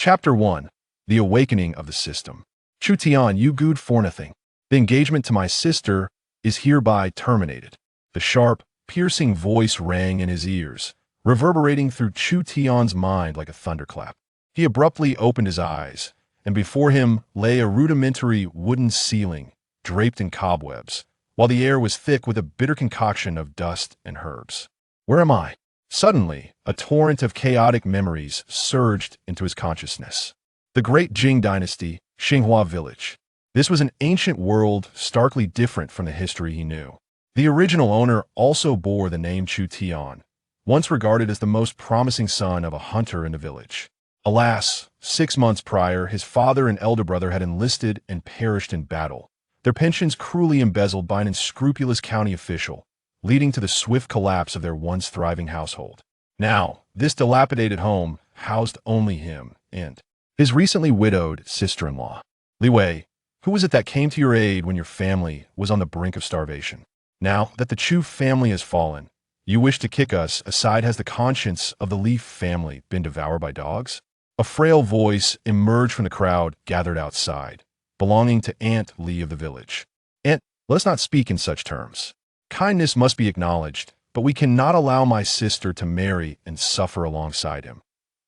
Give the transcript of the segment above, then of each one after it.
Chapter 1. The Awakening of the System. Chu Tian, you good for nothing. The engagement to my sister is hereby terminated. The sharp, piercing voice rang in his ears, reverberating through Chu Tian's mind like a thunderclap. He abruptly opened his eyes, and before him lay a rudimentary wooden ceiling, draped in cobwebs, while the air was thick with a bitter concoction of dust and herbs. Where am I? Suddenly, a torrent of chaotic memories surged into his consciousness. The great Jing dynasty, Xinghua village. This was an ancient world starkly different from the history he knew. The original owner also bore the name Chu Tian, once regarded as the most promising son of a hunter in the village. Alas, 6 months prior, his father and elder brother had enlisted and perished in battle, their pensions cruelly embezzled by an unscrupulous county official, leading to the swift collapse of their once thriving household. Now, this dilapidated home housed only him and his recently widowed sister-in-law. Li Wei, who was it that came to your aid when your family was on the brink of starvation? Now that the Chu family has fallen, you wish to kick us aside. Has the conscience of the Li family been devoured by dogs? A frail voice emerged from the crowd gathered outside, belonging to Aunt Li of the village. Aunt, let us not speak in such terms. Kindness must be acknowledged, but we cannot allow my sister to marry and suffer alongside him.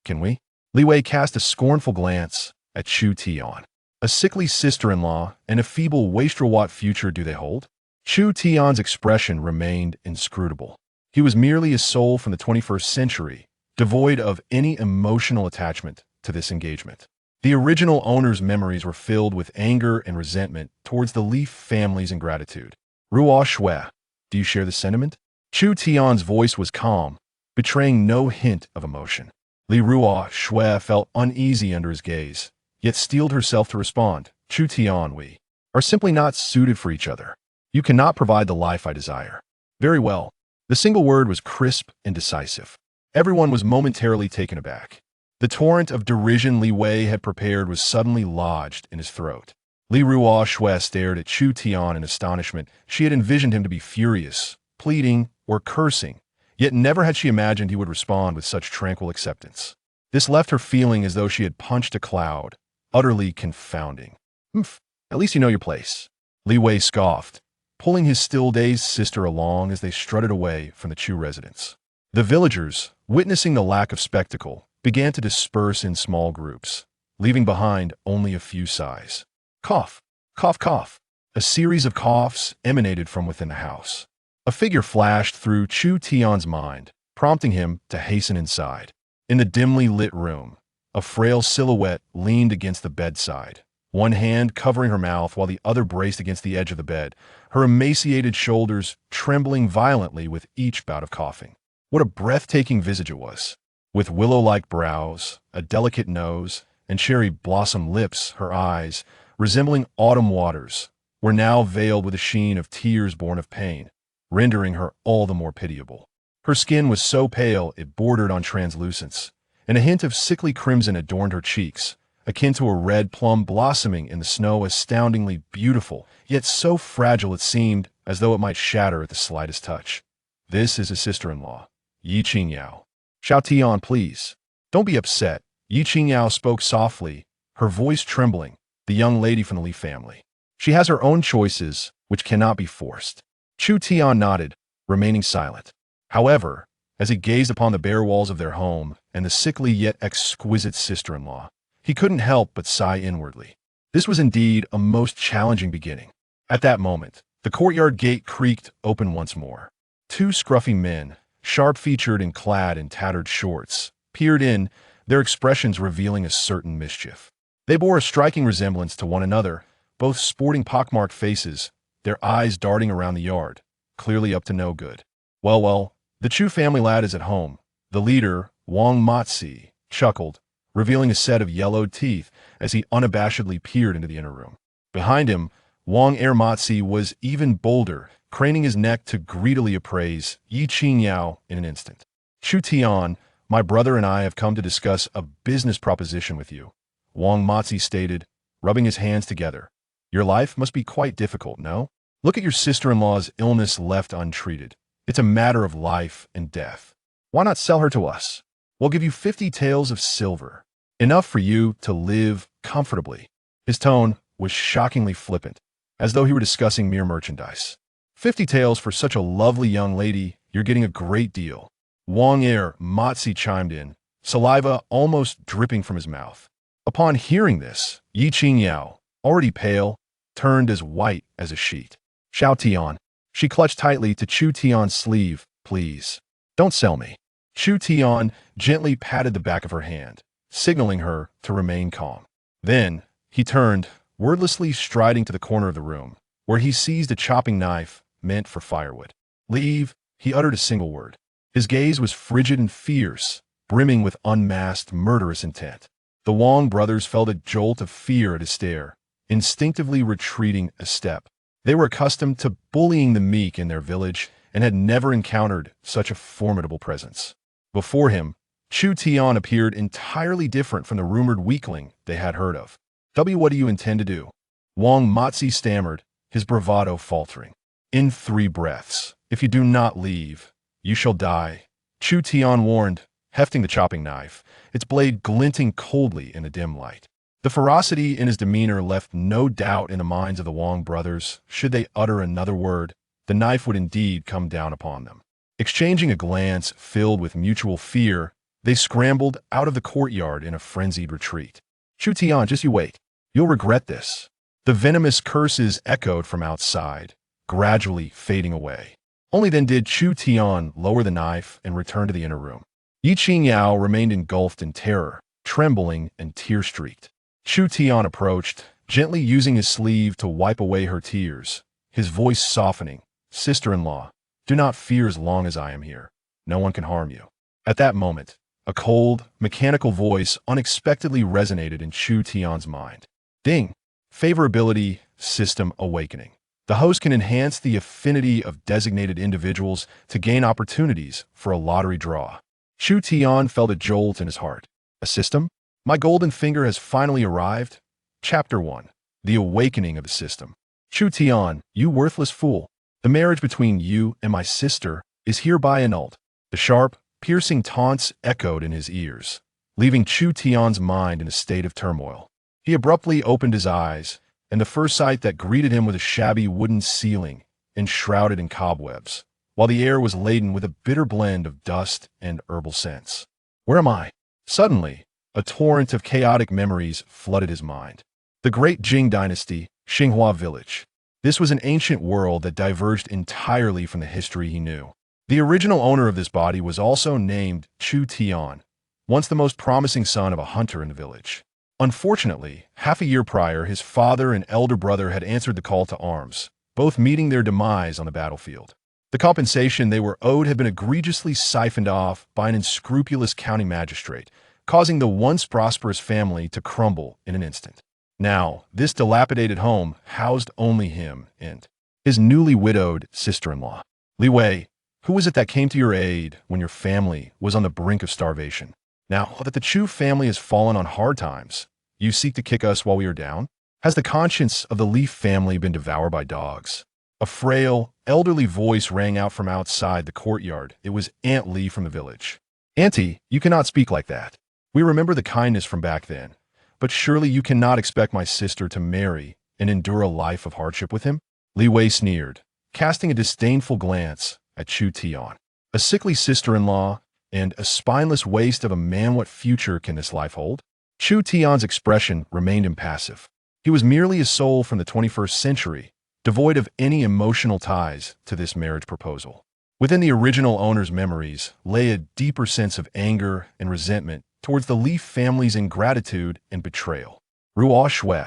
Can we? Li Wei cast a scornful glance at Chu Tian. A sickly sister-in-law and a feeble waster-what future do they hold? Chu Tian's expression remained inscrutable. He was merely a soul from the 21st century, devoid of any emotional attachment to this engagement. The original owner's memories were filled with anger and resentment towards the Li family's ingratitude. Ruo Shui, do you share the sentiment? Chu Tian's voice was calm, betraying no hint of emotion. Li Ruo Shui felt uneasy under his gaze, yet steeled herself to respond. Chu Tian, we are simply not suited for each other. You cannot provide the life I desire. Very well. The single word was crisp and decisive. Everyone was momentarily taken aback. The torrent of derision Li Wei had prepared was suddenly lodged in his throat. Li Ruo Shui stared at Chu Tian in astonishment. She had envisioned him to be furious, pleading, or cursing, yet never had she imagined he would respond with such tranquil acceptance. This left her feeling as though she had punched a cloud, utterly confounding. Humph, at least you know your place. Li Wei scoffed, pulling his still-dazed sister along as they strutted away from the Chu residence. The villagers, witnessing the lack of spectacle, began to disperse in small groups, leaving behind only a few sighs. Cough, cough, cough. A series of coughs emanated from within the house. A figure flashed through Chu Tian's mind, prompting him to hasten inside. In the dimly lit room, a frail silhouette leaned against the bedside, one hand covering her mouth while the other braced against the edge of the bed, her emaciated shoulders trembling violently with each bout of coughing. What a breathtaking visage it was. With willow-like brows, a delicate nose, and cherry blossom lips, her eyes, resembling autumn waters, were now veiled with a sheen of tears born of pain, rendering her all the more pitiable. Her skin was so pale it bordered on translucence, and a hint of sickly crimson adorned her cheeks, akin to a red plum blossoming in the snow, astoundingly beautiful, yet so fragile it seemed as though it might shatter at the slightest touch. This is his sister-in-law, Ye Qingyao. Chu Tian, please. Don't be upset. Ye Qingyao spoke softly, her voice trembling, the young lady from the Li family. She has her own choices, which cannot be forced. Chu Tian nodded, remaining silent. However, as he gazed upon the bare walls of their home and the sickly yet exquisite sister-in-law, he couldn't help but sigh inwardly. This was indeed a most challenging beginning. At that moment, the courtyard gate creaked open once more. 2 scruffy men, sharp-featured and clad in tattered shorts, peered in, their expressions revealing a certain mischief. They bore a striking resemblance to one another, both sporting pockmarked faces, their eyes darting around the yard, clearly up to no good. Well, the Chu family lad is at home. The leader, Wang Matzi, chuckled, revealing a set of yellowed teeth as he unabashedly peered into the inner room. Behind him, Wang Matzi was even bolder, craning his neck to greedily appraise Ye Qingyao in an instant. Chu Tian, my brother and I have come to discuss a business proposition with you, Wang Matzi stated, rubbing his hands together. Your life must be quite difficult, no? Look at your sister-in-law's illness left untreated. It's a matter of life and death. Why not sell her to us? We'll give you 50 taels of silver. Enough for you to live comfortably. His tone was shockingly flippant, as though he were discussing mere merchandise. 50 taels for such a lovely young lady, you're getting a great deal. Wang Matsi chimed in, saliva almost dripping from his mouth. Upon hearing this, Ye Qingyao, already pale, turned as white as a sheet. Chu Tian. She clutched tightly to Chu Tian's sleeve. Please, don't sell me. Chu Tian gently patted the back of her hand, signaling her to remain calm. Then, he turned, wordlessly striding to the corner of the room, where he seized a chopping knife meant for firewood. Leave, he uttered a single word. His gaze was frigid and fierce, brimming with unmasked, murderous intent. The Wang brothers felt a jolt of fear at his stare, instinctively retreating a step. They were accustomed to bullying the meek in their village and had never encountered such a formidable presence. Before him, Chu Tian appeared entirely different from the rumored weakling they had heard of. What do you intend to do? Wang Matsi stammered, his bravado faltering. In 3 breaths. If you do not leave, you shall die. Chu Tian warned, hefting the chopping knife, its blade glinting coldly in the dim light. The ferocity in his demeanor left no doubt in the minds of the Wang brothers. Should they utter another word, the knife would indeed come down upon them. Exchanging a glance filled with mutual fear, they scrambled out of the courtyard in a frenzied retreat. Chu Tian, just you wait. You'll regret this. The venomous curses echoed from outside, gradually fading away. Only then did Chu Tian lower the knife and return to the inner room. Ye Qingyao remained engulfed in terror, trembling and tear-streaked. Chu Tian approached, gently using his sleeve to wipe away her tears, his voice softening. Sister-in-law, do not fear as long as I am here. No one can harm you. At that moment, a cold, mechanical voice unexpectedly resonated in Chu Tian's mind. Ding! Favorability System Awakening. The host can enhance the affinity of designated individuals to gain opportunities for a lottery draw. Chu Tian felt a jolt in his heart. A system? My golden finger has finally arrived. Chapter 1. The Awakening of the System. Chu Tian, you worthless fool. The marriage between you and my sister is hereby annulled. The sharp, piercing taunts echoed in his ears, leaving Chu Tian's mind in a state of turmoil. He abruptly opened his eyes, and the first sight that greeted him was a shabby wooden ceiling, enshrouded in cobwebs, while the air was laden with a bitter blend of dust and herbal scents. Where am I? Suddenly, a torrent of chaotic memories flooded his mind. The great Jing dynasty, Xinghua village. This was an ancient world that diverged entirely from the history he knew. The original owner of this body was also named Chu Tian, once the most promising son of a hunter in the village. Unfortunately, half a year prior, his father and elder brother had answered the call to arms, both meeting their demise on the battlefield. The compensation they were owed had been egregiously siphoned off by an unscrupulous county magistrate, causing the once prosperous family to crumble in an instant. Now, this dilapidated home housed only him and his newly widowed sister-in-law. Li Wei, who was it that came to your aid when your family was on the brink of starvation? Now that the Chu family has fallen on hard times, you seek to kick us while we are down? Has the conscience of the Li family been devoured by dogs? A frail, elderly voice rang out from outside the courtyard. It was Aunt Li from the village. Auntie, you cannot speak like that. We remember the kindness from back then. But surely you cannot expect my sister to marry and endure a life of hardship with him? Li Wei sneered, casting a disdainful glance at Chu Tian. A sickly sister-in-law and a spineless waste of a man, what future can this life hold? Chu Tian's expression remained impassive. He was merely a soul from the 21st century, devoid of any emotional ties to this marriage proposal. Within the original owner's memories lay a deeper sense of anger and resentment towards the Li family's ingratitude and betrayal. Ruo Shui,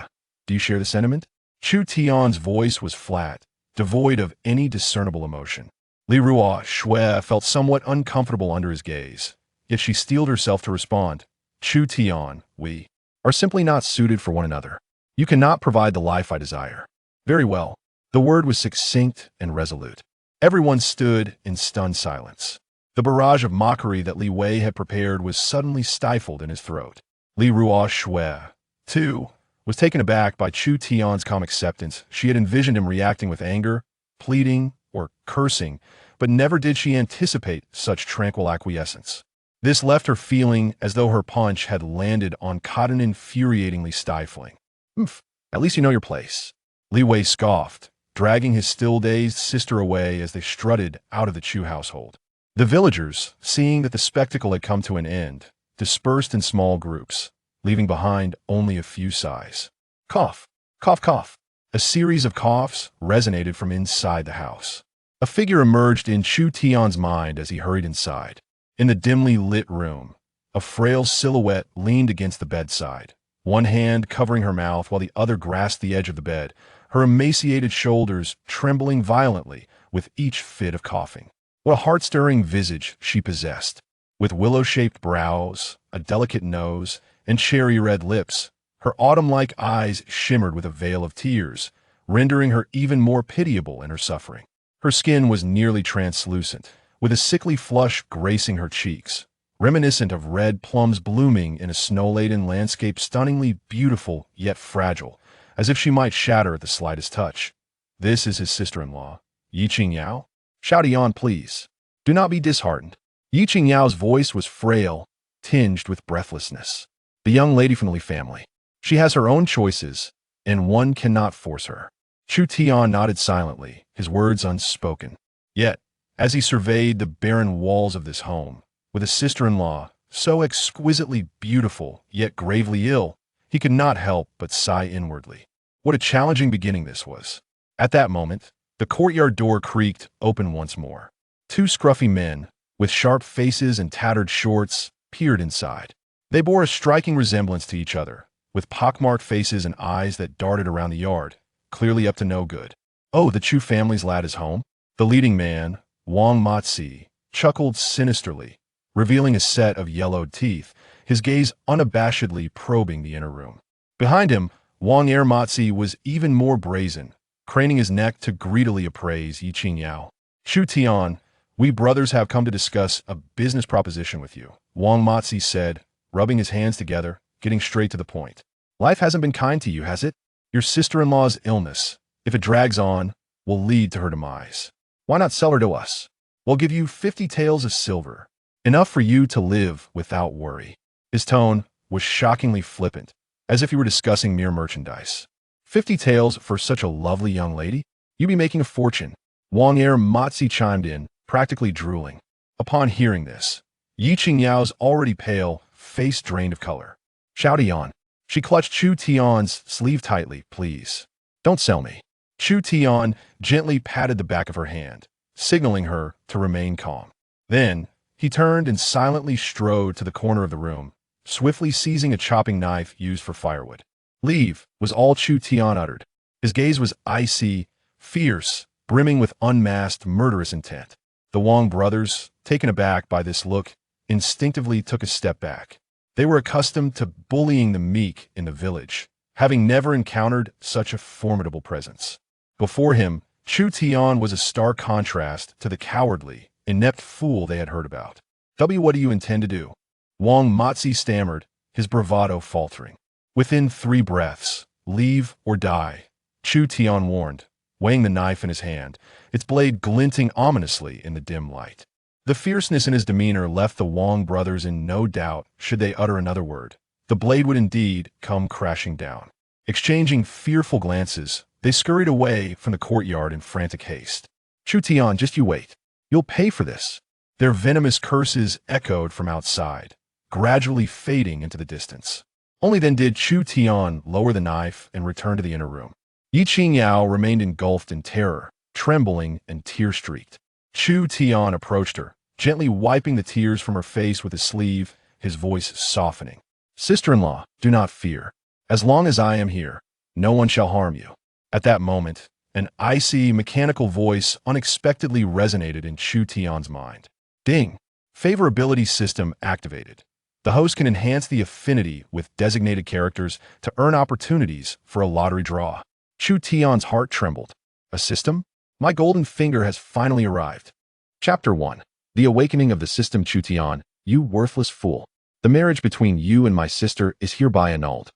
do you share the sentiment? Chu Tian's voice was flat, devoid of any discernible emotion. Li Ruo Shui felt somewhat uncomfortable under his gaze, yet she steeled herself to respond. Chu Tian, we are simply not suited for one another. You cannot provide the life I desire. Very well. The word was succinct and resolute. Everyone stood in stunned silence. The barrage of mockery that Li Wei had prepared was suddenly stifled in his throat. Li Ruo Shui, too, was taken aback by Chu Tian's calm acceptance. She had envisioned him reacting with anger, pleading, or cursing, but never did she anticipate such tranquil acquiescence. This left her feeling as though her punch had landed on cotton infuriatingly stifling. Oof, at least you know your place. Li Wei scoffed, dragging his still-dazed sister away as they strutted out of the Chu household. The villagers, seeing that the spectacle had come to an end, dispersed in small groups, leaving behind only a few sighs. Cough, cough, cough. A series of coughs resonated from inside the house. A figure emerged in Chu Tian's mind as he hurried inside. In the dimly lit room, a frail silhouette leaned against the bedside, one hand covering her mouth while the other grasped the edge of the bed, her emaciated shoulders trembling violently with each fit of coughing. What a heart-stirring visage she possessed, with willow-shaped brows, a delicate nose, and cherry-red lips. Her autumn-like eyes shimmered with a veil of tears, rendering her even more pitiable in her suffering. Her skin was nearly translucent, with a sickly flush gracing her cheeks, reminiscent of red plums blooming in a snow-laden landscape, stunningly beautiful yet fragile, as if she might shatter at the slightest touch. This is his sister-in-law, Ye Qingyao? Shout on, please. Do not be disheartened. Ye Qingyao's voice was frail, tinged with breathlessness. The young lady from the Li family. She has her own choices, and one cannot force her. Chu Tian nodded silently, his words unspoken. Yet, as he surveyed the barren walls of this home, with a sister-in-law so exquisitely beautiful yet gravely ill, he could not help but sigh inwardly. What a challenging beginning this was. At that moment, the courtyard door creaked open once more. Two scruffy men, with sharp faces and tattered shorts, peered inside. They bore a striking resemblance to each other, with pockmarked faces and eyes that darted around the yard, clearly up to no good. Oh, the Chu family's lad is home? The leading man, Wang Matzi, chuckled sinisterly, revealing a set of yellowed teeth, his gaze unabashedly probing the inner room. Behind him, Wang Matzi was even more brazen, craning his neck to greedily appraise Ye Qingyao. Chu Tian, we brothers have come to discuss a business proposition with you, Wang Matzi said, rubbing his hands together, getting straight to the point. Life hasn't been kind to you, has it? Your sister-in-law's illness, if it drags on, will lead to her demise. Why not sell her to us? We'll give you 50 taels of silver, enough for you to live without worry. His tone was shockingly flippant, as if he were discussing mere merchandise. 50 taels for such a lovely young lady? You'd be making a fortune. Wang Matzi chimed in, practically drooling. Upon hearing this, Ye Qingyao's already pale face drained of color. Shout on. She clutched Chu Tian's sleeve tightly. Please, don't sell me. Chu Tian gently patted the back of her hand, signaling her to remain calm. Then, he turned and silently strode to the corner of the room, swiftly seizing a chopping knife used for firewood. Leave, was all Chu Tian uttered. His gaze was icy, fierce, brimming with unmasked, murderous intent. The Wang brothers, taken aback by this look, instinctively took a step back. They were accustomed to bullying the meek in the village, having never encountered such a formidable presence. Before him, Chu Tian was a stark contrast to the cowardly, inept fool they had heard about. What do you intend to do? Wang Matzi stammered, his bravado faltering. Within 3 breaths, leave or die, Chu Tian warned, weighing the knife in his hand, its blade glinting ominously in the dim light. The fierceness in his demeanor left the Wang brothers in no doubt should they utter another word. The blade would indeed come crashing down. Exchanging fearful glances, they scurried away from the courtyard in frantic haste. Chu Tian, just you wait. You'll pay for this. Their venomous curses echoed from outside, gradually fading into the distance. Only then did Chu Tian lower the knife and return to the inner room. Ye Qingyao remained engulfed in terror, trembling and tear-streaked. Chu Tian approached her, gently wiping the tears from her face with his sleeve, his voice softening. Sister-in-law, do not fear. As long as I am here, no one shall harm you. At that moment, an icy, mechanical voice unexpectedly resonated in Chu Tian's mind. Ding! Favorability system activated. The host can enhance the affinity with designated characters to earn opportunities for a lottery draw. Chu Tian's heart trembled. A system? My golden finger has finally arrived. Chapter 1. The Awakening of the System. Chu Tian, you worthless fool. The marriage between you and my sister is hereby annulled.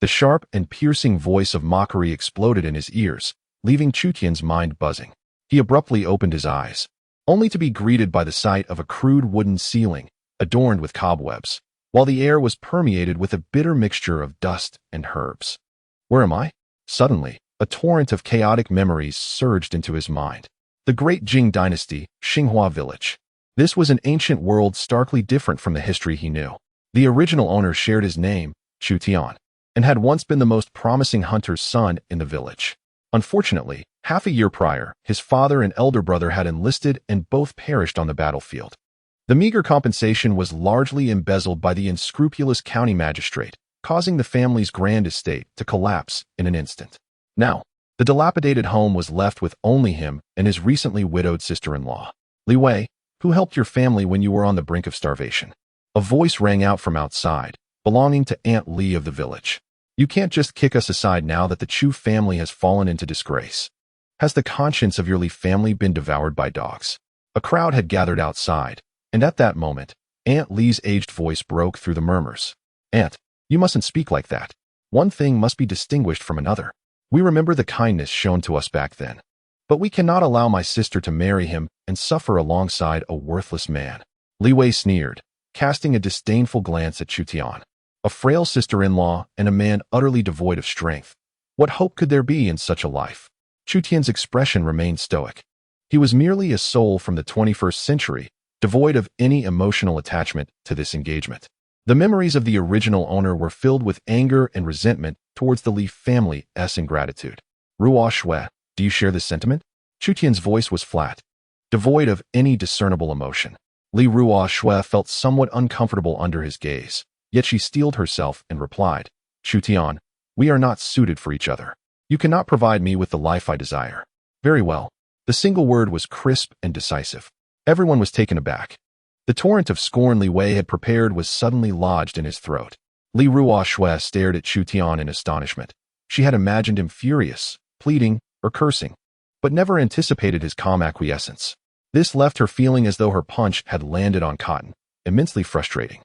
The sharp and piercing voice of mockery exploded in his ears, leaving Chu Tian's mind buzzing. He abruptly opened his eyes, only to be greeted by the sight of a crude wooden ceiling adorned with cobwebs, while the air was permeated with a bitter mixture of dust and herbs. Where am I? Suddenly, a torrent of chaotic memories surged into his mind. The great Jing dynasty, Xinghua village. This was an ancient world starkly different from the history he knew. The original owner shared his name, Chu Tian, and had once been the most promising hunter's son in the village. Unfortunately, half a year prior, his father and elder brother had enlisted and both perished on the battlefield. The meager compensation was largely embezzled by the unscrupulous county magistrate, causing the family's grand estate to collapse in an instant. Now, the dilapidated home was left with only him and his recently widowed sister-in-law. Li Wei, who helped your family when you were on the brink of starvation? A voice rang out from outside, belonging to Aunt Li of the village. You can't just kick us aside now that the Chu family has fallen into disgrace. Has the conscience of your Li family been devoured by dogs? A crowd had gathered outside, and at that moment, Aunt Li's aged voice broke through the murmurs. Aunt, you mustn't speak like that. One thing must be distinguished from another. We remember the kindness shown to us back then. But we cannot allow my sister to marry him and suffer alongside a worthless man. Li Wei sneered, casting a disdainful glance at Chu Tian. A frail sister-in-law and a man utterly devoid of strength. What hope could there be in such a life? Chu Tian's expression remained stoic. He was merely a soul from the 21st century, devoid of any emotional attachment to this engagement. The memories of the original owner were filled with anger and resentment towards the Li family's ingratitude. Ruo Shui, do you share this sentiment? Chu Tian's voice was flat, devoid of any discernible emotion. Li Ruo Shui felt somewhat uncomfortable under his gaze, yet she steeled herself and replied, Chu Tian, we are not suited for each other. You cannot provide me with the life I desire. Very well. The single word was crisp and decisive. Everyone was taken aback. The torrent of scorn Li Wei had prepared was suddenly lodged in his throat. Li Ruo Shui stared at Chu Tian in astonishment. She had imagined him furious, pleading, or cursing, but never anticipated his calm acquiescence. This left her feeling as though her punch had landed on cotton, immensely frustrating.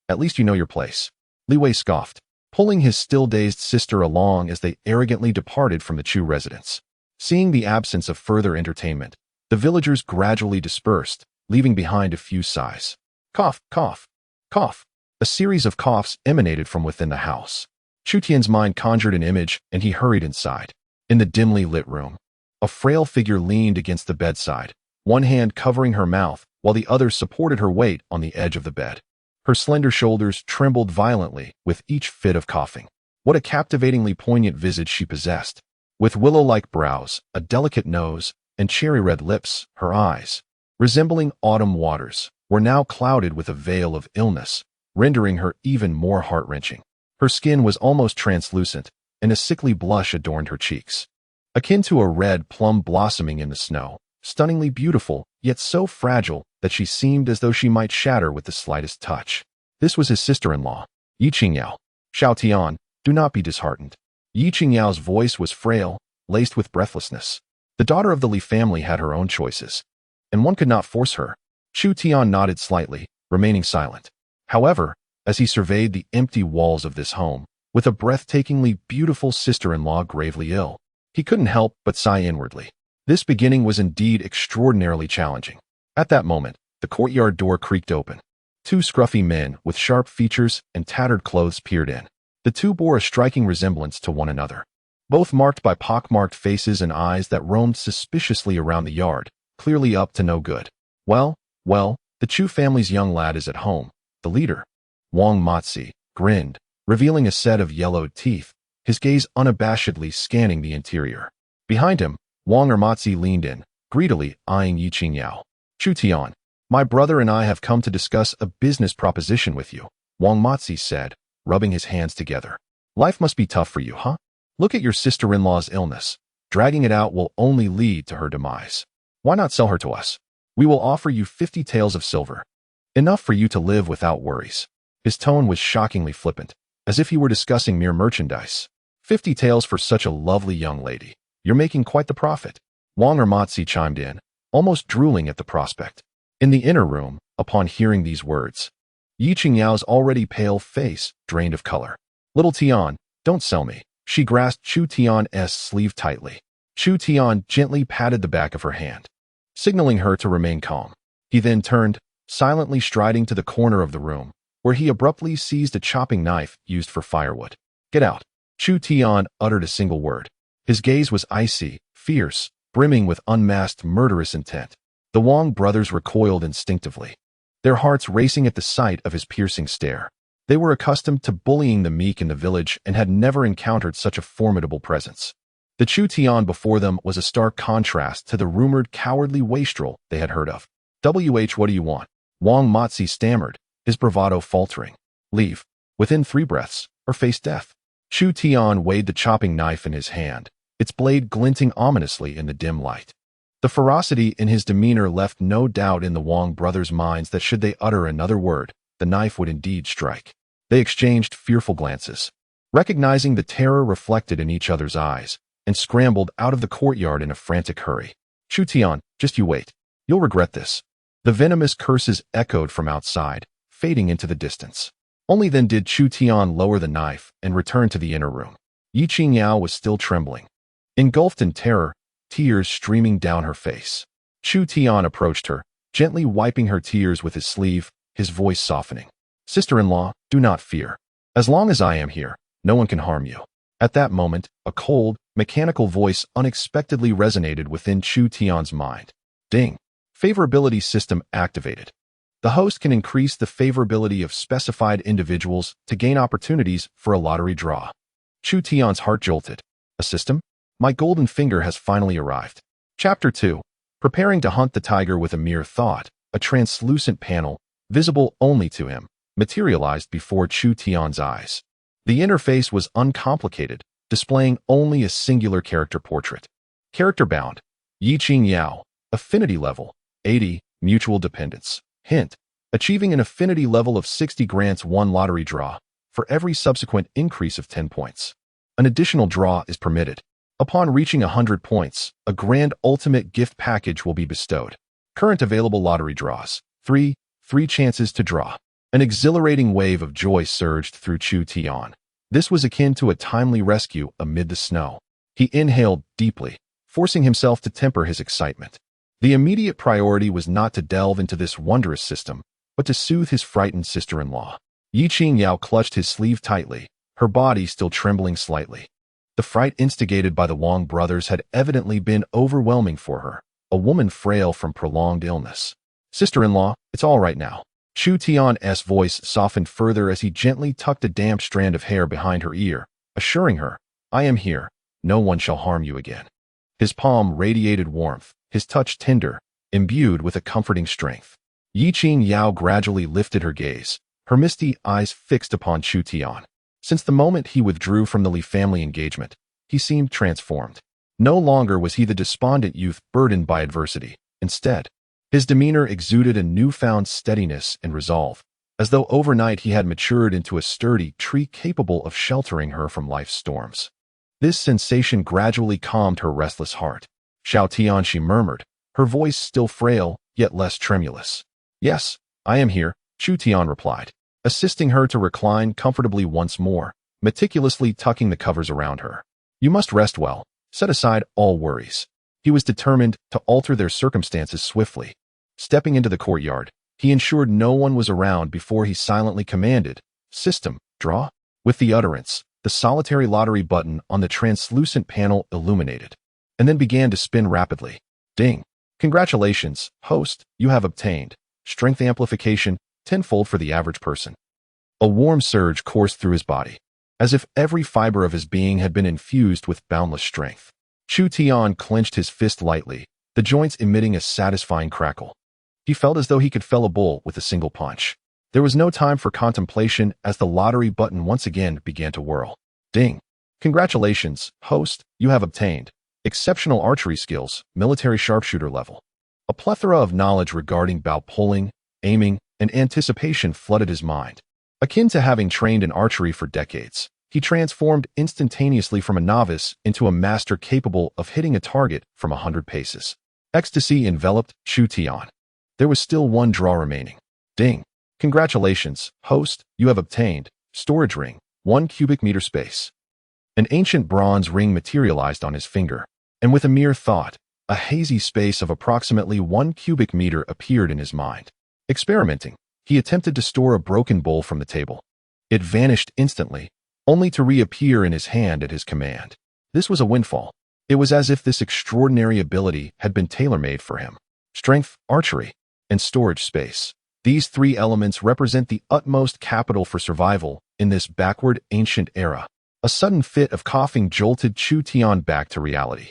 At least you know your place. Li Wei scoffed, pulling his still-dazed sister along as they arrogantly departed from the Chu residence. Seeing the absence of further entertainment, the villagers gradually dispersed, leaving behind a few sighs. Cough, cough, cough. A series of coughs emanated from within the house. Chu Tian's mind conjured an image, and he hurried inside. In the dimly lit room, a frail figure leaned against the bedside, one hand covering her mouth while the other supported her weight on the edge of the bed. Her slender shoulders trembled violently with each fit of coughing. What a captivatingly poignant visage she possessed. With willow-like brows, a delicate nose, and cherry-red lips, her eyes, resembling autumn waters, were now clouded with a veil of illness, rendering her even more heart-wrenching. Her skin was almost translucent, and a sickly blush adorned her cheeks. Akin to a red plum blossoming in the snow, stunningly beautiful, yet so fragile that she seemed as though she might shatter with the slightest touch. This was his sister-in-law, Ye Qingyao. Xiao Tian, do not be disheartened. Ye Qingyao's voice was frail, laced with breathlessness. The daughter of the Li family had her own choices, and one could not force her. Chu Tian nodded slightly, remaining silent. However, as he surveyed the empty walls of this home, with a breathtakingly beautiful sister-in-law gravely ill, he couldn't help but sigh inwardly. This beginning was indeed extraordinarily challenging. At that moment, the courtyard door creaked open. Two scruffy men with sharp features and tattered clothes peered in. The two bore a striking resemblance to one another, both marked by pockmarked faces and eyes that roamed suspiciously around the yard, clearly up to no good. Well, the Chu family's young lad is at home. The leader, Wang Matzi, grinned, revealing a set of yellowed teeth, his gaze unabashedly scanning the interior. Behind him, Wang Matzi leaned in, greedily eyeing Ye Qingyao. Chu Tian, my brother and I have come to discuss a business proposition with you, Wang Matzi said, rubbing his hands together. Life must be tough for you, huh? Look at your sister-in-law's illness. Dragging it out will only lead to her demise. Why not sell her to us? We will offer you 50 taels of silver. Enough for you to live without worries. His tone was shockingly flippant, as if he were discussing mere merchandise. 50 taels for such a lovely young lady. You're making quite the profit. Wang Matzi chimed in, almost drooling at the prospect. In the inner room, upon hearing these words, Ye Qingyao's already pale face drained of color. Little Tian, don't sell me. She grasped Chu Tian's sleeve tightly. Chu Tian gently patted the back of her hand, signaling her to remain calm. He then turned, silently striding to the corner of the room, where he abruptly seized a chopping knife used for firewood. "Get out." Chu Tian uttered a single word. His gaze was icy, fierce, brimming with unmasked murderous intent. The Wong brothers recoiled instinctively, their hearts racing at the sight of his piercing stare. They were accustomed to bullying the meek in the village and had never encountered such a formidable presence. The Chu Tian before them was a stark contrast to the rumored cowardly wastrel they had heard of. "What do you want?" Wang Motzi stammered, his bravado faltering. "Leave. Within 3 breaths, or face death." Chu Tian weighed the chopping knife in his hand, its blade glinting ominously in the dim light. The ferocity in his demeanor left no doubt in the Wang brothers' minds that should they utter another word, the knife would indeed strike. They exchanged fearful glances, recognizing the terror reflected in each other's eyes, and scrambled out of the courtyard in a frantic hurry. "Chu Tian, just you wait. You'll regret this." The venomous curses echoed from outside, fading into the distance. Only then did Chu Tian lower the knife and return to the inner room. Ye Qingyao was still trembling, engulfed in terror, tears streaming down her face. Chu Tian approached her, gently wiping her tears with his sleeve, his voice softening. "Sister-in-law, do not fear. As long as I am here, no one can harm you." At that moment, a cold, mechanical voice unexpectedly resonated within Chu Tian's mind. Ding. Favorability system activated. The host can increase the favorability of specified individuals to gain opportunities for a lottery draw. Chu Tian's heart jolted. A system? My golden finger has finally arrived. Chapter 2. Preparing to hunt the tiger with a mere thought, a translucent panel, visible only to him, materialized before Chu Tian's eyes. The interface was uncomplicated, displaying only a singular character portrait. Character bound. Ye Qingyao. Affinity level. 80. Mutual dependence. Hint. Achieving an affinity level of 60 grants 1 lottery draw for every subsequent increase of 10 points. An additional draw is permitted. Upon reaching 100 points, a grand ultimate gift package will be bestowed. Current available lottery draws. 3 chances to draw. An exhilarating wave of joy surged through Chu Tian. This was akin to a timely rescue amid the snow. He inhaled deeply, forcing himself to temper his excitement. The immediate priority was not to delve into this wondrous system, but to soothe his frightened sister-in-law. Ye Qingyao clutched his sleeve tightly, her body still trembling slightly. The fright instigated by the Wang brothers had evidently been overwhelming for her, a woman frail from prolonged illness. "Sister-in-law, it's all right now." Chu Tian's voice softened further as he gently tucked a damp strand of hair behind her ear, assuring her, "I am here. No one shall harm you again." His palm radiated warmth, his touch tender, imbued with a comforting strength. Ye Qingyao gradually lifted her gaze, her misty eyes fixed upon Chu Tian. Since the moment he withdrew from the Li family engagement, he seemed transformed. No longer was he the despondent youth burdened by adversity. Instead, his demeanor exuded a newfound steadiness and resolve, as though overnight he had matured into a sturdy tree capable of sheltering her from life's storms. This sensation gradually calmed her restless heart. "Xiao Tian," she murmured, her voice still frail, yet less tremulous. "Yes, I am here," Chu Tian replied, assisting her to recline comfortably once more, meticulously tucking the covers around her. "You must rest well. Set aside all worries." He was determined to alter their circumstances swiftly. Stepping into the courtyard, he ensured no one was around before he silently commanded, "System, draw." With the utterance, the solitary lottery button on the translucent panel illuminated, and then began to spin rapidly. Ding. "Congratulations, host, you have obtained strength amplification, tenfold for the average person." A warm surge coursed through his body, as if every fiber of his being had been infused with boundless strength. Chu Tian clenched his fist lightly, the joints emitting a satisfying crackle. He felt as though he could fell a bull with a single punch. There was no time for contemplation as the lottery button once again began to whirl. Ding. "Congratulations, host, you have obtained exceptional archery skills, military sharpshooter level." A plethora of knowledge regarding bow pulling, aiming, and anticipation flooded his mind. Akin to having trained in archery for decades, he transformed instantaneously from a novice into a master capable of hitting a target from 100 paces. Ecstasy enveloped Chu Tian. There was still 1 draw remaining. Ding. "Congratulations, host, you have obtained storage ring, 1 cubic meter space." An ancient bronze ring materialized on his finger, and with a mere thought, a hazy space of approximately 1 cubic meter appeared in his mind. Experimenting, he attempted to store a broken bowl from the table. It vanished instantly, only to reappear in his hand at his command. This was a windfall. It was as if this extraordinary ability had been tailor-made for him. Strength, archery, and storage space. These three elements represent the utmost capital for survival in this backward, ancient era. A sudden fit of coughing jolted Chu Tian back to reality,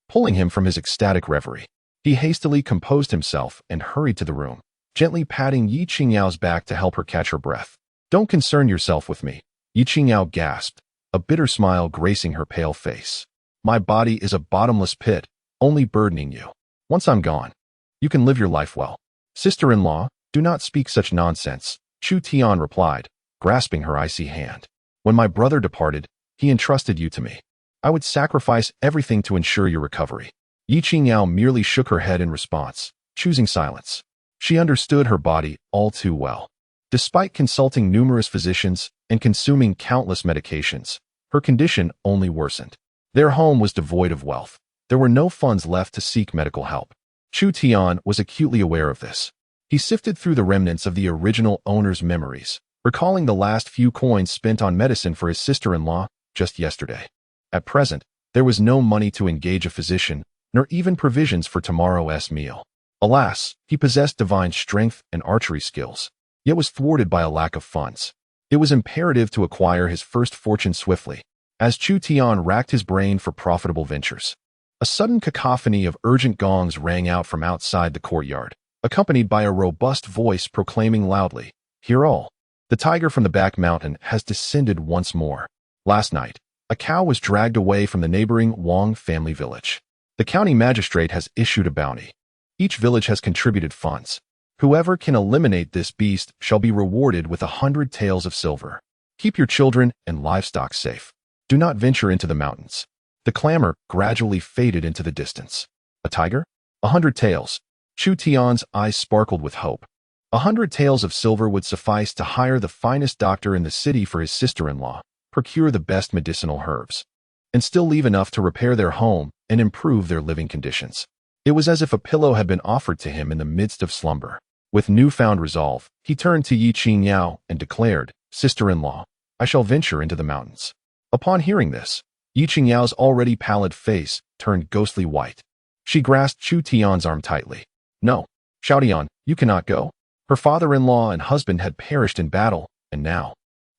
pulling him from his ecstatic reverie. He hastily composed himself and hurried to the room, gently patting Ye Qingyao's back to help her catch her breath. "Don't concern yourself with me," Ye Qingyao gasped, a bitter smile gracing her pale face. "My body is a bottomless pit, only burdening you. Once I'm gone, you can live your life well." "Sister-in-law, do not speak such nonsense," Chu Tian replied, grasping her icy hand. "When my brother departed, he entrusted you to me. I would sacrifice everything to ensure your recovery." Ye Qingyao merely shook her head in response, choosing silence. She understood her body all too well. Despite consulting numerous physicians and consuming countless medications, her condition only worsened. Their home was devoid of wealth. There were no funds left to seek medical help. Chu Tian was acutely aware of this. He sifted through the remnants of the original owner's memories, recalling the last few coins spent on medicine for his sister-in-law just yesterday. At present, there was no money to engage a physician, nor even provisions for tomorrow's meal. Alas, he possessed divine strength and archery skills, yet was thwarted by a lack of funds. It was imperative to acquire his first fortune swiftly, as Chu Tian racked his brain for profitable ventures. A sudden cacophony of urgent gongs rang out from outside the courtyard, accompanied by a robust voice proclaiming loudly, "Hear all! The tiger from the back mountain has descended once more. Last night, a cow was dragged away from the neighboring Wang family village. The county magistrate has issued a bounty. Each village has contributed funds. Whoever can eliminate this beast shall be rewarded with 100 taels of silver. Keep your children and livestock safe. Do not venture into the mountains." The clamor gradually faded into the distance. A tiger? 100 taels. Chu Tian's eyes sparkled with hope. 100 taels of silver would suffice to hire the finest doctor in the city for his sister-in-law, procure the best medicinal herbs, and still leave enough to repair their home and improve their living conditions. It was as if a pillow had been offered to him in the midst of slumber. With newfound resolve, he turned to Ye Qingyao and declared, "Sister-in-law, I shall venture into the mountains." Upon hearing this, Ye Qingyao's already pallid face turned ghostly white. She grasped Chu Tian's arm tightly. "No, Xiaotian, you cannot go." Her father-in-law and husband had perished in battle, and now,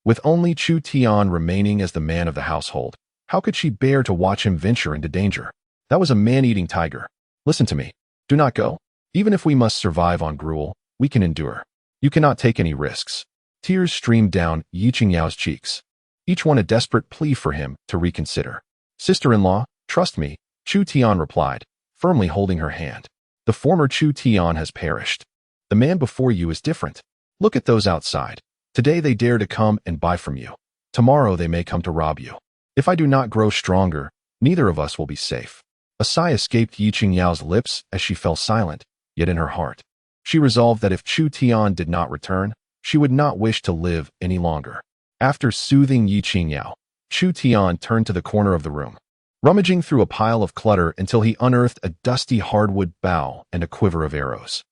with only Chu Tian remaining as the man of the household, how could she bear to watch him venture into danger? That was a man-eating tiger. "Listen to me. Do not go. Even if we must survive on gruel, we can endure. You cannot take any risks." Tears streamed down Ye Qingyao's cheeks, each one a desperate plea for him to reconsider. "Sister-in-law, trust me," Chu Tian replied, firmly holding her hand. "The former Chu Tian has perished. The man before you is different. Look at those outside. Today they dare to come and buy from you. Tomorrow they may come to rob you. If I do not grow stronger, neither of us will be safe." A sigh escaped Ye Qingyao's lips as she fell silent, yet in her heart, she resolved that if Chu Tian did not return, she would not wish to live any longer. After soothing Ye Qingyao, Chu Tian turned to the corner of the room, rummaging through a pile of clutter until he unearthed a dusty hardwood bow and a quiver of arrows.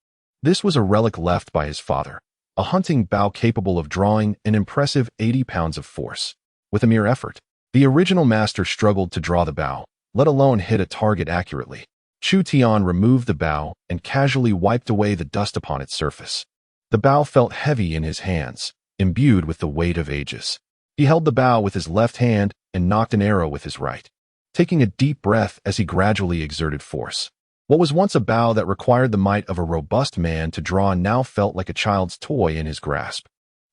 This was a relic left by his father, a hunting bow capable of drawing an impressive 80 pounds of force. With a mere effort, the original master struggled to draw the bow, let alone hit a target accurately. Chu Tian removed the bow and casually wiped away the dust upon its surface. The bow felt heavy in his hands, imbued with the weight of ages. He held the bow with his left hand and nocked an arrow with his right, taking a deep breath as he gradually exerted force. What was once a bow that required the might of a robust man to draw now felt like a child's toy in his grasp.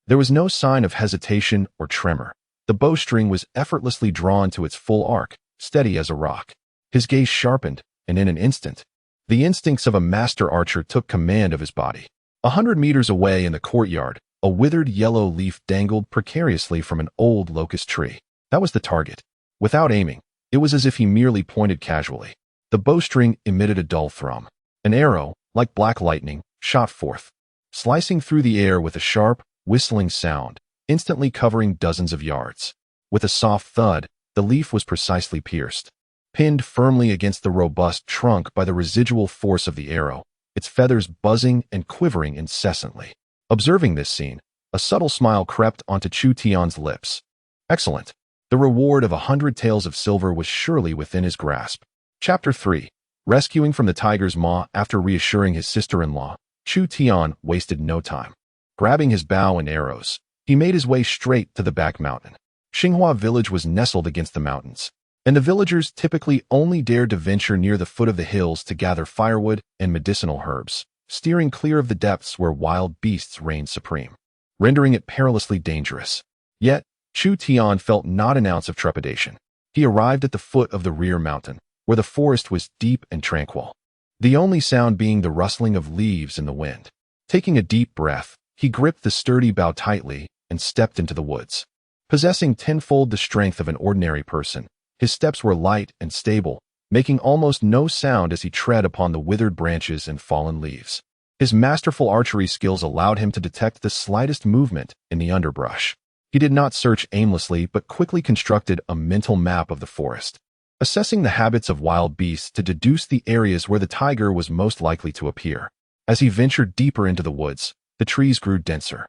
There was no sign of hesitation or tremor. The bowstring was effortlessly drawn to its full arc, steady as a rock. His gaze sharpened, and in an instant, the instincts of a master archer took command of his body. 100 meters away in the courtyard, a withered yellow leaf dangled precariously from an old locust tree. That was the target. Without aiming, it was as if he merely pointed casually. The bowstring emitted a dull thrum. An arrow, like black lightning, shot forth, slicing through the air with a sharp, whistling sound, instantly covering dozens of yards. With a soft thud, the leaf was precisely pierced. Pinned firmly against the robust trunk by the residual force of the arrow, its feathers buzzing and quivering incessantly. Observing this scene, a subtle smile crept onto Chu Tian's lips. Excellent. The reward of 100 taels of silver was surely within his grasp. Chapter 3. Rescuing from the tiger's maw. After reassuring his sister-in-law, Chu Tian wasted no time. Grabbing his bow and arrows, he made his way straight to the back mountain. Xinghua village was nestled against the mountains, and the villagers typically only dared to venture near the foot of the hills to gather firewood and medicinal herbs, steering clear of the depths where wild beasts reigned supreme, rendering it perilously dangerous. Yet, Chu Tian felt not an ounce of trepidation. He arrived at the foot of the rear mountain, where the forest was deep and tranquil, the only sound being the rustling of leaves in the wind. Taking a deep breath, he gripped the sturdy bough tightly and stepped into the woods. Possessing tenfold the strength of an ordinary person, his steps were light and stable, making almost no sound as he tread upon the withered branches and fallen leaves. His masterful archery skills allowed him to detect the slightest movement in the underbrush. He did not search aimlessly but quickly constructed a mental map of the forest, assessing the habits of wild beasts to deduce the areas where the tiger was most likely to appear. As he ventured deeper into the woods, the trees grew denser,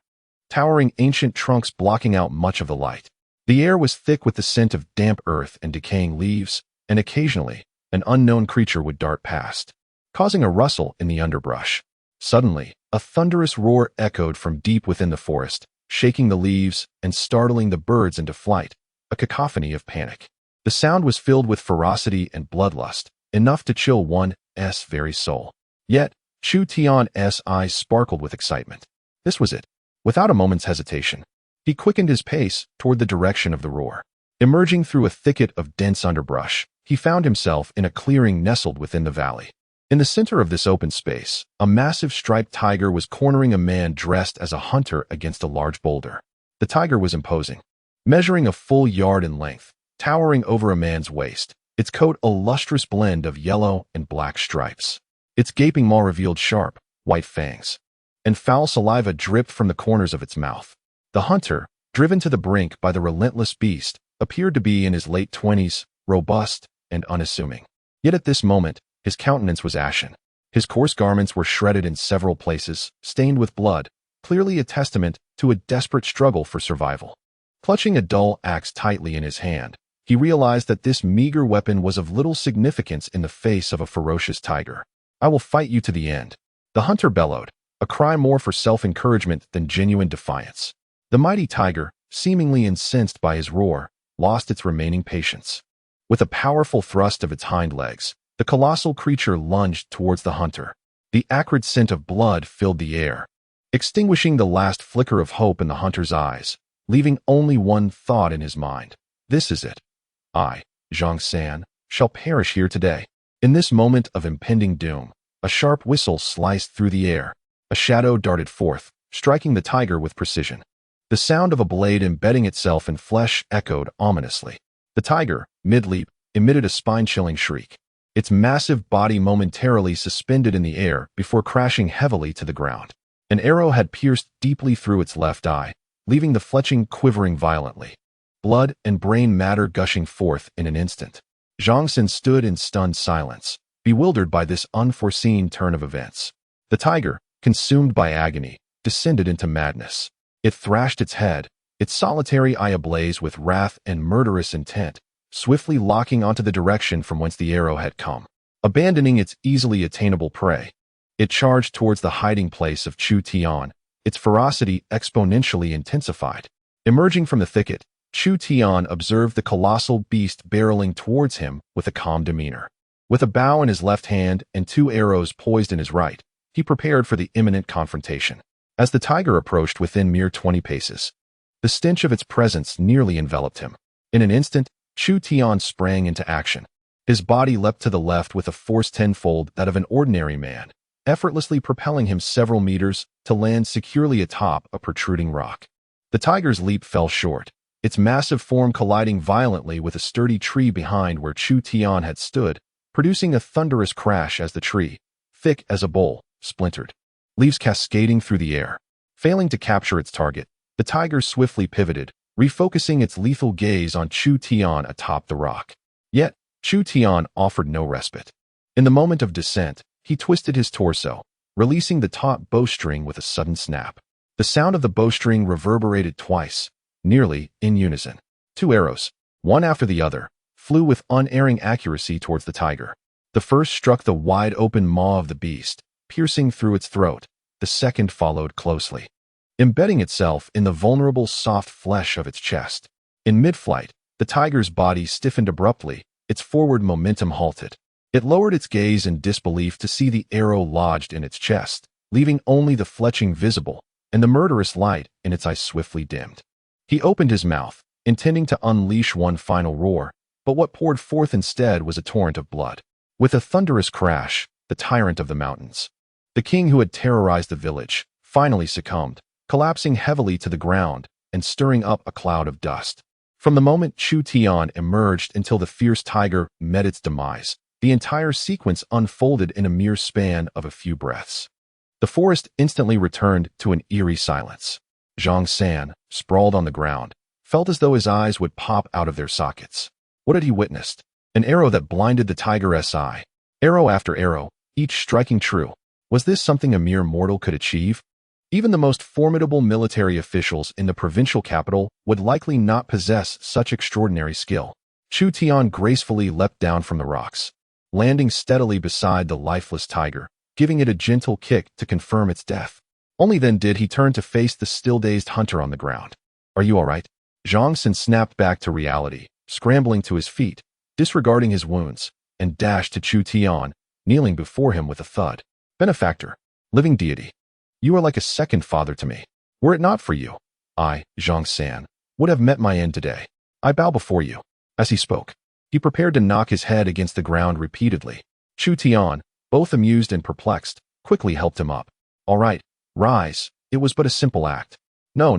towering ancient trunks blocking out much of the light. The air was thick with the scent of damp earth and decaying leaves, and occasionally, an unknown creature would dart past, causing a rustle in the underbrush. Suddenly, a thunderous roar echoed from deep within the forest, shaking the leaves and startling the birds into flight, a cacophony of panic. The sound was filled with ferocity and bloodlust, enough to chill one's very soul. Yet, Chu Tian's eyes sparkled with excitement. This was it. Without a moment's hesitation, he quickened his pace toward the direction of the roar. Emerging through a thicket of dense underbrush, he found himself in a clearing nestled within the valley. In the center of this open space, a massive striped tiger was cornering a man dressed as a hunter against a large boulder. The tiger was imposing, measuring a full yard in length, towering over a man's waist, its coat a lustrous blend of yellow and black stripes. Its gaping maw revealed sharp, white fangs, and foul saliva dripped from the corners of its mouth. The hunter, driven to the brink by the relentless beast, appeared to be in his late 20s, robust and unassuming. Yet at this moment, his countenance was ashen. His coarse garments were shredded in several places, stained with blood, clearly a testament to a desperate struggle for survival. Clutching a dull axe tightly in his hand, he realized that this meager weapon was of little significance in the face of a ferocious tiger. "I will fight you to the end," the hunter bellowed, a cry more for self-encouragement than genuine defiance. The mighty tiger, seemingly incensed by his roar, lost its remaining patience. With a powerful thrust of its hind legs, the colossal creature lunged towards the hunter. The acrid scent of blood filled the air, extinguishing the last flicker of hope in the hunter's eyes, leaving only one thought in his mind. This is it. I, Zhang San, shall perish here today. In this moment of impending doom, a sharp whistle sliced through the air. A shadow darted forth, striking the tiger with precision. The sound of a blade embedding itself in flesh echoed ominously. The tiger, mid-leap, emitted a spine-chilling shriek, its massive body momentarily suspended in the air before crashing heavily to the ground. An arrow had pierced deeply through its left eye, leaving the fletching quivering violently, blood and brain matter gushing forth in an instant. Zhang San stood in stunned silence, bewildered by this unforeseen turn of events. The tiger, consumed by agony, descended into madness. It thrashed its head, its solitary eye ablaze with wrath and murderous intent, swiftly locking onto the direction from whence the arrow had come. Abandoning its easily attainable prey, it charged towards the hiding place of Chu Tian, its ferocity exponentially intensified. Emerging from the thicket, Chu Tian observed the colossal beast barreling towards him with a calm demeanor. With a bow in his left hand and 2 arrows poised in his right, he prepared for the imminent confrontation. As the tiger approached within mere 20 paces, the stench of its presence nearly enveloped him. In an instant, Chu Tian sprang into action. His body leapt to the left with a force tenfold that of an ordinary man, effortlessly propelling him several meters to land securely atop a protruding rock. The tiger's leap fell short, its massive form colliding violently with a sturdy tree behind where Chu Tian had stood, producing a thunderous crash as the tree, thick as a bowl, splintered, leaves cascading through the air. Failing to capture its target, the tiger swiftly pivoted, refocusing its lethal gaze on Chu Tian atop the rock. Yet, Chu Tian offered no respite. In the moment of descent, he twisted his torso, releasing the taut bowstring with a sudden snap. The sound of the bowstring reverberated twice, nearly in unison. 2 arrows, one after the other, flew with unerring accuracy towards the tiger. The first struck the wide-open maw of the beast, piercing through its throat. The second followed closely, embedding itself in the vulnerable soft flesh of its chest. In mid-flight, the tiger's body stiffened abruptly, its forward momentum halted. It lowered its gaze in disbelief to see the arrow lodged in its chest, leaving only the fletching visible, and the murderous light in its eyes swiftly dimmed. He opened his mouth, intending to unleash one final roar, but what poured forth instead was a torrent of blood. With a thunderous crash, the tyrant of the mountains, the king who had terrorized the village, finally succumbed, collapsing heavily to the ground and stirring up a cloud of dust. From the moment Chu Tian emerged until the fierce tiger met its demise, the entire sequence unfolded in a mere span of a few breaths. The forest instantly returned to an eerie silence. Zhang San, sprawled on the ground, felt as though his eyes would pop out of their sockets. What had he witnessed? An arrow that blinded the tiger's eye. Arrow after arrow, each striking true. Was this something a mere mortal could achieve? Even the most formidable military officials in the provincial capital would likely not possess such extraordinary skill. Chu Tian gracefully leapt down from the rocks, landing steadily beside the lifeless tiger, giving it a gentle kick to confirm its death. Only then did he turn to face the still-dazed hunter on the ground. "Are you all right?" Zhang San snapped back to reality, scrambling to his feet, disregarding his wounds, and dashed to Chu Tian, kneeling before him with a thud. "Benefactor, living deity, you are like a second father to me. Were it not for you, I, Zhang San, would have met my end today. I bow before you." As he spoke, he prepared to knock his head against the ground repeatedly. Chu Tian, both amused and perplexed, quickly helped him up. "All right, rise. It was but a simple act." No.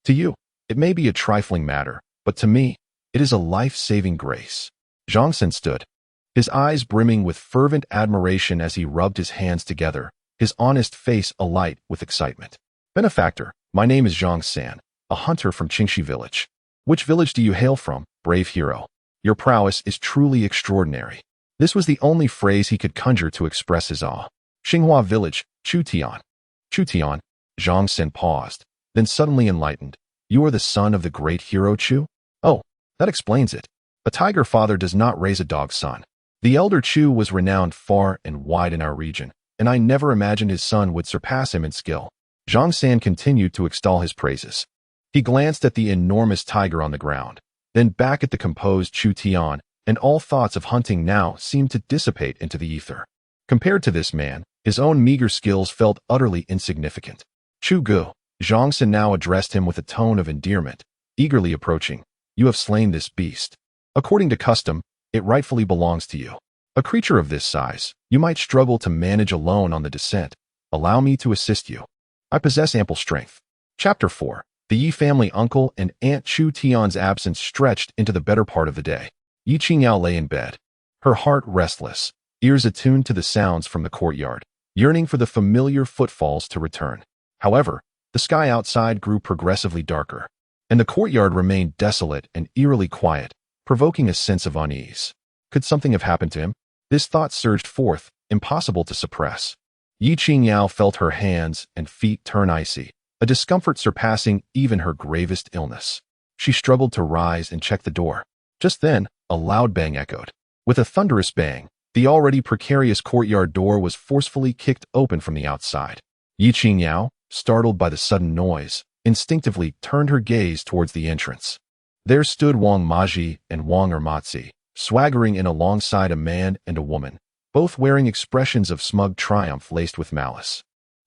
To you, it may be a trifling matter, but to me, it is a life-saving grace." Zhang San stood, his eyes brimming with fervent admiration as he rubbed his hands together, his honest face alight with excitement. "Benefactor, my name is Zhang San, a hunter from Qingxi village." "Which village do you hail from, brave hero? Your prowess is truly extraordinary." This was the only phrase he could conjure to express his awe. "Xinghua village, Chu Tian." "Chu Tian?" Zhang San paused, then suddenly enlightened. "You are the son of the great hero Chu?" "Oh, that explains it. A tiger father does not raise a dog son. The elder Chu was renowned far and wide in our region, and I never imagined his son would surpass him in skill." Zhang San continued to extol his praises. He glanced at the enormous tiger on the ground, then back at the composed Chu Tian, and all thoughts of hunting now seemed to dissipate into the ether. Compared to this man, his own meager skills felt utterly insignificant. "Chu Gu," Zhang San now addressed him with a tone of endearment, eagerly approaching. "You have slain this beast. According to custom, it rightfully belongs to you. A creature of this size, you might struggle to manage alone on the descent. Allow me to assist you. I possess ample strength." Chapter 4. The Ye family uncle and Aunt Chu Tian's absence stretched into the better part of the day. Ye Qingyao lay in bed, her heart restless, ears attuned to the sounds from the courtyard, yearning for the familiar footfalls to return. However, the sky outside grew progressively darker, and the courtyard remained desolate and eerily quiet, provoking a sense of unease. Could something have happened to him? This thought surged forth, impossible to suppress. Ye Qingyao felt her hands and feet turn icy, a discomfort surpassing even her gravest illness. She struggled to rise and check the door. Just then, a loud bang echoed. With a thunderous bang, the already precarious courtyard door was forcefully kicked open from the outside. Ye Qingyao, startled by the sudden noise, instinctively turned her gaze towards the entrance. There stood Wang Maji and Wang Ermatzi, swaggering in alongside a man and a woman, both wearing expressions of smug triumph laced with malice.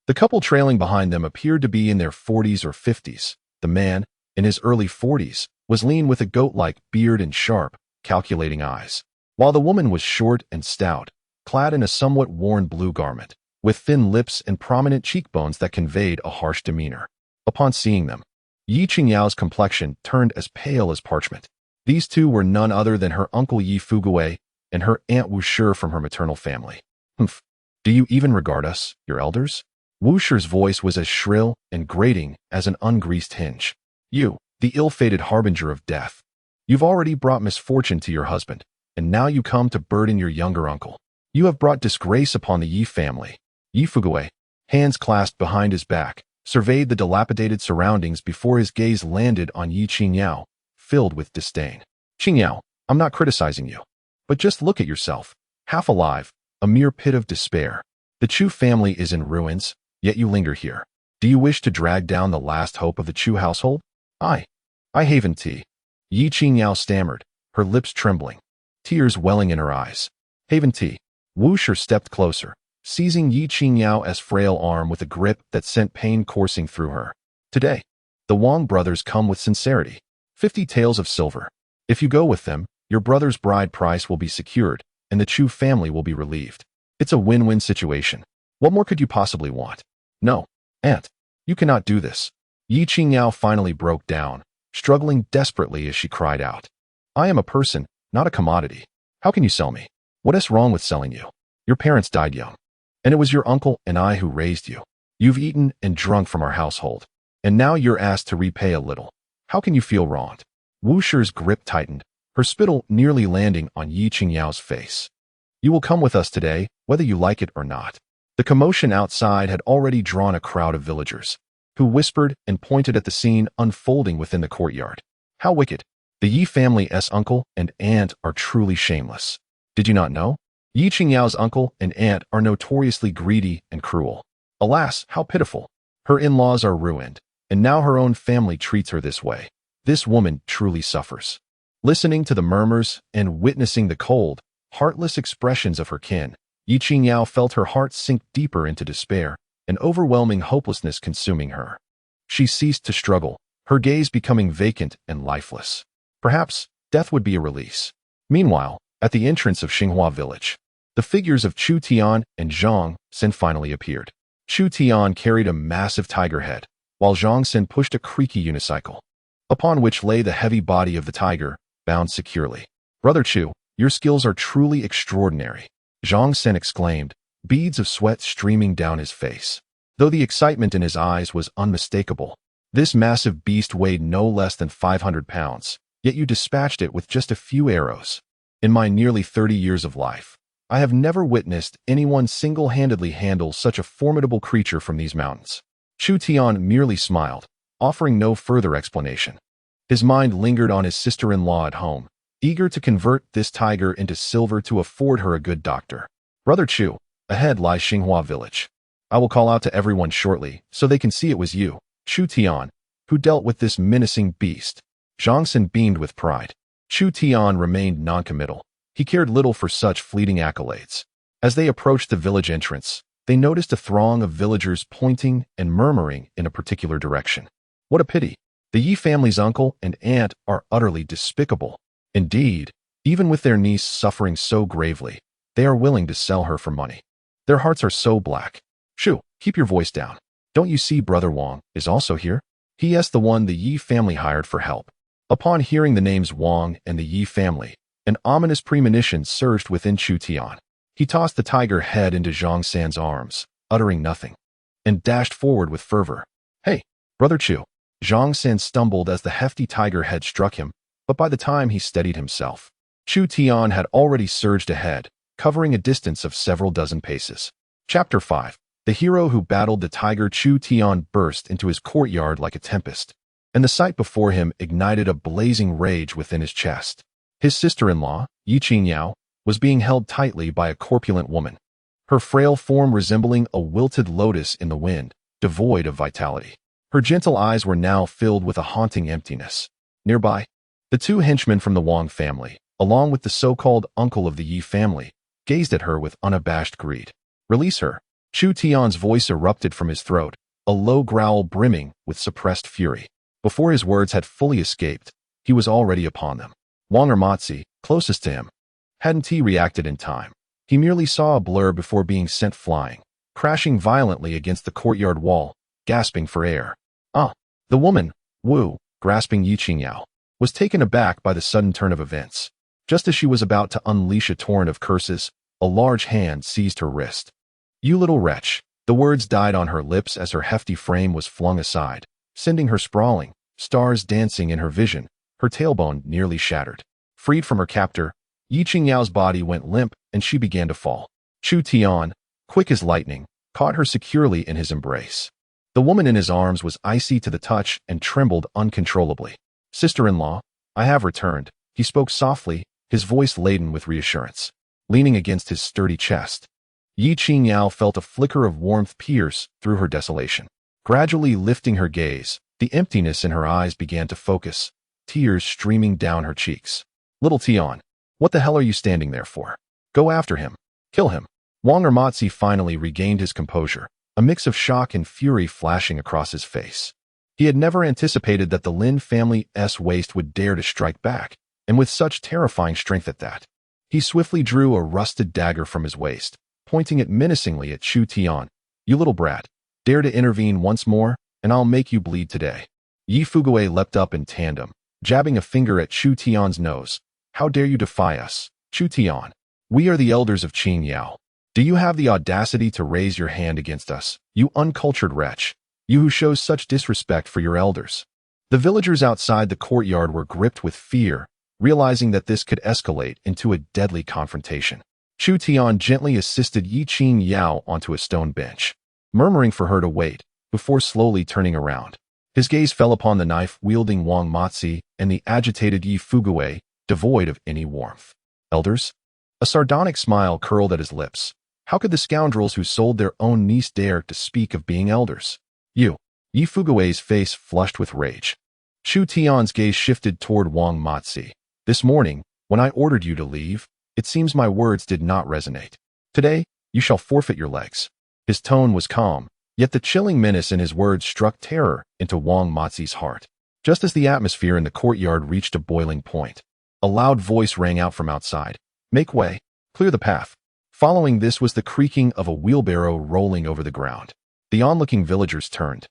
The couple trailing behind them appeared to be in their 40s or 50s. The man, in his early 40s, was lean with a goat-like beard and sharp, calculating eyes, while the woman was short and stout, clad in a somewhat worn blue garment, with thin lips and prominent cheekbones that conveyed a harsh demeanor. Upon seeing them, Ye Qingyao's complexion turned as pale as parchment. These two were none other than her uncle Ye Fugui and her aunt Wu Shi from her maternal family. "Humph, do you even regard us, your elders?" Wu Shi's voice was as shrill and grating as an ungreased hinge. "You, the ill-fated harbinger of death. You've already brought misfortune to your husband, and now you come to burden your younger uncle. You have brought disgrace upon the Ye family. Ye Qingyao, hands clasped behind his back, surveyed the dilapidated surroundings before his gaze landed on Ye Qingyao, filled with disdain. Qingyao, I'm not criticizing you. But just look at yourself. Half alive, a mere pit of despair. The Chu family is in ruins, yet you linger here. Do you wish to drag down the last hope of the Chu household? I haven tea. Ye Qingyao stammered, her lips trembling, tears welling in her eyes. Haven tea. Wuxia stepped closer, seizing Ye Qingyao's frail arm with a grip that sent pain coursing through her. Today, the Wang brothers come with sincerity. 50 taels of silver. If you go with them, your brother's bride price will be secured, and the Chu family will be relieved. It's a win-win situation. What more could you possibly want? No, aunt, you cannot do this. Ye Qingyao finally broke down, struggling desperately as she cried out. I am a person, not a commodity. How can you sell me? What is wrong with selling you? Your parents died young, and it was your uncle and I who raised you. You've eaten and drunk from our household, and now you're asked to repay a little. How can you feel wronged? Wuxia's grip tightened, her spittle nearly landing on Ye Qingyao's face. You will come with us today, whether you like it or not. The commotion outside had already drawn a crowd of villagers, who whispered and pointed at the scene unfolding within the courtyard. How wicked! The Ye family's uncle and aunt are truly shameless. Did you not know? Ye Qingyao's uncle and aunt are notoriously greedy and cruel. Alas, how pitiful! Her in-laws are ruined, and now her own family treats her this way. This woman truly suffers. Listening to the murmurs and witnessing the cold, heartless expressions of her kin, Ye Qingyao felt her heart sink deeper into despair, an overwhelming hopelessness consuming her. She ceased to struggle, her gaze becoming vacant and lifeless. Perhaps death would be a release. Meanwhile, at the entrance of Xinghua village, the figures of Chu Tian and Zhang Xin finally appeared. Chu Tian carried a massive tiger head, while Zhang Xin pushed a creaky unicycle, upon which lay the heavy body of the tiger, bound securely. Brother Chu, your skills are truly extraordinary, Zhang Xin exclaimed, beads of sweat streaming down his face. Though the excitement in his eyes was unmistakable, this massive beast weighed no less than 500 pounds, yet you dispatched it with just a few arrows. In my nearly 30 years of life, I have never witnessed anyone single-handedly handle such a formidable creature from these mountains. Chu Tian merely smiled, offering no further explanation. His mind lingered on his sister-in-law at home, eager to convert this tiger into silver to afford her a good doctor. Brother Chu, ahead lies Xinghua village. I will call out to everyone shortly, so they can see it was you, Chu Tian, who dealt with this menacing beast. Zhang Xin beamed with pride. Chu Tian remained noncommittal. He cared little for such fleeting accolades. As they approached the village entrance, they noticed a throng of villagers pointing and murmuring in a particular direction. What a pity! The Ye family's uncle and aunt are utterly despicable. Indeed, even with their niece suffering so gravely, they are willing to sell her for money. Their hearts are so black. Shu, keep your voice down. Don't you see Brother Wang is also here? He is the one the Ye family hired for help. Upon hearing the names Wang and the Ye family, an ominous premonition surged within Chu Tian. He tossed the tiger head into Zhang San's arms, uttering nothing, and dashed forward with fervor. Hey, Brother Chu! Zhang San stumbled as the hefty tiger head struck him, but by the time he steadied himself, Chu Tian had already surged ahead, covering a distance of several dozen paces. Chapter 5. The hero who battled the tiger. Chu Tian burst into his courtyard like a tempest, and the sight before him ignited a blazing rage within his chest. His sister-in-law, Ye Qingyao, was being held tightly by a corpulent woman, her frail form resembling a wilted lotus in the wind, devoid of vitality. Her gentle eyes were now filled with a haunting emptiness. Nearby, the two henchmen from the Wang family, along with the so-called uncle of the Ye family, gazed at her with unabashed greed. Release her! Chu Tian's voice erupted from his throat, a low growl brimming with suppressed fury. Before his words had fully escaped, he was already upon them. Wang Ermatzi, closest to him, hadn't he reacted in time. He merely saw a blur before being sent flying, crashing violently against the courtyard wall, gasping for air. The woman, Wu, grasping Ye Qingyao, was taken aback by the sudden turn of events. Just as she was about to unleash a torrent of curses, a large hand seized her wrist. You little wretch! The words died on her lips as her hefty frame was flung aside, sending her sprawling, stars dancing in her vision, her tailbone nearly shattered. Freed from her captor, Ye Qingyao's body went limp and she began to fall. Chu Tian, quick as lightning, caught her securely in his embrace. The woman in his arms was icy to the touch and trembled uncontrollably. "Sister-in-law, I have returned," he spoke softly, his voice laden with reassurance. Leaning against his sturdy chest, Ye Qingyao felt a flicker of warmth pierce through her desolation. Gradually lifting her gaze, the emptiness in her eyes began to focus, tears streaming down her cheeks. "Little Tian, what the hell are you standing there for? Go after him. Kill him." Wang Ermatzi finally regained his composure, a mix of shock and fury flashing across his face. He had never anticipated that the Lin family's waste would dare to strike back, and with such terrifying strength at that. He swiftly drew a rusted dagger from his waist, pointing it menacingly at Chu Tian. "You little brat, dare to intervene once more, and I'll make you bleed today." Ye Qingyao leapt up in tandem, jabbing a finger at Chu Tian's nose. "How dare you defy us, Chu Tian? We are the elders of Qingyao. Do you have the audacity to raise your hand against us, you uncultured wretch, you who shows such disrespect for your elders?" The villagers outside the courtyard were gripped with fear, realizing that this could escalate into a deadly confrontation. Chu Tian gently assisted Ye Qingyao onto a stone bench, murmuring for her to wait, before slowly turning around. His gaze fell upon the knife-wielding Wang Matzi and the agitated Ye Qingyao, devoid of any warmth. "Elders?" A sardonic smile curled at his lips. How could the scoundrels who sold their own niece dare to speak of being elders? "You." Ye Qingyao face flushed with rage. Chu Tian's gaze shifted toward Wang Matzi. "This morning, when I ordered you to leave, it seems my words did not resonate. Today, you shall forfeit your legs." His tone was calm, yet the chilling menace in his words struck terror into Wang Matzi's heart. Just as the atmosphere in the courtyard reached a boiling point, a loud voice rang out from outside. "Make way. Clear the path." Following this was the creaking of a wheelbarrow rolling over the ground. The onlooking villagers turned,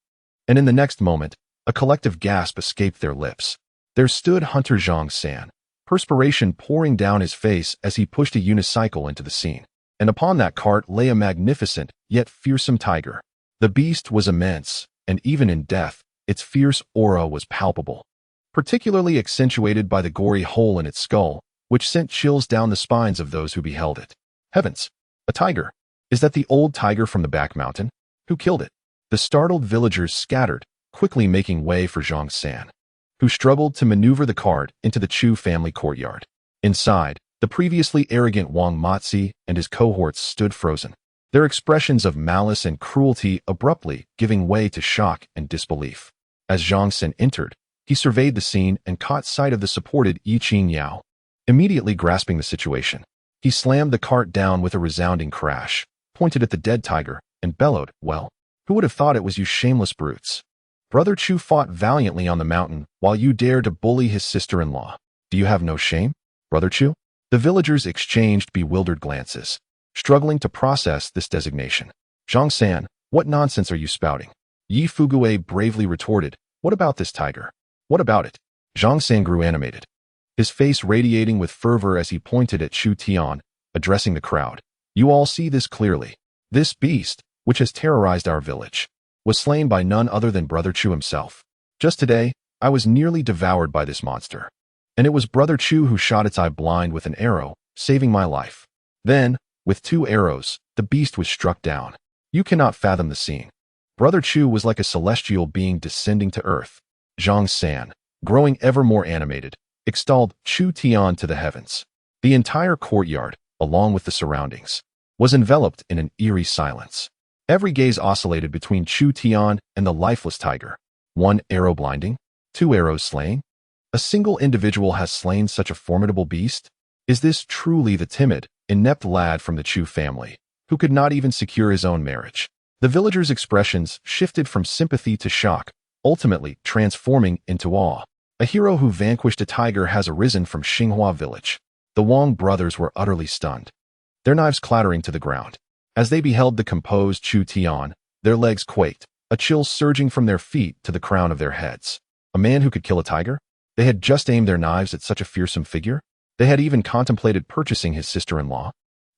and in the next moment, a collective gasp escaped their lips. There stood Hunter Zhang San, perspiration pouring down his face as he pushed a unicycle into the scene. And upon that cart lay a magnificent, yet fearsome tiger. The beast was immense, and even in death, its fierce aura was palpable, particularly accentuated by the gory hole in its skull, which sent chills down the spines of those who beheld it. Heavens! A tiger! Is that the old tiger from the back mountain? Who killed it? The startled villagers scattered, quickly making way for Zhang San, who struggled to maneuver the cart into the Chu family courtyard. Inside, the previously arrogant Wang Matzi and his cohorts stood frozen, their expressions of malice and cruelty abruptly giving way to shock and disbelief. As Zhang San entered, he surveyed the scene and caught sight of the supported Ye Qingyao. Immediately grasping the situation, he slammed the cart down with a resounding crash, pointed at the dead tiger, and bellowed, "Well, who would have thought it was you shameless brutes? Brother Chu fought valiantly on the mountain while you dared to bully his sister-in-law. Do you have no shame, Brother Chu?" The villagers exchanged bewildered glances, struggling to process this designation. "Zhang San, what nonsense are you spouting?" Ye Qingyao bravely retorted, "What about this tiger? What about it?" Zhang San grew animated, his face radiating with fervor as he pointed at Chu Tian, addressing the crowd. "You all see this clearly. This beast, which has terrorized our village, was slain by none other than Brother Chu himself. Just today, I was nearly devoured by this monster, and it was Brother Chu who shot its eye blind with an arrow, saving my life. Then, with 2 arrows, the beast was struck down. You cannot fathom the scene. Brother Chu was like a celestial being descending to earth." Zhang San, growing ever more animated, extolled Chu Tian to the heavens. The entire courtyard, along with the surroundings, was enveloped in an eerie silence. Every gaze oscillated between Chu Tian and the lifeless tiger. 1 arrow blinding? 2 arrows slaying? A single individual has slain such a formidable beast? Is this truly the timid, inept lad from the Chu family, who could not even secure his own marriage? The villagers' expressions shifted from sympathy to shock, ultimately transforming into awe. A hero who vanquished a tiger has arisen from Xinghua village. The Wang brothers were utterly stunned, their knives clattering to the ground. As they beheld the composed Chu Tian, their legs quaked, a chill surging from their feet to the crown of their heads. A man who could kill a tiger? They had just aimed their knives at such a fearsome figure? They had even contemplated purchasing his sister-in-law?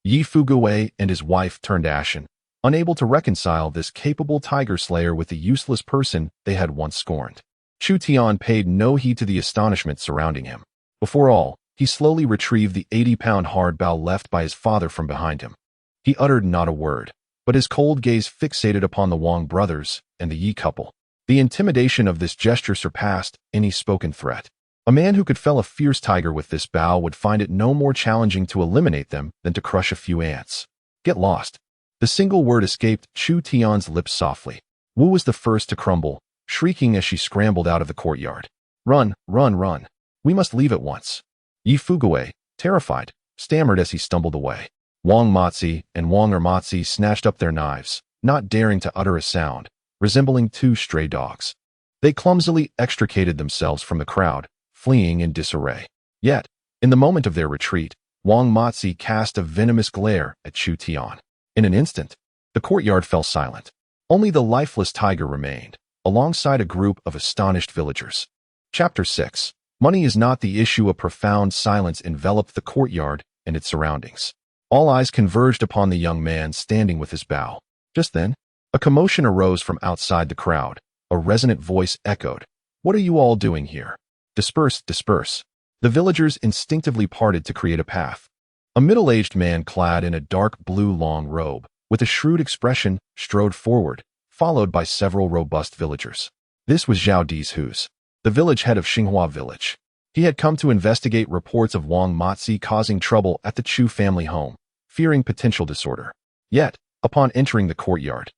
Ye Qingyao and his wife turned ashen, unable to reconcile this capable tiger slayer with the useless person they had once scorned. Chu Tian paid no heed to the astonishment surrounding him. Before all, he slowly retrieved the 80-pound hard bow left by his father from behind him. He uttered not a word, but his cold gaze fixated upon the Wang brothers and the Yi couple. The intimidation of this gesture surpassed any spoken threat. A man who could fell a fierce tiger with this bow would find it no more challenging to eliminate them than to crush a few ants. Get lost. The single word escaped Chu Tian's lips softly. Wu was the first to crumble, shrieking as she scrambled out of the courtyard. Run, run, run. We must leave at once. Yi Fuguwei, terrified, stammered as he stumbled away. Wang Matzi and Wang Ermatzi snatched up their knives, not daring to utter a sound, resembling two stray dogs. They clumsily extricated themselves from the crowd, fleeing in disarray. Yet, in the moment of their retreat, Wang Matzi cast a venomous glare at Chu Tian. In an instant, the courtyard fell silent. Only the lifeless tiger remained, alongside a group of astonished villagers. Chapter 6. Money is not the issue. A profound silence enveloped the courtyard and its surroundings. All eyes converged upon the young man standing with his bow. Just then, a commotion arose from outside the crowd. A resonant voice echoed, "What are you all doing here? Disperse, disperse." The villagers instinctively parted to create a path. A middle-aged man clad in a dark blue long robe, with a shrewd expression, strode forward, followed by several robust villagers. This was Zhao Dizhu's, the village head of Qingyao village. He had come to investigate reports of Wang Matzi causing trouble at the Chu family home, fearing potential disorder. Yet, upon entering the courtyard,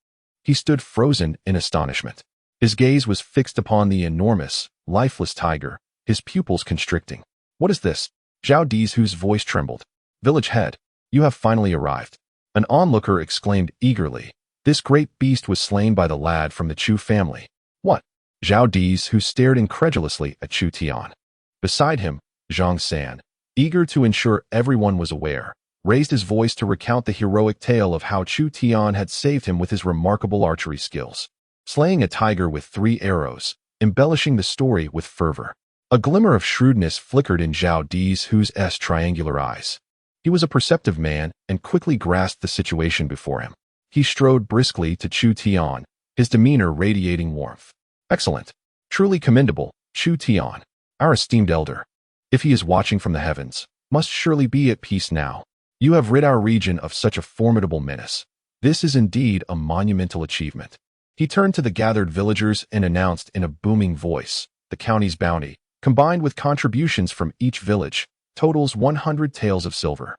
he stood frozen in astonishment. His gaze was fixed upon the enormous, lifeless tiger, his pupils constricting. "What is this?" Zhao Dizhu's voice trembled. "Village head, you have finally arrived." An onlooker exclaimed eagerly. This great beast was slain by the lad from the Chu family. "What?" Zhao Dizhu stared incredulously at Chu Tian. Beside him, Zhang San, eager to ensure everyone was aware, raised his voice to recount the heroic tale of how Chu Tian had saved him with his remarkable archery skills, slaying a tiger with 3 arrows, embellishing the story with fervor. A glimmer of shrewdness flickered in Zhao Dizhu's triangular eyes. He was a perceptive man and quickly grasped the situation before him. He strode briskly to Chu Tian, his demeanor radiating warmth. "Excellent. Truly commendable, Chu Tian. Our esteemed elder, if he is watching from the heavens, must surely be at peace now. You have rid our region of such a formidable menace. This is indeed a monumental achievement." He turned to the gathered villagers and announced in a booming voice, "The county's bounty, combined with contributions from each village, totals 100 taels of silver.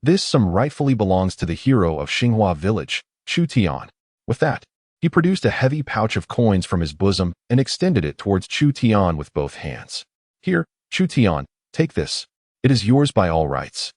This sum rightfully belongs to the hero of Qingyao village, Chu Tian." With that, he produced a heavy pouch of coins from his bosom and extended it towards Chu Tian with both hands. "Here, Chu Tian, take this. It is yours by all rights."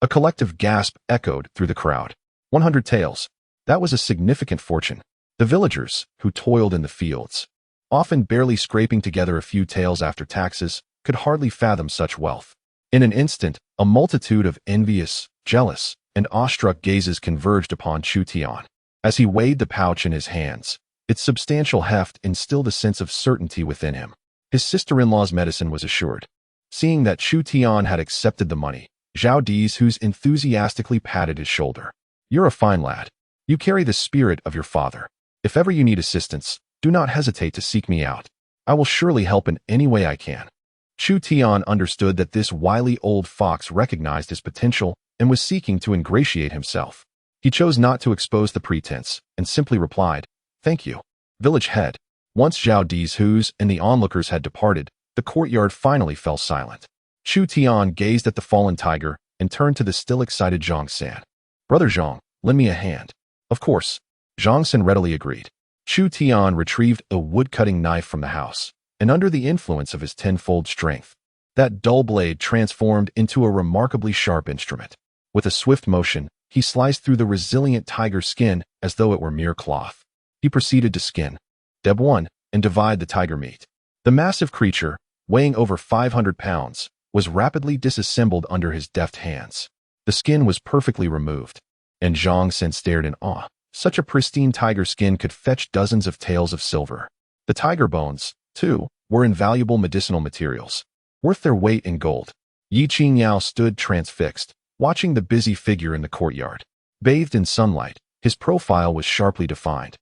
A collective gasp echoed through the crowd. 100 taels. That was a significant fortune. The villagers, who toiled in the fields, often barely scraping together a few taels after taxes, could hardly fathom such wealth. In an instant, a multitude of envious, jealous, and awestruck gazes converged upon Chu Tian. As he weighed the pouch in his hands, its substantial heft instilled a sense of certainty within him. His sister-in-law's medicine was assured. Seeing that Chu Tian had accepted the money, Zhao Dizhu enthusiastically patted his shoulder. "You're a fine lad. You carry the spirit of your father. If ever you need assistance, do not hesitate to seek me out. I will surely help in any way I can." Chu Tian understood that this wily old fox recognized his potential and was seeking to ingratiate himself. He chose not to expose the pretense and simply replied, "Thank you, village head." Once Zhao Dizhu's and the onlookers had departed, the courtyard finally fell silent. Chu Tian gazed at the fallen tiger and turned to the still excited Zhang San. "Brother Zhang, lend me a hand." "Of course." Zhang San readily agreed. Chu Tian retrieved a wood-cutting knife from the house, and under the influence of his tenfold strength, that dull blade transformed into a remarkably sharp instrument. With a swift motion, he sliced through the resilient tiger's skin as though it were mere cloth. He proceeded to skin, deb one, and divide the tiger meat. The massive creature, weighing over 500 pounds, was rapidly disassembled under his deft hands. The skin was perfectly removed, and Zhang San stared in awe. Such a pristine tiger skin could fetch dozens of taels of silver. The tiger bones, too, were invaluable medicinal materials, worth their weight in gold. Ye Qingyao stood transfixed, watching the busy figure in the courtyard. Bathed in sunlight, his profile was sharply defined.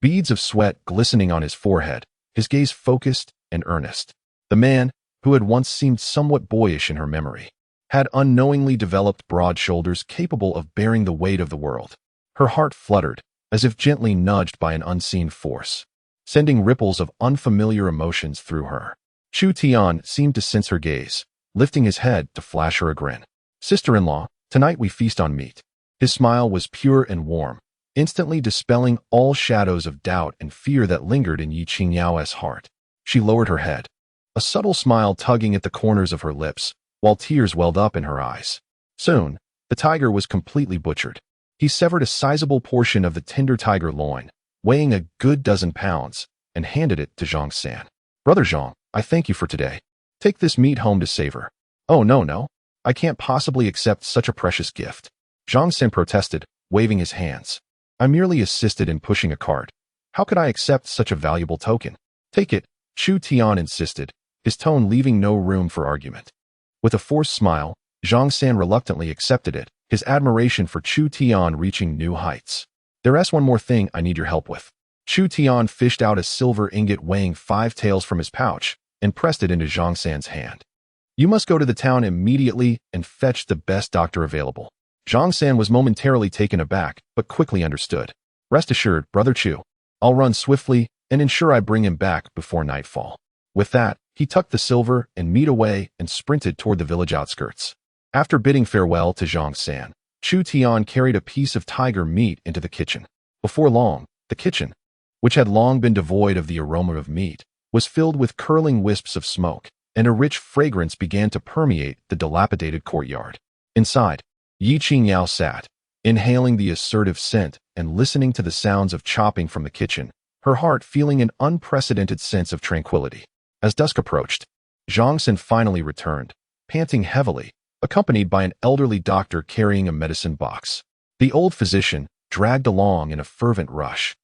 Beads of sweat glistening on his forehead, his gaze focused and earnest. The man, who had once seemed somewhat boyish in her memory, had unknowingly developed broad shoulders capable of bearing the weight of the world. Her heart fluttered, as if gently nudged by an unseen force, sending ripples of unfamiliar emotions through her. Chu Tian seemed to sense her gaze, lifting his head to flash her a grin. "Sister-in-law, tonight we feast on meat." His smile was pure and warm, instantly dispelling all shadows of doubt and fear that lingered in Ye Qingyao's heart. She lowered her head, a subtle smile tugging at the corners of her lips, while tears welled up in her eyes. Soon, the tiger was completely butchered. He severed a sizable portion of the tender tiger loin, weighing a good dozen pounds, and handed it to Zhang San. "Brother Zhang, I thank you for today. Take this meat home to savor." "Oh, no. I can't possibly accept such a precious gift," Zhang San protested, waving his hands. "I merely assisted in pushing a cart. How could I accept such a valuable token?" "Take it," Chu Tian insisted, his tone leaving no room for argument. With a forced smile, Zhang San reluctantly accepted it, his admiration for Chu Tian reaching new heights. "There's one more thing I need your help with." Chu Tian fished out a silver ingot weighing 5 taels from his pouch and pressed it into Zhang San's hand. "You must go to the town immediately and fetch the best doctor available." Zhang San was momentarily taken aback, but quickly understood. "Rest assured, Brother Chu, I'll run swiftly and ensure I bring him back before nightfall." With that, he tucked the silver and meat away and sprinted toward the village outskirts. After bidding farewell to Zhang San, Chu Tian carried a piece of tiger meat into the kitchen. Before long, the kitchen, which had long been devoid of the aroma of meat, was filled with curling wisps of smoke, and a rich fragrance began to permeate the dilapidated courtyard. Inside, Ye Qingyao sat, inhaling the assertive scent and listening to the sounds of chopping from the kitchen, her heart feeling an unprecedented sense of tranquility. As dusk approached, Zhang San finally returned, panting heavily, accompanied by an elderly doctor carrying a medicine box. The old physician, dragged along in a fervent rush,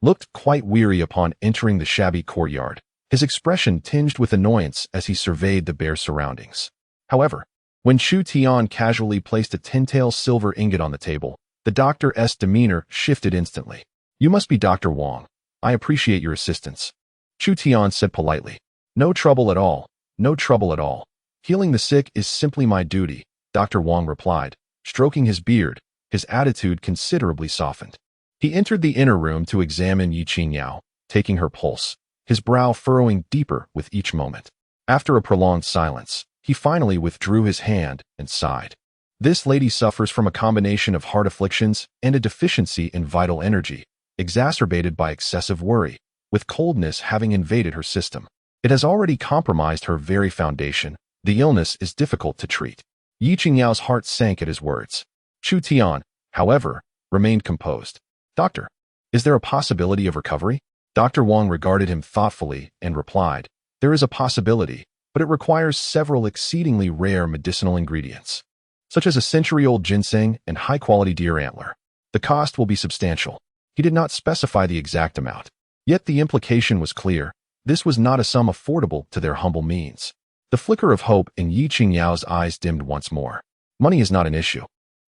looked quite weary upon entering the shabby courtyard, his expression tinged with annoyance as he surveyed the bare surroundings. However, when Chu Tian casually placed a 10-tael silver ingot on the table, the doctor's demeanor shifted instantly. "You must be Dr. Wang. I appreciate your assistance," Chu Tian said politely. "No trouble at all. No trouble at all. Healing the sick is simply my duty," Dr. Wang replied, stroking his beard, his attitude considerably softened. He entered the inner room to examine Ye Qingyao, taking her pulse, his brow furrowing deeper with each moment. After a prolonged silence, he finally withdrew his hand and sighed. "This lady suffers from a combination of heart afflictions and a deficiency in vital energy, exacerbated by excessive worry, with coldness having invaded her system. It has already compromised her very foundation. The illness is difficult to treat." Ye Qingyao's heart sank at his words. Chu Tian, however, remained composed. "Doctor, is there a possibility of recovery?" Dr. Wang regarded him thoughtfully and replied, "There is a possibility, but it requires several exceedingly rare medicinal ingredients, such as a century-old ginseng and high-quality deer antler. The cost will be substantial." He did not specify the exact amount, yet the implication was clear. This was not a sum affordable to their humble means. The flicker of hope in Ye Qingyao's eyes dimmed once more. Money is not an issue.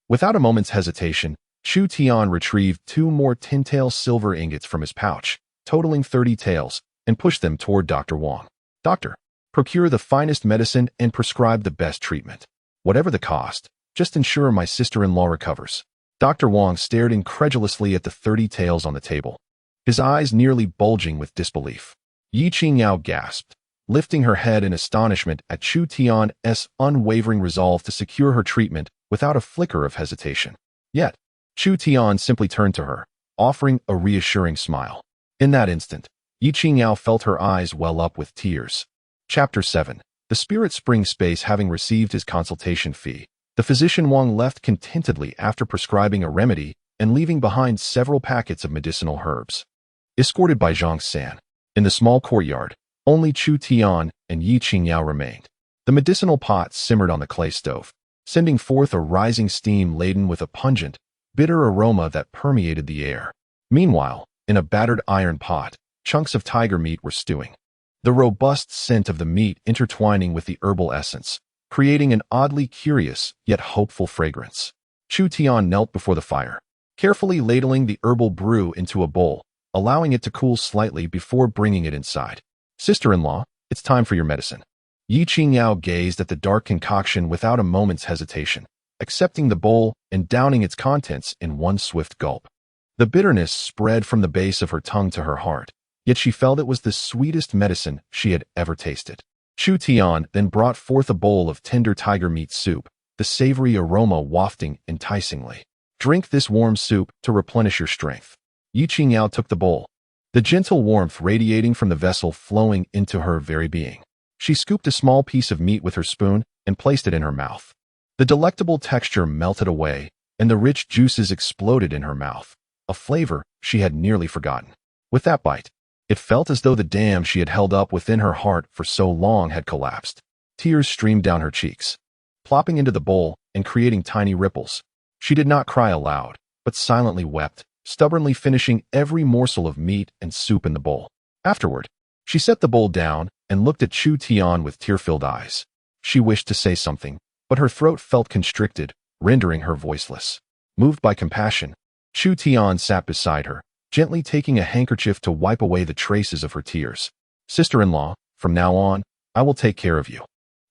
Without a moment's hesitation, Chu Tian retrieved 2 more 10-tael silver ingots from his pouch, totaling 30 taels, and pushed them toward Dr. Wang. "Doctor, procure the finest medicine and prescribe the best treatment. Whatever the cost, just ensure my sister-in-law recovers." Dr. Wang stared incredulously at the 30 taels on the table, his eyes nearly bulging with disbelief. Ye Qingyao gasped, lifting her head in astonishment at Chu Tian's unwavering resolve to secure her treatment without a flicker of hesitation. Yet, Chu Tian simply turned to her, offering a reassuring smile. In that instant, Ye Qingyao felt her eyes well up with tears. Chapter 7. The Spirit Spring Space. Having received his consultation fee, the physician Wang left contentedly after prescribing a remedy and leaving behind several packets of medicinal herbs. Escorted by Zhang San, in the small courtyard, only Chu Tian and Ye Qingyao remained. The medicinal pot simmered on the clay stove, sending forth a rising steam laden with a pungent, bitter aroma that permeated the air. Meanwhile, in a battered iron pot, chunks of tiger meat were stewing, the robust scent of the meat intertwining with the herbal essence, creating an oddly curious yet hopeful fragrance. Chu Tian knelt before the fire, carefully ladling the herbal brew into a bowl, allowing it to cool slightly before bringing it inside. "Sister-in-law, it's time for your medicine." Ye Qingyao gazed at the dark concoction without a moment's hesitation, accepting the bowl and downing its contents in one swift gulp. The bitterness spread from the base of her tongue to her heart, yet she felt it was the sweetest medicine she had ever tasted. Chu Tian then brought forth a bowl of tender tiger meat soup, the savory aroma wafting enticingly. Drink this warm soup to replenish your strength. Ye Qingyao took the bowl, the gentle warmth radiating from the vessel flowing into her very being. She scooped a small piece of meat with her spoon and placed it in her mouth. The delectable texture melted away, and the rich juices exploded in her mouth, a flavor she had nearly forgotten. With that bite, it felt as though the dam she had held up within her heart for so long had collapsed. Tears streamed down her cheeks, plopping into the bowl and creating tiny ripples. She did not cry aloud, but silently wept, stubbornly finishing every morsel of meat and soup in the bowl. Afterward, she set the bowl down and looked at Chu Tian with tear-filled eyes. She wished to say something, but her throat felt constricted, rendering her voiceless. Moved by compassion, Chu Tian sat beside her, gently taking a handkerchief to wipe away the traces of her tears. Sister-in-law, from now on, I will take care of you.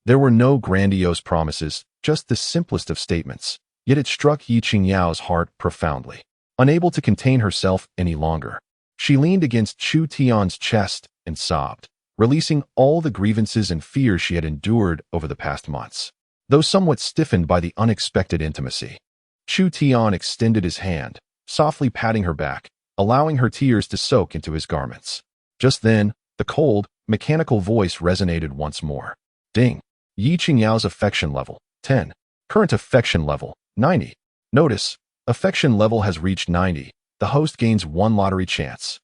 There were no grandiose promises, just the simplest of statements, yet it struck Ye Qingyao's heart profoundly. Unable to contain herself any longer, she leaned against Chu Tian's chest and sobbed, releasing all the grievances and fears she had endured over the past months. Though somewhat stiffened by the unexpected intimacy, Chu Tian extended his hand, softly patting her back, allowing her tears to soak into his garments. Just then, the cold, mechanical voice resonated once more. Ding! Ye Qingyao's affection level, 10. Current affection level, 90. Notice, affection level has reached 90. The host gains 1 lottery chance.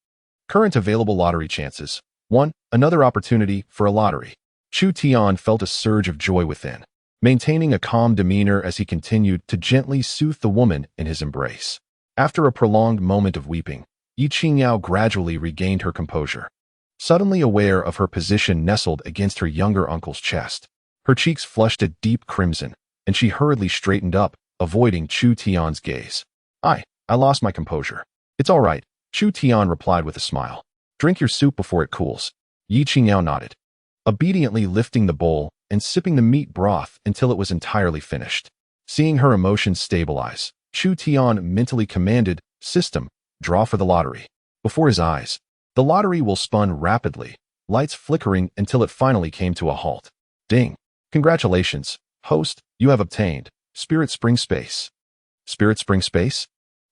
Current available lottery chances, 1. Another opportunity for a lottery. Chu Tian felt a surge of joy within, maintaining a calm demeanor as he continued to gently soothe the woman in his embrace. After a prolonged moment of weeping, Ye Qingyao gradually regained her composure. Suddenly aware of her position nestled against her younger uncle's chest, her cheeks flushed a deep crimson, and she hurriedly straightened up, avoiding Chu Tian's gaze. I lost my composure. It's all right, Chu Tian replied with a smile. Drink your soup before it cools. Ye Qingyao nodded, obediently lifting the bowl and sipping the meat broth until it was entirely finished. Seeing her emotions stabilize, Chu Tian mentally commanded, System, draw for the lottery. Before his eyes, the lottery will spun rapidly, lights flickering until it finally came to a halt. Ding! Congratulations, host, you have obtained Spirit Spring Space. Spirit Spring Space?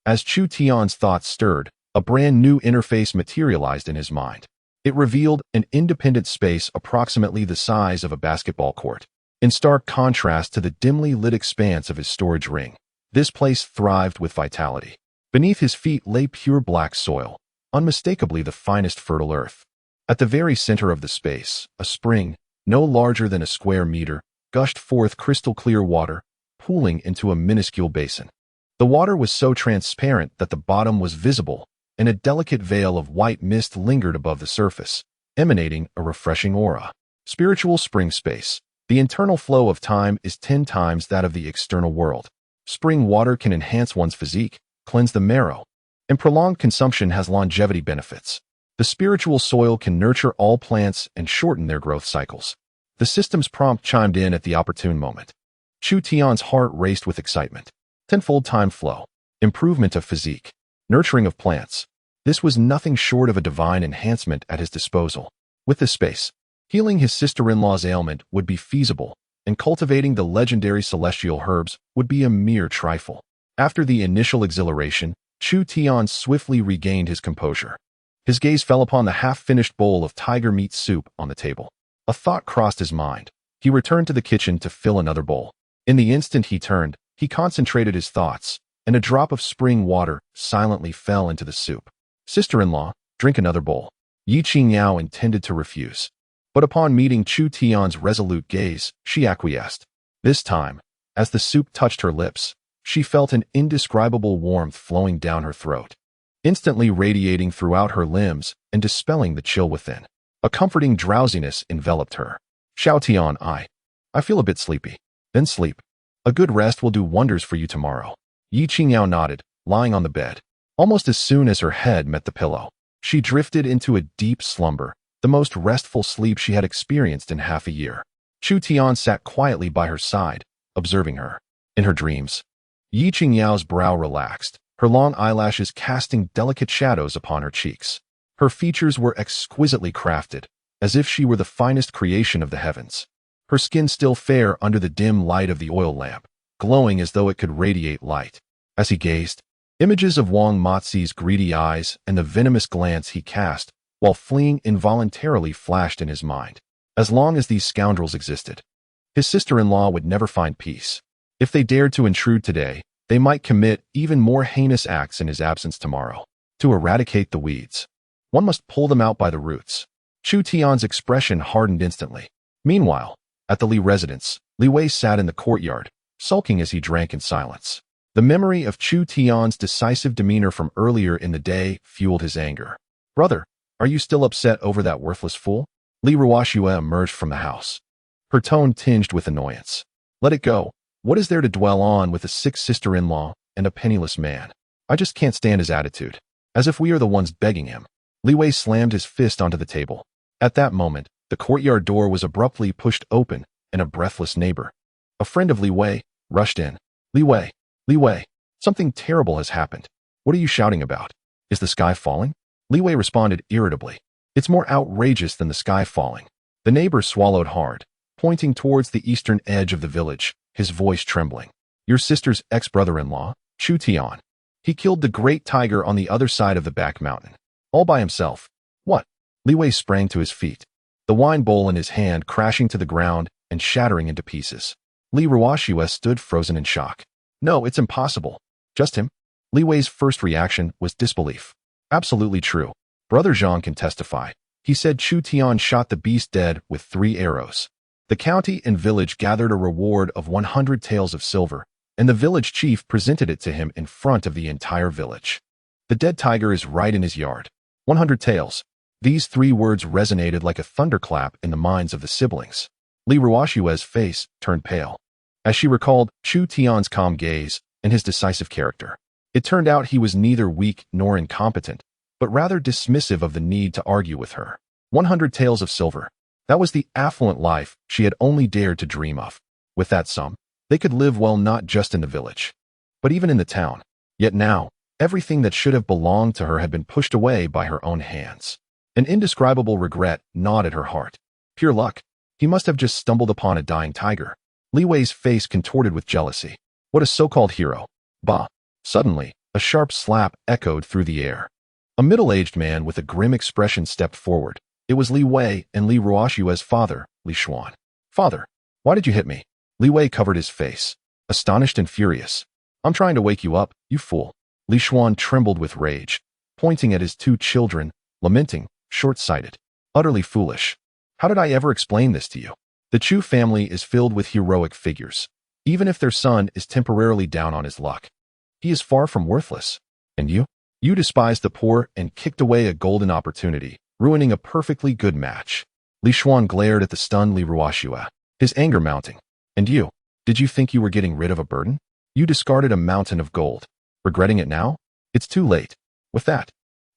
As Chu Tian's thoughts stirred, a brand new interface materialized in his mind. It revealed an independent space approximately the size of a basketball court. In stark contrast to the dimly lit expanse of his storage ring, this place thrived with vitality. Beneath his feet lay pure black soil, unmistakably the finest fertile earth. At the very center of the space, a spring, no larger than a square meter, gushed forth crystal-clear water, pooling into a minuscule basin. The water was so transparent that the bottom was visible, and a delicate veil of white mist lingered above the surface, emanating a refreshing aura. Spiritual spring space. The internal flow of time is 10 times that of the external world. Spring water can enhance one's physique, cleanse the marrow, and prolonged consumption has longevity benefits. The spiritual soil can nurture all plants and shorten their growth cycles. The system's prompt chimed in at the opportune moment. Chu Tian's heart raced with excitement. Tenfold time flow, improvement of physique, nurturing of plants. This was nothing short of a divine enhancement at his disposal. With this space, healing his sister-in-law's ailment would be feasible, and cultivating the legendary celestial herbs would be a mere trifle. After the initial exhilaration, Chu Tian swiftly regained his composure. His gaze fell upon the half-finished bowl of tiger meat soup on the table. A thought crossed his mind. He returned to the kitchen to fill another bowl. In the instant he turned, he concentrated his thoughts, and a drop of spring water silently fell into the soup. Sister-in-law, drink another bowl. Ye Qingyao intended to refuse, but upon meeting Chu Tian's resolute gaze, she acquiesced. This time, as the soup touched her lips, she felt an indescribable warmth flowing down her throat, instantly radiating throughout her limbs and dispelling the chill within. A comforting drowsiness enveloped her. Xiao Tian, I feel a bit sleepy. Then sleep. A good rest will do wonders for you tomorrow. Ye Qingyao nodded, lying on the bed. Almost as soon as her head met the pillow, she drifted into a deep slumber, the most restful sleep she had experienced in half a year. Chu Tian sat quietly by her side, observing her. In her dreams, Ye Qingyao's brow relaxed, her long eyelashes casting delicate shadows upon her cheeks. Her features were exquisitely crafted, as if she were the finest creation of the heavens. Her skin still fair under the dim light of the oil lamp, glowing as though it could radiate light. As he gazed, images of Wang Mozi's greedy eyes and the venomous glance he cast while fleeing involuntarily flashed in his mind. As long as these scoundrels existed, his sister-in-law would never find peace. If they dared to intrude today, they might commit even more heinous acts in his absence tomorrow. To eradicate the weeds, one must pull them out by the roots. Chu Tian's expression hardened instantly. Meanwhile, at the Li residence, Li Wei sat in the courtyard, sulking as he drank in silence. The memory of Chu Tian's decisive demeanor from earlier in the day fueled his anger. "Brother, are you still upset over that worthless fool?" Li Ruoxue emerged from the house, her tone tinged with annoyance. "Let it go. What is there to dwell on with a sick sister-in-law and a penniless man? I just can't stand his attitude. As if we are the ones begging him." Li Wei slammed his fist onto the table. At that moment, the courtyard door was abruptly pushed open, and a breathless neighbor, a friend of Li Wei, rushed in. "Li Wei, Li Wei, something terrible has happened. What are you shouting about? Is the sky falling?" Li Wei responded irritably. "It's more outrageous than the sky falling." The neighbor swallowed hard, pointing towards the eastern edge of the village, his voice trembling. "Your sister's ex-brother-in-law, Chu Tian. He killed the great tiger on the other side of the back mountain. All by himself." "What?" Li Wei sprang to his feet, the wine bowl in his hand crashing to the ground and shattering into pieces. Li Ruoxue stood frozen in shock. "No, it's impossible. Just him?" Li Wei's first reaction was disbelief. "Absolutely true. Brother Zhang can testify. He said Chu Tian shot the beast dead with 3 arrows. The county and village gathered a reward of 100 taels of silver, and the village chief presented it to him in front of the entire village. The dead tiger is right in his yard. 100 taels." These 3 words resonated like a thunderclap in the minds of the siblings. Li Ruoxue's face turned pale as she recalled Chu Tian's calm gaze and his decisive character. It turned out he was neither weak nor incompetent, but rather dismissive of the need to argue with her. 100 taels of silver. That was the affluent life she had only dared to dream of. With that sum, they could live well not just in the village, but even in the town. Yet now, everything that should have belonged to her had been pushed away by her own hands. An indescribable regret gnawed at her heart. Pure luck. He must have just stumbled upon a dying tiger. Li Wei's face contorted with jealousy. What a so-called hero. Bah. Suddenly, a sharp slap echoed through the air. A middle-aged man with a grim expression stepped forward. It was Li Wei and Li Ruoxue's father, Li Xuan. "Father, why did you hit me?" Li Wei covered his face, astonished and furious. "I'm trying to wake you up, you fool." Li Xuan trembled with rage, pointing at his 2 children, lamenting, "Short-sighted. Utterly foolish. How did I ever explain this to you? The Chu family is filled with heroic figures, even if their son is temporarily down on his luck. He is far from worthless. And you? You despised the poor and kicked away a golden opportunity, ruining a perfectly good match." Li Xuan glared at the stunned Li Ruoxue, his anger mounting. "And you? Did you think you were getting rid of a burden? You discarded a mountain of gold. Regretting it now? It's too late." With that,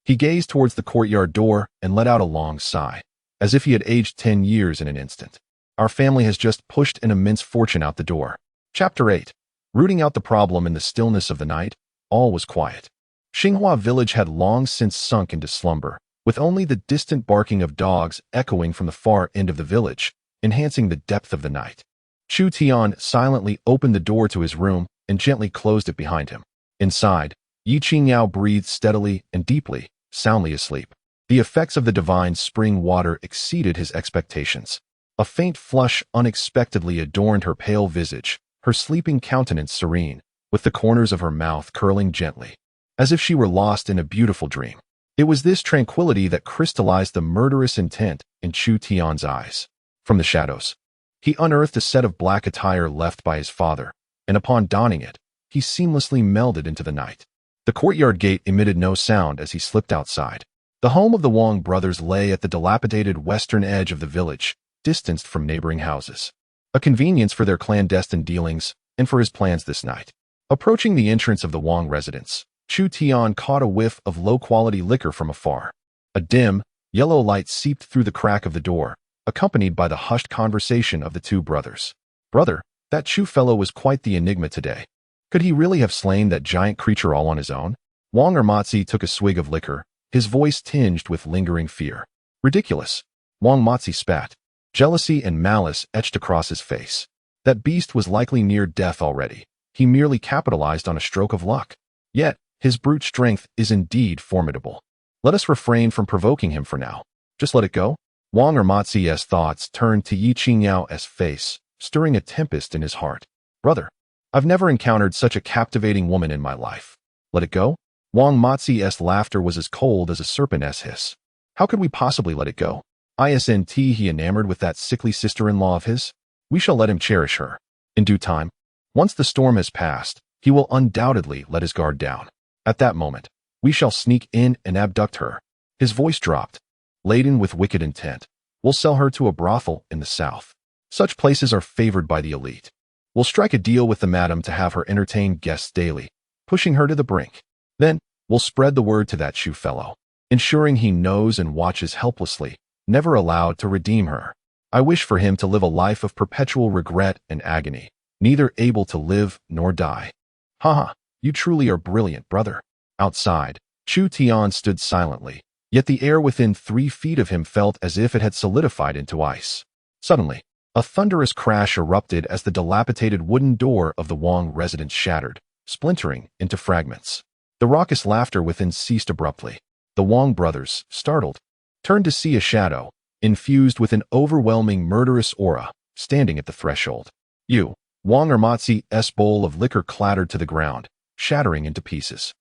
he gazed towards the courtyard door and let out a long sigh, as if he had aged 10 years in an instant. Our family has just pushed an immense fortune out the door. Chapter 8. Rooting out the problem in the stillness of the night, all was quiet. Xinghua village had long since sunk into slumber, with only the distant barking of dogs echoing from the far end of the village, enhancing the depth of the night. Chu Tian silently opened the door to his room and gently closed it behind him. Inside, Ye Qingyao breathed steadily and deeply, soundly asleep. The effects of the divine spring water exceeded his expectations. A faint flush unexpectedly adorned her pale visage, her sleeping countenance serene, with the corners of her mouth curling gently, as if she were lost in a beautiful dream. It was this tranquility that crystallized the murderous intent in Chu Tian's eyes. From the shadows, he unearthed a set of black attire left by his father, and upon donning it, he seamlessly melded into the night. The courtyard gate emitted no sound as he slipped outside. The home of the Wang brothers lay at the dilapidated western edge of the village, distanced from neighboring houses. A convenience for their clandestine dealings and for his plans this night. Approaching the entrance of the Wang residence, Chu Tian caught a whiff of low-quality liquor from afar. A dim, yellow light seeped through the crack of the door, accompanied by the hushed conversation of the 2 brothers. "Brother, that Chu fellow was quite the enigma today. Could he really have slain that giant creature all on his own? Wang Ermatzi took a swig of liquor, his voice tinged with lingering fear. Ridiculous. Wang Matzi spat. Jealousy and malice etched across his face. That beast was likely near death already. He merely capitalized on a stroke of luck. Yet, his brute strength is indeed formidable. Let us refrain from provoking him for now. Just let it go. Wang Ermatzi's thoughts turned to Ye Qingyao's face, stirring a tempest in his heart. Brother, I've never encountered such a captivating woman in my life. Let it go? Wang Matzi's laughter was as cold as a serpent's hiss. How could we possibly let it go? Isn't he enamored with that sickly sister-in-law of his? We shall let him cherish her. In due time, once the storm has passed, he will undoubtedly let his guard down. At that moment, we shall sneak in and abduct her. His voice dropped. Laden with wicked intent, we'll sell her to a brothel in the south. Such places are favored by the elite. We'll strike a deal with the madam to have her entertain guests daily, pushing her to the brink. Then, we'll spread the word to that shoe fellow, ensuring he knows and watches helplessly, never allowed to redeem her. I wish for him to live a life of perpetual regret and agony, neither able to live nor die. Haha, you truly are brilliant, brother. Outside, Chu Tian stood silently, yet the air within 3 feet of him felt as if it had solidified into ice. Suddenly, a thunderous crash erupted as the dilapidated wooden door of the Wang residence shattered, splintering into fragments. The raucous laughter within ceased abruptly. The Wang brothers, startled, turned to see a shadow, infused with an overwhelming murderous aura, standing at the threshold. Wang Ermatzi's bowl of liquor clattered to the ground, shattering into pieces.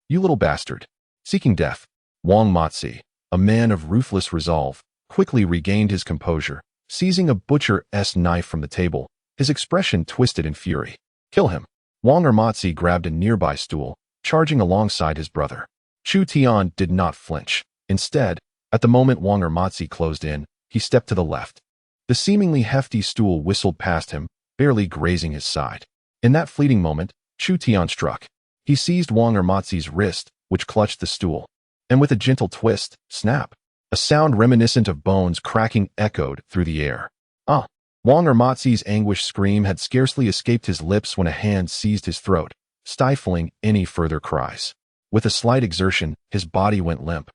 You little bastard. Seeking death. Wang Matzi, a man of ruthless resolve, quickly regained his composure, seizing a butcher's knife from the table, his expression twisted in fury. Kill him. Wang Ermatzi grabbed a nearby stool, charging alongside his brother. Chu Tian did not flinch. Instead, at the moment Wang Ermatzi closed in, he stepped to the left. The seemingly hefty stool whistled past him, barely grazing his side. In that fleeting moment, Chu Tian struck. He seized Wang Ermatzi's wrist, which clutched the stool, and with a gentle twist, snap. A sound reminiscent of bones cracking echoed through the air. Ah! Wang Ermatzi's anguished scream had scarcely escaped his lips when a hand seized his throat, stifling any further cries. With a slight exertion, his body went limp,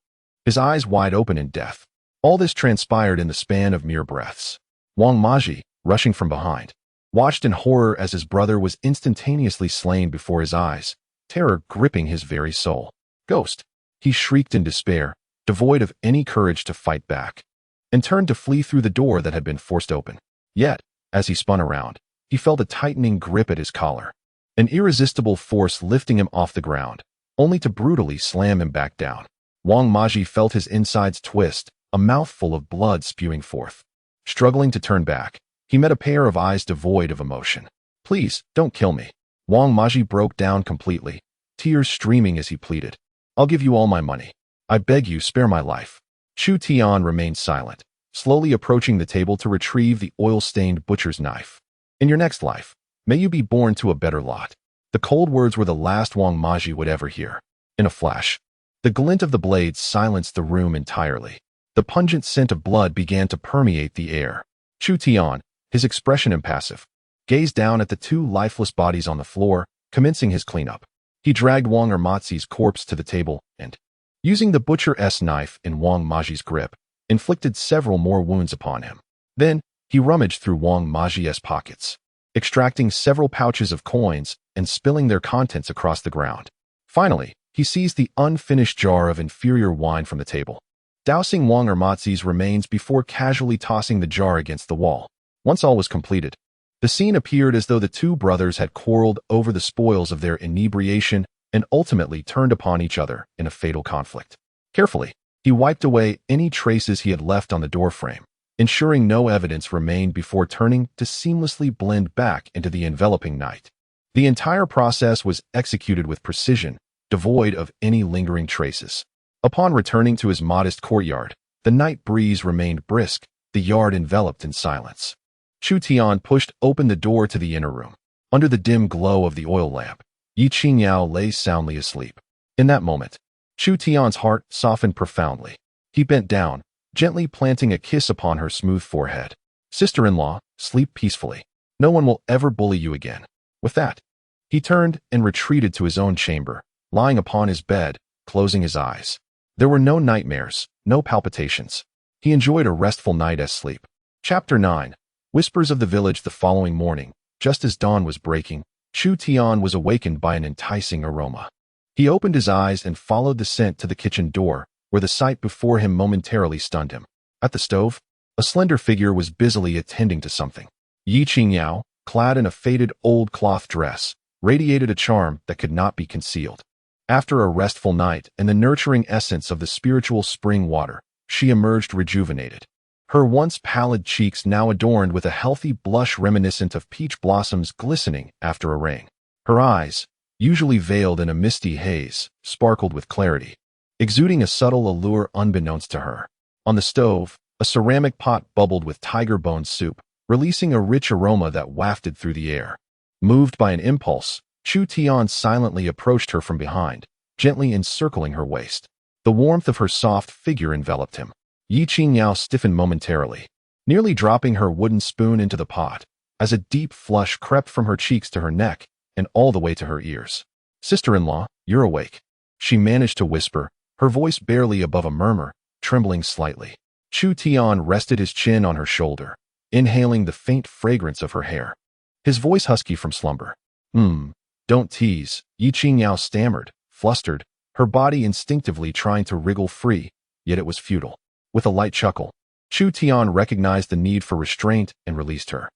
his eyes wide open in death. All this transpired in the span of mere breaths. Wang Maji, rushing from behind, watched in horror as his brother was instantaneously slain before his eyes, terror gripping his very soul. Ghost! He shrieked in despair, devoid of any courage to fight back, and turned to flee through the door that had been forced open. Yet, as he spun around, he felt a tightening grip at his collar, an irresistible force lifting him off the ground, only to brutally slam him back down. Wang Maji felt his insides twist, a mouthful of blood spewing forth. Struggling to turn back, he met a pair of eyes devoid of emotion. Please, don't kill me. Wang Maji broke down completely, tears streaming as he pleaded. I'll give you all my money. I beg you, spare my life. Chu Tian remained silent, slowly approaching the table to retrieve the oil-stained butcher's knife. In your next life, may you be born to a better lot. The cold words were the last Wang Maji would ever hear. In a flash, the glint of the blades silenced the room entirely. The pungent scent of blood began to permeate the air. Chu Tian, his expression impassive, gazed down at the 2 lifeless bodies on the floor, commencing his cleanup. He dragged Wang Ermatzi's corpse to the table and, using the butcher's knife in Wang Maji's grip, inflicted several more wounds upon him. Then, he rummaged through Wang Maji's pockets, extracting several pouches of coins and spilling their contents across the ground. Finally, he seized the unfinished jar of inferior wine from the table, dousing Wang Ermatzi's remains before casually tossing the jar against the wall. Once all was completed, the scene appeared as though the 2 brothers had quarreled over the spoils of their inebriation and ultimately turned upon each other in a fatal conflict. Carefully, he wiped away any traces he had left on the doorframe, ensuring no evidence remained before turning to seamlessly blend back into the enveloping night. The entire process was executed with precision, devoid of any lingering traces. Upon returning to his modest courtyard, the night breeze remained brisk, the yard enveloped in silence. Chu Tian pushed open the door to the inner room. Under the dim glow of the oil lamp, Ye Qingyao lay soundly asleep. In that moment, Chu Tian's heart softened profoundly. He bent down, gently planting a kiss upon her smooth forehead. Sister-in-law, sleep peacefully. No one will ever bully you again. With that, He turned and retreated to his own chamber, lying upon his bed, closing his eyes. There were no nightmares, no palpitations. He enjoyed a restful night's sleep. Chapter 9. Whispers of the village. The following morning, just as dawn was breaking, Chu Tian was awakened by an enticing aroma. He opened his eyes and followed the scent to the kitchen door, where the sight before him momentarily stunned him. At the stove, a slender figure was busily attending to something. Ye Qingyao, clad in a faded old cloth dress, radiated a charm that could not be concealed. After a restful night and the nurturing essence of the spiritual spring water, she emerged rejuvenated. Her once pallid cheeks now adorned with a healthy blush reminiscent of peach blossoms glistening after a rain. Her eyes, usually veiled in a misty haze, sparkled with clarity, exuding a subtle allure unbeknownst to her. On the stove, a ceramic pot bubbled with tiger bone soup, releasing a rich aroma that wafted through the air. Moved by an impulse, Chu Tian silently approached her from behind, gently encircling her waist. The warmth of her soft figure enveloped him. Ye Qingyao stiffened momentarily, nearly dropping her wooden spoon into the pot, as a deep flush crept from her cheeks to her neck and all the way to her ears. "Sister-in-law, you're awake," she managed to whisper, her voice barely above a murmur, trembling slightly. Chu Tian rested his chin on her shoulder, inhaling the faint fragrance of her hair. His voice husky from slumber. Don't tease," Ye Qingyao stammered, flustered, her body instinctively trying to wriggle free, yet it was futile. With a light chuckle, Chu Tian recognized the need for restraint and released her.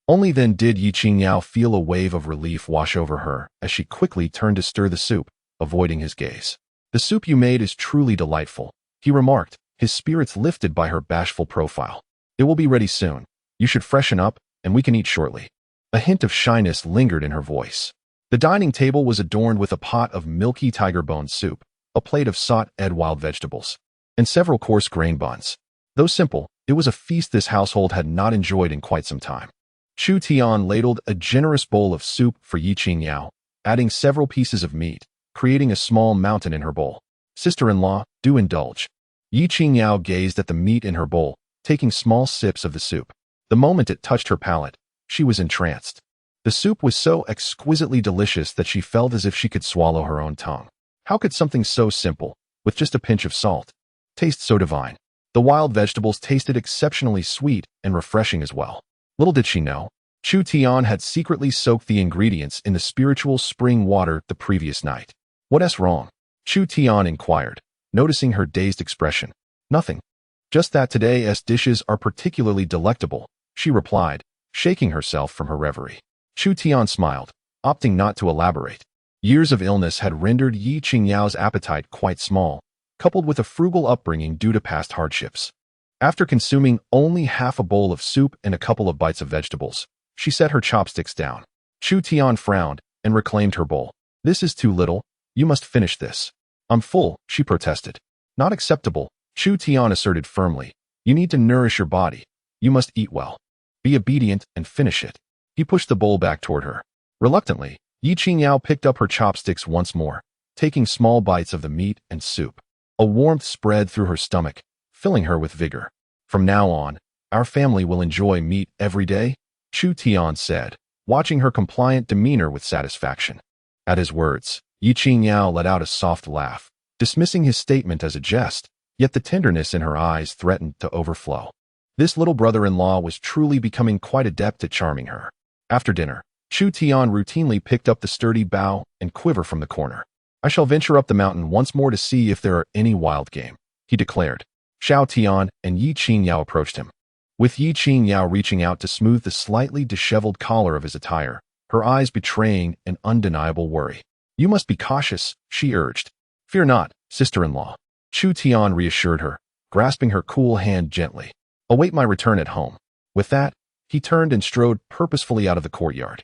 Only then did Ye Qingyao feel a wave of relief wash over her as she quickly turned to stir the soup, avoiding his gaze. "The soup you made is truly delightful," he remarked, his spirits lifted by her bashful profile. "It will be ready soon. You should freshen up, and we can eat shortly." A hint of shyness lingered in her voice. The dining table was adorned with a pot of milky tiger bone soup, a plate of sautéed wild vegetables, and several coarse grain buns. Though simple, it was a feast this household had not enjoyed in quite some time. Chu Tian ladled a generous bowl of soup for Ye Qingyao, adding several pieces of meat, creating a small mountain in her bowl. "Sister-in-law, do indulge." Ye Qingyao gazed at the meat in her bowl, taking small sips of the soup. The moment it touched her palate, she was entranced. The soup was so exquisitely delicious that she felt as if she could swallow her own tongue. How could something so simple, with just a pinch of salt, taste so divine? The wild vegetables tasted exceptionally sweet and refreshing as well. Little did she know, Chu Tian had secretly soaked the ingredients in the spiritual spring water the previous night. "What's wrong?" Chu Tian inquired, noticing her dazed expression. "Nothing. Just that today's dishes are particularly delectable," she replied, shaking herself from her reverie. Chu Tian smiled, opting not to elaborate. Years of illness had rendered Ye Qingyao's appetite quite small, coupled with a frugal upbringing due to past hardships. After consuming only half a bowl of soup and a couple of bites of vegetables, she set her chopsticks down. Chu Tian frowned and reclaimed her bowl. "This is too little. You must finish this." "I'm full," she protested. "Not acceptable," Chu Tian asserted firmly. "You need to nourish your body. You must eat well. Be obedient and finish it." He pushed the bowl back toward her. Reluctantly, Ye Qingyao picked up her chopsticks once more, taking small bites of the meat and soup. A warmth spread through her stomach, filling her with vigor. "From now on, our family will enjoy meat every day," Chu Tian said, watching her compliant demeanor with satisfaction. At his words, Ye Qingyao let out a soft laugh, dismissing his statement as a jest, yet the tenderness in her eyes threatened to overflow. This little brother-in-law was truly becoming quite adept at charming her. After dinner, Chu Tian routinely picked up the sturdy bow and quiver from the corner. "I shall venture up the mountain once more to see if there are any wild game," he declared. Xiao Tian and Ye Qingyao approached him. With Ye Qingyao reaching out to smooth the slightly disheveled collar of his attire, her eyes betraying an undeniable worry. "You must be cautious," she urged. "Fear not, sister-in-law," Chu Tian reassured her, grasping her cool hand gently. "Await my return at home." With that, he turned and strode purposefully out of the courtyard.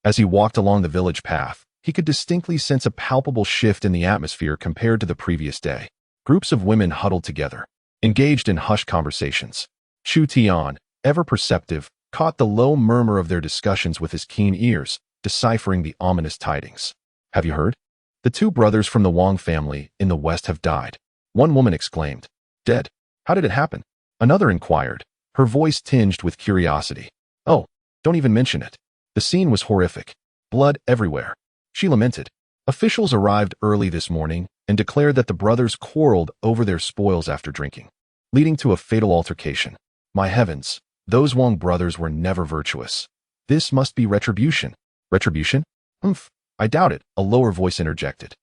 As he walked along the village path, he could distinctly sense a palpable shift in the atmosphere compared to the previous day. Groups of women huddled together, engaged in hushed conversations. Chu Tian, ever perceptive, caught the low murmur of their discussions with his keen ears, deciphering the ominous tidings. "Have you heard? The two brothers from the Wang family in the West have died," one woman exclaimed. "Dead? How did it happen?" Another inquired, her voice tinged with curiosity. "Oh, don't even mention it. The scene was horrific. Blood everywhere. she lamented. Officials arrived early this morning and declared that the brothers quarreled over their spoils after drinking, leading to a fatal altercation. My heavens, those Wang brothers were never virtuous. This must be retribution. Retribution? Humph, I doubt it, a lower voice interjected.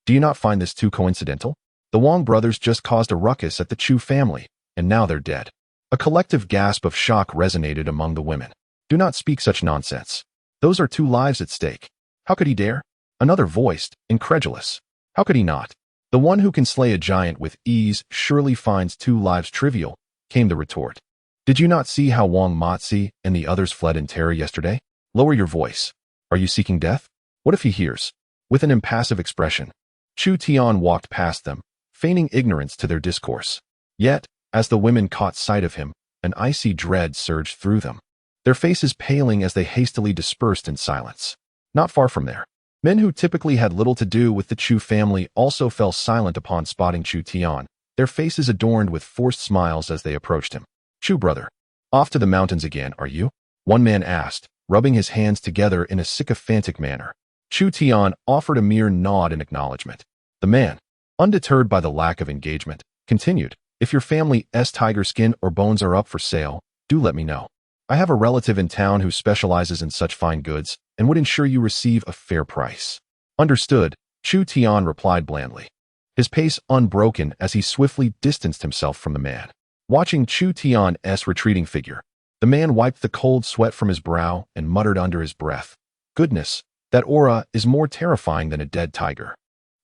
Do you not find this too coincidental? The Wang brothers just caused a ruckus at the Chu family, and now they're dead. A collective gasp of shock resonated among the women. Do not speak such nonsense. Those are 2 lives at stake. How could he dare? Another voiced, incredulous. How could he not? The one who can slay a giant with ease surely finds 2 lives trivial, came the retort. Did you not see how Wang Matzi and the others fled in terror yesterday? Lower your voice. Are you seeking death? What if he hears? With an impassive expression, Chu Tian walked past them, feigning ignorance to their discourse. Yet, as the women caught sight of him, an icy dread surged through them, their faces paling as they hastily dispersed in silence. Not far from there, men who typically had little to do with the Chu family also fell silent upon spotting Chu Tian, their faces adorned with forced smiles as they approached him. Chu brother, off to the mountains again, are you? One man asked, rubbing his hands together in a sycophantic manner. Chu Tian offered a mere nod in acknowledgement. The man, undeterred by the lack of engagement, continued, if your family's tiger skin or bones are up for sale, do let me know. I have a relative in town who specializes in such fine goods and would ensure you receive a fair price. Understood, Chu Tian replied blandly, his pace unbroken as he swiftly distanced himself from the man. Watching Chu Tian's retreating figure, the man wiped the cold sweat from his brow and muttered under his breath, goodness, that aura is more terrifying than a dead tiger.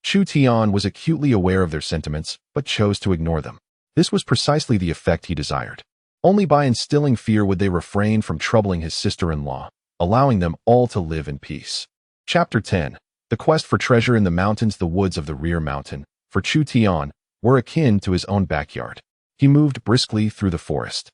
Chu Tian was acutely aware of their sentiments, but chose to ignore them. This was precisely the effect he desired. Only by instilling fear would they refrain from troubling his sister-in-law, allowing them all to live in peace. Chapter 10. The quest for treasure in the mountains. The woods of the rear mountain, for Chu Tian, were akin to his own backyard. He moved briskly through the forest,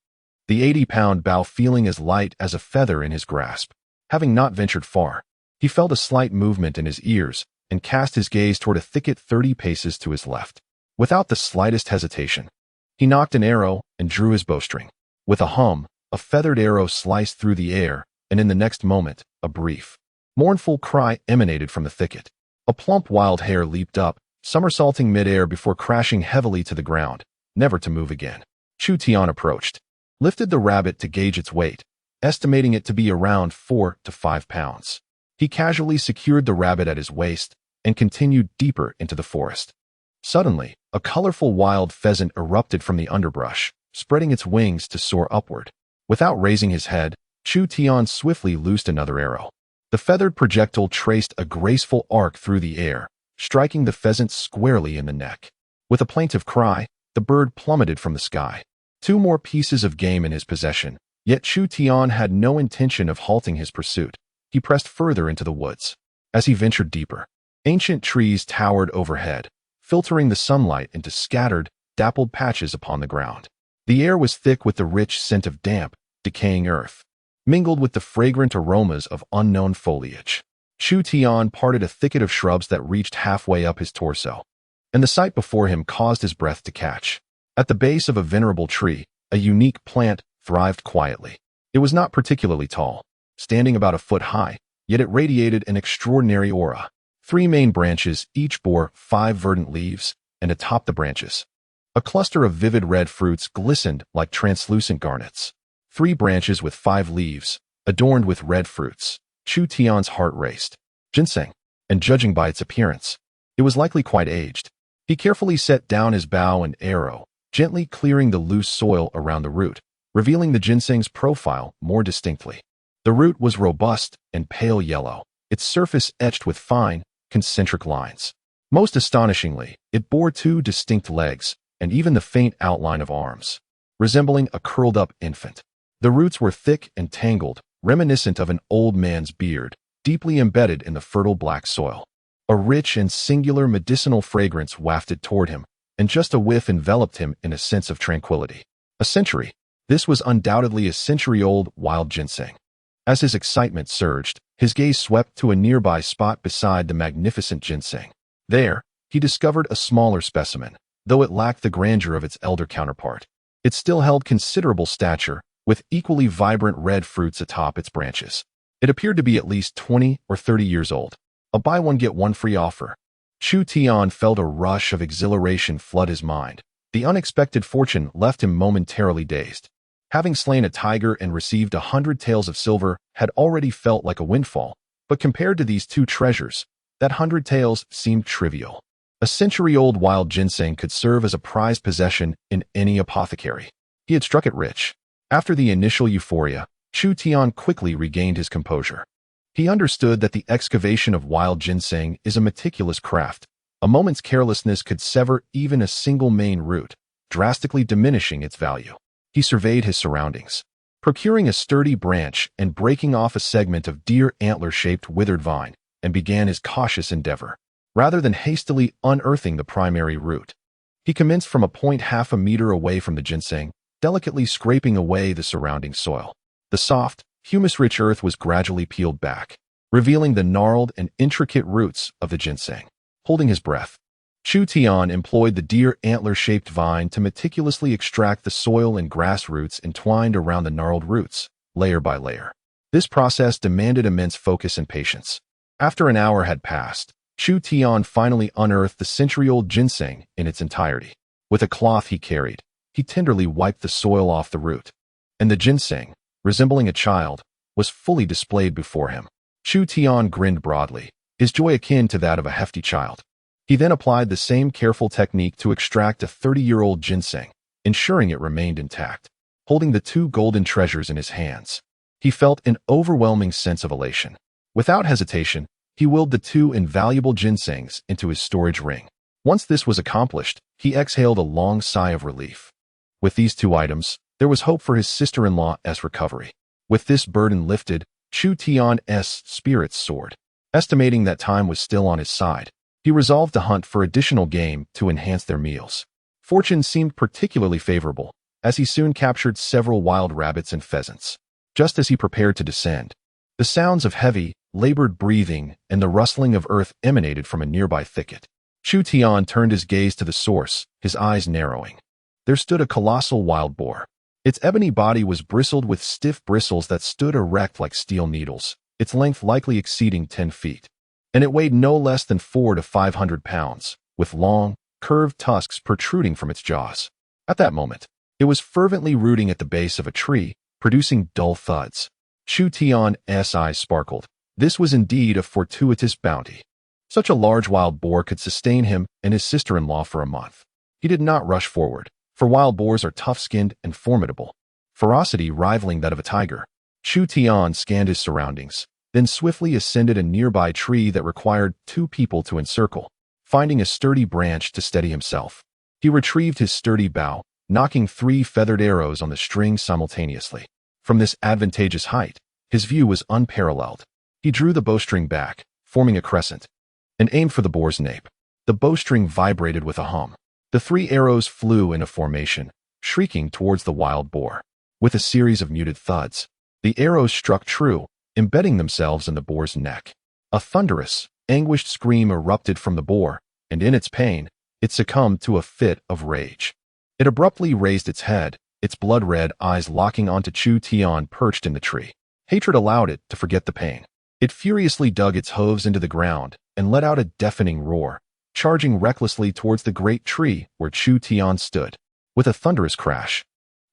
the 80-pound bow feeling as light as a feather in his grasp. Having not ventured far, he felt a slight movement in his ears and cast his gaze toward a thicket 30 paces to his left. Without the slightest hesitation, he nocked an arrow and drew his bowstring. With a hum, a feathered arrow sliced through the air, and in the next moment, a brief, mournful cry emanated from the thicket. A plump wild hare leaped up, somersaulting midair before crashing heavily to the ground, never to move again. Chu Tian approached, lifted the rabbit to gauge its weight, estimating it to be around 4 to 5 pounds. He casually secured the rabbit at his waist and continued deeper into the forest. Suddenly, a colorful wild pheasant erupted from the underbrush, spreading its wings to soar upward. Without raising his head, Chu Tian swiftly loosed another arrow. The feathered projectile traced a graceful arc through the air, striking the pheasant squarely in the neck. With a plaintive cry, the bird plummeted from the sky. 2 more pieces of game in his possession, yet Chu Tian had no intention of halting his pursuit. He pressed further into the woods. As he ventured deeper, ancient trees towered overhead, filtering the sunlight into scattered, dappled patches upon the ground. The air was thick with the rich scent of damp, decaying earth, mingled with the fragrant aromas of unknown foliage. Chu Tian parted a thicket of shrubs that reached halfway up his torso, and the sight before him caused his breath to catch. At the base of a venerable tree, a unique plant thrived quietly. It was not particularly tall, standing about a foot high, yet it radiated an extraordinary aura. 3 main branches each bore 5 verdant leaves, and atop the branches, a cluster of vivid red fruits glistened like translucent garnets. 3 branches with 5 leaves, adorned with red fruits. Chu Tian's heart raced. Ginseng, and judging by its appearance, it was likely quite aged. He carefully set down his bow and arrow, gently clearing the loose soil around the root, revealing the ginseng's profile more distinctly. The root was robust and pale yellow, its surface etched with fine, concentric lines. Most astonishingly, it bore 2 distinct legs, and even the faint outline of arms, resembling a curled-up infant. The roots were thick and tangled, reminiscent of an old man's beard, deeply embedded in the fertile black soil. A rich and singular medicinal fragrance wafted toward him, and just a whiff enveloped him in a sense of tranquility. A century. This was undoubtedly a century-old wild ginseng. As his excitement surged, his gaze swept to a nearby spot beside the magnificent ginseng. There, he discovered a smaller specimen, though it lacked the grandeur of its elder counterpart. It still held considerable stature, with equally vibrant red fruits atop its branches. It appeared to be at least 20 or 30 years old. A buy-one-get-one-free offer. Chu Tian felt a rush of exhilaration flood his mind. The unexpected fortune left him momentarily dazed. Having slain a tiger and received 100 taels of silver had already felt like a windfall, but compared to these two treasures, that 100 taels seemed trivial. A century-old wild ginseng could serve as a prized possession in any apothecary. He had struck it rich. After the initial euphoria, Chu Tian quickly regained his composure. He understood that the excavation of wild ginseng is a meticulous craft. A moment's carelessness could sever even a single main root, drastically diminishing its value. He surveyed his surroundings. Procuring a sturdy branch and breaking off a segment of deer antler-shaped withered vine, and began his cautious endeavor. Rather than hastily unearthing the primary root, he commenced from a point half a meter away from the ginseng, delicately scraping away the surrounding soil. The soft, humus-rich earth was gradually peeled back, revealing the gnarled and intricate roots of the ginseng. Holding his breath, Chu Tian employed the deer antler-shaped vine to meticulously extract the soil and grass roots entwined around the gnarled roots, layer by layer. This process demanded immense focus and patience. After an hour had passed, Chu Tian finally unearthed the century-old ginseng in its entirety. With a cloth he carried, he tenderly wiped the soil off the root, and the ginseng, resembling a child, was fully displayed before him. Chu Tian grinned broadly, his joy akin to that of a hefty child. He then applied the same careful technique to extract a 30-year-old ginseng, ensuring it remained intact. Holding the two golden treasures in his hands, he felt an overwhelming sense of elation. Without hesitation, he willed the two invaluable ginsengs into his storage ring. Once this was accomplished, he exhaled a long sigh of relief. With these two items, there was hope for his sister-in-law's recovery. With this burden lifted, Chu Tian's spirits soared. Estimating that time was still on his side, he resolved to hunt for additional game to enhance their meals. Fortune seemed particularly favorable, as he soon captured several wild rabbits and pheasants. Just as he prepared to descend, the sounds of heavy, labored breathing and the rustling of earth emanated from a nearby thicket. Chu Tian turned his gaze to the source, his eyes narrowing. There stood a colossal wild boar. Its ebony body was bristled with stiff bristles that stood erect like steel needles, its length likely exceeding 10 feet. And it weighed no less than 400 to 500 pounds, with long, curved tusks protruding from its jaws. At that moment, it was fervently rooting at the base of a tree, producing dull thuds. Chu Tian's eyes sparkled. This was indeed a fortuitous bounty. Such a large wild boar could sustain him and his sister-in-law for a month. He did not rush forward, for wild boars are tough-skinned and formidable, ferocity rivaling that of a tiger. Chu Tian scanned his surroundings, then swiftly ascended a nearby tree that required 2 people to encircle. Finding a sturdy branch to steady himself, he retrieved his sturdy bow, knocking 3 feathered arrows on the string simultaneously. From this advantageous height, his view was unparalleled. He drew the bowstring back, forming a crescent, and aimed for the boar's nape. The bowstring vibrated with a hum. The 3 arrows flew in a formation, shrieking towards the wild boar. With a series of muted thuds, the arrows struck true, embedding themselves in the boar's neck. A thunderous, anguished scream erupted from the boar, and in its pain, it succumbed to a fit of rage. It abruptly raised its head, its blood-red eyes locking onto Chu Tian perched in the tree. Hatred allowed it to forget the pain. It furiously dug its hooves into the ground and let out a deafening roar, charging recklessly towards the great tree where Chu Tian stood. With a thunderous crash,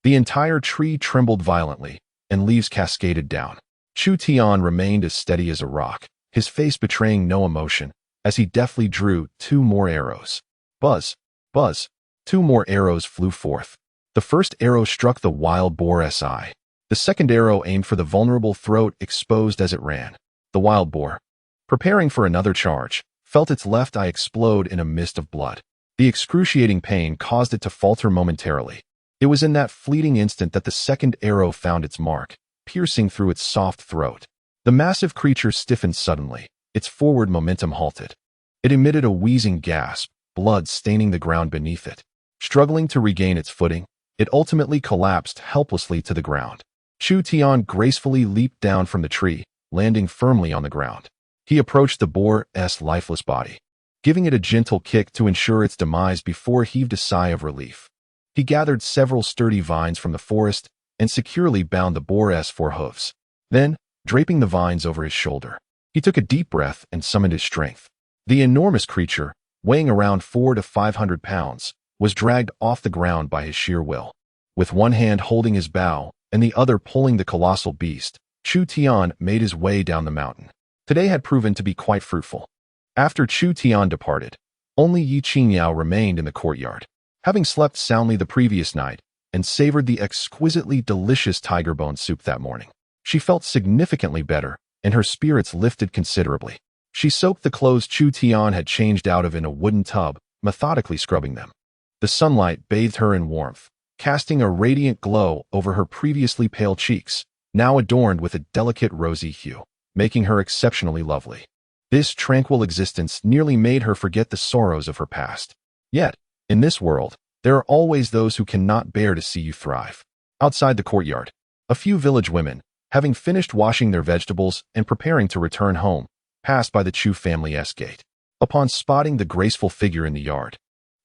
the entire tree trembled violently, and leaves cascaded down. Chu Tian remained as steady as a rock, his face betraying no emotion, as he deftly drew 2 more arrows. Buzz, buzz, 2 more arrows flew forth. The first arrow struck the wild boar's eye. The second arrow aimed for the vulnerable throat exposed as it ran. The wild boar, preparing for another charge, felt its left eye explode in a mist of blood. The excruciating pain caused it to falter momentarily. It was in that fleeting instant that the second arrow found its mark, piercing through its soft throat. The massive creature stiffened suddenly, its forward momentum halted. It emitted a wheezing gasp, blood staining the ground beneath it. Struggling to regain its footing, it ultimately collapsed helplessly to the ground. Chu Tian gracefully leaped down from the tree, landing firmly on the ground. He approached the boar's lifeless body, giving it a gentle kick to ensure its demise before he heaved a sigh of relief. He gathered several sturdy vines from the forest and securely bound the boar's 4 hooves. Then, draping the vines over his shoulder, He took a deep breath and summoned his strength. The enormous creature, weighing around 400 to 500 pounds, was dragged off the ground by his sheer will. With one hand holding his bow and the other pulling the colossal beast, Chu Tian made his way down the mountain. Today had proven to be quite fruitful. After Chu Tian departed, only Ye Qingyao remained in the courtyard. Having slept soundly the previous night and savored the exquisitely delicious tiger bone soup that morning, she felt significantly better, and her spirits lifted considerably. She soaked the clothes Chu Tian had changed out of in a wooden tub, methodically scrubbing them. The sunlight bathed her in warmth, casting a radiant glow over her previously pale cheeks, now adorned with a delicate rosy hue, making her exceptionally lovely. This tranquil existence nearly made her forget the sorrows of her past. Yet, in this world, there are always those who cannot bear to see you thrive. Outside the courtyard, a few village women, having finished washing their vegetables and preparing to return home, passed by the Chu family's gate. Upon spotting the graceful figure in the yard,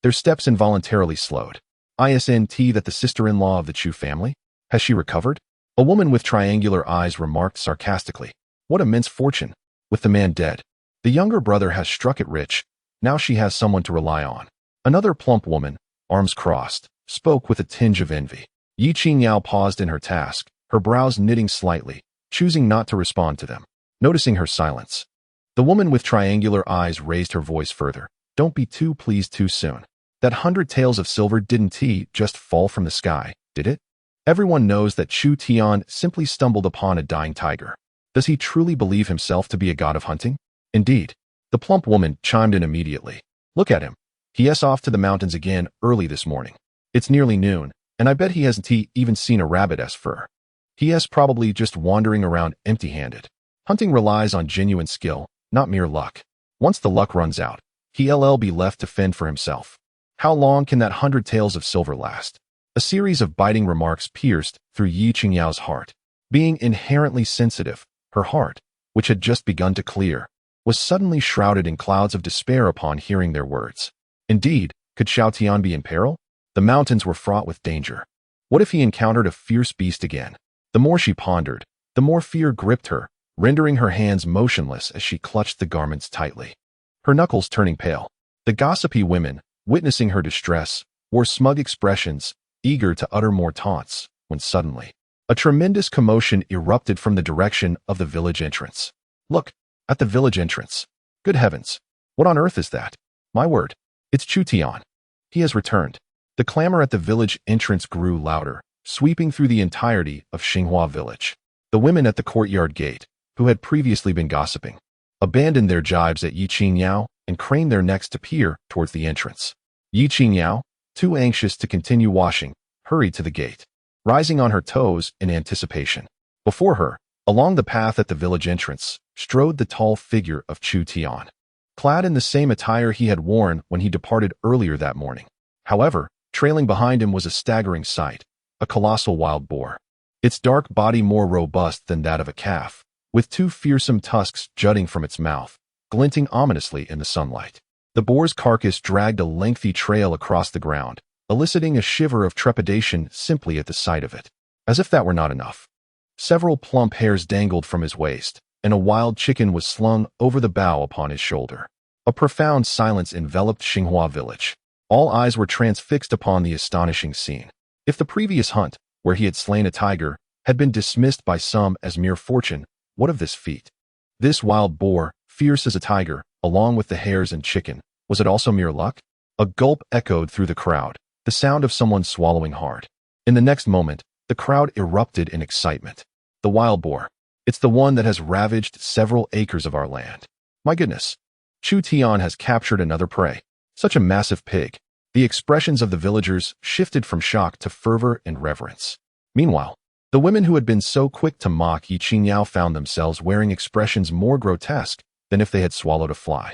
their steps involuntarily slowed. Isn't that the sister-in-law of the Chu family? Has she recovered? A woman with triangular eyes remarked sarcastically. What immense fortune! With the man dead, the younger brother has struck it rich. Now she has someone to rely on. Another plump woman, arms crossed, spoke with a tinge of envy. Ye Qingyao paused in her task, her brows knitting slightly, choosing not to respond to them. Noticing her silence, the woman with triangular eyes raised her voice further. Don't be too pleased too soon. That 100 taels of silver didn't just fall from the sky, did it? Everyone knows that Chu Tian simply stumbled upon a dying tiger. Does he truly believe himself to be a god of hunting? Indeed. The plump woman chimed in immediately. Look at him. He's off to the mountains again early this morning. It's nearly noon, and I bet he hasn't even seen a rabbit's fur. He's probably just wandering around empty-handed. Hunting relies on genuine skill, not mere luck. Once the luck runs out, he'll be left to fend for himself. How long can that 100 taels of silver last? A series of biting remarks pierced through Ye Qingyao's heart. Being inherently sensitive, her heart, which had just begun to clear, was suddenly shrouded in clouds of despair upon hearing their words. Indeed, could Chu Tian be in peril? The mountains were fraught with danger. What if he encountered a fierce beast again? The more she pondered, the more fear gripped her, rendering her hands motionless as she clutched the garments tightly. Her knuckles turning pale. The gossipy women, witnessing her distress, wore smug expressions, eager to utter more taunts, when suddenly, a tremendous commotion erupted from the direction of the village entrance. Look, at the village entrance. Good heavens, what on earth is that? My word, it's Chu Tian. He has returned. The clamor at the village entrance grew louder, sweeping through the entirety of Xinghua village. The women at the courtyard gate, who had previously been gossiping, abandoned their jibes at Ye Qingyao and craned their necks to peer towards the entrance. Ye Qingyao, too anxious to continue washing, hurried to the gate, rising on her toes in anticipation. Before her, along the path at the village entrance, strode the tall figure of Chu Tian, clad in the same attire he had worn when he departed earlier that morning. However, trailing behind him was a staggering sight, a colossal wild boar. Its dark body more robust than that of a calf, with two fearsome tusks jutting from its mouth, glinting ominously in the sunlight. The boar's carcass dragged a lengthy trail across the ground, eliciting a shiver of trepidation simply at the sight of it. As if that were not enough, several plump hairs dangled from his waist, and a wild chicken was slung over the bough upon his shoulder. A profound silence enveloped Xinghua village. All eyes were transfixed upon the astonishing scene. If the previous hunt, where he had slain a tiger, had been dismissed by some as mere fortune, what of this feat? This wild boar, fierce as a tiger, along with the hares and chicken, was it also mere luck? A gulp echoed through the crowd, the sound of someone swallowing hard. In the next moment, the crowd erupted in excitement. The wild boar. It's the one that has ravaged several acres of our land. My goodness. Chu Tian has captured another prey. Such a massive pig. The expressions of the villagers shifted from shock to fervor and reverence. Meanwhile, the women who had been so quick to mock Ye Qingyao found themselves wearing expressions more grotesque than if they had swallowed a fly.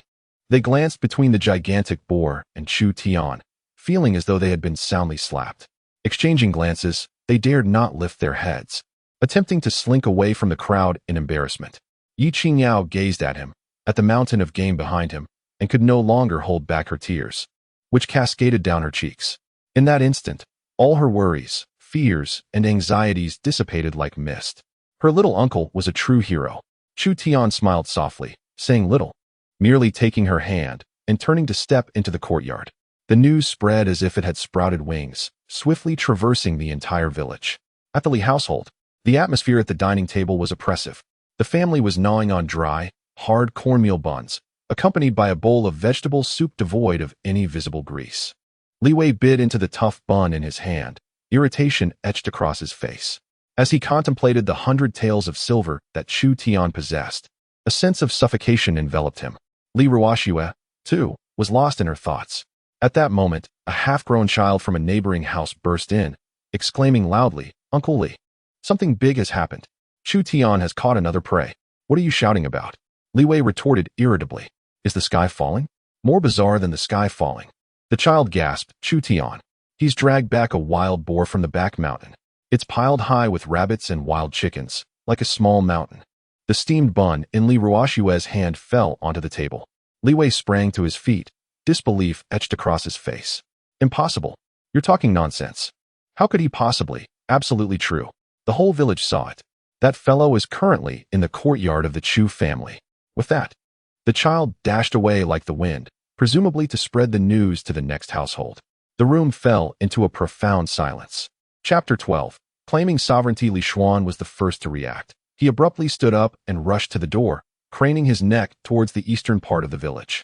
They glanced between the gigantic boar and Chu Tian, feeling as though they had been soundly slapped. Exchanging glances, they dared not lift their heads, attempting to slink away from the crowd in embarrassment. Ye Qingyao gazed at him, at the mountain of game behind him, and could no longer hold back her tears, which cascaded down her cheeks. In that instant, all her worries, fears, and anxieties dissipated like mist. Her little uncle was a true hero. Chu Tian smiled softly, saying little, merely taking her hand and turning to step into the courtyard. The news spread as if it had sprouted wings, swiftly traversing the entire village. At the Li household, the atmosphere at the dining table was oppressive. The family was gnawing on dry, hard cornmeal buns, accompanied by a bowl of vegetable soup devoid of any visible grease. Li Wei bit into the tough bun in his hand, irritation etched across his face. As he contemplated the 100 taels of silver that Chu Tian possessed, a sense of suffocation enveloped him. Li Ruoxue, too, was lost in her thoughts. At that moment, a half-grown child from a neighboring house burst in, exclaiming loudly, "Uncle Li, something big has happened. Chu Tian has caught another prey. What are you shouting about?" Li Wei retorted irritably, "Is the sky falling? More bizarre than the sky falling." The child gasped, "Chu Tian. He's dragged back a wild boar from the back mountain. It's piled high with rabbits and wild chickens, like a small mountain." The steamed bun in Li Ruoxue's hand fell onto the table. Li Wei sprang to his feet, disbelief etched across his face. "Impossible. You're talking nonsense. How could he possibly?" "Absolutely true. The whole village saw it. That fellow is currently in the courtyard of the Chu family." With that, the child dashed away like the wind, presumably to spread the news to the next household. The room fell into a profound silence. Chapter 12. Claiming sovereignty. Li Xuan was the first to react. He abruptly stood up and rushed to the door, craning his neck towards the eastern part of the village.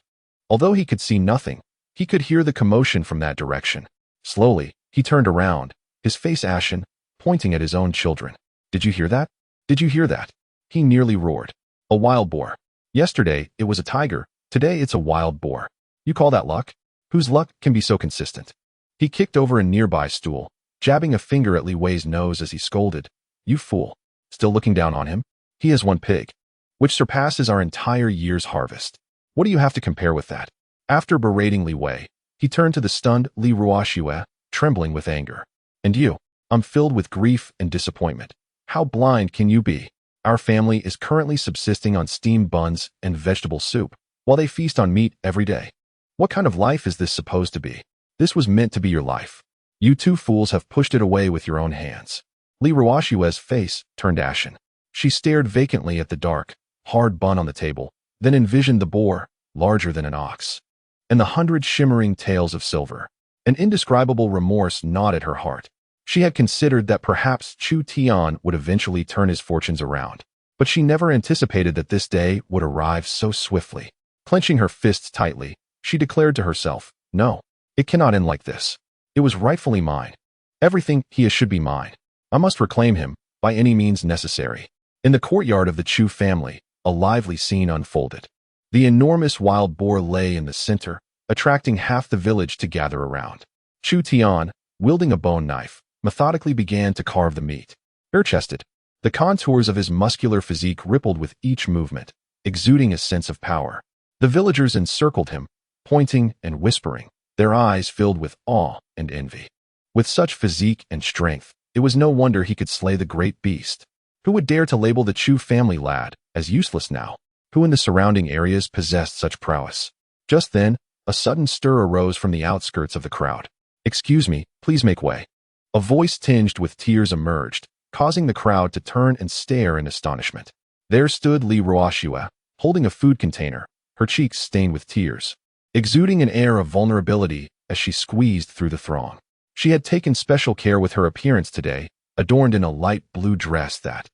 Although he could see nothing, he could hear the commotion from that direction. Slowly, he turned around, his face ashen, pointing at his own children. "Did you hear that? Did you hear that?" He nearly roared. "A wild boar. Yesterday, it was a tiger. Today, it's a wild boar. You call that luck? Whose luck can be so consistent?" He kicked over a nearby stool, jabbing a finger at Li Wei's nose as he scolded, "You fool. Still looking down on him? He has one pig, which surpasses our entire year's harvest. What do you have to compare with that?" After berating Li Wei, he turned to the stunned Li Ruoxue, trembling with anger. "And you? I'm filled with grief and disappointment. How blind can you be? Our family is currently subsisting on steamed buns and vegetable soup, while they feast on meat every day. What kind of life is this supposed to be? This was meant to be your life. You two fools have pushed it away with your own hands." Li Ruoxue's face turned ashen. She stared vacantly at the dark, hard bun on the table, then envisioned the boar, larger than an ox, and the 100 shimmering taels of silver. An indescribable remorse gnawed at her heart. She had considered that perhaps Chu Tian would eventually turn his fortunes around, but she never anticipated that this day would arrive so swiftly. Clenching her fists tightly, she declared to herself, "No, it cannot end like this. It was rightfully mine. Everything he is should be mine. I must reclaim him, by any means necessary." In the courtyard of the Chu family, a lively scene unfolded. The enormous wild boar lay in the center, attracting half the village to gather around. Chu Tian, wielding a bone knife, methodically began to carve the meat. Bare-chested, the contours of his muscular physique rippled with each movement, exuding a sense of power. The villagers encircled him, pointing and whispering, their eyes filled with awe and envy. With such physique and strength, it was no wonder he could slay the great beast. Who would dare to label the Chu family lad as useless now? Who in the surrounding areas possessed such prowess? Just then, a sudden stir arose from the outskirts of the crowd. "Excuse me, please make way." A voice tinged with tears emerged, causing the crowd to turn and stare in astonishment. There stood Li Ruoxue, holding a food container, her cheeks stained with tears, exuding an air of vulnerability as she squeezed through the throng. She had taken special care with her appearance today, adorned in a light blue dress that,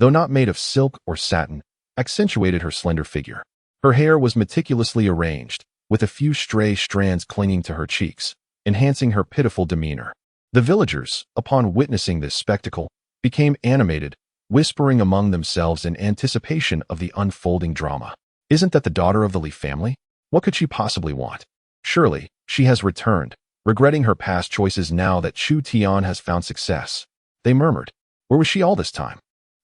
though not made of silk or satin, accentuated her slender figure. Her hair was meticulously arranged, with a few stray strands clinging to her cheeks, enhancing her pitiful demeanor. The villagers, upon witnessing this spectacle, became animated, whispering among themselves in anticipation of the unfolding drama. "Isn't that the daughter of the Li family? What could she possibly want? Surely, she has returned, regretting her past choices now that Chu Tian has found success." They murmured. Where was she all this time?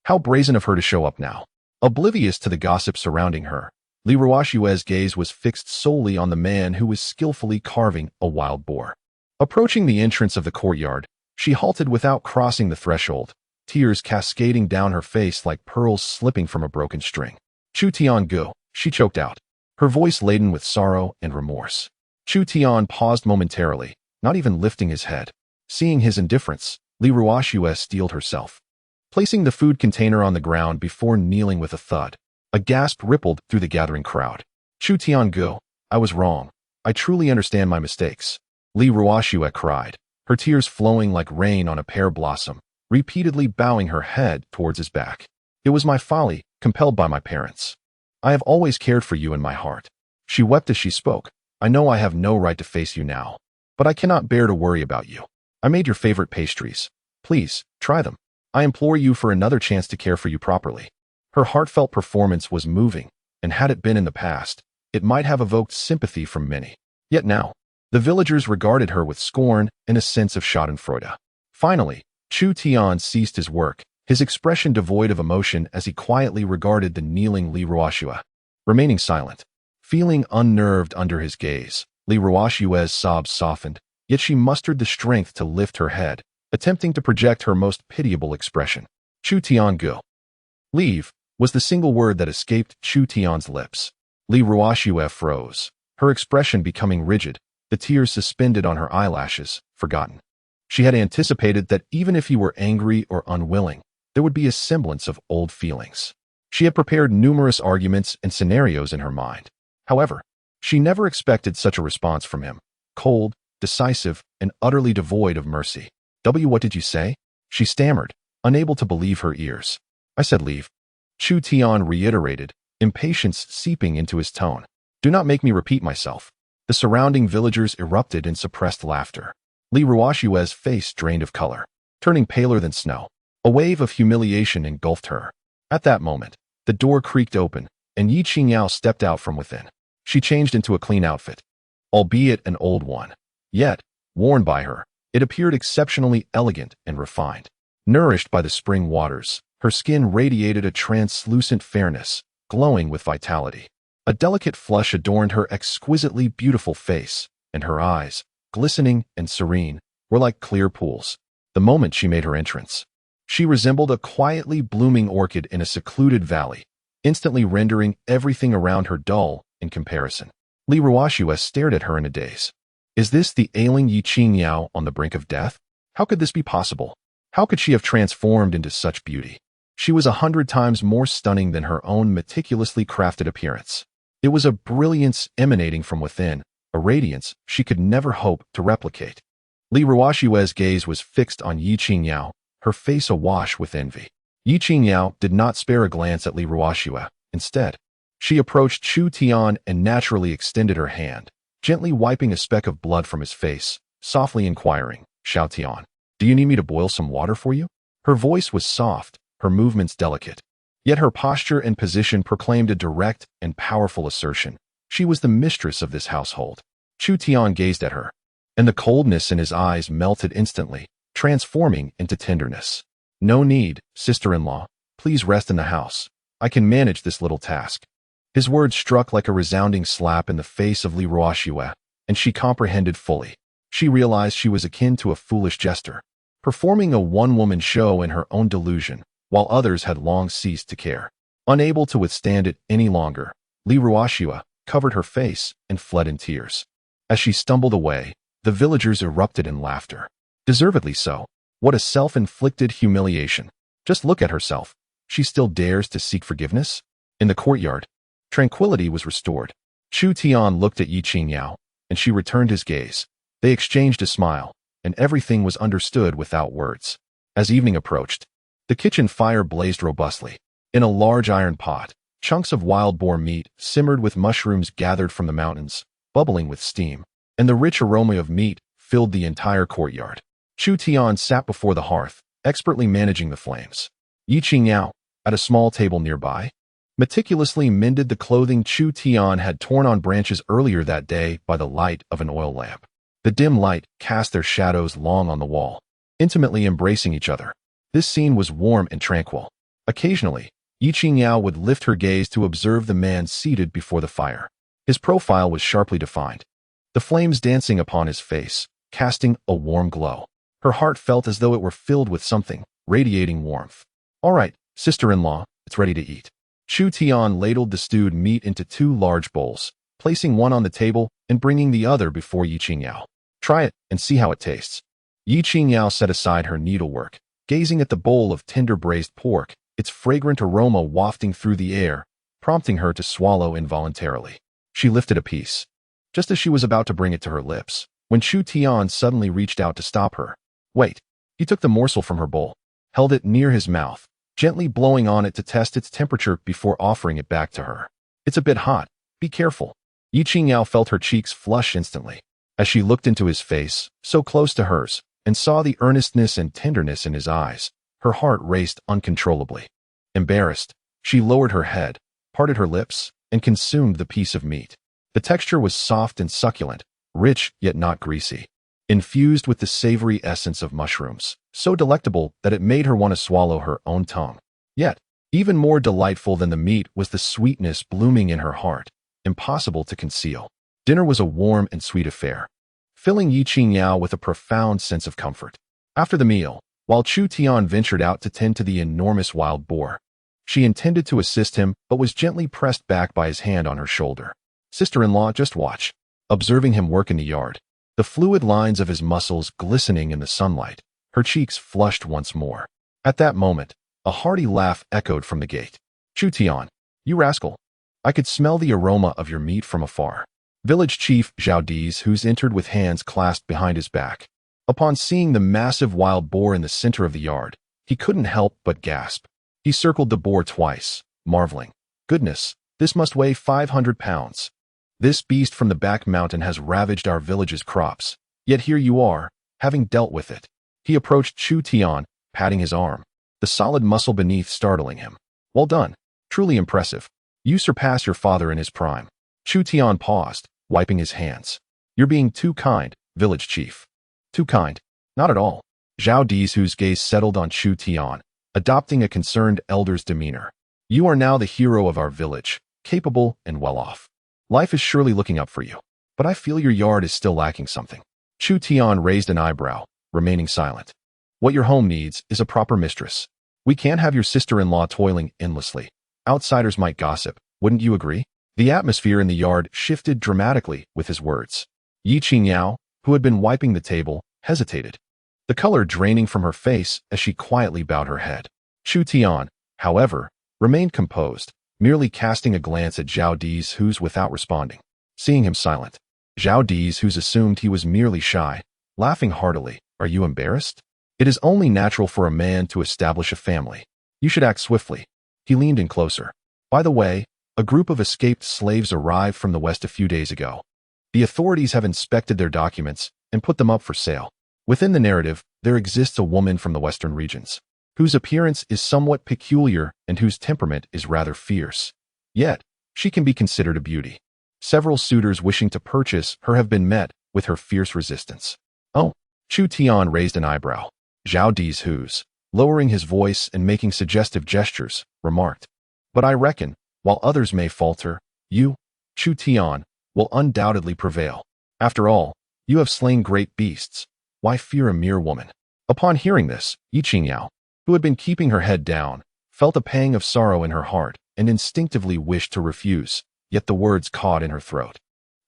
How brazen of her to show up now. Oblivious to the gossip surrounding her, Li Ruoxue's gaze was fixed solely on the man who was skillfully carving a wild boar. Approaching the entrance of the courtyard, she halted without crossing the threshold, tears cascading down her face like pearls slipping from a broken string. "Chu Tian go," she choked out, her voice laden with sorrow and remorse. Chu Tian paused momentarily, not even lifting his head. Seeing his indifference, Li Ruoxue steeled herself, placing the food container on the ground before kneeling with a thud. A gasp rippled through the gathering crowd. Chu Tian, I was wrong. I truly understand my mistakes. Li Ruoxue cried, her tears flowing like rain on a pear blossom, repeatedly bowing her head towards his back. It was my folly, compelled by my parents. I have always cared for you in my heart. She wept as she spoke. I know I have no right to face you now, but I cannot bear to worry about you. I made your favorite pastries. Please, try them. I implore you for another chance to care for you properly. Her heartfelt performance was moving, and had it been in the past, it might have evoked sympathy from many. Yet now, the villagers regarded her with scorn and a sense of schadenfreude. Finally, Chu Tian ceased his work, his expression devoid of emotion as he quietly regarded the kneeling Li Ruoxue. Remaining silent, feeling unnerved under his gaze, Li Ruoxue's sobs softened, yet she mustered the strength to lift her head, attempting to project her most pitiable expression. Chu Tian, leave, was the single word that escaped Chu Tian's lips. Li Ruoxue froze, her expression becoming rigid, the tears suspended on her eyelashes, forgotten. She had anticipated that even if he were angry or unwilling, there would be a semblance of old feelings. She had prepared numerous arguments and scenarios in her mind. However, she never expected such a response from him, cold, decisive, and utterly devoid of mercy. What did you say? She stammered, unable to believe her ears. I said leave. Chu Tian reiterated, impatience seeping into his tone. Do not make me repeat myself. The surrounding villagers erupted in suppressed laughter. Li Ruoxue's face drained of color, turning paler than snow. A wave of humiliation engulfed her. At that moment, the door creaked open, and Ye Qingyao stepped out from within. She changed into a clean outfit, albeit an old one. Yet, worn by her, it appeared exceptionally elegant and refined. Nourished by the spring waters, her skin radiated a translucent fairness, glowing with vitality. A delicate flush adorned her exquisitely beautiful face, and her eyes, glistening and serene, were like clear pools. The moment she made her entrance, she resembled a quietly blooming orchid in a secluded valley, instantly rendering everything around her dull in comparison. Li Ruoxue stared at her in a daze. Is this the ailing Ye Qingyao on the brink of death? How could this be possible? How could she have transformed into such beauty? She was 100 times more stunning than her own meticulously crafted appearance. It was a brilliance emanating from within, a radiance she could never hope to replicate. Li Ruoxue's gaze was fixed on Ye Qingyao, her face awash with envy. Ye Qingyao did not spare a glance at Li Ruoxue. Instead, she approached Chu Tian and naturally extended her hand, gently wiping a speck of blood from his face, softly inquiring, Chu Tian, do you need me to boil some water for you? Her voice was soft, her movements delicate. Yet her posture and position proclaimed a direct and powerful assertion. She was the mistress of this household. Chu Tian gazed at her, and the coldness in his eyes melted instantly, transforming into tenderness. No need, sister-in-law. Please rest in the house. I can manage this little task. His words struck like a resounding slap in the face of Li Ruoxue, and she comprehended fully. She realized she was akin to a foolish jester, performing a one-woman show in her own delusion, while others had long ceased to care. Unable to withstand it any longer, Li Ruoxue covered her face and fled in tears. As she stumbled away, the villagers erupted in laughter. Deservedly so. What a self-inflicted humiliation. Just look at herself. She still dares to seek forgiveness? In the courtyard, tranquility was restored. Chu Tian looked at Ye Qingyao, and she returned his gaze. They exchanged a smile, and everything was understood without words. As evening approached, the kitchen fire blazed robustly. In a large iron pot, chunks of wild boar meat simmered with mushrooms gathered from the mountains, bubbling with steam, and the rich aroma of meat filled the entire courtyard. Chu Tian sat before the hearth, expertly managing the flames. Ye Qingyao, at a small table nearby, meticulously mended the clothing Chu Tian had torn on branches earlier that day by the light of an oil lamp. The dim light cast their shadows long on the wall, intimately embracing each other. This scene was warm and tranquil. Occasionally, Ye Qingyao would lift her gaze to observe the man seated before the fire. His profile was sharply defined, the flames dancing upon his face, casting a warm glow. Her heart felt as though it were filled with something, radiating warmth. All right, sister-in-law, it's ready to eat. Chu Tian ladled the stewed meat into 2 large bowls, placing one on the table and bringing the other before Ye Qingyao. Try it and see how it tastes. Ye Qingyao set aside her needlework, gazing at the bowl of tender braised pork, its fragrant aroma wafting through the air, prompting her to swallow involuntarily. She lifted a piece, just as she was about to bring it to her lips, when Chu Tian suddenly reached out to stop her. Wait. He took the morsel from her bowl, held it near his mouth, gently blowing on it to test its temperature before offering it back to her. It's a bit hot. Be careful. Ye Qingyao felt her cheeks flush instantly, as she looked into his face, so close to hers, and saw the earnestness and tenderness in his eyes. Her heart raced uncontrollably. Embarrassed, she lowered her head, parted her lips, and consumed the piece of meat. The texture was soft and succulent, rich yet not greasy, infused with the savory essence of mushrooms, so delectable that it made her want to swallow her own tongue. Yet, even more delightful than the meat was the sweetness blooming in her heart, impossible to conceal. Dinner was a warm and sweet affair, filling Ye Qingyao with a profound sense of comfort. After the meal, while Chu Tian ventured out to tend to the enormous wild boar, she intended to assist him but was gently pressed back by his hand on her shoulder. Sister-in-law, just watch. Observing him work in the yard, the fluid lines of his muscles glistening in the sunlight, her cheeks flushed once more. At that moment, a hearty laugh echoed from the gate. Chu Tian, you rascal. I could smell the aroma of your meat from afar. Village chief JiltedBound entered with hands clasped behind his back. Upon seeing the massive wild boar in the center of the yard, he couldn't help but gasp. He circled the boar twice, marveling. Goodness, this must weigh 500 pounds. This beast from the back mountain has ravaged our village's crops, yet here you are, having dealt with it. He approached Chu Tian, patting his arm, the solid muscle beneath startling him. Well done. Truly impressive. You surpass your father in his prime. Chu Tian paused, wiping his hands. You're being too kind, village chief. Too kind? Not at all. JiltedBound's gaze settled on Chu Tian, adopting a concerned elder's demeanor. You are now the hero of our village, capable and well-off. Life is surely looking up for you, but I feel your yard is still lacking something. Chu Tian raised an eyebrow, remaining silent. What your home needs is a proper mistress. We can't have your sister-in-law toiling endlessly. Outsiders might gossip, wouldn't you agree? The atmosphere in the yard shifted dramatically with his words. Ye Qingyao, who had been wiping the table, hesitated, the color draining from her face as she quietly bowed her head. Chu Tian, however, remained composed, merely casting a glance at JiltedBound without responding. Seeing him silent, JiltedBound assumed he was merely shy, laughing heartily. Are you embarrassed? It is only natural for a man to establish a family. You should act swiftly. He leaned in closer. By the way, a group of escaped slaves arrived from the west a few days ago. The authorities have inspected their documents and put them up for sale. Within the narrative, there exists a woman from the western regions, whose appearance is somewhat peculiar and whose temperament is rather fierce. Yet, she can be considered a beauty. Several suitors wishing to purchase her have been met with her fierce resistance. Oh, Chu Tian raised an eyebrow. JiltedBound, lowering his voice and making suggestive gestures, remarked. But I reckon, while others may falter, you, Chu Tian, will undoubtedly prevail. After all, you have slain great beasts. Why fear a mere woman? Upon hearing this, Ye Qingyao, who had been keeping her head down, felt a pang of sorrow in her heart and instinctively wished to refuse, yet the words caught in her throat.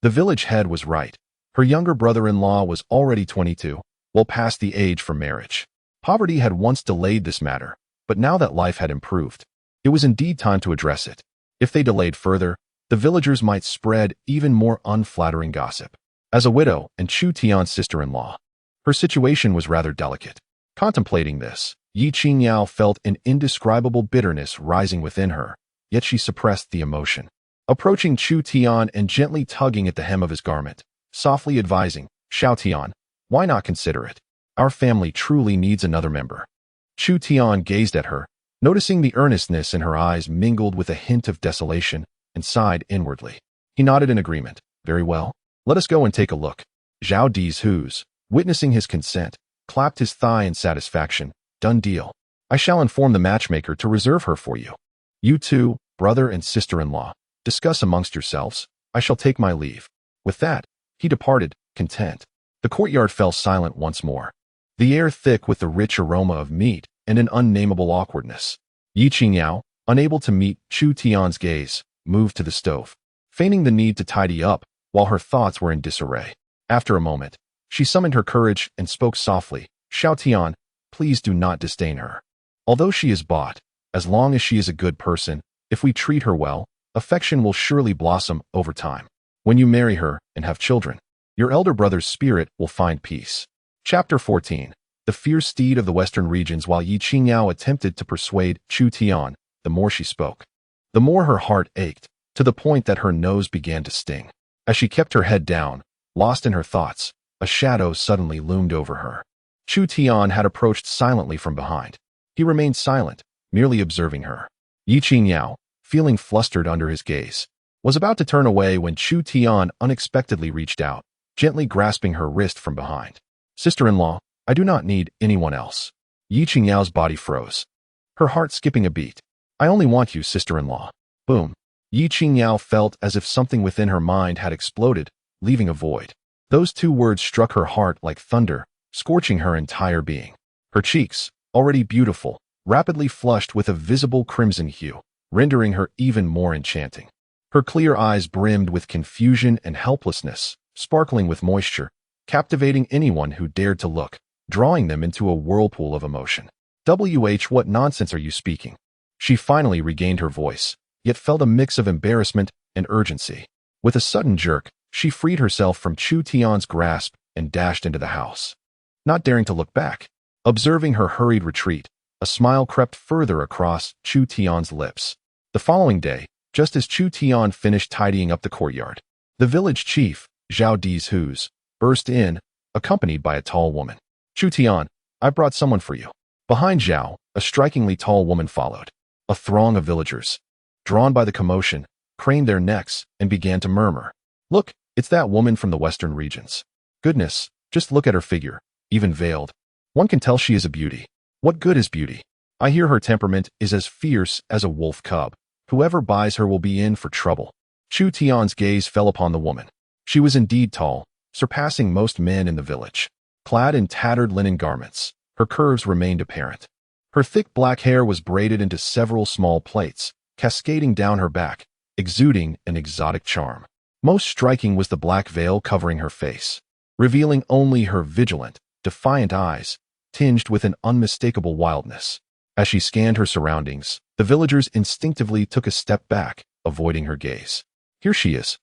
The village head was right. Her younger brother-in-law was already 22, well past the age for marriage. Poverty had once delayed this matter, but now that life had improved, it was indeed time to address it. If they delayed further, the villagers might spread even more unflattering gossip. As a widow and Chu Tian's sister-in-law, her situation was rather delicate. Contemplating this, Ye Qingyao felt an indescribable bitterness rising within her, yet she suppressed the emotion. Approaching Chu Tian and gently tugging at the hem of his garment, softly advising, Chu Tian, why not consider it? Our family truly needs another member. Chu Tian gazed at her, noticing the earnestness in her eyes mingled with a hint of desolation, and sighed inwardly. He nodded in agreement. Very well. Let us go and take a look. JiltedBound, witnessing his consent, clapped his thigh in satisfaction. Done deal. I shall inform the matchmaker to reserve her for you. You two, brother and sister-in-law, discuss amongst yourselves. I shall take my leave. With that, he departed, content. The courtyard fell silent once more, the air thick with the rich aroma of meat and an unnameable awkwardness. Ye Qingyao, unable to meet Chu Tian's gaze, moved to the stove, feigning the need to tidy up while her thoughts were in disarray. After a moment, she summoned her courage and spoke softly. Chu Tian, please do not disdain her. Although she is bought, as long as she is a good person, if we treat her well, Affection will surely blossom over time. When you marry her and have children, your elder brother's spirit will find peace. Chapter 14. The fierce steed of the western regions. While Ye Qingyao attempted to persuade Chu Tian, the more she spoke, the more her heart ached, to the point that her nose began to sting. As she kept her head down, lost in her thoughts, a shadow suddenly loomed over her. Chu Tian had approached silently from behind. He remained silent, merely observing her. Ye Qingyao, feeling flustered under his gaze, was about to turn away when Chu Tian unexpectedly reached out, gently grasping her wrist from behind. Sister-in-law, I do not need anyone else. Ye Qingyao's body froze, her heart skipping a beat. I only want you, sister-in-law. Boom. Ye Qingyao felt as if something within her mind had exploded, leaving a void. Those two words struck her heart like thunder, scorching her entire being. Her cheeks, already beautiful, rapidly flushed with a visible crimson hue, rendering her even more enchanting. Her clear eyes brimmed with confusion and helplessness, sparkling with moisture, captivating anyone who dared to look, drawing them into a whirlpool of emotion. What nonsense are you speaking? She finally regained her voice, yet felt a mix of embarrassment and urgency. With a sudden jerk, she freed herself from Chu Tian's grasp and dashed into the house, not daring to look back. Observing her hurried retreat, a smile crept further across Chu Tian's lips. The following day, just as Chu Tian finished tidying up the courtyard, the village chief, Zhao Dizhus, burst in, accompanied by a tall woman. Chu Tian, I brought someone for you. Behind Zhao, a strikingly tall woman followed. A throng of villagers, drawn by the commotion, craned their necks and began to murmur. Look, it's that woman from the western regions. Goodness, just look at her figure, even veiled. One can tell she is a beauty. What good is beauty? I hear her temperament is as fierce as a wolf cub. Whoever buys her will be in for trouble. Chu Tian's gaze fell upon the woman. She was indeed tall, surpassing most men in the village. Clad in tattered linen garments, her curves remained apparent. Her thick black hair was braided into several small plaits, cascading down her back, exuding an exotic charm. Most striking was the black veil covering her face, revealing only her vigilant, defiant eyes, tinged with an unmistakable wildness. As she scanned her surroundings, the villagers instinctively took a step back, avoiding her gaze. Here she is,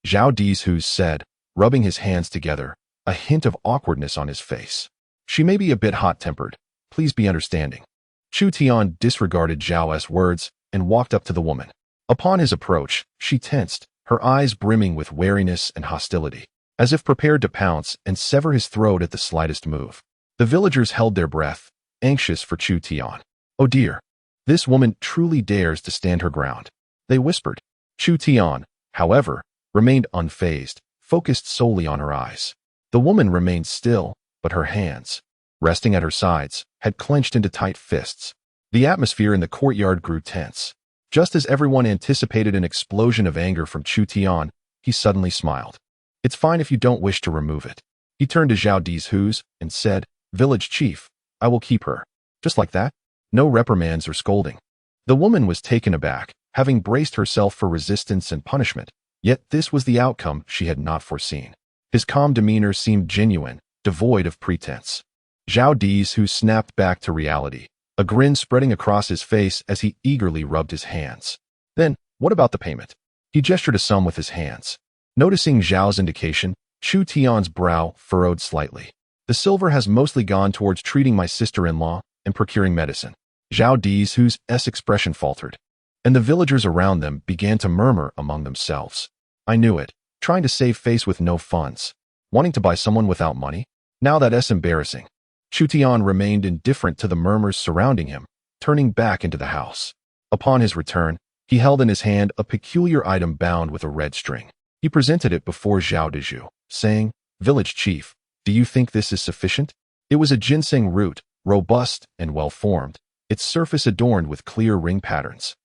Zhao Dizhus said, rubbing his hands together, a hint of awkwardness on his face. She may be a bit hot-tempered. Please be understanding. Chu Tian disregarded Zhao's words and walked up to the woman. Upon his approach, she tensed, her eyes brimming with wariness and hostility, as if prepared to pounce and sever his throat at the slightest move. The villagers held their breath, anxious for Chu Tian. Oh dear, this woman truly dares to stand her ground, they whispered. Chu Tian, however, remained unfazed, focused solely on her eyes. The woman remained still, but her hands, resting at her sides, had clenched into tight fists. The atmosphere in the courtyard grew tense. Just as everyone anticipated an explosion of anger from Chu Tian, he suddenly smiled. It's fine if you don't wish to remove it. He turned to Zhao Dizhus and said, Village chief, I will keep her. Just like that? No reprimands or scolding. The woman was taken aback, having braced herself for resistance and punishment, yet this was the outcome she had not foreseen. His calm demeanor seemed genuine, devoid of pretense. Zhao Dizhus snapped back to reality, a grin spreading across his face as he eagerly rubbed his hands. Then, what about the payment? He gestured a sum with his hands. Noticing Zhao's indication, Chu Tian's brow furrowed slightly. The silver has mostly gone towards treating my sister-in-law and procuring medicine. Zhao Dizhus' expression faltered, and the villagers around them began to murmur among themselves. I knew it, trying to save face with no funds. Wanting to buy someone without money? Now that's embarrassing. Chu Tian remained indifferent to the murmurs surrounding him, turning back into the house. Upon his return, he held in his hand a peculiar item bound with a red string. He presented it before Zhao Dizhus, saying, Village chief, do you think this is sufficient? It was a ginseng root, robust and well-formed, its surface adorned with clear ring patterns,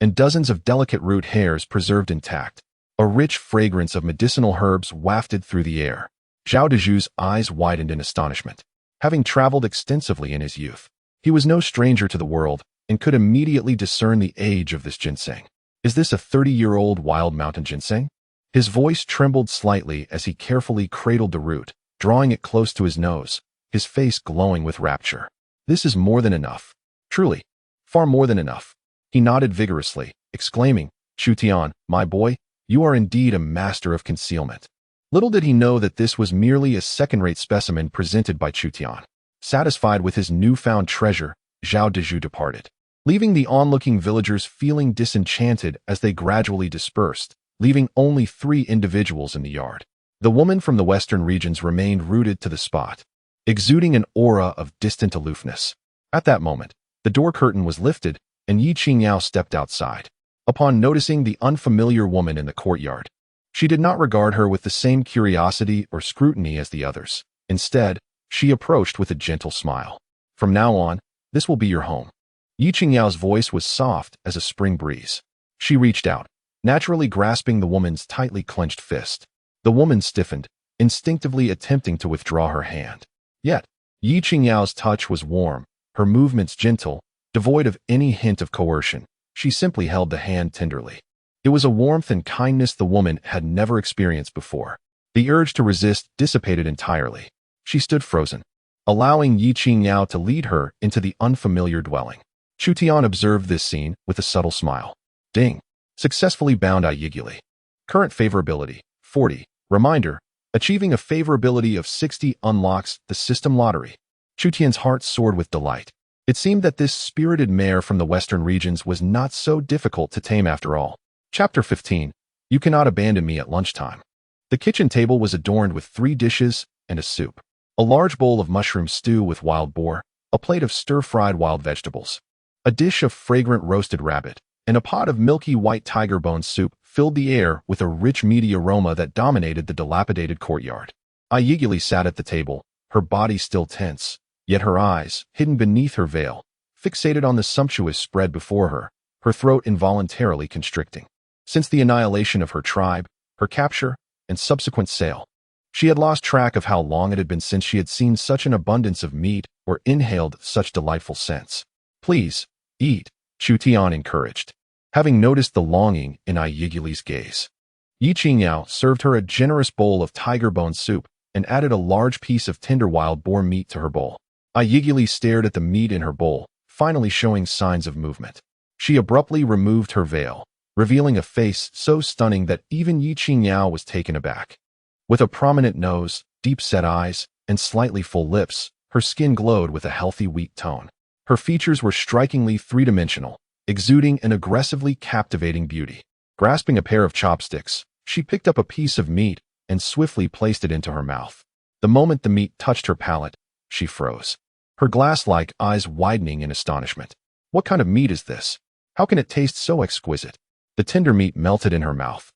and dozens of delicate root hairs preserved intact. A rich fragrance of medicinal herbs wafted through the air. Zhao Dizhus' eyes widened in astonishment. Having traveled extensively in his youth, he was no stranger to the world and could immediately discern the age of this ginseng. Is this a 30-year-old wild mountain ginseng? His voice trembled slightly as he carefully cradled the root, drawing it close to his nose, his face glowing with rapture. This is more than enough. Truly, far more than enough. He nodded vigorously, exclaiming, Chu Tian, my boy, you are indeed a master of concealment. Little did he know that this was merely a second-rate specimen presented by Chu Tian. Satisfied with his newfound treasure, Zhao Dezhu departed, leaving the onlooking villagers feeling disenchanted as they gradually dispersed, leaving only 3 individuals in the yard. The woman from the western regions remained rooted to the spot, exuding an aura of distant aloofness. At that moment, the door curtain was lifted, and Ye Qingyao stepped outside. Upon noticing the unfamiliar woman in the courtyard, she did not regard her with the same curiosity or scrutiny as the others. Instead, she approached with a gentle smile. From now on, this will be your home. Ye Qingyao's voice was soft as a spring breeze. She reached out, naturally grasping the woman's tightly clenched fist. The woman stiffened, instinctively attempting to withdraw her hand. Yet, Ye Qingyao's touch was warm, her movements gentle, devoid of any hint of coercion. She simply held the hand tenderly. It was a warmth and kindness the woman had never experienced before. The urge to resist dissipated entirely. She stood frozen, allowing Ye Qingyao to lead her into the unfamiliar dwelling. Chu Tian observed this scene with a subtle smile. Ding. Successfully bound Ye. Current favorability, 40. Reminder, achieving a favorability of 60 unlocks the system lottery. Chu Tian's heart soared with delight. It seemed that this spirited mare from the western regions was not so difficult to tame after all. Chapter 15. You cannot abandon me at lunchtime. The kitchen table was adorned with 3 dishes and a soup. A large bowl of mushroom stew with wild boar, a plate of stir-fried wild vegetables, a dish of fragrant roasted rabbit, and a pot of milky white tiger bone soup filled the air with a rich meaty aroma that dominated the dilapidated courtyard. Ye sat at the table, her body still tense, yet her eyes, hidden beneath her veil, fixated on the sumptuous spread before her, her throat involuntarily constricting. Since the annihilation of her tribe, her capture, and subsequent sale, she had lost track of how long it had been since she had seen such an abundance of meat or inhaled such delightful scents. Please, eat, Chu Tian encouraged, having noticed the longing in Ye's gaze. Ye Qingyao served her a generous bowl of tiger bone soup and added a large piece of tender wild boar meat to her bowl. Ye stared at the meat in her bowl, finally showing signs of movement. She abruptly removed her veil, revealing a face so stunning that even Ye Qingyao was taken aback. With a prominent nose, deep-set eyes, and slightly full lips, her skin glowed with a healthy wheat tone. Her features were strikingly three-dimensional, exuding an aggressively captivating beauty. Grasping a pair of chopsticks, she picked up a piece of meat and swiftly placed it into her mouth. The moment the meat touched her palate, she froze, her glass-like eyes widening in astonishment. What kind of meat is this? How can it taste so exquisite? The tender meat melted in her mouth,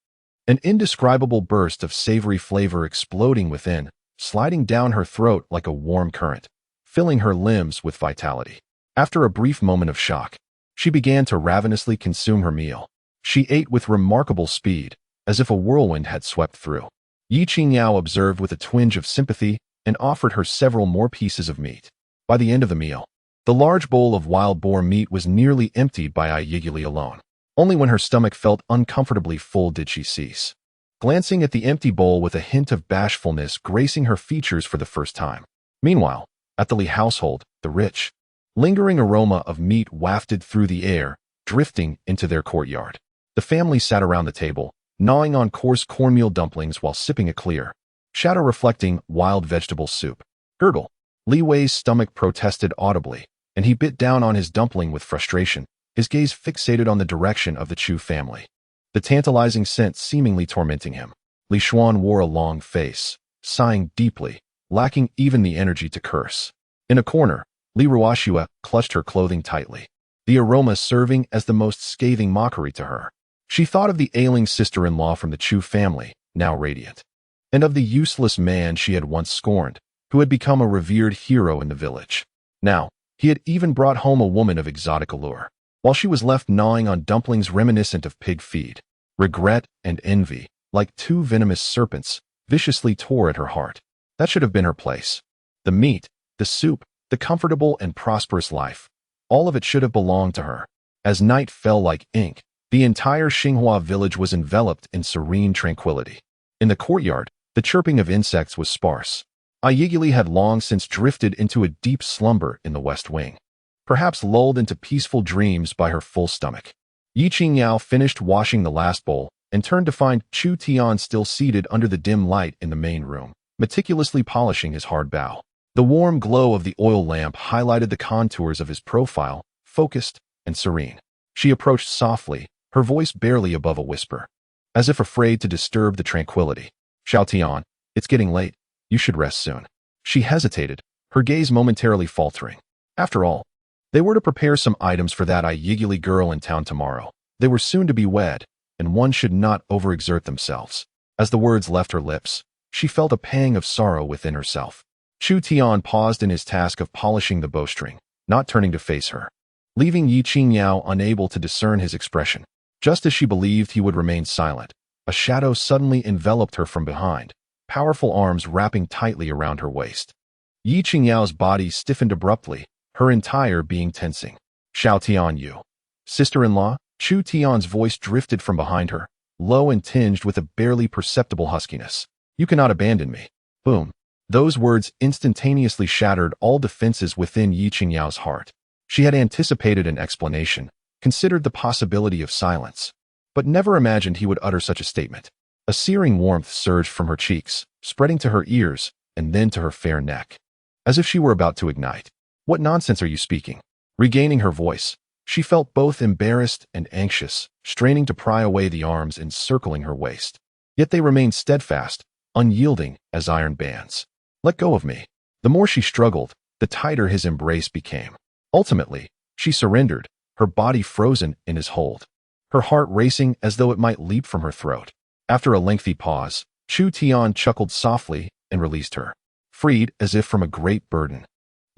an indescribable burst of savory flavor exploding within, sliding down her throat like a warm current, filling her limbs with vitality. After a brief moment of shock, she began to ravenously consume her meal. She ate with remarkable speed, as if a whirlwind had swept through. Ye Qingyao observed with a twinge of sympathy and offered her several more pieces of meat. By the end of the meal, the large bowl of wild boar meat was nearly emptied by Ye alone. Only when her stomach felt uncomfortably full did she cease, glancing at the empty bowl with a hint of bashfulness gracing her features for the first time. Meanwhile, at the Li household, the rich, lingering aroma of meat wafted through the air, drifting into their courtyard. The family sat around the table, gnawing on coarse cornmeal dumplings while sipping a clear, shadow-reflecting wild vegetable soup. Gurgle. Li Wei's stomach protested audibly, and he bit down on his dumpling with frustration, his gaze fixated on the direction of the Chu family, the tantalizing scent seemingly tormenting him. Li Xuan wore a long face, sighing deeply, lacking even the energy to curse. In a corner, Li Ruoxua clutched her clothing tightly, the aroma serving as the most scathing mockery to her. She thought of the ailing sister-in-law from the Chu family, now radiant, and of the useless man she had once scorned, who had become a revered hero in the village. Now, he had even brought home a woman of exotic allure, while she was left gnawing on dumplings reminiscent of pig feed. Regret and envy, like 2 venomous serpents, viciously tore at her heart. That should have been her place. The meat, the soup, the comfortable and prosperous life, all of it should have belonged to her. As night fell like ink, the entire Xinghua village was enveloped in serene tranquility. In the courtyard, the chirping of insects was sparse. Ye had long since drifted into a deep slumber in the west wing, perhaps lulled into peaceful dreams by her full stomach. Ye Qingyao finished washing the last bowl and turned to find Chu Tian still seated under the dim light in the main room, meticulously polishing his hard bow. The warm glow of the oil lamp highlighted the contours of his profile, focused and serene. She approached softly, her voice barely above a whisper, as if afraid to disturb the tranquility. Chu Tian, it's getting late. You should rest soon. She hesitated, her gaze momentarily faltering. After all, they were to prepare some items for that Ye girl in town tomorrow. They were soon to be wed, and one should not overexert themselves. As the words left her lips, she felt a pang of sorrow within herself. Chu Tian paused in his task of polishing the bowstring, not turning to face her, leaving Ye Qingyao unable to discern his expression. Just as she believed he would remain silent, a shadow suddenly enveloped her from behind, powerful arms wrapping tightly around her waist. Ye Qingyao's body stiffened abruptly, her entire being tensing. Chu Tian, you. Sister-in-law? Chu Tian's voice drifted from behind her, low and tinged with a barely perceptible huskiness. You cannot abandon me. Boom. Those words instantaneously shattered all defenses within Ye Qingyao's heart. She had anticipated an explanation, considered the possibility of silence, but never imagined he would utter such a statement. A searing warmth surged from her cheeks, spreading to her ears, and then to her fair neck, as if she were about to ignite. What nonsense are you speaking? Regaining her voice, she felt both embarrassed and anxious, straining to pry away the arms encircling her waist. Yet they remained steadfast, unyielding as iron bands. Let go of me. The more she struggled, the tighter his embrace became. Ultimately, she surrendered, her body frozen in his hold, her heart racing as though it might leap from her throat. After a lengthy pause, Chu Tian chuckled softly and released her, freed as if from a great burden.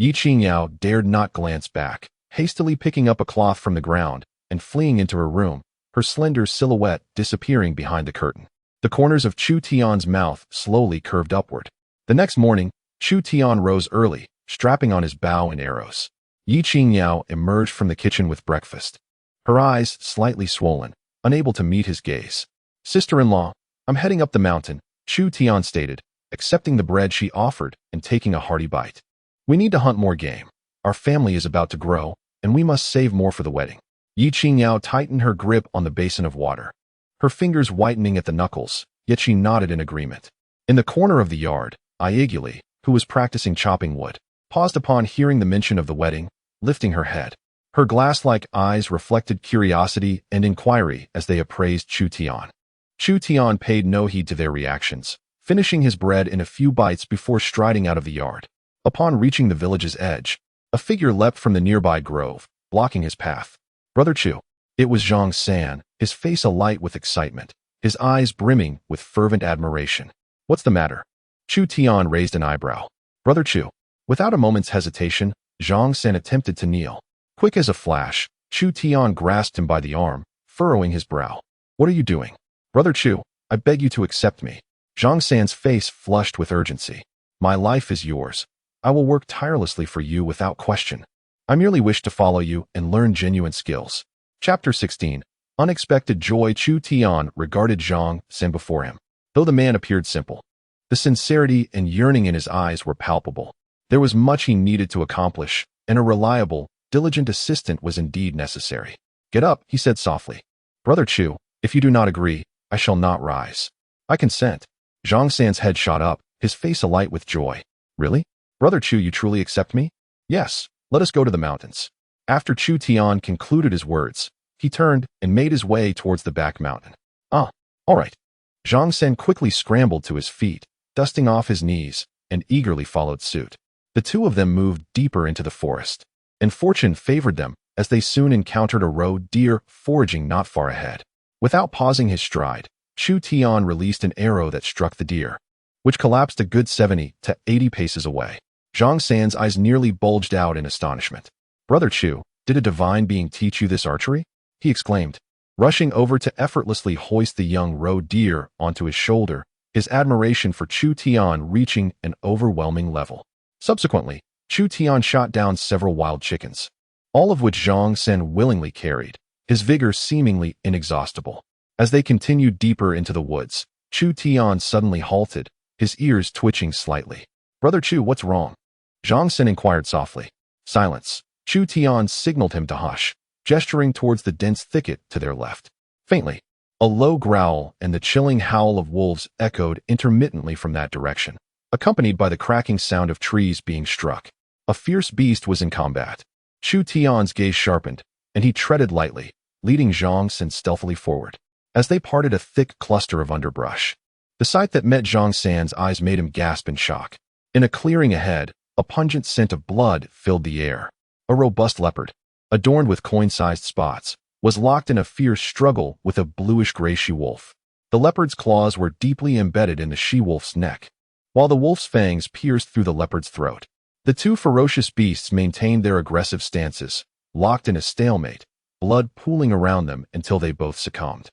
Ye Qingyao dared not glance back, hastily picking up a cloth from the ground and fleeing into her room, her slender silhouette disappearing behind the curtain. The corners of Chu Tian's mouth slowly curved upward. The next morning, Chu Tian rose early, strapping on his bow and arrows. Ye Qingyao emerged from the kitchen with breakfast, her eyes slightly swollen, unable to meet his gaze. Sister-in-law, I'm heading up the mountain, Chu Tian stated, accepting the bread she offered and taking a hearty bite. We need to hunt more game. Our family is about to grow, and we must save more for the wedding. Ye Qingyao tightened her grip on the basin of water, her fingers whitening at the knuckles, yet she nodded in agreement. In the corner of the yard, Ye, who was practicing chopping wood, paused upon hearing the mention of the wedding, lifting her head. Her glass-like eyes reflected curiosity and inquiry as they appraised Chu Tian. Chu Tian paid no heed to their reactions, finishing his bread in a few bites before striding out of the yard. Upon reaching the village's edge, a figure leapt from the nearby grove, blocking his path. Brother Chu. It was Zhang San, his face alight with excitement, his eyes brimming with fervent admiration. What's the matter? Chu Tian raised an eyebrow. Brother Chu. Without a moment's hesitation, Zhang San attempted to kneel. Quick as a flash, Chu Tian grasped him by the arm, furrowing his brow. What are you doing? Brother Chu, I beg you to accept me. Zhang San's face flushed with urgency. My life is yours. I will work tirelessly for you without question. I merely wish to follow you and learn genuine skills. Chapter 16. Unexpected joy. Chu Tian regarded Zhang San before him. Though the man appeared simple, the sincerity and yearning in his eyes were palpable. There was much he needed to accomplish, and a reliable, diligent assistant was indeed necessary. Get up, he said softly. Brother Chu, if you do not agree, I shall not rise. I consent. Zhang San's head shot up, his face alight with joy. Really? Brother Chu, you truly accept me? Yes, let us go to the mountains. After Chu Tian concluded his words, he turned and made his way towards the back mountain. Ah, all right. Zhang San quickly scrambled to his feet, dusting off his knees, and eagerly followed suit. The two of them moved deeper into the forest, and fortune favored them as they soon encountered a roe deer foraging not far ahead. Without pausing his stride, Chu Tian released an arrow that struck the deer, which collapsed a good 70 to 80 paces away. Zhang San's eyes nearly bulged out in astonishment. Brother Chu, did a divine being teach you this archery? He exclaimed, rushing over to effortlessly hoist the young roe deer onto his shoulder, his admiration for Chu Tian reaching an overwhelming level. Subsequently, Chu Tian shot down several wild chickens, all of which Zhang San willingly carried, his vigor seemingly inexhaustible. As they continued deeper into the woods, Chu Tian suddenly halted, his ears twitching slightly. Brother Chu, what's wrong? Zhang San inquired softly. Silence. Chu Tian signaled him to hush. gesturing towards the dense thicket to their left. Faintly, a low growl and the chilling howl of wolves echoed intermittently from that direction, accompanied by the cracking sound of trees being struck. A fierce beast was in combat. Chu Tian's gaze sharpened, and he treaded lightly, leading Zhang San stealthily forward. As they parted a thick cluster of underbrush, the sight that met Zhang San's eyes made him gasp in shock. In a clearing ahead, a pungent scent of blood filled the air. A robust leopard, adorned with coin-sized spots, was locked in a fierce struggle with a bluish-gray she-wolf. The leopard's claws were deeply embedded in the she-wolf's neck, while the wolf's fangs pierced through the leopard's throat. The two ferocious beasts maintained their aggressive stances, locked in a stalemate, blood pooling around them until they both succumbed.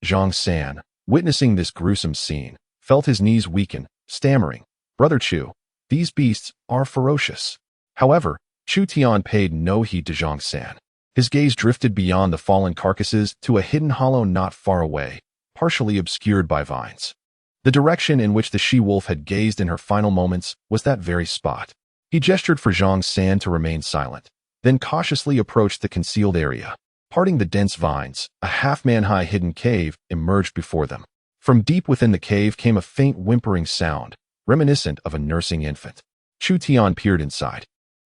Zhang San, witnessing this gruesome scene, felt his knees weaken, stammering, "Brother Chu, these beasts are ferocious." However, Chu Tian paid no heed to Zhang San. His gaze drifted beyond the fallen carcasses to a hidden hollow not far away, partially obscured by vines. The direction in which the she-wolf had gazed in her final moments was that very spot. He gestured for Zhang San to remain silent, then cautiously approached the concealed area. Parting the dense vines, a half-man-high hidden cave emerged before them. From deep within the cave came a faint whimpering sound, reminiscent of a nursing infant. Chu Tian peered inside,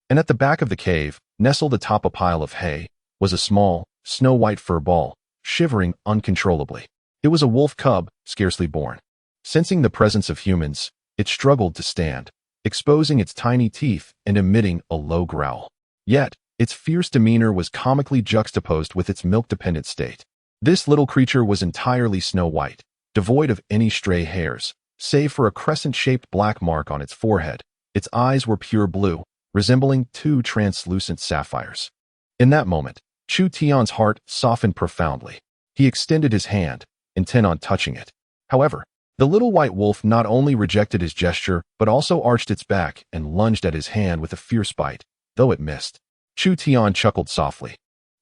and at the back of the cave, nestled atop a pile of hay, was a small, snow-white fur ball, shivering uncontrollably. It was a wolf cub, scarcely born. Sensing the presence of humans, it struggled to stand, exposing its tiny teeth and emitting a low growl. Yet, its fierce demeanor was comically juxtaposed with its milk-dependent state. This little creature was entirely snow-white, devoid of any stray hairs, save for a crescent-shaped black mark on its forehead. Its eyes were pure blue, resembling two translucent sapphires. In that moment, Chu Tian's heart softened profoundly. He extended his hand, intent on touching it. However, the little white wolf not only rejected his gesture, but also arched its back and lunged at his hand with a fierce bite, though it missed. Chu Tian chuckled softly,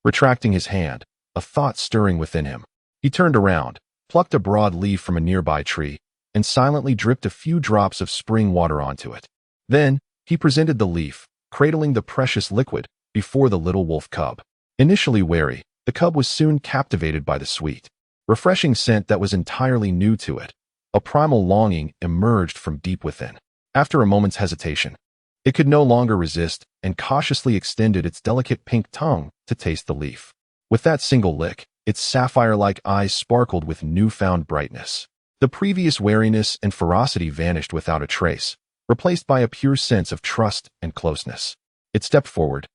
retracting his hand, a thought stirring within him. He turned around, plucked a broad leaf from a nearby tree, and silently dripped a few drops of spring water onto it. Then, he presented the leaf, cradling the precious liquid, before the little wolf cub. Initially wary, the cub was soon captivated by the sweet, refreshing scent that was entirely new to it. A primal longing emerged from deep within. After a moment's hesitation, it could no longer resist and cautiously extended its delicate pink tongue to taste the leaf. With that single lick, its sapphire-like eyes sparkled with newfound brightness. The previous wariness and ferocity vanished without a trace, replaced by a pure sense of trust and closeness. It stepped forward,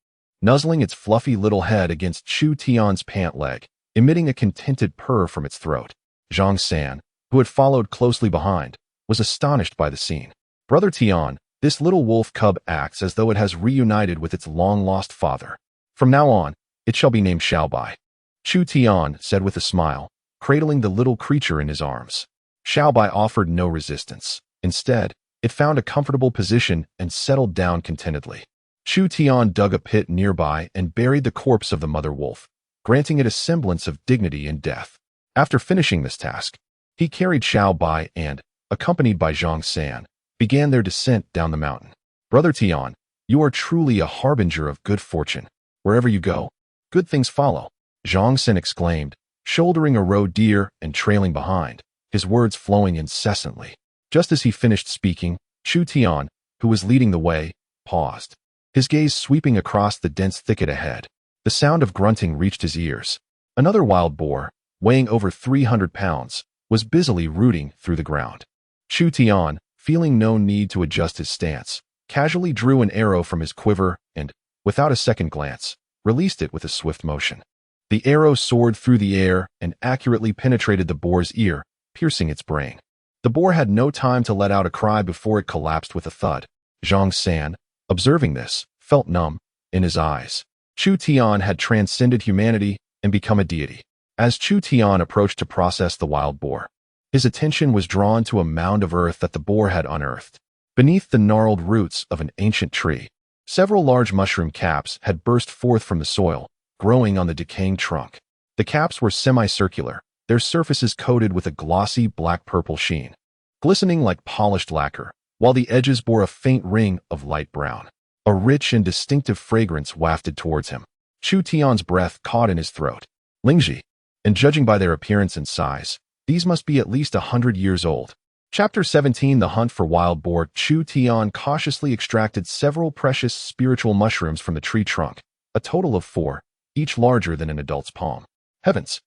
nuzzling its fluffy little head against Chu Tian's pant leg, emitting a contented purr from its throat. Zhang San, who had followed closely behind, was astonished by the scene. "Brother Tian, this little wolf cub acts as though it has reunited with its long-lost father. From now on, it shall be named Xiaobai," Chu Tian said with a smile, cradling the little creature in his arms. Xiaobai offered no resistance. Instead, it found a comfortable position and settled down contentedly. Chu Tian dug a pit nearby and buried the corpse of the mother wolf, granting it a semblance of dignity in death. After finishing this task, he carried Xiaobai and, accompanied by Zhang San, began their descent down the mountain. "Brother Tian, you are truly a harbinger of good fortune. Wherever you go, good things follow," Zhang San exclaimed, shouldering a roe deer and trailing behind, his words flowing incessantly. Just as he finished speaking, Chu Tian, who was leading the way, paused, his gaze sweeping across the dense thicket ahead. The sound of grunting reached his ears. Another wild boar, weighing over 300 pounds, was busily rooting through the ground. Chu Tian, feeling no need to adjust his stance, casually drew an arrow from his quiver and, without a second glance, released it with a swift motion. The arrow soared through the air and accurately penetrated the boar's ear, piercing its brain. The boar had no time to let out a cry before it collapsed with a thud. Zhang San, observing this, felt numb in his eyes. Chu Tian had transcended humanity and become a deity. As Chu Tian approached to process the wild boar, his attention was drawn to a mound of earth that the boar had unearthed. Beneath the gnarled roots of an ancient tree, several large mushroom caps had burst forth from the soil, growing on the decaying trunk. The caps were semicircular, their surfaces coated with a glossy black-purple sheen, glistening like polished lacquer, while the edges bore a faint ring of light brown. A rich and distinctive fragrance wafted towards him. Chu Tian's breath caught in his throat. Lingji. And judging by their appearance and size, these must be at least 100 years old. Chapter 17 The Hunt for Wild Boar. Chu Tian cautiously extracted several precious spiritual mushrooms from the tree trunk, a total of 4, each larger than an adult's palm. Heavens!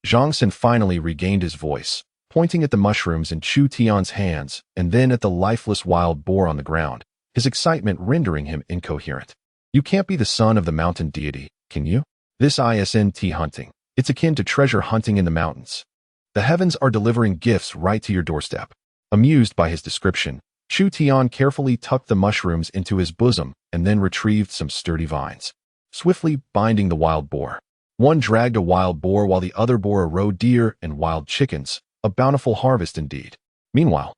Zhang Xin finally regained his voice, pointing at the mushrooms in Chu Tian's hands and then at the lifeless wild boar on the ground, his excitement rendering him incoherent. You can't be the son of the mountain deity, can you? This isn't hunting. It's akin to treasure hunting in the mountains. The heavens are delivering gifts right to your doorstep. Amused by his description, Chu Tian carefully tucked the mushrooms into his bosom and then retrieved some sturdy vines, swiftly binding the wild boar. One dragged a wild boar while the other bore a roe deer and wild chickens, a bountiful harvest indeed. Meanwhile,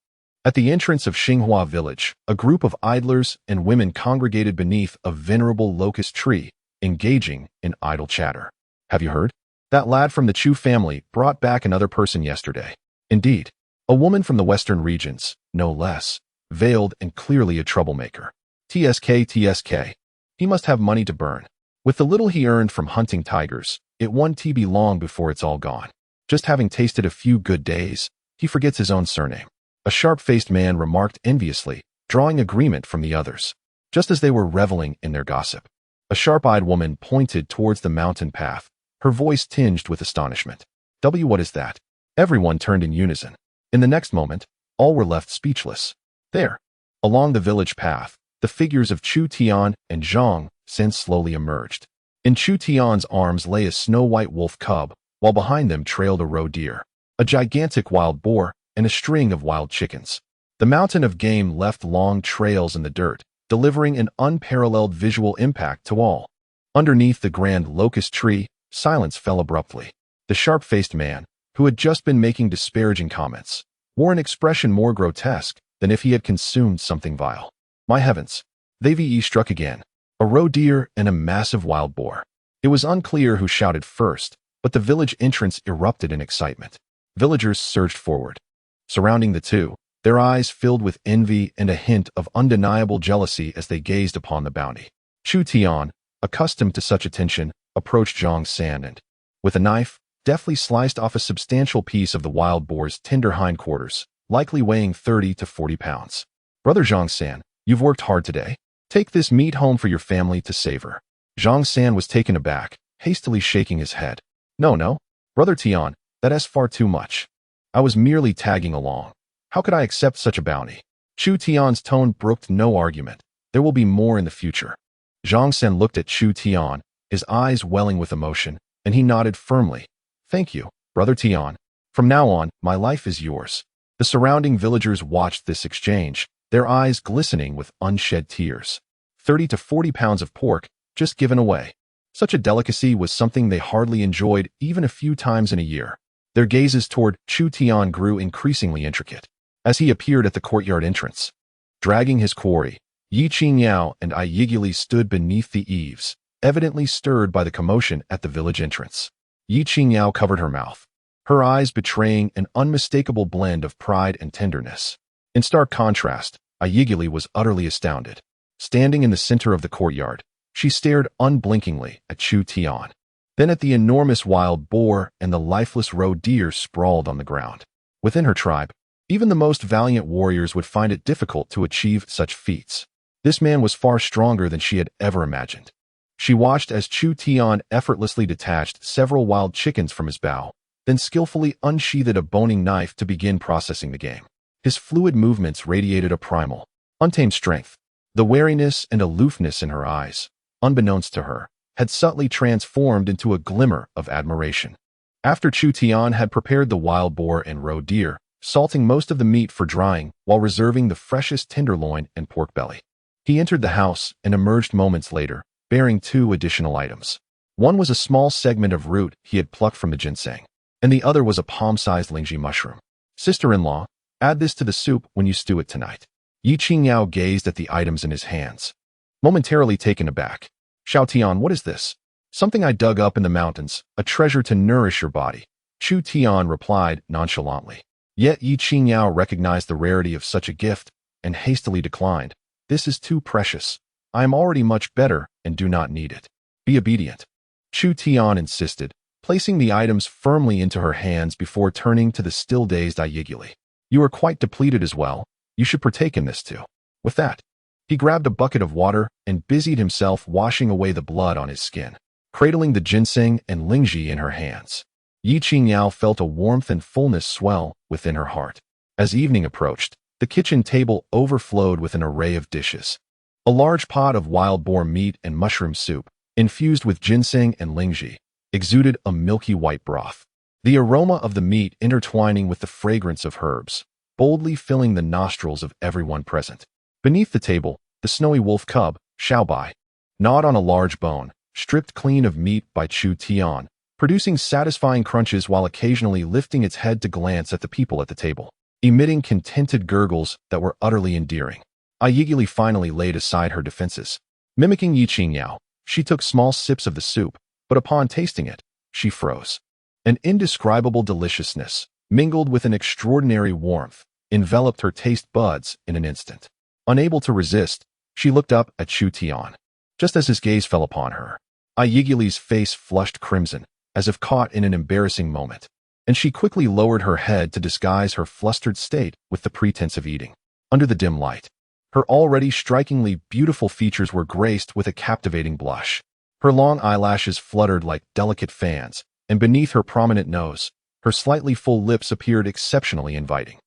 at the entrance of Xinghua village, a group of idlers and women congregated beneath a venerable locust tree, engaging in idle chatter. Have you heard? That lad from the Chu family brought back another person yesterday. Indeed, a woman from the western regions, no less, veiled and clearly a troublemaker. TSK. He must have money to burn. With the little he earned from hunting tigers, it won't be long before it's all gone. Just having tasted a few good days, he forgets his own surname. A sharp-faced man remarked enviously, drawing agreement from the others. Just as they were reveling in their gossip, a sharp-eyed woman pointed towards the mountain path, her voice tinged with astonishment. What is that? Everyone turned in unison. In the next moment, all were left speechless. There, along the village path, the figures of Chu Tian and Zhang Xin slowly emerged. In Chu Tian's arms lay a snow-white wolf cub, while behind them trailed a roe deer, a gigantic wild boar, and a string of wild chickens. The mountain of game left long trails in the dirt, delivering an unparalleled visual impact to all. Underneath the grand locust tree, silence fell abruptly. The sharp-faced man, who had just been making disparaging comments, wore an expression more grotesque than if he had consumed something vile. My heavens! They struck again. A roe deer and a massive wild boar. It was unclear who shouted first, but the village entrance erupted in excitement. Villagers surged forward, surrounding the two, their eyes filled with envy and a hint of undeniable jealousy as they gazed upon the bounty. Chu Tian, accustomed to such attention, approached Zhang Xin and, with a knife, deftly sliced off a substantial piece of the wild boar's tender hindquarters, likely weighing 30 to 40 pounds. Brother Zhang Xin, you've worked hard today. Take this meat home for your family to savor. Zhang Xin was taken aback, hastily shaking his head. No, Brother Tian, that's far too much. I was merely tagging along. How could I accept such a bounty? Chu Tian's tone brooked no argument. There will be more in the future. Zhang Xin looked at Chu Tian, his eyes welling with emotion, and he nodded firmly. Thank you, Brother Tian. From now on, my life is yours. The surrounding villagers watched this exchange, their eyes glistening with unshed tears. 30 to 40 pounds of pork, just given away. Such a delicacy was something they hardly enjoyed even a few times in a year. Their gazes toward Chu Tian grew increasingly intricate, as he appeared at the courtyard entrance. Dragging his quarry, Ye Qingyao and Ye stood beneath the eaves, evidently stirred by the commotion at the village entrance. Ye Qingyao covered her mouth, her eyes betraying an unmistakable blend of pride and tenderness. In stark contrast, Ye was utterly astounded. Standing in the center of the courtyard, she stared unblinkingly at Chu Tian, then at the enormous wild boar and the lifeless roe deer sprawled on the ground. Within her tribe, even the most valiant warriors would find it difficult to achieve such feats. This man was far stronger than she had ever imagined. She watched as Chu Tian effortlessly detached several wild chickens from his bow, then skillfully unsheathed a boning knife to begin processing the game. His fluid movements radiated a primal, untamed strength. The wariness and aloofness in her eyes, unbeknownst to her, had subtly transformed into a glimmer of admiration. After Chu Tian had prepared the wild boar and roe deer, salting most of the meat for drying while reserving the freshest tenderloin and pork belly, he entered the house and emerged moments later, bearing 2 additional items. One was a small segment of root he had plucked from the ginseng, and the other was a palm-sized lingji mushroom. Sister-in-law, add this to the soup when you stew it tonight. Ye Qingyao gazed at the items in his hands, momentarily taken aback. Xiao Tian, what is this? Something I dug up in the mountains, a treasure to nourish your body. Chu Tian replied nonchalantly. Yet Ye Qingyao recognized the rarity of such a gift and hastily declined. This is too precious. I am already much better and do not need it. Be obedient. Chu Tian insisted, placing the items firmly into her hands before turning to the still-dazed Ye. You are quite depleted as well. You should partake in this too. With that, he grabbed a bucket of water and busied himself washing away the blood on his skin, cradling the ginseng and lingji in her hands. Ye Qingyao felt a warmth and fullness swell within her heart. As evening approached, the kitchen table overflowed with an array of dishes. A large pot of wild boar meat and mushroom soup, infused with ginseng and lingji, exuded a milky white broth. The aroma of the meat intertwining with the fragrance of herbs, boldly filling the nostrils of everyone present. Beneath the table, the snowy wolf cub, Xiaobai, gnawed on a large bone, stripped clean of meat by Chu Tian, producing satisfying crunches while occasionally lifting its head to glance at the people at the table, emitting contented gurgles that were utterly endearing. Ye finally laid aside her defenses. Mimicking Ye Qingyao, she took small sips of the soup, but upon tasting it, she froze. An indescribable deliciousness, mingled with an extraordinary warmth, enveloped her taste buds in an instant. Unable to resist, she looked up at Chu Tian. Just as his gaze fell upon her, Ye's face flushed crimson, as if caught in an embarrassing moment, and she quickly lowered her head to disguise her flustered state with the pretense of eating. Under the dim light, her already strikingly beautiful features were graced with a captivating blush. Her long eyelashes fluttered like delicate fans, and beneath her prominent nose, her slightly full lips appeared exceptionally inviting.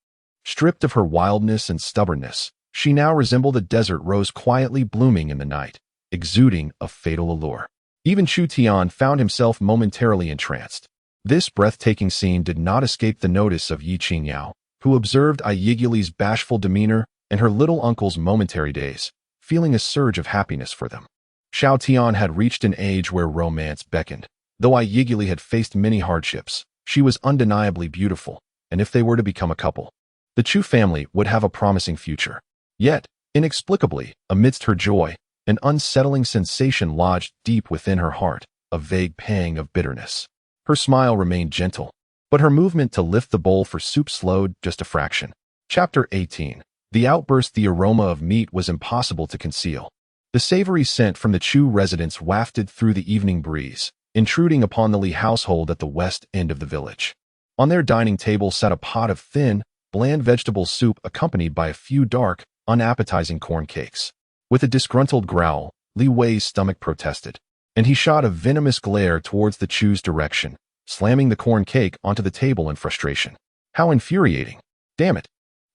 Stripped of her wildness and stubbornness, she now resembled a desert rose quietly blooming in the night, exuding a fatal allure. Even Chu Tian found himself momentarily entranced. This breathtaking scene did not escape the notice of Ye Qingyao, who observed Ye's bashful demeanor and her little uncle's momentary daze, feeling a surge of happiness for them. Xiao Tian had reached an age where romance beckoned. Though Ye had faced many hardships, she was undeniably beautiful, and if they were to become a couple, the Chu family would have a promising future. Yet, inexplicably, amidst her joy, an unsettling sensation lodged deep within her heart, a vague pang of bitterness. Her smile remained gentle, but her movement to lift the bowl for soup slowed just a fraction. Chapter 18. The outburst. The aroma of meat was impossible to conceal. The savory scent from the Chu residence wafted through the evening breeze, intruding upon the Li household at the west end of the village. On their dining table sat a pot of thin, bland vegetable soup accompanied by a few dark, unappetizing corn cakes. With a disgruntled growl, Li Wei's stomach protested, and he shot a venomous glare towards the Chu's direction, slamming the corn cake onto the table in frustration. How infuriating! Damn it!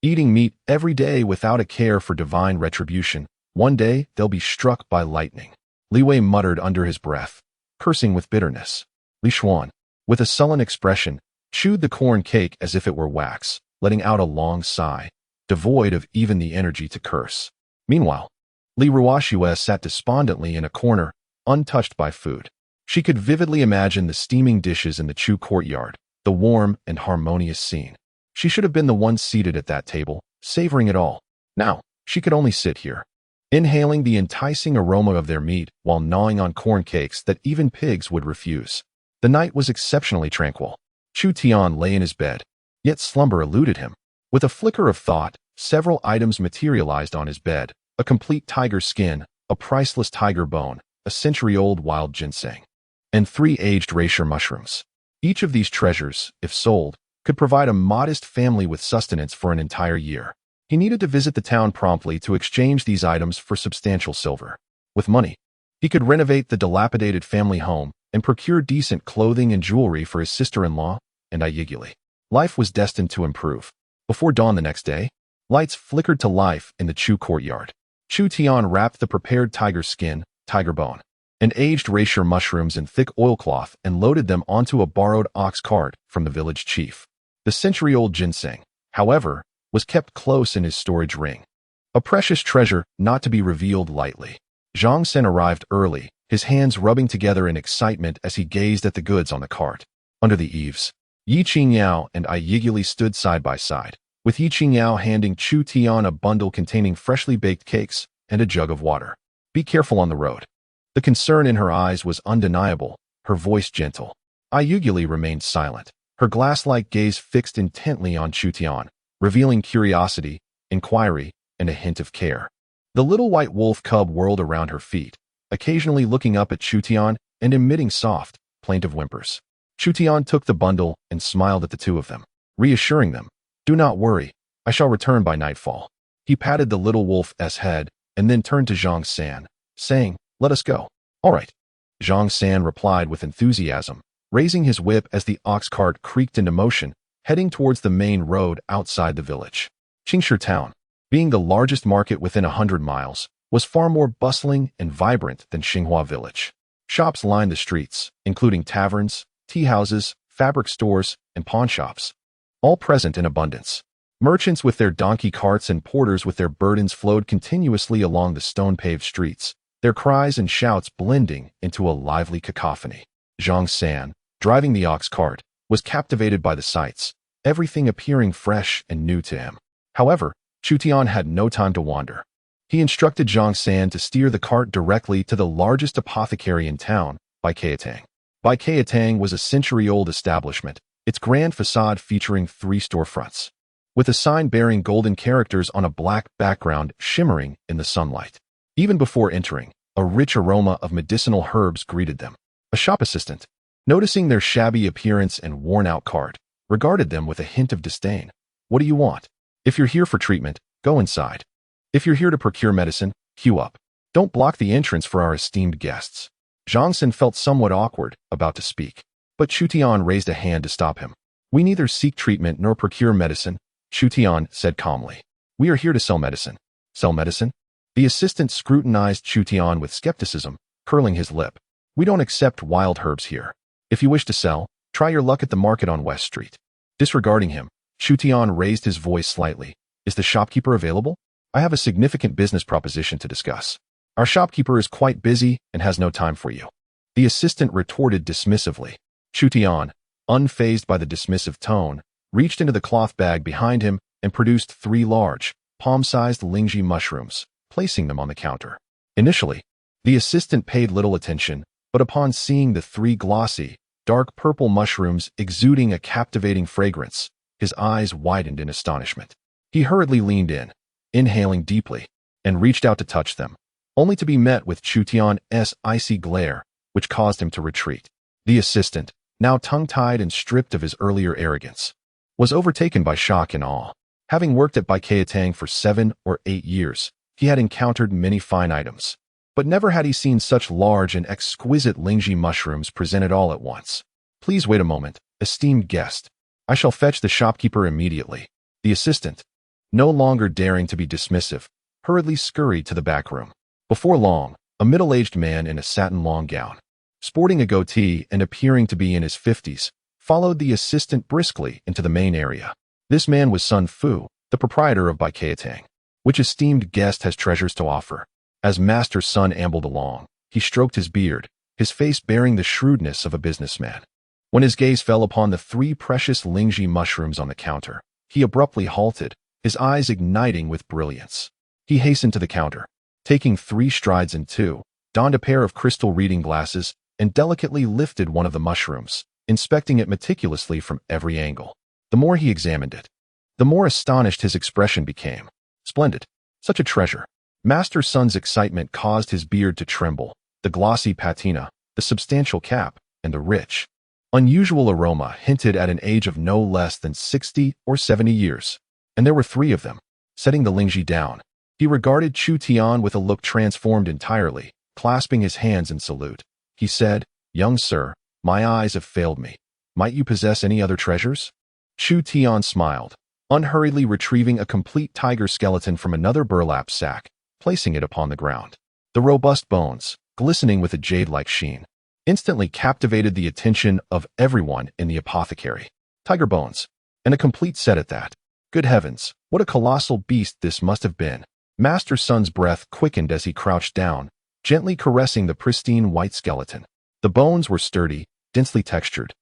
Eating meat every day without a care for divine retribution. One day, they'll be struck by lightning. Li Wei muttered under his breath, cursing with bitterness. Li Xuan, with a sullen expression, chewed the corn cake as if it were wax, letting out a long sigh, devoid of even the energy to curse. Meanwhile, Li Ruoxue sat despondently in a corner, untouched by food. She could vividly imagine the steaming dishes in the Chu courtyard, the warm and harmonious scene. She should have been the one seated at that table, savoring it all. Now, she could only sit here, inhaling the enticing aroma of their meat while gnawing on corn cakes that even pigs would refuse. The night was exceptionally tranquil. Chu Tian lay in his bed, yet slumber eluded him. With a flicker of thought, several items materialized on his bed: a complete tiger skin, a priceless tiger bone, a century-old wild ginseng, and 3 aged reishi mushrooms. Each of these treasures, if sold, could provide a modest family with sustenance for an entire year. He needed to visit the town promptly to exchange these items for substantial silver. With money, he could renovate the dilapidated family home and procure decent clothing and jewelry for his sister-in-law and Ye. Life was destined to improve. Before dawn the next day, lights flickered to life in the Chu courtyard. Chu Tian wrapped the prepared tiger skin, tiger bone, and aged reishi mushrooms in thick oilcloth and loaded them onto a borrowed ox cart from the village chief. The century-old ginseng, however, was kept close in his storage ring, a precious treasure not to be revealed lightly. Zhang Sen arrived early, his hands rubbing together in excitement as he gazed at the goods on the cart. Under the eaves, Ye Qingyao and Ye stood side by side, with Ye Qingyao handing Chu Tian a bundle containing freshly baked cakes and a jug of water. Be careful on the road. The concern in her eyes was undeniable, her voice gentle. Ye remained silent, her glass-like gaze fixed intently on Chu Tian, revealing curiosity, inquiry, and a hint of care. The little white wolf cub whirled around her feet, occasionally looking up at Chu Tian and emitting soft, plaintive whimpers. Chu Tian took the bundle and smiled at the two of them, reassuring them, "Do not worry, I shall return by nightfall." He patted the little wolf's head and then turned to Zhang San, saying, "Let us go." "All right." Zhang San replied with enthusiasm, raising his whip as the ox cart creaked into motion, heading towards the main road outside the village. Qingshi town, being the largest market within 100 miles, was far more bustling and vibrant than Xinghua village. Shops lined the streets, including taverns, tea houses, fabric stores, and pawn shops, all present in abundance. Merchants with their donkey carts and porters with their burdens flowed continuously along the stone-paved streets, their cries and shouts blending into a lively cacophony. Zhang San, driving the ox cart, was captivated by the sights, everything appearing fresh and new to him. However, Chu Tian had no time to wander. He instructed Zhang San to steer the cart directly to the largest apothecary in town, Bai Keitang. Bai Keitang was a century-old establishment, its grand facade featuring 3 storefronts, with a sign bearing golden characters on a black background shimmering in the sunlight. Even before entering, a rich aroma of medicinal herbs greeted them. A shop assistant, noticing their shabby appearance and worn-out cart, regarded them with a hint of disdain. "What do you want? If you're here for treatment, go inside. If you're here to procure medicine, queue up. Don't block the entrance for our esteemed guests." Zhang San felt somewhat awkward about to speak, but Chu Tian raised a hand to stop him. "We neither seek treatment nor procure medicine," Chu Tian said calmly. "We are here to sell medicine." "Sell medicine?" The assistant scrutinized Chu Tian with skepticism, curling his lip. "We don't accept wild herbs here. If you wish to sell, try your luck at the market on West Street." Disregarding him, Chu Tian raised his voice slightly. "Is the shopkeeper available? I have a significant business proposition to discuss." "Our shopkeeper is quite busy and has no time for you," the assistant retorted dismissively. Chu Tian, unfazed by the dismissive tone, reached into the cloth bag behind him and produced 3 large, palm-sized lingji mushrooms, placing them on the counter. Initially, the assistant paid little attention, but upon seeing the 3 glossy, dark purple mushrooms exuding a captivating fragrance, his eyes widened in astonishment. He hurriedly leaned in, inhaling deeply, and reached out to touch them, only to be met with Chu Tian's icy glare, which caused him to retreat. The assistant, now tongue-tied and stripped of his earlier arrogance, was overtaken by shock and awe. Having worked at Bai Keitang for 7 or 8 years, he had encountered many fine items, but never had he seen such large and exquisite lingji mushrooms presented all at once. "Please wait a moment, esteemed guest. I shall fetch the shopkeeper immediately." The assistant, no longer daring to be dismissive, hurriedly scurried to the back room. Before long, a middle-aged man in a satin long gown, sporting a goatee and appearing to be in his 50s, followed the assistant briskly into the main area. This man was Sun Fu, the proprietor of Bai Keitang. "Which esteemed guest has treasures to offer?" As Master's son ambled along, he stroked his beard, his face bearing the shrewdness of a businessman. When his gaze fell upon the 3 precious lingji mushrooms on the counter, he abruptly halted, his eyes igniting with brilliance. He hastened to the counter, taking 3 strides and 2, donned a pair of crystal reading glasses, and delicately lifted one of the mushrooms, inspecting it meticulously from every angle. The more he examined it, the more astonished his expression became. Splendid. Such a treasure. Master's son's excitement caused his beard to tremble, the glossy patina, the substantial cap, and the rich, unusual aroma hinted at an age of no less than 60 or 70 years. And there were 3 of them. Setting the lingji down, he regarded Chu Tian with a look transformed entirely, clasping his hands in salute. He said, "Young sir, my eyes have failed me. Might you possess any other treasures?" Chu Tian smiled, unhurriedly retrieving a complete tiger skeleton from another burlap sack, placing it upon the ground. The robust bones, glistening with a jade-like sheen, instantly captivated the attention of everyone in the apothecary. Tiger bones, and a complete set at that. Good heavens, what a colossal beast this must have been. Master's son's breath quickened as he crouched down, gently caressing the pristine white skeleton. The bones were sturdy, densely textured,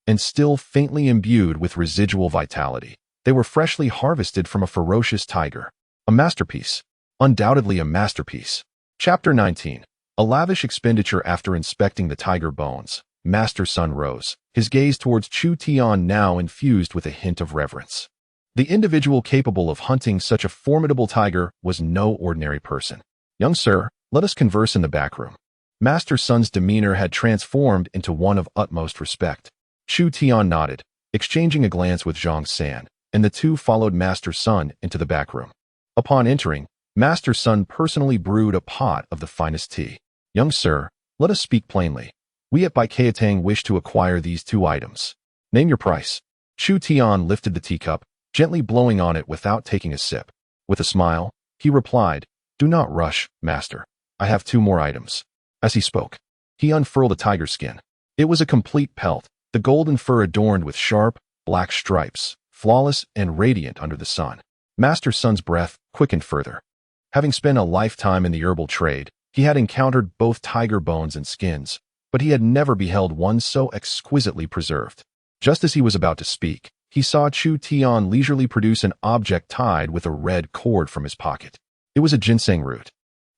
and still faintly imbued with residual vitality. They were freshly harvested from a ferocious tiger. A masterpiece. Undoubtedly a masterpiece. Chapter 19. A lavish expenditure. After inspecting the tiger bones, Master's son rose, his gaze towards Chu Tian now infused with a hint of reverence. The individual capable of hunting such a formidable tiger was no ordinary person. "Young sir, let us converse in the back room." Master Sun's demeanor had transformed into one of utmost respect. Chu Tian nodded, exchanging a glance with Zhang San, and the two followed Master Sun into the back room. Upon entering, Master Sun personally brewed a pot of the finest tea. "Young sir, let us speak plainly. We at Baikatang wish to acquire these two items. Name your price." Chu Tian lifted the teacup, gently blowing on it without taking a sip. With a smile, he replied, "Do not rush, master. I have two more items." As he spoke, he unfurled a tiger skin. It was a complete pelt, the golden fur adorned with sharp, black stripes, flawless and radiant under the sun. Master Sun's breath quickened further. Having spent a lifetime in the herbal trade, he had encountered both tiger bones and skins, but he had never beheld one so exquisitely preserved. Just as he was about to speak, he saw Chu Tian leisurely produce an object tied with a red cord from his pocket. It was a ginseng root.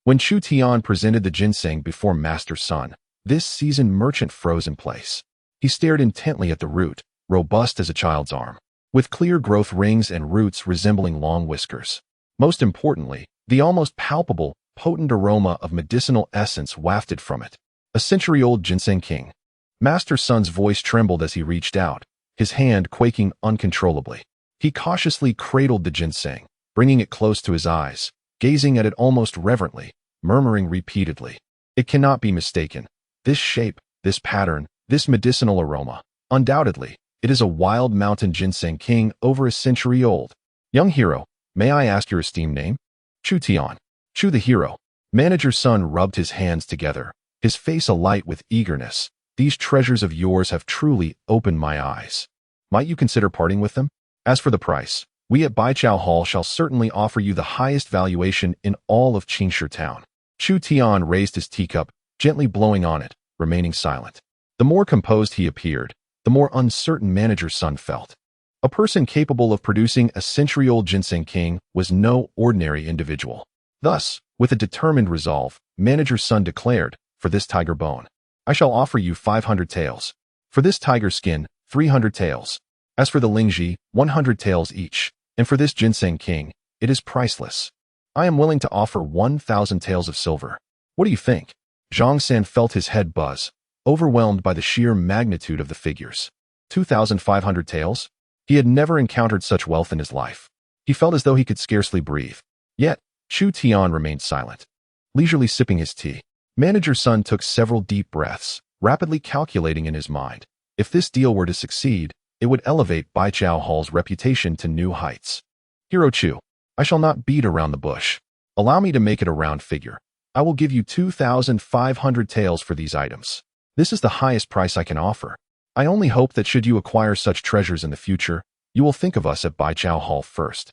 When Chu Tian presented the ginseng before Master Sun, this seasoned merchant froze in place. He stared intently at the root, robust as a child's arm, with clear growth rings and roots resembling long whiskers. Most importantly, the almost palpable, potent aroma of medicinal essence wafted from it. A century-old ginseng king. Master Sun's voice trembled as he reached out, his hand quaking uncontrollably. He cautiously cradled the ginseng, bringing it close to his eyes, gazing at it almost reverently, murmuring repeatedly, "It cannot be mistaken. This shape, this pattern, this medicinal aroma. Undoubtedly, it is a wild mountain ginseng king over a century old. Young hero, may I ask your esteemed name?" "Chu Tian." "Chu the hero." Manager Sun rubbed his hands together, his face alight with eagerness. "These treasures of yours have truly opened my eyes. Might you consider parting with them? As for the price, we at Baijiao Hall shall certainly offer you the highest valuation in all of Qingshi town." Chu Tian raised his teacup, gently blowing on it, remaining silent. The more composed he appeared, the more uncertain Manager Sun felt. A person capable of producing a century-old ginseng king was no ordinary individual. Thus, with a determined resolve, Manager Sun declared, "For this tiger bone, I shall offer you 500 taels. For this tiger skin, 300 taels. As for the lingji, 100 taels each. And for this ginseng king, it is priceless. I am willing to offer 1,000 taels of silver. What do you think?" Zhang San felt his head buzz, overwhelmed by the sheer magnitude of the figures. 2,500 taels? He had never encountered such wealth in his life. He felt as though he could scarcely breathe. Yet, Chu Tian remained silent, leisurely sipping his tea. Manager Sun took several deep breaths, rapidly calculating in his mind. If this deal were to succeed, it would elevate Baijiao Hall's reputation to new heights. "Hero Chu, I shall not beat around the bush. Allow me to make it a round figure. I will give you 2,500 taels for these items. This is the highest price I can offer. I only hope that should you acquire such treasures in the future, you will think of us at Baijiao Hall first."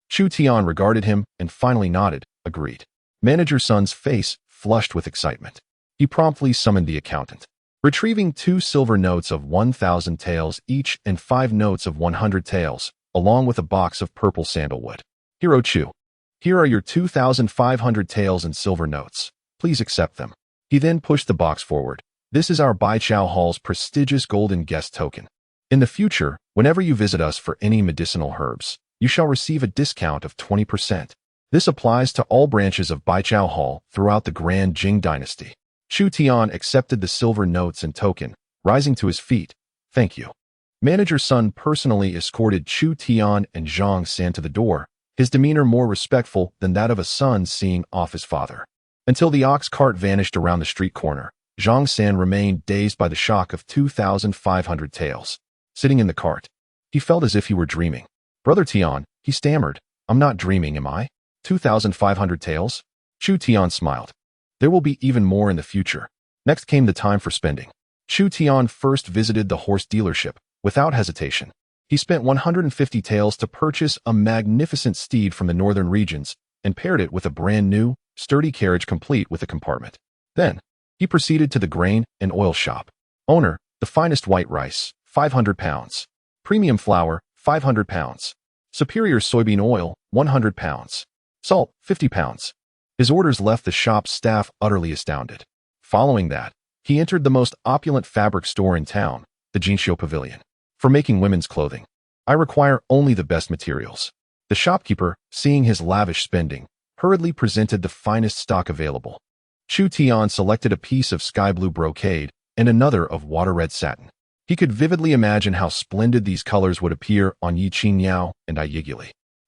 Chu Tian regarded him and finally nodded, agreed. Manager Sun's face flushed with excitement. He promptly summoned the accountant. Retrieving 2 silver notes of 1,000 taels each and 5 notes of 100 taels, along with a box of purple sandalwood. "Hero Chu, here are your 2,500 taels and silver notes. Please accept them." He then pushed the box forward. "This is our Baijiao Hall's prestigious golden guest token. In the future, whenever you visit us for any medicinal herbs, you shall receive a discount of 20%. This applies to all branches of Baijiao Hall throughout the Grand Jing dynasty." Chu Tian accepted the silver notes and token, rising to his feet. "Thank you." Manager Sun personally escorted Chu Tian and Zhang San to the door, his demeanor more respectful than that of a son seeing off his father. Until the ox cart vanished around the street corner, Zhang San remained dazed by the shock of 2,500 taels. Sitting in the cart, he felt as if he were dreaming. "Brother Tian," he stammered, "I'm not dreaming, am I? 2,500 taels?" Chu Tian smiled. "There will be even more in the future." Next came the time for spending. Chu Tian first visited the horse dealership, without hesitation. He spent 150 taels to purchase a magnificent steed from the northern regions and paired it with a brand new, sturdy carriage complete with a compartment. Then, he proceeded to the grain and oil shop. "Owner, the finest white rice, 500 pounds. Premium flour, 500 pounds. Superior soybean oil, 100 pounds. Salt, 50 pounds. His orders left the shop's staff utterly astounded. Following that, he entered the most opulent fabric store in town, the Qingyao Pavilion. "For making women's clothing, I require only the best materials." The shopkeeper, seeing his lavish spending, hurriedly presented the finest stock available. Chu Tian selected a piece of sky blue brocade and another of water-red satin. He could vividly imagine how splendid these colors would appear on Ye Qingyao and Ye.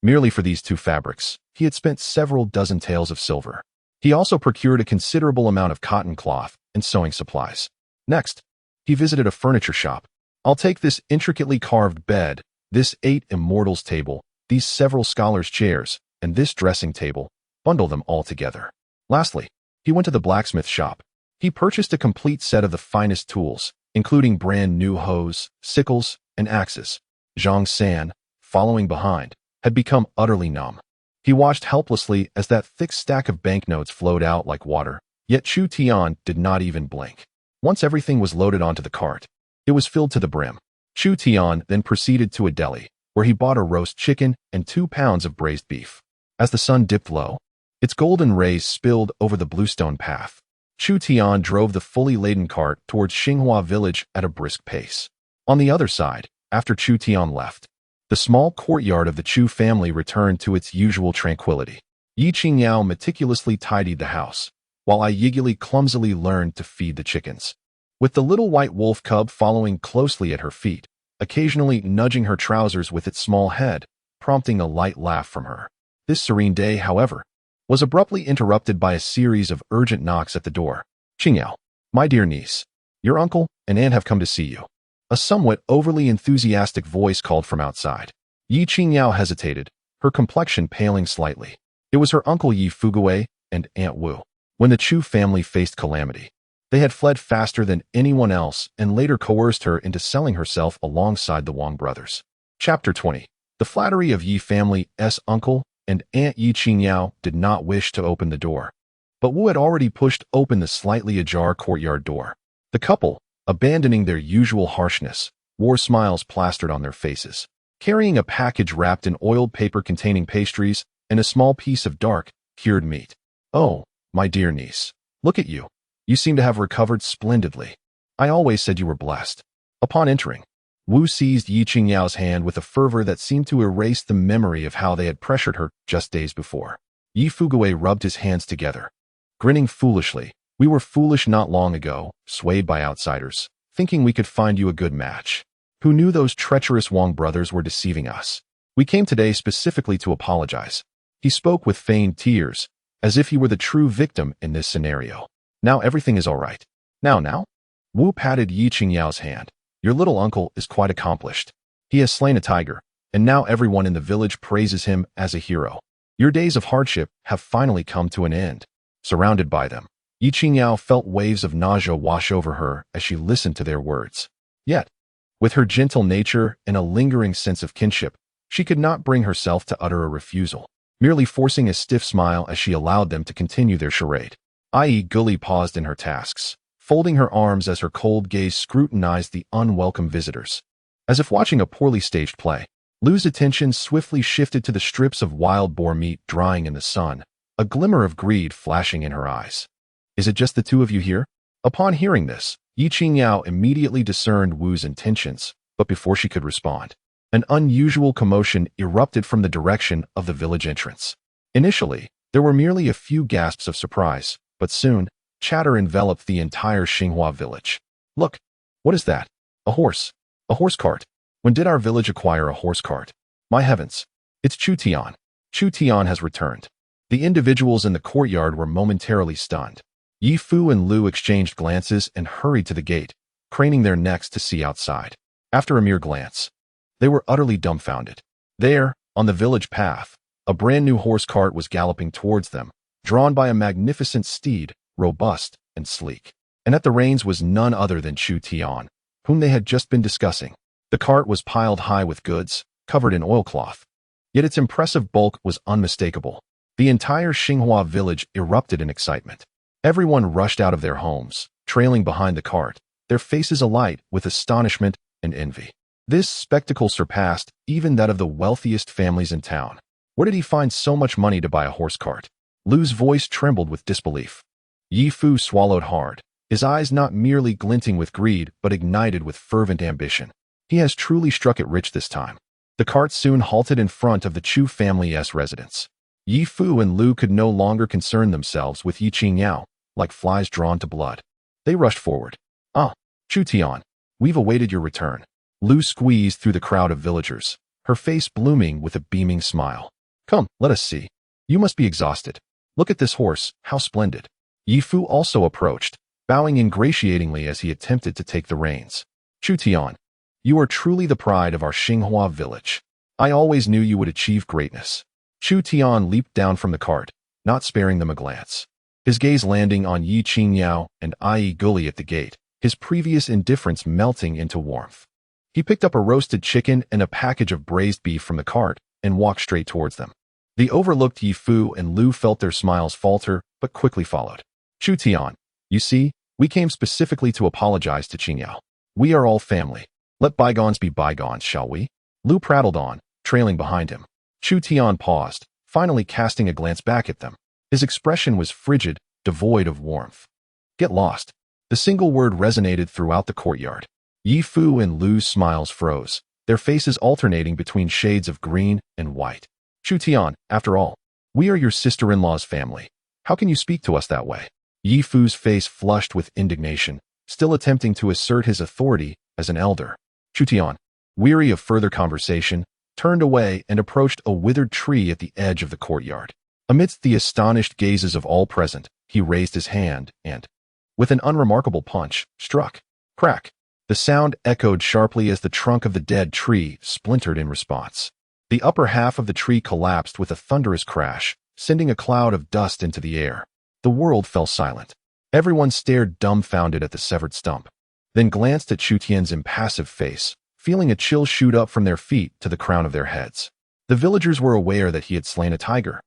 Merely for these two fabrics, he had spent several dozen taels of silver. He also procured a considerable amount of cotton cloth and sewing supplies. Next, he visited a furniture shop. I'll take this intricately carved bed, this 8 immortals table, these several scholars' chairs, and this dressing table, bundle them all together. Lastly, he went to the blacksmith shop. He purchased a complete set of the finest tools, including brand new hoes, sickles, and axes. Zhang San, following behind, had become utterly numb. He watched helplessly as that thick stack of banknotes flowed out like water, yet Chu Tian did not even blink. Once everything was loaded onto the cart, it was filled to the brim. Chu Tian then proceeded to a deli, where he bought a roast chicken and 2 pounds of braised beef. As the sun dipped low, its golden rays spilled over the bluestone path. Chu Tian drove the fully laden cart towards Xinghua village at a brisk pace. On the other side, after Chu Tian left, the small courtyard of the Chu family returned to its usual tranquility. Ye Qingyao meticulously tidied the house, while Ye clumsily learned to feed the chickens. With the little white wolf cub following closely at her feet, occasionally nudging her trousers with its small head, prompting a light laugh from her. This serene day, however, was abruptly interrupted by a series of urgent knocks at the door. Qingyao, my dear niece, your uncle and aunt have come to see you. A somewhat overly enthusiastic voice called from outside. Ye Qingyao hesitated, her complexion paling slightly. It was her uncle Ye Fuguwei and Aunt Wu. When the Chu family faced calamity, they had fled faster than anyone else and later coerced her into selling herself alongside the Wang brothers. Chapter 20. The flattery of Ye family's uncle and Aunt Ye Qingyao did not wish to open the door, but Wu had already pushed open the slightly ajar courtyard door. The couple, abandoning their usual harshness, wore smiles plastered on their faces. Carrying a package wrapped in oiled paper containing pastries and a small piece of dark, cured meat. Oh, my dear niece, look at you. You seem to have recovered splendidly. I always said you were blessed. Upon entering, Wu seized Ye Qingyao's hand with a fervor that seemed to erase the memory of how they had pressured her just days before. Ye Fuguwei rubbed his hands together, grinning foolishly. We were foolish not long ago, swayed by outsiders, thinking we could find you a good match. Who knew those treacherous Wang brothers were deceiving us? We came today specifically to apologize. He spoke with feigned tears, as if he were the true victim in this scenario. Now everything is all right. Now? Wu patted Ye Qingyao's hand. Your little uncle is quite accomplished. He has slain a tiger, and now everyone in the village praises him as a hero. Your days of hardship have finally come to an end. Surrounded by them, Ye Qingyao felt waves of nausea wash over her as she listened to their words. Yet, with her gentle nature and a lingering sense of kinship, she could not bring herself to utter a refusal, merely forcing a stiff smile as she allowed them to continue their charade. Gully paused in her tasks, folding her arms as her cold gaze scrutinized the unwelcome visitors. As if watching a poorly staged play, Lu's attention swiftly shifted to the strips of wild boar meat drying in the sun, a glimmer of greed flashing in her eyes. Is it just the two of you here? Upon hearing this, Ye Qingyao immediately discerned Wu's intentions, but before she could respond, an unusual commotion erupted from the direction of the village entrance. Initially, there were merely a few gasps of surprise, but soon, chatter enveloped the entire Xinghua village. Look, what is that? A horse cart. When did our village acquire a horse cart? My heavens, it's Chu Tian. Chu Tian has returned. The individuals in the courtyard were momentarily stunned. Yi Fu and Lu exchanged glances and hurried to the gate, craning their necks to see outside. After a mere glance, they were utterly dumbfounded. There, on the village path, a brand new horse cart was galloping towards them, drawn by a magnificent steed, robust and sleek. And at the reins was none other than Chu Tian, whom they had just been discussing. The cart was piled high with goods, covered in oilcloth. Yet its impressive bulk was unmistakable. The entire Xinghua village erupted in excitement. Everyone rushed out of their homes, trailing behind the cart, their faces alight with astonishment and envy. This spectacle surpassed even that of the wealthiest families in town. Where did he find so much money to buy a horse cart? Lu's voice trembled with disbelief. Yi Fu swallowed hard, his eyes not merely glinting with greed but ignited with fervent ambition. He has truly struck it rich this time. The cart soon halted in front of the Chu family's residence. Yi Fu and Lu could no longer concern themselves with Ye Qingyao, like flies drawn to blood. They rushed forward. "Ah, Chu Tian, we've awaited your return." Lu squeezed through the crowd of villagers, her face blooming with a beaming smile. "Come, let us see. You must be exhausted. Look at this horse, how splendid." Ye Fu also approached, bowing ingratiatingly as he attempted to take the reins. "Chu Tian, you are truly the pride of our Xinghua village. I always knew you would achieve greatness." Chu Tian leaped down from the cart, not sparing them a glance. His gaze landing on Ye Qingyao and Ye Guli at the gate, his previous indifference melting into warmth. He picked up a roasted chicken and a package of braised beef from the cart and walked straight towards them. The overlooked Ye Fu and Lu felt their smiles falter, but quickly followed. "Chu Tian, you see, we came specifically to apologize to Qingyao. We are all family. Let bygones be bygones, shall we?" Lu prattled on, trailing behind him. Chu Tian paused, finally casting a glance back at them. His expression was frigid, devoid of warmth. "Get lost." The single word resonated throughout the courtyard. Ye Fu and Lu's smiles froze, their faces alternating between shades of green and white. "Chu Tian, after all, we are your sister-in-law's family. How can you speak to us that way?" Ye Fu's face flushed with indignation, still attempting to assert his authority as an elder. Chu Tian, weary of further conversation, turned away and approached a withered tree at the edge of the courtyard. Amidst the astonished gazes of all present, he raised his hand and, with an unremarkable punch, struck. Crack! The sound echoed sharply as the trunk of the dead tree splintered in response. The upper half of the tree collapsed with a thunderous crash, sending a cloud of dust into the air. The world fell silent. Everyone stared dumbfounded at the severed stump, then glanced at Chu Tian's impassive face, feeling a chill shoot up from their feet to the crown of their heads. The villagers were aware that he had slain a tiger.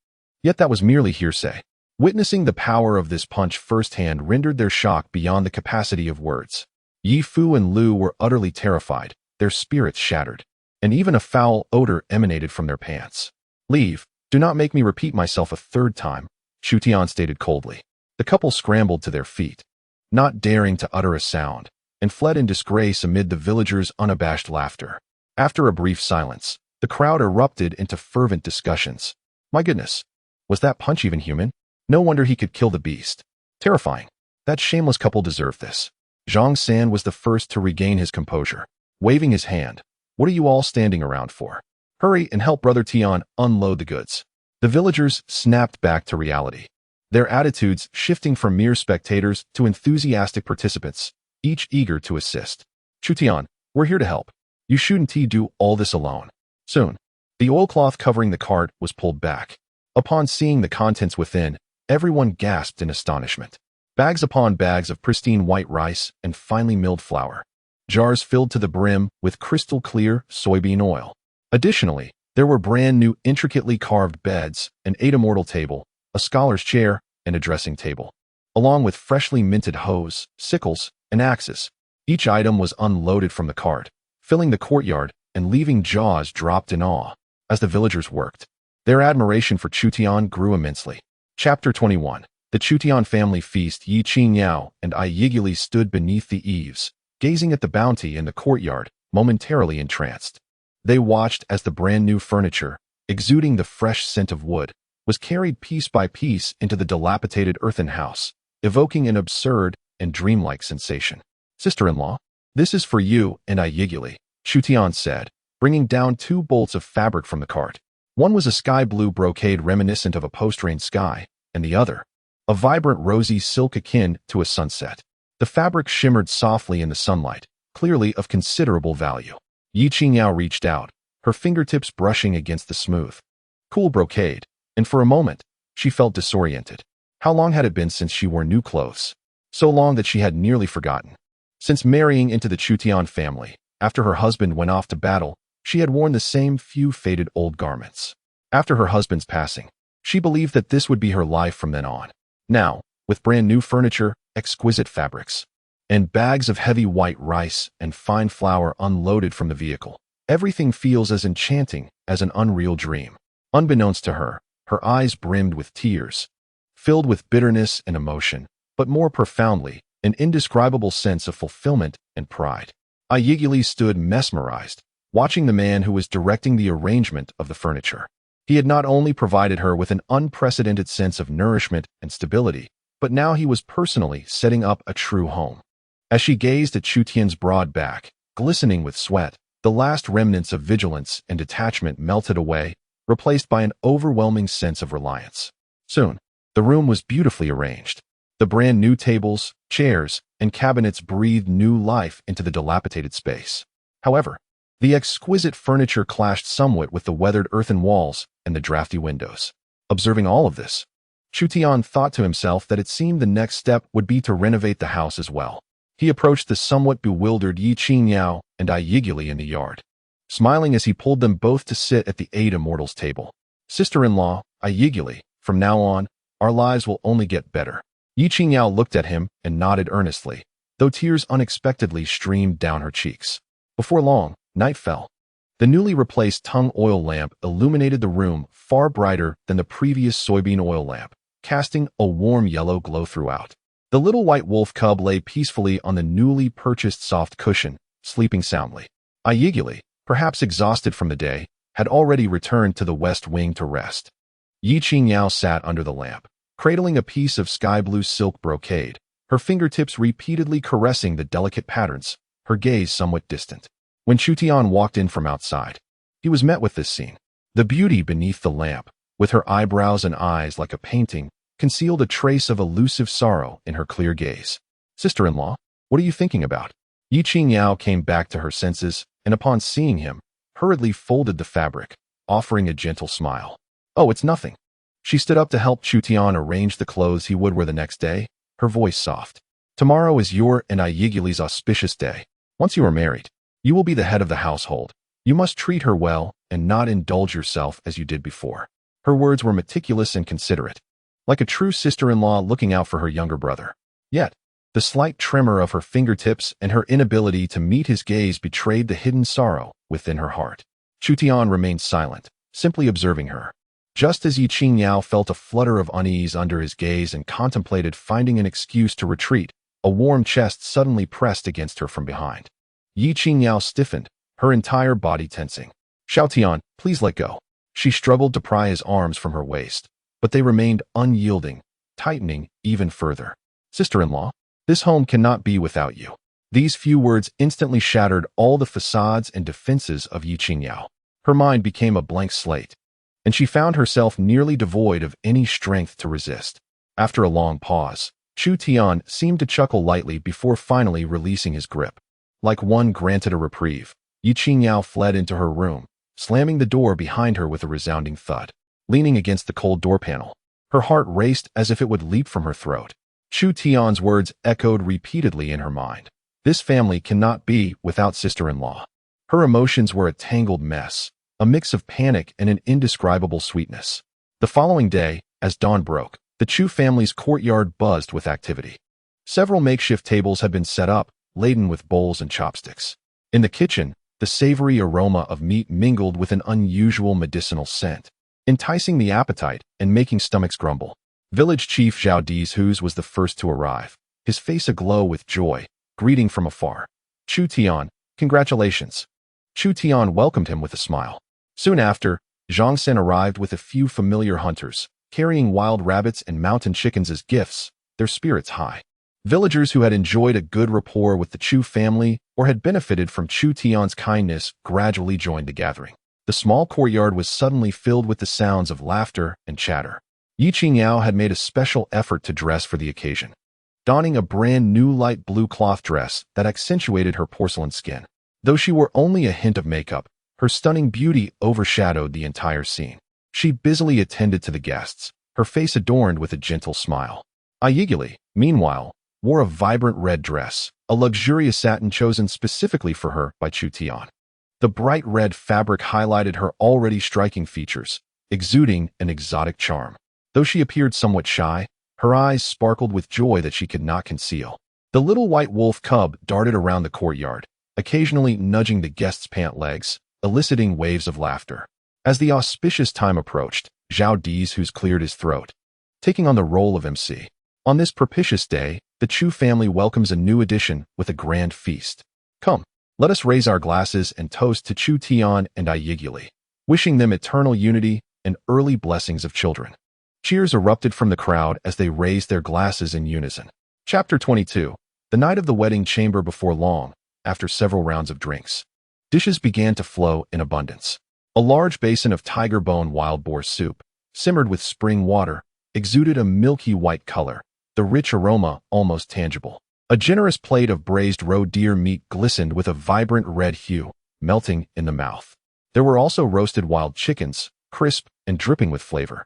Yet that was merely hearsay. Witnessing the power of this punch firsthand rendered their shock beyond the capacity of words. Ye Fu and Lu were utterly terrified, their spirits shattered, and even a foul odor emanated from their pants. "Leave. Do not make me repeat myself a third time," Chu Tian stated coldly. The couple scrambled to their feet, not daring to utter a sound, and fled in disgrace amid the villagers' unabashed laughter. After a brief silence, the crowd erupted into fervent discussions. "My goodness, was that punch even human? No wonder he could kill the beast. Terrifying. That shameless couple deserved this." Zhang San was the first to regain his composure, waving his hand. "What are you all standing around for? Hurry and help Brother Tian unload the goods." The villagers snapped back to reality, their attitudes shifting from mere spectators to enthusiastic participants, each eager to assist. "Chu Tian, we're here to help. You shouldn't do all this alone." Soon, the oilcloth covering the cart was pulled back. Upon seeing the contents within, everyone gasped in astonishment. Bags upon bags of pristine white rice and finely milled flour. Jars filled to the brim with crystal clear soybean oil. Additionally, there were brand new intricately carved beds, an immortal table, a scholar's chair, and a dressing table, along with freshly minted hoes, sickles, and axes. Each item was unloaded from the cart, filling the courtyard and leaving jaws dropped in awe. As the villagers worked, their admiration for Chu Tian grew immensely. Chapter 21. The Chu Tian family feast. Ye Qingyao and Ye Guli stood beneath the eaves, gazing at the bounty in the courtyard, momentarily entranced. They watched as the brand new furniture, exuding the fresh scent of wood, was carried piece by piece into the dilapidated earthen house, evoking an absurd and dreamlike sensation. "Sister-in-law, this is for you and Ye Guli," Chu Tian said, bringing down 2 bolts of fabric from the cart. One was a sky-blue brocade reminiscent of a post-rain sky, and the other, a vibrant rosy silk akin to a sunset. The fabric shimmered softly in the sunlight, clearly of considerable value. Ye Qingyao reached out, her fingertips brushing against the smooth, cool brocade, and for a moment, she felt disoriented. How long had it been since she wore new clothes? So long that she had nearly forgotten. Since marrying into the Chu Tian family, after her husband went off to battle, she had worn the same few faded old garments. After her husband's passing, she believed that this would be her life from then on. Now, with brand new furniture, exquisite fabrics, and bags of heavy white rice and fine flour unloaded from the vehicle, everything feels as enchanting as an unreal dream. Unbeknownst to her, her eyes brimmed with tears, filled with bitterness and emotion, but more profoundly, an indescribable sense of fulfillment and pride. Ye Guli stood mesmerized, watching the man who was directing the arrangement of the furniture. He had not only provided her with an unprecedented sense of nourishment and stability, but now he was personally setting up a true home. As she gazed at Chu Tian's broad back, glistening with sweat, the last remnants of vigilance and detachment melted away, replaced by an overwhelming sense of reliance. Soon, the room was beautifully arranged. The brand new tables, chairs, and cabinets breathed new life into the dilapidated space. However, the exquisite furniture clashed somewhat with the weathered earthen walls and the drafty windows. Observing all of this, Chu Tian thought to himself that it seemed the next step would be to renovate the house as well. He approached the somewhat bewildered Ye Qingyao and Ye Qingyao in the yard, smiling as he pulled them both to sit at the eight immortals table. Sister-in-law, Ye Qingyao, from now on, our lives will only get better. Ye Qingyao looked at him and nodded earnestly, though tears unexpectedly streamed down her cheeks. Before long, night fell. The newly replaced tung oil lamp illuminated the room far brighter than the previous soybean oil lamp, casting a warm yellow glow throughout. The little white wolf cub lay peacefully on the newly purchased soft cushion, sleeping soundly. Ye Qingyao, perhaps exhausted from the day, had already returned to the west wing to rest. Ye Qingyao sat under the lamp, cradling a piece of sky-blue silk brocade, her fingertips repeatedly caressing the delicate patterns, her gaze somewhat distant. When Chu Tian walked in from outside, he was met with this scene. The beauty beneath the lamp, with her eyebrows and eyes like a painting, concealed a trace of elusive sorrow in her clear gaze. Sister-in-law, what are you thinking about? Ye Qingyao came back to her senses, and upon seeing him, hurriedly folded the fabric, offering a gentle smile. Oh, it's nothing. She stood up to help Chu Tian arrange the clothes he would wear the next day, her voice soft. Tomorrow is your and Ye Qingyao auspicious day. Once you are married, you will be the head of the household. You must treat her well and not indulge yourself as you did before. Her words were meticulous and considerate, like a true sister-in-law looking out for her younger brother. Yet, the slight tremor of her fingertips and her inability to meet his gaze betrayed the hidden sorrow within her heart. Chu Tian remained silent, simply observing her. Just as Ye Qingyao felt a flutter of unease under his gaze and contemplated finding an excuse to retreat, a warm chest suddenly pressed against her from behind. Ye Qingyao stiffened, her entire body tensing. Chu Tian, please let go. She struggled to pry his arms from her waist, but they remained unyielding, tightening even further. Sister-in-law, this home cannot be without you. These few words instantly shattered all the facades and defenses of Ye Qingyao. Her mind became a blank slate, and she found herself nearly devoid of any strength to resist. After a long pause, Chu Tian seemed to chuckle lightly before finally releasing his grip. Like one granted a reprieve, Ye Qingyao fled into her room, slamming the door behind her with a resounding thud. Leaning against the cold door panel, her heart raced as if it would leap from her throat. Chu Tian's words echoed repeatedly in her mind. This family cannot be without sister-in-law. Her emotions were a tangled mess, a mix of panic and an indescribable sweetness. The following day, as dawn broke, the Chu family's courtyard buzzed with activity. Several makeshift tables had been set up, laden with bowls and chopsticks. In the kitchen, the savory aroma of meat mingled with an unusual medicinal scent, enticing the appetite and making stomachs grumble. Village Chief Zhao Dizhus was the first to arrive, his face aglow with joy, greeting from afar. Chu Tian, congratulations. Chu Tian welcomed him with a smile. Soon after, Zhang Sen arrived with a few familiar hunters, carrying wild rabbits and mountain chickens as gifts, their spirits high. Villagers who had enjoyed a good rapport with the Chu family or had benefited from Chu Tian's kindness gradually joined the gathering. The small courtyard was suddenly filled with the sounds of laughter and chatter. Ye Qingyao had made a special effort to dress for the occasion, donning a brand new light blue cloth dress that accentuated her porcelain skin. Though she wore only a hint of makeup, her stunning beauty overshadowed the entire scene. She busily attended to the guests, her face adorned with a gentle smile. Ye Qingyao, meanwhile, wore a vibrant red dress, a luxurious satin chosen specifically for her by Chu Tian. The bright red fabric highlighted her already striking features, exuding an exotic charm. Though she appeared somewhat shy, her eyes sparkled with joy that she could not conceal. The little white wolf cub darted around the courtyard, occasionally nudging the guests' pant legs, eliciting waves of laughter. As the auspicious time approached, Zhao Dizhus cleared his throat, taking on the role of MC. On this propitious day, the Chu family welcomes a new addition with a grand feast. Come, let us raise our glasses and toast to Chu Tian and Ye Qingyao, wishing them eternal unity and early blessings of children. Cheers erupted from the crowd as they raised their glasses in unison. Chapter 22. The night of the wedding chamber. Before long, after several rounds of drinks, dishes began to flow in abundance. A large basin of tiger bone wild boar soup, simmered with spring water, exuded a milky white color, the rich aroma almost tangible. A generous plate of braised roe deer meat glistened with a vibrant red hue, melting in the mouth. There were also roasted wild chickens, crisp and dripping with flavor,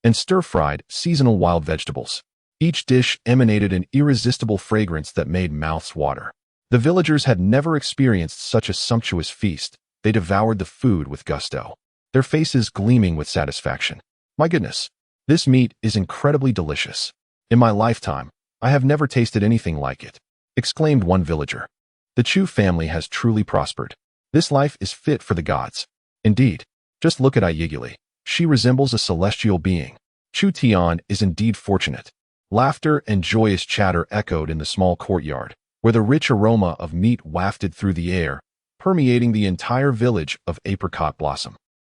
and stir-fried, seasonal wild vegetables. Each dish emanated an irresistible fragrance that made mouths water. The villagers had never experienced such a sumptuous feast. They devoured the food with gusto, their faces gleaming with satisfaction. My goodness, this meat is incredibly delicious. In my lifetime, I have never tasted anything like it, exclaimed one villager. The Chu family has truly prospered. This life is fit for the gods. Indeed, just look at Ye Qingyao. She resembles a celestial being. Chu Tian is indeed fortunate. Laughter and joyous chatter echoed in the small courtyard, where the rich aroma of meat wafted through the air, permeating the entire village of apricot blossom.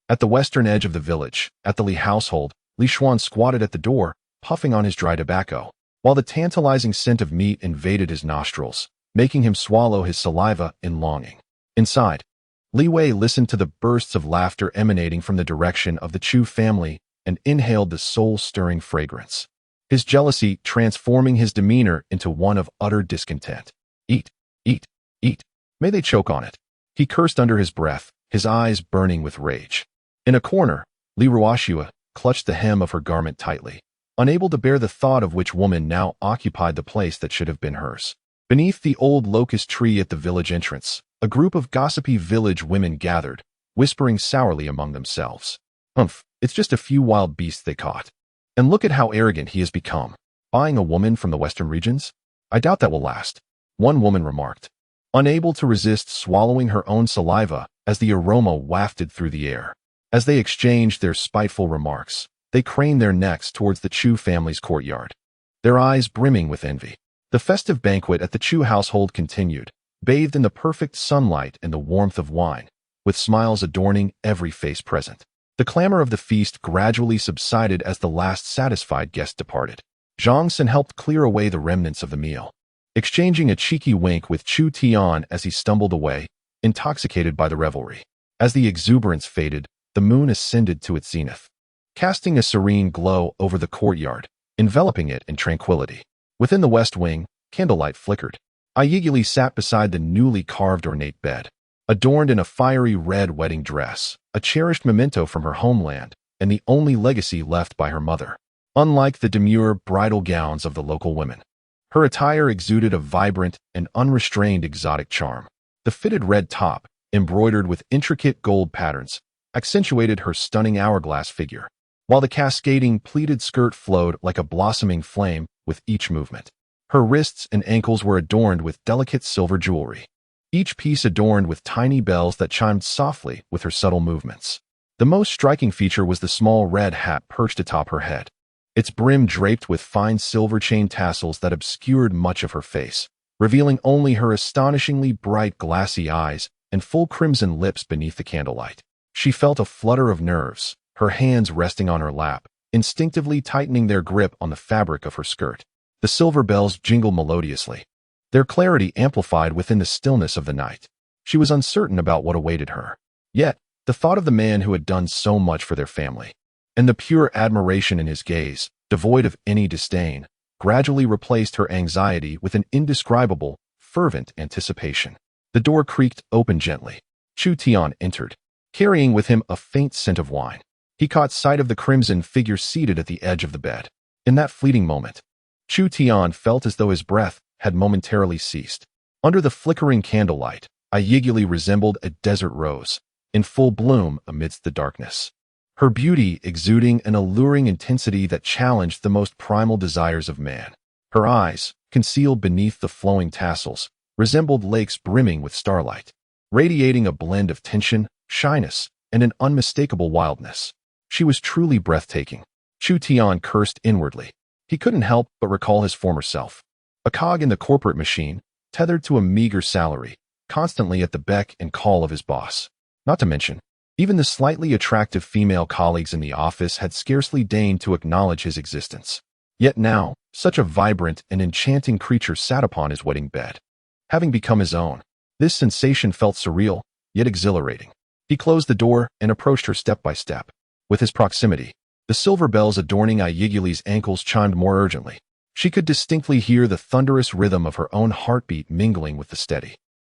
At the western edge of the village, at the Li household, Li Xuan squatted at the door, puffing on his dry tobacco, while the tantalizing scent of meat invaded his nostrils, making him swallow his saliva in longing. Inside, Li Wei listened to the bursts of laughter emanating from the direction of the Chu family and inhaled the soul-stirring fragrance, his jealousy transforming his demeanor into one of utter discontent. Eat, eat, eat. May they choke on it. He cursed under his breath, his eyes burning with rage. In a corner, Li Ruoxua clutched the hem of her garment tightly, unable to bear the thought of which woman now occupied the place that should have been hers. Beneath the old locust tree at the village entrance, a group of gossipy village women gathered, whispering sourly among themselves. Humph, it's just a few wild beasts they caught. And look at how arrogant he has become, buying a woman from the western regions? I doubt that will last, one woman remarked, unable to resist swallowing her own saliva as the aroma wafted through the air. As they exchanged their spiteful remarks, they craned their necks towards the Chu family's courtyard, their eyes brimming with envy. The festive banquet at the Chu household continued, bathed in the perfect sunlight and the warmth of wine, with smiles adorning every face present. The clamor of the feast gradually subsided as the last satisfied guest departed. Zhang San helped clear away the remnants of the meal, exchanging a cheeky wink with Chu Tian as he stumbled away, intoxicated by the revelry. As the exuberance faded, the moon ascended to its zenith, casting a serene glow over the courtyard, enveloping it in tranquility. Within the west wing, candlelight flickered. Ye Qingyao sat beside the newly carved ornate bed, adorned in a fiery red wedding dress, a cherished memento from her homeland, and the only legacy left by her mother. Unlike the demure bridal gowns of the local women, her attire exuded a vibrant and unrestrained exotic charm. The fitted red top, embroidered with intricate gold patterns, accentuated her stunning hourglass figure, while the cascading pleated skirt flowed like a blossoming flame with each movement. Her wrists and ankles were adorned with delicate silver jewelry, each piece adorned with tiny bells that chimed softly with her subtle movements. The most striking feature was the small red hat perched atop her head, its brim draped with fine silver chain tassels that obscured much of her face, revealing only her astonishingly bright glassy eyes and full crimson lips beneath the candlelight. She felt a flutter of nerves, her hands resting on her lap, instinctively tightening their grip on the fabric of her skirt. The silver bells jingled melodiously, their clarity amplified within the stillness of the night. She was uncertain about what awaited her. Yet, the thought of the man who had done so much for their family, and the pure admiration in his gaze, devoid of any disdain, gradually replaced her anxiety with an indescribable, fervent anticipation. The door creaked open gently. Chu Tian entered, carrying with him a faint scent of wine. He caught sight of the crimson figure seated at the edge of the bed. In that fleeting moment, Chu Tian felt as though his breath had momentarily ceased. Under the flickering candlelight, Ye Qingyao resembled a desert rose, in full bloom amidst the darkness, her beauty exuding an alluring intensity that challenged the most primal desires of man. Her eyes, concealed beneath the flowing tassels, resembled lakes brimming with starlight, radiating a blend of tension, shyness, and an unmistakable wildness. She was truly breathtaking. Chu Tian cursed inwardly. He couldn't help but recall his former self, a cog in the corporate machine, tethered to a meager salary, constantly at the beck and call of his boss. Not to mention, Even the slightly attractive female colleagues in the office had scarcely deigned to acknowledge his existence. Yet now, such a vibrant and enchanting creature sat upon his wedding bed. Having become his own, this sensation felt surreal, yet exhilarating. He closed the door and approached her step by step. With his proximity, the silver bells adorning Ye ankles chimed more urgently. She could distinctly hear the thunderous rhythm of her own heartbeat mingling with the steady,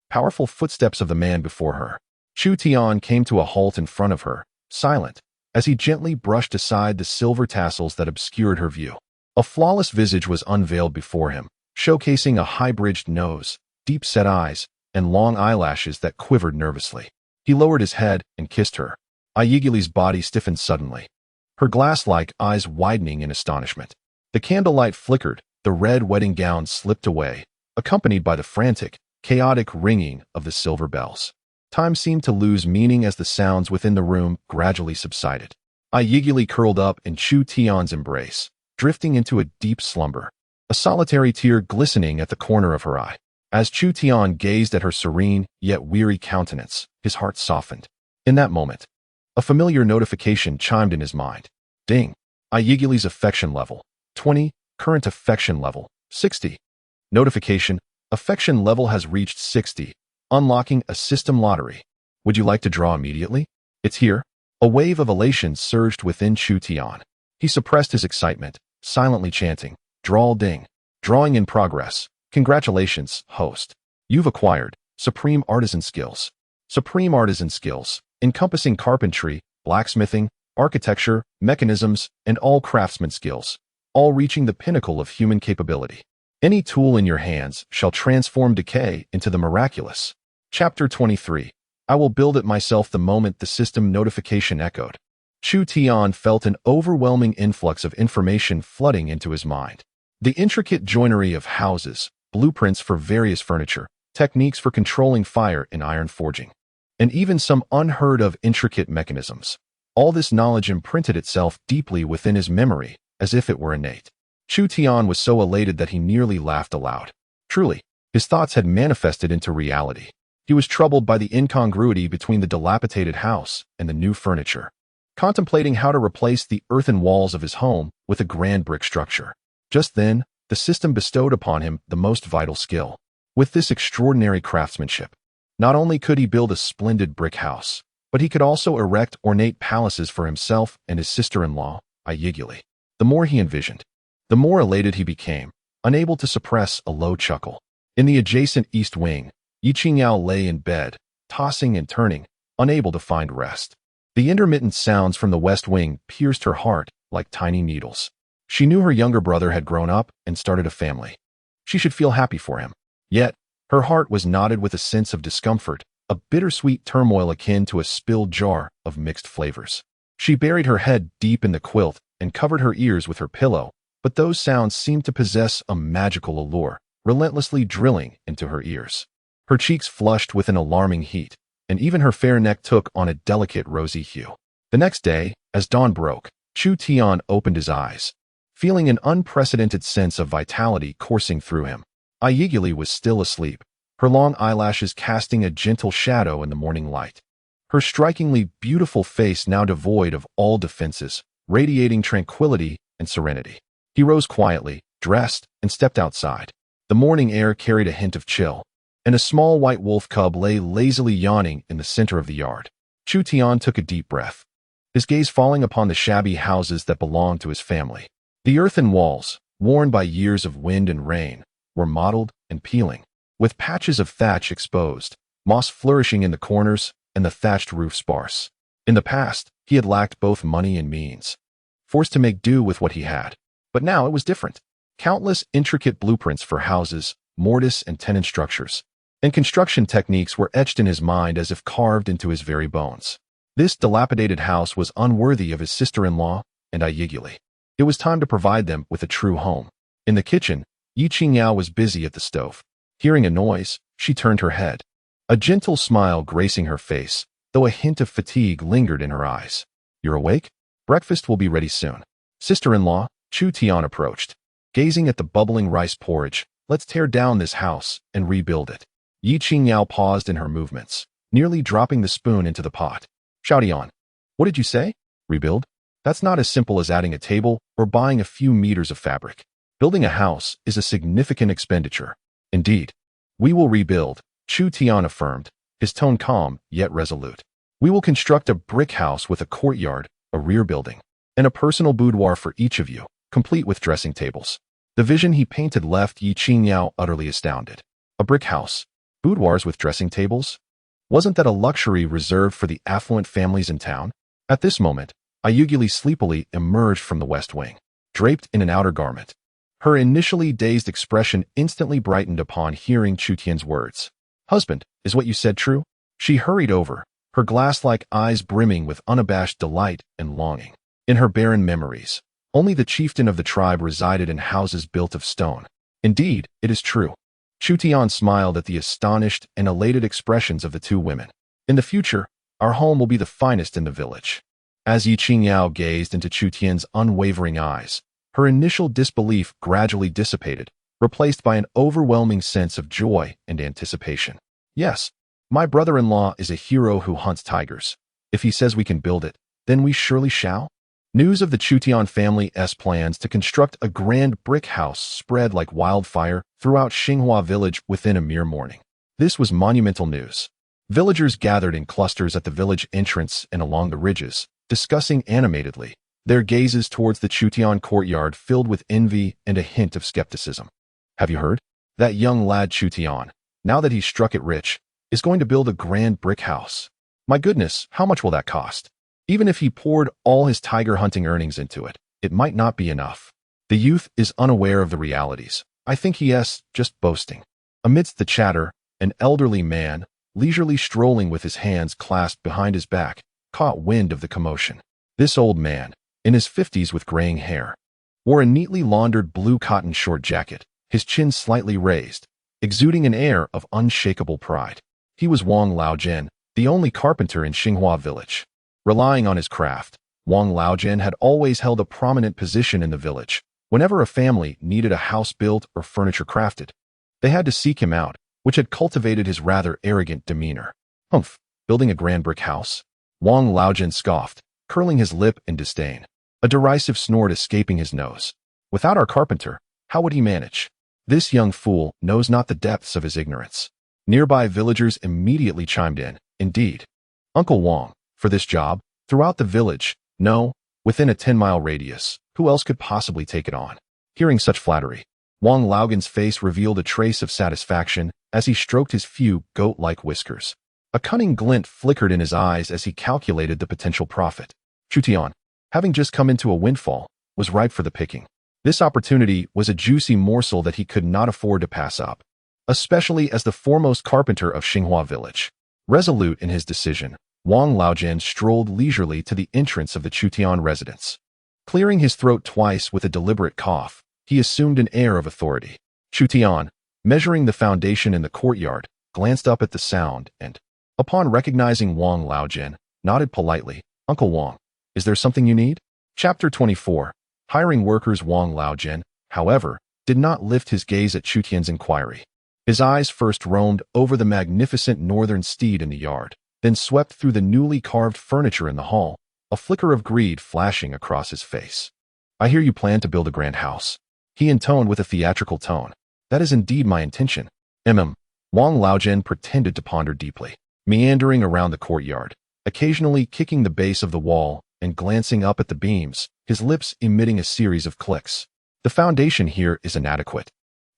powerful footsteps of the man before her. Chu Tian came to a halt in front of her, silent, as he gently brushed aside the silver tassels that obscured her view. A flawless visage was unveiled before him, showcasing a high-bridged nose, deep-set eyes, and long eyelashes that quivered nervously. He lowered his head and kissed her. Ye body stiffened suddenly, her glass-like eyes widening in astonishment. The candlelight flickered, the red wedding gown slipped away, accompanied by the frantic, chaotic ringing of the silver bells. Time seemed to lose meaning as the sounds within the room gradually subsided. Ye curled up in Chu Tian's embrace, drifting into a deep slumber, a solitary tear glistening at the corner of her eye. As Chu Tian gazed at her serene, yet weary countenance, his heart softened. In that moment, a familiar notification chimed in his mind. Ding! Ye's affection level, 20, current affection level, 60. Notification, affection level has reached 60, unlocking a system lottery. Would you like to draw immediately? It's here. A wave of elation surged within Chu Tian. He suppressed his excitement, silently chanting, Draw ding. Drawing in progress. Congratulations, host. You've acquired Supreme Artisan Skills. Supreme Artisan Skills, encompassing carpentry, blacksmithing, architecture, mechanisms, and all craftsman skills, all reaching the pinnacle of human capability. Any tool in your hands shall transform decay into the miraculous. Chapter 23. I will build it myself. The moment the system notification echoed, Chu Tian felt an overwhelming influx of information flooding into his mind. The intricate joinery of houses, blueprints for various furniture, techniques for controlling fire in iron forging, and even some unheard of intricate mechanisms. All this knowledge imprinted itself deeply within his memory, as if it were innate. Chu Tian was so elated that he nearly laughed aloud. Truly, his thoughts had manifested into reality. He was troubled by the incongruity between the dilapidated house and the new furniture, contemplating how to replace the earthen walls of his home with a grand brick structure. Just then, the system bestowed upon him the most vital skill. With this extraordinary craftsmanship, not only could he build a splendid brick house, but he could also erect ornate palaces for himself and his sister-in-law, Ye. The more he envisioned, the more elated he became, unable to suppress a low chuckle. In the adjacent east wing, Ye Qingyao lay in bed, tossing and turning, unable to find rest. The intermittent sounds from the west wing pierced her heart like tiny needles. She knew her younger brother had grown up and started a family. She should feel happy for him. Yet, her heart was knotted with a sense of discomfort, a bittersweet turmoil akin to a spilled jar of mixed flavors. She buried her head deep in the quilt and covered her ears with her pillow, but those sounds seemed to possess a magical allure, relentlessly drilling into her ears. Her cheeks flushed with an alarming heat, and even her fair neck took on a delicate rosy hue. The next day, as dawn broke, Chu Tian opened his eyes, feeling an unprecedented sense of vitality coursing through him. Ye was still asleep, her long eyelashes casting a gentle shadow in the morning light. Her strikingly beautiful face now devoid of all defenses, radiating tranquility and serenity. He rose quietly, dressed, and stepped outside. The morning air carried a hint of chill, and a small white wolf cub lay lazily yawning in the center of the yard. Chu Tian took a deep breath, his gaze falling upon the shabby houses that belonged to his family. The earthen walls, worn by years of wind and rain, were mottled and peeling, with patches of thatch exposed, moss flourishing in the corners, and the thatched roof sparse. In the past, he had lacked both money and means, forced to make do with what he had. But now it was different. Countless intricate blueprints for houses, mortise and tenon structures, and construction techniques were etched in his mind as if carved into his very bones. This dilapidated house was unworthy of his sister-in-law and Ye. It was time to provide them with a true home. In the kitchen, Ye Qingyao was busy at the stove. Hearing a noise, she turned her head, a gentle smile gracing her face, though a hint of fatigue lingered in her eyes. You're awake? Breakfast will be ready soon. Sister-in-law, Chu Tian approached, gazing at the bubbling rice porridge. Let's tear down this house and rebuild it. Ye Qingyao paused in her movements, nearly dropping the spoon into the pot. Xiao Tian, what did you say? Rebuild? That's not as simple as adding a table or buying a few meters of fabric. Building a house is a significant expenditure. Indeed. We will rebuild, Chu Tian affirmed, his tone calm yet resolute. We will construct a brick house with a courtyard, a rear building, and a personal boudoir for each of you, complete with dressing tables. The vision he painted left Ye Qingyao utterly astounded. A brick house, boudoirs with dressing tables? Wasn't that a luxury reserved for the affluent families in town? At this moment, Ye sleepily emerged from the west wing, draped in an outer garment. Her initially dazed expression instantly brightened upon hearing Chu Tian's words. Husband, is what you said true? She hurried over, her glass-like eyes brimming with unabashed delight and longing. In her barren memories, only the chieftain of the tribe resided in houses built of stone. Indeed, it is true. Chu Tian smiled at the astonished and elated expressions of the two women. In the future, our home will be the finest in the village. As Ye Qingyao gazed into Chu Tian's unwavering eyes, her initial disbelief gradually dissipated, replaced by an overwhelming sense of joy and anticipation. Yes, my brother-in-law is a hero who hunts tigers. If he says we can build it, then we surely shall. News of the Chu Tian family's plans to construct a grand brick house spread like wildfire throughout Xinghua village within a mere morning. This was monumental news. Villagers gathered in clusters at the village entrance and along the ridges, discussing animatedly, their gazes towards the Chu Tian courtyard filled with envy and a hint of skepticism. Have you heard? That young lad Chu Tian, now that he's struck it rich, is going to build a grand brick house. My goodness, how much will that cost? Even if he poured all his tiger hunting earnings into it, it might not be enough. The youth is unaware of the realities. I think he is just boasting. Amidst the chatter, an elderly man, leisurely strolling with his hands clasped behind his back, caught wind of the commotion. This old man, in his 50s with graying hair, wore a neatly laundered blue cotton short jacket, his chin slightly raised, exuding an air of unshakable pride. He was Wang Laojian, the only carpenter in Xinghua village. Relying on his craft, Wang Laojian had always held a prominent position in the village. Whenever a family needed a house built or furniture crafted, they had to seek him out, which had cultivated his rather arrogant demeanor. Humph, building a grand brick house? Wang Laojian scoffed, curling his lip in disdain, a derisive snort escaping his nose. Without our carpenter, how would he manage? This young fool knows not the depths of his ignorance. Nearby villagers immediately chimed in. Indeed. Uncle Wang, for this job, throughout the village, no, within a 10-mile radius, who else could possibly take it on? Hearing such flattery, Wang Laojian's face revealed a trace of satisfaction as he stroked his few goat-like whiskers. A cunning glint flickered in his eyes as he calculated the potential profit. Chu Tian, having just come into a windfall, was ripe for the picking. This opportunity was a juicy morsel that he could not afford to pass up, especially as the foremost carpenter of Xinghua village. Resolute in his decision, Wang Laojian strolled leisurely to the entrance of the Chu Tian residence. Clearing his throat twice with a deliberate cough, he assumed an air of authority. Chu Tian, measuring the foundation in the courtyard, glanced up at the sound and, upon recognizing Wang Laojian, nodded politely. Uncle Wang, is there something you need? Chapter 24. Hiring workers. Wang Laojian, however, did not lift his gaze at Chu Tian's inquiry. His eyes first roamed over the magnificent northern steed in the yard, then swept through the newly carved furniture in the hall, a flicker of greed flashing across his face. I hear you plan to build a grand house. He intoned with a theatrical tone. That is indeed my intention. Wang Laojian pretended to ponder deeply, meandering around the courtyard, occasionally kicking the base of the wall and glancing up at the beams, his lips emitting a series of clicks. The foundation here is inadequate.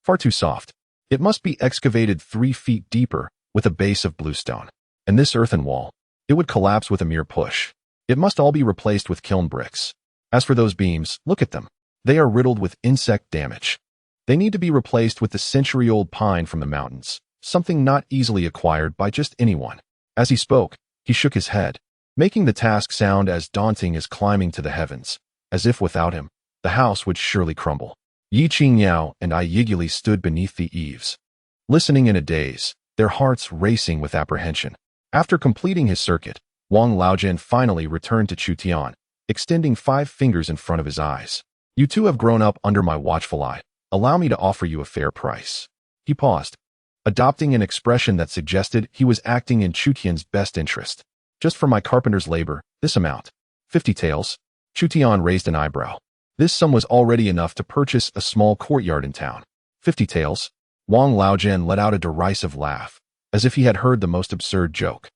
Far too soft. It must be excavated 3 feet deeper with a base of bluestone. And this earthen wall, it would collapse with a mere push. It must all be replaced with kiln bricks. As for those beams, look at them. They are riddled with insect damage. They need to be replaced with the century-old pine from the mountains, something not easily acquired by just anyone. As he spoke, he shook his head, making the task sound as daunting as climbing to the heavens, as if without him, the house would surely crumble. Ye Qingyao and Ye stood beneath the eaves, listening in a daze, their hearts racing with apprehension. After completing his circuit, Wang Laojian finally returned to Chu Tian, extending 5 fingers in front of his eyes. You two have grown up under my watchful eye. Allow me to offer you a fair price. He paused, adopting an expression that suggested he was acting in Chu Tian's best interest. Just for my carpenter's labor, this amount. 50 taels. Chu Tian raised an eyebrow. This sum was already enough to purchase a small courtyard in town. 50 taels. Wang Laojian let out a derisive laugh, as if he had heard the most absurd joke.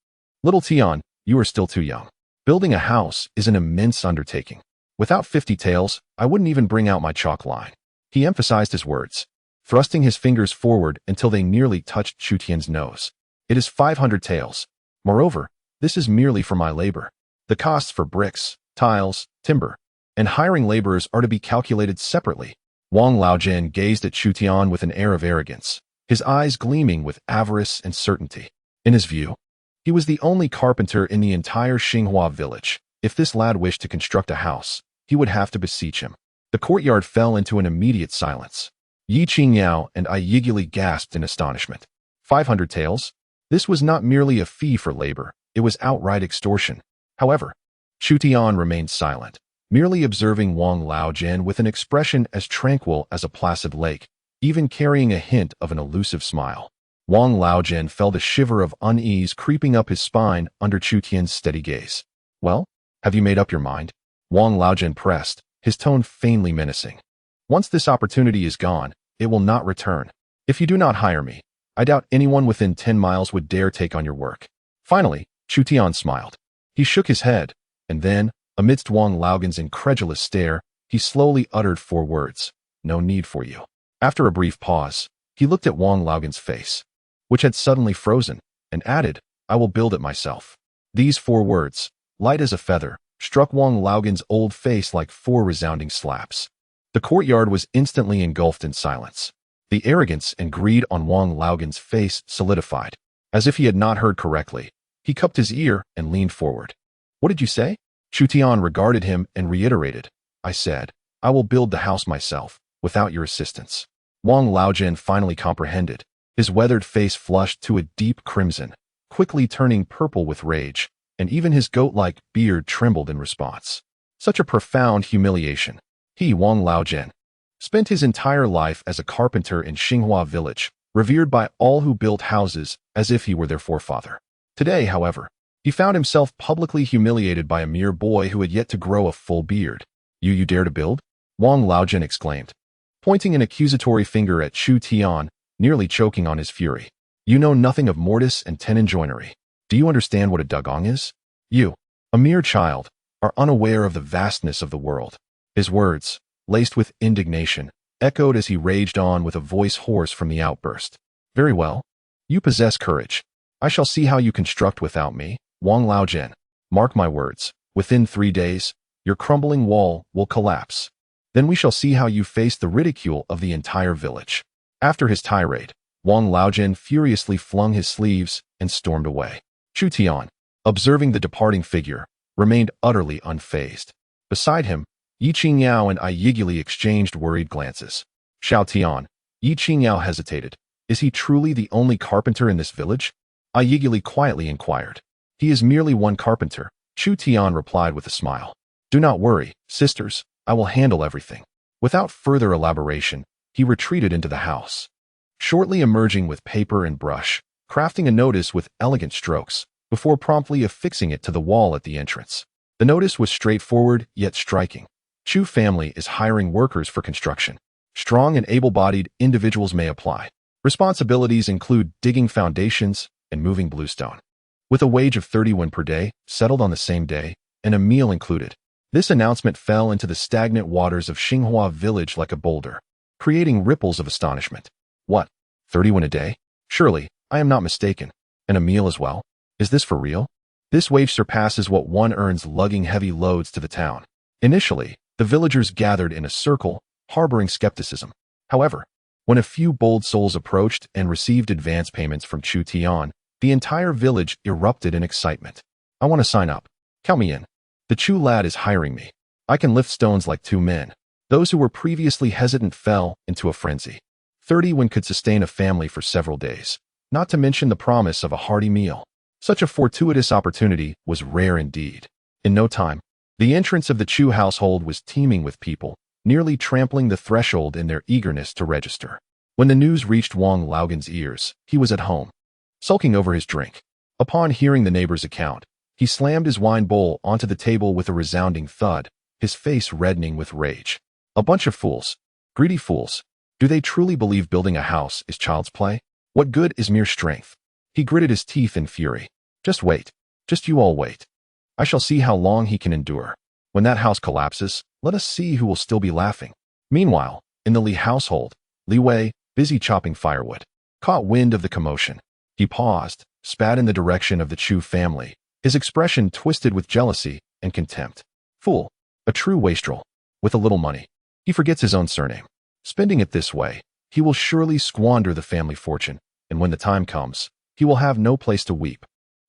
Little Tian, you are still too young. Building a house is an immense undertaking. Without 50 taels, I wouldn't even bring out my chalk line. He emphasized his words, thrusting his fingers forward until they nearly touched Chu Tian's nose. It is 500 taels. Moreover, this is merely for my labor. The costs for bricks, tiles, timber, and hiring laborers are to be calculated separately. Wang Laojian gazed at Chu Tian with an air of arrogance, his eyes gleaming with avarice and certainty. In his view, he was the only carpenter in the entire Xinghua village. If this lad wished to construct a house, he would have to beseech him. The courtyard fell into an immediate silence. Ye Qingyao and Ye Qingyao gasped in astonishment. 500 taels? This was not merely a fee for labor, it was outright extortion. However, Chu Tian remained silent, merely observing Wang Laojian with an expression as tranquil as a placid lake, even carrying a hint of an elusive smile. Wang Laojian felt a shiver of unease creeping up his spine under Chu Tian's steady gaze. Well, have you made up your mind? Wang Laojian pressed, his tone faintly menacing. Once this opportunity is gone, it will not return. If you do not hire me, I doubt anyone within 10 miles would dare take on your work. Finally, Chu Tian smiled. He shook his head, and then, amidst Wang Laojian's incredulous stare, he slowly uttered 4 words. No need for you. After a brief pause, he looked at Wang Laojian's face, which had suddenly frozen, and added, I will build it myself. These 4 words, light as a feather, struck Wang Laojian's old face like 4 resounding slaps. The courtyard was instantly engulfed in silence. The arrogance and greed on Wang Laojian's face solidified. As if he had not heard correctly, he cupped his ear and leaned forward. What did you say? Chu Tian regarded him and reiterated, I said, I will build the house myself, without your assistance. Wang Laojian finally comprehended. His weathered face flushed to a deep crimson, quickly turning purple with rage, and even his goat-like beard trembled in response. Such a profound humiliation. He, Wang Laojian, spent his entire life as a carpenter in Xinghua village, revered by all who built houses as if he were their forefather. Today, however, he found himself publicly humiliated by a mere boy who had yet to grow a full beard. You dare to build? Wang Laojian exclaimed, pointing an accusatory finger at Chu Tian, nearly choking on his fury. You know nothing of mortise and tenon joinery. Do you understand what a dugong is? You, a mere child, are unaware of the vastness of the world. His words, laced with indignation, echoed as he raged on with a voice hoarse from the outburst. Very well. You possess courage. I shall see how you construct without me, Wang Laojian. Mark my words, within 3 days, your crumbling wall will collapse. Then we shall see how you face the ridicule of the entire village. After his tirade, Wang Laojian furiously flung his sleeves and stormed away. Chu Tian, observing the departing figure, remained utterly unfazed. Beside him, Ye Qingyao and Ye Qingyao exchanged worried glances. Xiao Tian, Ye Qingyao hesitated. Is he truly the only carpenter in this village? Ye Qingyao quietly inquired. He is merely one carpenter, Chu Tian replied with a smile. Do not worry, sisters, I will handle everything. Without further elaboration, he retreated into the house, shortly emerging with paper and brush, crafting a notice with elegant strokes, before promptly affixing it to the wall at the entrance. The notice was straightforward yet striking. Chu family is hiring workers for construction. Strong and able-bodied individuals may apply. Responsibilities include digging foundations and moving bluestone. With a wage of 30 won per day, settled on the same day, and a meal included. This announcement fell into the stagnant waters of Xinghua village like a boulder, creating ripples of astonishment. What? 30 won a day? Surely, I am not mistaken. And a meal as well? Is this for real? This wage surpasses what one earns lugging heavy loads to the town. Initially, the villagers gathered in a circle, harboring skepticism. However, when a few bold souls approached and received advance payments from Chu Tian, the entire village erupted in excitement. I want to sign up. Count me in. The Chu lad is hiring me. I can lift stones like 2 men. Those who were previously hesitant fell into a frenzy. 30 won could sustain a family for several days, not to mention the promise of a hearty meal. Such a fortuitous opportunity was rare indeed. In no time, the entrance of the Chu household was teeming with people, nearly trampling the threshold in their eagerness to register. When the news reached Wang Laojian's ears, he was at home, sulking over his drink. Upon hearing the neighbor's account, He slammed his wine bowl onto the table with a resounding thud, his face reddening with rage. A bunch of fools. Greedy fools. Do they truly believe building a house is child's play? What good is mere strength? He gritted his teeth in fury. Just wait. Just you all wait. I shall see how long he can endure. When that house collapses, let us see who will still be laughing. Meanwhile, in the Li household, Li Wei, busy chopping firewood, caught wind of the commotion. He paused, spat in the direction of the Chu family, his expression twisted with jealousy and contempt. Fool. A true wastrel. With a little money. He forgets his own surname. Spending it this way, he will surely squander the family fortune, and when the time comes, he will have no place to weep.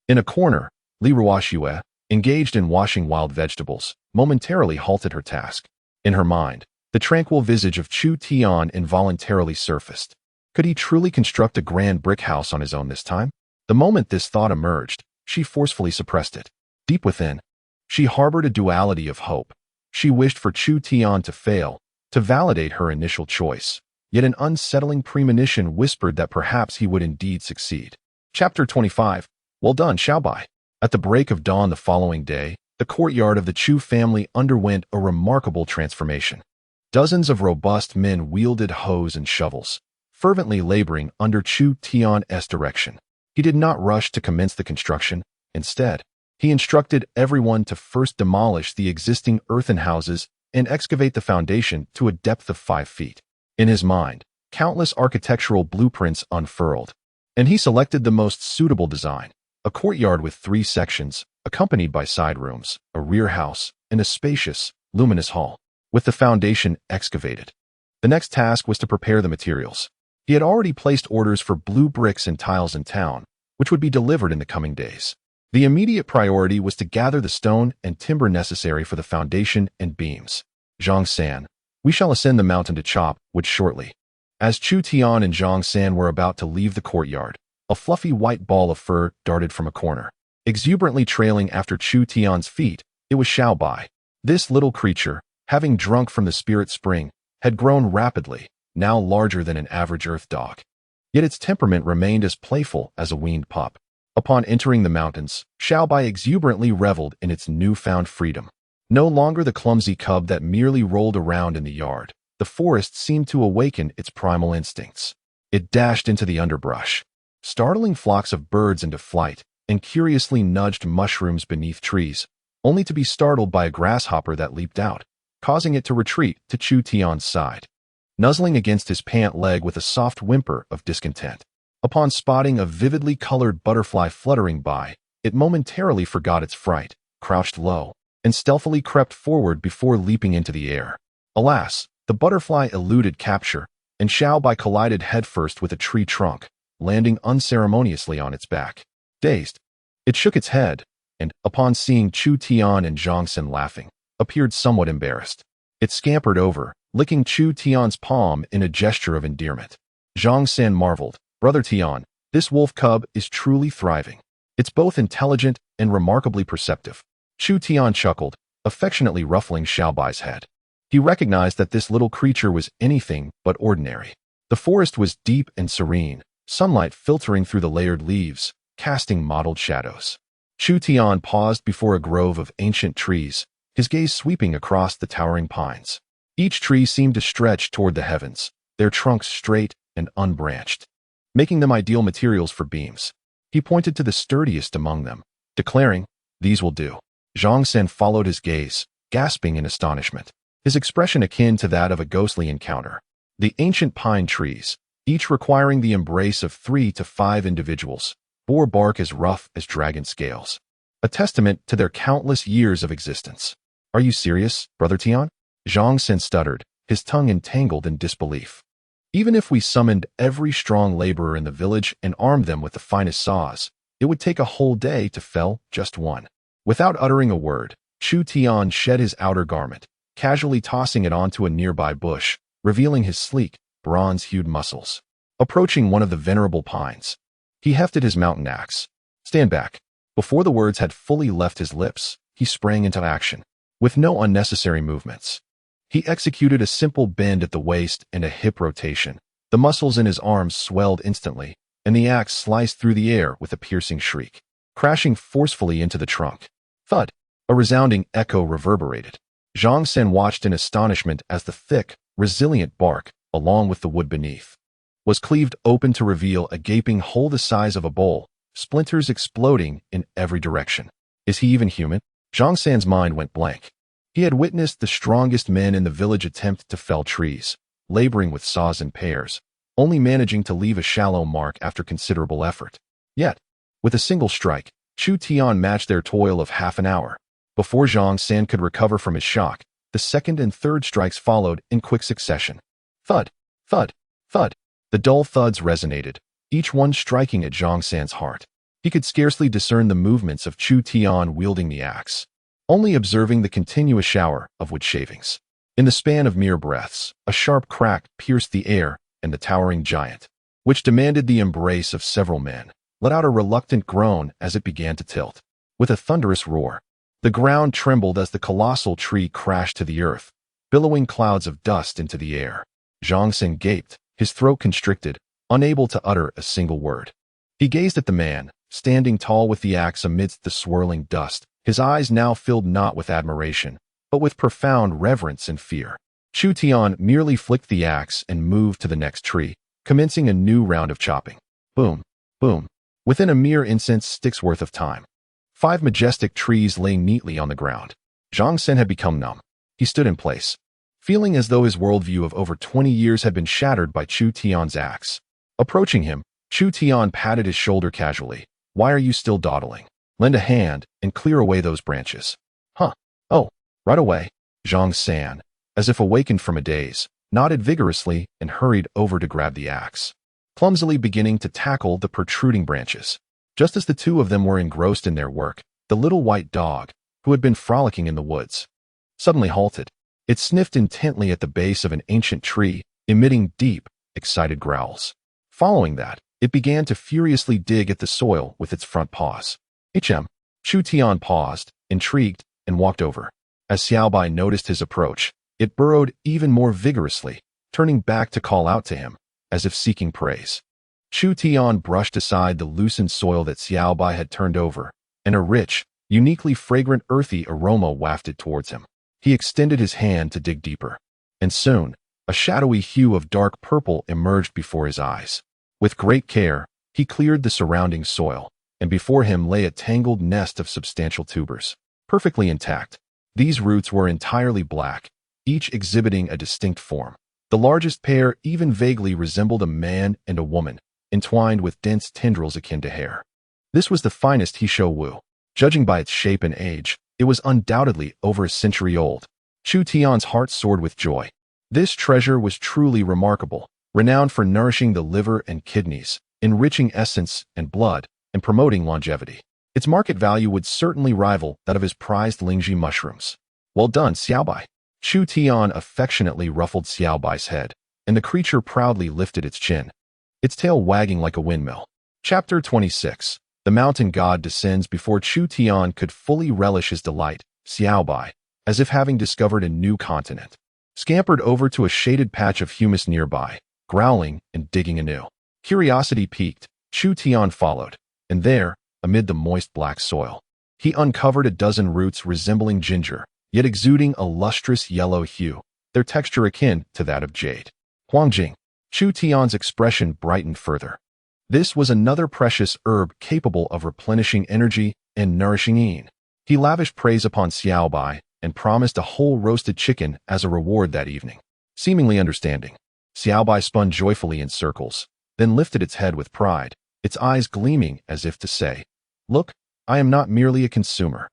In a corner, Li Ruoxue, engaged in washing wild vegetables, momentarily halted her task. In her mind, the tranquil visage of Chu Tian involuntarily surfaced. Could he truly construct a grand brick house on his own this time? The moment this thought emerged, she forcefully suppressed it. Deep within, she harbored a duality of hope. She wished for Chu Tian to fail, to validate her initial choice, yet an unsettling premonition whispered that perhaps he would indeed succeed. Chapter 25. Well done, Xiaobai. At the break of dawn the following day, the courtyard of the Chu family underwent a remarkable transformation. Dozens of robust men wielded hoes and shovels, fervently laboring under Chu Tian's direction. He did not rush to commence the construction. Instead, he instructed everyone to first demolish the existing earthen houses and excavate the foundation to a depth of 5 feet. In his mind, countless architectural blueprints unfurled, and he selected the most suitable design, a courtyard with 3 sections, accompanied by side rooms, a rear house, and a spacious, luminous hall. With the foundation excavated, the next task was to prepare the materials. He had already placed orders for blue bricks and tiles in town, which would be delivered in the coming days. The immediate priority was to gather the stone and timber necessary for the foundation and beams. Zhang San, we shall ascend the mountain to chop wood shortly. As Chu Tian and Zhang San were about to leave the courtyard, a fluffy white ball of fur darted from a corner. Exuberantly trailing after Chu Tian's feet, it was Xiaobai. This little creature, having drunk from the spirit spring, had grown rapidly, now larger than an average earth dog. Yet its temperament remained as playful as a weaned pup. Upon entering the mountains, Xiaobai exuberantly reveled in its newfound freedom. No longer the clumsy cub that merely rolled around in the yard, the forest seemed to awaken its primal instincts. It dashed into the underbrush, startling flocks of birds into flight, and curiously nudged mushrooms beneath trees, only to be startled by a grasshopper that leaped out, causing it to retreat to Chu Tian's side, nuzzling against his pant leg with a soft whimper of discontent. Upon spotting a vividly colored butterfly fluttering by, it momentarily forgot its fright, crouched low, and stealthily crept forward before leaping into the air. Alas, the butterfly eluded capture, and Xiaobai collided headfirst with a tree trunk, landing unceremoniously on its back. Dazed, it shook its head, and, upon seeing Chu Tian and Zhang San laughing, appeared somewhat embarrassed. It scampered over, licking Chu Tian's palm in a gesture of endearment. Zhang San marveled, Brother Tian, this wolf cub is truly thriving. It's both intelligent and remarkably perceptive. Chu Tian chuckled, affectionately ruffling Xiaobai's head. He recognized that this little creature was anything but ordinary. The forest was deep and serene, sunlight filtering through the layered leaves, casting mottled shadows. Chu Tian paused before a grove of ancient trees, his gaze sweeping across the towering pines. Each tree seemed to stretch toward the heavens, their trunks straight and unbranched, making them ideal materials for beams. He pointed to the sturdiest among them, declaring, "These will do." Zhang San followed his gaze, gasping in astonishment, his expression akin to that of a ghostly encounter. The ancient pine trees, each requiring the embrace of 3 to 5 individuals, bore bark as rough as dragon scales, a testament to their countless years of existence. "Are you serious, Brother Tian?" Zhang San stuttered, his tongue entangled in disbelief. "Even if we summoned every strong laborer in the village and armed them with the finest saws, it would take a whole day to fell just one." Without uttering a word, Chu Tian shed his outer garment, casually tossing it onto a nearby bush, revealing his sleek, bronze-hued muscles. Approaching one of the venerable pines, he hefted his mountain axe. "Stand back." Before the words had fully left his lips, he sprang into action. With no unnecessary movements, he executed a simple bend at the waist and a hip rotation. The muscles in his arms swelled instantly, and the axe sliced through the air with a piercing shriek. crashing forcefully into the trunk. Thud! A resounding echo reverberated. Zhang Sen watched in astonishment as the thick, resilient bark, along with the wood beneath, was cleaved open to reveal a gaping hole the size of a bowl, splinters exploding in every direction. Is he even human? Zhang San's mind went blank. He had witnessed the strongest men in the village attempt to fell trees, laboring with saws and pears, only managing to leave a shallow mark after considerable effort. Yet, with a single strike, Chu Tian matched their toil of half an hour. Before Zhang San could recover from his shock, the second and third strikes followed in quick succession. Thud, thud, thud. The dull thuds resonated, each one striking at Zhang San's heart. He could scarcely discern the movements of Chu Tian wielding the axe, only observing the continuous shower of wood shavings. In the span of mere breaths, a sharp crack pierced the air, and the towering giant, which demanded the embrace of several men, let out a reluctant groan as it began to tilt. With a thunderous roar, the ground trembled as the colossal tree crashed to the earth, billowing clouds of dust into the air. Zhang Sen gaped, his throat constricted, unable to utter a single word. He gazed at the man, standing tall with the axe amidst the swirling dust, his eyes now filled not with admiration, but with profound reverence and fear. Chu Tian merely flicked the axe and moved to the next tree, commencing a new round of chopping. Boom, boom. Within a mere incense stick's worth of time, 5 majestic trees lay neatly on the ground. Zhang Sen had become numb. He stood in place, feeling as though his worldview of over 20 years had been shattered by Chu Tian's axe. Approaching him, Chu Tian patted his shoulder casually. Why are you still dawdling? Lend a hand and clear away those branches. Huh. Oh, right away. Zhang San, as if awakened from a daze, nodded vigorously and hurried over to grab the axe, clumsily beginning to tackle the protruding branches. Just as the two of them were engrossed in their work, the little white dog, who had been frolicking in the woods, suddenly halted. It sniffed intently at the base of an ancient tree, emitting deep, excited growls. Following that, it began to furiously dig at the soil with its front paws. Chu Tian paused, intrigued, and walked over. As Xiaobai noticed his approach, it burrowed even more vigorously, turning back to call out to him, as if seeking praise. Chu Tian brushed aside the loosened soil that Xiaobai had turned over, and a rich, uniquely fragrant earthy aroma wafted towards him. He extended his hand to dig deeper, and soon, a shadowy hue of dark purple emerged before his eyes. With great care, he cleared the surrounding soil, and before him lay a tangled nest of substantial tubers, perfectly intact. These roots were entirely black, each exhibiting a distinct form. The largest pair even vaguely resembled a man and a woman, entwined with dense tendrils akin to hair. This was the finest Heeshou Wu. Judging by its shape and age, it was undoubtedly over a century old. Chu Tian's heart soared with joy. This treasure was truly remarkable, renowned for nourishing the liver and kidneys, enriching essence and blood, and promoting longevity. Its market value would certainly rival that of his prized Lingji mushrooms. Well done, Xiaobai. Chu Tian affectionately ruffled Xiaobai's head, and the creature proudly lifted its chin, its tail wagging like a windmill. Chapter 26. The mountain god descends. Before Chu Tian could fully relish his delight, Xiaobai, as if having discovered a new continent, scampered over to a shaded patch of humus nearby, growling and digging anew. Curiosity piqued, Chu Tian followed, and there, amid the moist black soil, he uncovered a dozen roots resembling ginger, yet exuding a lustrous yellow hue, their texture akin to that of jade. Huangjing. Chu Tian's expression brightened further. This was another precious herb capable of replenishing energy and nourishing yin. He lavished praise upon Xiaobai and promised a whole roasted chicken as a reward that evening. Seemingly understanding, Xiaobai spun joyfully in circles, then lifted its head with pride, its eyes gleaming as if to say, "Look, I am not merely a consumer."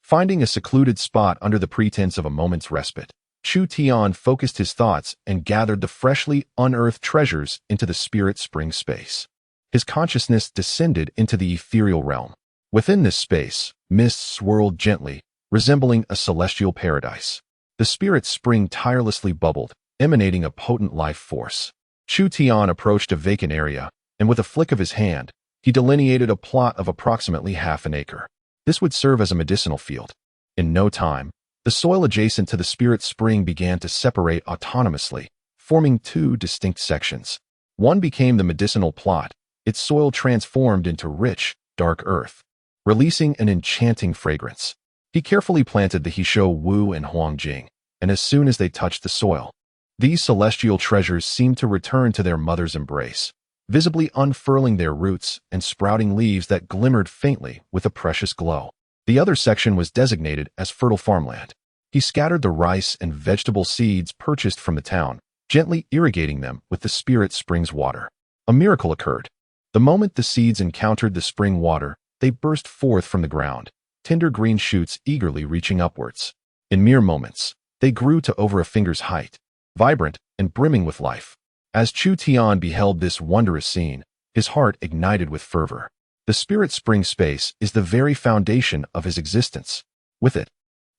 Finding a secluded spot under the pretense of a moment's respite, Chu Tian focused his thoughts and gathered the freshly unearthed treasures into the spirit spring space. His consciousness descended into the ethereal realm. Within this space, mists swirled gently, resembling a celestial paradise. The spirit spring tirelessly bubbled, emanating a potent life force. Chu Tian approached a vacant area, and with a flick of his hand, he delineated a plot of approximately half an acre. This would serve as a medicinal field. In no time, the soil adjacent to the spirit spring began to separate autonomously, forming two distinct sections. One became the medicinal plot, its soil transformed into rich, dark earth. releasing an enchanting fragrance. He carefully planted the Hishou Wu and Huangjing, and as soon as they touched the soil, these celestial treasures seemed to return to their mother's embrace, visibly unfurling their roots and sprouting leaves that glimmered faintly with a precious glow. The other section was designated as fertile farmland. He scattered the rice and vegetable seeds purchased from the town, gently irrigating them with the spirit spring's water. A miracle occurred. The moment the seeds encountered the spring water, they burst forth from the ground, tender green shoots eagerly reaching upwards. In mere moments, they grew to over a finger's height, vibrant and brimming with life. As Chu Tian beheld this wondrous scene, his heart ignited with fervor. The spirit spring space is the very foundation of his existence. With it,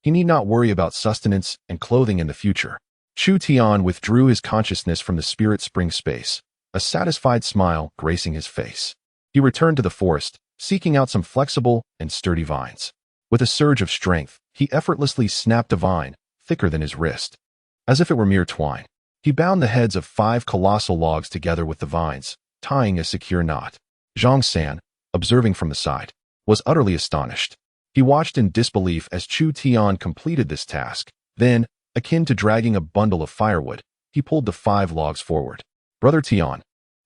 he need not worry about sustenance and clothing in the future. Chu Tian withdrew his consciousness from the spirit spring space, a satisfied smile gracing his face. He returned to the forest, seeking out some flexible and sturdy vines. With a surge of strength, he effortlessly snapped a vine, thicker than his wrist. As if it were mere twine, he bound the heads of 5 colossal logs together with the vines, tying a secure knot. Zhang San, observing from the side, was utterly astonished. He watched in disbelief as Chu Tian completed this task. Then, akin to dragging a bundle of firewood, he pulled the 5 logs forward. "Brother Tian,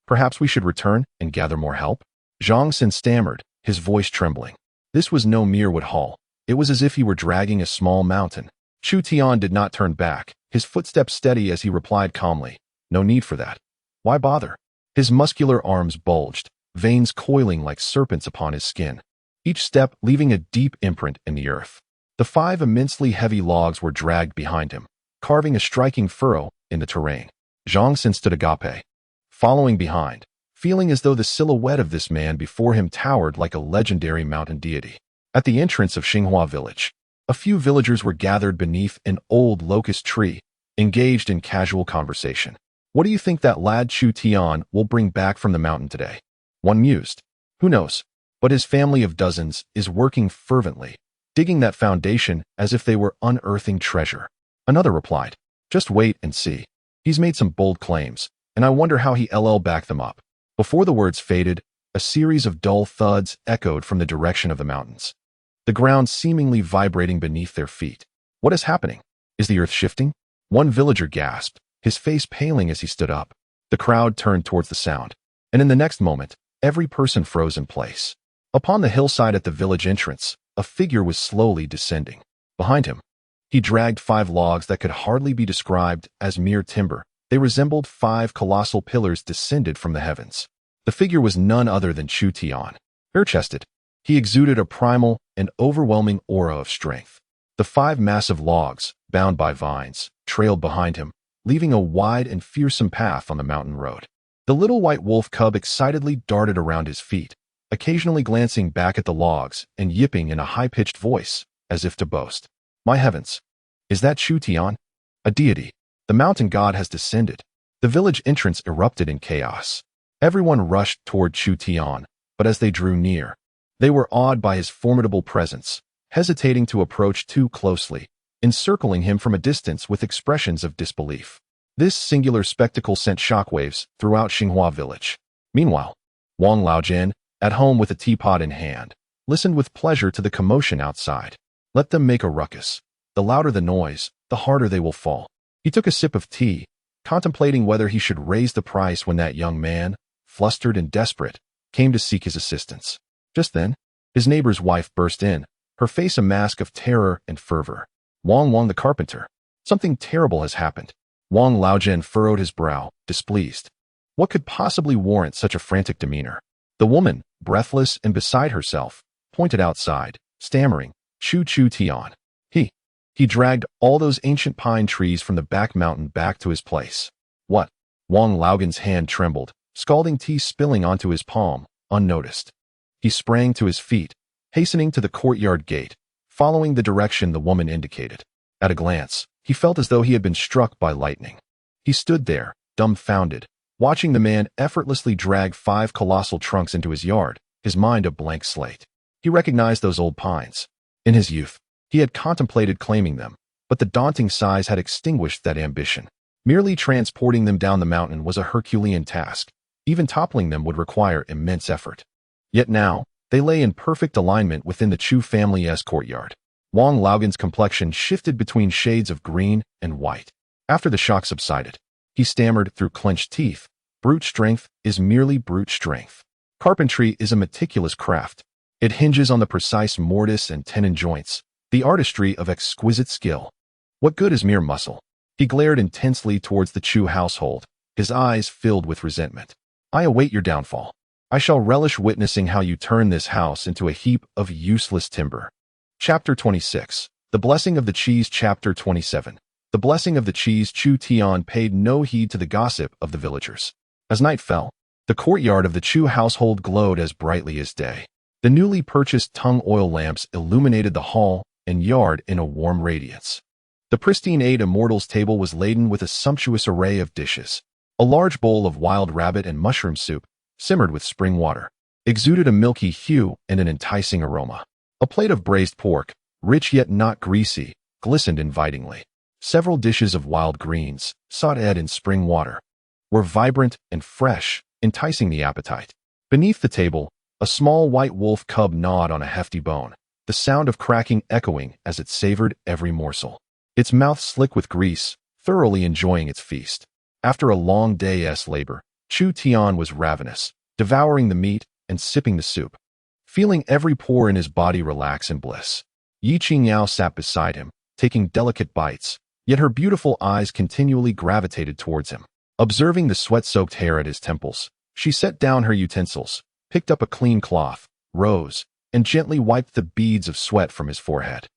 perhaps we should return and gather more help?" Zhang San stammered, his voice trembling. This was no mere wood haul. It was as if he were dragging a small mountain. Chu Tian did not turn back, his footsteps steady as he replied calmly, "No need for that. Why bother?" His muscular arms bulged, veins coiling like serpents upon his skin, each step leaving a deep imprint in the earth. The 5 immensely heavy logs were dragged behind him, carving a striking furrow in the terrain. Zhang San stood agape, following behind, feeling as though the silhouette of this man before him towered like a legendary mountain deity. At the entrance of Xinghua village, a few villagers were gathered beneath an old locust tree, engaged in casual conversation. "What do you think that lad Chu Tian will bring back from the mountain today?" One mused. "Who knows? But his family of dozens is working fervently, digging that foundation as if they were unearthing treasure." Another replied, "Just wait and see. He's made some bold claims, and I wonder how he'll back them up." Before the words faded, a series of dull thuds echoed from the direction of the mountains, the ground seemingly vibrating beneath their feet. "What is happening? Is the earth shifting?" One villager gasped, his face paling as he stood up. The crowd turned towards the sound, and in the next moment, every person froze in place. Upon the hillside at the village entrance, a figure was slowly descending. Behind him, he dragged 5 logs that could hardly be described as mere timber. They resembled 5 colossal pillars descended from the heavens. The figure was none other than Chu Tian. Bare-chested, he exuded a primal and overwhelming aura of strength. The 5 massive logs, bound by vines, trailed behind him, leaving a wide and fearsome path on the mountain road. The little white wolf cub excitedly darted around his feet, occasionally glancing back at the logs and yipping in a high-pitched voice, as if to boast. "My heavens! Is that Chu Tian? A deity! The mountain god has descended." The village entrance erupted in chaos. Everyone rushed toward Chu Tian, but as they drew near, they were awed by his formidable presence, hesitating to approach too closely, encircling him from a distance with expressions of disbelief. This singular spectacle sent shockwaves throughout Xinghua village. Meanwhile, Wang Laojian, at home with a teapot in hand, listened with pleasure to the commotion outside. Let them make a ruckus. The louder the noise, the harder they will fall. He took a sip of tea, contemplating whether he should raise the price when that young man, flustered and desperate, came to seek his assistance. Just then, his neighbor's wife burst in, her face a mask of terror and fervor. "Wang the carpenter. Something terrible has happened." Wang Laojian furrowed his brow, displeased. What could possibly warrant such a frantic demeanor? The woman, breathless and beside herself, pointed outside, stammering, Chu Tian. He dragged all those ancient pine trees from the back mountain back to his place." "What?" Wang Laojian's hand trembled, scalding tea spilling onto his palm, unnoticed. He sprang to his feet, hastening to the courtyard gate, following the direction the woman indicated. At a glance, he felt as though he had been struck by lightning. He stood there, dumbfounded, watching the man effortlessly drag 5 colossal trunks into his yard, his mind a blank slate. He recognized those old pines. In his youth, he had contemplated claiming them, but the daunting size had extinguished that ambition. Merely transporting them down the mountain was a Herculean task. Even toppling them would require immense effort. Yet now, They lay in perfect alignment within the Chu family's courtyard. Wang Laogan's complexion shifted between shades of green and white. After the shock subsided, he stammered through clenched teeth, "Brute strength is merely brute strength. Carpentry is a meticulous craft. It hinges on the precise mortise and tenon joints, the artistry of exquisite skill. What good is mere muscle?" He glared intensely towards the Chu household, his eyes filled with resentment. "I await your downfall. I shall relish witnessing how you turn this house into a heap of useless timber." Chapter 26. The Blessing of the Cheese. Chapter 27. The Blessing of the Cheese. Chu Tian paid no heed to the gossip of the villagers. As night fell, the courtyard of the Chu household glowed as brightly as day. The newly purchased tung oil lamps illuminated the hall and yard in a warm radiance. The pristine Eight Immortals table was laden with a sumptuous array of dishes. A large bowl of wild rabbit and mushroom soup, simmered with spring water, exuded a milky hue and an enticing aroma. A plate of braised pork, rich yet not greasy, glistened invitingly. Several dishes of wild greens, sautéed in spring water, were vibrant and fresh, enticing the appetite. Beneath the table, a small white wolf cub gnawed on a hefty bone, the sound of cracking echoing as it savored every morsel. Its mouth slick with grease, thoroughly enjoying its feast. After a long day's labor, Chu Tian was ravenous, devouring the meat and sipping the soup, feeling every pore in his body relax in bliss. Ye Qingyao sat beside him, taking delicate bites, yet her beautiful eyes continually gravitated towards him. Observing the sweat-soaked hair at his temples, she set down her utensils, picked up a clean cloth, rose, and gently wiped the beads of sweat from his forehead.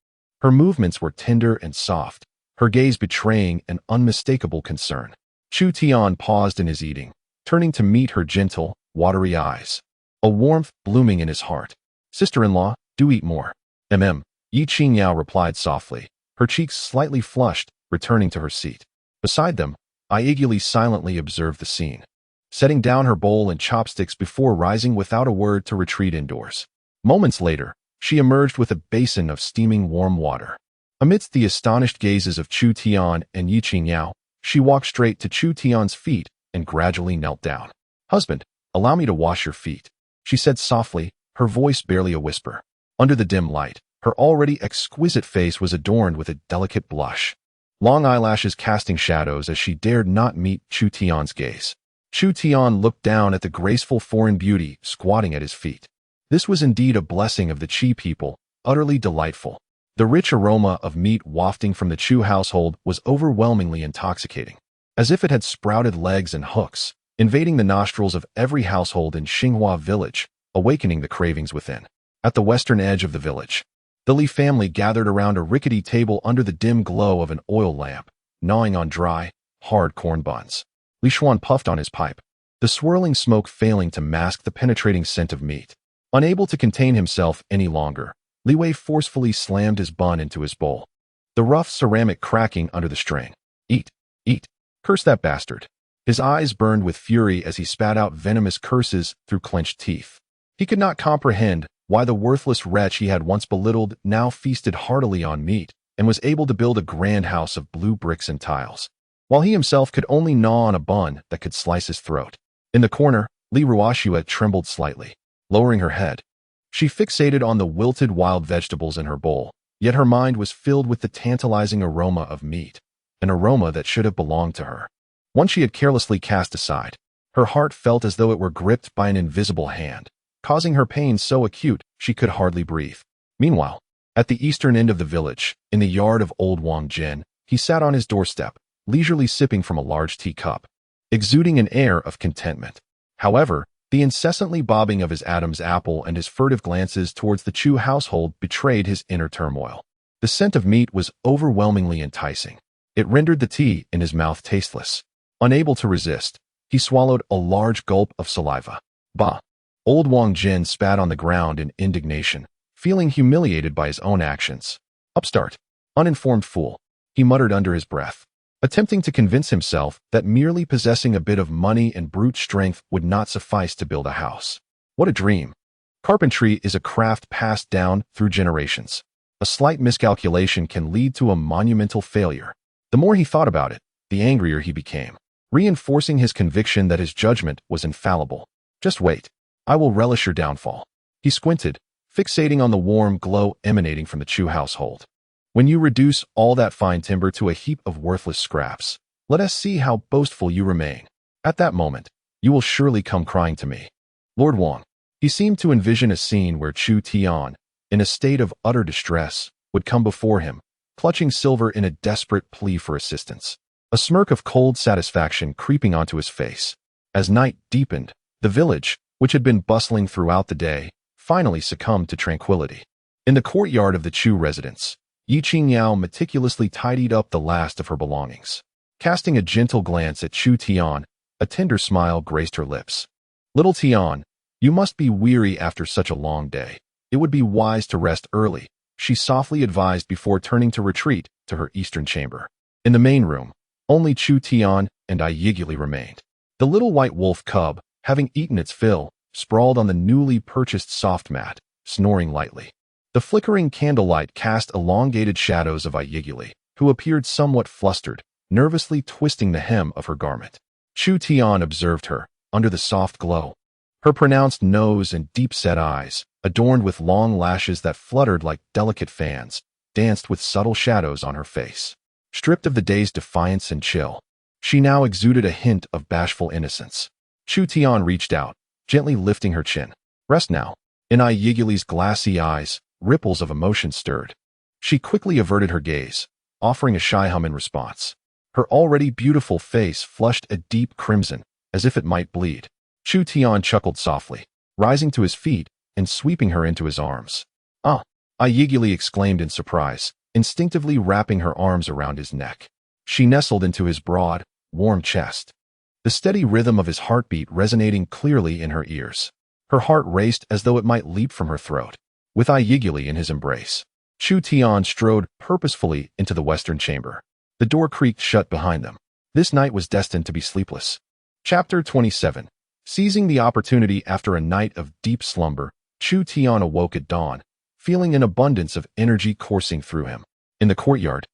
Her movements were tender and soft, her gaze betraying an unmistakable concern. Chu Tian paused in his eating, turning to meet her gentle, watery eyes, a warmth blooming in his heart. "Sister-in-law, do eat more." Ye Qingyao replied softly, her cheeks slightly flushed, returning to her seat. Beside them, Aiguli silently observed the scene, setting down her bowl and chopsticks before rising without a word to retreat indoors. Moments later, she emerged with a basin of steaming warm water. Amidst the astonished gazes of Chu Tian and Ye Qingyao, she walked straight to Chu Tian's feet and gradually knelt down. "Husband, allow me to wash your feet," she said softly, her voice barely a whisper. Under the dim light, her already exquisite face was adorned with a delicate blush, long eyelashes casting shadows as she dared not meet Chu Tian's gaze. Chu Tian looked down at the graceful foreign beauty squatting at his feet. This was indeed a blessing of the Qi people, utterly delightful. The rich aroma of meat wafting from the Chu household was overwhelmingly intoxicating, as if it had sprouted legs and hooks, invading the nostrils of every household in Xinghua village, awakening the cravings within. At the western edge of the village, the Li family gathered around a rickety table under the dim glow of an oil lamp, gnawing on dry, hard corn buns. Li Xuan puffed on his pipe, the swirling smoke failing to mask the penetrating scent of meat. Unable to contain himself any longer, Li Wei forcefully slammed his bun into his bowl, the rough ceramic cracking under the strain. "Eat, eat, curse that bastard." His eyes burned with fury as he spat out venomous curses through clenched teeth. He could not comprehend why the worthless wretch he had once belittled now feasted heartily on meat and was able to build a grand house of blue bricks and tiles, while he himself could only gnaw on a bun that could slice his throat. In the corner, Li Ruoxue trembled slightly. Lowering her head, she fixated on the wilted wild vegetables in her bowl, yet her mind was filled with the tantalizing aroma of meat, an aroma that should have belonged to her. One she had carelessly cast aside. Her heart felt as though it were gripped by an invisible hand, causing her pain so acute she could hardly breathe. Meanwhile, at the eastern end of the village, in the yard of old Wang Jin, he sat on his doorstep, leisurely sipping from a large teacup, exuding an air of contentment. However, the incessantly bobbing of his Adam's apple and his furtive glances towards the Chu household betrayed his inner turmoil. The scent of meat was overwhelmingly enticing. It rendered the tea in his mouth tasteless. Unable to resist, he swallowed a large gulp of saliva. Bah! Old Wang Jin spat on the ground in indignation, feeling humiliated by his own actions. "Upstart! Uninformed fool!" he muttered under his breath, attempting to convince himself that merely possessing a bit of money and brute strength would not suffice to build a house. What a dream! Carpentry is a craft passed down through generations. A slight miscalculation can lead to a monumental failure. The more he thought about it, the angrier he became, reinforcing his conviction that his judgment was infallible. "Just wait. I will relish your downfall." He squinted, fixating on the warm glow emanating from the Chu household. When you reduce all that fine timber to a heap of worthless scraps, let us see how boastful you remain. At that moment, you will surely come crying to me. Lord Wang. He seemed to envision a scene where Chu Tian, in a state of utter distress, would come before him, clutching silver in a desperate plea for assistance. A smirk of cold satisfaction creeping onto his face. As night deepened, the village, which had been bustling throughout the day, finally succumbed to tranquility. In the courtyard of the Chu residence, Ye Qingyao meticulously tidied up the last of her belongings. Casting a gentle glance at Chu Tian, a tender smile graced her lips. Little Tian, you must be weary after such a long day. It would be wise to rest early, she softly advised before turning to retreat to her eastern chamber. In the main room, only Chu Tian and Ye Qingyao remained. The little white wolf cub, having eaten its fill, sprawled on the newly purchased soft mat, snoring lightly. The flickering candlelight cast elongated shadows of Ye Qingyao, who appeared somewhat flustered, nervously twisting the hem of her garment. Chu Tian observed her, under the soft glow. Her pronounced nose and deep-set eyes, adorned with long lashes that fluttered like delicate fans, danced with subtle shadows on her face. Stripped of the day's defiance and chill, she now exuded a hint of bashful innocence. Chu Tian reached out, gently lifting her chin. Rest now. In Ye Qingyao glassy eyes, ripples of emotion stirred. She quickly averted her gaze, offering a shy hum in response. Her already beautiful face flushed a deep crimson, as if it might bleed. Chu Tian chuckled softly, rising to his feet and sweeping her into his arms. Ah! Ye Qingyao exclaimed in surprise, instinctively wrapping her arms around his neck. She nestled into his broad, warm chest, the steady rhythm of his heartbeat resonating clearly in her ears. Her heart raced as though it might leap from her throat. With Ye Qingyao in his embrace, Chu Tian strode purposefully into the western chamber. The door creaked shut behind them. This night was destined to be sleepless. Chapter 27. Seizing the opportunity after a night of deep slumber, Chu Tian awoke at dawn, feeling an abundance of energy coursing through him. In the courtyard,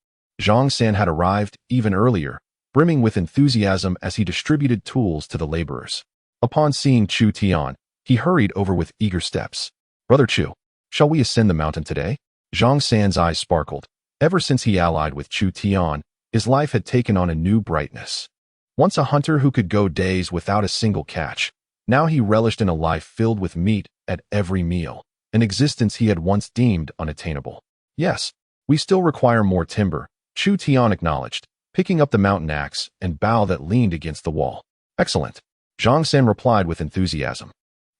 Zhang San had arrived even earlier, brimming with enthusiasm as he distributed tools to the laborers. Upon seeing Chu Tian, he hurried over with eager steps. Brother Chu, shall we ascend the mountain today? Zhang San's eyes sparkled. Ever since he allied with Chu Tian, his life had taken on a new brightness. Once a hunter who could go days without a single catch, now he relished in a life filled with meat at every meal, an existence he had once deemed unattainable. Yes, we still require more timber, Chu Tian acknowledged, picking up the mountain axe and bow that leaned against the wall. Excellent, Zhang San replied with enthusiasm.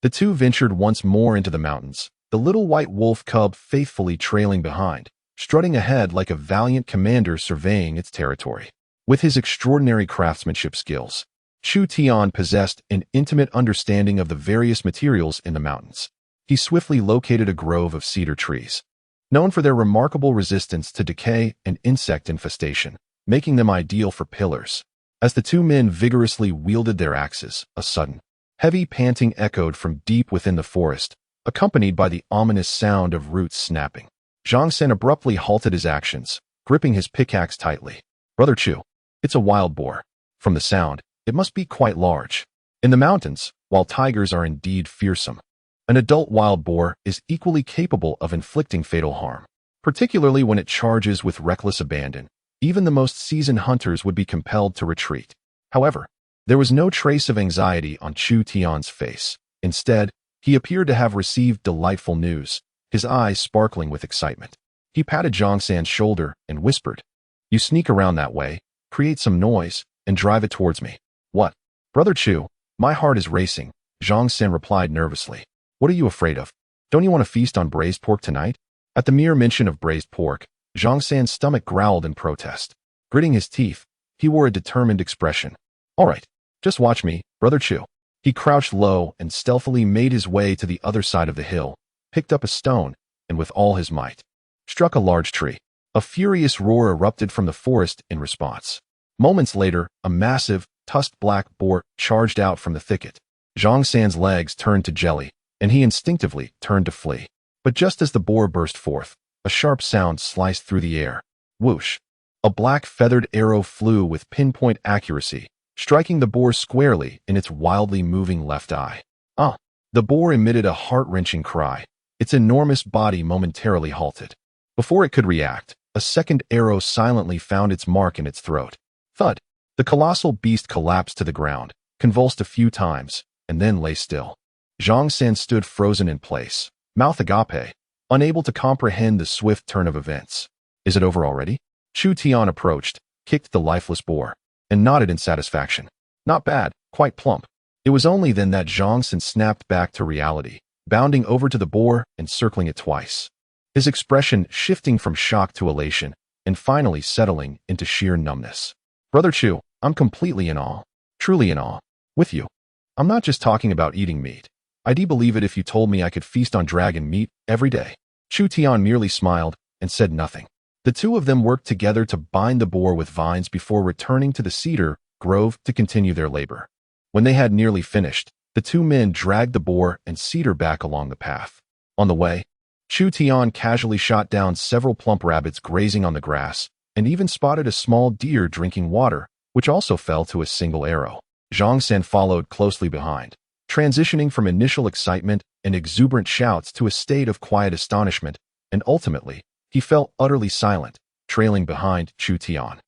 The two ventured once more into the mountains, the little white wolf cub faithfully trailing behind, strutting ahead like a valiant commander surveying its territory. With his extraordinary craftsmanship skills, Chu Tian possessed an intimate understanding of the various materials in the mountains. He swiftly located a grove of cedar trees, known for their remarkable resistance to decay and insect infestation, making them ideal for pillars. As the two men vigorously wielded their axes, a sudden, heavy panting echoed from deep within the forest, accompanied by the ominous sound of roots snapping. Zhang San abruptly halted his actions, gripping his pickaxe tightly. Brother Chu, it's a wild boar. From the sound, it must be quite large. In the mountains, while tigers are indeed fearsome, an adult wild boar is equally capable of inflicting fatal harm. Particularly when it charges with reckless abandon, even the most seasoned hunters would be compelled to retreat. However, there was no trace of anxiety on Chu Tian's face. Instead, he appeared to have received delightful news, his eyes sparkling with excitement. He patted Zhang San's shoulder and whispered, "You sneak around that way, create some noise, and drive it towards me." "What? Brother Chu, my heart is racing," Zhang San replied nervously. "What are you afraid of? Don't you want to feast on braised pork tonight?" At the mere mention of braised pork, Zhang San's stomach growled in protest. Gritting his teeth, he wore a determined expression. "All right, just watch me, Brother Chu." He crouched low and stealthily made his way to the other side of the hill, picked up a stone, and with all his might, struck a large tree. A furious roar erupted from the forest in response. Moments later, a massive, tusked black boar charged out from the thicket. Zhang San's legs turned to jelly, and he instinctively turned to flee. But just as the boar burst forth, a sharp sound sliced through the air. Whoosh! A black feathered arrow flew with pinpoint accuracy, striking the boar squarely in its wildly moving left eye. Ah! The boar emitted a heart-wrenching cry. Its enormous body momentarily halted. Before it could react, a second arrow silently found its mark in its throat. Thud! The colossal beast collapsed to the ground, convulsed a few times, and then lay still. Zhang San stood frozen in place, mouth agape, unable to comprehend the swift turn of events. Is it over already? Chu Tian approached, kicked the lifeless boar, and nodded in satisfaction. Not bad, quite plump. It was only then that Zhang San snapped back to reality, bounding over to the boar and circling it twice. His expression shifting from shock to elation, and finally settling into sheer numbness. Brother Chu, I'm completely in awe. Truly in awe. With you. I'm not just talking about eating meat. I'd believe it if you told me I could feast on dragon meat every day. Chu Tian merely smiled and said nothing. The two of them worked together to bind the boar with vines before returning to the cedar grove to continue their labor. When they had nearly finished, the two men dragged the boar and cedar back along the path. On the way, Chu Tian casually shot down several plump rabbits grazing on the grass, and even spotted a small deer drinking water, which also fell to a single arrow. Zhang San followed closely behind, transitioning from initial excitement and exuberant shouts to a state of quiet astonishment, and ultimately, he fell utterly silent, trailing behind Chu Tian,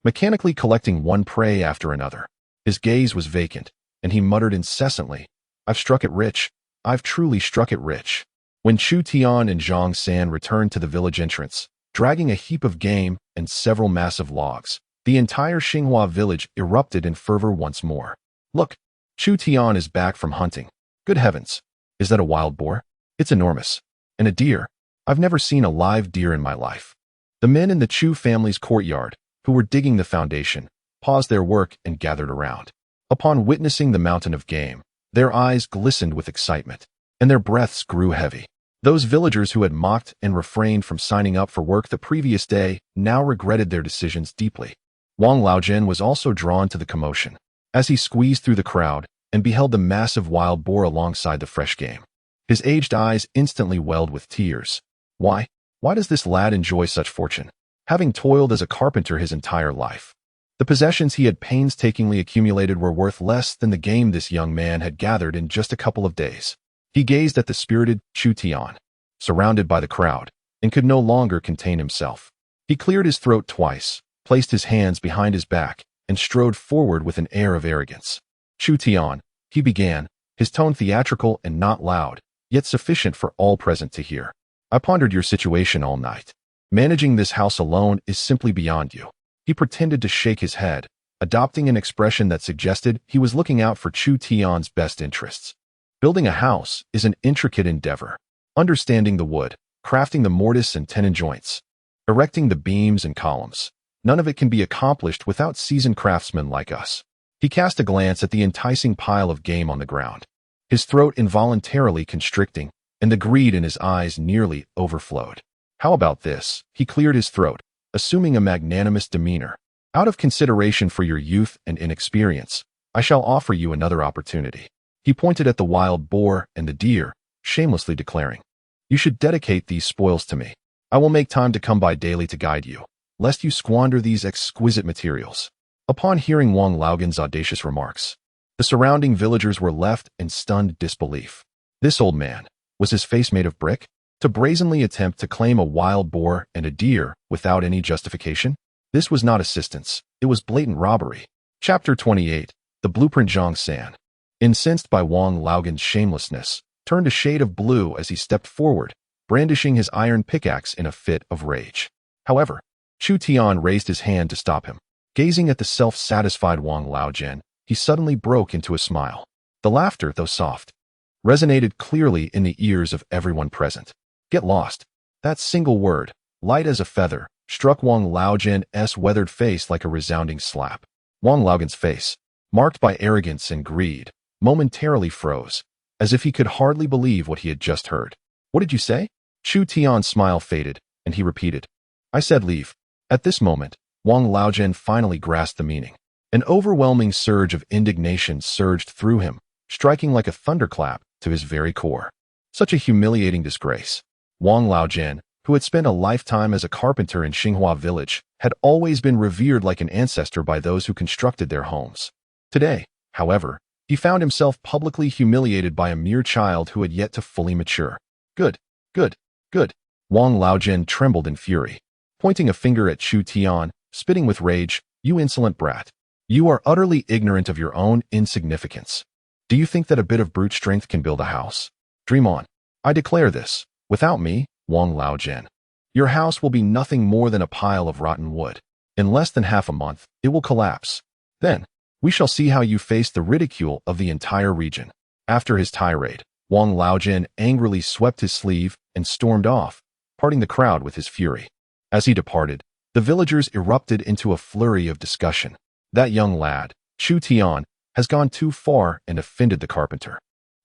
mechanically collecting one prey after another. His gaze was vacant, and he muttered incessantly, "I've struck it rich. I've truly struck it rich." When Chu Tian and Zhang San returned to the village entrance, dragging a heap of game and several massive logs, the entire Xinghua village erupted in fervor once more. Look, Chu Tian is back from hunting. Good heavens, is that a wild boar? It's enormous. And a deer. I've never seen a live deer in my life. The men in the Chu family's courtyard, who were digging the foundation, paused their work and gathered around. Upon witnessing the mountain of game, their eyes glistened with excitement, and their breaths grew heavy. Those villagers who had mocked and refrained from signing up for work the previous day now regretted their decisions deeply. Wang Laojian was also drawn to the commotion, as he squeezed through the crowd and beheld the massive wild boar alongside the fresh game. His aged eyes instantly welled with tears. Why? Why does this lad enjoy such fortune, having toiled as a carpenter his entire life? The possessions he had painstakingly accumulated were worth less than the game this young man had gathered in just a couple of days. He gazed at the spirited Chu Tian, surrounded by the crowd, and could no longer contain himself. He cleared his throat twice, placed his hands behind his back, and strode forward with an air of arrogance. Chu Tian, he began, his tone theatrical and not loud, yet sufficient for all present to hear. I pondered your situation all night. Managing this house alone is simply beyond you. He pretended to shake his head, adopting an expression that suggested he was looking out for Chu Tian's best interests. Building a house is an intricate endeavor. Understanding the wood, crafting the mortise and tenon joints, erecting the beams and columns. None of it can be accomplished without seasoned craftsmen like us. He cast a glance at the enticing pile of game on the ground, his throat involuntarily constricting, and the greed in his eyes nearly overflowed. How about this? He cleared his throat, assuming a magnanimous demeanor. Out of consideration for your youth and inexperience, I shall offer you another opportunity. He pointed at the wild boar and the deer, shamelessly declaring, "You should dedicate these spoils to me. I will make time to come by daily to guide you, lest you squander these exquisite materials." Upon hearing Wang Laogan's audacious remarks, the surrounding villagers were left in stunned disbelief. This old man, was his face made of brick? To brazenly attempt to claim a wild boar and a deer without any justification? This was not assistance, it was blatant robbery. Chapter 28, The Blueprint. Zhang San, incensed by Wang Laogan's shamelessness, turned a shade of blue as he stepped forward, brandishing his iron pickaxe in a fit of rage. However, Chu Tian raised his hand to stop him. Gazing at the self-satisfied Wang Laojian, he suddenly broke into a smile. The laughter, though soft, resonated clearly in the ears of everyone present. Get lost. That single word, light as a feather, struck Wang Laojian's weathered face like a resounding slap. Wang Laogan's face, marked by arrogance and greed, momentarily froze, as if he could hardly believe what he had just heard. What did you say? Chu Tian's smile faded, and he repeated, I said leave. At this moment, Wang Laojian finally grasped the meaning. An overwhelming surge of indignation surged through him, striking like a thunderclap to his very core. Such a humiliating disgrace. Wang Laojian, who had spent a lifetime as a carpenter in Xinghua village, had always been revered like an ancestor by those who constructed their homes. Today, however, He found himself publicly humiliated by a mere child who had yet to fully mature. Good, good, good. Wang Laojin trembled in fury, pointing a finger at Chu Tian, spitting with rage. You insolent brat. You are utterly ignorant of your own insignificance. Do you think that a bit of brute strength can build a house? Dream on. I declare this. Without me, Wang Laojin, your house will be nothing more than a pile of rotten wood. In less than half a month, it will collapse. Then, we shall see how you face the ridicule of the entire region. After his tirade, Wang Laojin angrily swept his sleeve and stormed off, parting the crowd with his fury. As he departed, the villagers erupted into a flurry of discussion. That young lad, Chu Tian, has gone too far and offended the carpenter.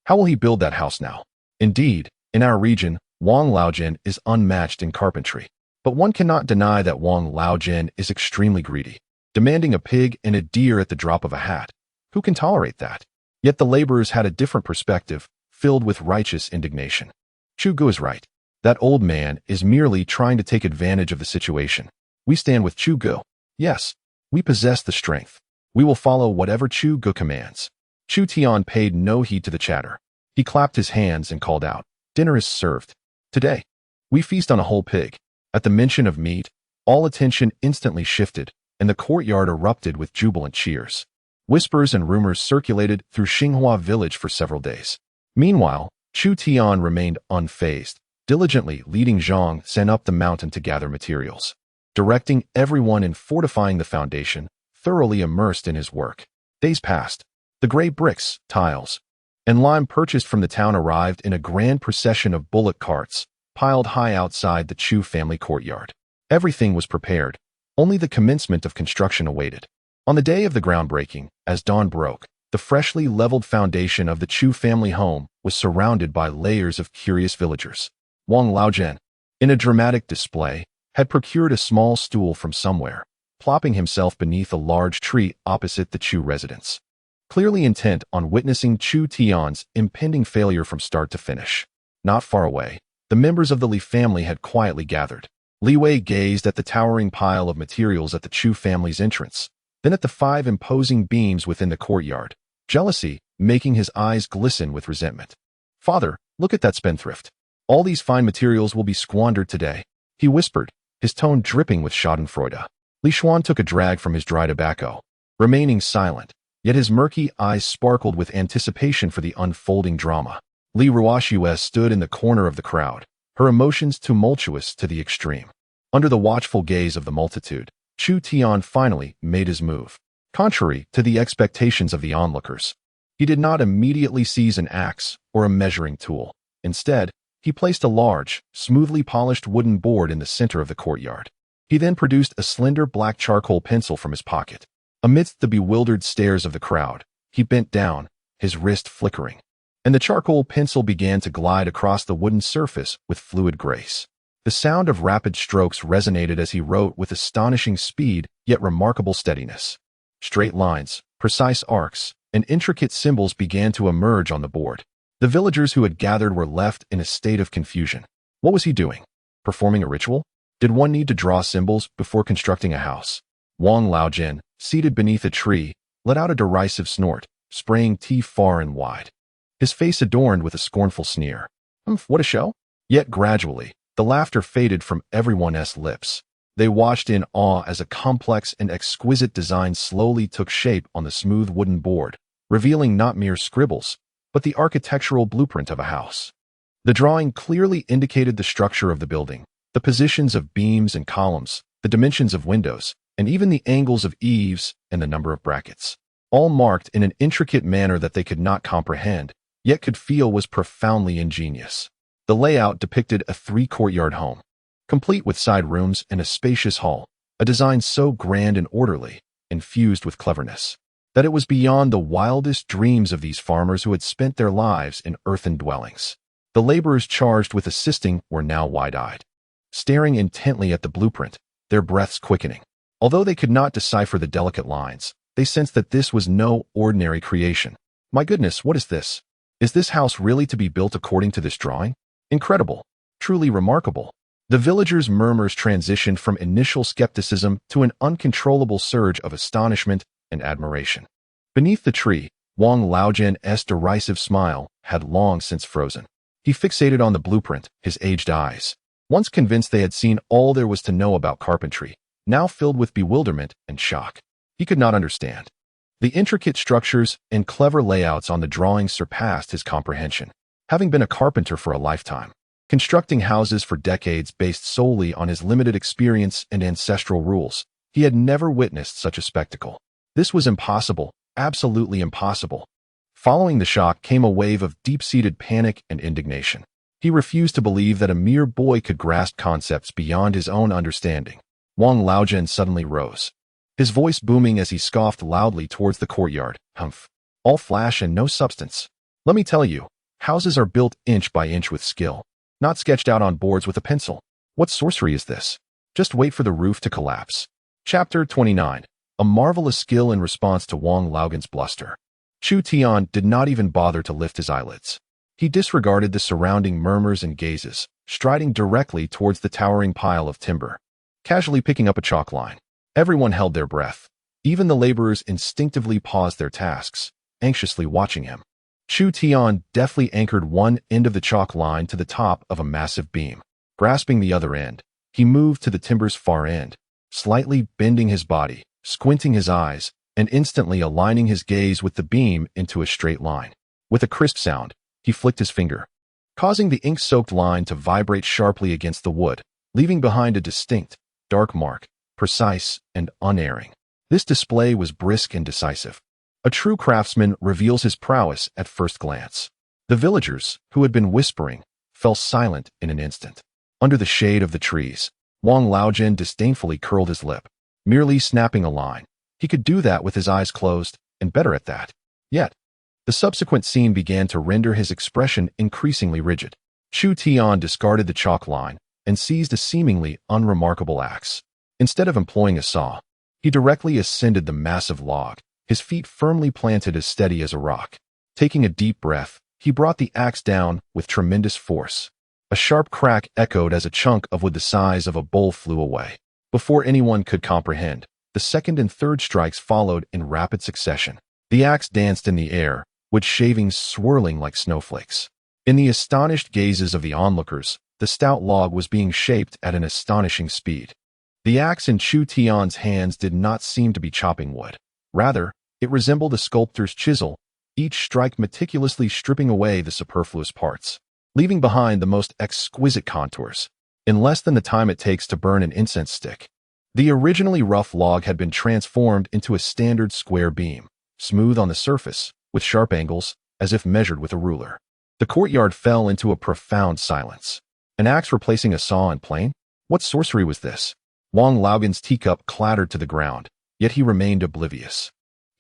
How will he build that house now? Indeed, in our region, Wang Laojin is unmatched in carpentry. But one cannot deny that Wang Laojin is extremely greedy, demanding a pig and a deer at the drop of a hat. Who can tolerate that? Yet the laborers had a different perspective, filled with righteous indignation. Chu Gu is right. That old man is merely trying to take advantage of the situation. We stand with Chu Gu. Yes, we possess the strength. We will follow whatever Chu Gu commands. Chu Tian paid no heed to the chatter. He clapped his hands and called out, "Dinner is served. Today, we feast on a whole pig." At the mention of meat, all attention instantly shifted, and the courtyard erupted with jubilant cheers. Whispers and rumors circulated through Xinghua village for several days. Meanwhile, Chu Tian remained unfazed, diligently leading Zhang Sen up the mountain to gather materials, directing everyone in fortifying the foundation, thoroughly immersed in his work. Days passed. The gray bricks, tiles, and lime purchased from the town arrived in a grand procession of bullock carts, piled high outside the Chu family courtyard. Everything was prepared. Only the commencement of construction awaited. On the day of the groundbreaking, as dawn broke, the freshly leveled foundation of the Chu family home was surrounded by layers of curious villagers. Wang Laojin, in a dramatic display, had procured a small stool from somewhere, plopping himself beneath a large tree opposite the Chu residence, clearly intent on witnessing Chu Tian's impending failure from start to finish. Not far away, the members of the Li family had quietly gathered. Li Wei gazed at the towering pile of materials at the Chu family's entrance, then at the 5 imposing beams within the courtyard, jealousy making his eyes glisten with resentment. "Father, look at that spendthrift. All these fine materials will be squandered today," he whispered, his tone dripping with schadenfreude. Li Xuan took a drag from his dry tobacco, remaining silent, yet his murky eyes sparkled with anticipation for the unfolding drama. Li Ruoxue stood in the corner of the crowd, her emotions tumultuous to the extreme. Under the watchful gaze of the multitude, Chu Tian finally made his move. Contrary to the expectations of the onlookers, he did not immediately seize an axe or a measuring tool. Instead, he placed a large, smoothly polished wooden board in the center of the courtyard. He then produced a slender black charcoal pencil from his pocket. Amidst the bewildered stares of the crowd, he bent down, his wrist flickering, and the charcoal pencil began to glide across the wooden surface with fluid grace. The sound of rapid strokes resonated as he wrote with astonishing speed yet remarkable steadiness. Straight lines, precise arcs, and intricate symbols began to emerge on the board. The villagers who had gathered were left in a state of confusion. What was he doing? Performing a ritual? Did one need to draw symbols before constructing a house? Wang Laojin, seated beneath a tree, let out a derisive snort, spraying tea far and wide, his face adorned with a scornful sneer. What a show? Yet gradually, the laughter faded from everyone's lips. They watched in awe as a complex and exquisite design slowly took shape on the smooth wooden board, revealing not mere scribbles, but the architectural blueprint of a house. The drawing clearly indicated the structure of the building, the positions of beams and columns, the dimensions of windows, and even the angles of eaves and the number of brackets, all marked in an intricate manner that they could not comprehend, yet could feel was profoundly ingenious. The layout depicted a 3-courtyard home, complete with side rooms and a spacious hall, a design so grand and orderly, infused with cleverness, that it was beyond the wildest dreams of these farmers who had spent their lives in earthen dwellings. The laborers charged with assisting were now wide-eyed, staring intently at the blueprint, their breaths quickening. Although they could not decipher the delicate lines, they sensed that this was no ordinary creation. My goodness, what is this? Is this house really to be built according to this drawing? Incredible. Truly remarkable. The villagers' murmurs transitioned from initial skepticism to an uncontrollable surge of astonishment and admiration. Beneath the tree, Wang Laojian's derisive smile had long since frozen. He fixated on the blueprint, his aged eyes. Once convinced they had seen all there was to know about carpentry, now filled with bewilderment and shock. He could not understand. The intricate structures and clever layouts on the drawings surpassed his comprehension. Having been a carpenter for a lifetime, constructing houses for decades based solely on his limited experience and ancestral rules, he had never witnessed such a spectacle. This was impossible, absolutely impossible. Following the shock came a wave of deep-seated panic and indignation. He refused to believe that a mere boy could grasp concepts beyond his own understanding. Wang Laojian suddenly rose, his voice booming as he scoffed loudly towards the courtyard. Humph. All flash and no substance. Let me tell you, houses are built inch by inch with skill, not sketched out on boards with a pencil. What sorcery is this? Just wait for the roof to collapse. Chapter 29. A marvelous skill in response to Wang Laojian's bluster. Chu Tian did not even bother to lift his eyelids. He disregarded the surrounding murmurs and gazes, striding directly towards the towering pile of timber, casually picking up a chalk line. Everyone held their breath. Even the laborers instinctively paused their tasks, anxiously watching him. Chu Tian deftly anchored one end of the chalk line to the top of a massive beam. Grasping the other end, he moved to the timber's far end, slightly bending his body, squinting his eyes, and instantly aligning his gaze with the beam into a straight line. With a crisp sound, he flicked his finger, causing the ink-soaked line to vibrate sharply against the wood, leaving behind a distinct, dark mark, precise and unerring. This display was brisk and decisive. A true craftsman reveals his prowess at first glance. The villagers, who had been whispering, fell silent in an instant. Under the shade of the trees, Wang Laojian disdainfully curled his lip, merely snapping a line. He could do that with his eyes closed, and better at that. Yet, the subsequent scene began to render his expression increasingly rigid. Chu Tian discarded the chalk line and seized a seemingly unremarkable axe. Instead of employing a saw, he directly ascended the massive log, his feet firmly planted as steady as a rock. Taking a deep breath, he brought the axe down with tremendous force. A sharp crack echoed as a chunk of wood the size of a bowl flew away. Before anyone could comprehend, the second and third strikes followed in rapid succession. The axe danced in the air, with shavings swirling like snowflakes. In the astonished gazes of the onlookers, the stout log was being shaped at an astonishing speed. The axe in Chu Tian's hands did not seem to be chopping wood. Rather, it resembled a sculptor's chisel, each strike meticulously stripping away the superfluous parts, leaving behind the most exquisite contours. In less than the time it takes to burn an incense stick, the originally rough log had been transformed into a standard square beam, smooth on the surface, with sharp angles, as if measured with a ruler. The courtyard fell into a profound silence. An axe replacing a saw and plane? What sorcery was this? Wang Laojian's teacup clattered to the ground, yet he remained oblivious.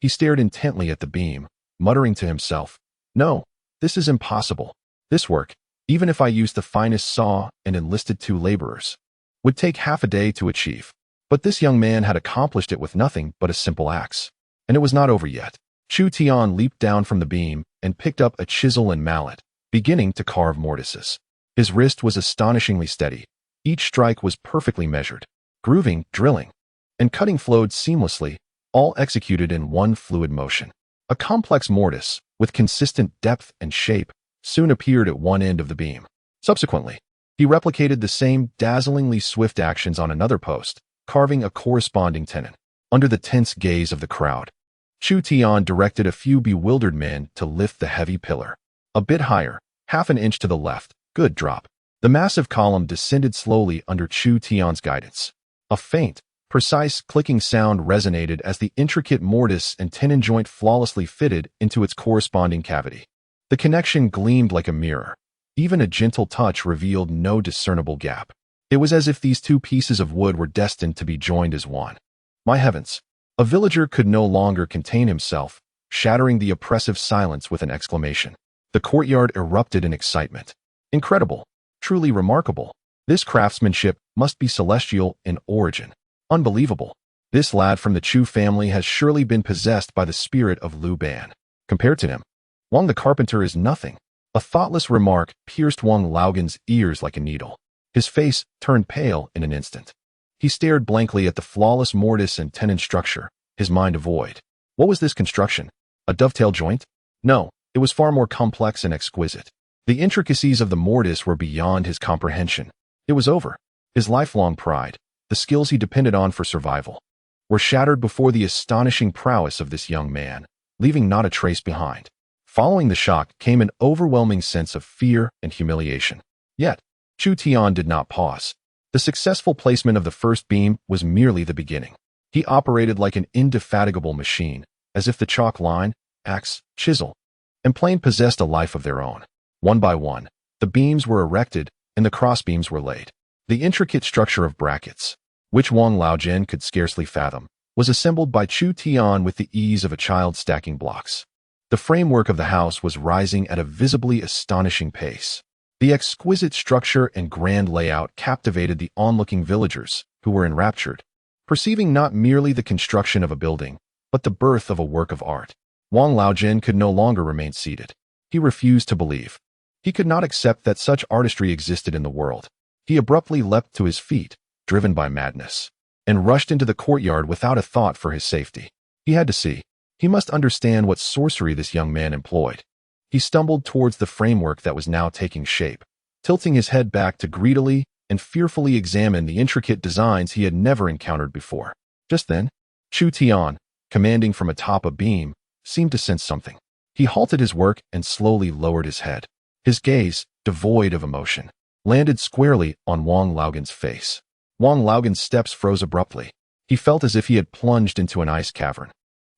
He stared intently at the beam, muttering to himself, "No, this is impossible. This work, even if I used the finest saw and enlisted 2 laborers, would take half a day to achieve." But this young man had accomplished it with nothing but a simple axe. And it was not over yet. Chu Tian leaped down from the beam and picked up a chisel and mallet, beginning to carve mortises. His wrist was astonishingly steady. Each strike was perfectly measured. Grooving, drilling, and cutting flowed seamlessly, all executed in one fluid motion. A complex mortise, with consistent depth and shape, soon appeared at one end of the beam. Subsequently, he replicated the same dazzlingly swift actions on another post, carving a corresponding tenon. Under the tense gaze of the crowd, Chu Tian directed a few bewildered men to lift the heavy pillar. A bit higher, half an inch to the left. Good drop. The massive column descended slowly under Chu Tian's guidance. A faint, precise clicking sound resonated as the intricate mortise and tenon joint flawlessly fitted into its corresponding cavity. The connection gleamed like a mirror. Even a gentle touch revealed no discernible gap. It was as if these 2 pieces of wood were destined to be joined as one. My heavens! A villager could no longer contain himself, shattering the oppressive silence with an exclamation. The courtyard erupted in excitement. Incredible! Truly remarkable! This craftsmanship must be celestial in origin. Unbelievable! This lad from the Chu family has surely been possessed by the spirit of Lu Ban. Compared to him, Wang the carpenter is nothing. A thoughtless remark pierced Wang Laojian's ears like a needle. His face turned pale in an instant. He stared blankly at the flawless mortise and tenon structure, his mind a void. What was this construction? A dovetail joint? No, it was far more complex and exquisite. The intricacies of the mortise were beyond his comprehension. It was over. His lifelong pride, the skills he depended on for survival, were shattered before the astonishing prowess of this young man, leaving not a trace behind. Following the shock came an overwhelming sense of fear and humiliation. Yet, Chu Tian did not pause. The successful placement of the first beam was merely the beginning. He operated like an indefatigable machine, as if the chalk line, axe, chisel, and plane possessed a life of their own. One by one, the beams were erected and the crossbeams were laid. The intricate structure of brackets, which Wang Laojin could scarcely fathom, was assembled by Chu Tian with the ease of a child stacking blocks. The framework of the house was rising at a visibly astonishing pace. The exquisite structure and grand layout captivated the onlooking villagers, who were enraptured, perceiving not merely the construction of a building, but the birth of a work of art. Wang Laojin could no longer remain seated. He refused to believe. He could not accept that such artistry existed in the world. He abruptly leapt to his feet, driven by madness, and rushed into the courtyard without a thought for his safety. He had to see. He must understand what sorcery this young man employed. He stumbled towards the framework that was now taking shape, tilting his head back to greedily and fearfully examine the intricate designs he had never encountered before. Just then, Chu Tian, commanding from atop a beam, seemed to sense something. He halted his work and slowly lowered his head. His gaze, devoid of emotion, landed squarely on Wang Laogan's face. Wang Laogan's steps froze abruptly. He felt as if he had plunged into an ice cavern.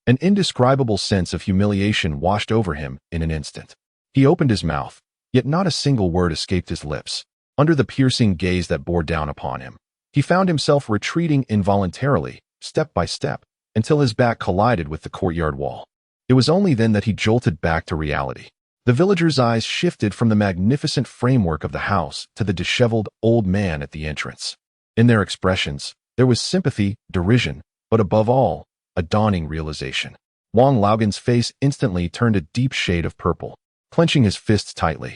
An indescribable sense of humiliation washed over him in an instant. He opened his mouth, yet not a single word escaped his lips. Under the piercing gaze that bore down upon him, he found himself retreating involuntarily, step by step, until his back collided with the courtyard wall. It was only then that he jolted back to reality. The villagers' eyes shifted from the magnificent framework of the house to the disheveled old man at the entrance. In their expressions, there was sympathy, derision, but above all, a dawning realization. Wang Laogan's face instantly turned a deep shade of purple, clenching his fists tightly.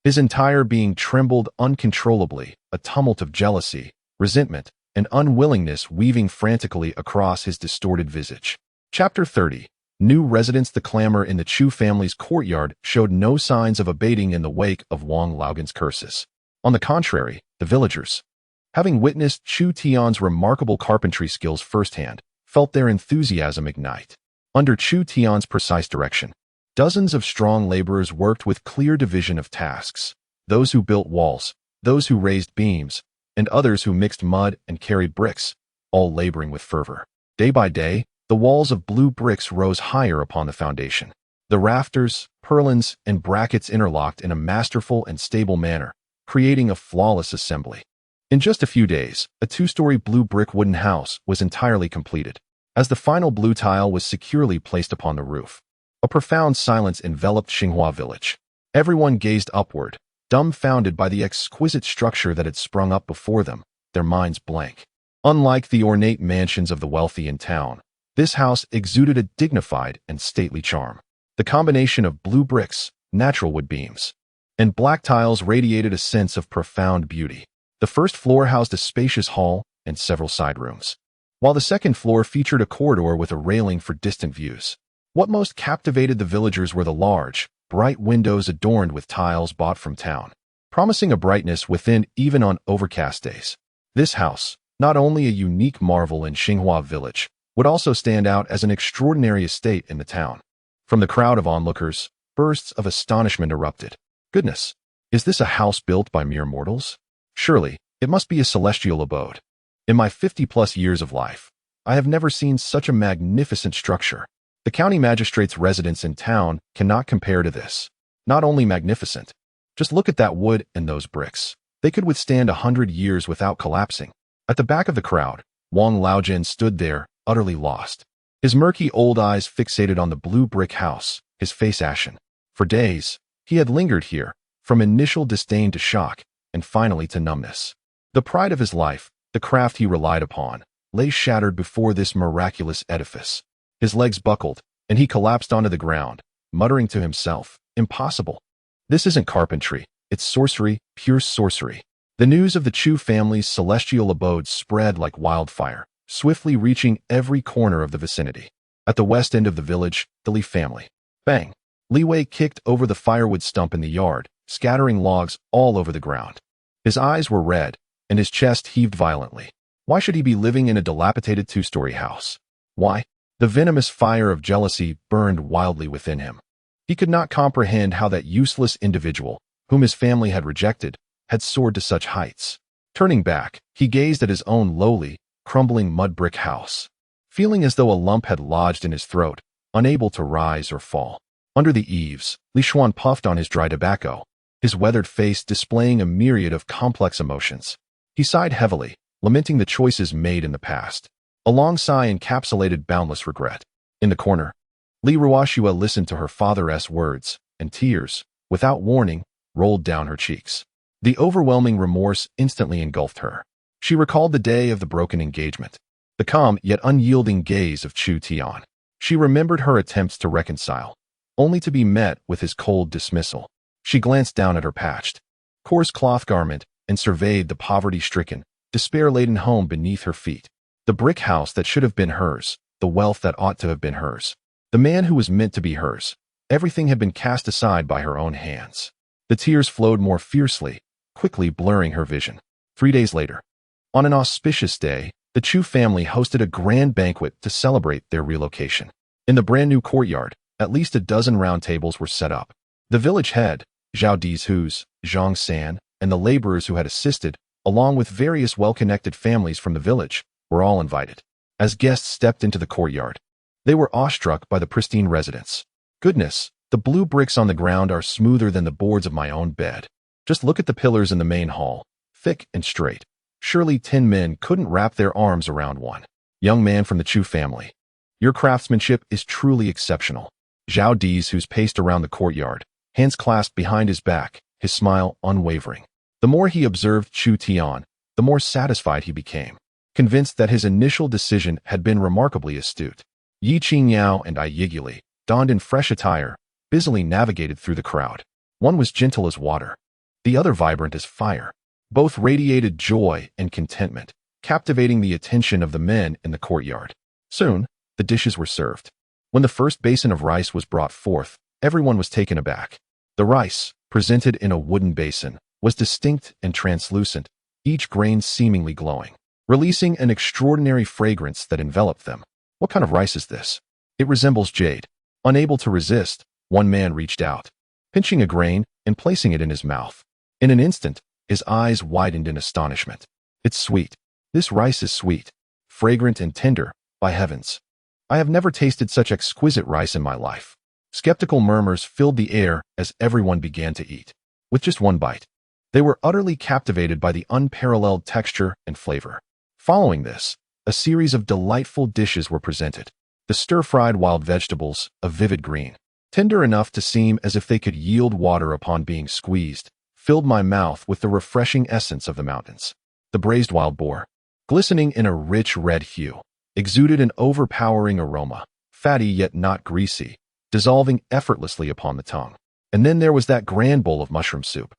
His entire being trembled uncontrollably, a tumult of jealousy, resentment, and unwillingness weaving frantically across his distorted visage. Chapter 30. New residents. The clamor in the Chu family's courtyard showed no signs of abating in the wake of Wang Laogan's curses. On the contrary, the villagers, having witnessed Chu Tian's remarkable carpentry skills firsthand, felt their enthusiasm ignite. Under Chu Tian's precise direction, dozens of strong laborers worked with clear division of tasks. Those who built walls, those who raised beams, and others who mixed mud and carried bricks, all laboring with fervor. Day by day, the walls of blue bricks rose higher upon the foundation. The rafters, purlins, and brackets interlocked in a masterful and stable manner, creating a flawless assembly. In just a few days, a two-story blue brick wooden house was entirely completed. As the final blue tile was securely placed upon the roof, a profound silence enveloped Qinghua village. Everyone gazed upward, dumbfounded by the exquisite structure that had sprung up before them, their minds blank. Unlike the ornate mansions of the wealthy in town, this house exuded a dignified and stately charm. The combination of blue bricks, natural wood beams, and black tiles radiated a sense of profound beauty. The first floor housed a spacious hall and several side rooms, while the second floor featured a corridor with a railing for distant views. What most captivated the villagers were the large, bright windows adorned with tiles bought from town, promising a brightness within even on overcast days. This house, not only a unique marvel in Qinghua village, would also stand out as an extraordinary estate in the town. From the crowd of onlookers, bursts of astonishment erupted. Goodness, is this a house built by mere mortals? Surely, it must be a celestial abode. In my 50-plus years of life, I have never seen such a magnificent structure. The county magistrate's residence in town cannot compare to this. Not only magnificent, just look at that wood and those bricks. They could withstand 100 years without collapsing. At the back of the crowd, Wang Laojin stood there, utterly lost. His murky old eyes fixated on the blue brick house, his face ashen. For days, he had lingered here, from initial disdain to shock, and finally to numbness. The pride of his life, the craft he relied upon, lay shattered before this miraculous edifice. His legs buckled, and he collapsed onto the ground, muttering to himself, "Impossible. This isn't carpentry, it's sorcery, pure sorcery." The news of the Chu family's celestial abode spread like wildfire, swiftly reaching every corner of the vicinity. At the west end of the village, the Li family, Bang! Li Wei kicked over the firewood stump in the yard, scattering logs all over the ground. His eyes were red, and his chest heaved violently. Why should he be living in a dilapidated two-story house? Why? The venomous fire of jealousy burned wildly within him. He could not comprehend how that useless individual, whom his family had rejected, had soared to such heights. Turning back, he gazed at his own lowly, crumbling mud-brick house, feeling as though a lump had lodged in his throat, unable to rise or fall. Under the eaves, Li Xuan puffed on his dry tobacco, his weathered face displaying a myriad of complex emotions. He sighed heavily, lamenting the choices made in the past. A long sigh encapsulated boundless regret. In the corner, Li Ruoxua listened to her father's words, and tears, without warning, rolled down her cheeks. The overwhelming remorse instantly engulfed her. She recalled the day of the broken engagement, the calm yet unyielding gaze of Chu Tian. She remembered her attempts to reconcile, only to be met with his cold dismissal. She glanced down at her patched, coarse cloth garment and surveyed the poverty-stricken, despair-laden home beneath her feet. The brick house that should have been hers, the wealth that ought to have been hers, the man who was meant to be hers. Everything had been cast aside by her own hands. The tears flowed more fiercely, quickly blurring her vision. 3 days later, on an auspicious day, the Chu family hosted a grand banquet to celebrate their relocation. In the brand-new courtyard, at least a dozen round tables were set up. The village head, Zhao Dizhu's, Zhang San, and the laborers who had assisted, along with various well-connected families from the village, were all invited. As guests stepped into the courtyard, they were awestruck by the pristine residence. Goodness, the blue bricks on the ground are smoother than the boards of my own bed. Just look at the pillars in the main hall, thick and straight. Surely 10 men couldn't wrap their arms around one. Young man from the Chu family, your craftsmanship is truly exceptional. Zhao Dizhu's paced around the courtyard, hands clasped behind his back, his smile unwavering. The more he observed Chu Tian, the more satisfied he became, convinced that his initial decision had been remarkably astute. Ye Qingyao and Ye, donned in fresh attire, busily navigated through the crowd. One was gentle as water, the other vibrant as fire. Both radiated joy and contentment, captivating the attention of the men in the courtyard. Soon, the dishes were served. When the first basin of rice was brought forth, everyone was taken aback. The rice, presented in a wooden basin, was distinct and translucent, each grain seemingly glowing, releasing an extraordinary fragrance that enveloped them. What kind of rice is this? It resembles jade. Unable to resist, one man reached out, pinching a grain and placing it in his mouth. In an instant, his eyes widened in astonishment. It's sweet. This rice is sweet, fragrant and tender, by heavens. I have never tasted such exquisite rice in my life. Skeptical murmurs filled the air as everyone began to eat. With just one bite, they were utterly captivated by the unparalleled texture and flavor. Following this, a series of delightful dishes were presented. The stir-fried wild vegetables, a vivid green, tender enough to seem as if they could yield water upon being squeezed, filled my mouth with the refreshing essence of the mountains. The braised wild boar, glistening in a rich red hue, exuded an overpowering aroma, fatty yet not greasy, dissolving effortlessly upon the tongue. And then there was that grand bowl of mushroom soup,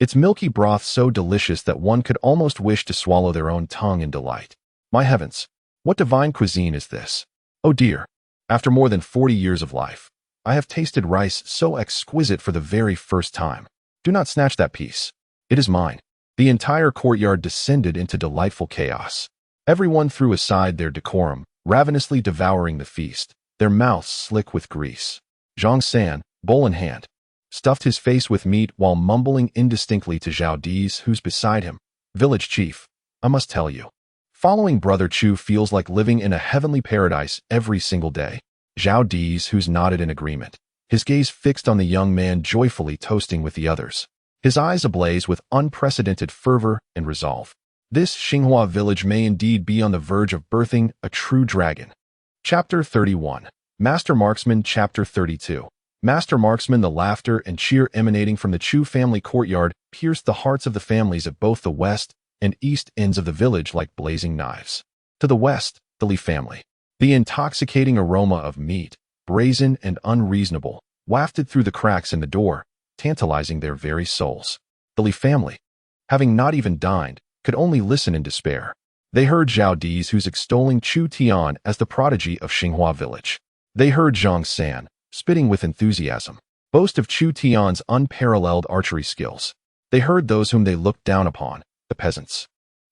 its milky broth so delicious that one could almost wish to swallow their own tongue in delight. My heavens, what divine cuisine is this? Oh dear, after more than 40 years of life, I have tasted rice so exquisite for the very first time. Do not snatch that piece. It is mine. The entire courtyard descended into delightful chaos. Everyone threw aside their decorum, ravenously devouring the feast, their mouths slick with grease. Zhang San, bowl in hand, stuffed his face with meat while mumbling indistinctly to Zhao Diz, who's beside him. Village chief, I must tell you, following Brother Chu feels like living in a heavenly paradise every single day. Zhao Diz, who's nodded in agreement, his gaze fixed on the young man joyfully toasting with the others, his eyes ablaze with unprecedented fervor and resolve. This Xinghua village may indeed be on the verge of birthing a true dragon. Chapter 31. Master Marksman. Chapter 32. Master Marksman. The laughter and cheer emanating from the Chu family courtyard pierced the hearts of the families at both the west and east ends of the village like blazing knives. To the west, the Li family. The intoxicating aroma of meat, brazen and unreasonable, wafted through the cracks in the door, tantalizing their very souls. The Li family, having not even dined, could only listen in despair. They heard Zhao Diz, who's extolling Chu Tian as the prodigy of Xinghua village. They heard Zhang San, spitting with enthusiasm. Boast of Chu Tian's unparalleled archery skills. They heard those whom they looked down upon, the peasants,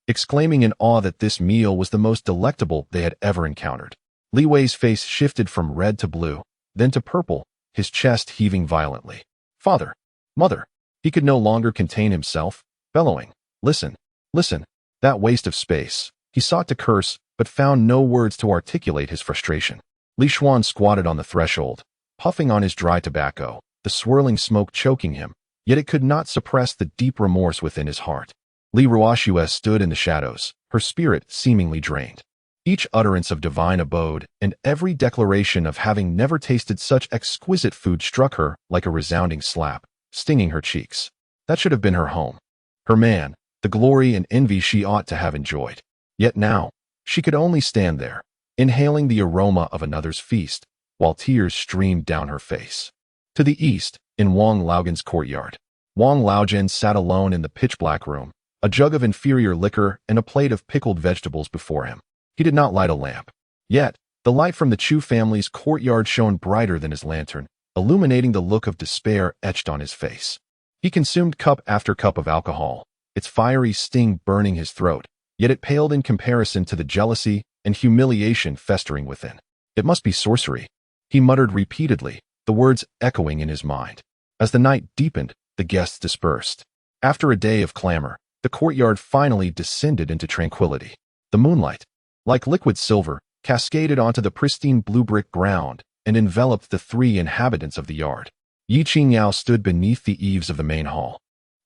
exclaiming in awe that this meal was the most delectable they had ever encountered. Li Wei's face shifted from red to blue, then to purple, his chest heaving violently. Father! Mother! He could no longer contain himself, bellowing, Listen! Listen! That waste of space. He sought to curse, but found no words to articulate his frustration. Li Xuan squatted on the threshold, puffing on his dry tobacco, the swirling smoke choking him, yet it could not suppress the deep remorse within his heart. Li Ruoxue stood in the shadows, her spirit seemingly drained. Each utterance of divine abode and every declaration of having never tasted such exquisite food struck her like a resounding slap, stinging her cheeks. That should have been her home. Her man, the glory and envy she ought to have enjoyed. Yet now, she could only stand there, inhaling the aroma of another's feast, while tears streamed down her face. To the east, in Wang Laogan's courtyard, Wang Laojian sat alone in the pitch-black room, a jug of inferior liquor and a plate of pickled vegetables before him. He did not light a lamp. Yet, the light from the Chu family's courtyard shone brighter than his lantern, illuminating the look of despair etched on his face. He consumed cup after cup of alcohol, its fiery sting burning his throat, yet it paled in comparison to the jealousy and humiliation festering within. It must be sorcery, he muttered repeatedly, the words echoing in his mind. As the night deepened, the guests dispersed. After a day of clamor, the courtyard finally descended into tranquility. The moonlight, like liquid silver, cascaded onto the pristine blue brick ground and enveloped the three inhabitants of the yard. Ye Qingyao stood beneath the eaves of the main hall,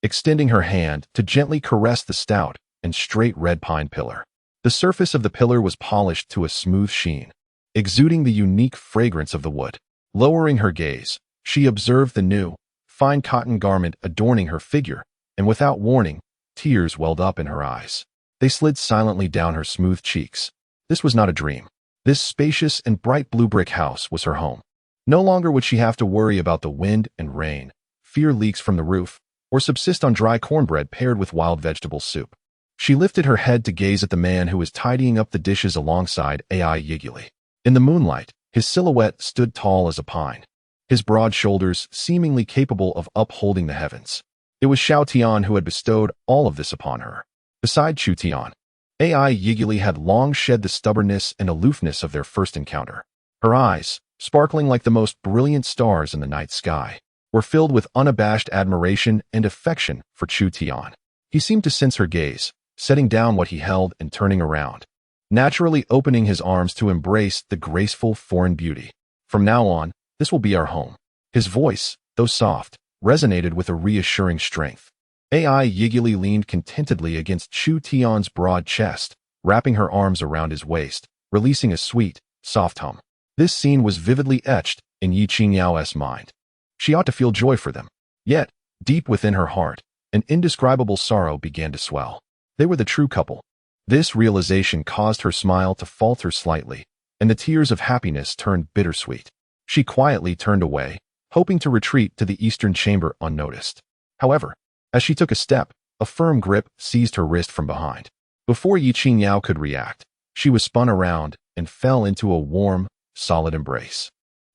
extending her hand to gently caress the stout and straight red pine pillar. The surface of the pillar was polished to a smooth sheen, exuding the unique fragrance of the wood. Lowering her gaze, she observed the new, fine cotton garment adorning her figure, and without warning, tears welled up in her eyes. They slid silently down her smooth cheeks. This was not a dream. This spacious and bright blue brick house was her home. No longer would she have to worry about the wind and rain, fear leaks from the roof, or subsist on dry cornbread paired with wild vegetable soup. She lifted her head to gaze at the man who was tidying up the dishes alongside Ye Qingyao. In the moonlight, his silhouette stood tall as a pine, his broad shoulders seemingly capable of upholding the heavens. It was Chu Tian who had bestowed all of this upon her. Beside Chu Tian, Ye Qingyao had long shed the stubbornness and aloofness of their first encounter. Her eyes, sparkling like the most brilliant stars in the night sky, were filled with unabashed admiration and affection for Chu Tian. He seemed to sense her gaze, setting down what he held and turning around, naturally opening his arms to embrace the graceful foreign beauty. From now on, this will be our home. His voice, though soft, resonated with a reassuring strength. Ye Qingyao leaned contentedly against Chu Tian's broad chest, wrapping her arms around his waist, releasing a sweet, soft hum. This scene was vividly etched in Ye Qingyao's mind. She ought to feel joy for them. Yet, deep within her heart, an indescribable sorrow began to swell. They were the true couple. This realization caused her smile to falter slightly, and the tears of happiness turned bittersweet. She quietly turned away, hoping to retreat to the eastern chamber unnoticed. However, as she took a step, a firm grip seized her wrist from behind. Before Ye Qingyao could react, she was spun around and fell into a warm, solid embrace.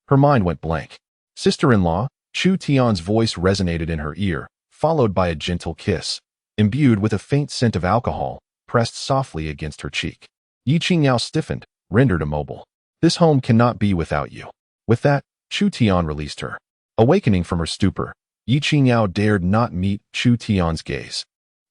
Her mind went blank. Sister-in-law, Chu Tian's voice resonated in her ear, followed by a gentle kiss, imbued with a faint scent of alcohol, pressed softly against her cheek. Ye Qingyao stiffened, rendered immobile. This home cannot be without you. With that, Chu Tian released her. Awakening from her stupor, Ye Qingyao dared not meet Chu Tian's gaze.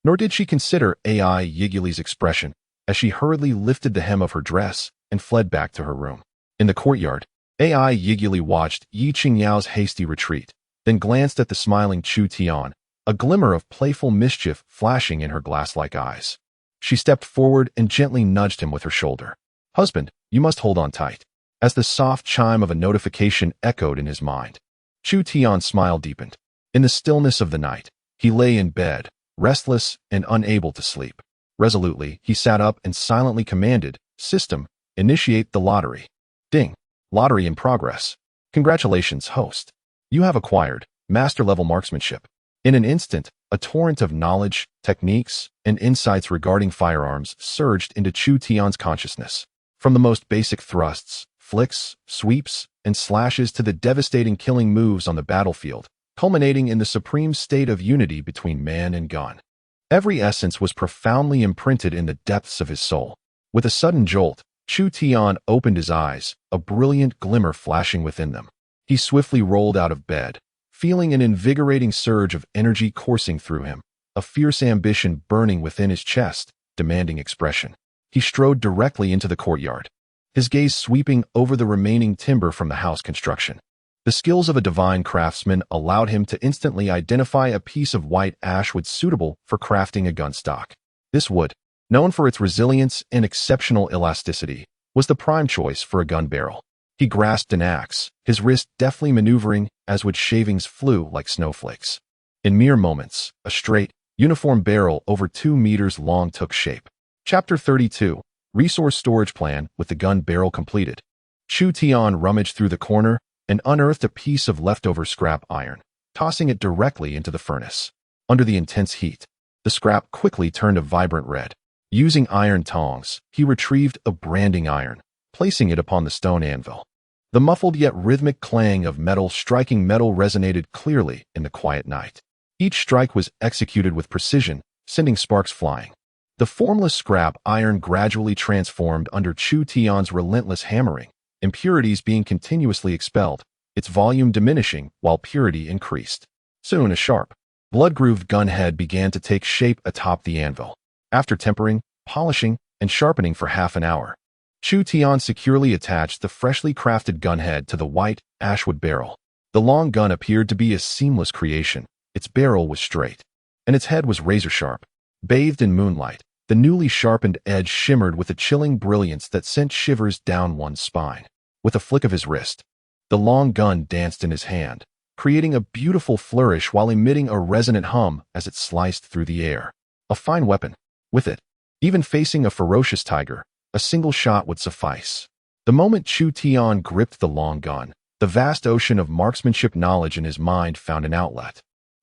Nor did she consider Ye Qingyale's expression as she hurriedly lifted the hem of her dress and fled back to her room. In the courtyard, Ye Qingyale watched Ye Qingyao's hasty retreat, then glanced at the smiling Chu Tian, a glimmer of playful mischief flashing in her glass-like eyes. She stepped forward and gently nudged him with her shoulder. "Husband, you must hold on tight," as the soft chime of a notification echoed in his mind. Chu Tian's smile deepened. In the stillness of the night, he lay in bed, restless and unable to sleep. Resolutely, he sat up and silently commanded, "System, initiate the lottery." Ding. Lottery in progress. Congratulations, host. You have acquired master-level marksmanship. In an instant, a torrent of knowledge, techniques, and insights regarding firearms surged into Chu Tian's consciousness. From the most basic thrusts, flicks, sweeps, and slashes to the devastating killing moves on the battlefield, culminating in the supreme state of unity between man and gun. Every essence was profoundly imprinted in the depths of his soul. With a sudden jolt, Chu Tian opened his eyes, a brilliant glimmer flashing within them. He swiftly rolled out of bed, feeling an invigorating surge of energy coursing through him, a fierce ambition burning within his chest, demanding expression. He strode directly into the courtyard, his gaze sweeping over the remaining timber from the house construction. The skills of a divine craftsman allowed him to instantly identify a piece of white ash wood suitable for crafting a gun stock. This wood, known for its resilience and exceptional elasticity, was the prime choice for a gun barrel. He grasped an axe, his wrist deftly maneuvering as wood shavings flew like snowflakes. In mere moments, a straight, uniform barrel over 2 meters long took shape. Chapter 32. Resource Storage Plan. With the gun barrel completed, Chu Tian rummaged through the corner and unearthed a piece of leftover scrap iron, tossing it directly into the furnace. Under the intense heat, the scrap quickly turned a vibrant red. Using iron tongs, he retrieved a branding iron, placing it upon the stone anvil. The muffled yet rhythmic clang of metal striking metal resonated clearly in the quiet night. Each strike was executed with precision, sending sparks flying. The formless scrap iron gradually transformed under Chu Tian's relentless hammering, impurities being continuously expelled, its volume diminishing while purity increased. Soon a sharp, blood-grooved gun head began to take shape atop the anvil. After tempering, polishing, and sharpening for half an hour, Chu Tian securely attached the freshly crafted gun head to the white, ashwood barrel. The long gun appeared to be a seamless creation. Its barrel was straight, and its head was razor-sharp. Bathed in moonlight, the newly sharpened edge shimmered with a chilling brilliance that sent shivers down one's spine. With a flick of his wrist, the long gun danced in his hand, creating a beautiful flourish while emitting a resonant hum as it sliced through the air. A fine weapon. With it, even facing a ferocious tiger, a single shot would suffice. The moment Chu Tian gripped the long gun, the vast ocean of marksmanship knowledge in his mind found an outlet,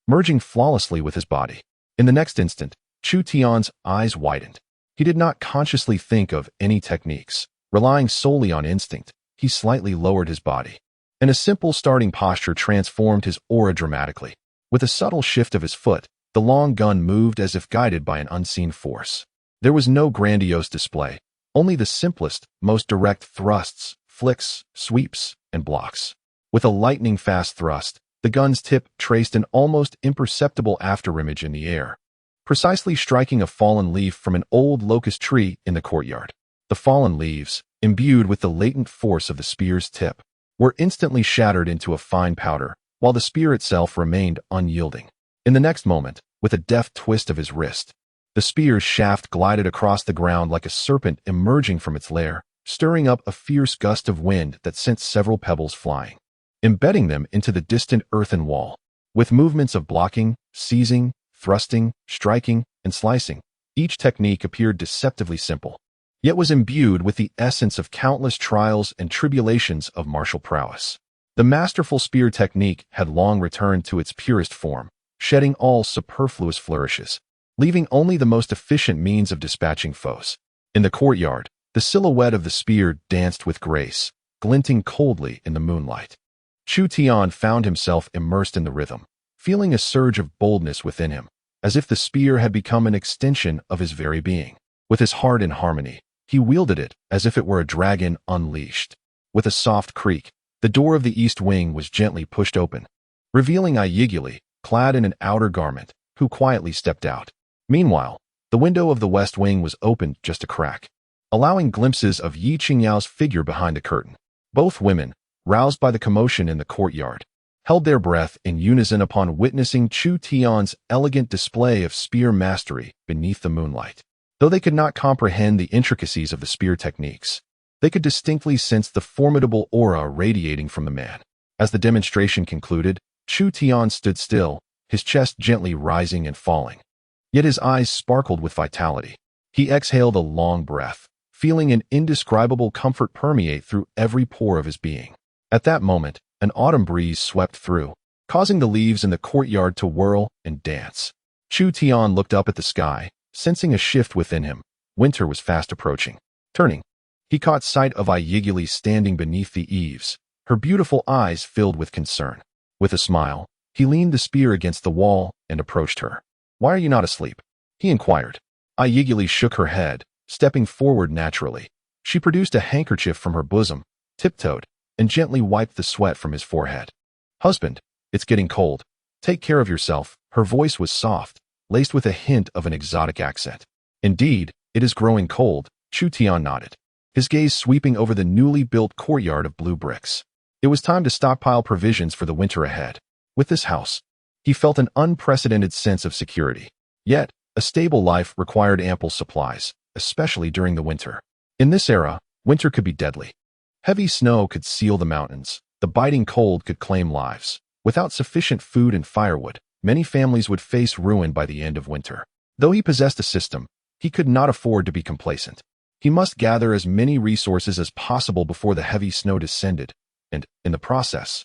merging flawlessly with his body. In the next instant, Chu Tian's eyes widened. He did not consciously think of any techniques. Relying solely on instinct, he slightly lowered his body, and a simple starting posture transformed his aura dramatically. With a subtle shift of his foot, the long gun moved as if guided by an unseen force. There was no grandiose display, only the simplest, most direct thrusts, flicks, sweeps, and blocks. With a lightning-fast thrust, the gun's tip traced an almost imperceptible afterimage in the air, precisely striking a fallen leaf from an old locust tree in the courtyard. The fallen leaves, imbued with the latent force of the spear's tip, were instantly shattered into a fine powder, while the spear itself remained unyielding. In the next moment, with a deft twist of his wrist, the spear's shaft glided across the ground like a serpent emerging from its lair, stirring up a fierce gust of wind that sent several pebbles flying, embedding them into the distant earthen wall. With movements of blocking, seizing, thrusting, striking, and slicing, each technique appeared deceptively simple, yet was imbued with the essence of countless trials and tribulations of martial prowess. The masterful spear technique had long returned to its purest form, shedding all superfluous flourishes, leaving only the most efficient means of dispatching foes. In the courtyard, the silhouette of the spear danced with grace, glinting coldly in the moonlight. Chu Tian found himself immersed in the rhythm, feeling a surge of boldness within him, as if the spear had become an extension of his very being. With his heart in harmony, he wielded it as if it were a dragon unleashed. With a soft creak, the door of the east wing was gently pushed open, revealing Ye Qingyao, clad in an outer garment, who quietly stepped out. Meanwhile, the window of the west wing was opened just a crack, allowing glimpses of Ye Qingyao's figure behind the curtain. Both women, roused by the commotion in the courtyard, held their breath in unison upon witnessing Chu Tian's elegant display of spear mastery beneath the moonlight. Though they could not comprehend the intricacies of the spear techniques, they could distinctly sense the formidable aura radiating from the man. As the demonstration concluded, Chu Tian stood still, his chest gently rising and falling. Yet his eyes sparkled with vitality. He exhaled a long breath, feeling an indescribable comfort permeate through every pore of his being. At that moment, an autumn breeze swept through, causing the leaves in the courtyard to whirl and dance. Chu Tian looked up at the sky, sensing a shift within him. Winter was fast approaching. Turning, he caught sight of Ye Qingyao standing beneath the eaves, her beautiful eyes filled with concern. With a smile, he leaned the spear against the wall and approached her. "Why are you not asleep?" he inquired. Ye shook her head, stepping forward naturally. She produced a handkerchief from her bosom, tiptoed, and gently wiped the sweat from his forehead. "Husband, it's getting cold. Take care of yourself." Her voice was soft, laced with a hint of an exotic accent. "Indeed, it is growing cold," Chu Tian nodded, his gaze sweeping over the newly built courtyard of blue bricks. It was time to stockpile provisions for the winter ahead. With this house, he felt an unprecedented sense of security. Yet, a stable life required ample supplies, especially during the winter. In this era, winter could be deadly. Heavy snow could seal the mountains. The biting cold could claim lives. Without sufficient food and firewood, many families would face ruin by the end of winter. Though he possessed a system, he could not afford to be complacent. He must gather as many resources as possible before the heavy snow descended, and, in the process,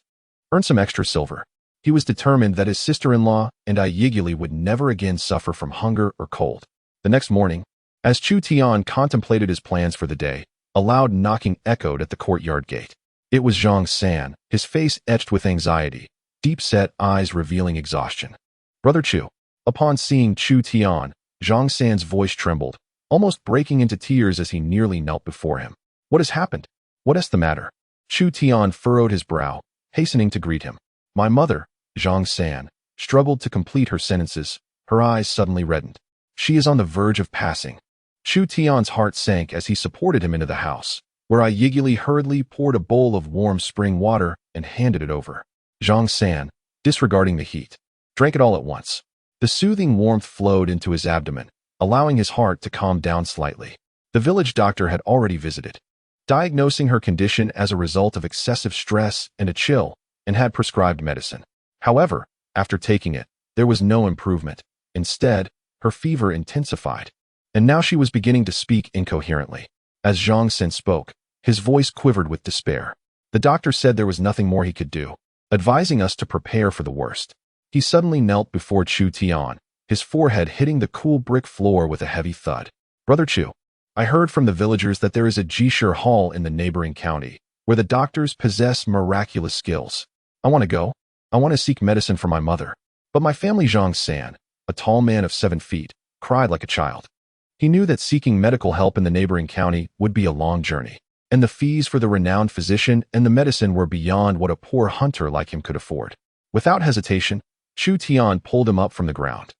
earn some extra silver. He was determined that his sister-in-law and Ye would never again suffer from hunger or cold. The next morning, as Chu Tian contemplated his plans for the day, a loud knocking echoed at the courtyard gate. It was Zhang San, his face etched with anxiety, deep-set eyes revealing exhaustion. "Brother Chu." Upon seeing Chu Tian, Zhang San's voice trembled, almost breaking into tears as he nearly knelt before him. "What has happened? What is the matter?" Chu Tian furrowed his brow, hastening to greet him. "My mother," Zhang San struggled to complete her sentences, her eyes suddenly reddened. "She is on the verge of passing." Chu Tian's heart sank as he supported him into the house, where Ye hurriedly poured a bowl of warm spring water and handed it over. Zhang San, disregarding the heat, drank it all at once. The soothing warmth flowed into his abdomen, allowing his heart to calm down slightly. The village doctor had already visited, diagnosing her condition as a result of excessive stress and a chill, and had prescribed medicine. However, after taking it, there was no improvement. Instead, her fever intensified, and now she was beginning to speak incoherently. As Zhang San spoke, his voice quivered with despair. The doctor said there was nothing more he could do, advising us to prepare for the worst. He suddenly knelt before Chu Tian, his forehead hitting the cool brick floor with a heavy thud. "Brother Chu, I heard from the villagers that there is a Jishur hall in the neighboring county, where the doctors possess miraculous skills. I want to go. I want to seek medicine for my mother." But my family, Zhang San, a tall man of 7 feet, cried like a child. He knew that seeking medical help in the neighboring county would be a long journey, and the fees for the renowned physician and the medicine were beyond what a poor hunter like him could afford. Without hesitation, Chu Tian pulled him up from the ground.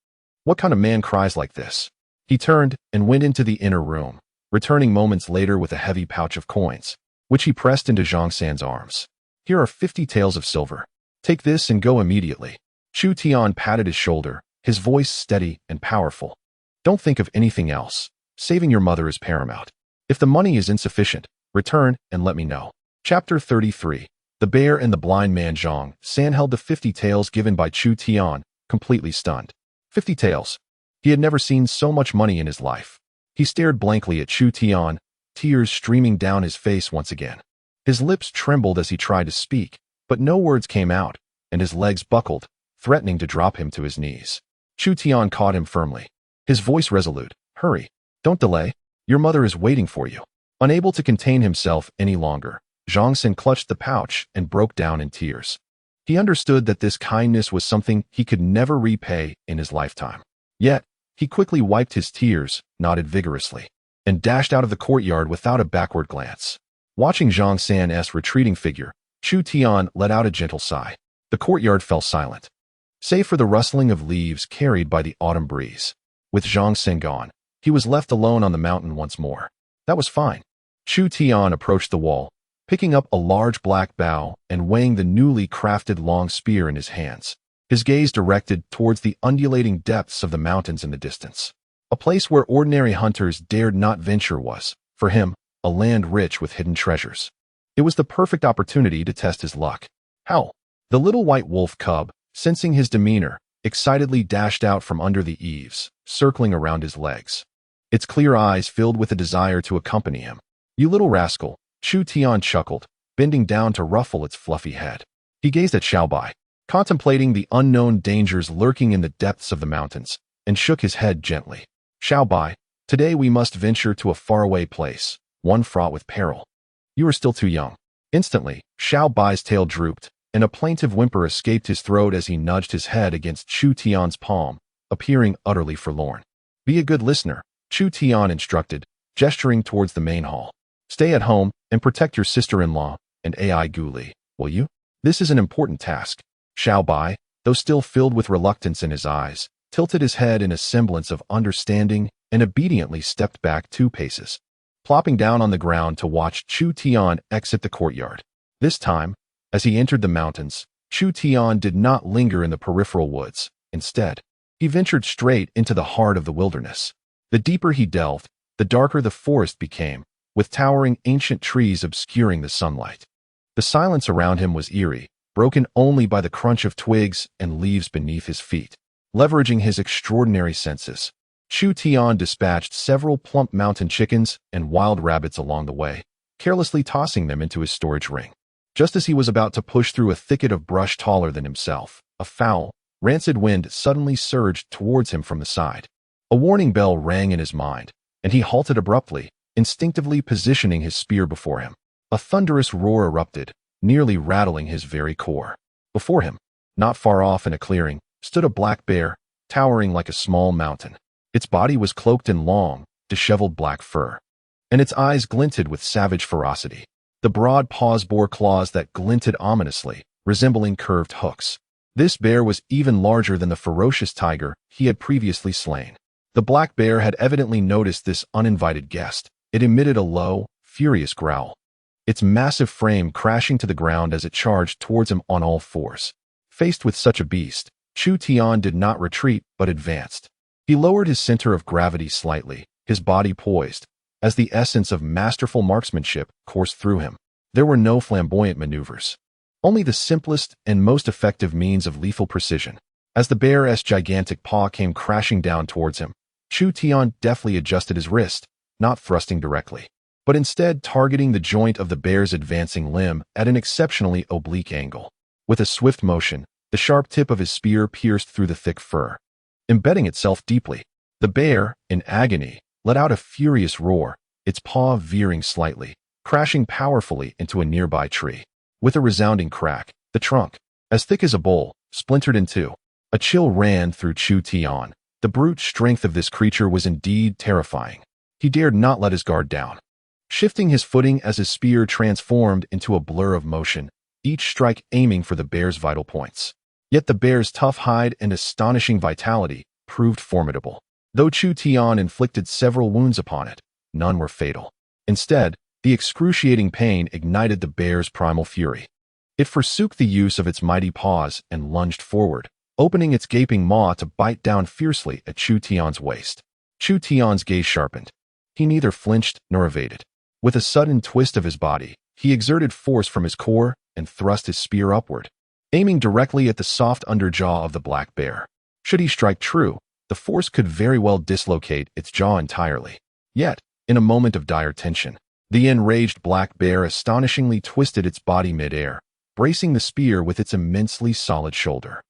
"What kind of man cries like this?" He turned and went into the inner room, returning moments later with a heavy pouch of coins, which he pressed into Zhang San's arms. "Here are 50 taels of silver. Take this and go immediately." Chu Tian patted his shoulder, his voice steady and powerful. "Don't think of anything else. Saving your mother is paramount. If the money is insufficient, return and let me know." Chapter 33. The Bear and the Blind Man. Zhang San held the 50 taels given by Chu Tian, completely stunned. 50 taels. He had never seen so much money in his life. He stared blankly at Chu Tian, tears streaming down his face once again. His lips trembled as he tried to speak, but no words came out, and his legs buckled, threatening to drop him to his knees. Chu Tian caught him firmly, his voice resolute. "Hurry. Don't delay. Your mother is waiting for you." Unable to contain himself any longer, Zhang San clutched the pouch and broke down in tears. He understood that this kindness was something he could never repay in his lifetime. Yet, he quickly wiped his tears, nodded vigorously, and dashed out of the courtyard without a backward glance. Watching Zhang San's retreating figure, Chu Tian let out a gentle sigh. The courtyard fell silent, save for the rustling of leaves carried by the autumn breeze. With Zhang San gone, he was left alone on the mountain once more. That was fine. Chu Tian approached the wall, picking up a large black bough and weighing the newly crafted long spear in his hands, his gaze directed towards the undulating depths of the mountains in the distance. A place where ordinary hunters dared not venture was, for him, a land rich with hidden treasures. It was the perfect opportunity to test his luck. Howl! The little white wolf cub, sensing his demeanor, excitedly dashed out from under the eaves, circling around his legs. Its clear eyes filled with a desire to accompany him. "You little rascal," Chu Tian chuckled, bending down to ruffle its fluffy head. He gazed at Xiaobai, contemplating the unknown dangers lurking in the depths of the mountains, and shook his head gently. "Xiaobai, today we must venture to a faraway place, one fraught with peril. You are still too young. Instantly, Xiao Bai's tail drooped, and a plaintive whimper escaped his throat as he nudged his head against Chu Tian's palm, appearing utterly forlorn. "Be a good listener," Chu Tian instructed, gesturing towards the main hall. "Stay at home and protect your sister-in-law and Ai Guli, will you? This is an important task." Xiao Bai, though still filled with reluctance in his eyes, tilted his head in a semblance of understanding and obediently stepped back 2 paces, plopping down on the ground to watch Chu Tian exit the courtyard. This time, as he entered the mountains, Chu Tian did not linger in the peripheral woods. Instead, he ventured straight into the heart of the wilderness. The deeper he delved, the darker the forest became, with towering ancient trees obscuring the sunlight. The silence around him was eerie, broken only by the crunch of twigs and leaves beneath his feet. Leveraging his extraordinary senses, Chu Tian dispatched several plump mountain chickens and wild rabbits along the way, carelessly tossing them into his storage ring. Just as he was about to push through a thicket of brush taller than himself, a foul, rancid wind suddenly surged towards him from the side. A warning bell rang in his mind, and he halted abruptly, instinctively positioning his spear before him. A thunderous roar erupted, nearly rattling his very core. Before him, not far off in a clearing, stood a black bear, towering like a small mountain. Its body was cloaked in long, disheveled black fur, and its eyes glinted with savage ferocity. The broad paws bore claws that glinted ominously, resembling curved hooks. This bear was even larger than the ferocious tiger he had previously slain. The black bear had evidently noticed this uninvited guest. It emitted a low, furious growl, its massive frame crashing to the ground as it charged towards him on all fours. Faced with such a beast, Chu Tian did not retreat but advanced. He lowered his center of gravity slightly, his body poised, as the essence of masterful marksmanship coursed through him. There were no flamboyant maneuvers, only the simplest and most effective means of lethal precision. As the bear's gigantic paw came crashing down towards him, Chu Tian deftly adjusted his wrist, not thrusting directly, but instead targeting the joint of the bear's advancing limb at an exceptionally oblique angle. With a swift motion, the sharp tip of his spear pierced through the thick fur, embedding itself deeply. The bear, in agony, let out a furious roar, its paw veering slightly, crashing powerfully into a nearby tree. With a resounding crack, the trunk, as thick as a bowl, splintered in two. A chill ran through Chu Tian. The brute strength of this creature was indeed terrifying. He dared not let his guard down. Shifting his footing as his spear transformed into a blur of motion, each strike aiming for the bear's vital points. Yet the bear's tough hide and astonishing vitality proved formidable. Though Chu Tian inflicted several wounds upon it, none were fatal. Instead, the excruciating pain ignited the bear's primal fury. It forsook the use of its mighty paws and lunged forward, opening its gaping maw to bite down fiercely at Chu Tian's waist. Chu Tian's gaze sharpened. He neither flinched nor evaded. With a sudden twist of his body, he exerted force from his core and thrust his spear upward, aiming directly at the soft underjaw of the black bear. Should he strike true, the force could very well dislocate its jaw entirely. Yet, in a moment of dire tension, the enraged black bear astonishingly twisted its body mid-air, bracing the spear with its immensely solid shoulder.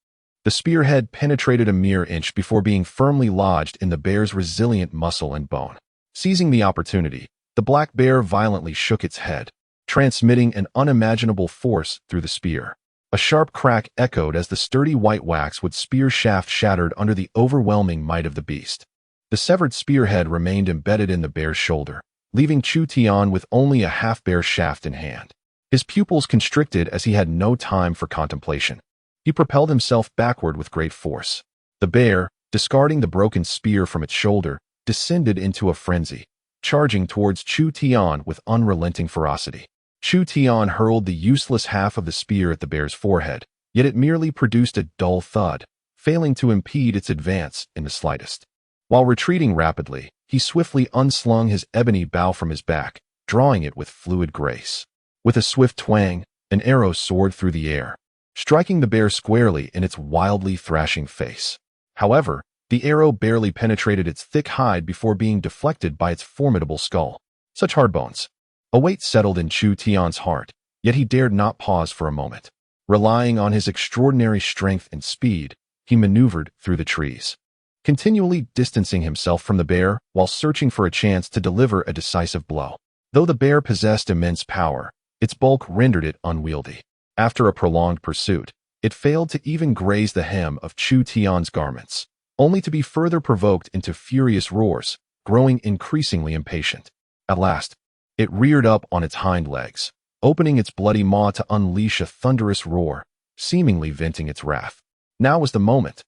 The spearhead penetrated a mere inch before being firmly lodged in the bear's resilient muscle and bone. Seizing the opportunity, the black bear violently shook its head, transmitting an unimaginable force through the spear. A sharp crack echoed as the sturdy white waxwood spear shaft shattered under the overwhelming might of the beast. The severed spearhead remained embedded in the bear's shoulder, leaving Chu Tian with only a half-bare shaft in hand. His pupils constricted as he had no time for contemplation. He propelled himself backward with great force. The bear, discarding the broken spear from its shoulder, descended into a frenzy, charging towards Chu Tian with unrelenting ferocity. Chu Tian hurled the useless half of the spear at the bear's forehead, yet it merely produced a dull thud, failing to impede its advance in the slightest. While retreating rapidly, he swiftly unslung his ebony bow from his back, drawing it with fluid grace. With a swift twang, an arrow soared through the air, striking the bear squarely in its wildly thrashing face. However, the arrow barely penetrated its thick hide before being deflected by its formidable skull. Such hard bones. A weight settled in Chu Tian's heart, yet he dared not pause for a moment. Relying on his extraordinary strength and speed, he maneuvered through the trees, continually distancing himself from the bear while searching for a chance to deliver a decisive blow. Though the bear possessed immense power, Its bulk rendered it unwieldy. After a prolonged pursuit, it failed to even graze the hem of Chu Tian's garments, only to be further provoked into furious roars, growing increasingly impatient. At last, it reared up on its hind legs, opening its bloody maw to unleash a thunderous roar, seemingly venting its wrath. Now was the moment.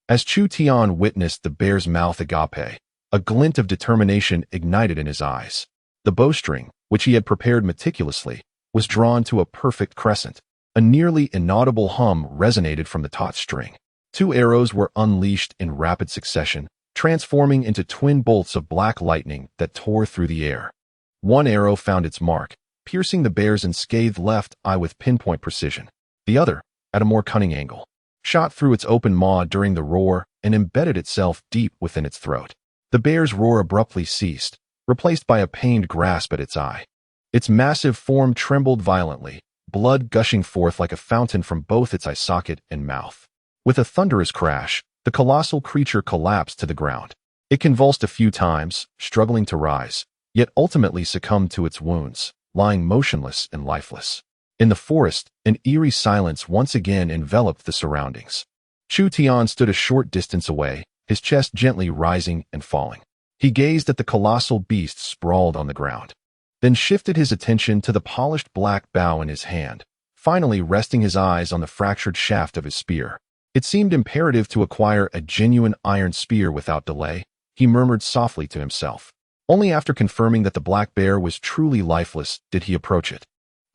As Chu Tian witnessed the bear's mouth agape, a glint of determination ignited in his eyes. The bowstring, which he had prepared meticulously, was drawn to a perfect crescent. A nearly inaudible hum resonated from the taut string. 2 arrows were unleashed in rapid succession, transforming into twin bolts of black lightning that tore through the air. 1 arrow found its mark, piercing the bear's unscathed left eye with pinpoint precision. The other, at a more cunning angle, shot through its open maw during the roar and embedded itself deep within its throat. The bear's roar abruptly ceased, replaced by a pained grasp at its eye. Its massive form trembled violently, blood gushing forth like a fountain from both its eye socket and mouth. With a thunderous crash, the colossal creature collapsed to the ground. It convulsed a few times, struggling to rise, yet ultimately succumbed to its wounds, lying motionless and lifeless. In the forest, an eerie silence once again enveloped the surroundings. Chu Tian stood a short distance away, his chest gently rising and falling. He gazed at the colossal beast sprawled on the ground, then shifted his attention to the polished black bow in his hand, finally resting his eyes on the fractured shaft of his spear. It seemed imperative to acquire a genuine iron spear without delay, he murmured softly to himself. Only after confirming that the black bear was truly lifeless did he approach it.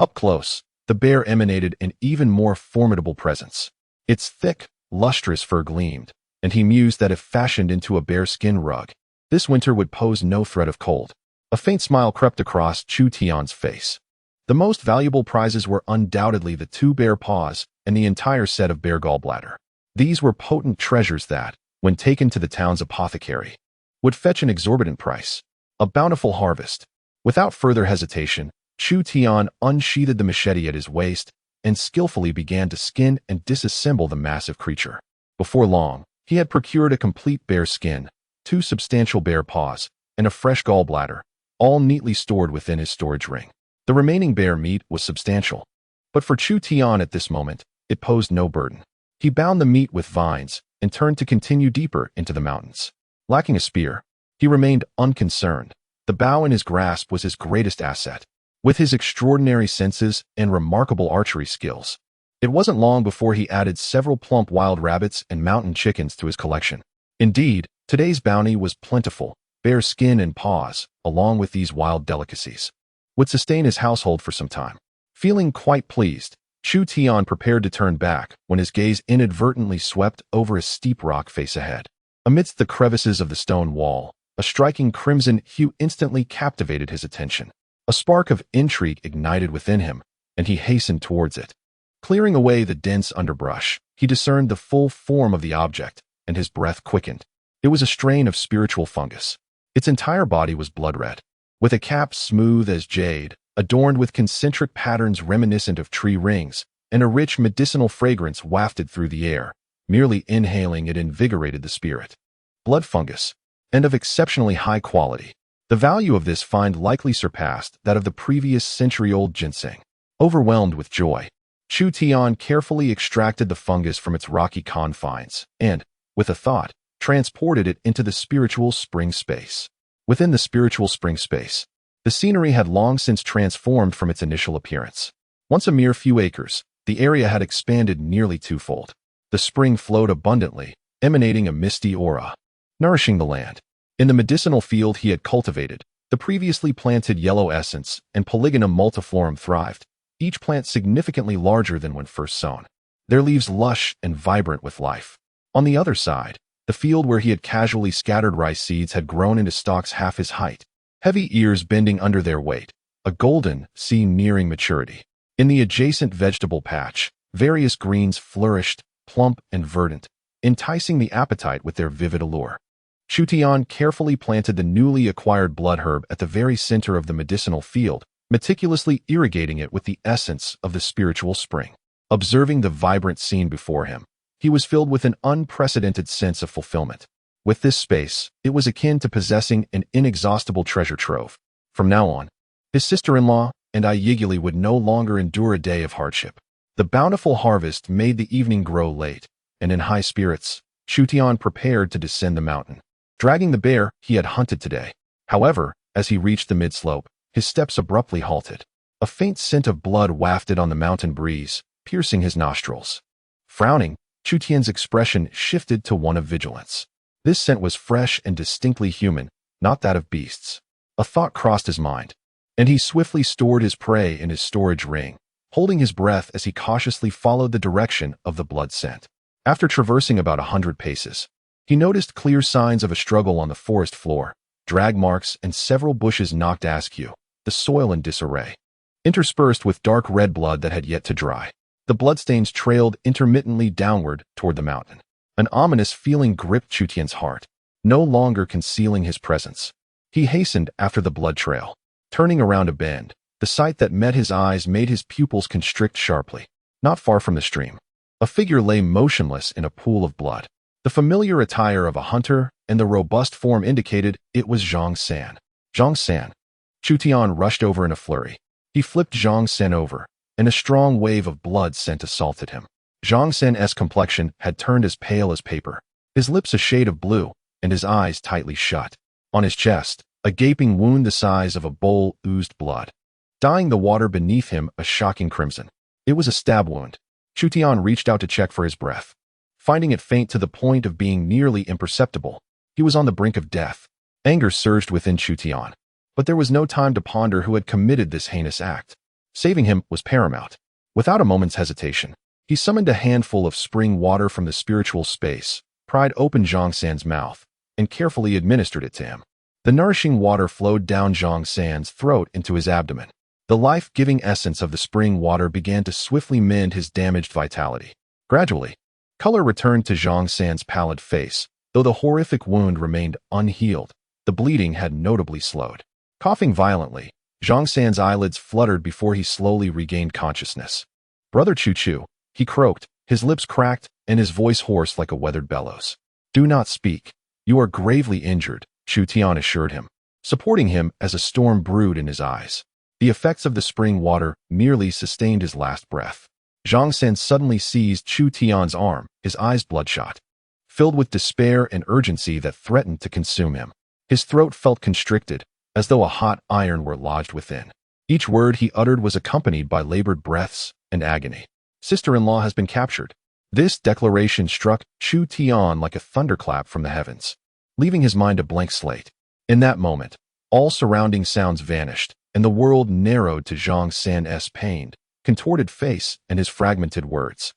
Up close, the bear emanated an even more formidable presence. Its thick, lustrous fur gleamed, and he mused that if fashioned into a bearskin rug, this winter would pose no threat of cold. A faint smile crept across Chu Tian's face. The most valuable prizes were undoubtedly the 2 bear paws and the entire set of bear gallbladder. These were potent treasures that, when taken to the town's apothecary, would fetch an exorbitant price. A bountiful harvest. Without further hesitation, Chu Tian unsheathed the machete at his waist and skillfully began to skin and disassemble the massive creature. Before long, he had procured a complete bear skin, 2 substantial bear paws, and a fresh gallbladder, all neatly stored within his storage ring. The remaining bear meat was substantial, but for Chu Tian at this moment, it posed no burden. He bound the meat with vines and turned to continue deeper into the mountains. Lacking a spear, he remained unconcerned. The bow in his grasp was his greatest asset. With his extraordinary senses and remarkable archery skills, it wasn't long before he added several plump wild rabbits and mountain chickens to his collection. Indeed, today's bounty was plentiful. Bear skin and paws, along with these wild delicacies, would sustain his household for some time. Feeling quite pleased, Chu Tian prepared to turn back when his gaze inadvertently swept over a steep rock face ahead. Amidst the crevices of the stone wall, a striking crimson hue instantly captivated his attention. A spark of intrigue ignited within him, and he hastened towards it. Clearing away the dense underbrush, he discerned the full form of the object, and his breath quickened. It was a strain of spiritual fungus. Its entire body was blood red, with a cap smooth as jade, adorned with concentric patterns reminiscent of tree rings, and a rich medicinal fragrance wafted through the air. Merely inhaling it invigorated the spirit. Blood fungus, and of exceptionally high quality. The value of this find likely surpassed that of the previous century-old ginseng. Overwhelmed with joy, Chu Tian carefully extracted the fungus from its rocky confines and, with a thought, transported it into the spiritual spring space. Within the spiritual spring space, the scenery had long since transformed from its initial appearance. Once a mere few acres, the area had expanded nearly twofold. The spring flowed abundantly, emanating a misty aura, nourishing the land. In the medicinal field he had cultivated, the previously planted yellow essence and Polygonum multiflorum thrived, each plant significantly larger than when first sown, their leaves lush and vibrant with life. On the other side, the field where he had casually scattered rice seeds had grown into stalks half his height, heavy ears bending under their weight, a golden seam nearing maturity. In the adjacent vegetable patch, various greens flourished, plump and verdant, enticing the appetite with their vivid allure. Chu Tian carefully planted the newly acquired blood herb at the very center of the medicinal field, meticulously irrigating it with the essence of the spiritual spring. Observing the vibrant scene before him, he was filled with an unprecedented sense of fulfillment. With this space, it was akin to possessing an inexhaustible treasure trove. From now on, his sister-in-law, and Ye would no longer endure a day of hardship. The bountiful harvest made the evening grow late, and in high spirits, Chu Tian prepared to descend the mountain, dragging the bear he had hunted today. However, as he reached the mid-slope, his steps abruptly halted. A faint scent of blood wafted on the mountain breeze, piercing his nostrils. Frowning, Chu Tian's expression shifted to one of vigilance. This scent was fresh and distinctly human, not that of beasts. A thought crossed his mind, and he swiftly stored his prey in his storage ring, holding his breath as he cautiously followed the direction of the blood scent. After traversing about 100 paces, he noticed clear signs of a struggle on the forest floor, drag marks and several bushes knocked askew, the soil in disarray, interspersed with dark red blood that had yet to dry. The bloodstains trailed intermittently downward toward the mountain. An ominous feeling gripped Chu Tian's heart, no longer concealing his presence. He hastened after the blood trail. Turning around a bend, the sight that met his eyes made his pupils constrict sharply. Not far from the stream, a figure lay motionless in a pool of blood. The familiar attire of a hunter and the robust form indicated it was Zhang San. Zhang San. Chu Tian rushed over in a flurry. He flipped Zhang San over, and a strong wave of blood scent assaulted him. Zhang San's complexion had turned as pale as paper, his lips a shade of blue, and his eyes tightly shut. On his chest, a gaping wound the size of a bowl oozed blood, dyeing the water beneath him a shocking crimson. It was a stab wound. Chu Tian reached out to check for his breath. Finding it faint to the point of being nearly imperceptible, he was on the brink of death. Anger surged within Chu Tian, but there was no time to ponder who had committed this heinous act. Saving him was paramount. Without a moment's hesitation, he summoned a handful of spring water from the spiritual space, pried open Zhang San's mouth, and carefully administered it to him. The nourishing water flowed down Zhang San's throat into his abdomen. The life-giving essence of the spring water began to swiftly mend his damaged vitality. Gradually, color returned to Zhang San's pallid face. Though the horrific wound remained unhealed, the bleeding had notably slowed. Coughing violently, Zhang San's eyelids fluttered before he slowly regained consciousness. "Brother Chu," he croaked, his lips cracked and his voice hoarse like a weathered bellows. "Do not speak. You are gravely injured," Chu Tian assured him, supporting him as a storm brewed in his eyes. The effects of the spring water merely sustained his last breath. Zhang San suddenly seized Chu Tian's arm, his eyes bloodshot, filled with despair and urgency that threatened to consume him. His throat felt constricted, as though a hot iron were lodged within. Each word he uttered was accompanied by labored breaths and agony. "Sister-in-law has been captured." This declaration struck Chu Tian like a thunderclap from the heavens, leaving his mind a blank slate. In that moment, all surrounding sounds vanished, and the world narrowed to Zhang San's pained, contorted face and his fragmented words.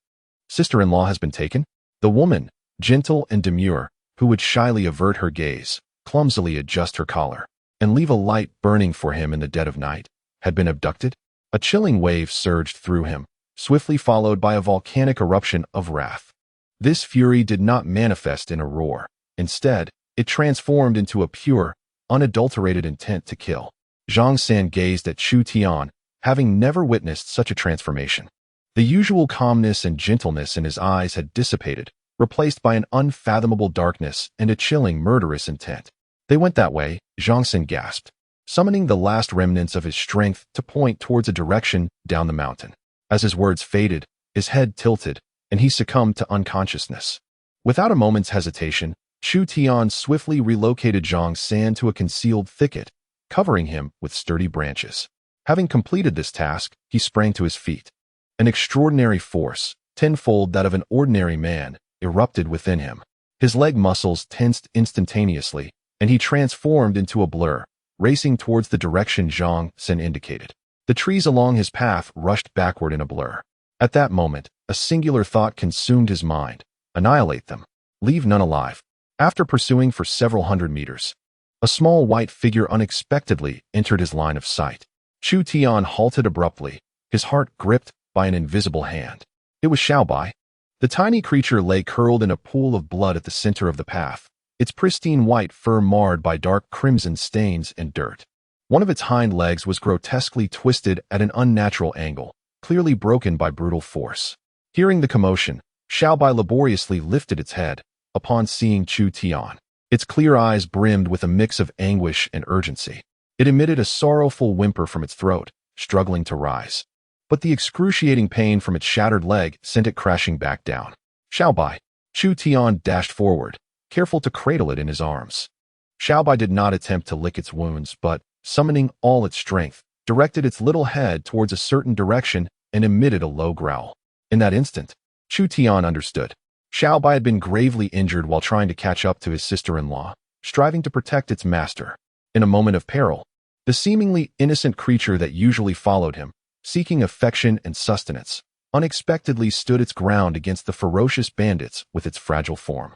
"Sister-in-law has been taken?" The woman, gentle and demure, who would shyly avert her gaze, clumsily adjust her collar, and leave a light burning for him in the dead of night, had been abducted? A chilling wave surged through him, swiftly followed by a volcanic eruption of wrath. This fury did not manifest in a roar. Instead, it transformed into a pure, unadulterated intent to kill. Zhang San gazed at Chu Tian, having never witnessed such a transformation. The usual calmness and gentleness in his eyes had dissipated, replaced by an unfathomable darkness and a chilling, murderous intent. "They went that way," Zhang San gasped, summoning the last remnants of his strength to point towards a direction down the mountain. As his words faded, his head tilted, and he succumbed to unconsciousness. Without a moment's hesitation, Chu Tian swiftly relocated Zhang San to a concealed thicket, covering him with sturdy branches. Having completed this task, he sprang to his feet. An extraordinary force, tenfold that of an ordinary man, erupted within him. His leg muscles tensed instantaneously, and he transformed into a blur, racing towards the direction Zhang San indicated. The trees along his path rushed backward in a blur. At that moment, a singular thought consumed his mind: annihilate them. Leave none alive. After pursuing for several hundred meters, a small white figure unexpectedly entered his line of sight. Chu Tian halted abruptly, his heart gripped by an invisible hand. It was Xiaobai. The tiny creature lay curled in a pool of blood at the center of the path, its pristine white fur marred by dark crimson stains and dirt. One of its hind legs was grotesquely twisted at an unnatural angle, clearly broken by brutal force. Hearing the commotion, Xiaobai laboriously lifted its head upon seeing Chu Tian. Its clear eyes brimmed with a mix of anguish and urgency. It emitted a sorrowful whimper from its throat, struggling to rise. But the excruciating pain from its shattered leg sent it crashing back down. Xiaobai. Chu Tian dashed forward, careful to cradle it in his arms. Xiaobai did not attempt to lick its wounds, but, summoning all its strength, directed its little head towards a certain direction and emitted a low growl. In that instant, Chu Tian understood. Xiaobai had been gravely injured while trying to catch up to his sister-in-law, striving to protect its master. In a moment of peril, the seemingly innocent creature that usually followed him, seeking affection and sustenance, unexpectedly stood its ground against the ferocious bandits with its fragile form.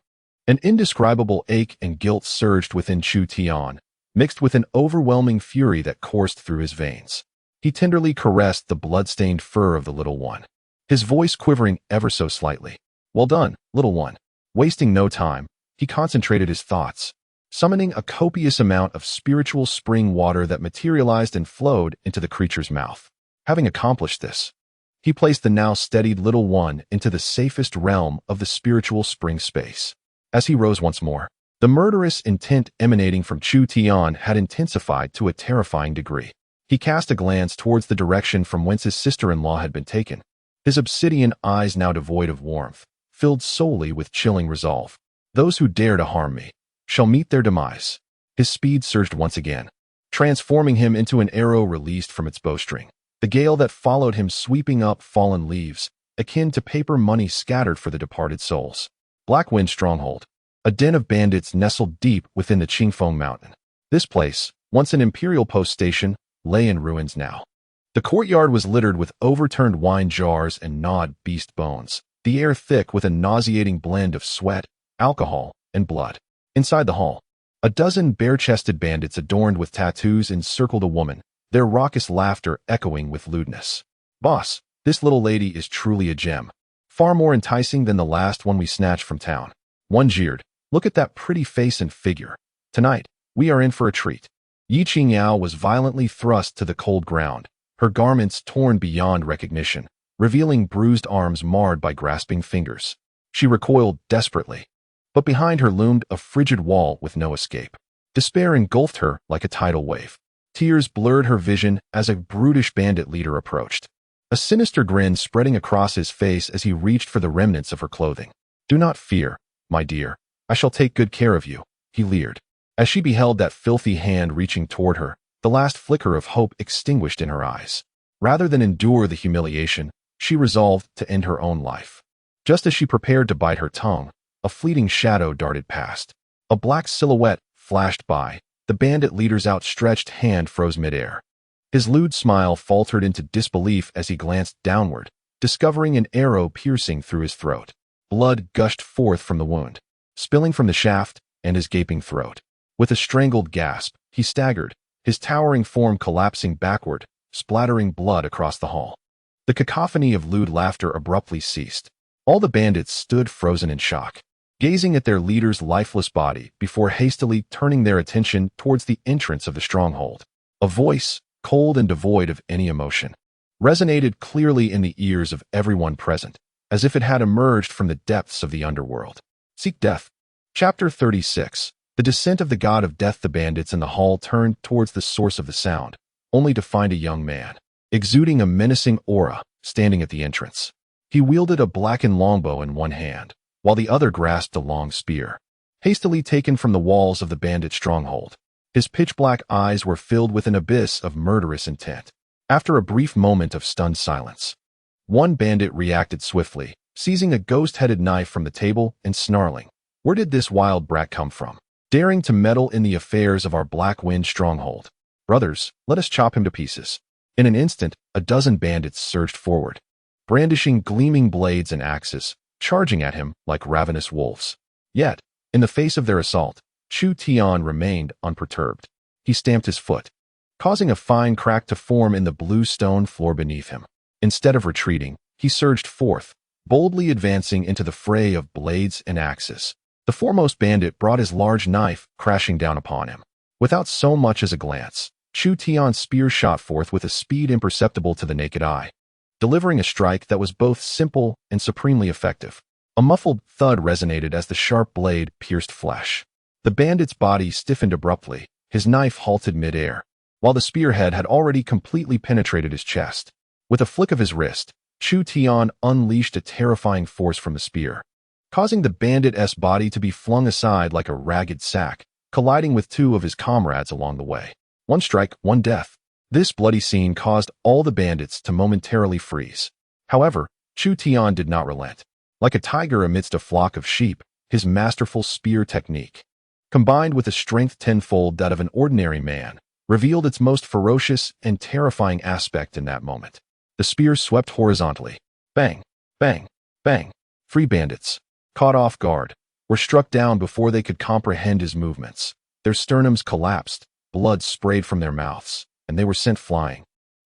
An indescribable ache and guilt surged within Chu Tian, mixed with an overwhelming fury that coursed through his veins. He tenderly caressed the blood-stained fur of the little one, his voice quivering ever so slightly. "Well done, little one." Wasting no time, he concentrated his thoughts, summoning a copious amount of spiritual spring water that materialized and flowed into the creature's mouth. Having accomplished this, he placed the now steadied little one into the safest realm of the spiritual spring space. As he rose once more, the murderous intent emanating from Chu Tian had intensified to a terrifying degree. He cast a glance towards the direction from whence his sister-in-law had been taken, his obsidian eyes now devoid of warmth, filled solely with chilling resolve. "Those who dare to harm me shall meet their demise." His speed surged once again, transforming him into an arrow released from its bowstring. The gale that followed him sweeping up fallen leaves, akin to paper money scattered for the departed souls. Black Wind Stronghold, a den of bandits nestled deep within the Qingfeng Mountain. This place, once an imperial post station, lay in ruins now. The courtyard was littered with overturned wine jars and gnawed beast bones, the air thick with a nauseating blend of sweat, alcohol, and blood. Inside the hall, a dozen bare-chested bandits adorned with tattoos encircled a woman, their raucous laughter echoing with lewdness. "Boss, this little lady is truly a gem. Far more enticing than the last one we snatched from town." One jeered, "Look at that pretty face and figure. Tonight, we are in for a treat." Ye Qingyao was violently thrust to the cold ground, her garments torn beyond recognition, revealing bruised arms marred by grasping fingers. She recoiled desperately, but behind her loomed a frigid wall with no escape. Despair engulfed her like a tidal wave. Tears blurred her vision as a brutish bandit leader approached, a sinister grin spreading across his face as he reached for the remnants of her clothing. "Do not fear, my dear. I shall take good care of you," he leered. As she beheld that filthy hand reaching toward her, the last flicker of hope extinguished in her eyes. Rather than endure the humiliation, she resolved to end her own life. Just as she prepared to bite her tongue, a fleeting shadow darted past. A black silhouette flashed by. The bandit leader's outstretched hand froze midair. His lewd smile faltered into disbelief as he glanced downward, discovering an arrow piercing through his throat. Blood gushed forth from the wound, spilling from the shaft and his gaping throat. With a strangled gasp, he staggered, his towering form collapsing backward, splattering blood across the hall. The cacophony of lewd laughter abruptly ceased. All the bandits stood frozen in shock, gazing at their leader's lifeless body before hastily turning their attention towards the entrance of the stronghold. A voice, cold and devoid of any emotion, resonated clearly in the ears of everyone present, as if it had emerged from the depths of the underworld. "Seek death." Chapter 36. The Descent of the God of Death. The bandits in the hall turned towards the source of the sound, only to find a young man, exuding a menacing aura, standing at the entrance. He wielded a blackened longbow in one hand, while the other grasped a long spear, hastily taken from the walls of the bandit stronghold. His pitch-black eyes were filled with an abyss of murderous intent. After a brief moment of stunned silence, one bandit reacted swiftly, seizing a ghost-headed knife from the table and snarling, "Where did this wild brat come from? Daring to meddle in the affairs of our Black Wind stronghold. Brothers, let us chop him to pieces." In an instant, a dozen bandits surged forward, brandishing gleaming blades and axes, charging at him like ravenous wolves. Yet, in the face of their assault, Chu Tian remained unperturbed. He stamped his foot, causing a fine crack to form in the blue stone floor beneath him. Instead of retreating, he surged forth, boldly advancing into the fray of blades and axes. The foremost bandit brought his large knife crashing down upon him. Without so much as a glance, Chu Tian's spear shot forth with a speed imperceptible to the naked eye, delivering a strike that was both simple and supremely effective. A muffled thud resonated as the sharp blade pierced flesh. The bandit's body stiffened abruptly, his knife halted midair, while the spearhead had already completely penetrated his chest. With a flick of his wrist, Chu Tian unleashed a terrifying force from the spear, causing the bandit's body to be flung aside like a ragged sack, colliding with two of his comrades along the way. One strike, one death. This bloody scene caused all the bandits to momentarily freeze. However, Chu Tian did not relent. Like a tiger amidst a flock of sheep, his masterful spear technique, combined with a strength tenfold that of an ordinary man, revealed its most ferocious and terrifying aspect in that moment. The spear swept horizontally. Bang, bang, bang. Three bandits, caught off guard, were struck down before they could comprehend his movements. Their sternums collapsed, blood sprayed from their mouths, and they were sent flying,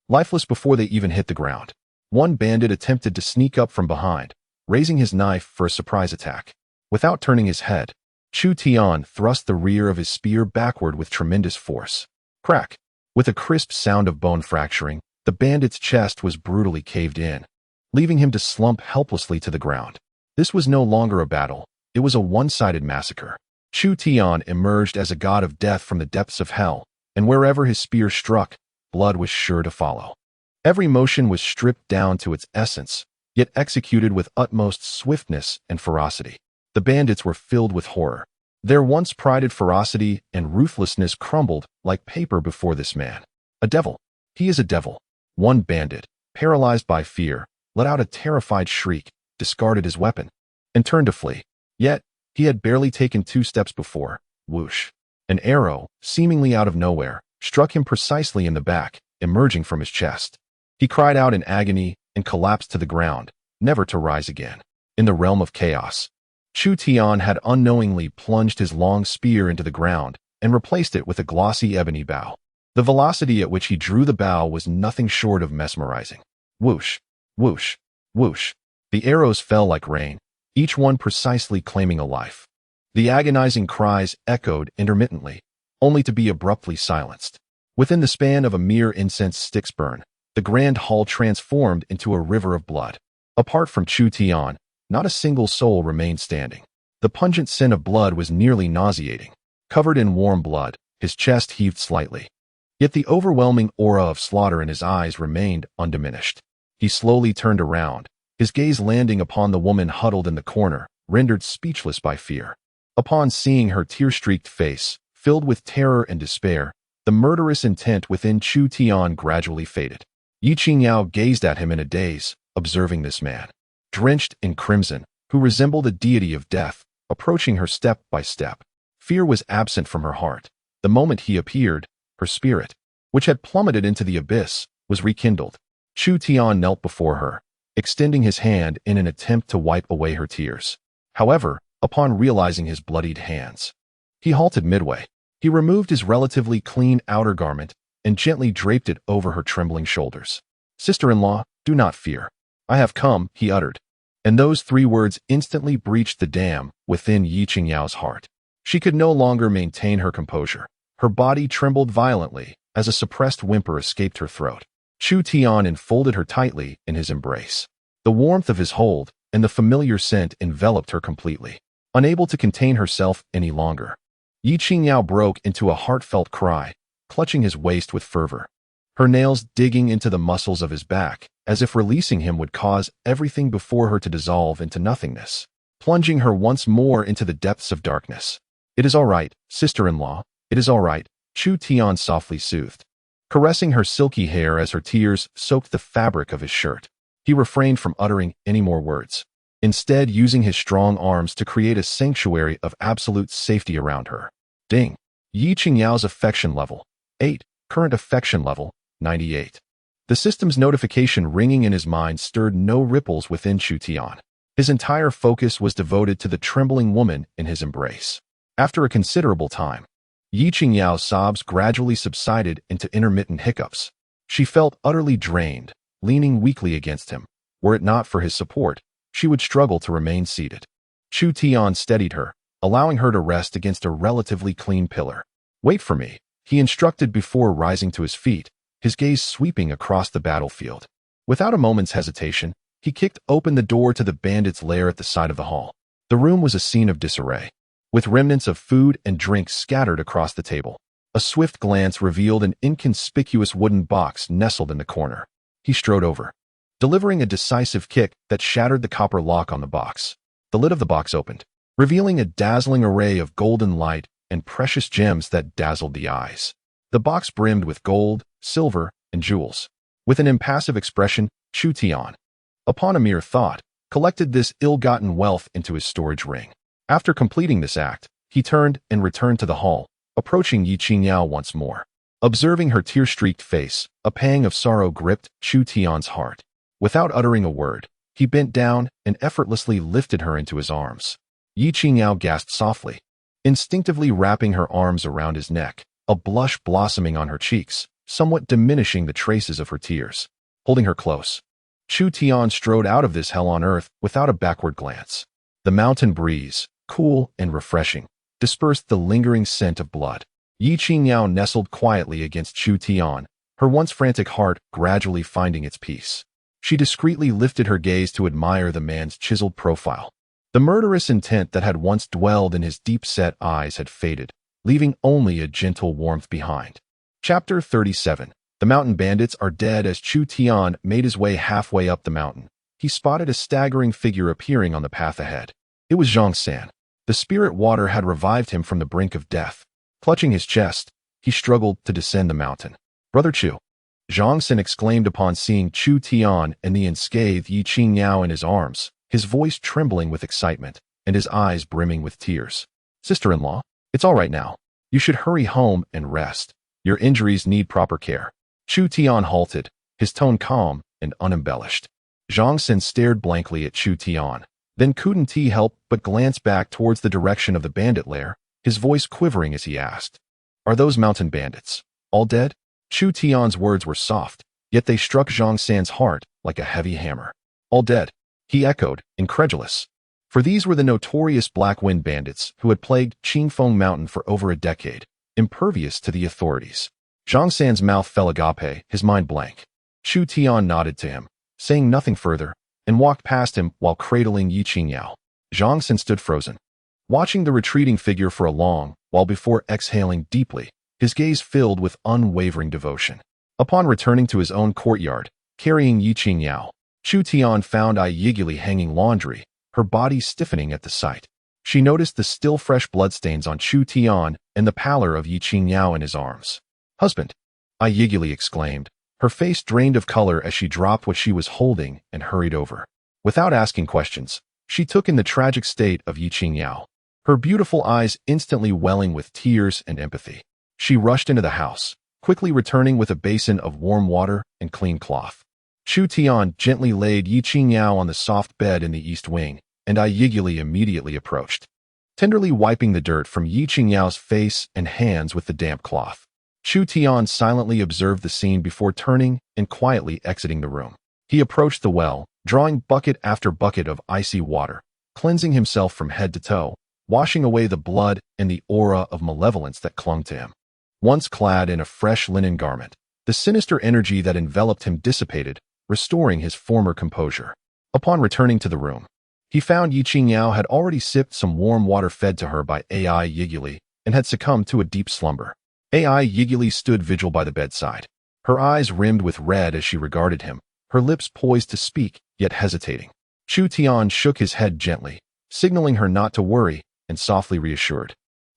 lifeless before they even hit the ground. One bandit attempted to sneak up from behind, raising his knife for a surprise attack. Without turning his head, Chu Tian thrust the rear of his spear backward with tremendous force. Crack! With a crisp sound of bone fracturing, the bandit's chest was brutally caved in, leaving him to slump helplessly to the ground. This was no longer a battle, it was a one-sided massacre. Chu Tian emerged as a god of death from the depths of hell, and wherever his spear struck, blood was sure to follow. Every motion was stripped down to its essence, yet executed with utmost swiftness and ferocity. The bandits were filled with horror. Their once prided ferocity and ruthlessness crumbled like paper before this man. A devil. He is a devil. One bandit, paralyzed by fear, let out a terrified shriek, discarded his weapon, and turned to flee. Yet, he had barely taken 2 steps before, whoosh. An arrow, seemingly out of nowhere, struck him precisely in the back, emerging from his chest. He cried out in agony and collapsed to the ground, never to rise again. In the realm of chaos, Chu Tian had unknowingly plunged his long spear into the ground and replaced it with a glossy ebony bow. The velocity at which he drew the bow was nothing short of mesmerizing. Whoosh, whoosh, whoosh. The arrows fell like rain, each one precisely claiming a life. The agonizing cries echoed intermittently, only to be abruptly silenced. Within the span of a mere incense stick's burn, the grand hall transformed into a river of blood. Apart from Chu Tian, not a single soul remained standing. The pungent scent of blood was nearly nauseating. Covered in warm blood, his chest heaved slightly. Yet the overwhelming aura of slaughter in his eyes remained undiminished. He slowly turned around, his gaze landing upon the woman huddled in the corner, rendered speechless by fear. Upon seeing her tear-streaked face, filled with terror and despair, the murderous intent within Chu Tian gradually faded. Ye Qingyao gazed at him in a daze, observing this man, drenched in crimson, who resembled a deity of death, approaching her step by step. Fear was absent from her heart. The moment he appeared, her spirit, which had plummeted into the abyss, was rekindled. Chu Tian knelt before her, extending his hand in an attempt to wipe away her tears. However, upon realizing his bloodied hands, he halted midway. He removed his relatively clean outer garment and gently draped it over her trembling shoulders. "Sister-in-law, do not fear. I have come," he uttered. And those 3 words instantly breached the dam within Ye Qingyao's heart. She could no longer maintain her composure. Her body trembled violently as a suppressed whimper escaped her throat. Chu Tian enfolded her tightly in his embrace. The warmth of his hold and the familiar scent enveloped her completely. Unable to contain herself any longer, Ye Qingyao broke into a heartfelt cry, clutching his waist with fervor, her nails digging into the muscles of his back, as if releasing him would cause everything before her to dissolve into nothingness, plunging her once more into the depths of darkness. "It is all right, sister-in-law, it is all right," Chu Tian softly soothed, caressing her silky hair as her tears soaked the fabric of his shirt. He refrained from uttering any more words, instead using his strong arms to create a sanctuary of absolute safety around her. Ding. Ye Qingyao's affection level, 8. Current affection level, 98. The system's notification ringing in his mind stirred no ripples within Chu Tian. His entire focus was devoted to the trembling woman in his embrace. After a considerable time, Ye Qingyao's sobs gradually subsided into intermittent hiccups. She felt utterly drained, leaning weakly against him. Were it not for his support, she would struggle to remain seated. Chu Tian steadied her, allowing her to rest against a relatively clean pillar. "Wait for me," he instructed before rising to his feet, his gaze sweeping across the battlefield. Without a moment's hesitation, he kicked open the door to the bandits' lair at the side of the hall. The room was a scene of disarray, with remnants of food and drinks scattered across the table. A swift glance revealed an inconspicuous wooden box nestled in the corner. He strode over, delivering a decisive kick that shattered the copper lock on the box. The lid of the box opened, revealing a dazzling array of golden light and precious gems that dazzled the eyes. The box brimmed with gold, silver, and jewels. With an impassive expression, Chu Tian, upon a mere thought, collected this ill-gotten wealth into his storage ring. After completing this act, he turned and returned to the hall, approaching Ye Qingyao once more. Observing her tear-streaked face, a pang of sorrow gripped Chu Tian's heart. Without uttering a word, he bent down and effortlessly lifted her into his arms. Ye Qingyao gasped softly, instinctively wrapping her arms around his neck, a blush blossoming on her cheeks, somewhat diminishing the traces of her tears. Holding her close, Chu Tian strode out of this hell on earth without a backward glance. The mountain breeze, cool and refreshing, dispersed the lingering scent of blood. Ye Qingyao nestled quietly against Chu Tian, her once frantic heart gradually finding its peace. She discreetly lifted her gaze to admire the man's chiseled profile. The murderous intent that had once dwelled in his deep-set eyes had faded, leaving only a gentle warmth behind. Chapter 37. The mountain bandits are dead. As Chu Tian made his way halfway up the mountain, he spotted a staggering figure appearing on the path ahead. It was Zhang San. The spirit water had revived him from the brink of death. Clutching his chest, he struggled to descend the mountain. "Brother Chu," Zhang San exclaimed upon seeing Chu Tian and the unscathed Ye Qingyao in his arms, his voice trembling with excitement and his eyes brimming with tears. "Sister-in-law, it's all right now. You should hurry home and rest. Your injuries need proper care." Chu Tian halted, his tone calm and unembellished. Zhang San stared blankly at Chu Tian, then couldn't help but glance back towards the direction of the bandit lair, his voice quivering as he asked, "Are those mountain bandits all dead?" Chu Tian's words were soft, yet they struck Zhang San's heart like a heavy hammer. "All dead," he echoed, incredulous. For these were the notorious Black Wind bandits who had plagued Qingfeng Mountain for over a decade, impervious to the authorities. Zhang San's mouth fell agape, his mind blank. Chu Tian nodded to him, saying nothing further, and walked past him while cradling Ye Qingyao. Zhang San stood frozen, watching the retreating figure for a long while before exhaling deeply, his gaze filled with unwavering devotion. Upon returning to his own courtyard, carrying Ye Qingyao, Chu Tian found Ye hanging laundry, her body stiffening at the sight. She noticed the still fresh bloodstains on Chu Tian and the pallor of Ye Qingyao in his arms. "Husband," Ye exclaimed, her face drained of color as she dropped what she was holding and hurried over. Without asking questions, she took in the tragic state of Ye Qingyao, her beautiful eyes instantly welling with tears and empathy. She rushed into the house, quickly returning with a basin of warm water and clean cloth. Chu Tian gently laid Ye Qingyao on the soft bed in the east wing, and Ye immediately approached, tenderly wiping the dirt from Ye Qingyao's face and hands with the damp cloth. Chu Tian silently observed the scene before turning and quietly exiting the room. He approached the well, drawing bucket after bucket of icy water, cleansing himself from head to toe, washing away the blood and the aura of malevolence that clung to him. Once clad in a fresh linen garment, the sinister energy that enveloped him dissipated, restoring his former composure. Upon returning to the room, he found Ye Qingyao had already sipped some warm water fed to her by Ye and had succumbed to a deep slumber. Ye stood vigil by the bedside, her eyes rimmed with red as she regarded him, her lips poised to speak, yet hesitating. Chu Tian shook his head gently, signaling her not to worry, and softly reassured.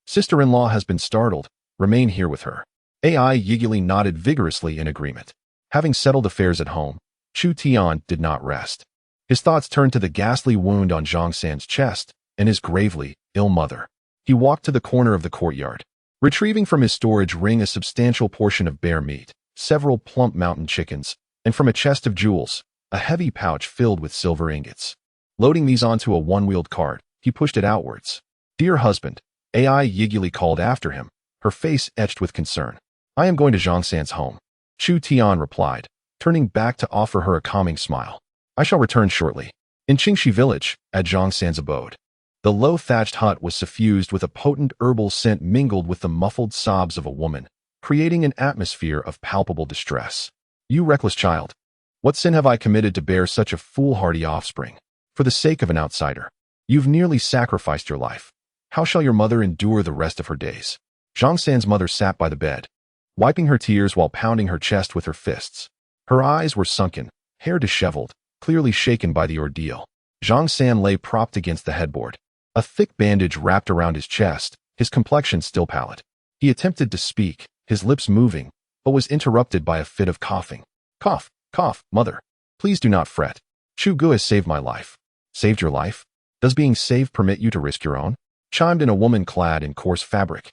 "Sister-in-law has been startled. Remain here with her." Ye nodded vigorously in agreement. Having settled affairs at home, Chu Tian did not rest. His thoughts turned to the ghastly wound on Zhang San's chest and his gravely ill mother. He walked to the corner of the courtyard, retrieving from his storage ring a substantial portion of bear meat, several plump mountain chickens, and from a chest of jewels, a heavy pouch filled with silver ingots. Loading these onto a one-wheeled cart, he pushed it outwards. "Dear husband," Ye called after him, her face etched with concern. "I am going to Zhang San's home," Chu Tian replied, turning back to offer her a calming smile. "I shall return shortly." In Qingxi village, at Zhang San's abode, the low thatched hut was suffused with a potent herbal scent mingled with the muffled sobs of a woman, creating an atmosphere of palpable distress. "You reckless child, what sin have I committed to bear such a foolhardy offspring? For the sake of an outsider, you've nearly sacrificed your life. How shall your mother endure the rest of her days?" Zhang San's mother sat by the bed, wiping her tears while pounding her chest with her fists. Her eyes were sunken, hair disheveled, clearly shaken by the ordeal. Zhang San lay propped against the headboard, a thick bandage wrapped around his chest, his complexion still pallid. He attempted to speak, his lips moving, but was interrupted by a fit of coughing. Cough, cough, mother. Please do not fret. Chu Gu has saved my life. Saved your life? Does being saved permit you to risk your own? Chimed in a woman clad in coarse fabric.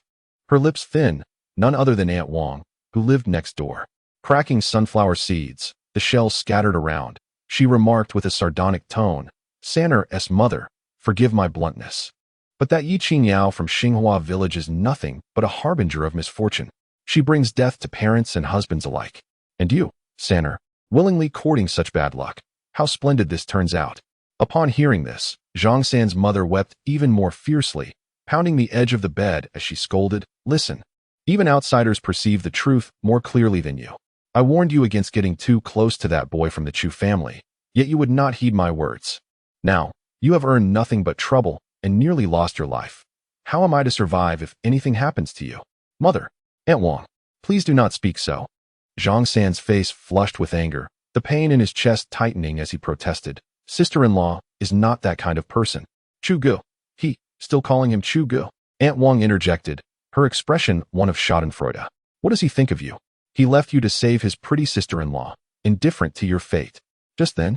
Her lips thin, none other than Aunt Wong, who lived next door. Cracking sunflower seeds, the shells scattered around, she remarked with a sardonic tone, Sanner's mother, forgive my bluntness. But that Ye Qingyao from Xinghua village is nothing but a harbinger of misfortune. She brings death to parents and husbands alike. And you, Sanner, willingly courting such bad luck. How splendid this turns out. Upon hearing this, Zhang San's mother wept even more fiercely, pounding the edge of the bed as she scolded, listen. Even outsiders perceive the truth more clearly than you. I warned you against getting too close to that boy from the Chu family, yet you would not heed my words. Now, you have earned nothing but trouble and nearly lost your life. How am I to survive if anything happens to you? Mother, Aunt Wong, please do not speak so. Zhang San's face flushed with anger, the pain in his chest tightening as he protested. Sister-in-law is not that kind of person. Chu Gu. He, still calling him Chu Gu. Aunt Wong interjected, her expression one of schadenfreude. What does he think of you? He left you to save his pretty sister-in-law, indifferent to your fate. Just then,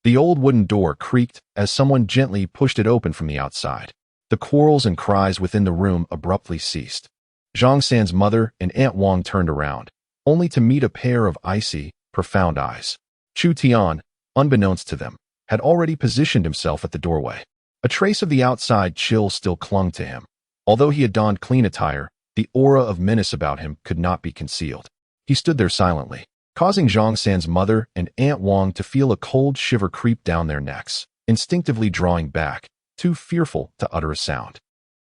the old wooden door creaked as someone gently pushed it open from the outside. The quarrels and cries within the room abruptly ceased. Zhang San's mother and Aunt Wong turned around, only to meet a pair of icy, profound eyes. Chu Tian, unbeknownst to them, had already positioned himself at the doorway. A trace of the outside chill still clung to him. Although he had donned clean attire, the aura of menace about him could not be concealed. He stood there silently, causing Zhang San's mother and Aunt Wong to feel a cold shiver creep down their necks, instinctively drawing back, too fearful to utter a sound.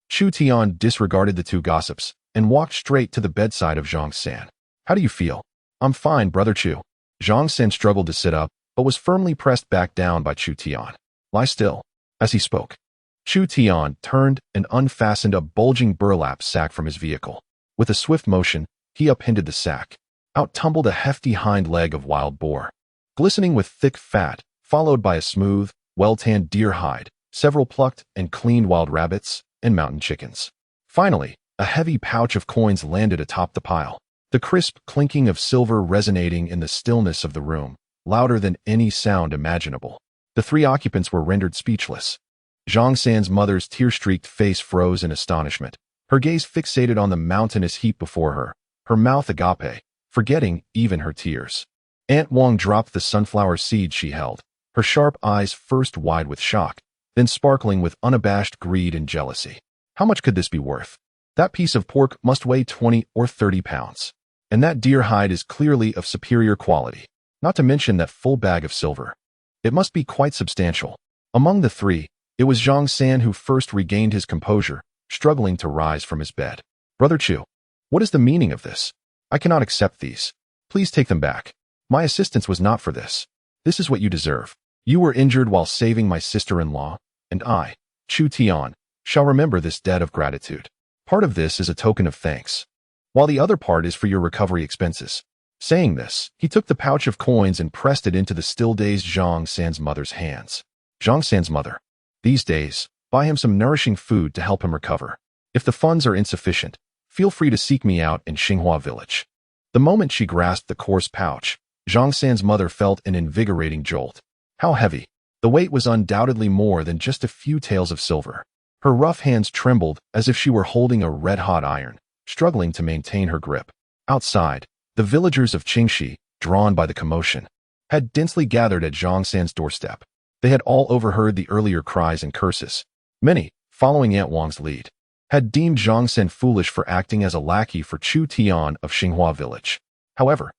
Chu Tian disregarded the two gossips and walked straight to the bedside of Zhang San. How do you feel? I'm fine, Brother Chu. Zhang San struggled to sit up, but was firmly pressed back down by Chu Tian. Lie still. As he spoke, Chu Tian turned and unfastened a bulging burlap sack from his vehicle. With a swift motion, he upended the sack. Out tumbled a hefty hind leg of wild boar, glistening with thick fat, followed by a smooth, well-tanned deer hide, several plucked and cleaned wild rabbits, and mountain chickens. Finally, a heavy pouch of coins landed atop the pile, the crisp clinking of silver resonating in the stillness of the room, louder than any sound imaginable. The three occupants were rendered speechless. Zhang San's mother's tear-streaked face froze in astonishment, her gaze fixated on the mountainous heap before her, her mouth agape, forgetting even her tears. Aunt Wong dropped the sunflower seed she held, her sharp eyes first wide with shock, then sparkling with unabashed greed and jealousy. How much could this be worth? That piece of pork must weigh 20 or 30 pounds. And that deer hide is clearly of superior quality, not to mention that full bag of silver. It must be quite substantial. Among the three, it was Zhang San who first regained his composure, struggling to rise from his bed. Brother Chu, what is the meaning of this? I cannot accept these. Please take them back. My assistance was not for this. This is what you deserve. You were injured while saving my sister-in-law, and I, Chu Tian, shall remember this debt of gratitude. Part of this is a token of thanks, while the other part is for your recovery expenses. Saying this, he took the pouch of coins and pressed it into the still-dazed Zhang San's mother's hands. Zhang San's mother. These days, buy him some nourishing food to help him recover. If the funds are insufficient, feel free to seek me out in Xinghua village. The moment she grasped the coarse pouch, Zhang San's mother felt an invigorating jolt. How heavy! The weight was undoubtedly more than just a few taels of silver. Her rough hands trembled as if she were holding a red-hot iron, struggling to maintain her grip. Outside, the villagers of Qingxi, drawn by the commotion, had densely gathered at Zhang San's doorstep. They had all overheard the earlier cries and curses. Many, following Aunt Wong's lead, had deemed Zhang San foolish for acting as a lackey for Chu Tian of Xinghua village. However,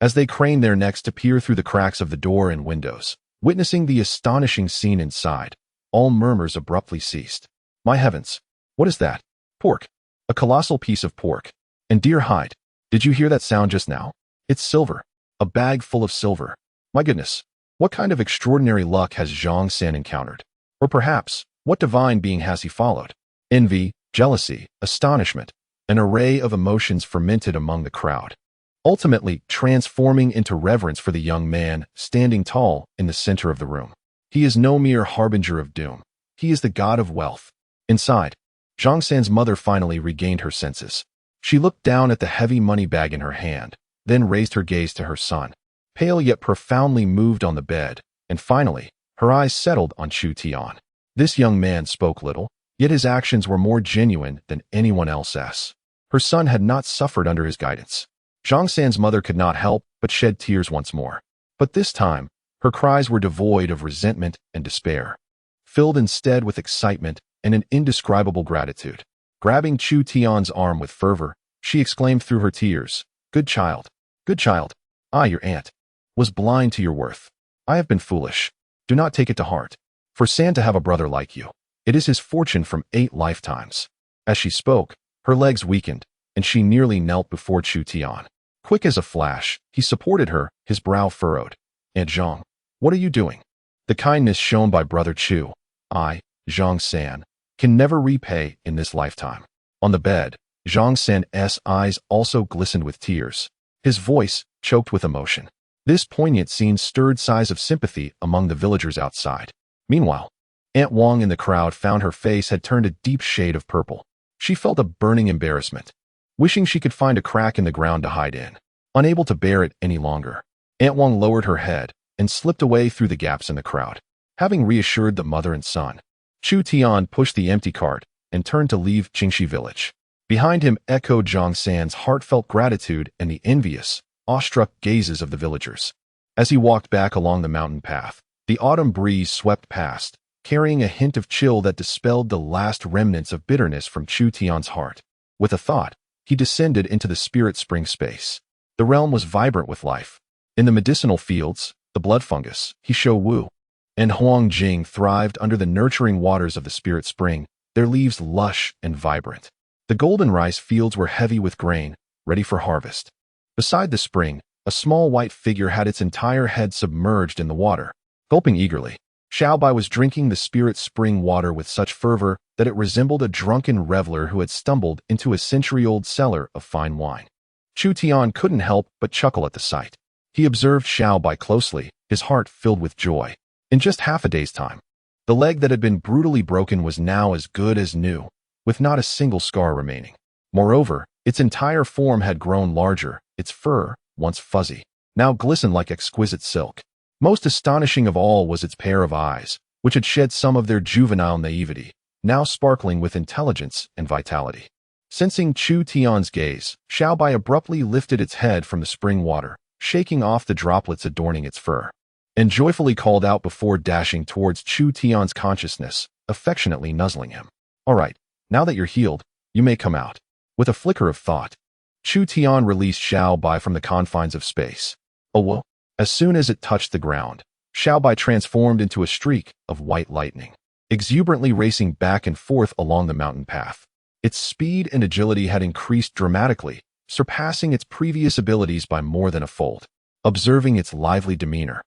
as they craned their necks to peer through the cracks of the door and windows, witnessing the astonishing scene inside, all murmurs abruptly ceased. My heavens! What is that? Pork. A colossal piece of pork. And deer hide. Did you hear that sound just now? It's silver. A bag full of silver. My goodness. What kind of extraordinary luck has Zhang San encountered? Or perhaps, what divine being has he followed? Envy, jealousy, astonishment. An array of emotions fermented among the crowd, ultimately transforming into reverence for the young man standing tall in the center of the room. He is no mere harbinger of doom. He is the god of wealth. Inside, Zhang San's mother finally regained her senses. She looked down at the heavy money bag in her hand, then raised her gaze to her son, pale yet profoundly moved on the bed, and finally, her eyes settled on Chu Tian. This young man spoke little, yet his actions were more genuine than anyone else's. Her son had not suffered under his guidance. Zhang San's mother could not help but shed tears once more. But this time, her cries were devoid of resentment and despair, filled instead with excitement and an indescribable gratitude. Grabbing Chu Tian's arm with fervor, she exclaimed through her tears, "Good child, good child. I, your aunt, was blind to your worth. I have been foolish. Do not take it to heart. For San to have a brother like you, it is his fortune from 8 lifetimes." As she spoke, her legs weakened, and she nearly knelt before Chu Tian. Quick as a flash, he supported her, his brow furrowed. "Aunt Zhang, what are you doing?" The kindness shown by Brother Chu, I, Zhang San, can never repay in this lifetime. On the bed, Zhang San's eyes also glistened with tears. His voice choked with emotion. This poignant scene stirred sighs of sympathy among the villagers outside. Meanwhile, Aunt Wang in the crowd found her face had turned a deep shade of purple. She felt a burning embarrassment, wishing she could find a crack in the ground to hide in. Unable to bear it any longer, Aunt Wang lowered her head and slipped away through the gaps in the crowd. Having reassured the mother and son, Chu Tian pushed the empty cart and turned to leave Qingxi village. Behind him echoed Zhang San's heartfelt gratitude and the envious, awestruck gazes of the villagers. As he walked back along the mountain path, the autumn breeze swept past, carrying a hint of chill that dispelled the last remnants of bitterness from Chu Tian's heart. With a thought, he descended into the spirit spring space. The realm was vibrant with life. In the medicinal fields, the blood fungus, Hisho Wu, and Huang Jing thrived under the nurturing waters of the spirit spring, their leaves lush and vibrant. The golden rice fields were heavy with grain, ready for harvest. Beside the spring, a small white figure had its entire head submerged in the water. Gulping eagerly, Xiaobai was drinking the spirit spring water with such fervor that it resembled a drunken reveler who had stumbled into a century-old cellar of fine wine. Chu Tian couldn't help but chuckle at the sight. He observed Xiaobai closely, his heart filled with joy. In just half a day's time, the leg that had been brutally broken was now as good as new, with not a single scar remaining. Moreover, its entire form had grown larger, its fur, once fuzzy, now glistened like exquisite silk. Most astonishing of all was its pair of eyes, which had shed some of their juvenile naivety, now sparkling with intelligence and vitality. Sensing Chu Tian's gaze, Xiaobai abruptly lifted its head from the spring water, shaking off the droplets adorning its fur, and joyfully called out before dashing towards Chu Tian's consciousness, affectionately nuzzling him. "All right, now that you're healed, you may come out." With a flicker of thought, Chu Tian released Xiaobai from the confines of space. Oh well. As soon as it touched the ground, Xiaobai transformed into a streak of white lightning, exuberantly racing back and forth along the mountain path. Its speed and agility had increased dramatically, surpassing its previous abilities by more than a fold. Observing its lively demeanor,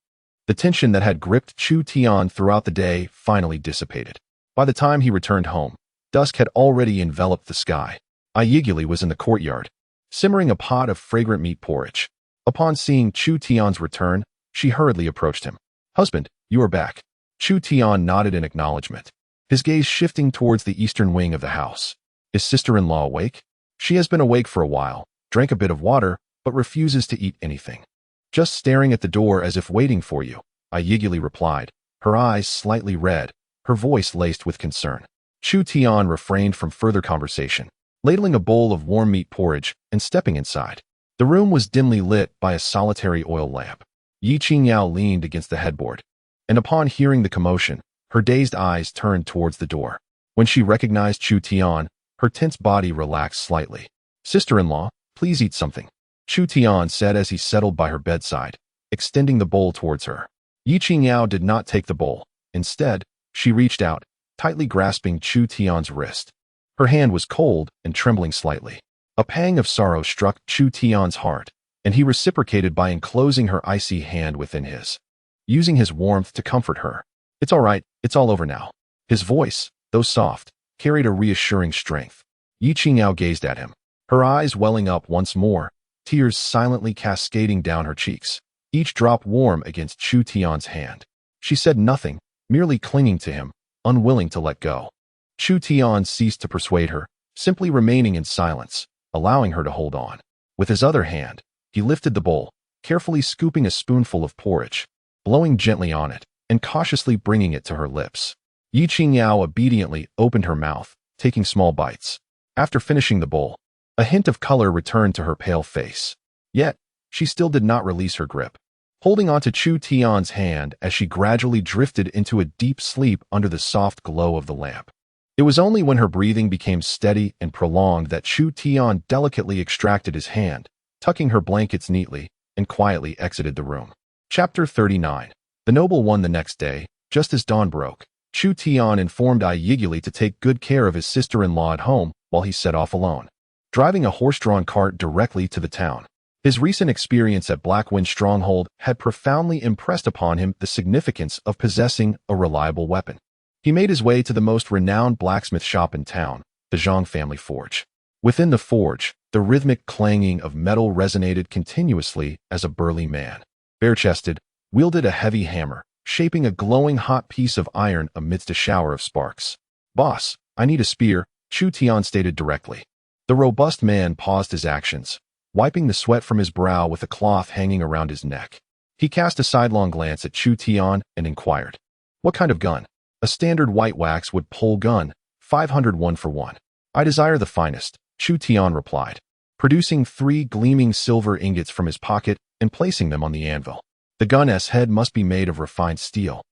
the tension that had gripped Chu Tian throughout the day finally dissipated. By the time he returned home, dusk had already enveloped the sky. Ye Qingyao was in the courtyard, simmering a pot of fragrant meat porridge. Upon seeing Chu Tian's return, she hurriedly approached him. "Husband, you are back." Chu Tian nodded in acknowledgement, his gaze shifting towards the eastern wing of the house. "Is sister-in-law awake?" "She has been awake for a while, drank a bit of water, but refuses to eat anything. Just staring at the door as if waiting for you," Ye Qingyao replied, her eyes slightly red, her voice laced with concern. Chu Tian refrained from further conversation, ladling a bowl of warm meat porridge and stepping inside. The room was dimly lit by a solitary oil lamp. Ye Qingyao leaned against the headboard, and upon hearing the commotion, her dazed eyes turned towards the door. When she recognized Chu Tian, her tense body relaxed slightly. "Sister-in-law, please eat something," Chu Tian said as he settled by her bedside, extending the bowl towards her. Ye Qingyao did not take the bowl. Instead, she reached out, tightly grasping Chu Tian's wrist. Her hand was cold and trembling slightly. A pang of sorrow struck Chu Tian's heart, and he reciprocated by enclosing her icy hand within his, using his warmth to comfort her. "It's all right, it's all over now." His voice, though soft, carried a reassuring strength. Ye Qingyao gazed at him, her eyes welling up once more, tears silently cascading down her cheeks, each drop warm against Chu Tian's hand. She said nothing, merely clinging to him, unwilling to let go. Chu Tian ceased to persuade her, simply remaining in silence, allowing her to hold on. With his other hand, he lifted the bowl, carefully scooping a spoonful of porridge, blowing gently on it, and cautiously bringing it to her lips. Ye Qingyao obediently opened her mouth, taking small bites. After finishing the bowl, a hint of color returned to her pale face. Yet, she still did not release her grip, holding on to Chu Tian's hand as she gradually drifted into a deep sleep under the soft glow of the lamp. It was only when her breathing became steady and prolonged that Chu Tian delicately extracted his hand, tucking her blankets neatly, and quietly exited the room. Chapter 39. The noble one. The next day, just as dawn broke, Chu Tian informed Ye Qingyao to take good care of his sister-in-law at home while he set off alone, driving a horse-drawn cart directly to the town. His recent experience at Blackwind Stronghold had profoundly impressed upon him the significance of possessing a reliable weapon. He made his way to the most renowned blacksmith shop in town, the Zhang family forge. Within the forge, the rhythmic clanging of metal resonated continuously as a burly man, bare-chested, wielded a heavy hammer, shaping a glowing hot piece of iron amidst a shower of sparks. "Boss, I need a spear," Chu Tian stated directly. The robust man paused his actions, wiping the sweat from his brow with a cloth hanging around his neck. He cast a sidelong glance at Chu Tian and inquired, "What kind of gun?" "A standard white waxwood pole gun, 501 for one." "I desire the finest," Chu Tian replied, producing 3 gleaming silver ingots from his pocket and placing them on the anvil. "The gun's head must be made of refined steel,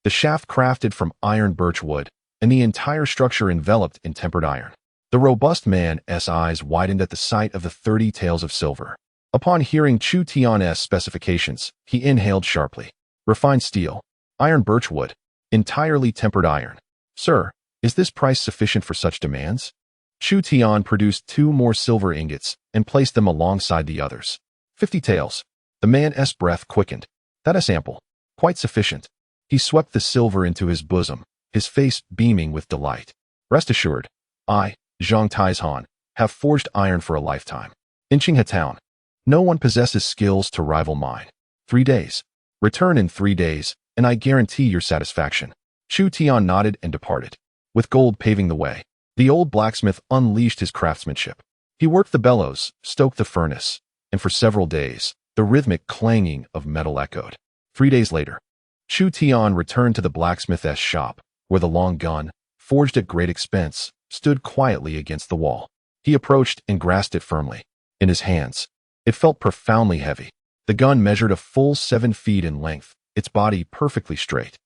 the shaft crafted from iron birch wood, and the entire structure enveloped in tempered iron." The robust man's eyes widened at the sight of the 30 tails of silver. Upon hearing Chu Tian's specifications, he inhaled sharply. "Refined steel, iron birch wood, entirely tempered iron. Sir, is this price sufficient for such demands?" Chu Tian produced 2 more silver ingots and placed them alongside the others. 50 taels. The man's breath quickened. "That is ample. Quite sufficient." He swept the silver into his bosom, his face beaming with delight. "Rest assured, I, Zhang Taizhan, have forged iron for a lifetime. In Qinghe town, no one possesses skills to rival mine. 3 days. Return in 3 days, and I guarantee your satisfaction." Chu Tian nodded and departed. With gold paving the way, the old blacksmith unleashed his craftsmanship. He worked the bellows, stoked the furnace, and for several days, the rhythmic clanging of metal echoed. 3 days later, Chu Tian returned to the blacksmith's shop, where the long gun, forged at great expense, stood quietly against the wall. He approached and grasped it firmly. In his hands, it felt profoundly heavy. The gun measured a full 7 feet in length, its body perfectly straight,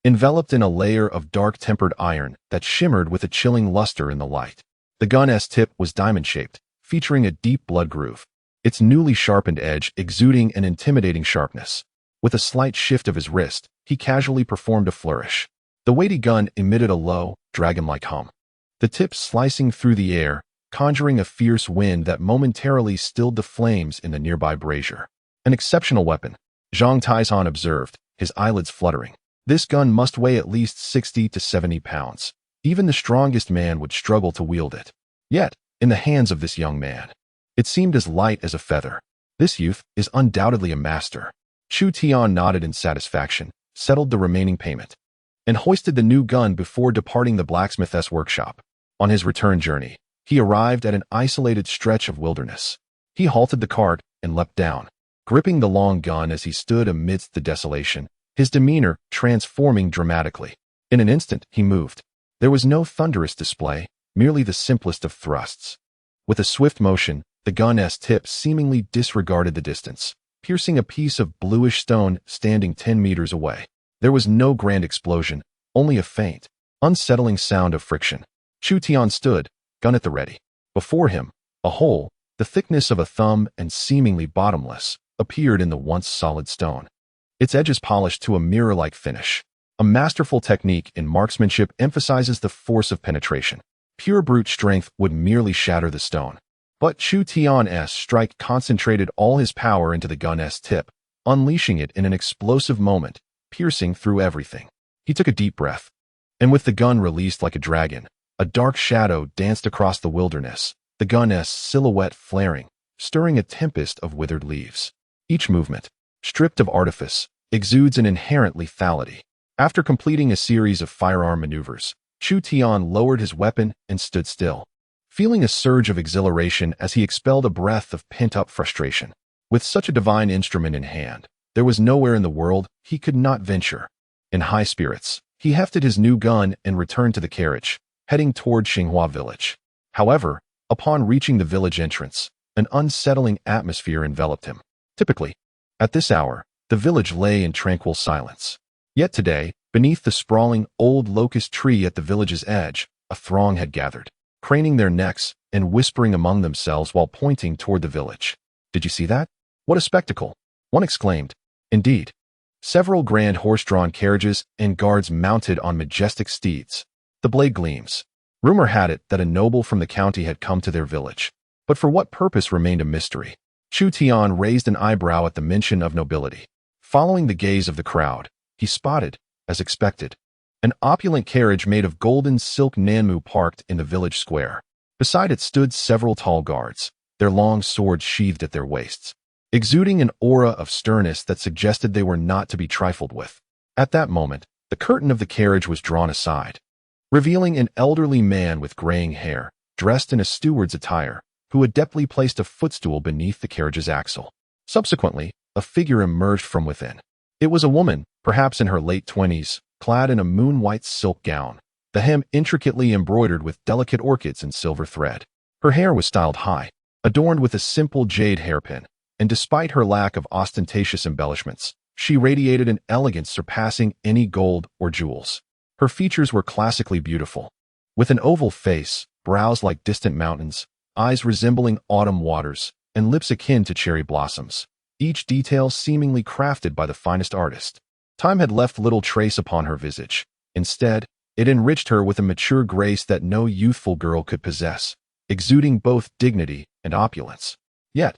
enveloped in a layer of dark tempered iron that shimmered with a chilling luster in the light. The gun's tip was diamond-shaped, featuring a deep blood groove, its newly sharpened edge exuding an intimidating sharpness. With a slight shift of his wrist, he casually performed a flourish. The weighty gun emitted a low, dragon-like hum, the tip slicing through the air, conjuring a fierce wind that momentarily stilled the flames in the nearby brazier. "An exceptional weapon," Zhang Taizhan observed, his eyelids fluttering. "This gun must weigh at least 60 to 70 pounds. Even the strongest man would struggle to wield it. Yet, in the hands of this young man, it seemed as light as a feather. This youth is undoubtedly a master." Chu Tian nodded in satisfaction, settled the remaining payment, and hoisted the new gun before departing the blacksmith's workshop. On his return journey, he arrived at an isolated stretch of wilderness. He halted the cart and leapt down, gripping the long gun as he stood amidst the desolation, his demeanor transforming dramatically. In an instant, he moved. There was no thunderous display, merely the simplest of thrusts. With a swift motion, the gun's tip seemingly disregarded the distance, piercing a piece of bluish stone standing 10 meters away. There was no grand explosion, only a faint, unsettling sound of friction. Chu Tian stood, gun at the ready. Before him, a hole, the thickness of a thumb and seemingly bottomless, appeared in the once solid stone, its edges polished to a mirror-like finish. A masterful technique in marksmanship emphasizes the force of penetration. Pure brute strength would merely shatter the stone. But Chu Tian's strike concentrated all his power into the gun's tip, unleashing it in an explosive moment, piercing through everything. He took a deep breath, and with the gun released like a dragon, a dark shadow danced across the wilderness, the gun's silhouette flaring, stirring a tempest of withered leaves. Each movement, stripped of artifice, exudes an inherent lethality. After completing a series of firearm maneuvers, Chu Tian lowered his weapon and stood still, feeling a surge of exhilaration as he expelled a breath of pent-up frustration. With such a divine instrument in hand, there was nowhere in the world he could not venture. In high spirits, he hefted his new gun and returned to the carriage, heading toward Qingyao village. However, upon reaching the village entrance, an unsettling atmosphere enveloped him. Typically, at this hour, the village lay in tranquil silence. Yet today, beneath the sprawling old locust tree at the village's edge, a throng had gathered, craning their necks and whispering among themselves while pointing toward the village. "Did you see that? What a spectacle!" one exclaimed. Indeed, several grand horse-drawn carriages and guards mounted on majestic steeds. The blade gleams. Rumor had it that a noble from the county had come to their village, but for what purpose remained a mystery. Chu Tian raised an eyebrow at the mention of nobility. Following the gaze of the crowd, he spotted, as expected, an opulent carriage made of golden silk nanmu parked in the village square. Beside it stood several tall guards, their long swords sheathed at their waists, exuding an aura of sternness that suggested they were not to be trifled with. At that moment, the curtain of the carriage was drawn aside, revealing an elderly man with graying hair, dressed in a steward's attire, who adeptly placed a footstool beneath the carriage's axle. Subsequently, a figure emerged from within. It was a woman, perhaps in her late 20s, clad in a moon-white silk gown, the hem intricately embroidered with delicate orchids and silver thread. Her hair was styled high, adorned with a simple jade hairpin, and despite her lack of ostentatious embellishments, she radiated an elegance surpassing any gold or jewels. Her features were classically beautiful, with an oval face, brows like distant mountains, eyes resembling autumn waters, and lips akin to cherry blossoms, each detail seemingly crafted by the finest artist. Time had left little trace upon her visage. Instead, it enriched her with a mature grace that no youthful girl could possess, exuding both dignity and opulence. Yet,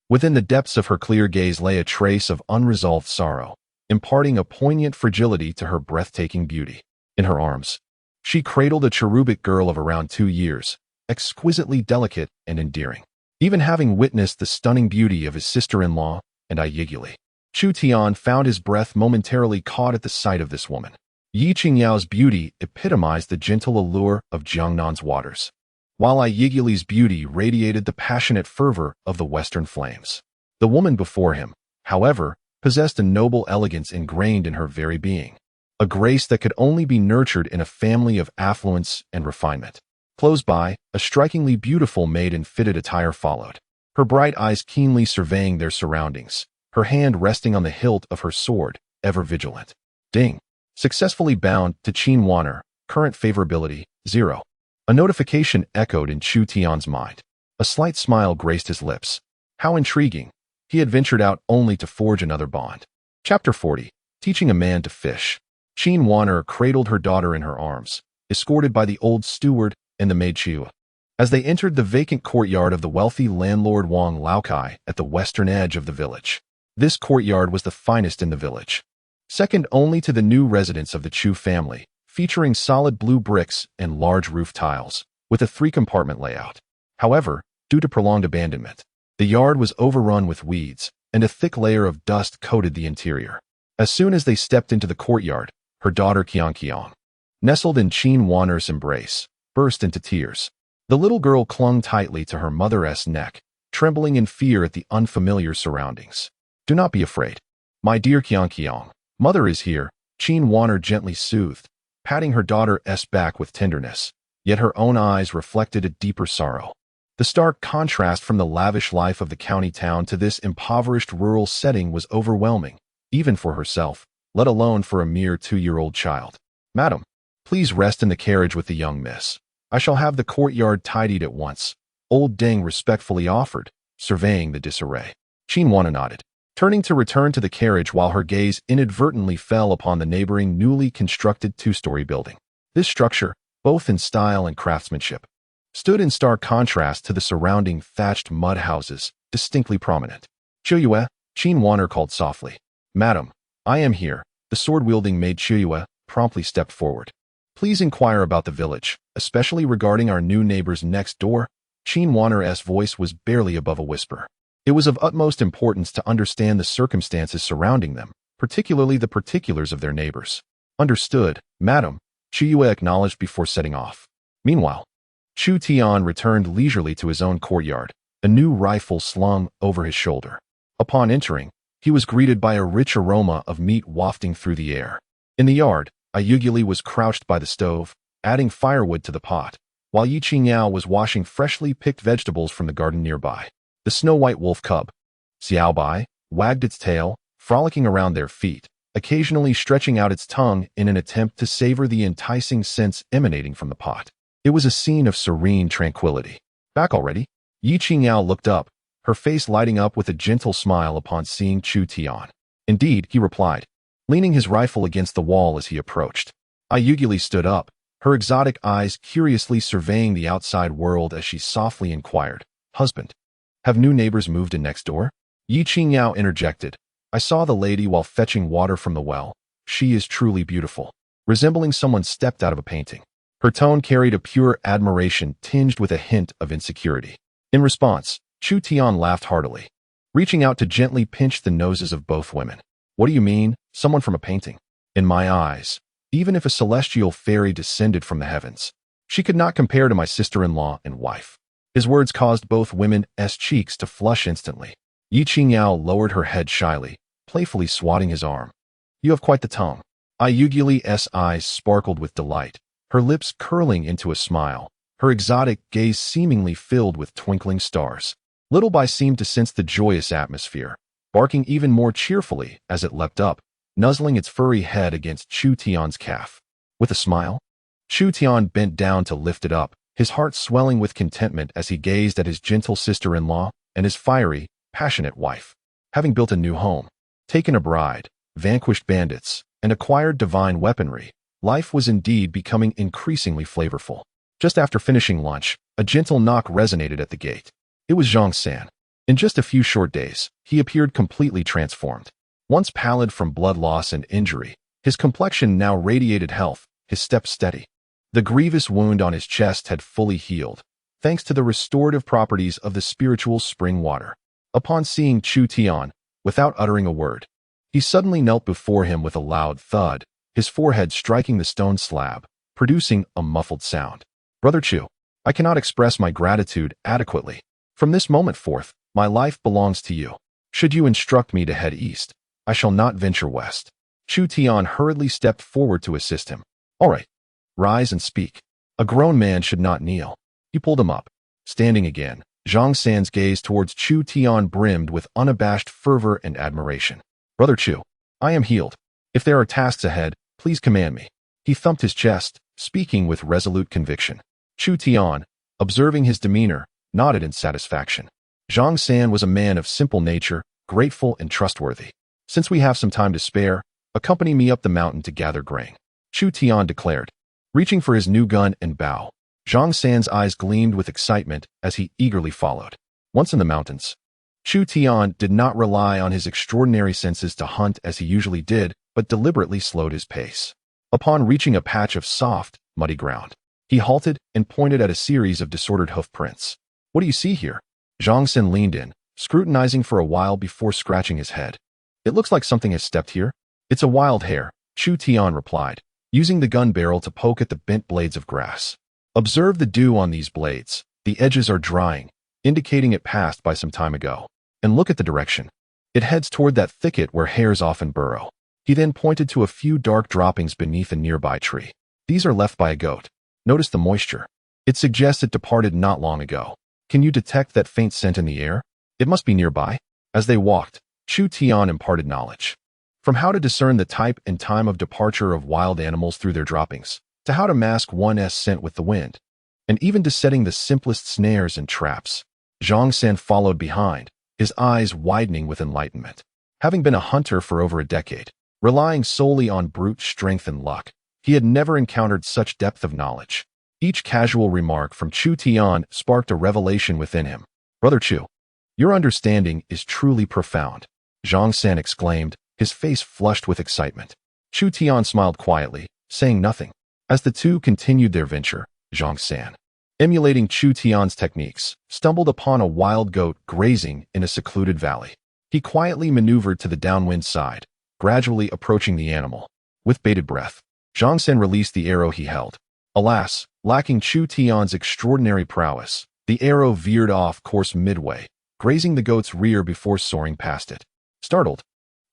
within the depths of her clear gaze lay a trace of unresolved sorrow, imparting a poignant fragility to her breathtaking beauty. In her arms, she cradled a cherubic girl of around 2 years, exquisitely delicate and endearing. Even having witnessed the stunning beauty of his sister-in-law and Ye Qingyao, Chu Tian found his breath momentarily caught at the sight of this woman. Ye Qingyao's beauty epitomized the gentle allure of Jiangnan's waters, while Ye Qingyale's beauty radiated the passionate fervor of the western flames. The woman before him, however, possessed a noble elegance ingrained in her very being, a grace that could only be nurtured in a family of affluence and refinement. Close by, a strikingly beautiful maid in fitted attire followed, her bright eyes keenly surveying their surroundings, her hand resting on the hilt of her sword, ever vigilant. Ding. Successfully bound to Qingyao, current favorability, 0. A notification echoed in Chu Tian's mind. A slight smile graced his lips. How intriguing. He had ventured out only to forge another bond. Chapter 40. Teaching a man to fish. Qingyao cradled her daughter in her arms, escorted by the old steward and the maid Chu. As they entered the vacant courtyard of the wealthy landlord Wang Laokai at the western edge of the village. This courtyard was the finest in the village, second only to the new residence of the Chu family, featuring solid blue bricks and large roof tiles, with a 3-compartment layout. However, due to prolonged abandonment, the yard was overrun with weeds, and a thick layer of dust coated the interior. As soon as they stepped into the courtyard, her daughter Qingyao, nestled in Qingyao embrace, burst into tears. The little girl clung tightly to her mother's neck, trembling in fear at the unfamiliar surroundings. "Do not be afraid, my dear Qingyao. Mother is here," Qingyao gently soothed, patting her daughter's back with tenderness, yet her own eyes reflected a deeper sorrow. The stark contrast from the lavish life of the county town to this impoverished rural setting was overwhelming, even for herself, let alone for a mere 2-year-old child. "Madam, please rest in the carriage with the young miss. I shall have the courtyard tidied at once," old Deng respectfully offered, surveying the disarray. Qingyao nodded, turning to return to the carriage while her gaze inadvertently fell upon the neighboring newly constructed 2-story building. This structure, both in style and craftsmanship, stood in stark contrast to the surrounding thatched mud houses, distinctly prominent. "Qingyao," Qingyao called softly. "Madam, I am here." The sword-wielding maid Qingyao promptly stepped forward. "Please inquire about the village, especially regarding our new neighbors next door." Qin Wanner's voice was barely above a whisper. It was of utmost importance to understand the circumstances surrounding them, particularly the particulars of their neighbors. Understood, madam, Chu Yue acknowledged before setting off. Meanwhile, Chu Tian returned leisurely to his own courtyard, a new rifle slung over his shoulder. Upon entering, he was greeted by a rich aroma of meat wafting through the air. In the yard, Ye was crouched by the stove, adding firewood to the pot, while Ye Qingyao was washing freshly picked vegetables from the garden nearby. The snow-white wolf cub, Xiaobai, wagged its tail, frolicking around their feet, occasionally stretching out its tongue in an attempt to savor the enticing scents emanating from the pot. It was a scene of serene tranquility. Back already? Ye Qingyao looked up, her face lighting up with a gentle smile upon seeing Chu Tian. Indeed, he replied, leaning his rifle against the wall as he approached. Ye stood up, her exotic eyes curiously surveying the outside world as she softly inquired, "Husband, have new neighbors moved in next door?" Ye Qingyao interjected, "I saw the lady while fetching water from the well. She is truly beautiful, resembling someone stepped out of a painting." Her tone carried a pure admiration tinged with a hint of insecurity. In response, Chu Tian laughed heartily, reaching out to gently pinch the noses of both women. "What do you mean, someone from a painting? In my eyes, even if a celestial fairy descended from the heavens, she could not compare to my sister-in-law and wife." His words caused both women's cheeks to flush instantly. Ye Qingyao lowered her head shyly, playfully swatting his arm. "You have quite the tongue." Ye eyes sparkled with delight, her lips curling into a smile, her exotic gaze seemingly filled with twinkling stars. Little Bai seemed to sense the joyous atmosphere, barking even more cheerfully as it leapt up, nuzzling its furry head against Chu Tian's calf. With a smile, Chu Tian bent down to lift it up, his heart swelling with contentment as he gazed at his gentle sister-in-law and his fiery, passionate wife. Having built a new home, taken a bride, vanquished bandits, and acquired divine weaponry, life was indeed becoming increasingly flavorful. Just after finishing lunch, a gentle knock resonated at the gate. It was Zhang San. In just a few short days, he appeared completely transformed. Once pallid from blood loss and injury, his complexion now radiated health, his step steady. The grievous wound on his chest had fully healed, thanks to the restorative properties of the spiritual spring water. Upon seeing Chu Tian, without uttering a word, he suddenly knelt before him with a loud thud, his forehead striking the stone slab, producing a muffled sound. "Brother Chu, I cannot express my gratitude adequately. From this moment forth, my life belongs to you. Should you instruct me to head east, I shall not venture west." Chu Tian hurriedly stepped forward to assist him. "All right, rise and speak. A grown man should not kneel." He pulled him up. Standing again, Zhang San's gaze towards Chu Tian brimmed with unabashed fervor and admiration. "Brother Chu, I am healed. If there are tasks ahead, please command me." He thumped his chest, speaking with resolute conviction. Chu Tian, observing his demeanor, nodded in satisfaction. Zhang San was a man of simple nature, grateful and trustworthy. "Since we have some time to spare, accompany me up the mountain to gather grain," Chu Tian declared. Reaching for his new gun and bow, Zhang San's eyes gleamed with excitement as he eagerly followed. Once in the mountains, Chu Tian did not rely on his extraordinary senses to hunt as he usually did, but deliberately slowed his pace. Upon reaching a patch of soft, muddy ground, he halted and pointed at a series of disordered hoof prints. "What do you see here?" Zhang San leaned in, scrutinizing for a while before scratching his head. "It looks like something has stepped here." "It's a wild hare," Chu Tian replied, using the gun barrel to poke at the bent blades of grass. "Observe the dew on these blades. The edges are drying, indicating it passed by some time ago. And look at the direction. It heads toward that thicket where hares often burrow." He then pointed to a few dark droppings beneath a nearby tree. "These are left by a goat. Notice the moisture. It suggests it departed not long ago. Can you detect that faint scent in the air? It must be nearby." As they walked, Chu Tian imparted knowledge. From how to discern the type and time of departure of wild animals through their droppings, to how to mask one's scent with the wind, and even to setting the simplest snares and traps. Zhang San followed behind, his eyes widening with enlightenment. Having been a hunter for over a decade, relying solely on brute strength and luck, he had never encountered such depth of knowledge. Each casual remark from Chu Tian sparked a revelation within him. "Brother Chu, your understanding is truly profound," Zhang San exclaimed, his face flushed with excitement. Chu Tian smiled quietly, saying nothing. As the two continued their venture, Zhang San emulating Chu Tian's techniques, stumbled upon a wild goat grazing in a secluded valley. He quietly maneuvered to the downwind side, gradually approaching the animal. With bated breath, Zhang San released the arrow he held. Alas, lacking Chu Tian's extraordinary prowess, the arrow veered off course midway, grazing the goat's rear before soaring past it. Startled,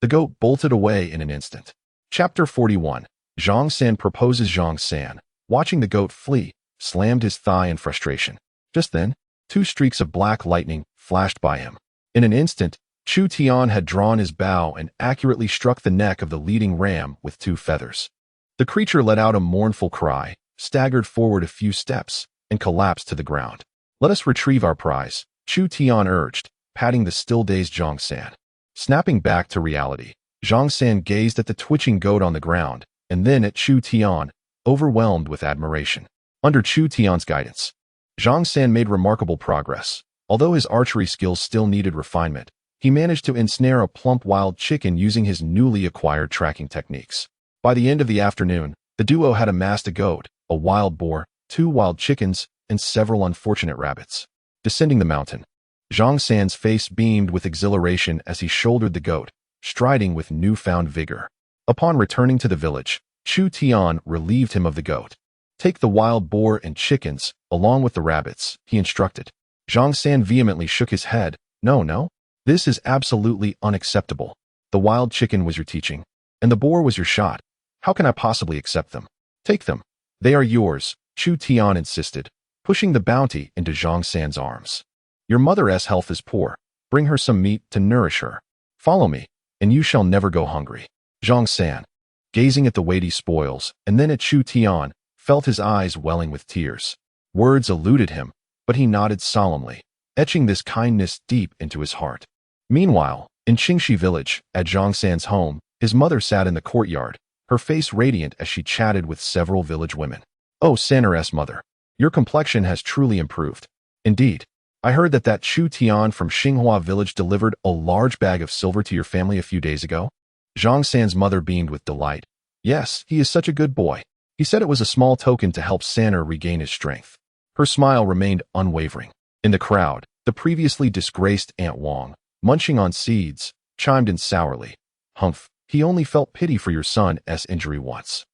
the goat bolted away in an instant. Chapter 41. Zhang San proposes. Zhang San, watching the goat flee, slammed his thigh in frustration. Just then, 2 streaks of black lightning flashed by him. In an instant, Chu Tian had drawn his bow and accurately struck the neck of the leading ram with 2 feathers. The creature let out a mournful cry, staggered forward a few steps, and collapsed to the ground. Let us retrieve our prize, Chu Tian urged, patting the still-dazed Zhang San. Snapping back to reality, Zhang San gazed at the twitching goat on the ground, and then at Chu Tian, overwhelmed with admiration. Under Chu Tian's guidance, Zhang San made remarkable progress. Although his archery skills still needed refinement, he managed to ensnare a plump wild chicken using his newly acquired tracking techniques. By the end of the afternoon, the duo had amassed a goat, a wild boar, 2 wild chickens, and several unfortunate rabbits. Descending the mountain, Zhang San's face beamed with exhilaration as he shouldered the goat, striding with newfound vigor. Upon returning to the village, Chu Tian relieved him of the goat. Take the wild boar and chickens, along with the rabbits, he instructed. Zhang San vehemently shook his head. No. This is absolutely unacceptable. The wild chicken was your teaching, and the boar was your shot. How can I possibly accept them? Take them. They are yours, Chu Tian insisted, pushing the bounty into Zhang San's arms. Your mother's health is poor. Bring her some meat to nourish her. Follow me, and you shall never go hungry. Zhang San, gazing at the weighty spoils, and then at Chu Tian, felt his eyes welling with tears. Words eluded him, but he nodded solemnly, etching this kindness deep into his heart. Meanwhile, in Qingxi village, at Zhang San's home, his mother sat in the courtyard, her face radiant as she chatted with several village women. Oh, Sanner's mother, your complexion has truly improved. Indeed, I heard that Chu Tian from Xinghua village delivered a large bag of silver to your family a few days ago. Zhang San's mother beamed with delight. Yes, he is such a good boy. He said it was a small token to help Sanner regain his strength. Her smile remained unwavering. In the crowd, the previously disgraced Aunt Wang, munching on seeds, chimed in sourly. Humph, he only felt pity for your son's injury once.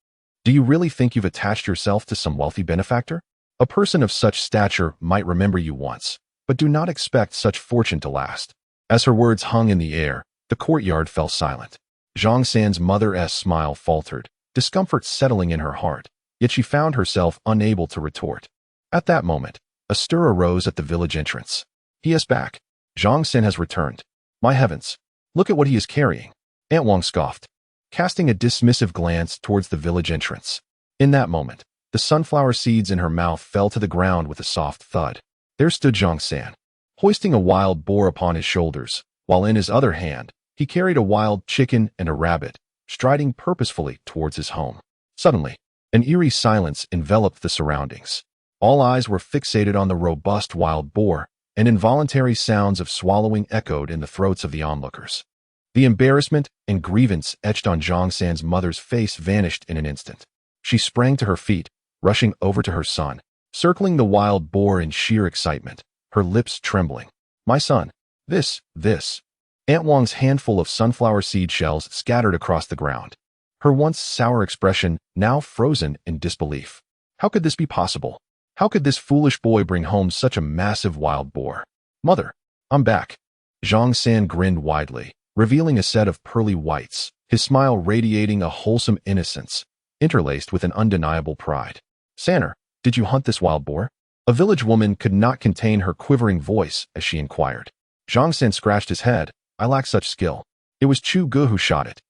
Do you really think you've attached yourself to some wealthy benefactor? A person of such stature might remember you once, but do not expect such fortune to last. As her words hung in the air, the courtyard fell silent. Zhang San's mother's smile faltered, discomfort settling in her heart, yet she found herself unable to retort. At that moment, a stir arose at the village entrance. He is back. Zhang San has returned. My heavens, look at what he is carrying. Aunt Wang scoffed, casting a dismissive glance towards the village entrance. In that moment, the sunflower seeds in her mouth fell to the ground with a soft thud. There stood Zhang San, hoisting a wild boar upon his shoulders, while in his other hand, he carried a wild chicken and a rabbit, striding purposefully towards his home. Suddenly, an eerie silence enveloped the surroundings. All eyes were fixated on the robust wild boar, and involuntary sounds of swallowing echoed in the throats of the onlookers. The embarrassment and grievance etched on Zhang San's mother's face vanished in an instant. She sprang to her feet, rushing over to her son, circling the wild boar in sheer excitement, her lips trembling. My son, this. Aunt Wang's handful of sunflower seed shells scattered across the ground. Her once sour expression now frozen in disbelief. How could this be possible? How could this foolish boy bring home such a massive wild boar? Mother, I'm back. Zhang San grinned widely, revealing a set of pearly whites, his smile radiating a wholesome innocence, interlaced with an undeniable pride. Sanner, did you hunt this wild boar? A village woman could not contain her quivering voice as she inquired. Zhang San scratched his head. I lack such skill. It was Chu Gu who shot it.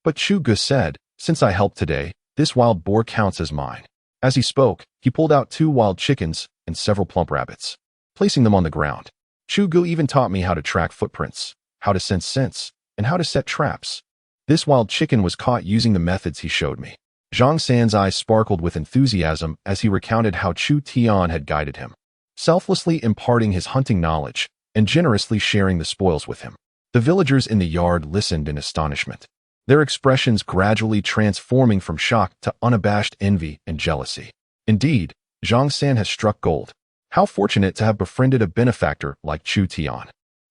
But Chu Gu said, since I helped today, this wild boar counts as mine. As he spoke, he pulled out 2 wild chickens and several plump rabbits, placing them on the ground. Chu Gu even taught me how to track footprints, how to sense scents, and how to set traps. This wild chicken was caught using the methods he showed me. Zhang San's eyes sparkled with enthusiasm as he recounted how Chu Tian had guided him, selflessly imparting his hunting knowledge and generously sharing the spoils with him. The villagers in the yard listened in astonishment, their expressions gradually transforming from shock to unabashed envy and jealousy. Indeed, Zhang San has struck gold. How fortunate to have befriended a benefactor like Chu Tian.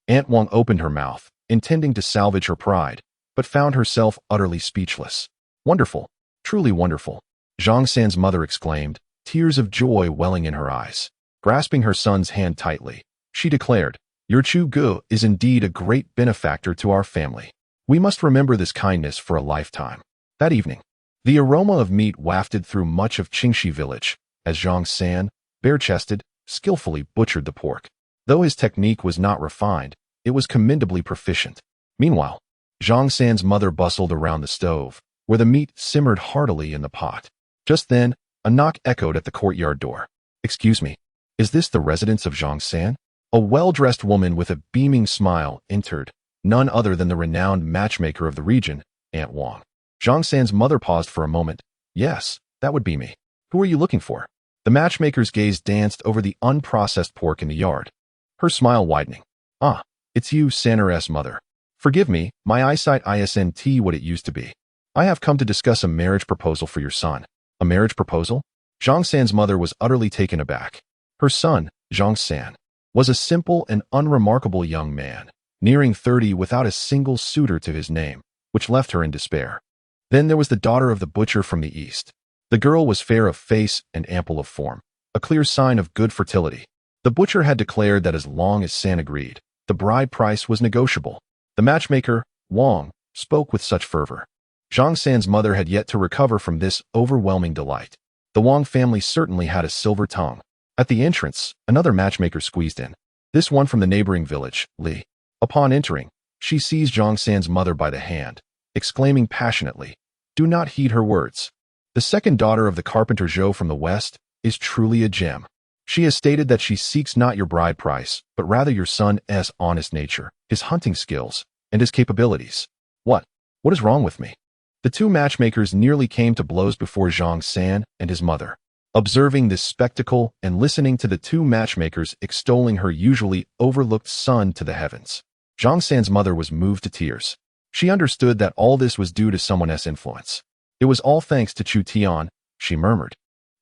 Aunt Wang opened her mouth, intending to salvage her pride, but found herself utterly speechless. Wonderful, truly wonderful, Zhang San's mother exclaimed, tears of joy welling in her eyes. Grasping her son's hand tightly, she declared, your Chu Gu is indeed a great benefactor to our family. We must remember this kindness for a lifetime. That evening, the aroma of meat wafted through much of Qingxi village, as Zhang San, bare-chested, skillfully butchered the pork. Though his technique was not refined, it was commendably proficient. Meanwhile, Zhang San's mother bustled around the stove, where the meat simmered heartily in the pot. Just then, a knock echoed at the courtyard door. Excuse me, is this the residence of Zhang San? A well-dressed woman with a beaming smile entered, none other than the renowned matchmaker of the region, Aunt Wang. Zhang San's mother paused for a moment. Yes, that would be me. Who are you looking for? The matchmaker's gaze danced over the unprocessed pork in the yard, her smile widening. Ah, it's you, Sanner's mother. Forgive me, my eyesight isn't what it used to be. I have come to discuss a marriage proposal for your son. A marriage proposal? Zhang San's mother was utterly taken aback. Her son, Zhang San, was a simple and unremarkable young man, nearing 30 without a single suitor to his name, which left her in despair. Then there was the daughter of the butcher from the east. The girl was fair of face and ample of form, a clear sign of good fertility. The butcher had declared that as long as San agreed, the bride price was negotiable. The matchmaker, Wang, spoke with such fervor. Zhang San's mother had yet to recover from this overwhelming delight. The Wang family certainly had a silver tongue. At the entrance, another matchmaker squeezed in. This one from the neighboring village, Li. Upon entering, she seized Zhang San's mother by the hand, exclaiming passionately, do not heed her words. The second daughter of the carpenter Zhou from the west is truly a gem. She has stated that she seeks not your bride price, but rather your son's honest nature, his hunting skills, and his capabilities. What is wrong with me? The two matchmakers nearly came to blows before Zhang San and his mother. Observing this spectacle and listening to the two matchmakers extolling her usually overlooked son to the heavens, Zhang San's mother was moved to tears. She understood that all this was due to someone's influence. It was all thanks to Chu Tian, she murmured.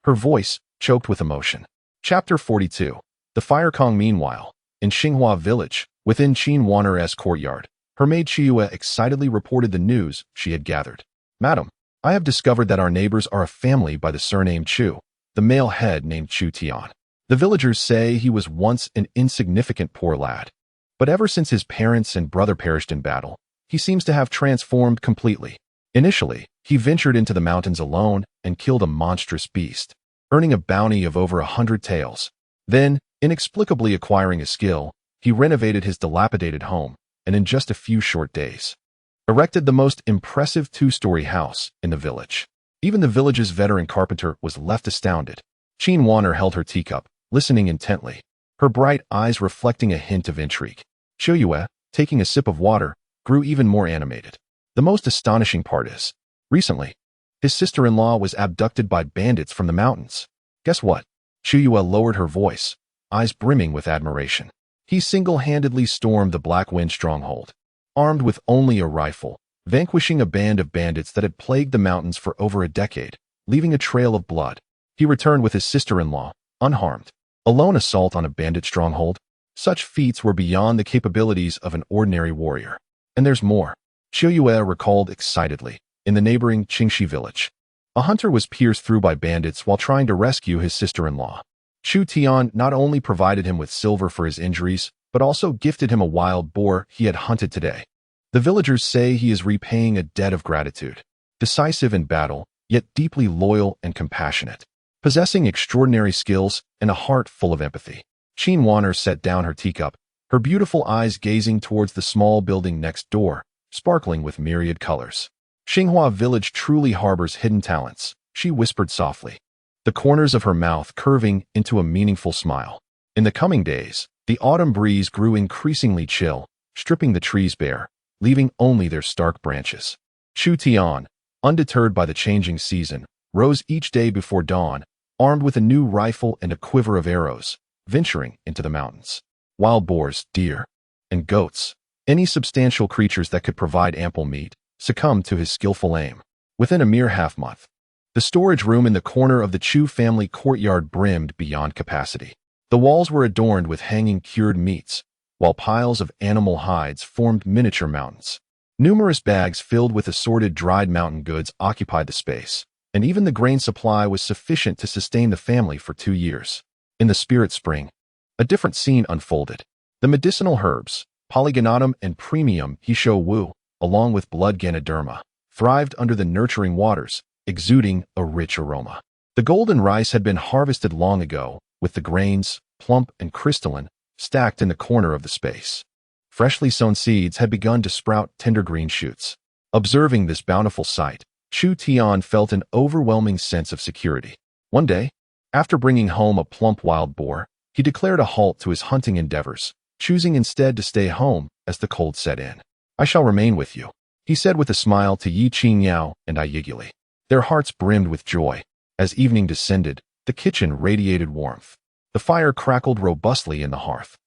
Her voice choked with emotion. Chapter 42. The Fire Kong. Meanwhile, in Xinghua village, within Qin Wanner's courtyard, her maid Qiuyue excitedly reported the news she had gathered. Madam, I have discovered that our neighbors are a family by the surname Chu, the male head named Chu Tian. The villagers say he was once an insignificant poor lad, but ever since his parents and brother perished in battle, he seems to have transformed completely. Initially, he ventured into the mountains alone and killed a monstrous beast, earning a bounty of over 100 taels. Then, inexplicably acquiring a skill, he renovated his dilapidated home, and in just a few short days, erected the most impressive two-story house in the village. Even the village's veteran carpenter was left astounded. Qin Wanner held her teacup, listening intently, her bright eyes reflecting a hint of intrigue. Qiuyue, taking a sip of water, grew even more animated. The most astonishing part is, recently, his sister-in-law was abducted by bandits from the mountains. Guess what? Qiuyue lowered her voice, eyes brimming with admiration. He single-handedly stormed the Black Wind stronghold, armed with only a rifle, vanquishing a band of bandits that had plagued the mountains for over a decade, leaving a trail of blood. He returned with his sister-in-law, unharmed. A lone assault on a bandit stronghold? Such feats were beyond the capabilities of an ordinary warrior. And there's more. Qiuyue recalled excitedly. In the neighboring Qingxi village, a hunter was pierced through by bandits while trying to rescue his sister-in-law. Chu Tian not only provided him with silver for his injuries, but also gifted him a wild boar he had hunted today. The villagers say he is repaying a debt of gratitude. Decisive in battle, yet deeply loyal and compassionate, possessing extraordinary skills and a heart full of empathy. Qin Wanner set down her teacup, her beautiful eyes gazing towards the small building next door, sparkling with myriad colors. Xinghua village truly harbors hidden talents, she whispered softly, the corners of her mouth curving into a meaningful smile. In the coming days, the autumn breeze grew increasingly chill, stripping the trees bare, leaving only their stark branches. Chu Tian, undeterred by the changing season, rose each day before dawn, armed with a new rifle and a quiver of arrows, venturing into the mountains. Wild boars, deer, and goats, any substantial creatures that could provide ample meat, succumbed to his skillful aim. Within a mere half-month, the storage room in the corner of the Chu family courtyard brimmed beyond capacity. The walls were adorned with hanging cured meats, while piles of animal hides formed miniature mountains. Numerous bags filled with assorted dried mountain goods occupied the space, and even the grain supply was sufficient to sustain the family for 2 years. In the spirit spring, a different scene unfolded. The medicinal herbs, Polygonatum and Premium Hisho Wu, along with blood Ganoderma, thrived under the nurturing waters, exuding a rich aroma. The golden rice had been harvested long ago, with the grains, plump and crystalline, stacked in the corner of the space. Freshly sown seeds had begun to sprout tender green shoots. Observing this bountiful sight, Chu Tian felt an overwhelming sense of security. One day, after bringing home a plump wild boar, he declared a halt to his hunting endeavors, choosing instead to stay home as the cold set in. "I shall remain with you," he said with a smile to Ye Qingyao and Ye. Their hearts brimmed with joy. As evening descended, the kitchen radiated warmth. The fire crackled robustly in the hearth,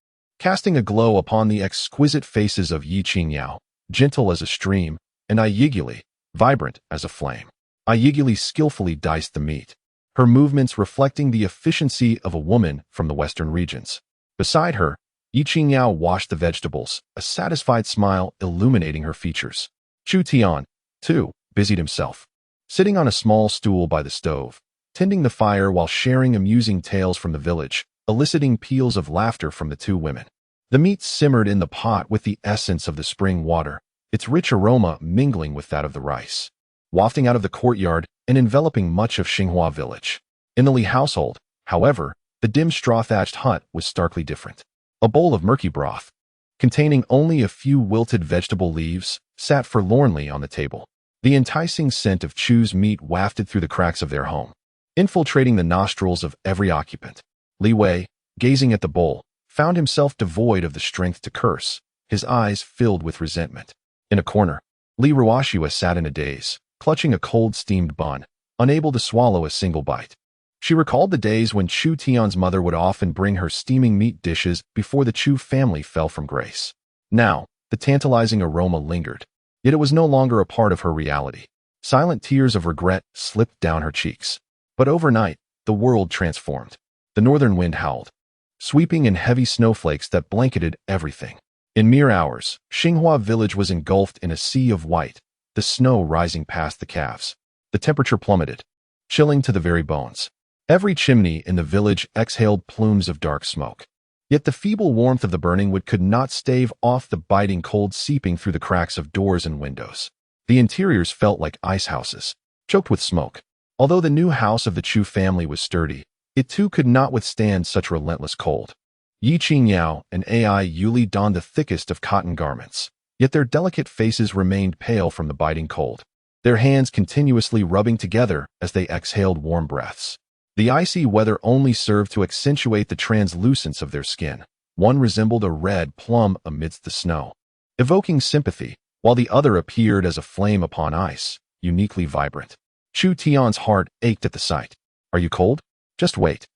casting a glow upon the exquisite faces of Ye Qingyao, gentle as a stream, and Ye, vibrant as a flame. Ye skillfully diced the meat, her movements reflecting the efficiency of a woman from the western regions. Beside her, Ye Qingyao washed the vegetables, a satisfied smile illuminating her features. Chu Tian, too, busied himself, sitting on a small stool by the stove, tending the fire while sharing amusing tales from the village, eliciting peals of laughter from the two women. The meat simmered in the pot with the essence of the spring water, its rich aroma mingling with that of the rice, wafting out of the courtyard and enveloping much of Xinghua village. In the Li household, however, the dim straw-thatched hut was starkly different. A bowl of murky broth, containing only a few wilted vegetable leaves, sat forlornly on the table. The enticing scent of Chu's meat wafted through the cracks of their home, infiltrating the nostrils of every occupant. Li Wei, gazing at the bowl, found himself devoid of the strength to curse, his eyes filled with resentment. In a corner, Li Ruoxua sat in a daze, clutching a cold steamed bun, unable to swallow a single bite. She recalled the days when Chu Tian's mother would often bring her steaming meat dishes before the Chu family fell from grace. Now, the tantalizing aroma lingered, yet it was no longer a part of her reality. Silent tears of regret slipped down her cheeks. But overnight, the world transformed. The northern wind howled, sweeping in heavy snowflakes that blanketed everything. In mere hours, Xinghua village was engulfed in a sea of white, the snow rising past the calves. The temperature plummeted, chilling to the very bones. Every chimney in the village exhaled plumes of dark smoke. Yet the feeble warmth of the burning wood could not stave off the biting cold seeping through the cracks of doors and windows. The interiors felt like ice houses, choked with smoke. Although the new house of the Chu family was sturdy, it too could not withstand such relentless cold. Ye Qingyao and Yuli donned the thickest of cotton garments, yet their delicate faces remained pale from the biting cold, their hands continuously rubbing together as they exhaled warm breaths. The icy weather only served to accentuate the translucence of their skin. One resembled a red plum amidst the snow, evoking sympathy, while the other appeared as a flame upon ice, uniquely vibrant. Chu Tian's heart ached at the sight. "Are you cold? Just wait.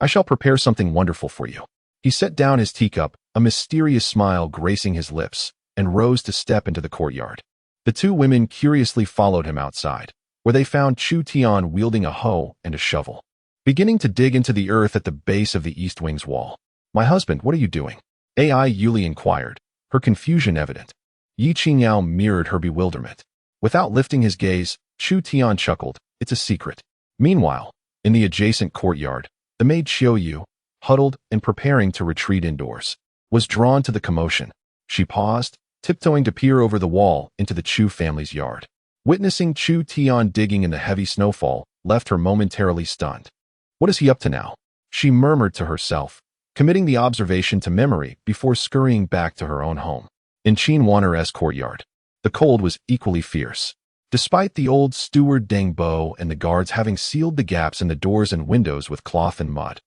I shall prepare something wonderful for you." He set down his teacup, a mysterious smile gracing his lips, and rose to step into the courtyard. The two women curiously followed him outside, where they found Chu Tian wielding a hoe and a shovel, beginning to dig into the earth at the base of the east wing's wall. "My husband, what are you doing?" Yuli inquired, her confusion evident. Ye Qingyao mirrored her bewilderment. Without lifting his gaze, Chu Tian chuckled, "It's a secret." Meanwhile, in the adjacent courtyard, the maid Xiu, huddled and preparing to retreat indoors, was drawn to the commotion. She paused, tiptoeing to peer over the wall into the Chu family's yard. Witnessing Chu Tian digging in the heavy snowfall left her momentarily stunned. "What is he up to now?" she murmured to herself, committing the observation to memory before scurrying back to her own home. In Qinwaner's courtyard, the cold was equally fierce. Despite the old steward Deng Bo and the guards having sealed the gaps in the doors and windows with cloth and mud,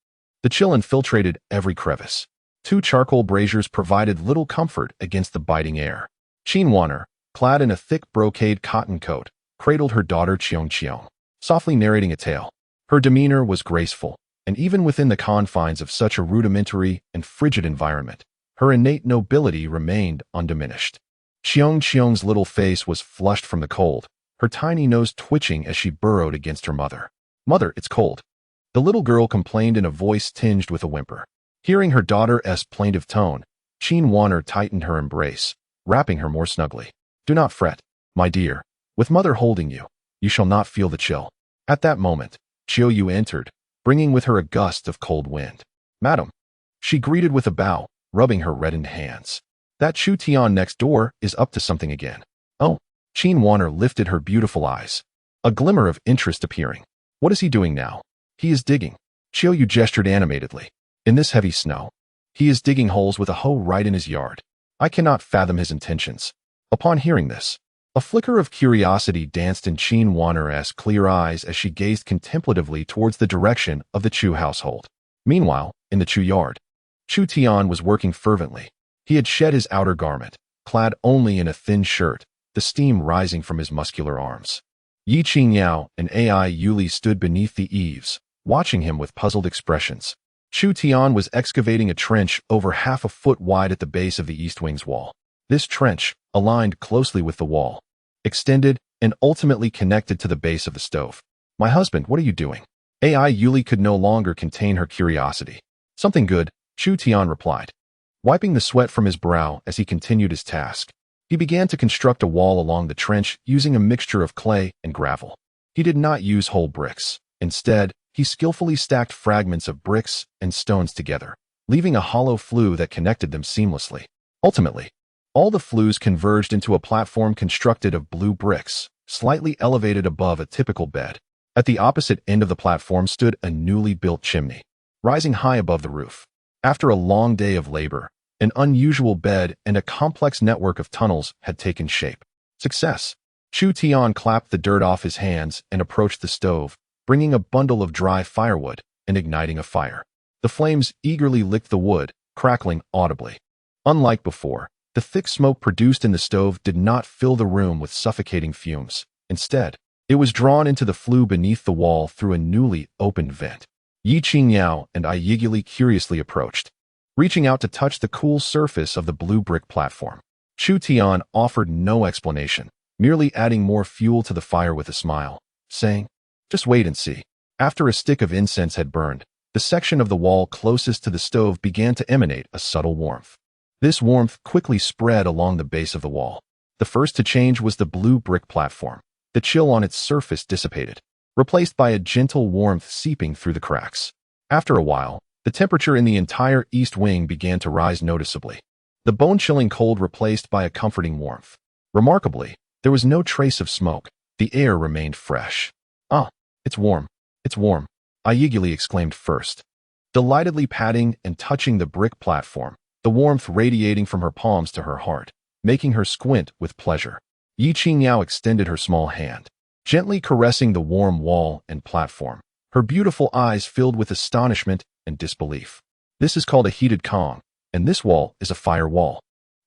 the chill infiltrated every crevice. Two charcoal braziers provided little comfort against the biting air. Qinwaner, clad in a thick brocade cotton coat, cradled her daughter Qiong, softly narrating a tale. Her demeanor was graceful, and even within the confines of such a rudimentary and frigid environment, her innate nobility remained undiminished. Qiong's little face was flushed from the cold, her tiny nose twitching as she burrowed against her mother. "Mother, it's cold." The little girl complained in a voice tinged with a whimper. Hearing her daughter's plaintive tone, Qingyao tightened her embrace, wrapping her more snugly. Do not fret, my dear. With mother holding you, you shall not feel the chill. At that moment, Qiu entered, bringing with her a gust of cold wind. Madam, she greeted with a bow, rubbing her reddened hands. That Chu Tian next door is up to something again. Oh, Qingyao lifted her beautiful eyes, a glimmer of interest appearing. What is he doing now? He is digging. Qiu gestured animatedly. In this heavy snow, he is digging holes with a hoe right in his yard. I cannot fathom his intentions. Upon hearing this, a flicker of curiosity danced in Qingyao clear eyes as she gazed contemplatively towards the direction of the Chu household. Meanwhile, in the Chu yard, Chu Tian was working fervently. He had shed his outer garment, clad only in a thin shirt, the steam rising from his muscular arms. Ye Qingyao and Ai Yuli stood beneath the eaves, watching him with puzzled expressions. Chu Tian was excavating a trench over half a foot wide at the base of the east wing's wall. This trench, aligned closely with the wall, extended and ultimately connected to the base of the stove. My husband, what are you doing? Ai Yuli could no longer contain her curiosity. Something good, Chu Tian replied, wiping the sweat from his brow as he continued his task. He began to construct a wall along the trench using a mixture of clay and gravel. He did not use whole bricks. Instead, he skillfully stacked fragments of bricks and stones together, leaving a hollow flue that connected them seamlessly. Ultimately, all the flues converged into a platform constructed of blue bricks, slightly elevated above a typical bed. At the opposite end of the platform stood a newly built chimney, rising high above the roof. After a long day of labor, an unusual bed and a complex network of tunnels had taken shape. Success! Chu Tian clapped the dirt off his hands and approached the stove, bringing a bundle of dry firewood and igniting a fire. The flames eagerly licked the wood, crackling audibly. Unlike before, the thick smoke produced in the stove did not fill the room with suffocating fumes. Instead, it was drawn into the flue beneath the wall through a newly opened vent. Ye Qingyao and Ai Yuli curiously approached, reaching out to touch the cool surface of the blue brick platform. Chu Tian offered no explanation, merely adding more fuel to the fire with a smile, saying, just wait and see. After a stick of incense had burned, the section of the wall closest to the stove began to emanate a subtle warmth. This warmth quickly spread along the base of the wall. The first to change was the blue brick platform. The chill on its surface dissipated, replaced by a gentle warmth seeping through the cracks. After a while, the temperature in the entire east wing began to rise noticeably. The bone-chilling cold replaced by a comforting warmth. Remarkably, there was no trace of smoke. The air remained fresh. Ah, it's warm. It's warm, Ai Yuli exclaimed first, delightedly patting and touching the brick platform, the warmth radiating from her palms to her heart, making her squint with pleasure. Ye Qingyao extended her small hand, gently caressing the warm wall and platform, her beautiful eyes filled with astonishment and disbelief. This is called a heated Kong, and this wall is a fire wall.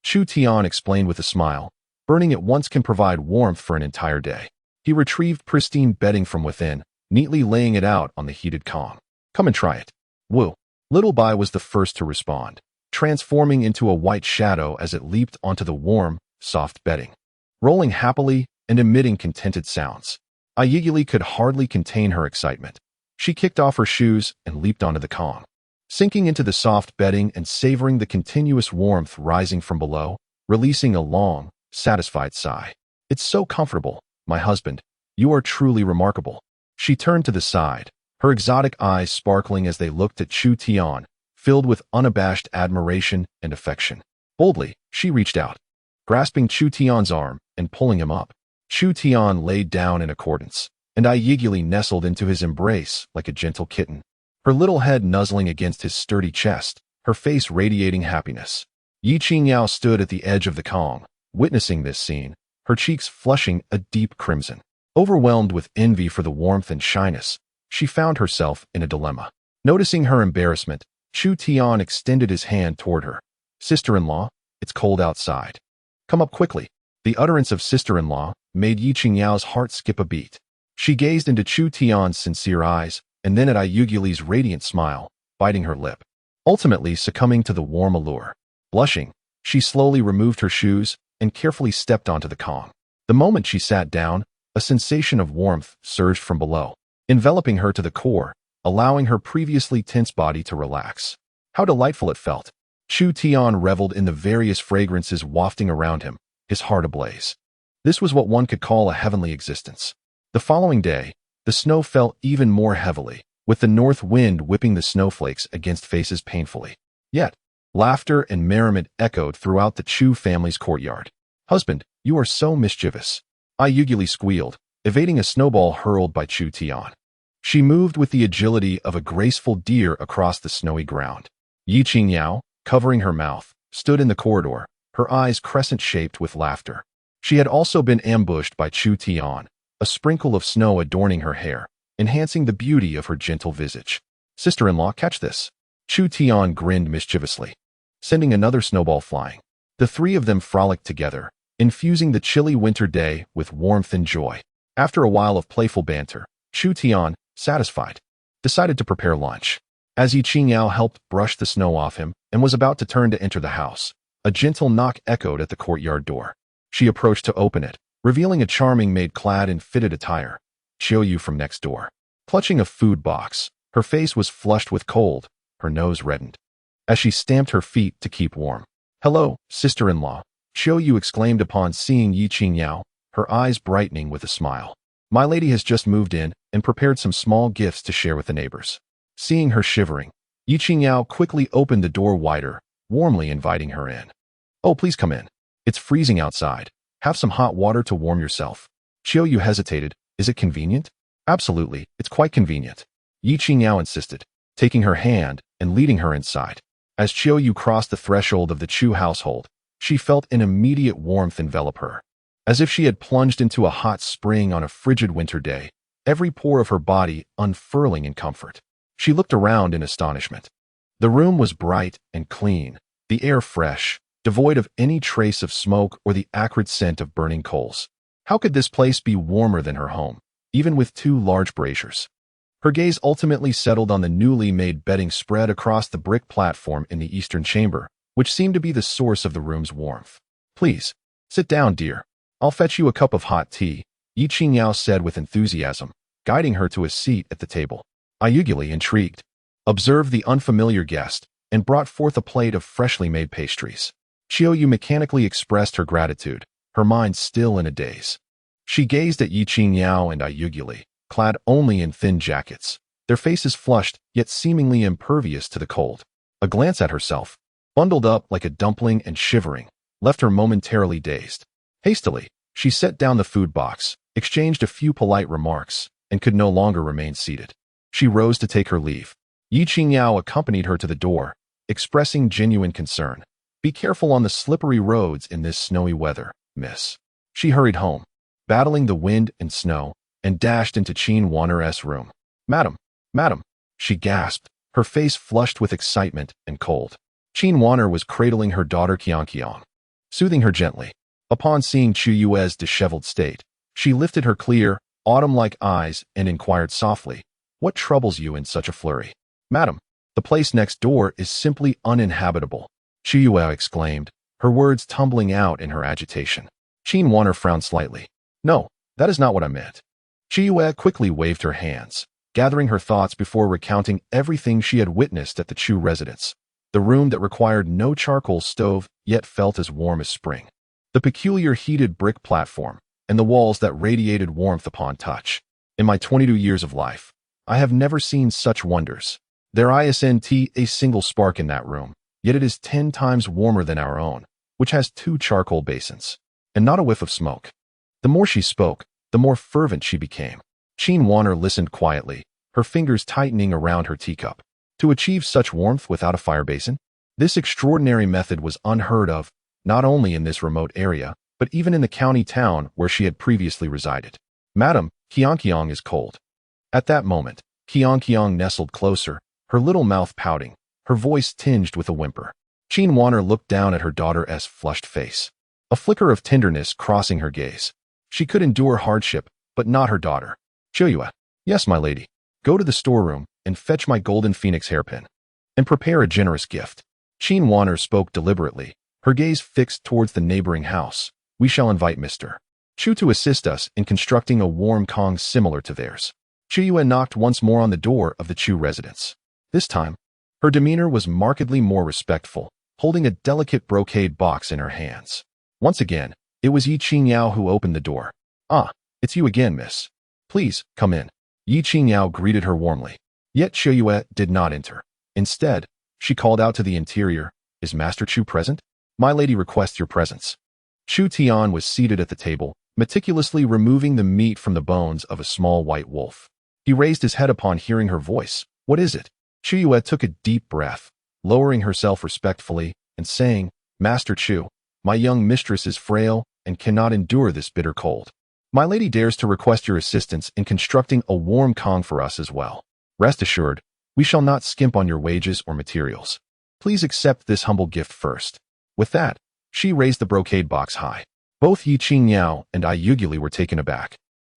Chu Tian explained with a smile. Burning at once can provide warmth for an entire day. He retrieved pristine bedding from within, neatly laying it out on the heated Kong. Come and try it. Woo. Little Bai was the first to respond, transforming into a white shadow as it leaped onto the warm, soft bedding, rolling happily and emitting contented sounds. Ai Yuli could hardly contain her excitement. She kicked off her shoes and leaped onto the Kong, sinking into the soft bedding and savoring the continuous warmth rising from below, releasing a long, satisfied sigh. It's so comfortable, my husband. You are truly remarkable. She turned to the side, her exotic eyes sparkling as they looked at Chu Tian, filled with unabashed admiration and affection. Boldly, she reached out, grasping Chu Tian's arm and pulling him up. Chu Tian laid down in accordance, and Ai Yuli nestled into his embrace like a gentle kitten, her little head nuzzling against his sturdy chest, her face radiating happiness. Ye Qingyao stood at the edge of the Kong, witnessing this scene, her cheeks flushing a deep crimson. Overwhelmed with envy for the warmth and shyness, she found herself in a dilemma. Noticing her embarrassment, Chu Tian extended his hand toward her. Sister-in-law, it's cold outside. Come up quickly. The utterance of sister-in-law made Ye Qingyao's heart skip a beat. She gazed into Chu Tian's sincere eyes, and then at Ai Yuli's radiant smile, biting her lip, ultimately succumbing to the warm allure. Blushing, she slowly removed her shoes and carefully stepped onto the Kong. The moment she sat down, a sensation of warmth surged from below, enveloping her to the core, allowing her previously tense body to relax. How delightful it felt. Chu Tian reveled in the various fragrances wafting around him, his heart ablaze. This was what one could call a heavenly existence. The following day, the snow fell even more heavily, with the north wind whipping the snowflakes against faces painfully. Yet, laughter and merriment echoed throughout the Chu family's courtyard. "Husband, you are so mischievous," Ye squealed, evading a snowball hurled by Chu Tian. She moved with the agility of a graceful deer across the snowy ground. Ye Qingyao, covering her mouth, stood in the corridor, her eyes crescent-shaped with laughter. She had also been ambushed by Chu Tian, a sprinkle of snow adorning her hair, enhancing the beauty of her gentle visage. "Sister-in-law, catch this." Chu Tian grinned mischievously, sending another snowball flying. The three of them frolicked together, infusing the chilly winter day with warmth and joy. After a while of playful banter, Chu Tian, satisfied, decided to prepare lunch. As Ye Qingyao helped brush the snow off him and was about to turn to enter the house, a gentle knock echoed at the courtyard door. She approached to open it, revealing a charming maid clad in fitted attire, Qiu from next door. Clutching a food box, her face was flushed with cold, her nose reddened, as she stamped her feet to keep warm. "Hello, sister-in-law," Qiu exclaimed upon seeing Ye Qingyao, her eyes brightening with a smile. "My lady has just moved in and prepared some small gifts to share with the neighbors." Seeing her shivering, Ye Qingyao quickly opened the door wider, warmly inviting her in. "Oh, please come in. It's freezing outside. Have some hot water to warm yourself." Qiu hesitated. "Is it convenient?" "Absolutely, it's quite convenient," Ye Qingyao insisted, taking her hand and leading her inside. As Qiu crossed the threshold of the Chu household, she felt an immediate warmth envelop her. As if she had plunged into a hot spring on a frigid winter day, every pore of her body unfurling in comfort. She looked around in astonishment. The room was bright and clean, the air fresh, devoid of any trace of smoke or the acrid scent of burning coals. How could this place be warmer than her home, even with two large braziers? Her gaze ultimately settled on the newly made bedding spread across the brick platform in the eastern chamber, which seemed to be the source of the room's warmth. "Please, sit down, dear. I'll fetch you a cup of hot tea," Ye Qingyao said with enthusiasm, guiding her to a seat at the table. Ye, intrigued, observed the unfamiliar guest and brought forth a plate of freshly made pastries. Qiu mechanically expressed her gratitude, her mind still in a daze. She gazed at Ye Qingyao and Ye, clad only in thin jackets, their faces flushed yet seemingly impervious to the cold. A glance at herself, bundled up like a dumpling and shivering, left her momentarily dazed. Hastily, she set down the food box, exchanged a few polite remarks, and could no longer remain seated. She rose to take her leave. Ye Qingyao accompanied her to the door, expressing genuine concern. "Be careful on the slippery roads in this snowy weather, miss." She hurried home, battling the wind and snow, and dashed into Qin Wanner's room. Madam, she gasped, her face flushed with excitement and cold. Qin Wanner was cradling her daughter Qianqiang, soothing her gently. Upon seeing Chu Yue's disheveled state, she lifted her clear, autumn-like eyes and inquired softly, "What troubles you in such a flurry?" "Madam, the place next door is simply uninhabitable," Chu Yue exclaimed, her words tumbling out in her agitation. Qin Wanner frowned slightly. "No, that is not what I meant." Chu Yue quickly waved her hands, gathering her thoughts before recounting everything she had witnessed at the Chu residence. The room that required no charcoal stove yet felt as warm as spring. The peculiar heated brick platform, and the walls that radiated warmth upon touch. In my 22 years of life, I have never seen such wonders. There isn't a single spark in that room, yet it is 10 times warmer than our own, which has 2 charcoal basins, and not a whiff of smoke. The more she spoke, the more fervent she became. Qin Wanner listened quietly, her fingers tightening around her teacup. To achieve such warmth without a fire basin? This extraordinary method was unheard of, not only in this remote area, but even in the county town where she had previously resided. "Madam, Qianqiang is cold." At that moment, Qianqiang nestled closer, her little mouth pouting, her voice tinged with a whimper. Qin Wanner looked down at her daughter's flushed face, a flicker of tenderness crossing her gaze. She could endure hardship, but not her daughter. "Qiu, yes, my lady. Go to the storeroom and fetch my golden phoenix hairpin, and prepare a generous gift." Qin Wanner spoke deliberately, her gaze fixed towards the neighboring house. "We shall invite Mr. Chu to assist us in constructing a warm Kong similar to theirs." Chu Yue knocked once more on the door of the Chu residence. This time, Her demeanor was markedly more respectful, holding a delicate brocade box in her hands. Once again, it was Ye Qingyao who opened the door. "Ah, it's you again, miss. Please, come in." Ye Qingyao greeted her warmly. Yet Yue did not enter. Instead, she called out to the interior, "Is Master Chu present? My lady requests your presence." Chu Tian was seated at the table, meticulously removing the meat from the bones of a small white wolf. He raised his head upon hearing her voice. "What is it?" Yue took a deep breath, lowering herself respectfully, and saying, "Master Chu, my young mistress is frail and cannot endure this bitter cold. My lady dares to request your assistance in constructing a warm kong for us as well. Rest assured, we shall not skimp on your wages or materials. Please accept this humble gift first." With that, she raised the brocade box high. Both Ye Qingyao and Yuguli were taken aback,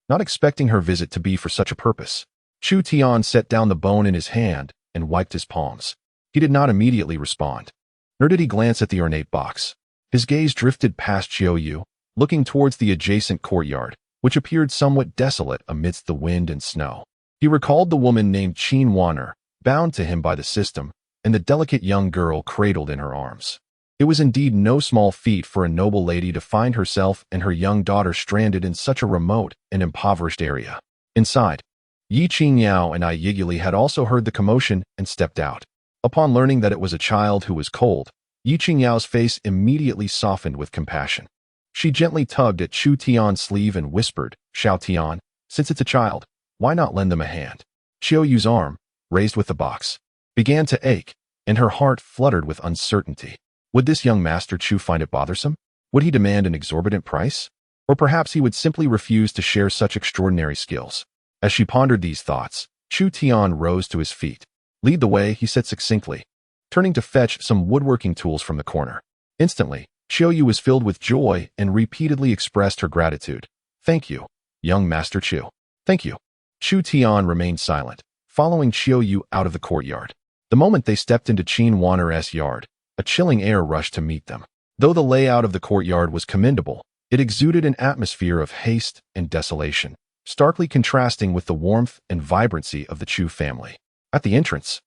not expecting her visit to be for such a purpose. Chu Tian set down the bone in his hand and wiped his palms. He did not immediately respond, nor did he glance at the ornate box. His gaze drifted past Yu, looking towards the adjacent courtyard, which appeared somewhat desolate amidst the wind and snow. He recalled the woman named Qin Wanner, bound to him by the system, and the delicate young girl cradled in her arms. It was indeed no small feat for a noble lady to find herself and her young daughter stranded in such a remote and impoverished area. Inside, Ye Qingyao and Yiguli had also heard the commotion and stepped out. Upon learning that it was a child who was cold, Ye Qingyao's face immediately softened with compassion. She gently tugged at Chu Tian's sleeve and whispered, "Xiao Tian, since it's a child, why not lend them a hand?" Qiu Yu's arm, raised with the box, began to ache, and her heart fluttered with uncertainty. Would this young Master Chu find it bothersome? Would he demand an exorbitant price? Or perhaps he would simply refuse to share such extraordinary skills. As she pondered these thoughts, Chu Tian rose to his feet. "Lead the way," he said succinctly, turning to fetch some woodworking tools from the corner. Instantly, Qiu Yu was filled with joy and repeatedly expressed her gratitude. "Thank you, young Master Chu. Thank you." Chu Tian remained silent, following Qiu Yu out of the courtyard. The moment they stepped into Qin Wanner's yard, a chilling air rushed to meet them. Though the layout of the courtyard was commendable, it exuded an atmosphere of haste and desolation, starkly contrasting with the warmth and vibrancy of the Chu family. At the entrance,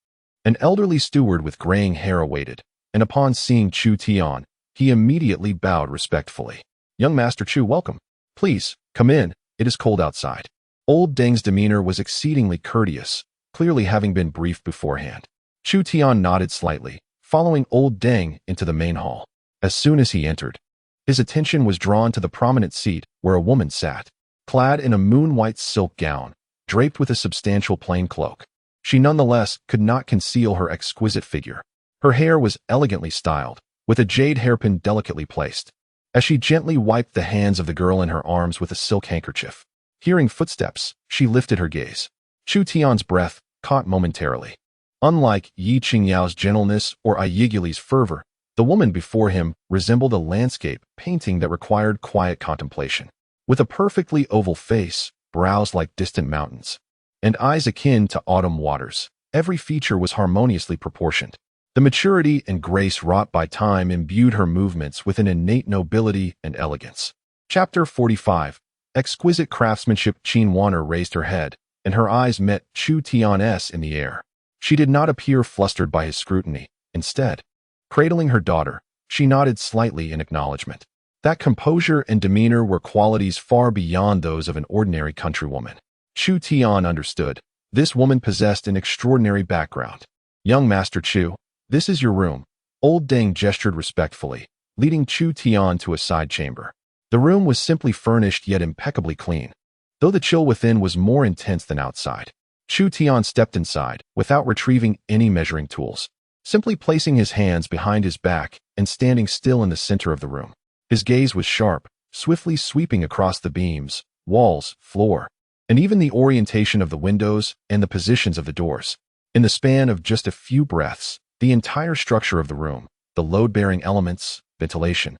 an elderly steward with graying hair awaited, and upon seeing Chu Tian, he immediately bowed respectfully. "Young Master Chu, welcome. Please, come in, it is cold outside." Old Deng's demeanor was exceedingly courteous, clearly having been briefed beforehand. Chu Tian nodded slightly, following Old Deng into the main hall. As soon as he entered, his attention was drawn to the prominent seat where a woman sat, clad in a moon-white silk gown, draped with a substantial plain cloak. She nonetheless could not conceal her exquisite figure. Her hair was elegantly styled, with a jade hairpin delicately placed. As she gently wiped the hands of the girl in her arms with a silk handkerchief, hearing footsteps, she lifted her gaze. Chu Tian's breath caught momentarily. Unlike Ye Qingyao's gentleness or Yiguli's fervor, the woman before him resembled a landscape painting that required quiet contemplation. With a perfectly oval face, brows like distant mountains, and eyes akin to autumn waters, every feature was harmoniously proportioned. The maturity and grace wrought by time imbued her movements with an innate nobility and elegance. Chapter 45. Exquisite craftsmanship. Qin Wanner raised her head, and her eyes met Chu Tian's in the air. She did not appear flustered by his scrutiny. Instead, cradling her daughter, she nodded slightly in acknowledgement. That composure and demeanor were qualities far beyond those of an ordinary countrywoman. Chu Tian understood. This woman possessed an extraordinary background. "Young Master Chu, this is your room." Old Deng gestured respectfully, leading Chu Tian to a side chamber. The room was simply furnished yet impeccably clean, though the chill within was more intense than outside. Chu Tian stepped inside, without retrieving any measuring tools, simply placing his hands behind his back and standing still in the center of the room. His gaze was sharp, swiftly sweeping across the beams, walls, floor, and even the orientation of the windows and the positions of the doors. In the span of just a few breaths, the entire structure of the room, the load-bearing elements, ventilation,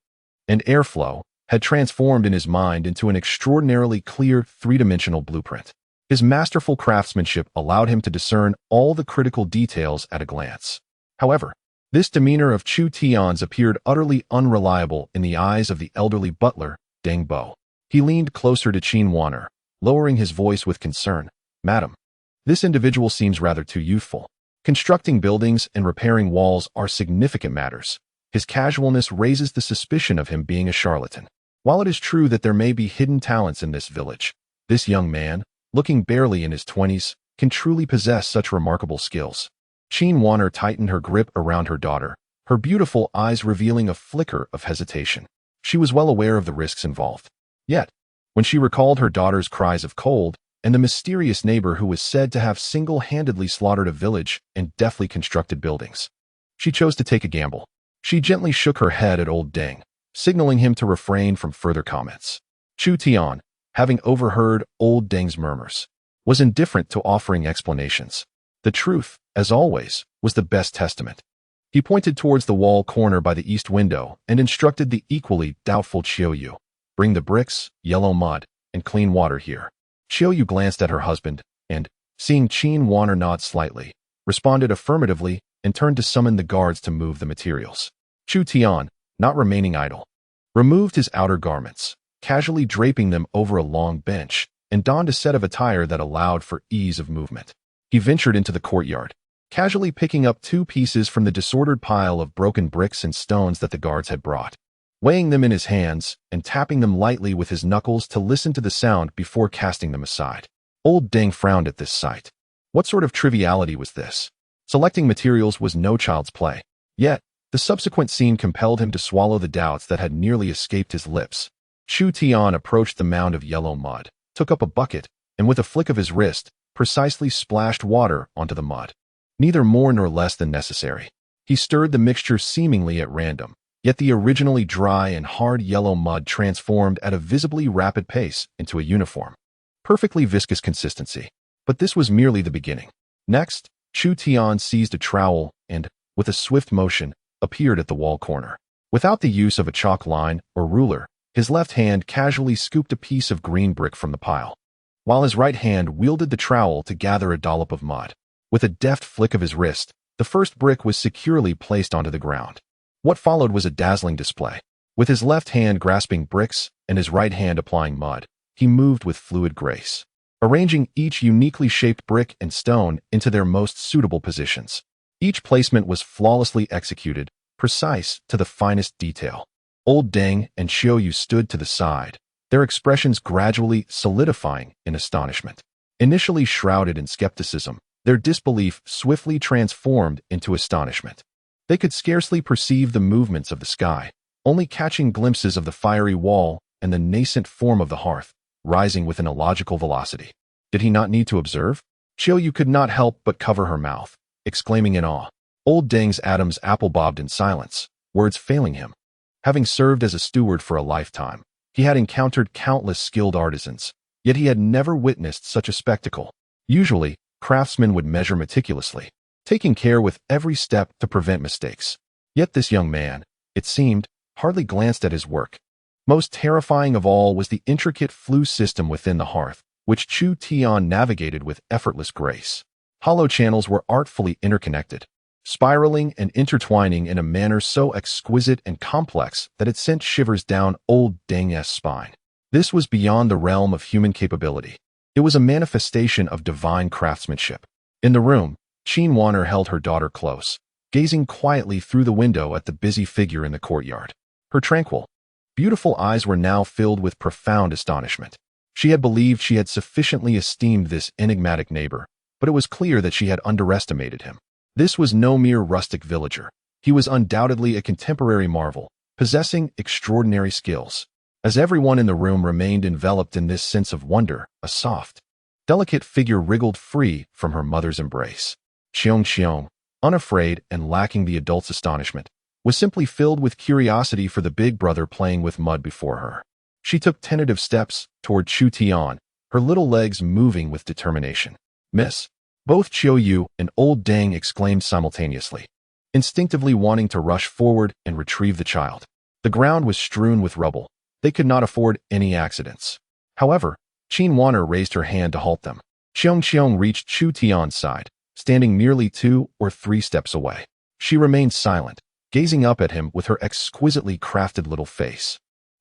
and airflow, had transformed in his mind into an extraordinarily clear three-dimensional blueprint. His masterful craftsmanship allowed him to discern all the critical details at a glance. However, this demeanor of Chu Tian's appeared utterly unreliable in the eyes of the elderly butler, Deng Bo. He leaned closer to Qin Wanner, lowering his voice with concern. "Madam, this individual seems rather too youthful. Constructing buildings and repairing walls are significant matters. His casualness raises the suspicion of him being a charlatan. While it is true that there may be hidden talents in this village, this young man, looking barely in his 20s, can truly possess such remarkable skills. Qin Wanner tightened her grip around her daughter, her beautiful eyes revealing a flicker of hesitation. She was well aware of the risks involved. Yet, when she recalled her daughter's cries of cold and the mysterious neighbor who was said to have single-handedly slaughtered a village and deftly constructed buildings, she chose to take a gamble. She gently shook her head at old Deng, signaling him to refrain from further comments. Chu Tian, having overheard old Deng's murmurs, was indifferent to offering explanations. The truth, as always, was the best testament. He pointed towards the wall corner by the east window and instructed the equally doubtful Qiuyu, "Bring the bricks, yellow mud, and clean water here." Qiuyu glanced at her husband and, seeing Qin Wanner nod slightly, responded affirmatively and turned to summon the guards to move the materials. Chu Tian, not remaining idle, removed his outer garments, casually draping them over a long bench, and donned a set of attire that allowed for ease of movement. He ventured into the courtyard, casually picking up 2 pieces from the disordered pile of broken bricks and stones that the guards had brought, weighing them in his hands and tapping them lightly with his knuckles to listen to the sound before casting them aside. Old Deng frowned at this sight. What sort of triviality was this? Selecting materials was no child's play. Yet, the subsequent scene compelled him to swallow the doubts that had nearly escaped his lips. Chu Tian approached the mound of yellow mud, took up a bucket, and with a flick of his wrist, precisely splashed water onto the mud. Neither more nor less than necessary. He stirred the mixture seemingly at random, yet the originally dry and hard yellow mud transformed at a visibly rapid pace into a uniform, perfectly viscous consistency. But this was merely the beginning. Next, Chu Tian seized a trowel and, with a swift motion, appeared at the wall corner. Without the use of a chalk line or ruler, his left hand casually scooped a piece of green brick from the pile, while his right hand wielded the trowel to gather a dollop of mud. With a deft flick of his wrist, the first brick was securely placed onto the ground. What followed was a dazzling display. With his left hand grasping bricks and his right hand applying mud, he moved with fluid grace, arranging each uniquely shaped brick and stone into their most suitable positions. Each placement was flawlessly executed, precise to the finest detail. Old Deng and Qiuyu stood to the side, their expressions gradually solidifying in astonishment. Initially shrouded in skepticism, their disbelief swiftly transformed into astonishment. They could scarcely perceive the movements of the sky, only catching glimpses of the fiery wall and the nascent form of the hearth, rising with an illogical velocity. Did he not need to observe? Qiuyu could not help but cover her mouth, exclaiming in awe. Old Deng's Adam's apple bobbed in silence, words failing him. Having served as a steward for a lifetime, he had encountered countless skilled artisans, yet he had never witnessed such a spectacle. Usually, craftsmen would measure meticulously, taking care with every step to prevent mistakes. Yet this young man, it seemed, hardly glanced at his work. Most terrifying of all was the intricate flue system within the hearth, which Chu Tian navigated with effortless grace. Hollow channels were artfully interconnected, spiraling and intertwining in a manner so exquisite and complex that it sent shivers down old Deng's spine. This was beyond the realm of human capability. It was a manifestation of divine craftsmanship. In the room, Qin Wanner held her daughter close, gazing quietly through the window at the busy figure in the courtyard. Her tranquil, beautiful eyes were now filled with profound astonishment. She had believed she had sufficiently esteemed this enigmatic neighbor, but it was clear that she had underestimated him. This was no mere rustic villager. He was undoubtedly a contemporary marvel, possessing extraordinary skills. As everyone in the room remained enveloped in this sense of wonder, a soft, delicate figure wriggled free from her mother's embrace. Qiong, unafraid and lacking the adult's astonishment, was simply filled with curiosity for the big brother playing with mud before her. She took tentative steps toward Chu Tian, her little legs moving with determination. "Miss!" Both Qiuyu and old Deng exclaimed simultaneously, instinctively wanting to rush forward and retrieve the child. The ground was strewn with rubble. They could not afford any accidents. However, Qin Wanner raised her hand to halt them. Qiong reached Chu Tian's side, standing merely 2 or 3 steps away. She remained silent, gazing up at him with her exquisitely crafted little face.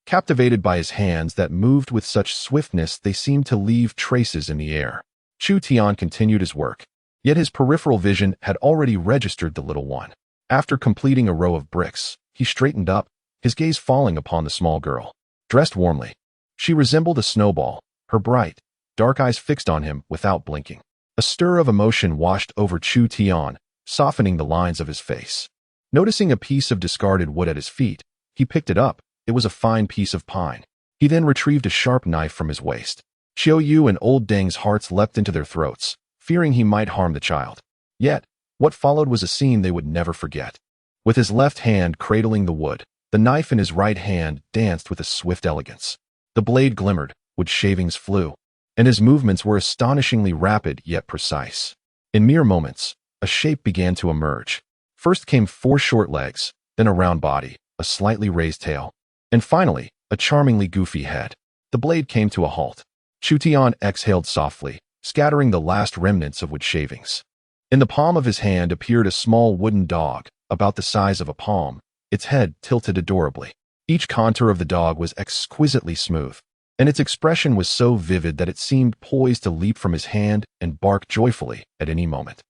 Captivated by his hands that moved with such swiftness they seemed to leave traces in the air, Chu Tian continued his work, Yet his peripheral vision had already registered the little one. After completing a row of bricks, he straightened up, his gaze falling upon the small girl. Dressed warmly, she resembled a snowball, her bright, dark eyes fixed on him without blinking. A stir of emotion washed over Chu Tian, softening the lines of his face. Noticing a piece of discarded wood at his feet, he picked it up. It was a fine piece of pine. He then retrieved a sharp knife from his waist. Qiu Yu and old Deng's hearts leapt into their throats, fearing he might harm the child. Yet, what followed was a scene they would never forget. With his left hand cradling the wood, the knife in his right hand danced with a swift elegance. The blade glimmered, wood shavings flew, and his movements were astonishingly rapid yet precise. In mere moments, a shape began to emerge. First came 4 short legs, then a round body, a slightly raised tail, and finally, a charmingly goofy head. The blade came to a halt. Chu Tian exhaled softly, scattering the last remnants of wood shavings. In the palm of his hand appeared a small wooden dog, about the size of a palm, its head tilted adorably. Each contour of the dog was exquisitely smooth, and its expression was so vivid that it seemed poised to leap from his hand and bark joyfully at any moment.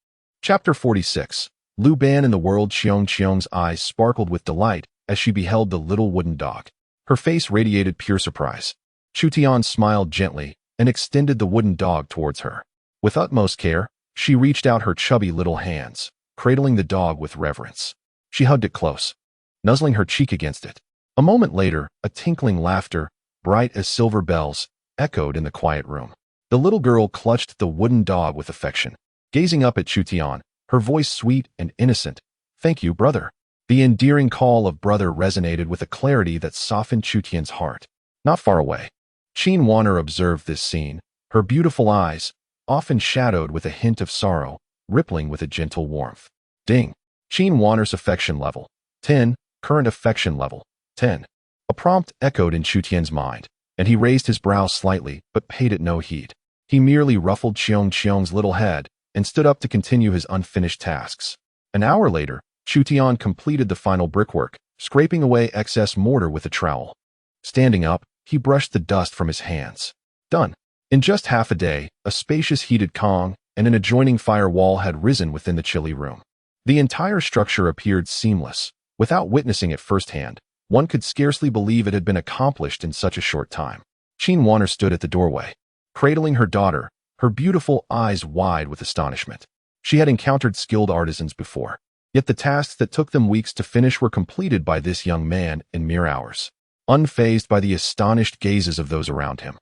Chapter 46. Lu Ban in the world. Qiong's eyes sparkled with delight as she beheld the little wooden dog. Her face radiated pure surprise. Chu Tian smiled gently and extended the wooden dog towards her. With utmost care, she reached out her chubby little hands, cradling the dog with reverence. She hugged it close, nuzzling her cheek against it. A moment later, a tinkling laughter, bright as silver bells, echoed in the quiet room. The little girl clutched the wooden dog with affection, gazing up at Chu Tian, her voice sweet and innocent. "Thank you, brother." The endearing call of brother resonated with a clarity that softened Chu Tian's heart. Not far away, Qin Wanner observed this scene, her beautiful eyes, often shadowed with a hint of sorrow, rippling with a gentle warmth. Ding. Qin Wanner's affection level, 10. Current affection level, 10. A prompt echoed in Chu Tian's mind, and he raised his brows slightly but paid it no heed. He merely ruffled Qiong's little head and stood up to continue his unfinished tasks. An hour later, Chu Tian completed the final brickwork, scraping away excess mortar with a trowel. Standing up, he brushed the dust from his hands. Done. In just half a day, a spacious heated Kong and an adjoining fire wall had risen within the chilly room. The entire structure appeared seamless. Without witnessing it firsthand, one could scarcely believe it had been accomplished in such a short time. Qin Wanner stood at the doorway, cradling her daughter, her beautiful eyes wide with astonishment. She had encountered skilled artisans before, yet the tasks that took them weeks to finish were completed by this young man in mere hours. Unfazed by the astonished gazes of those around him,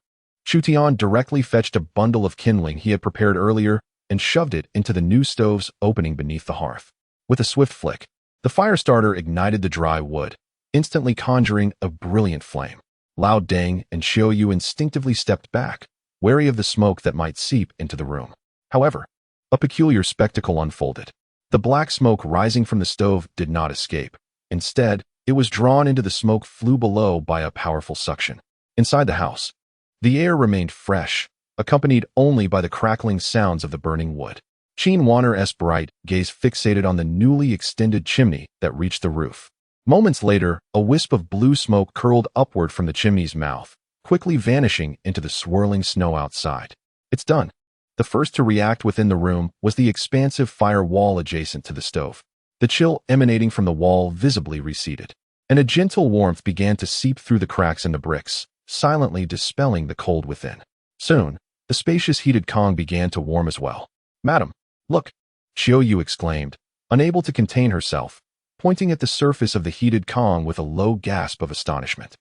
Chu Tian directly fetched a bundle of kindling he had prepared earlier and shoved it into the new stove's opening beneath the hearth. With a swift flick, the fire starter ignited the dry wood, instantly conjuring a brilliant flame. Lao Deng and Qiu Yu instinctively stepped back, wary of the smoke that might seep into the room. However, a peculiar spectacle unfolded. The black smoke rising from the stove did not escape. Instead, it was drawn into the smoke flue below by a powerful suction. Inside the house, the air remained fresh, accompanied only by the crackling sounds of the burning wood. Qin Wanner's bright gaze fixated on the newly extended chimney that reached the roof. Moments later, a wisp of blue smoke curled upward from the chimney's mouth, quickly vanishing into the swirling snow outside. It's done. The first to react within the room was the expansive fire wall adjacent to the stove. The chill emanating from the wall visibly receded, and a gentle warmth began to seep through the cracks in the bricks, silently dispelling the cold within. Soon, the spacious heated Kong began to warm as well. "Madam, look!" Qiu Yu exclaimed, unable to contain herself, pointing at the surface of the heated Kong with a low gasp of astonishment.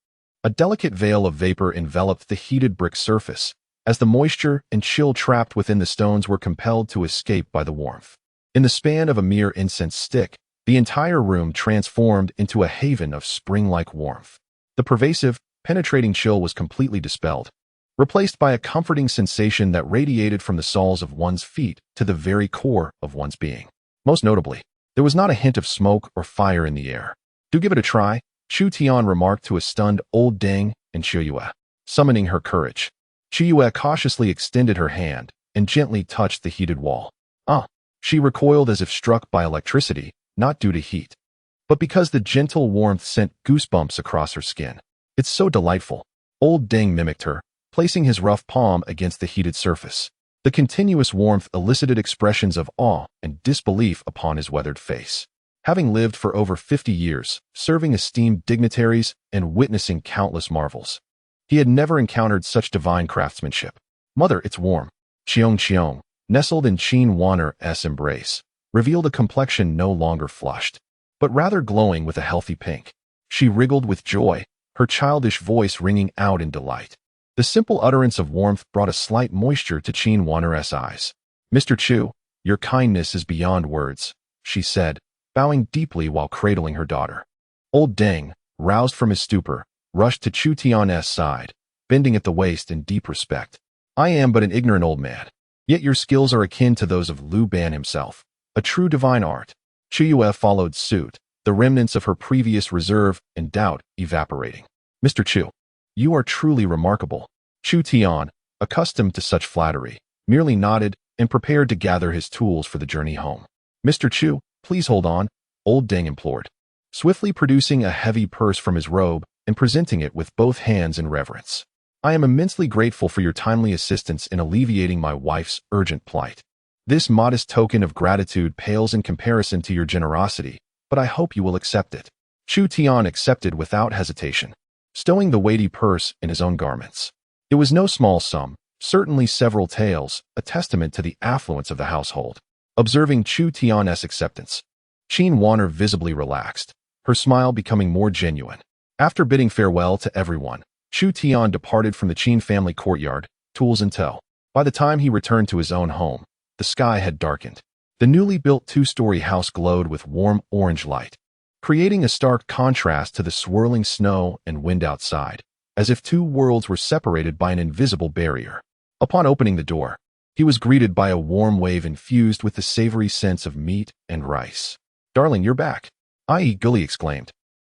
A delicate veil of vapor enveloped the heated brick surface, as the moisture and chill trapped within the stones were compelled to escape by the warmth. In the span of a mere incense stick, the entire room transformed into a haven of spring-like warmth. The pervasive, penetrating chill was completely dispelled, replaced by a comforting sensation that radiated from the soles of one's feet to the very core of one's being. Most notably, there was not a hint of smoke or fire in the air. "Do give it a try," Chu Tian remarked to a stunned old Deng and Qiu Yu, summoning her courage. Qiu Yu cautiously extended her hand and gently touched the heated wall. She recoiled as if struck by electricity, not due to heat, but because the gentle warmth sent goosebumps across her skin. "It's so delightful." Old Deng mimicked her, placing his rough palm against the heated surface. The continuous warmth elicited expressions of awe and disbelief upon his weathered face. Having lived for over 50 years, serving esteemed dignitaries and witnessing countless marvels, he had never encountered such divine craftsmanship. "Mother, it's warm." Cheong, nestled in Qin Wanner's embrace, revealed a complexion no longer flushed, but rather glowing with a healthy pink. She wriggled with joy, her childish voice ringing out in delight. The simple utterance of warmth brought a slight moisture to Qin Wanner's eyes. "Mr. Chu, your kindness is beyond words," she said, bowing deeply while cradling her daughter. Old Deng, roused from his stupor, rushed to Chu Tian's side, bending at the waist in deep respect. "I am but an ignorant old man, yet your skills are akin to those of Liu Ban himself, a true divine art." Chu Yue followed suit, the remnants of her previous reserve and doubt evaporating. "Mr. Chu, you are truly remarkable." Chu Tian, accustomed to such flattery, merely nodded and prepared to gather his tools for the journey home. "Mr. Chu, please hold on," Old Deng implored, swiftly producing a heavy purse from his robe and presenting it with both hands in reverence. "I am immensely grateful for your timely assistance in alleviating my wife's urgent plight. This modest token of gratitude pales in comparison to your generosity, but I hope you will accept it." Chu Tian accepted without hesitation, stowing the weighty purse in his own garments. It was no small sum, certainly several taels, a testament to the affluence of the household. Observing Chu Tian's acceptance, Qin Wanner visibly relaxed, her smile becoming more genuine. After bidding farewell to everyone, Chu Tian departed from the Qin family courtyard, tools in tow. By the time he returned to his own home, the sky had darkened. The newly built two-story house glowed with warm orange light, creating a stark contrast to the swirling snow and wind outside, as if two worlds were separated by an invisible barrier. Upon opening the door, he was greeted by a warm wave infused with the savory scents of meat and rice. "Darling, you're back," Ye Qingyao exclaimed,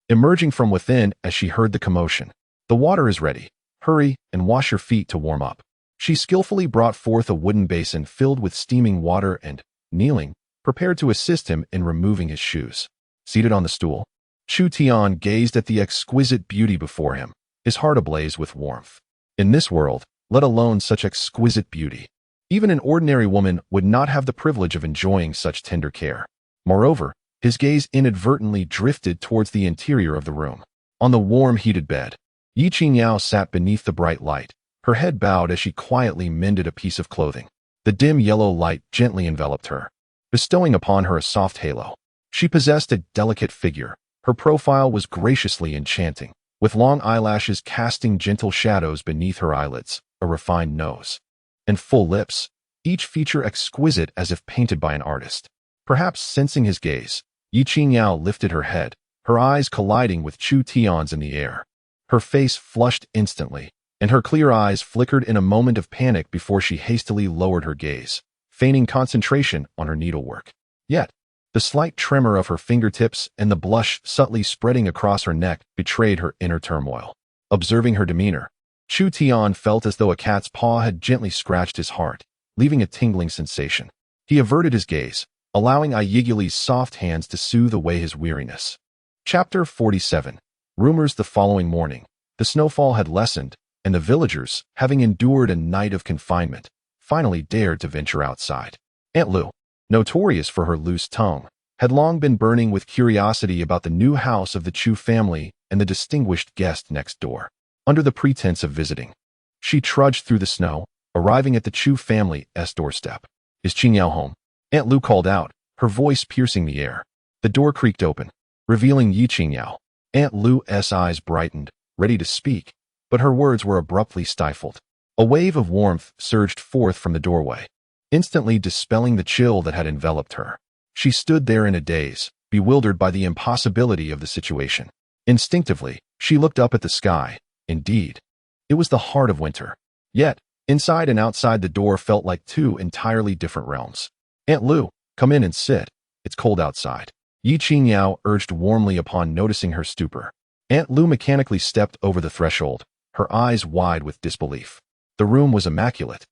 emerging from within as she heard the commotion. "The water is ready. Hurry and wash your feet to warm up." She skillfully brought forth a wooden basin filled with steaming water and, kneeling, prepared to assist him in removing his shoes. Seated on the stool, Chu Tian gazed at the exquisite beauty before him, his heart ablaze with warmth. In this world, let alone such exquisite beauty, even an ordinary woman would not have the privilege of enjoying such tender care. Moreover, his gaze inadvertently drifted towards the interior of the room. On the warm, heated bed, Ye Qingyao sat beneath the bright light, her head bowed as she quietly mended a piece of clothing. The dim yellow light gently enveloped her, bestowing upon her a soft halo. She possessed a delicate figure. Her profile was graciously enchanting, with long eyelashes casting gentle shadows beneath her eyelids, a refined nose, and full lips, each feature exquisite as if painted by an artist. Perhaps sensing his gaze, Ye Qingyao lifted her head, her eyes colliding with Chu Tian's in the air. Her face flushed instantly, and her clear eyes flickered in a moment of panic before she hastily lowered her gaze, feigning concentration on her needlework. Yet, the slight tremor of her fingertips and the blush subtly spreading across her neck betrayed her inner turmoil. Observing her demeanor, Chu Tian felt as though a cat's paw had gently scratched his heart, leaving a tingling sensation. He averted his gaze, allowing Ye Qingyale's soft hands to soothe away his weariness. Chapter 47. Rumors. The following morning, the snowfall had lessened, and the villagers, having endured a night of confinement, finally dared to venture outside. Aunt Lu, notorious for her loose tongue, had long been burning with curiosity about the new house of the Chu family and the distinguished guest next door. Under the pretense of visiting, she trudged through the snow, arriving at the Chu family's doorstep. "Is Qingyao home?" Aunt Lu called out, her voice piercing the air. The door creaked open, revealing Ye Qingyao. Aunt Lu's eyes brightened, ready to speak, but her words were abruptly stifled. A wave of warmth surged forth from the doorway, instantly dispelling the chill that had enveloped her. She stood there in a daze, bewildered by the impossibility of the situation. Instinctively, she looked up at the sky. Indeed, it was the heart of winter. Yet, inside and outside the door felt like two entirely different realms. "Aunt Lu, come in and sit. It's cold outside," Ye Qingyao urged warmly upon noticing her stupor. Aunt Lu mechanically stepped over the threshold, her eyes wide with disbelief. The room was immaculate,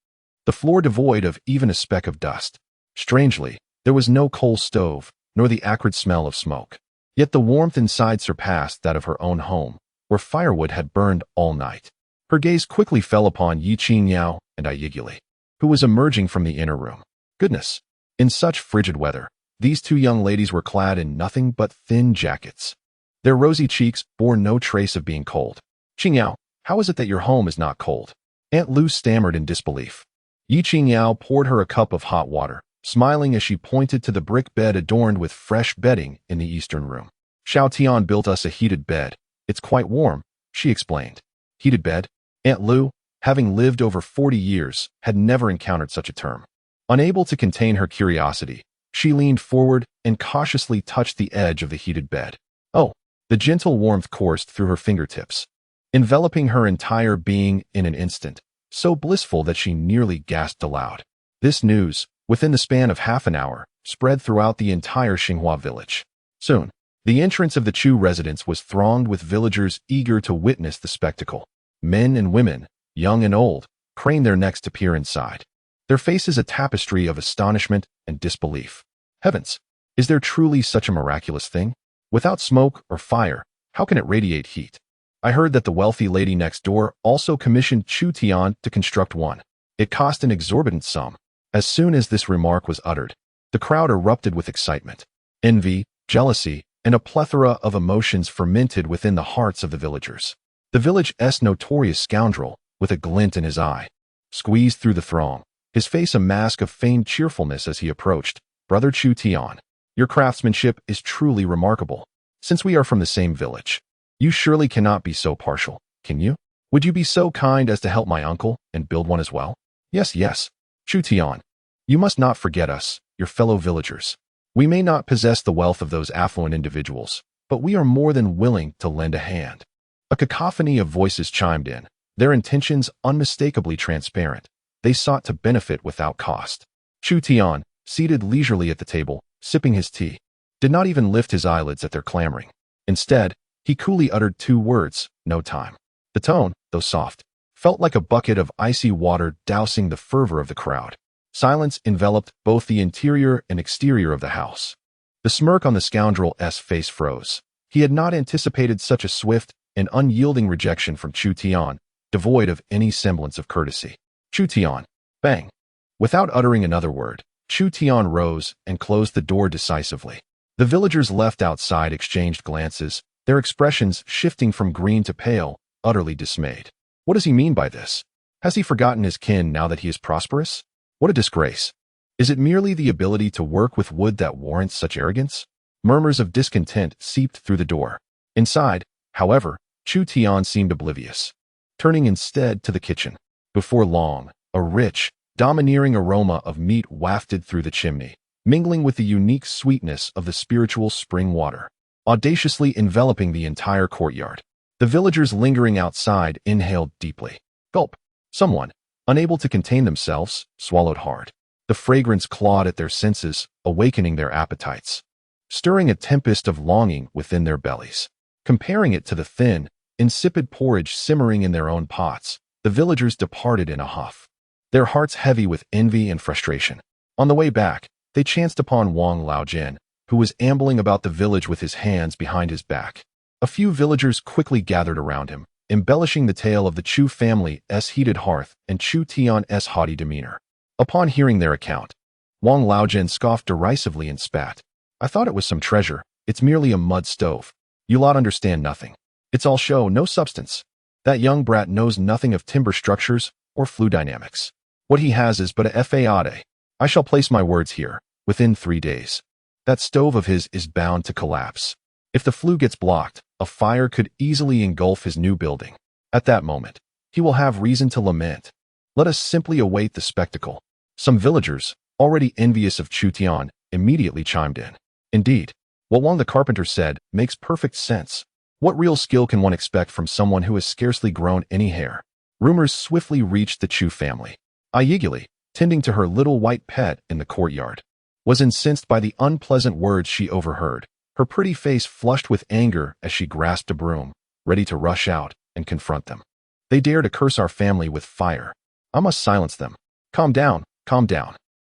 the floor devoid of even a speck of dust. Strangely, there was no coal stove, nor the acrid smell of smoke. Yet the warmth inside surpassed that of her own home, where firewood had burned all night. Her gaze quickly fell upon Ye Qingyao and Ye Qingyao, who was emerging from the inner room. Goodness! In such frigid weather, these two young ladies were clad in nothing but thin jackets. Their rosy cheeks bore no trace of being cold. "Qingyao, how is it that your home is not cold?" Aunt Lu stammered in disbelief. Ye Qingyao poured her a cup of hot water, smiling as she pointed to the brick bed adorned with fresh bedding in the eastern room. "Chu Tian built us a heated bed. It's quite warm," she explained. Heated bed? Aunt Lu, having lived over 40 years, had never encountered such a term. Unable to contain her curiosity, she leaned forward and cautiously touched the edge of the heated bed. Oh, the gentle warmth coursed through her fingertips, enveloping her entire being in an instant, so blissful that she nearly gasped aloud. This news, within the span of half an hour, spread throughout the entire Xinghua village. Soon, the entrance of the Chu residence was thronged with villagers eager to witness the spectacle. Men and women, young and old, craned their necks to peer inside, their faces a tapestry of astonishment and disbelief. Heavens! Is there truly such a miraculous thing? Without smoke or fire, how can it radiate heat? I heard that the wealthy lady next door also commissioned Chu Tian to construct one. It cost an exorbitant sum. As soon as this remark was uttered, the crowd erupted with excitement. Envy, jealousy, and a plethora of emotions fermented within the hearts of the villagers. The village's notorious scoundrel, with a glint in his eye, squeezed through the throng, his face a mask of feigned cheerfulness as he approached. "Brother Chu Tian, your craftsmanship is truly remarkable. Since we are from the same village, you surely cannot be so partial, can you? Would you be so kind as to help my uncle and build one as well?" Yes, Chu Tian, you must not forget us, your fellow villagers. We may not possess the wealth of those affluent individuals, but we are more than willing to lend a hand. A cacophony of voices chimed in, their intentions unmistakably transparent. They sought to benefit without cost. Chu Tian, seated leisurely at the table, sipping his tea, did not even lift his eyelids at their clamoring. Instead, he coolly uttered two words, "No time." The tone, though soft, felt like a bucket of icy water dousing the fervor of the crowd. Silence enveloped both the interior and exterior of the house. The smirk on the scoundrel's face froze. He had not anticipated such a swift and unyielding rejection from Chu Tian, devoid of any semblance of courtesy. "Chu Tian." Bang! Without uttering another word, Chu Tian rose and closed the door decisively. The villagers left outside exchanged glances, their expressions shifting from green to pale, utterly dismayed. What does he mean by this? Has he forgotten his kin now that he is prosperous? What a disgrace! Is it merely the ability to work with wood that warrants such arrogance? Murmurs of discontent seeped through the door. Inside, however, Chu Tian seemed oblivious, turning instead to the kitchen. Before long, a rich, domineering aroma of meat wafted through the chimney, mingling with the unique sweetness of the spiritual spring water, audaciously enveloping the entire courtyard. The villagers lingering outside inhaled deeply. Gulp! Someone, unable to contain themselves, swallowed hard. The fragrance clawed at their senses, awakening their appetites, stirring a tempest of longing within their bellies. Comparing it to the thin, insipid porridge simmering in their own pots, the villagers departed in a huff, their hearts heavy with envy and frustration. On the way back, they chanced upon Wang Laojin, who was ambling about the village with his hands behind his back. A few villagers quickly gathered around him, embellishing the tale of the Chu family's heated hearth and Chu Tian's haughty demeanor. Upon hearing their account, Wang Laojin scoffed derisively and spat. "I thought it was some treasure. It's merely a mud stove. You lot understand nothing. It's all show, no substance. That young brat knows nothing of timber structures or fluid dynamics. What he has is but a fade. I shall place my words here. Within 3 days, that stove of his is bound to collapse. If the flue gets blocked, a fire could easily engulf his new building. At that moment, he will have reason to lament. Let us simply await the spectacle." Some villagers, already envious of Chu Tian, immediately chimed in. Indeed, what Wang the carpenter said makes perfect sense. What real skill can one expect from someone who has scarcely grown any hair? Rumors swiftly reached the Chu family. Ye, tending to her little white pet in the courtyard, was incensed by the unpleasant words she overheard. Her pretty face flushed with anger as she grasped a broom, ready to rush out and confront them. "They dare to curse our family with fire. I must silence them." Calm down.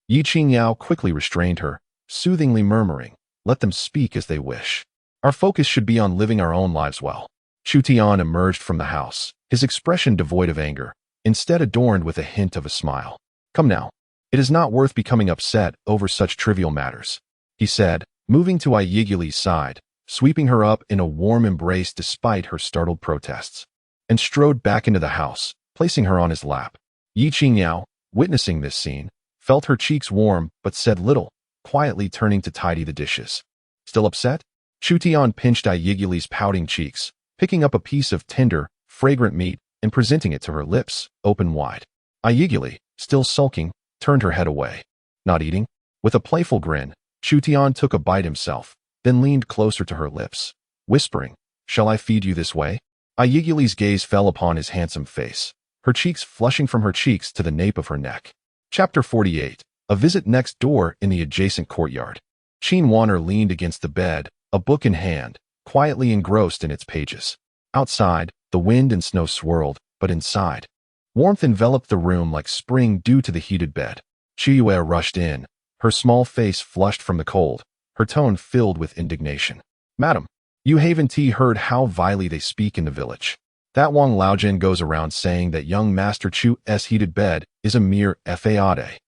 Ye Qingyao quickly restrained her, soothingly murmuring, "Let them speak as they wish. Our focus should be on living our own lives well." Chu Tian emerged from the house, his expression devoid of anger, instead adorned with a hint of a smile. Come now. It is not worth becoming upset over such trivial matters, he said, moving to Ye Qingyao side, sweeping her up in a warm embrace despite her startled protests, and strode back into the house, placing her on his lap. Ye Qingyao, witnessing this scene, felt her cheeks warm but said little, quietly turning to tidy the dishes. Still upset? Chu Tian pinched Ye Qingyao pouting cheeks, picking up a piece of tender, fragrant meat and presenting it to her lips, open wide. Ye Qingyao, still sulking, turned her head away. Not eating? With a playful grin, Chu Tian took a bite himself, then leaned closer to her lips, whispering, "Shall I feed you this way?" Ye Qingyao gaze fell upon his handsome face, her cheeks flushing from her cheeks to the nape of her neck. Chapter 48. A visit next door in the adjacent courtyard. Qin Wanner leaned against the bed, a book in hand, quietly engrossed in its pages. Outside, the wind and snow swirled, but inside, warmth enveloped the room like spring due to the heated bed. Qiyue rushed in, her small face flushed from the cold, her tone filled with indignation. "Madam, you haven't heard how vilely they speak in the village. That Wang Laojin goes around saying that young Master Chu's heated bed is a mere faade,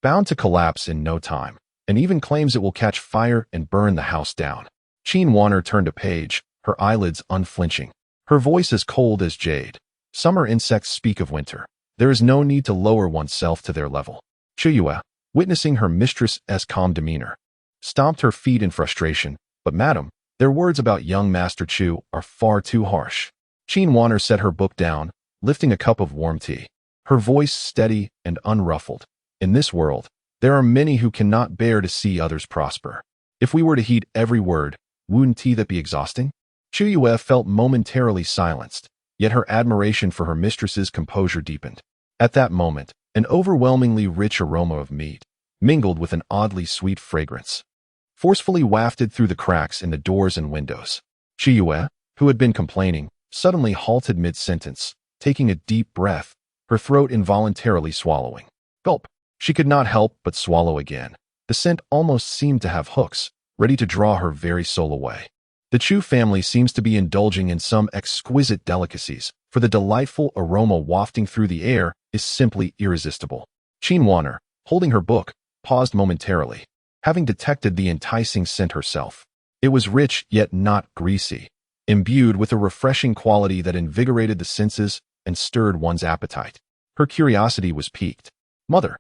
bound to collapse in no time, and even claims it will catch fire and burn the house down." Qin Wanner turned a page, her eyelids unflinching, her voice as cold as jade. "Summer insects speak of winter. There is no need to lower oneself to their level." Qiyue, witnessing her mistress's calm demeanor, stomped her feet in frustration. "But madam, their words about young Master Chu are far too harsh." Qin Wanner set her book down, lifting a cup of warm tea, her voice steady and unruffled. "In this world, there are many who cannot bear to see others prosper. If we were to heed every word, wouldn't that be exhausting?" Qiyue felt momentarily silenced, yet her admiration for her mistress's composure deepened. At that moment, an overwhelmingly rich aroma of meat, mingled with an oddly sweet fragrance, forcefully wafted through the cracks in the doors and windows. Qiyue, who had been complaining, suddenly halted mid-sentence, taking a deep breath, her throat involuntarily swallowing. Gulp! She could not help but swallow again. The scent almost seemed to have hooks, ready to draw her very soul away. The Chu family seems to be indulging in some exquisite delicacies, for the delightful aroma wafting through the air is simply irresistible. Qin Wanner, holding her book, paused momentarily, having detected the enticing scent herself. It was rich yet not greasy, imbued with a refreshing quality that invigorated the senses and stirred one's appetite. Her curiosity was piqued. Mother!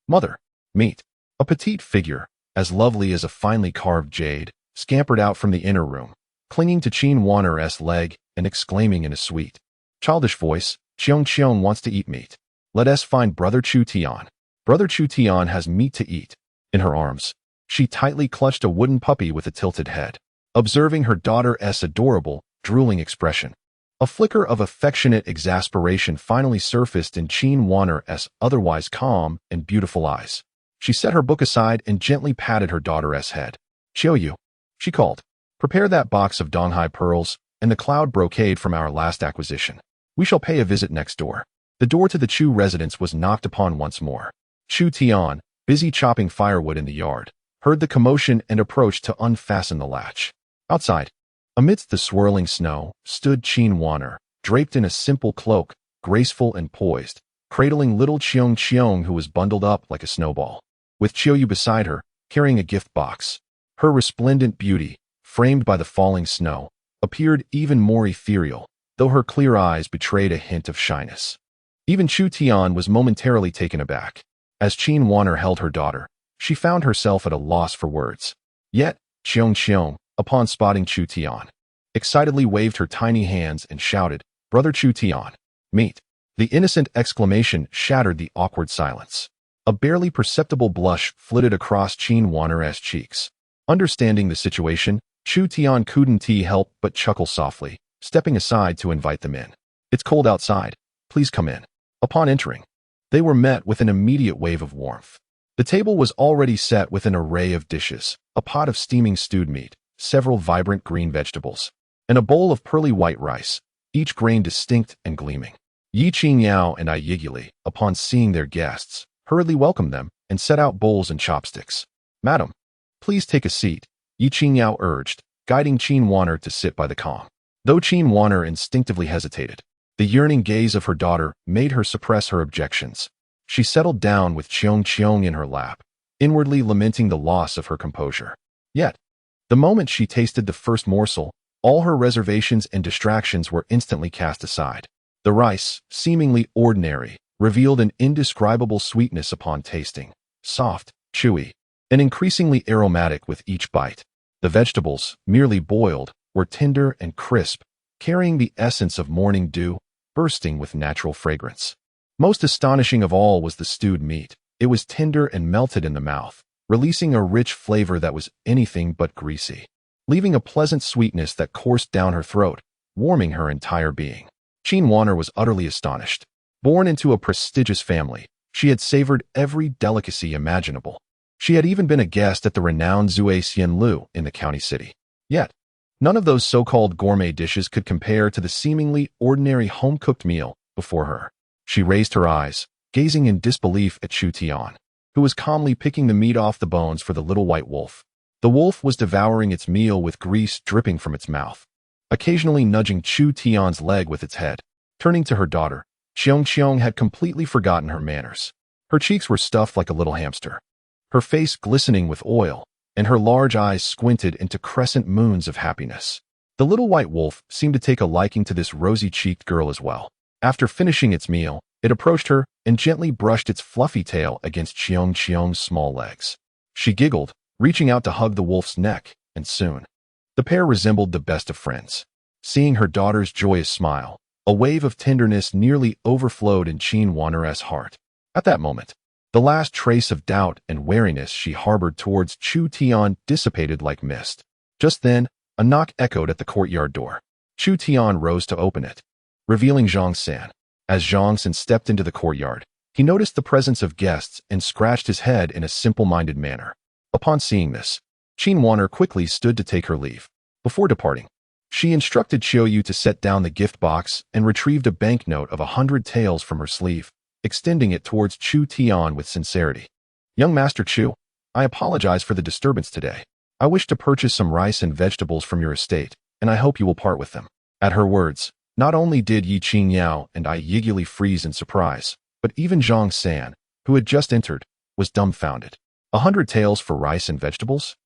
Mother! Meet! A petite figure, as lovely as a finely carved jade, scampered out from the inner room, clinging to Qin Wanner's leg and exclaiming in a sweet, childish voice, "Cheong wants to eat meat. Let us find Brother Chu Tian. Brother Chu Tian has meat to eat." In her arms, she tightly clutched a wooden puppy with a tilted head. Observing her daughter's adorable, drooling expression, a flicker of affectionate exasperation finally surfaced in Qin Wanner's otherwise calm and beautiful eyes. She set her book aside and gently patted her daughter's head. "Qiu," she called, "prepare that box of Donghai pearls and the cloud brocade from our last acquisition. We shall pay a visit next door." The door to the Chu residence was knocked upon once more. Chu Tian, busy chopping firewood in the yard, heard the commotion and approached to unfasten the latch. Outside, amidst the swirling snow, stood Qin Wanner, draped in a simple cloak, graceful and poised, cradling little Cheong, who was bundled up like a snowball, with Qiu beside her, carrying a gift box. Her resplendent beauty, framed by the falling snow, appeared even more ethereal, though her clear eyes betrayed a hint of shyness. Even Chu Tian was momentarily taken aback. As Qin Wanner held her daughter, she found herself at a loss for words. Yet, Cheong, upon spotting Chu Tian, excitedly waved her tiny hands and shouted, "Brother Chu Tian, meet." The innocent exclamation shattered the awkward silence. A barely perceptible blush flitted across Qin Wanner's cheeks. Understanding the situation, Chu Tian couldn't help but chuckle softly, stepping aside to invite them in. "It's cold outside. Please come in." Upon entering, they were met with an immediate wave of warmth. The table was already set with an array of dishes, a pot of steaming stewed meat, several vibrant green vegetables, and a bowl of pearly white rice, each grain distinct and gleaming. Ye Qingyao and Ye Qingyao, upon seeing their guests, hurriedly welcomed them and set out bowls and chopsticks. "Madam, please take a seat," Ye Qingyao urged, guiding Qin Wanner to sit by the Kong. Though Qin Wanner instinctively hesitated, the yearning gaze of her daughter made her suppress her objections. She settled down with Qingyao in her lap, inwardly lamenting the loss of her composure. Yet, the moment she tasted the first morsel, all her reservations and distractions were instantly cast aside. The rice, seemingly ordinary, revealed an indescribable sweetness upon tasting, soft, chewy, and increasingly aromatic with each bite. The vegetables, merely boiled, were tender and crisp, carrying the essence of morning dew, bursting with natural fragrance. Most astonishing of all was the stewed meat. It was tender and melted in the mouth, releasing a rich flavor that was anything but greasy, leaving a pleasant sweetness that coursed down her throat, warming her entire being. Qingyao was utterly astonished. Born into a prestigious family, she had savored every delicacy imaginable. She had even been a guest at the renowned Zui Xianlu in the county city. Yet, none of those so-called gourmet dishes could compare to the seemingly ordinary home-cooked meal before her. She raised her eyes, gazing in disbelief at Chu Tian, who was calmly picking the meat off the bones for the little white wolf. The wolf was devouring its meal with grease dripping from its mouth, occasionally nudging Chu Tian's leg with its head. Turning to her daughter, Qingyao had completely forgotten her manners. Her cheeks were stuffed like a little hamster, her face glistening with oil, and her large eyes squinted into crescent moons of happiness. The little white wolf seemed to take a liking to this rosy-cheeked girl as well. After finishing its meal, it approached her and gently brushed its fluffy tail against Qingyang's small legs. She giggled, reaching out to hug the wolf's neck, and soon, the pair resembled the best of friends. Seeing her daughter's joyous smile, a wave of tenderness nearly overflowed in Qingyang's heart. At that moment, the last trace of doubt and wariness she harbored towards Chu Tian dissipated like mist. Just then, a knock echoed at the courtyard door. Chu Tian rose to open it, revealing Zhang San. As Zhang San stepped into the courtyard, he noticed the presence of guests and scratched his head in a simple-minded manner. Upon seeing this, Qingyao quickly stood to take her leave. Before departing, she instructed Qiuyu to set down the gift box and retrieved a banknote of 100 taels from her sleeve, extending it towards Chu Tian with sincerity. "Young Master Chu, I apologize for the disturbance today. I wish to purchase some rice and vegetables from your estate, and I hope you will part with them." At her words, not only did Ye Qingyao and Ye freeze in surprise, but even Zhang San, who had just entered, was dumbfounded. 100 taels for rice and vegetables?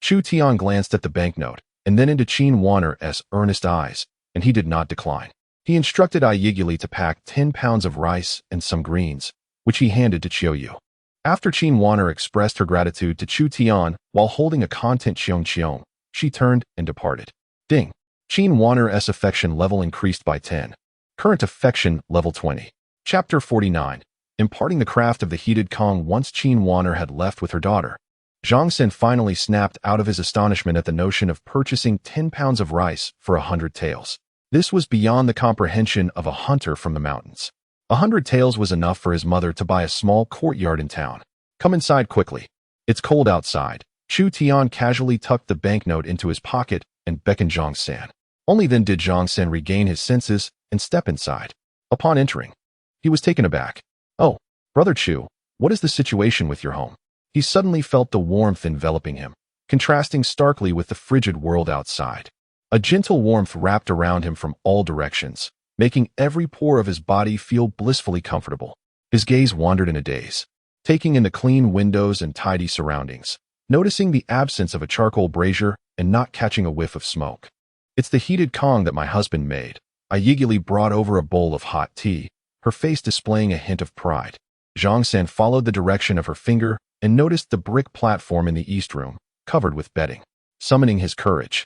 Chu Tian glanced at the banknote, and then into Qingyang's earnest eyes, and he did not decline. He instructed Ye to pack 10 pounds of rice and some greens, which he handed to Qiuyu. After Qingyao expressed her gratitude to Chu Tian while holding a content Qingyao, she turned and departed. Ding! Qingyang's affection level increased by 10. Current affection level 20. Chapter 49. Imparting the craft of the heated Kong. Once Qingyao had left with her daughter, Zhang San finally snapped out of his astonishment at the notion of purchasing 10 pounds of rice for 100 taels. This was beyond the comprehension of a hunter from the mountains. 100 taels was enough for his mother to buy a small courtyard in town. "Come inside quickly. It's cold outside." Chu Tian casually tucked the banknote into his pocket and beckoned Zhang San. Only then did Zhang San regain his senses and step inside. Upon entering, he was taken aback. "Oh, Brother Chu, what is the situation with your home?" He suddenly felt the warmth enveloping him, contrasting starkly with the frigid world outside. A gentle warmth wrapped around him from all directions, making every pore of his body feel blissfully comfortable. His gaze wandered in a daze, taking in the clean windows and tidy surroundings, noticing the absence of a charcoal brazier and not catching a whiff of smoke. "It's the heated Kong that my husband made." Ye brought over a bowl of hot tea, her face displaying a hint of pride. Zhang San followed the direction of her finger and noticed the brick platform in the east room, covered with bedding. Summoning his courage,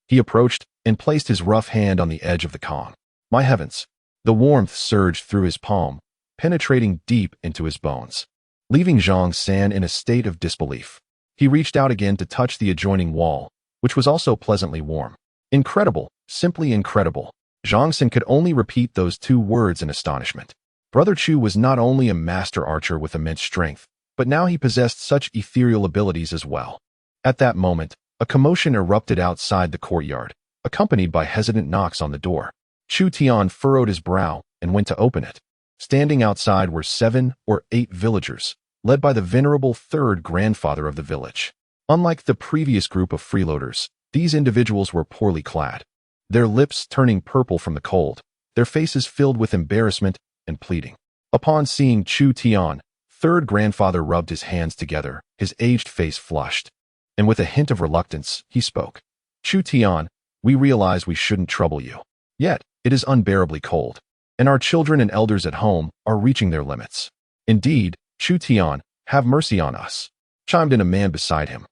he approached and placed his rough hand on the edge of the Kong. My heavens! The warmth surged through his palm, penetrating deep into his bones, leaving Zhang San in a state of disbelief. He reached out again to touch the adjoining wall, which was also pleasantly warm. Incredible, simply incredible. Zhang San could only repeat those two words in astonishment. Brother Chu was not only a master archer with immense strength, but now he possessed such ethereal abilities as well. At that moment, a commotion erupted outside the courtyard, accompanied by hesitant knocks on the door. Chu Tian furrowed his brow and went to open it. Standing outside were 7 or 8 villagers, led by the venerable third grandfather of the village. Unlike the previous group of freeloaders, these individuals were poorly clad, their lips turning purple from the cold, their faces filled with embarrassment and pleading. Upon seeing Chu Tian, third grandfather rubbed his hands together, his aged face flushed. And with a hint of reluctance, he spoke. Chu Tian, we realize we shouldn't trouble you. Yet, it is unbearably cold. And our children and elders at home are reaching their limits. Indeed, Chu Tian, have mercy on us, chimed in a man beside him.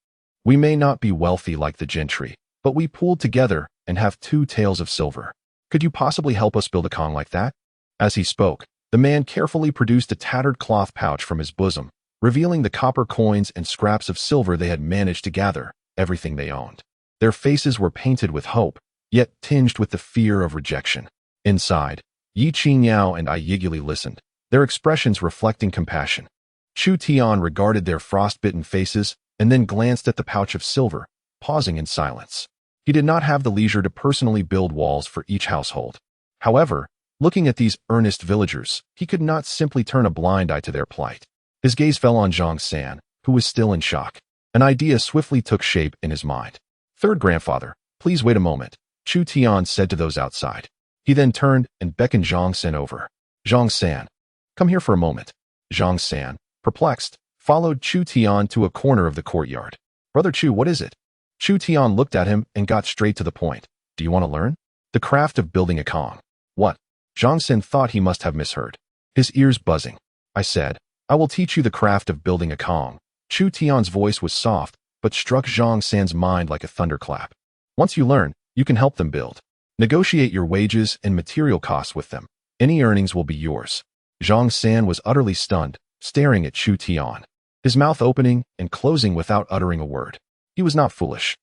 We may not be wealthy like the gentry, but we pooled together and have 2 taels of silver. Could you possibly help us build a kong like that? As he spoke, the man carefully produced a tattered cloth pouch from his bosom, revealing the copper coins and scraps of silver they had managed to gather, everything they owned. Their faces were painted with hope, yet tinged with the fear of rejection. Inside, Ye Qingyao and I eagerly listened, their expressions reflecting compassion. Chu Tian regarded their frostbitten faces and then glanced at the pouch of silver, pausing in silence. He did not have the leisure to personally build walls for each household. However, looking at these earnest villagers, he could not simply turn a blind eye to their plight. His gaze fell on Zhang San, who was still in shock. An idea swiftly took shape in his mind. Third grandfather, please wait a moment, Chu Tian said to those outside. He then turned and beckoned Zhang San over. Zhang San, come here for a moment. Zhang San, perplexed, followed Chu Tian to a corner of the courtyard. Brother Chu, what is it? Chu Tian looked at him and got straight to the point. Do you want to learn? The craft of building a kong. What? Zhang San thought he must have misheard. His ears buzzing. I said, I will teach you the craft of building a kong. Chu Tian's voice was soft, but struck Zhang San's mind like a thunderclap. Once you learn, you can help them build. Negotiate your wages and material costs with them. Any earnings will be yours. Zhang San was utterly stunned, staring at Chu Tian, his mouth opening and closing without uttering a word. He was not foolish.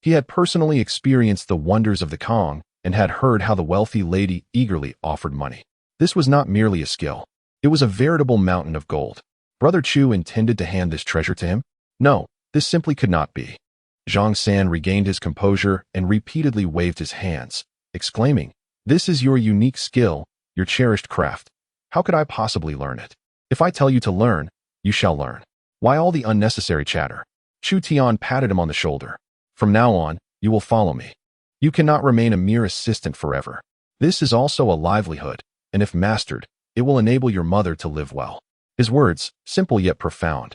He had personally experienced the wonders of the kong and had heard how the wealthy lady eagerly offered money. This was not merely a skill. It was a veritable mountain of gold. Brother Chu intended to hand this treasure to him? No, this simply could not be. Zhang San regained his composure and repeatedly waved his hands, exclaiming, This is your unique skill, your cherished craft. How could I possibly learn it? If I tell you to learn, you shall learn. Why all the unnecessary chatter? Chu Tian patted him on the shoulder. From now on, you will follow me. You cannot remain a mere assistant forever. This is also a livelihood, and if mastered, it will enable your mother to live well. His words, simple yet profound,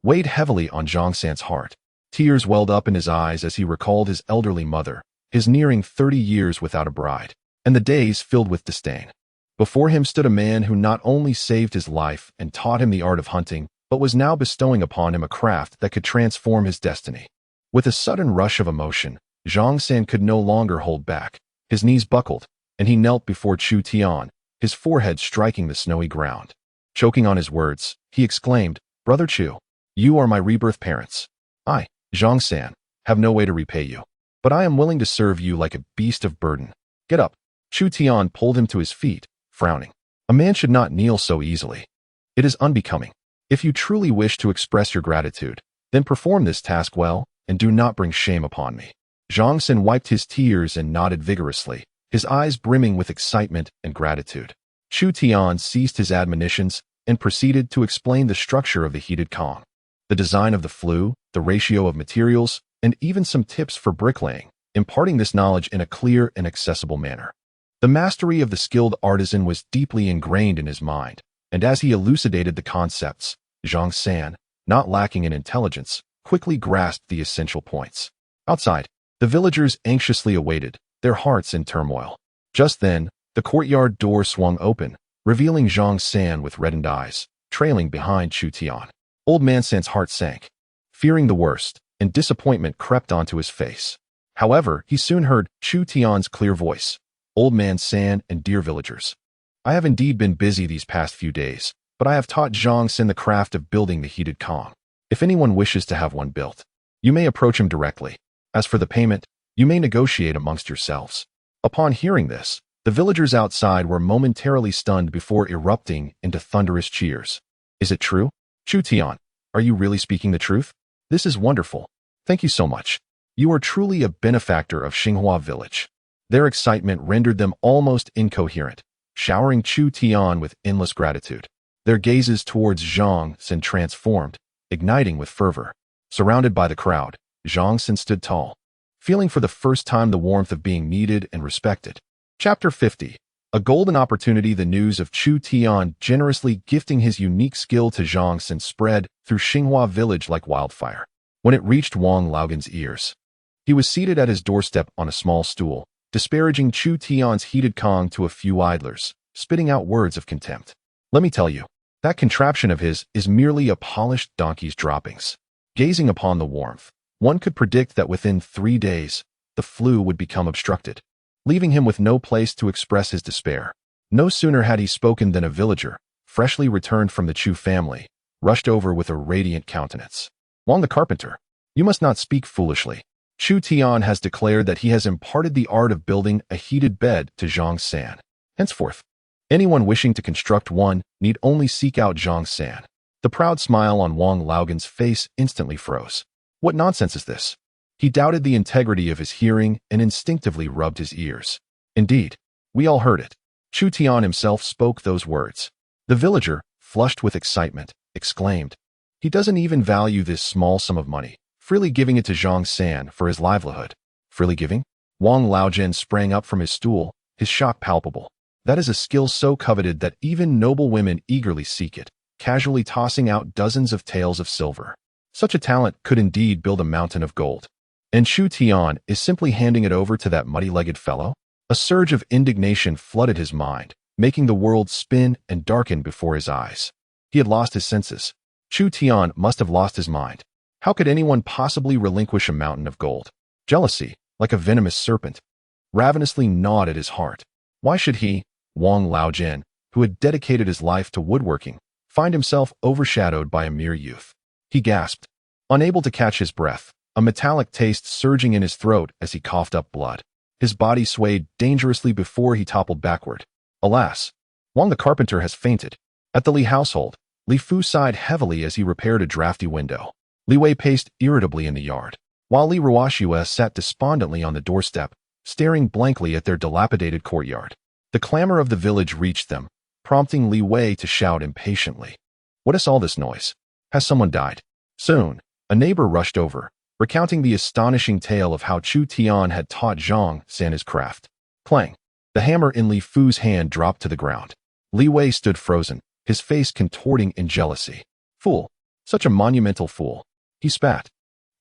weighed heavily on Zhang San's heart. Tears welled up in his eyes as he recalled his elderly mother, his nearing 30 years without a bride, and the days filled with disdain. Before him stood a man who not only saved his life and taught him the art of hunting, but was now bestowing upon him a craft that could transform his destiny. With a sudden rush of emotion, Zhang San could no longer hold back. His knees buckled, and he knelt before Chu Tian, his forehead striking the snowy ground. Choking on his words, he exclaimed, Brother Chu, you are my rebirth parents. I, Zhang San, have no way to repay you, but I am willing to serve you like a beast of burden. Get up. Chu Tian pulled him to his feet, frowning. A man should not kneel so easily. It is unbecoming. If you truly wish to express your gratitude, then perform this task well, and do not bring shame upon me. Zhang San wiped his tears and nodded vigorously, his eyes brimming with excitement and gratitude. Chu Tian ceased his admonitions and proceeded to explain the structure of the heated kong, the design of the flue, the ratio of materials, and even some tips for bricklaying, imparting this knowledge in a clear and accessible manner. The mastery of the skilled artisan was deeply ingrained in his mind, and as he elucidated the concepts, Zhang San, not lacking in intelligence, quickly grasped the essential points. Outside, the villagers anxiously awaited, their hearts in turmoil. Just then, the courtyard door swung open, revealing Zhang San with reddened eyes, trailing behind Chu Tian. Old Man San's heart sank. Fearing the worst, and disappointment crept onto his face. However, he soon heard Chu Tian's clear voice. Old Man San and dear villagers, I have indeed been busy these past few days, but I have taught Zhang San the craft of building the heated kong. If anyone wishes to have one built, you may approach him directly. As for the payment, you may negotiate amongst yourselves. Upon hearing this, the villagers outside were momentarily stunned before erupting into thunderous cheers. Is it true? Chu Tian, are you really speaking the truth? This is wonderful. Thank you so much. You are truly a benefactor of Xinghua village. Their excitement rendered them almost incoherent, showering Chu Tian with endless gratitude. Their gazes towards Zhang San transformed, igniting with fervor. Surrounded by the crowd, Zhang San stood tall, feeling for the first time the warmth of being needed and respected. Chapter 50. A golden opportunity. The news of Chu Tian generously gifting his unique skill to Zhang Xin spread through Xinghua village like wildfire. When it reached Wang Laogan's ears, he was seated at his doorstep on a small stool, disparaging Chu Tian's heated Kong to a few idlers, spitting out words of contempt. Let me tell you, that contraption of his is merely a polished donkey's droppings. Gazing upon the warmth, one could predict that within 3 days, the flue would become obstructed, leaving him with no place to express his despair. No sooner had he spoken than a villager, freshly returned from the Chu family, rushed over with a radiant countenance. Wang the carpenter, you must not speak foolishly. Chu Tian has declared that he has imparted the art of building a heated bed to Zhang San. Henceforth, anyone wishing to construct one need only seek out Zhang San. The proud smile on Wang Laogan's face instantly froze. What nonsense is this? He doubted the integrity of his hearing and instinctively rubbed his ears. Indeed, we all heard it. Chu Tian himself spoke those words. The villager, flushed with excitement, exclaimed, he doesn't even value this small sum of money, freely giving it to Zhang San for his livelihood. Freely giving? Wang Laogan sprang up from his stool, his shock palpable. That is a skill so coveted that even noble women eagerly seek it, casually tossing out dozens of taels of silver. Such a talent could indeed build a mountain of gold. And Chu Tian is simply handing it over to that muddy-legged fellow? A surge of indignation flooded his mind, making the world spin and darken before his eyes. He had lost his senses. Chu Tian must have lost his mind. How could anyone possibly relinquish a mountain of gold? Jealousy, like a venomous serpent, ravenously gnawed at his heart. Why should he, Wang Laogan, who had dedicated his life to woodworking, find himself overshadowed by a mere youth? He gasped, unable to catch his breath, a metallic taste surging in his throat as he coughed up blood. His body swayed dangerously before he toppled backward. Alas, Wang the carpenter has fainted. At the Li household, Li Fu sighed heavily as he repaired a drafty window. Li Wei paced irritably in the yard, while Li Ruoxue sat despondently on the doorstep, staring blankly at their dilapidated courtyard. The clamor of the village reached them, prompting Li Wei to shout impatiently. What is all this noise? Has someone died? Soon, a neighbor rushed over, recounting the astonishing tale of how Chu Tian had taught Zhang San his craft. Clang! The hammer in Li Fu's hand dropped to the ground. Li Wei stood frozen, his face contorting in jealousy. Fool! Such a monumental fool! He spat,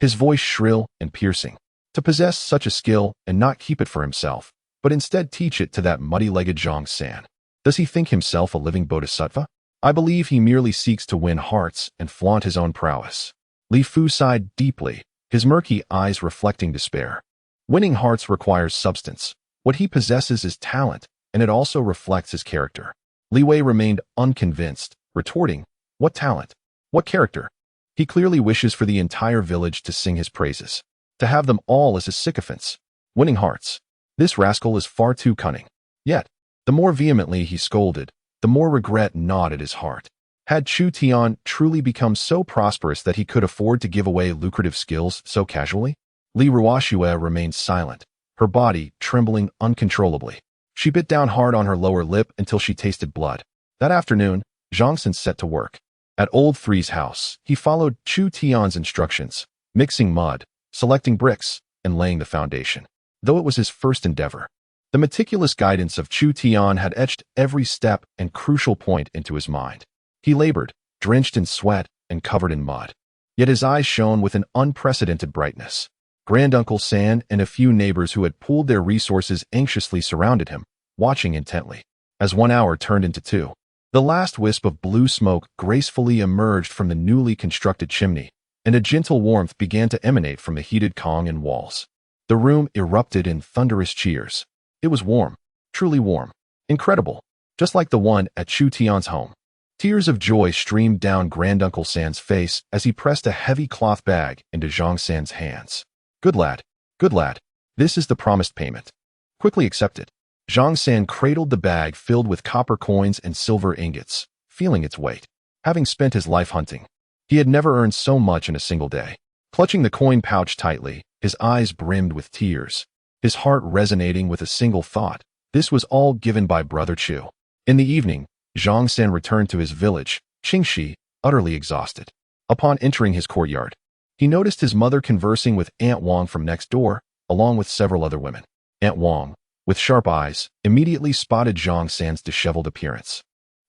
his voice shrill and piercing. To possess such a skill and not keep it for himself, but instead teach it to that muddy-legged Zhang San. Does he think himself a living bodhisattva? I believe he merely seeks to win hearts and flaunt his own prowess. Li Fu sighed deeply, his murky eyes reflecting despair. Winning hearts requires substance. What he possesses is talent, and it also reflects his character. Li Wei remained unconvinced, retorting, what talent? What character? He clearly wishes for the entire village to sing his praises, to have them all as his sycophants. Winning hearts. This rascal is far too cunning. Yet, the more vehemently he scolded, the more regret gnawed at his heart. Had Chu Tian truly become so prosperous that he could afford to give away lucrative skills so casually? Li Ruoxue remained silent, her body trembling uncontrollably. She bit down hard on her lower lip until she tasted blood. That afternoon, Zhang San set to work. At Old Three's house, he followed Chu Tian's instructions, mixing mud, selecting bricks, and laying the foundation. Though it was his first endeavor, the meticulous guidance of Chu Tian had etched every step and crucial point into his mind. He labored, drenched in sweat and covered in mud. Yet his eyes shone with an unprecedented brightness. Granduncle San and a few neighbors who had pooled their resources anxiously surrounded him, watching intently. As 1 hour turned into 2, the last wisp of blue smoke gracefully emerged from the newly constructed chimney, and a gentle warmth began to emanate from the heated Kong and walls. The room erupted in thunderous cheers. It was warm, truly warm, incredible, just like the one at Chu Tian's home. Tears of joy streamed down Granduncle San's face as he pressed a heavy cloth bag into Zhang San's hands. Good lad, this is the promised payment. Quickly accept it. Zhang San cradled the bag filled with copper coins and silver ingots, feeling its weight. Having spent his life hunting, he had never earned so much in a single day. Clutching the coin pouch tightly, his eyes brimmed with tears, his heart resonating with a single thought. This was all given by Brother Chu. In the evening, Zhang San returned to his village, Qingxi, utterly exhausted. Upon entering his courtyard, he noticed his mother conversing with Aunt Wang from next door, along with several other women. Aunt Wang, with sharp eyes, immediately spotted Zhang San's disheveled appearance.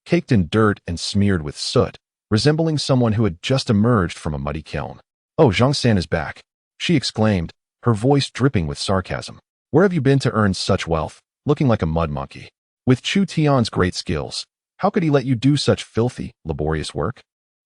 Caked in dirt and smeared with soot, resembling someone who had just emerged from a muddy kiln. "Oh, Zhang San is back," she exclaimed, her voice dripping with sarcasm. "Where have you been to earn such wealth, looking like a mud monkey? With Chu Tian's great skills, how could he let you do such filthy, laborious work?"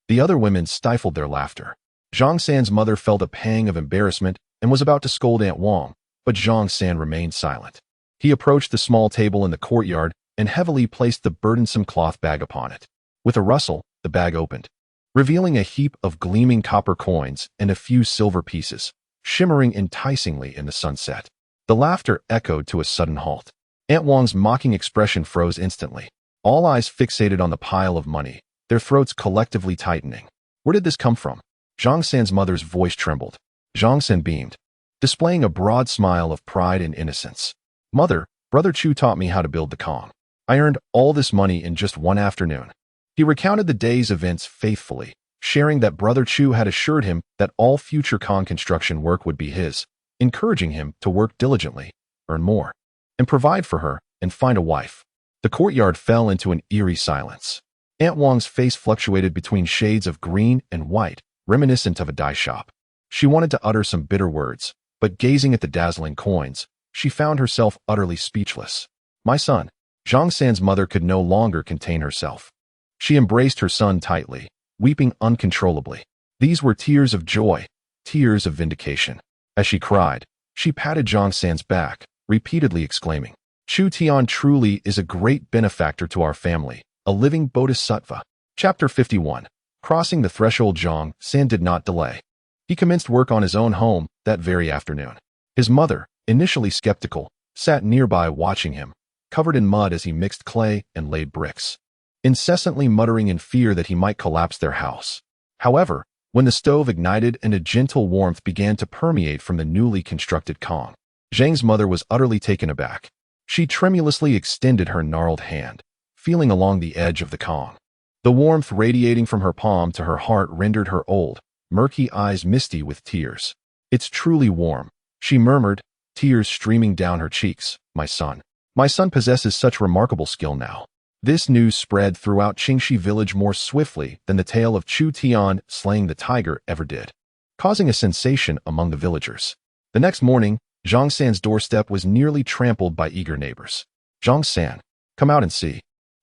The other women stifled their laughter. Zhang San's mother felt a pang of embarrassment and was about to scold Aunt Wang, but Zhang San remained silent. He approached the small table in the courtyard and heavily placed the burdensome cloth bag upon it. With a rustle, the bag opened, revealing a heap of gleaming copper coins and a few silver pieces, shimmering enticingly in the sunset. The laughter echoed to a sudden halt. Aunt Wang's mocking expression froze instantly, all eyes fixated on the pile of money, their throats collectively tightening. Where did this come from? Zhang San's mother's voice trembled. Zhang San beamed, displaying a broad smile of pride and innocence. "Mother, Brother Chu taught me how to build the Kong. I earned all this money in just one afternoon." He recounted the day's events faithfully, sharing that Brother Chu had assured him that all future Kong construction work would be his, encouraging him to work diligently, earn more, and provide for her and find a wife. The courtyard fell into an eerie silence. Aunt Wang's face fluctuated between shades of green and white, reminiscent of a dye shop. She wanted to utter some bitter words, but gazing at the dazzling coins, she found herself utterly speechless. "My son." Zhang San's mother could no longer contain herself. She embraced her son tightly, weeping uncontrollably. These were tears of joy, tears of vindication. As she cried, she patted Zhang San's back, repeatedly exclaiming, "Chu Tian truly is a great benefactor to our family, a living bodhisattva." Chapter 51. Crossing the threshold. Zhang San did not delay. He commenced work on his own home that very afternoon. His mother, initially skeptical, sat nearby watching him, covered in mud as he mixed clay and laid bricks, incessantly muttering in fear that he might collapse their house. However, when the stove ignited and a gentle warmth began to permeate from the newly constructed Kong, Zhang's mother was utterly taken aback. She tremulously extended her gnarled hand, feeling along the edge of the Kong. The warmth radiating from her palm to her heart rendered her old, murky eyes misty with tears. "It's truly warm," she murmured, tears streaming down her cheeks. My son possesses such remarkable skill now." This news spread throughout Qingxi village more swiftly than the tale of Chu Tian slaying the tiger ever did, causing a sensation among the villagers. The next morning, Zhang San's doorstep was nearly trampled by eager neighbors. "Zhang San, come out and see.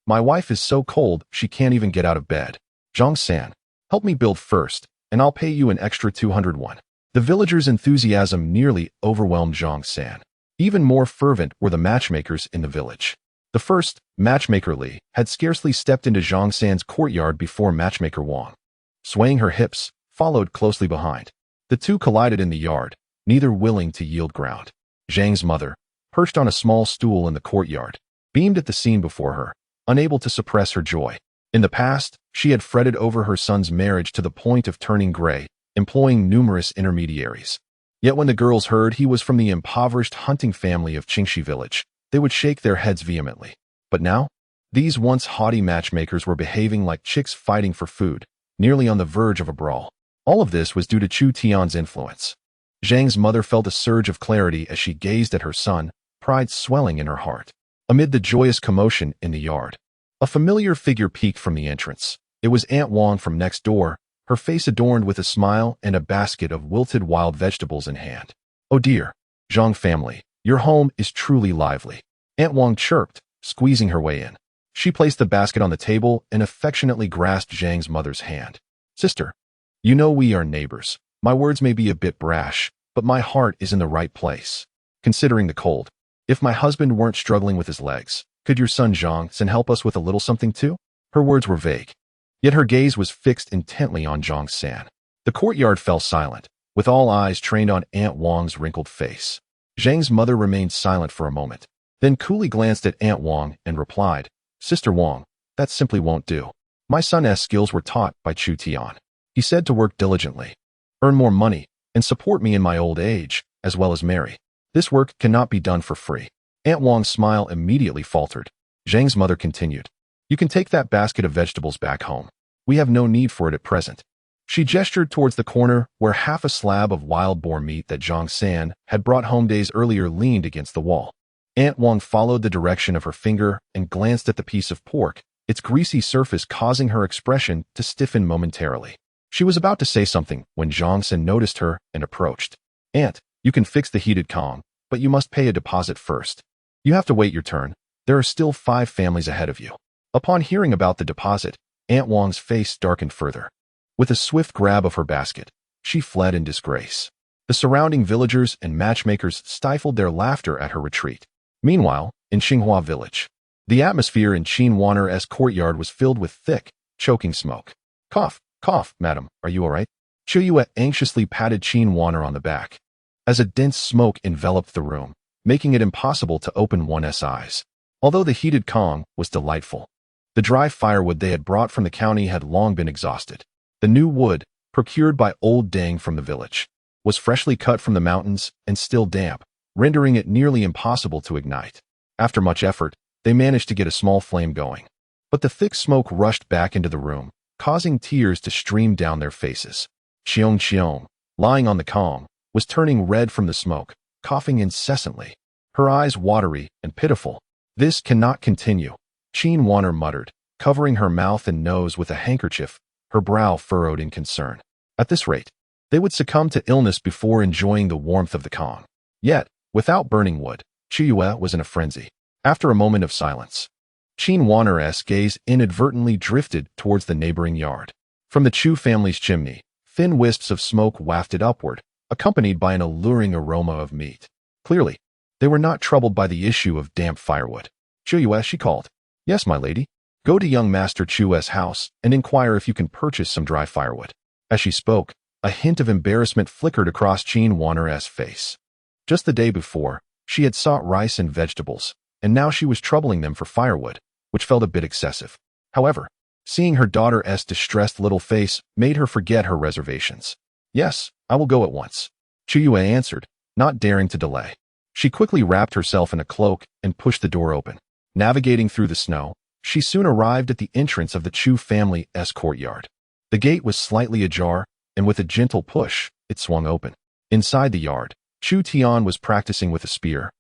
My wife is so cold she can't even get out of bed. Zhang San, help me build first, and I'll pay you an extra 201. The villagers' enthusiasm nearly overwhelmed Zhang San. Even more fervent were the matchmakers in the village. The first, matchmaker Li, had scarcely stepped into Zhang San's courtyard before matchmaker Wang, swaying her hips, followed closely behind. The two collided in the yard, neither willing to yield ground. Zhang's mother, perched on a small stool in the courtyard, beamed at the scene before her, unable to suppress her joy. In the past, she had fretted over her son's marriage to the point of turning gray, employing numerous intermediaries. Yet when the girls heard he was from the impoverished hunting family of Qingxi village, they would shake their heads vehemently. But now, these once haughty matchmakers were behaving like chicks fighting for food, nearly on the verge of a brawl. All of this was due to Chu Tian's influence. Zhang's mother felt a surge of clarity as she gazed at her son, pride swelling in her heart. Amid the joyous commotion in the yard, a familiar figure peeked from the entrance. It was Aunt Wang from next door, her face adorned with a smile and a basket of wilted wild vegetables in hand. "Oh dear, Zhang family, your home is truly lively," Aunt Wang chirped, squeezing her way in. She placed the basket on the table and affectionately grasped Zhang's mother's hand. "Sister, you know we are neighbors. My words may be a bit brash, but my heart is in the right place. Considering the cold, if my husband weren't struggling with his legs, could your son Zhang San help us with a little something too?" Her words were vague, yet her gaze was fixed intently on Zhang San. The courtyard fell silent, with all eyes trained on Aunt Wang's wrinkled face. Zhang's mother remained silent for a moment, then coolly glanced at Aunt Wang and replied, "Sister Wang, that simply won't do. My son's skills were taught by Chu Tian. He said to work diligently, earn more money, and support me in my old age, as well as marry. This work cannot be done for free." Aunt Wang's smile immediately faltered. Zhang's mother continued, "You can take that basket of vegetables back home. We have no need for it at present." She gestured towards the corner where half a slab of wild boar meat that Zhang San had brought home days earlier leaned against the wall. Aunt Wang followed the direction of her finger and glanced at the piece of pork, its greasy surface causing her expression to stiffen momentarily. She was about to say something when Zhang Sen noticed her and approached. Aunt, you can fix the heated Kong, but you must pay a deposit first. You have to wait your turn. There are still 5 families ahead of you. Upon hearing about the deposit, Aunt Wang's face darkened further. With a swift grab of her basket, she fled in disgrace. The surrounding villagers and matchmakers stifled their laughter at her retreat. Meanwhile, in Xinghua village, the atmosphere in Qin Wanner's courtyard was filled with thick, choking smoke. Cough, cough, madam, are you all right? Chu Yue anxiously patted Qin Wanner on the back, as a dense smoke enveloped the room, making it impossible to open one's eyes. Although the heated Kong was delightful, the dry firewood they had brought from the county had long been exhausted. The new wood, procured by old Dang from the village, was freshly cut from the mountains and still damp, rendering it nearly impossible to ignite. After much effort, they managed to get a small flame going. But the thick smoke rushed back into the room, causing tears to stream down their faces. Xiong, lying on the Kong, was turning red from the smoke, coughing incessantly, her eyes watery and pitiful. This cannot continue, Qin Wanner muttered, covering her mouth and nose with a handkerchief, her brow furrowed in concern. At this rate, they would succumb to illness before enjoying the warmth of the Kong. Yet, without burning wood, Chu Yue was in a frenzy. After a moment of silence, Qin Wanner's gaze inadvertently drifted towards the neighboring yard. From the Chu family's chimney, thin wisps of smoke wafted upward, accompanied by an alluring aroma of meat. Clearly, they were not troubled by the issue of damp firewood. Chu Yue, she called. Yes, my lady. Go to young Master Chu's house and inquire if you can purchase some dry firewood. As she spoke, a hint of embarrassment flickered across Qin Wanner's face. Just the day before, she had sought rice and vegetables, and now she was troubling them for firewood, which felt a bit excessive. However, seeing her daughter's distressed little face made her forget her reservations. Yes, I will go at once, Chu Yue answered, not daring to delay. She quickly wrapped herself in a cloak and pushed the door open. Navigating through the snow, she soon arrived at the entrance of the Chu family's courtyard. The gate was slightly ajar, and with a gentle push, it swung open. Inside the yard, Chu Tian was practicing with a spear,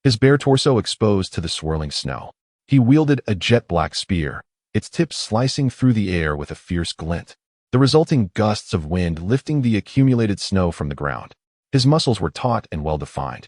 his bare torso exposed to the swirling snow. He wielded a jet-black spear, its tip slicing through the air with a fierce glint, the resulting gusts of wind lifting the accumulated snow from the ground. His muscles were taut and well-defined,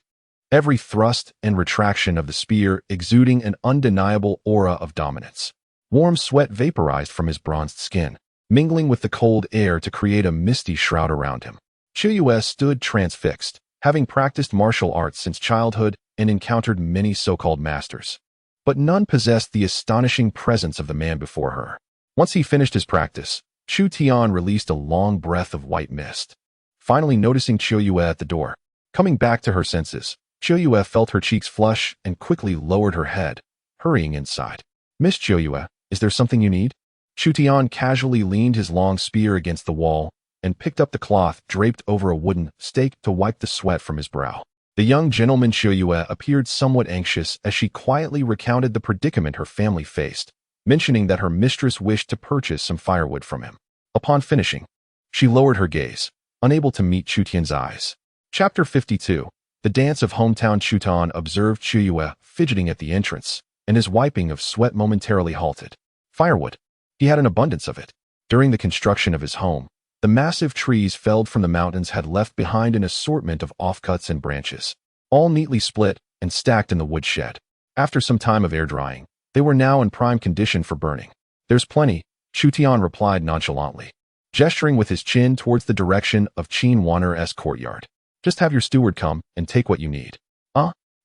every thrust and retraction of the spear exuding an undeniable aura of dominance. Warm sweat vaporized from his bronzed skin, mingling with the cold air to create a misty shroud around him. Chu Yue stood transfixed, having practiced martial arts since childhood and encountered many so-called masters. But none possessed the astonishing presence of the man before her. Once he finished his practice, Chu Tian released a long breath of white mist. Finally noticing Chu Yue at the door, coming back to her senses, Chu Yue felt her cheeks flush and quickly lowered her head, hurrying inside. Miss Chu Yue, is there something you need? Chu Tian casually leaned his long spear against the wall and picked up the cloth draped over a wooden stake to wipe the sweat from his brow. The young gentleman Chu Yue appeared somewhat anxious as she quietly recounted the predicament her family faced, mentioning that her mistress wished to purchase some firewood from him. Upon finishing, she lowered her gaze, unable to meet Chu Tian's eyes. Chapter 52. The dance of hometown Chu Tian observed Chu Yue fidgeting at the entrance, and his wiping of sweat momentarily halted. Firewood. He had an abundance of it. During the construction of his home, the massive trees felled from the mountains had left behind an assortment of offcuts and branches, all neatly split and stacked in the woodshed. After some time of air drying, they were now in prime condition for burning. There's plenty, Chu Tian replied nonchalantly, gesturing with his chin towards the direction of Qin Wanner's courtyard. Just have your steward come and take what you need.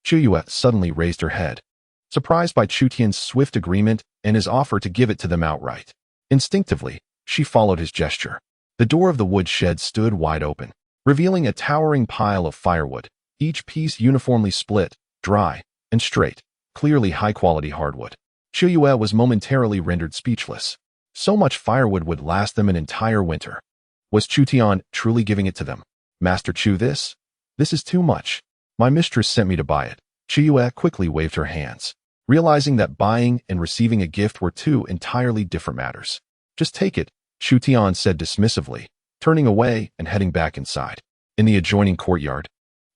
Chu Yue suddenly raised her head, surprised by Chu Tian's swift agreement and his offer to give it to them outright. Instinctively, she followed his gesture. The door of the woodshed stood wide open, revealing a towering pile of firewood, each piece uniformly split, dry, and straight, clearly high-quality hardwood. Chu Yue was momentarily rendered speechless. So much firewood would last them an entire winter. Was Chu Tian truly giving it to them? Master Chu, this is too much. My mistress sent me to buy it. Chu Yue quickly waved her hands, realizing that buying and receiving a gift were two entirely different matters. Just take it, Chu Tian said dismissively, turning away and heading back inside. In the adjoining courtyard,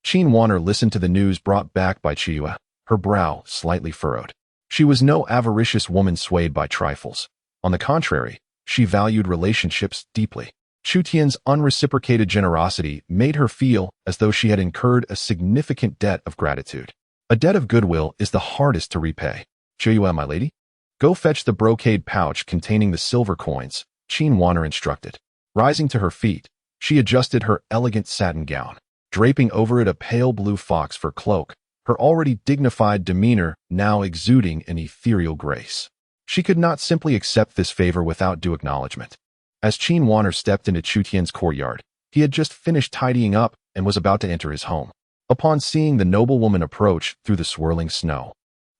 Qin Wanner listened to the news brought back by Chu Yue. her brow slightly furrowed. She was no avaricious woman swayed by trifles. On the contrary, she valued relationships deeply. Chu Tian's unreciprocated generosity made her feel as though she had incurred a significant debt of gratitude. A debt of goodwill is the hardest to repay. Qingyao, my lady? Go fetch the brocade pouch containing the silver coins, Qin Wanner instructed. Rising to her feet, she adjusted her elegant satin gown, draping over it a pale blue fox fur cloak, her already dignified demeanor now exuding an ethereal grace. She could not simply accept this favor without due acknowledgement. As Qin Wanner stepped into Chu Tian's courtyard, he had just finished tidying up and was about to enter his home. Upon seeing the noblewoman approach through the swirling snow,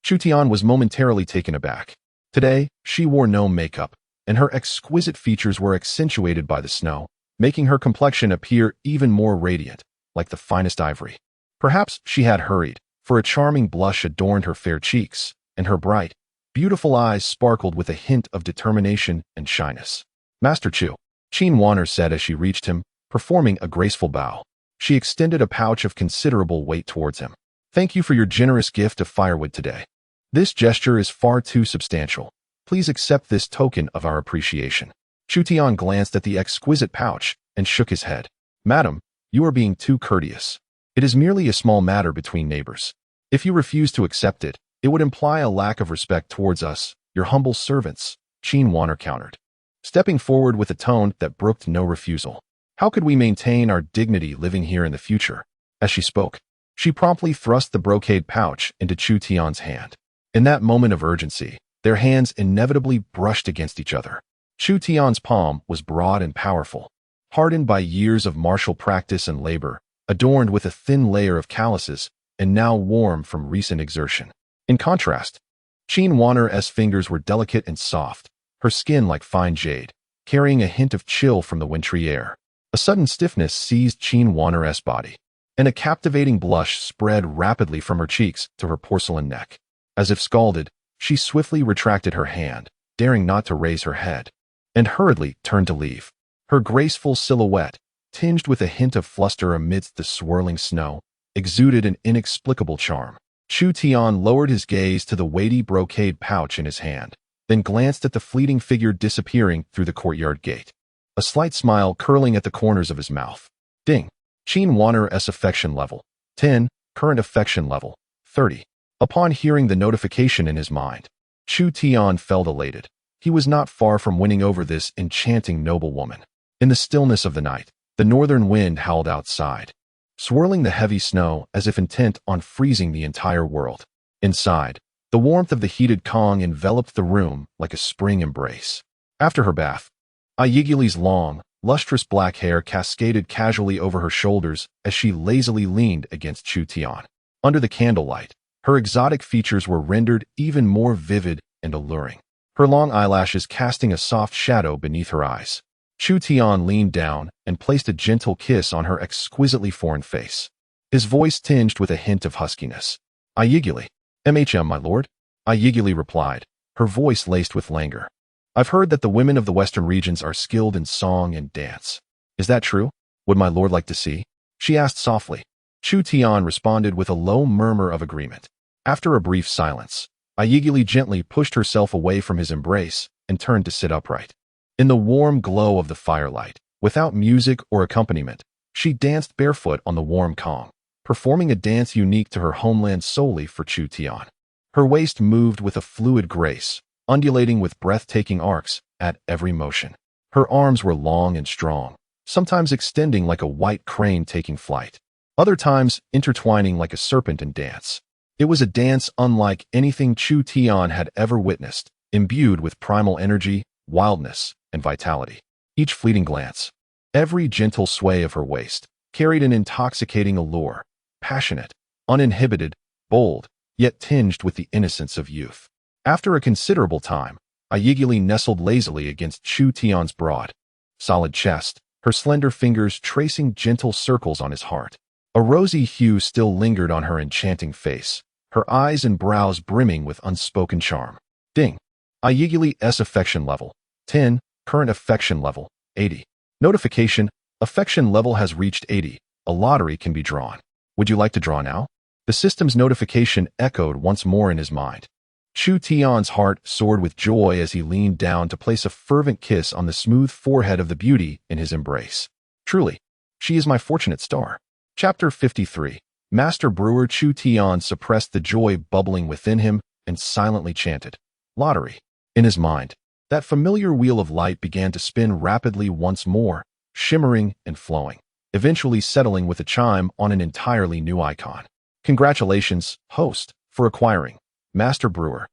Chu Tian was momentarily taken aback. Today, she wore no makeup, and her exquisite features were accentuated by the snow, making her complexion appear even more radiant, like the finest ivory. Perhaps she had hurried, for a charming blush adorned her fair cheeks, and her bright, beautiful eyes sparkled with a hint of determination and shyness. Master Chu, Qin Wanner said as she reached him, performing a graceful bow. She extended a pouch of considerable weight towards him. Thank you for your generous gift of firewood today. This gesture is far too substantial. Please accept this token of our appreciation. Chu Tian glanced at the exquisite pouch and shook his head. Madam, you are being too courteous. It is merely a small matter between neighbors. If you refuse to accept it, it would imply a lack of respect towards us, your humble servants, Qin Wanner countered, stepping forward with a tone that brooked no refusal. How could we maintain our dignity living here in the future? As she spoke, she promptly thrust the brocade pouch into Chu Tian's hand. In that moment of urgency, their hands inevitably brushed against each other. Chu Tian's palm was broad and powerful, hardened by years of martial practice and labor, adorned with a thin layer of calluses, and now warm from recent exertion. In contrast, Qin Wanner's fingers were delicate and soft, her skin like fine jade, carrying a hint of chill from the wintry air. A sudden stiffness seized Qin Wanner's body, and a captivating blush spread rapidly from her cheeks to her porcelain neck. As if scalded, she swiftly retracted her hand, daring not to raise her head, and hurriedly turned to leave. Her graceful silhouette, tinged with a hint of fluster amidst the swirling snow, exuded an inexplicable charm. Chu Tian lowered his gaze to the weighty brocade pouch in his hand, then glanced at the fleeting figure disappearing through the courtyard gate, a slight smile curling at the corners of his mouth. Ding. Qin Wanner's affection level, 10, current affection level, 30. Upon hearing the notification in his mind, Chu Tian felt elated. He was not far from winning over this enchanting noblewoman. In the stillness of the night, the northern wind howled outside, swirling the heavy snow as if intent on freezing the entire world. Inside, the warmth of the heated Kong enveloped the room like a spring embrace. After her bath, Ye long, lustrous black hair cascaded casually over her shoulders as she lazily leaned against Chu Tian. Under the candlelight, her exotic features were rendered even more vivid and alluring, her long eyelashes casting a soft shadow beneath her eyes. Chu Tian leaned down and placed a gentle kiss on her exquisitely foreign face, his voice tinged with a hint of huskiness. Ye, my lord, Ye replied, her voice laced with languor. I've heard that the women of the western regions are skilled in song and dance. Is that true? Would my lord like to see? She asked softly. Chu Tian responded with a low murmur of agreement. After a brief silence, Ye gently pushed herself away from his embrace and turned to sit upright. In the warm glow of the firelight, without music or accompaniment, she danced barefoot on the warm Kong, performing a dance unique to her homeland solely for Chu Tian. Her waist moved with a fluid grace, undulating with breathtaking arcs at every motion. Her arms were long and strong, sometimes extending like a white crane taking flight, other times intertwining like a serpent in dance. It was a dance unlike anything Chu Tian had ever witnessed, imbued with primal energy, wildness, and vitality. Each fleeting glance, every gentle sway of her waist, carried an intoxicating allure, passionate, uninhibited, bold, yet tinged with the innocence of youth. After a considerable time, Ye nestled lazily against Chu Tian's broad, solid chest, her slender fingers tracing gentle circles on his heart. A rosy hue still lingered on her enchanting face, her eyes and brows brimming with unspoken charm. Ding. Ye's affection level, 10, current affection level, 80. Notification, affection level has reached 80. A lottery can be drawn. Would you like to draw now? The system's notification echoed once more in his mind. Chu Tian's heart soared with joy as he leaned down to place a fervent kiss on the smooth forehead of the beauty in his embrace. Truly, she is my fortunate star. Chapter 53. Master Brewer Chu Tian suppressed the joy bubbling within him and silently chanted, "Lottery." In his mind, that familiar wheel of light began to spin rapidly once more, shimmering and flowing, eventually settling with a chime on an entirely new icon. Congratulations, host, for acquiring Master Brewer.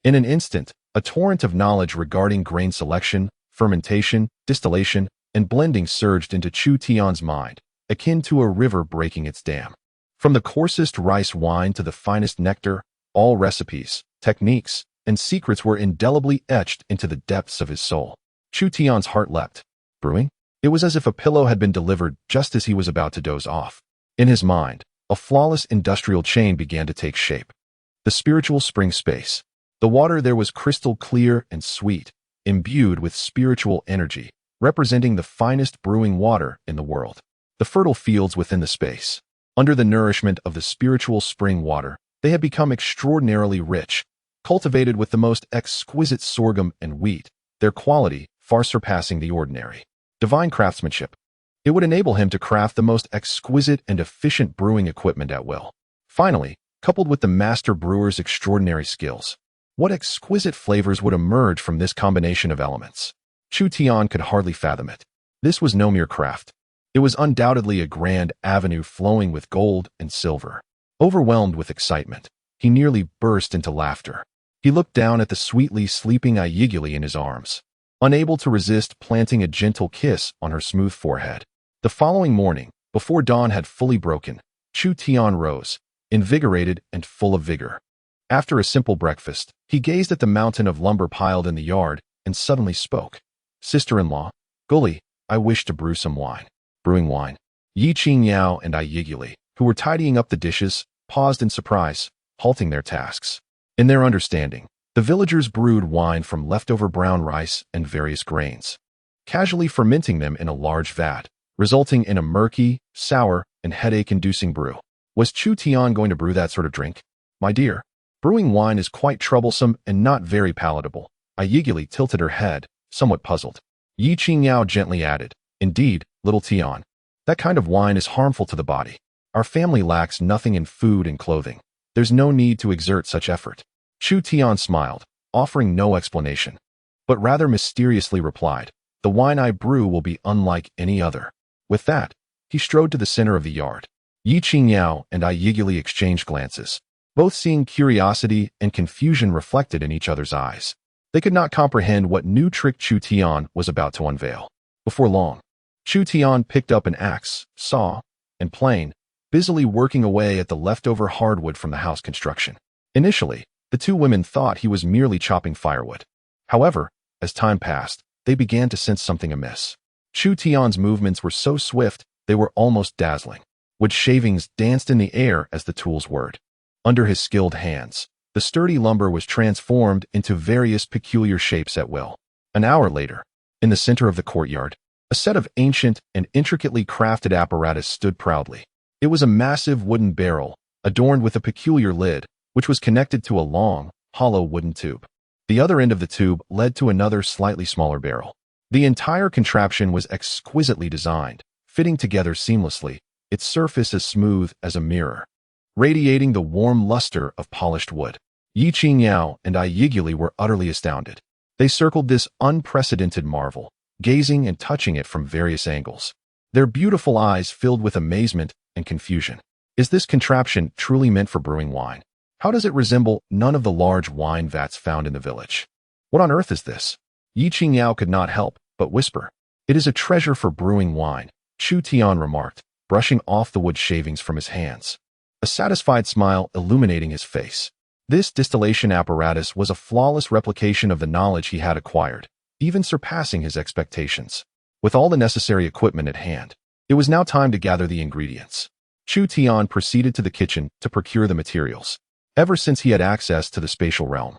In an instant, a torrent of knowledge regarding grain selection, fermentation, distillation, and blending surged into Chu Tian's mind, akin to a river breaking its dam. From the coarsest rice wine to the finest nectar, all recipes, techniques, and secrets were indelibly etched into the depths of his soul. Chu Tian's heart leapt. Brewing? It was as if a pillow had been delivered just as he was about to doze off. In his mind, a flawless industrial chain began to take shape. The spiritual spring space. The water there was crystal clear and sweet, imbued with spiritual energy, representing the finest brewing water in the world. The fertile fields within the space. Under the nourishment of the spiritual spring water, they had become extraordinarily rich, cultivated with the most exquisite sorghum and wheat, their quality far surpassing the ordinary. Divine craftsmanship. It would enable him to craft the most exquisite and efficient brewing equipment at will. Finally, coupled with the master brewer's extraordinary skills, what exquisite flavors would emerge from this combination of elements? Chu Tian could hardly fathom it. This was no mere craft. It was undoubtedly a grand avenue flowing with gold and silver. Overwhelmed with excitement, he nearly burst into laughter. He looked down at the sweetly sleeping Ye Qingyao in his arms, unable to resist planting a gentle kiss on her smooth forehead. The following morning, before dawn had fully broken, Chu Tian rose, invigorated and full of vigor. After a simple breakfast, he gazed at the mountain of lumber piled in the yard and suddenly spoke. "Sister-in-law, Gully, I wish to brew some wine." Brewing wine. Ye Qingyao and Ye Qingyao, who were tidying up the dishes, paused in surprise, halting their tasks. In their understanding, the villagers brewed wine from leftover brown rice and various grains, casually fermenting them in a large vat, resulting in a murky, sour, and headache-inducing brew. Was Chu Tian going to brew that sort of drink? "My dear, brewing wine is quite troublesome and not very palatable." Ye Qingyao tilted her head, somewhat puzzled. Ye Qingyao gently added, "Indeed, little Tian, that kind of wine is harmful to the body. Our family lacks nothing in food and clothing. There's no need to exert such effort." Chu Tian smiled, offering no explanation, but rather mysteriously replied, "The wine I brew will be unlike any other." With that, he strode to the center of the yard. Ye Qingyao and Ye Qingyao exchanged glances, both seeing curiosity and confusion reflected in each other's eyes. They could not comprehend what new trick Chu Tian was about to unveil. Before long, Chu Tian picked up an axe, saw, and plane, busily working away at the leftover hardwood from the house construction. Initially, the two women thought he was merely chopping firewood. However, as time passed, they began to sense something amiss. Chu Tian's movements were so swift they were almost dazzling. Wood shavings danced in the air as the tools whirred. Under his skilled hands, the sturdy lumber was transformed into various peculiar shapes at will. An hour later, in the center of the courtyard, a set of ancient and intricately crafted apparatus stood proudly. It was a massive wooden barrel, adorned with a peculiar lid, which was connected to a long, hollow wooden tube. The other end of the tube led to another slightly smaller barrel. The entire contraption was exquisitely designed, fitting together seamlessly, its surface as smooth as a mirror, radiating the warm luster of polished wood. Ye Qingyao and Ye Qingyao were utterly astounded. They circled this unprecedented marvel, gazing and touching it from various angles. Their beautiful eyes filled with amazement and confusion. Is this contraption truly meant for brewing wine? How does it resemble none of the large wine vats found in the village? What on earth is this? Ye Qingyao could not help but whisper. "It is a treasure for brewing wine," Chu Tian remarked, brushing off the wood shavings from his hands, a satisfied smile illuminating his face. This distillation apparatus was a flawless replication of the knowledge he had acquired, even surpassing his expectations. With all the necessary equipment at hand, it was now time to gather the ingredients. Chu Tian proceeded to the kitchen to procure the materials. Ever since he had access to the spatial realm,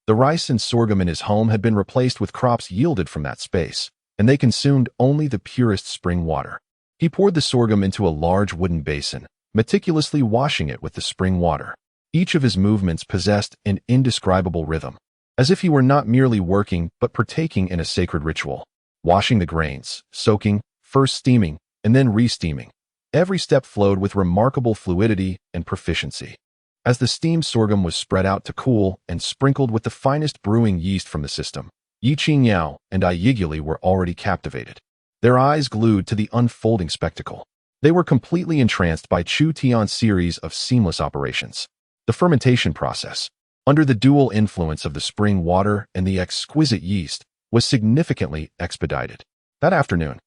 the rice and sorghum in his home had been replaced with crops yielded from that space, and they consumed only the purest spring water. He poured the sorghum into a large wooden basin, meticulously washing it with the spring water. Each of his movements possessed an indescribable rhythm, as if he were not merely working but partaking in a sacred ritual. Washing the grains, soaking, first steaming, and then re-steaming. Every step flowed with remarkable fluidity and proficiency. As the steamed sorghum was spread out to cool and sprinkled with the finest brewing yeast from the system, Ye Qingyao and Ye Qingyao were already captivated, their eyes glued to the unfolding spectacle. They were completely entranced by Chu Tian's series of seamless operations. The fermentation process, under the dual influence of the spring water and the exquisite yeast, was significantly expedited. That afternoon,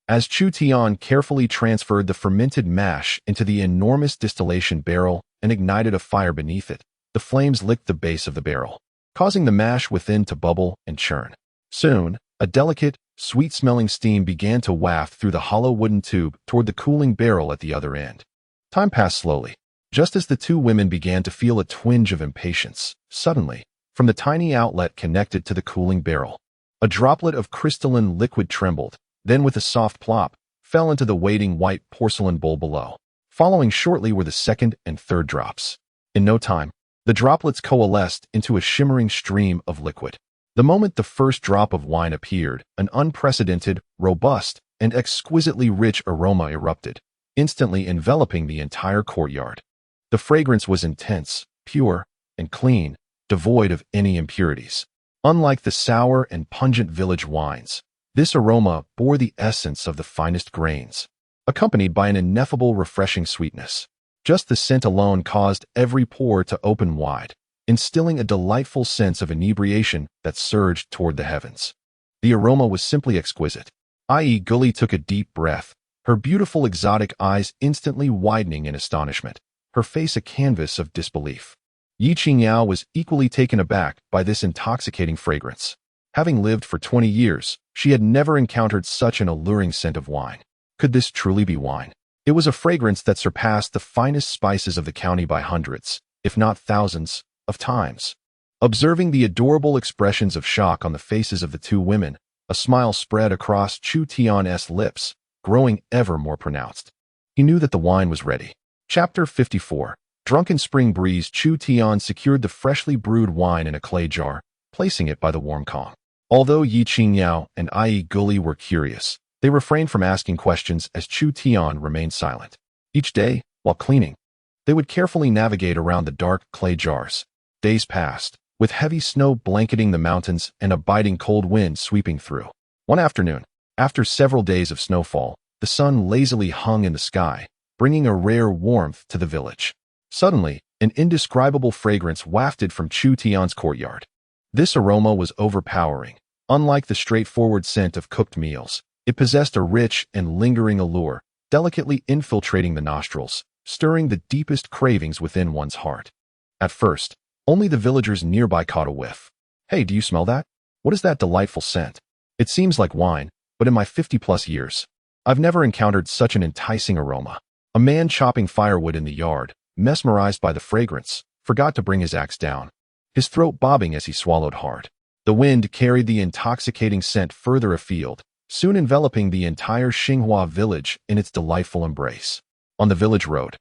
as Chu Tian carefully transferred the fermented mash into the enormous distillation barrel and ignited a fire beneath it, the flames licked the base of the barrel, causing the mash within to bubble and churn. Soon, a delicate, sweet-smelling steam began to waft through the hollow wooden tube toward the cooling barrel at the other end. Time passed slowly. Just as the two women began to feel a twinge of impatience, suddenly, from the tiny outlet connected to the cooling barrel, a droplet of crystalline liquid trembled, then with a soft plop, fell into the waiting white porcelain bowl below. Following shortly were the second and third drops. In no time, the droplets coalesced into a shimmering stream of liquid. The moment the first drop of wine appeared, an unprecedented, robust, and exquisitely rich aroma erupted, instantly enveloping the entire courtyard. The fragrance was intense, pure, and clean, devoid of any impurities. Unlike the sour and pungent village wines, this aroma bore the essence of the finest grains, accompanied by an ineffable refreshing sweetness. Just the scent alone caused every pore to open wide, instilling a delightful sense of inebriation that surged toward the heavens. The aroma was simply exquisite. Ye Qingyao took a deep breath, her beautiful exotic eyes instantly widening in astonishment, her face a canvas of disbelief. Ye Qingyao was equally taken aback by this intoxicating fragrance. Having lived for 20 years, she had never encountered such an alluring scent of wine. Could this truly be wine? It was a fragrance that surpassed the finest spices of the county by hundreds, if not thousands, of times. Observing the adorable expressions of shock on the faces of the two women, a smile spread across Chu Tian's lips, growing ever more pronounced. He knew that the wine was ready. Chapter 54. Drunken spring breeze. Chu Tian secured the freshly brewed wine in a clay jar, placing it by the warm Kong. Although Ye Qingyao and Ye Qingyao were curious, they refrained from asking questions as Chu Tian remained silent. Each day, while cleaning, they would carefully navigate around the dark clay jars. Days passed, with heavy snow blanketing the mountains and a biting cold wind sweeping through. One afternoon, after several days of snowfall, the sun lazily hung in the sky, bringing a rare warmth to the village. Suddenly, an indescribable fragrance wafted from Chu Tian's courtyard. This aroma was overpowering. Unlike the straightforward scent of cooked meals, it possessed a rich and lingering allure, delicately infiltrating the nostrils, stirring the deepest cravings within one's heart. At first, only the villagers nearby caught a whiff. "Hey, do you smell that? What is that delightful scent? It seems like wine, but in my 50-plus years, I've never encountered such an enticing aroma." A man chopping firewood in the yard, mesmerized by the fragrance, forgot to bring his axe down, his throat bobbing as he swallowed hard. The wind carried the intoxicating scent further afield, soon enveloping the entire Xinghua village in its delightful embrace. On the village road,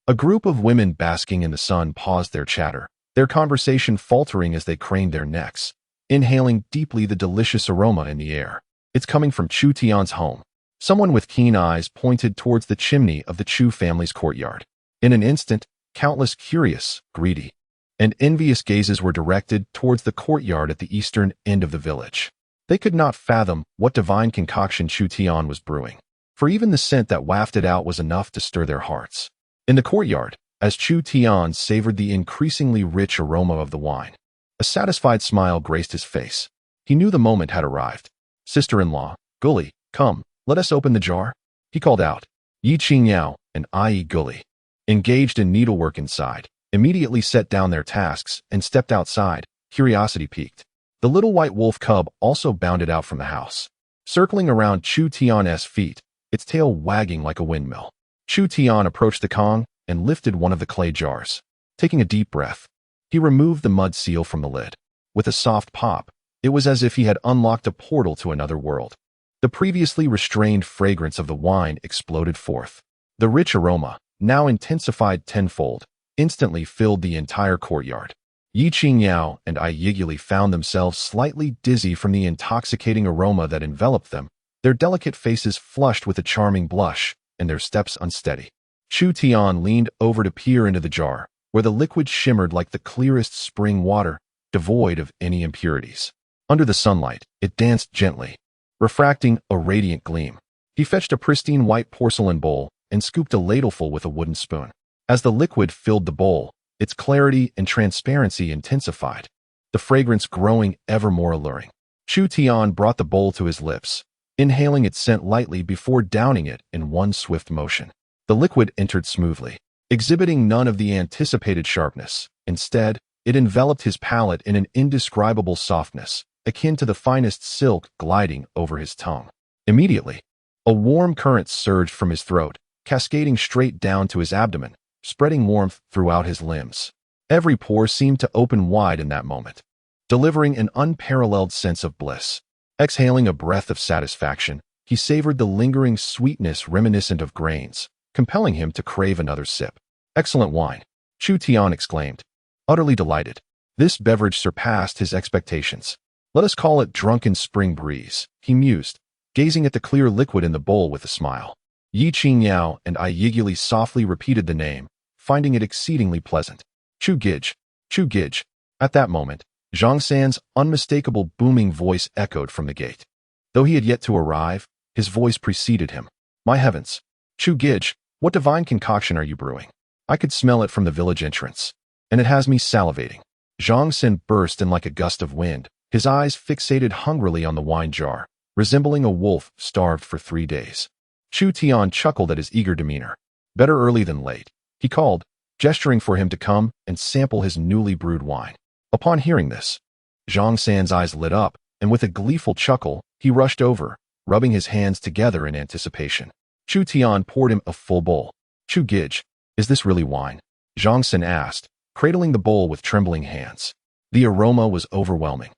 a group of women basking in the sun paused their chatter, their conversation faltering as they craned their necks, inhaling deeply the delicious aroma in the air. "It's coming from Chu Tian's home." Someone with keen eyes pointed towards the chimney of the Chu family's courtyard. In an instant, countless curious, greedy, and envious gazes were directed towards the courtyard at the eastern end of the village. They could not fathom what divine concoction Chu Tian was brewing, for even the scent that wafted out was enough to stir their hearts. In the courtyard, as Chu Tian savored the increasingly rich aroma of the wine, a satisfied smile graced his face. He knew the moment had arrived. "Sister-in-law, Qingyao, come, let us open the jar," he called out. Ye Qingyao and Ye Qingyao, engaged in needlework inside, immediately set down their tasks and stepped outside, curiosity piqued. The little white wolf cub also bounded out from the house, circling around Chu Tian's feet, its tail wagging like a windmill. Chu Tian approached the Kong and lifted one of the clay jars. Taking a deep breath, he removed the mud seal from the lid. With a soft pop, it was as if he had unlocked a portal to another world. The previously restrained fragrance of the wine exploded forth. The rich aroma, now intensified tenfold, instantly filled the entire courtyard. Ye Qingyao and Ye found themselves slightly dizzy from the intoxicating aroma that enveloped them, their delicate faces flushed with a charming blush, and their steps unsteady. Chu Tian leaned over to peer into the jar, where the liquid shimmered like the clearest spring water, devoid of any impurities. Under the sunlight, it danced gently, refracting a radiant gleam. He fetched a pristine white porcelain bowl and scooped a ladleful with a wooden spoon. As the liquid filled the bowl, its clarity and transparency intensified, the fragrance growing ever more alluring. Chu Tian brought the bowl to his lips, inhaling its scent lightly before downing it in one swift motion. The liquid entered smoothly, exhibiting none of the anticipated sharpness. Instead, it enveloped his palate in an indescribable softness, akin to the finest silk gliding over his tongue. Immediately, a warm current surged from his throat, cascading straight down to his abdomen, spreading warmth throughout his limbs. Every pore seemed to open wide in that moment, delivering an unparalleled sense of bliss. Exhaling a breath of satisfaction, he savored the lingering sweetness reminiscent of grains, compelling him to crave another sip. "Excellent wine," Chu Tian exclaimed, utterly delighted. This beverage surpassed his expectations. "Let us call it drunken spring breeze," he mused, gazing at the clear liquid in the bowl with a smile. Ye Qingyao and Ye softly repeated the name, finding it exceedingly pleasant. "Chu Gij, Chu Gij." At that moment, Zhang San's unmistakable booming voice echoed from the gate. Though he had yet to arrive, his voice preceded him. "My heavens! Chu Gij, what divine concoction are you brewing? I could smell it from the village entrance, and it has me salivating." Zhang San burst in like a gust of wind, his eyes fixated hungrily on the wine jar, resembling a wolf starved for 3 days. Chu Tian chuckled at his eager demeanor. "Better early than late," he called, gesturing for him to come and sample his newly brewed wine. Upon hearing this, Zhang San's eyes lit up, and with a gleeful chuckle, he rushed over, rubbing his hands together in anticipation. Chu Tian poured him a full bowl. "Chu Gij, is this really wine?" Zhang San asked, cradling the bowl with trembling hands. The aroma was overwhelming.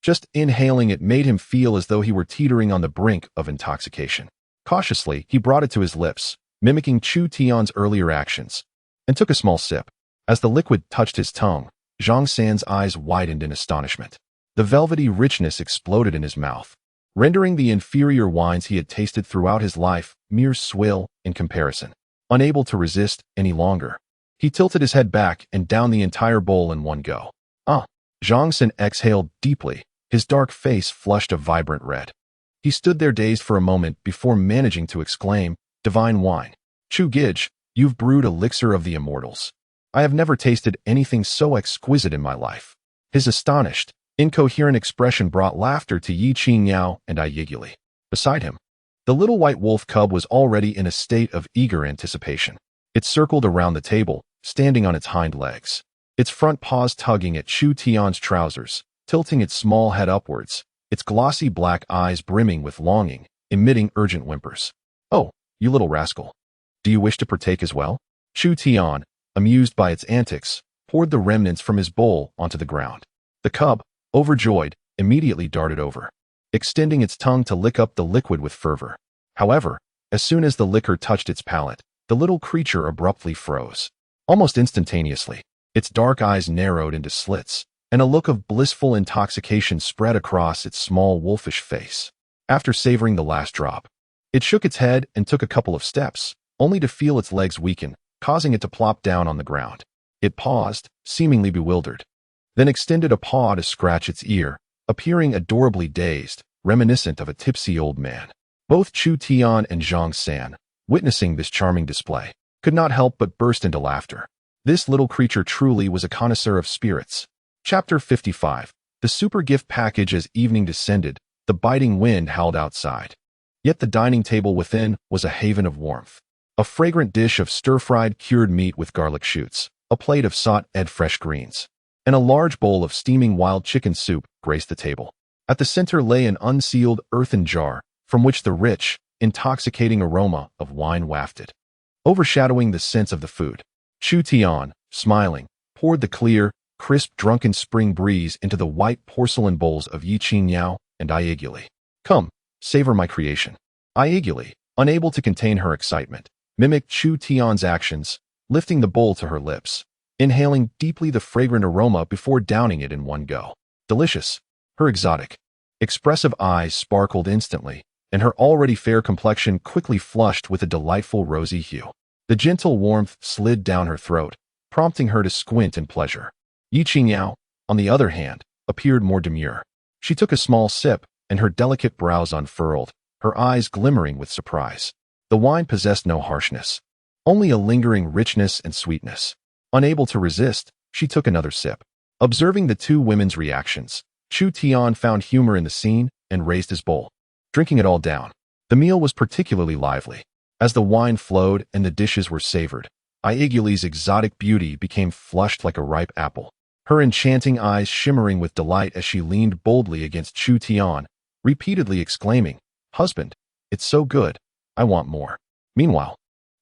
Just inhaling it made him feel as though he were teetering on the brink of intoxication. Cautiously, he brought it to his lips, mimicking Chu Tian's earlier actions, and took a small sip. As the liquid touched his tongue, Zhang San's eyes widened in astonishment. The velvety richness exploded in his mouth, rendering the inferior wines he had tasted throughout his life mere swill in comparison. Unable to resist any longer, he tilted his head back and downed the entire bowl in one go. Zhang San exhaled deeply, his dark face flushed a vibrant red. He stood there dazed for a moment before managing to exclaim, "Divine wine! Chu Gij, you've brewed elixir of the immortals. I have never tasted anything so exquisite in my life." His astonished, incoherent expression brought laughter to Ye Qingyao and Ye. Beside him, the little white wolf cub was already in a state of eager anticipation. It circled around the table, standing on its hind legs, its front paws tugging at Chu Tian's trousers, tilting its small head upwards, its glossy black eyes brimming with longing, emitting urgent whimpers. "Oh, you little rascal. Do you wish to partake as well?" Chu Tian, amused by its antics, poured the remnants from his bowl onto the ground. The cub, overjoyed, immediately darted over, extending its tongue to lick up the liquid with fervor. However, as soon as the liquor touched its palate, the little creature abruptly froze. Almost instantaneously, its dark eyes narrowed into slits, and a look of blissful intoxication spread across its small wolfish face. After savoring the last drop, it shook its head and took a couple of steps, only to feel its legs weaken, causing it to plop down on the ground. It paused, seemingly bewildered, then extended a paw to scratch its ear, appearing adorably dazed, reminiscent of a tipsy old man. Both Chu Tian and Zhang San, witnessing this charming display, could not help but burst into laughter. This little creature truly was a connoisseur of spirits. Chapter 55. The super gift package. As evening descended, the biting wind howled outside. Yet the dining table within was a haven of warmth. A fragrant dish of stir-fried cured meat with garlic shoots, a plate of sautéed fresh greens, and a large bowl of steaming wild chicken soup graced the table. At the center lay an unsealed earthen jar, from which the rich, intoxicating aroma of wine wafted, overshadowing the scents of the food. Chu Tian, smiling, poured the clear, crisp drunken spring breeze into the white porcelain bowls of Ye Qingyao and Ye. "Come, savor my creation." Ye, unable to contain her excitement, mimicked Chu Tian's actions, lifting the bowl to her lips, inhaling deeply the fragrant aroma before downing it in one go. Delicious. Her exotic, expressive eyes sparkled instantly, and her already fair complexion quickly flushed with a delightful rosy hue. The gentle warmth slid down her throat, prompting her to squint in pleasure. Ye Qingyao, on the other hand, appeared more demure. She took a small sip, and her delicate brows unfurled, her eyes glimmering with surprise. The wine possessed no harshness, only a lingering richness and sweetness. Unable to resist, she took another sip. Observing the two women's reactions, Chu Tian found humor in the scene and raised his bowl, drinking it all down. The meal was particularly lively. As the wine flowed and the dishes were savored, Ye exotic beauty became flushed like a ripe apple, her enchanting eyes shimmering with delight as she leaned boldly against Chu Tian, repeatedly exclaiming, "Husband, it's so good, I want more." Meanwhile,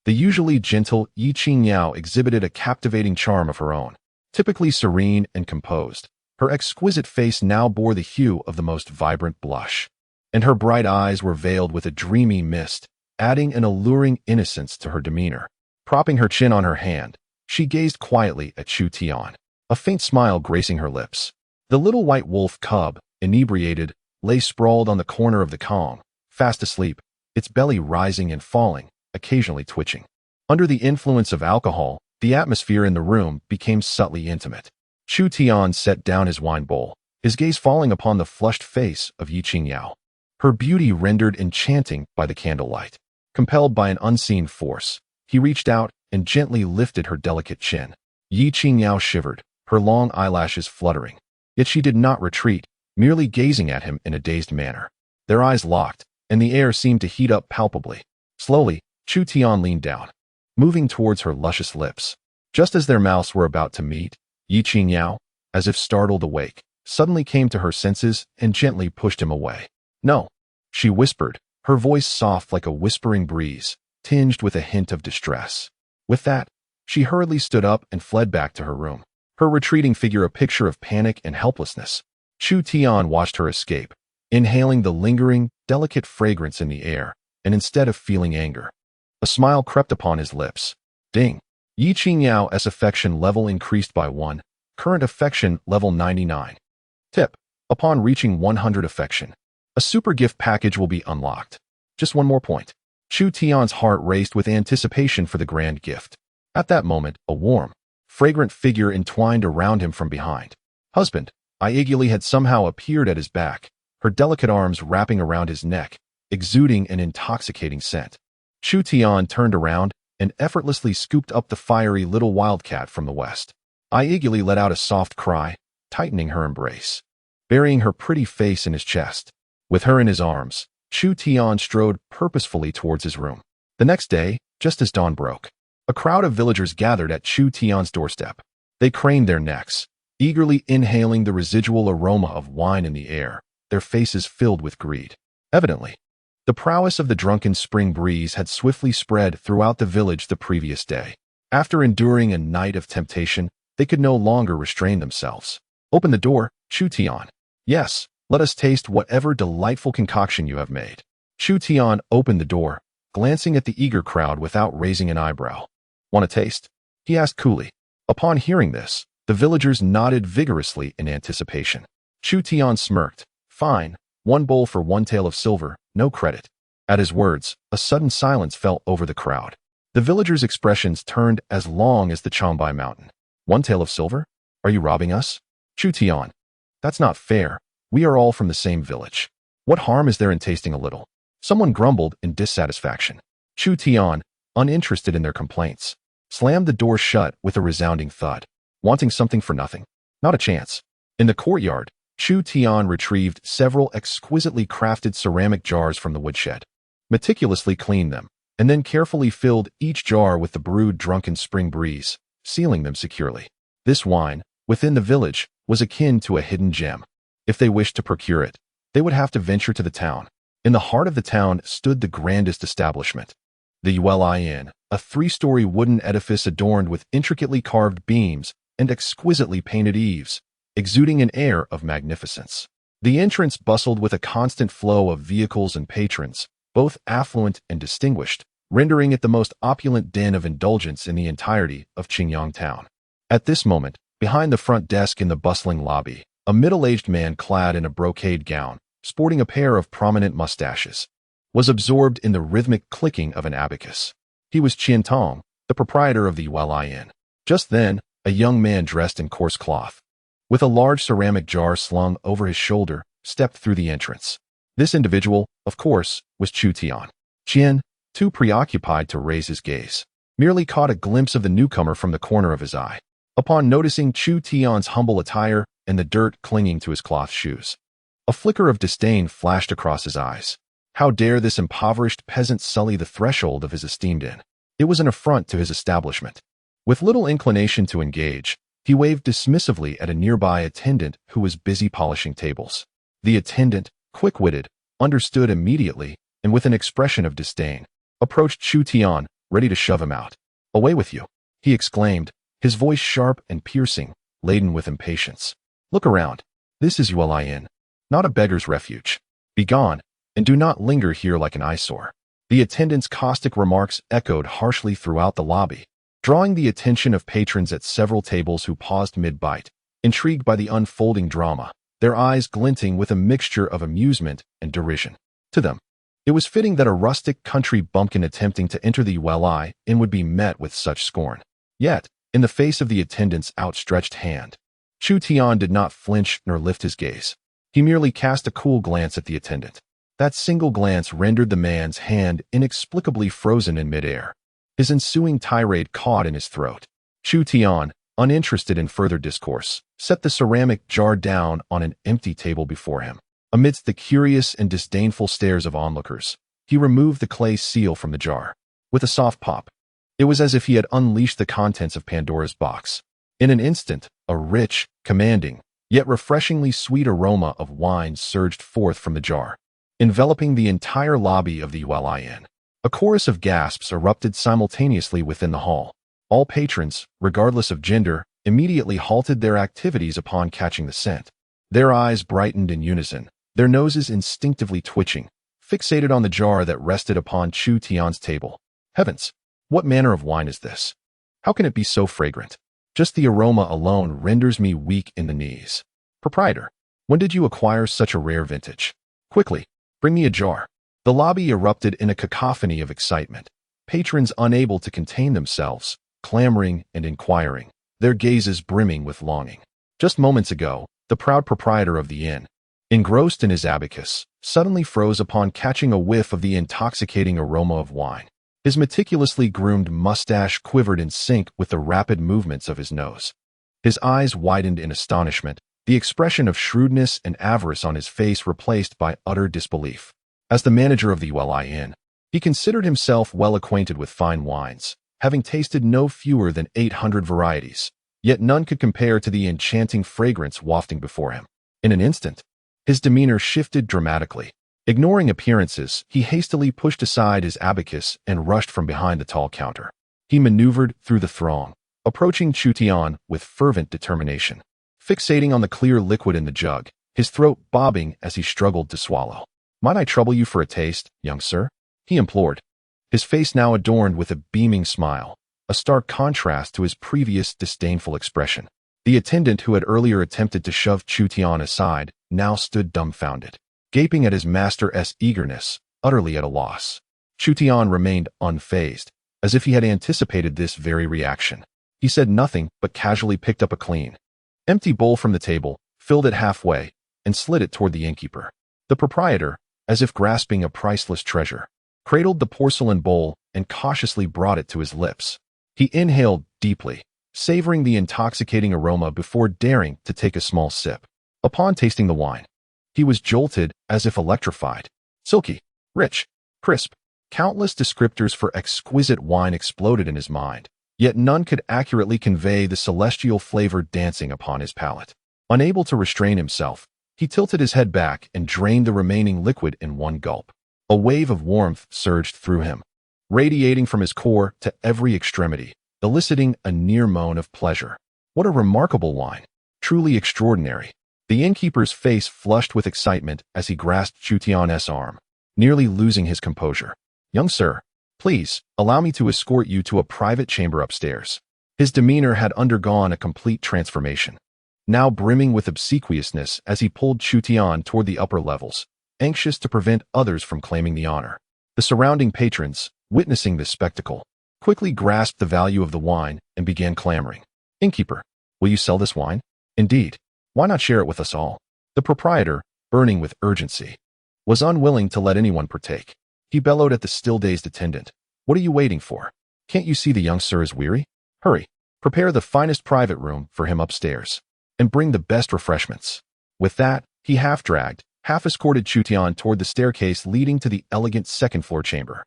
the usually gentle Ye Qingyao exhibited a captivating charm of her own. Typically serene and composed, her exquisite face now bore the hue of the most vibrant blush, and her bright eyes were veiled with a dreamy mist, adding an alluring innocence to her demeanor. Propping her chin on her hand, she gazed quietly at Chu Tian, a faint smile gracing her lips. The little white wolf cub, inebriated, lay sprawled on the corner of the Kong, fast asleep, its belly rising and falling, occasionally twitching. Under the influence of alcohol, the atmosphere in the room became subtly intimate. Chu Tian set down his wine bowl, his gaze falling upon the flushed face of Ye Qingyao, her beauty rendered enchanting by the candlelight. Compelled by an unseen force, he reached out and gently lifted her delicate chin. Ye Qingyao shivered, her long eyelashes fluttering. Yet she did not retreat, merely gazing at him in a dazed manner. Their eyes locked, and the air seemed to heat up palpably. Slowly, Chu Tian leaned down, moving towards her luscious lips. Just as their mouths were about to meet, Ye Qingyao, as if startled awake, suddenly came to her senses and gently pushed him away. "No," she whispered, her voice soft like a whispering breeze, tinged with a hint of distress. With that, she hurriedly stood up and fled back to her room, her retreating figure a picture of panic and helplessness. Chu Tian watched her escape, inhaling the lingering, delicate fragrance in the air, and instead of feeling anger, a smile crept upon his lips. Ding! Ye Qingyao's affection level increased by 1, current affection level 99. Tip: upon reaching 100 affection, a super gift package will be unlocked. Just one more point. Chu Tian's heart raced with anticipation for the grand gift. At that moment, a warm, fragrant figure entwined around him from behind. Husband, Ye had somehow appeared at his back, her delicate arms wrapping around his neck, exuding an intoxicating scent. Chu Tian turned around and effortlessly scooped up the fiery little wildcat from the west. Ye let out a soft cry, tightening her embrace, burying her pretty face in his chest. With her in his arms, Chu Tian strode purposefully towards his room. The next day, just as dawn broke, a crowd of villagers gathered at Chu Tian's doorstep. They craned their necks, eagerly inhaling the residual aroma of wine in the air, their faces filled with greed. Evidently, the prowess of the drunken spring breeze had swiftly spread throughout the village the previous day. After enduring a night of temptation, they could no longer restrain themselves. Open the door, Chu Tian. Yes, let us taste whatever delightful concoction you have made. Chu Tian opened the door, glancing at the eager crowd without raising an eyebrow. Want a taste? He asked coolly. Upon hearing this, the villagers nodded vigorously in anticipation. Chu Tian smirked. Fine, 1 bowl for 1 tael of silver, no credit. At his words, a sudden silence fell over the crowd. The villagers' expressions turned as long as the Changbai mountain. 1 tael of silver? Are you robbing us? Chu Tian. That's not fair. We are all from the same village. What harm is there in tasting a little? Someone grumbled in dissatisfaction. Chu Tian, uninterested in their complaints, slammed the door shut with a resounding thud. Wanting something for nothing? Not a chance. In the courtyard, Chu Tian retrieved several exquisitely crafted ceramic jars from the woodshed, meticulously cleaned them, and then carefully filled each jar with the brewed drunken spring breeze, sealing them securely. This wine, within the village, was akin to a hidden gem. If they wished to procure it, they would have to venture to the town. In the heart of the town stood the grandest establishment, the Yueli Inn, a 3-story wooden edifice adorned with intricately carved beams and exquisitely painted eaves, exuding an air of magnificence. The entrance bustled with a constant flow of vehicles and patrons, both affluent and distinguished, rendering it the most opulent den of indulgence in the entirety of Qingyao town. At this moment, behind the front desk in the bustling lobby, a middle-aged man clad in a brocade gown, sporting a pair of prominent mustaches, was absorbed in the rhythmic clicking of an abacus. He was Qian Tong, the proprietor of the Ye Inn. Just then, a young man dressed in coarse cloth, with a large ceramic jar slung over his shoulder, stepped through the entrance. This individual, of course, was Chu Tian. Qian, too preoccupied to raise his gaze, merely caught a glimpse of the newcomer from the corner of his eye. Upon noticing Chu Tian's humble attire and the dirt clinging to his cloth shoes, a flicker of disdain flashed across his eyes. How dare this impoverished peasant sully the threshold of his esteemed inn? It was an affront to his establishment. With little inclination to engage, he waved dismissively at a nearby attendant who was busy polishing tables. The attendant, quick-witted, understood immediately, and with an expression of disdain, approached Chu Tian, ready to shove him out. "Away with you," he exclaimed, his voice sharp and piercing, laden with impatience. "Look around. This is Ye Inn, not a beggar's refuge. Begone, and do not linger here like an eyesore." The attendant's caustic remarks echoed harshly throughout the lobby, drawing the attention of patrons at several tables who paused mid-bite, intrigued by the unfolding drama, their eyes glinting with a mixture of amusement and derision. To them, it was fitting that a rustic country bumpkin attempting to enter the Ye Inn would be met with such scorn. Yet, in the face of the attendant's outstretched hand, Chu Tian did not flinch nor lift his gaze. He merely cast a cool glance at the attendant. That single glance rendered the man's hand inexplicably frozen in midair. His ensuing tirade caught in his throat. Chu Tian, uninterested in further discourse, set the ceramic jar down on an empty table before him. Amidst the curious and disdainful stares of onlookers, he removed the clay seal from the jar. With a soft pop, it was as if he had unleashed the contents of Pandora's box. In an instant, a rich, commanding, yet refreshingly sweet aroma of wine surged forth from the jar, enveloping the entire lobby of the Ye Inn. A chorus of gasps erupted simultaneously within the hall. All patrons, regardless of gender, immediately halted their activities upon catching the scent. Their eyes brightened in unison, their noses instinctively twitching, fixated on the jar that rested upon Chu Tian's table. Heavens! What manner of wine is this? How can it be so fragrant? Just the aroma alone renders me weak in the knees. Proprietor, when did you acquire such a rare vintage? Quickly, bring me a jar. The lobby erupted in a cacophony of excitement, patrons unable to contain themselves, clamoring and inquiring, their gazes brimming with longing. Just moments ago, the proud proprietor of the inn, engrossed in his abacus, suddenly froze upon catching a whiff of the intoxicating aroma of wine. His meticulously groomed mustache quivered in sync with the rapid movements of his nose. His eyes widened in astonishment, the expression of shrewdness and avarice on his face replaced by utter disbelief. As the manager of the Ye Inn, he considered himself well acquainted with fine wines, having tasted no fewer than 800 varieties, yet none could compare to the enchanting fragrance wafting before him. In an instant, his demeanor shifted dramatically. Ignoring appearances, he hastily pushed aside his abacus and rushed from behind the tall counter. He maneuvered through the throng, approaching Chu Tian with fervent determination, fixating on the clear liquid in the jug, his throat bobbing as he struggled to swallow. "Might I trouble you for a taste, young sir?" he implored, his face now adorned with a beaming smile, a stark contrast to his previous disdainful expression. The attendant who had earlier attempted to shove Chu Tian aside now stood dumbfounded, gaping at his master's eagerness, utterly at a loss. Chu Tian remained unfazed, as if he had anticipated this very reaction. He said nothing but casually picked up a clean, empty bowl from the table, filled it halfway, and slid it toward the innkeeper. The proprietor, as if grasping a priceless treasure, cradled the porcelain bowl and cautiously brought it to his lips. He inhaled deeply, savoring the intoxicating aroma before daring to take a small sip. Upon tasting the wine, he was jolted as if electrified. Silky, rich, crisp. Countless descriptors for exquisite wine exploded in his mind, yet none could accurately convey the celestial flavor dancing upon his palate. Unable to restrain himself, he tilted his head back and drained the remaining liquid in one gulp. A wave of warmth surged through him, radiating from his core to every extremity, eliciting a near moan of pleasure. What a remarkable wine! Truly extraordinary. The innkeeper's face flushed with excitement as he grasped Chu Tian's arm, nearly losing his composure. "Young sir, Please, allow me to escort you to a private chamber upstairs. His demeanor had undergone a complete transformation, now brimming with obsequiousness as he pulled Chu Tian toward the upper levels, anxious to prevent others from claiming the honor. The surrounding patrons, witnessing this spectacle, quickly grasped the value of the wine and began clamoring. Innkeeper, will you sell this wine? Indeed. Why not share it with us all? The proprietor, burning with urgency, was unwilling to let anyone partake. He bellowed at the still-dazed attendant. What are you waiting for? Can't you see the young sir is weary? Hurry, prepare the finest private room for him upstairs, and bring the best refreshments. With that, he half-dragged, half-escorted Chu Tian toward the staircase leading to the elegant second-floor chamber.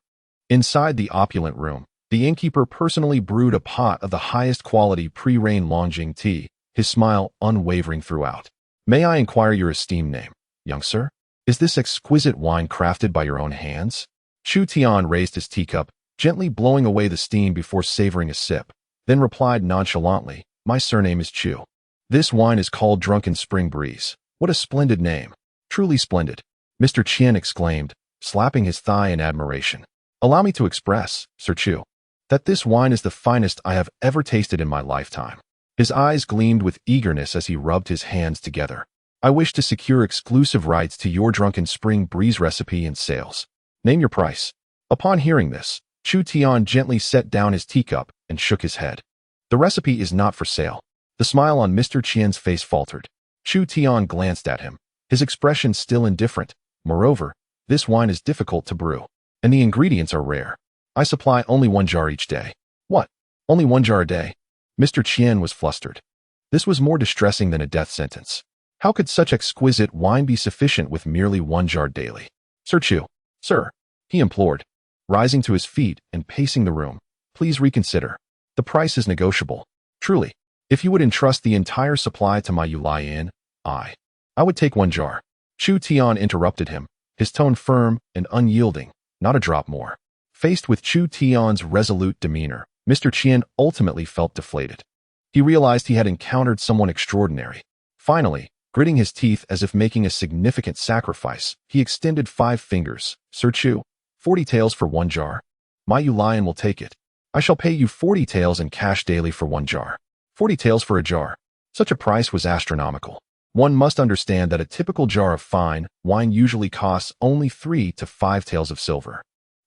Inside the opulent room, the innkeeper personally brewed a pot of the highest quality pre-rain Longjing tea, his smile unwavering throughout. May I inquire your esteemed name, young sir? Is this exquisite wine crafted by your own hands? Chu Tian raised his teacup, gently blowing away the steam before savoring a sip, then replied nonchalantly, My surname is Chu. This wine is called Drunken Spring Breeze. What a splendid name. Truly splendid, Mr. Qian exclaimed, slapping his thigh in admiration. Allow me to express, Sir Chu, that this wine is the finest I have ever tasted in my lifetime. His eyes gleamed with eagerness as he rubbed his hands together. I wish to secure exclusive rights to your Drunken Spring Breeze recipe and sales. Name your price. Upon hearing this, Chu Tian gently set down his teacup and shook his head. The recipe is not for sale. The smile on Mr. Qian's face faltered. Chu Tian glanced at him, his expression still indifferent. Moreover, this wine is difficult to brew, and the ingredients are rare. I supply only 1 jar each day. What? Only 1 jar a day? Mr. Qian was flustered. This was more distressing than a death sentence. How could such exquisite wine be sufficient with merely 1 jar daily? Sir Chu, sir, he implored, rising to his feet and pacing the room. Please reconsider. The price is negotiable. Truly, if you would entrust the entire supply to my Yulai Inn, I would take 1 jar. Chu Tian interrupted him, his tone firm and unyielding, not a drop more. Faced with Chu Tian's resolute demeanor, Mr. Qian ultimately felt deflated. He realized he had encountered someone extraordinary. Finally, gritting his teeth as if making a significant sacrifice, he extended 5 fingers. Sir Chu, 40 taels for 1 jar. My Yulian will take it. I shall pay you 40 taels in cash daily for 1 jar. 40 taels for a jar. Such a price was astronomical. One must understand that a typical jar of fine wine usually costs only 3 to 5 taels of silver.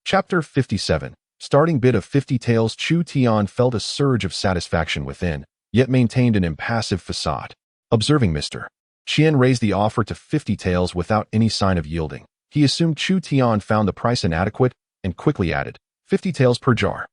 Chapter 57. Starting bid of 50 taels. Chu Tian felt a surge of satisfaction within, yet maintained an impassive facade. Observing Mr. Qian raised the offer to 50 taels without any sign of yielding. He assumed Chu Tian found the price inadequate and quickly added, 50 taels per jar.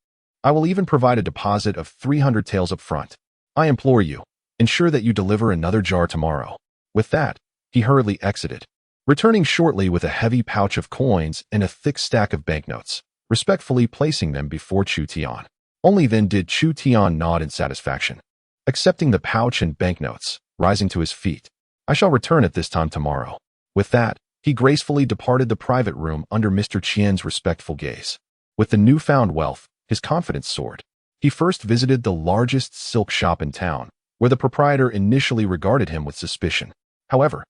I will even provide a deposit of 300 taels up front. I implore you, ensure that you deliver another jar tomorrow. With that, he hurriedly exited, returning shortly with a heavy pouch of coins and a thick stack of banknotes, respectfully placing them before Chu Tian. Only then did Chu Tian nod in satisfaction, accepting the pouch and banknotes, rising to his feet. I shall return at this time tomorrow. With that, he gracefully departed the private room under Mr. Qian's respectful gaze. With the newfound wealth, his confidence soared. He first visited the largest silk shop in town, where the proprietor initially regarded him with suspicion. However,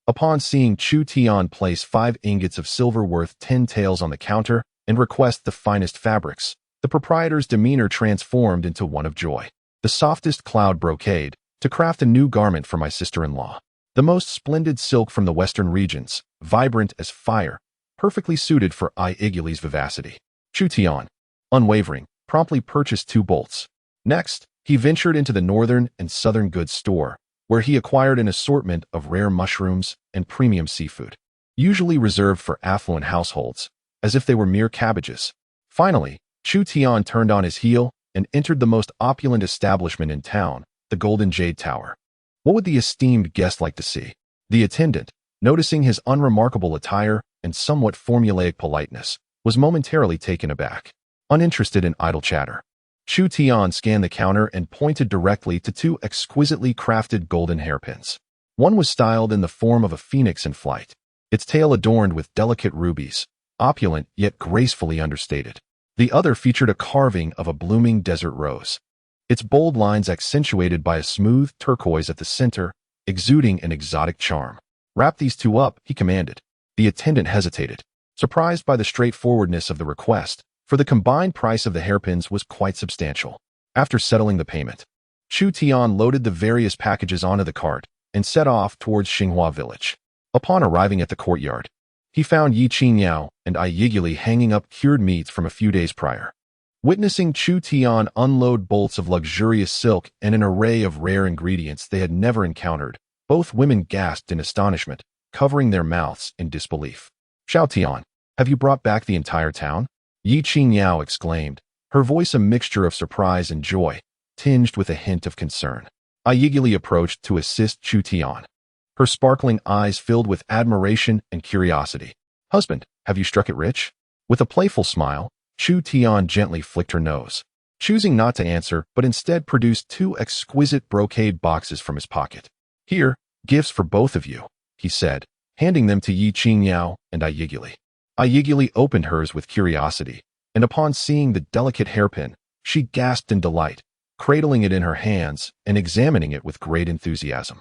upon seeing Chu Tian place 5 ingots of silver worth 10 taels on the counter and request the finest fabrics, the proprietor's demeanor transformed into one of joy. The softest cloud brocade, to craft a new garment for my sister-in-law. The most splendid silk from the western regions, vibrant as fire, perfectly suited for Ye Qingyao vivacity. Chu Tian, unwavering, promptly purchased 2 bolts. Next, he ventured into the northern and southern goods store, where he acquired an assortment of rare mushrooms and premium seafood, usually reserved for affluent households, as if they were mere cabbages. Finally, Chu Tian turned on his heel and entered the most opulent establishment in town, the Golden Jade Tower. What would the esteemed guest like to see? The attendant, noticing his unremarkable attire and somewhat formulaic politeness, was momentarily taken aback. Uninterested in idle chatter, Chu Tian scanned the counter and pointed directly to 2 exquisitely crafted golden hairpins. One was styled in the form of a phoenix in flight, its tail adorned with delicate rubies, opulent yet gracefully understated. The other featured a carving of a blooming desert rose, its bold lines accentuated by a smooth turquoise at the center, exuding an exotic charm. Wrap these 2 up, he commanded. The attendant hesitated, surprised by the straightforwardness of the request, for the combined price of the hairpins was quite substantial. After settling the payment, Chu Tian loaded the various packages onto the cart and set off towards Xinghua village. Upon arriving at the courtyard, he found Ye Qingyao and Ye hanging up cured meats from a few days prior. Witnessing Chu Tian unload bolts of luxurious silk and an array of rare ingredients they had never encountered, both women gasped in astonishment, covering their mouths in disbelief. "Xiao Tian, have you brought back the entire town?" Ye Qingyao exclaimed, her voice a mixture of surprise and joy, tinged with a hint of concern. Ye approached to assist Chu Tian, her sparkling eyes filled with admiration and curiosity. "Husband, have you struck it rich?" With a playful smile, Chu Tian gently flicked her nose, choosing not to answer but instead produced 2 exquisite brocade boxes from his pocket. "Here, gifts for both of you," he said, handing them to Ye Qingyao and Ye. Ye opened hers with curiosity, and upon seeing the delicate hairpin, she gasped in delight, cradling it in her hands and examining it with great enthusiasm.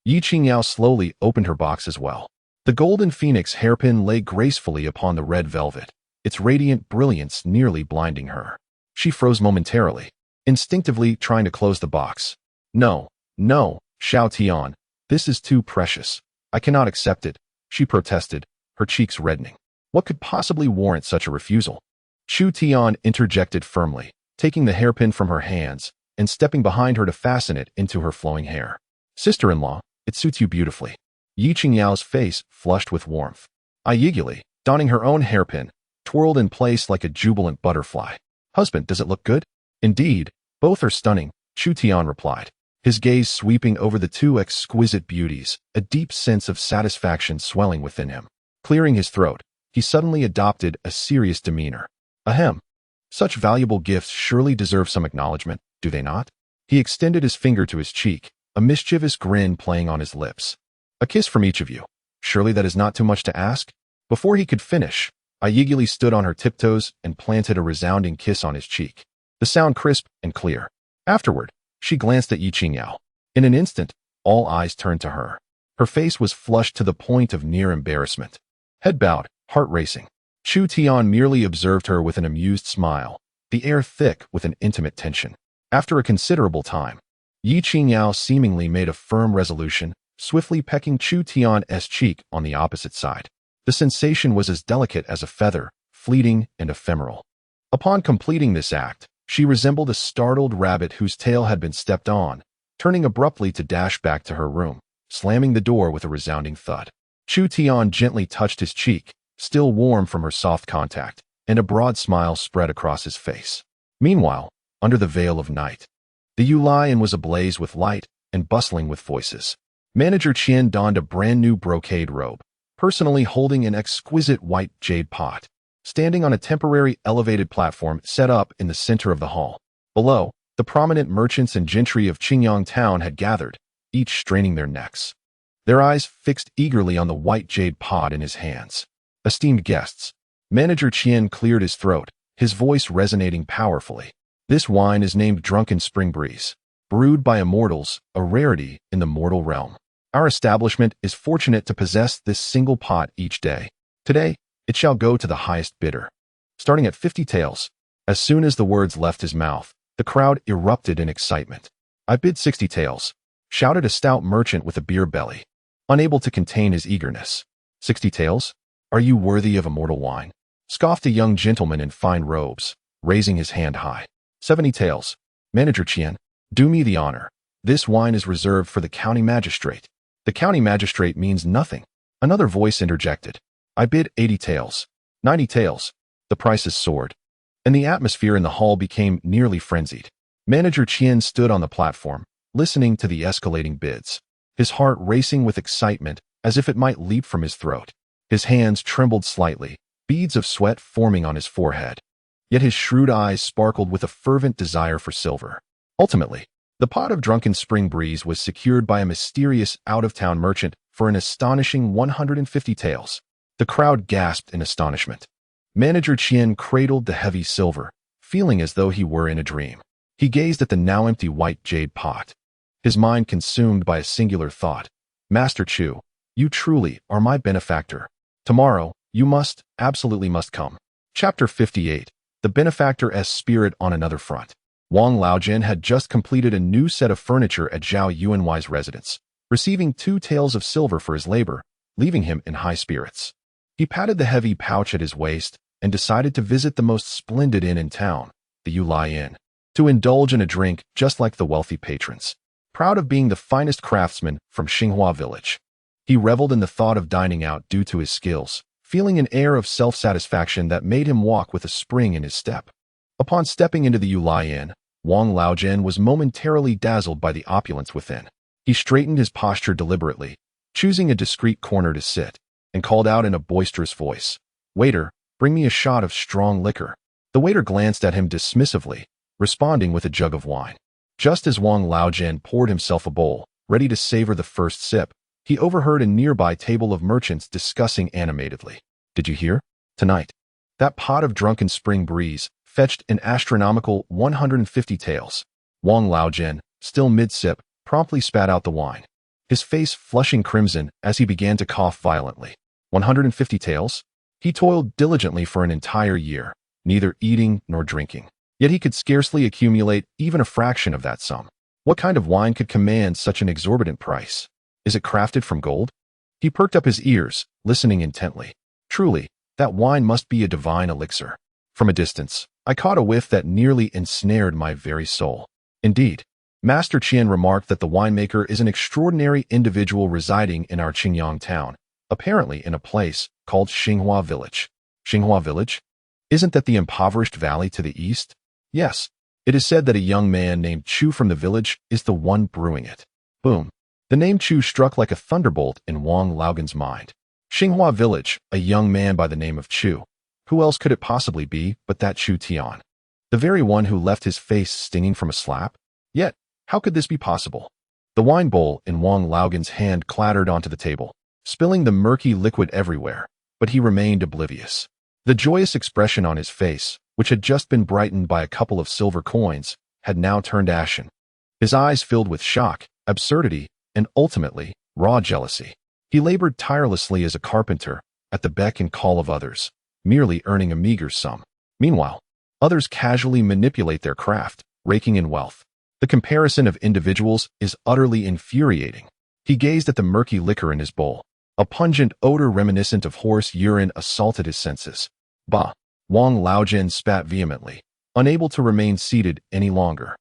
Ye Qingyao slowly opened her box as well. The golden phoenix hairpin lay gracefully upon the red velvet, its radiant brilliance nearly blinding her. She froze momentarily, instinctively trying to close the box. "No, no, Xiao Tian, this is too precious. I cannot accept it," she protested, her cheeks reddening. What could possibly warrant such a refusal? Chu Tian interjected firmly, taking the hairpin from her hands and stepping behind her to fasten it into her flowing hair. "Sister-in-law, it suits you beautifully." Ye Qingyao's face flushed with warmth. Ye, donning her own hairpin, twirled in place like a jubilant butterfly. "Husband, does it look good?" "Indeed, both are stunning," Chu Tian replied, his gaze sweeping over the 2 exquisite beauties, a deep sense of satisfaction swelling within him. Clearing his throat, he suddenly adopted a serious demeanor. "Ahem. Such valuable gifts surely deserve some acknowledgement, do they not?" He extended his finger to his cheek, a mischievous grin playing on his lips. "A kiss from each of you. Surely that is not too much to ask?" Before he could finish, Ye stood on her tiptoes and planted a resounding kiss on his cheek, the sound crisp and clear. Afterward, she glanced at Ye Qingyao. In an instant, all eyes turned to her. Her face was flushed to the point of near embarrassment. Head bowed, heart racing, Chu Tian merely observed her with an amused smile, the air thick with an intimate tension. After a considerable time, Ye Qingyao seemingly made a firm resolution, swiftly pecking Chu Tian's cheek on the opposite side. The sensation was as delicate as a feather, fleeting and ephemeral. Upon completing this act, she resembled a startled rabbit whose tail had been stepped on, turning abruptly to dash back to her room, slamming the door with a resounding thud. Chu Tian gently touched his cheek, still warm from her soft contact, and a broad smile spread across his face. Meanwhile, under the veil of night, the Yulian was ablaze with light and bustling with voices. Manager Qian donned a brand-new brocade robe, personally holding an exquisite white jade pot, standing on a temporary elevated platform set up in the center of the hall. Below, the prominent merchants and gentry of Qingyao town had gathered, each straining their necks, their eyes fixed eagerly on the white jade pot in his hands. "Esteemed guests," Manager Qian cleared his throat, his voice resonating powerfully. "This wine is named Drunken Spring Breeze, brewed by immortals, a rarity in the mortal realm. Our establishment is fortunate to possess this single pot each day. Today, it shall go to the highest bidder, starting at 50 taels." As soon as the words left his mouth, the crowd erupted in excitement. "I bid 60 taels," shouted a stout merchant with a beer belly, unable to contain his eagerness. "60 taels? Are you worthy of immortal wine?" scoffed a young gentleman in fine robes, raising his hand high. 70 taels. "Manager Qian, do me the honor. This wine is reserved for the county magistrate." "The county magistrate means nothing," another voice interjected. "I bid 80 taels. 90 taels." The prices soared, and the atmosphere in the hall became nearly frenzied. Manager Qian stood on the platform, listening to the escalating bids, his heart racing with excitement as if it might leap from his throat. His hands trembled slightly, beads of sweat forming on his forehead. Yet his shrewd eyes sparkled with a fervent desire for silver. Ultimately, the pot of Drunken Spring Breeze was secured by a mysterious out-of-town merchant for an astonishing 150 taels. The crowd gasped in astonishment. Manager Qian cradled the heavy silver, feeling as though he were in a dream. He gazed at the now empty white jade pot, his mind consumed by a singular thought. "Master Chu, you truly are my benefactor. Tomorrow, you absolutely must come." Chapter 58. the benefactor's spirit on another front. Wang Laojin had just completed a new set of furniture at Zhao Yuanwei's residence, receiving 2 taels of silver for his labor, leaving him in high spirits. He patted the heavy pouch at his waist and decided to visit the most splendid inn in town, the Yulai Inn, to indulge in a drink just like the wealthy patrons. Proud of being the finest craftsman from Xinghua village, he reveled in the thought of dining out due to his skills, feeling an air of self-satisfaction that made him walk with a spring in his step. Upon stepping into the Yulai Inn, Wang Laojin was momentarily dazzled by the opulence within. He straightened his posture deliberately, choosing a discreet corner to sit, and called out in a boisterous voice, "Waiter, bring me a shot of strong liquor." The waiter glanced at him dismissively, responding with a jug of wine. Just as Wang Laojin poured himself a bowl, ready to savor the first sip, he overheard a nearby table of merchants discussing animatedly. "Did you hear? Tonight, that pot of drunken spring breeze fetched an astronomical 150 taels. Wang Laojin, still mid-sip, promptly spat out the wine, his face flushing crimson as he began to cough violently. 150 taels? He toiled diligently for an entire year, neither eating nor drinking. Yet he could scarcely accumulate even a fraction of that sum. What kind of wine could command such an exorbitant price? Is it crafted from gold? He perked up his ears, listening intently. Truly, that wine must be a divine elixir. From a distance, I caught a whiff that nearly ensnared my very soul. Indeed, Master Qian remarked that the winemaker is an extraordinary individual residing in our Qingyao town, apparently in a place called Xinghua Village. Xinghua Village? Isn't that the impoverished valley to the east? Yes, it is said that a young man named Chu from the village is the one brewing it. Boom. The name Chu struck like a thunderbolt in Wang Laogan's mind. Xinghua Village, a young man by the name of Chu. Who else could it possibly be but that Chu Tian? The very one who left his face stinging from a slap? Yet, how could this be possible? The wine bowl in Wang Laogan's hand clattered onto the table, spilling the murky liquid everywhere, but he remained oblivious. The joyous expression on his face, which had just been brightened by a couple of silver coins, had now turned ashen. His eyes filled with shock, absurdity, and ultimately, raw jealousy. He labored tirelessly as a carpenter, at the beck and call of others, merely earning a meager sum. Meanwhile, others casually manipulate their craft, raking in wealth. The comparison of individuals is utterly infuriating. He gazed at the murky liquor in his bowl. A pungent odor reminiscent of horse urine assaulted his senses. Bah! Wang Laojin spat vehemently, unable to remain seated any longer.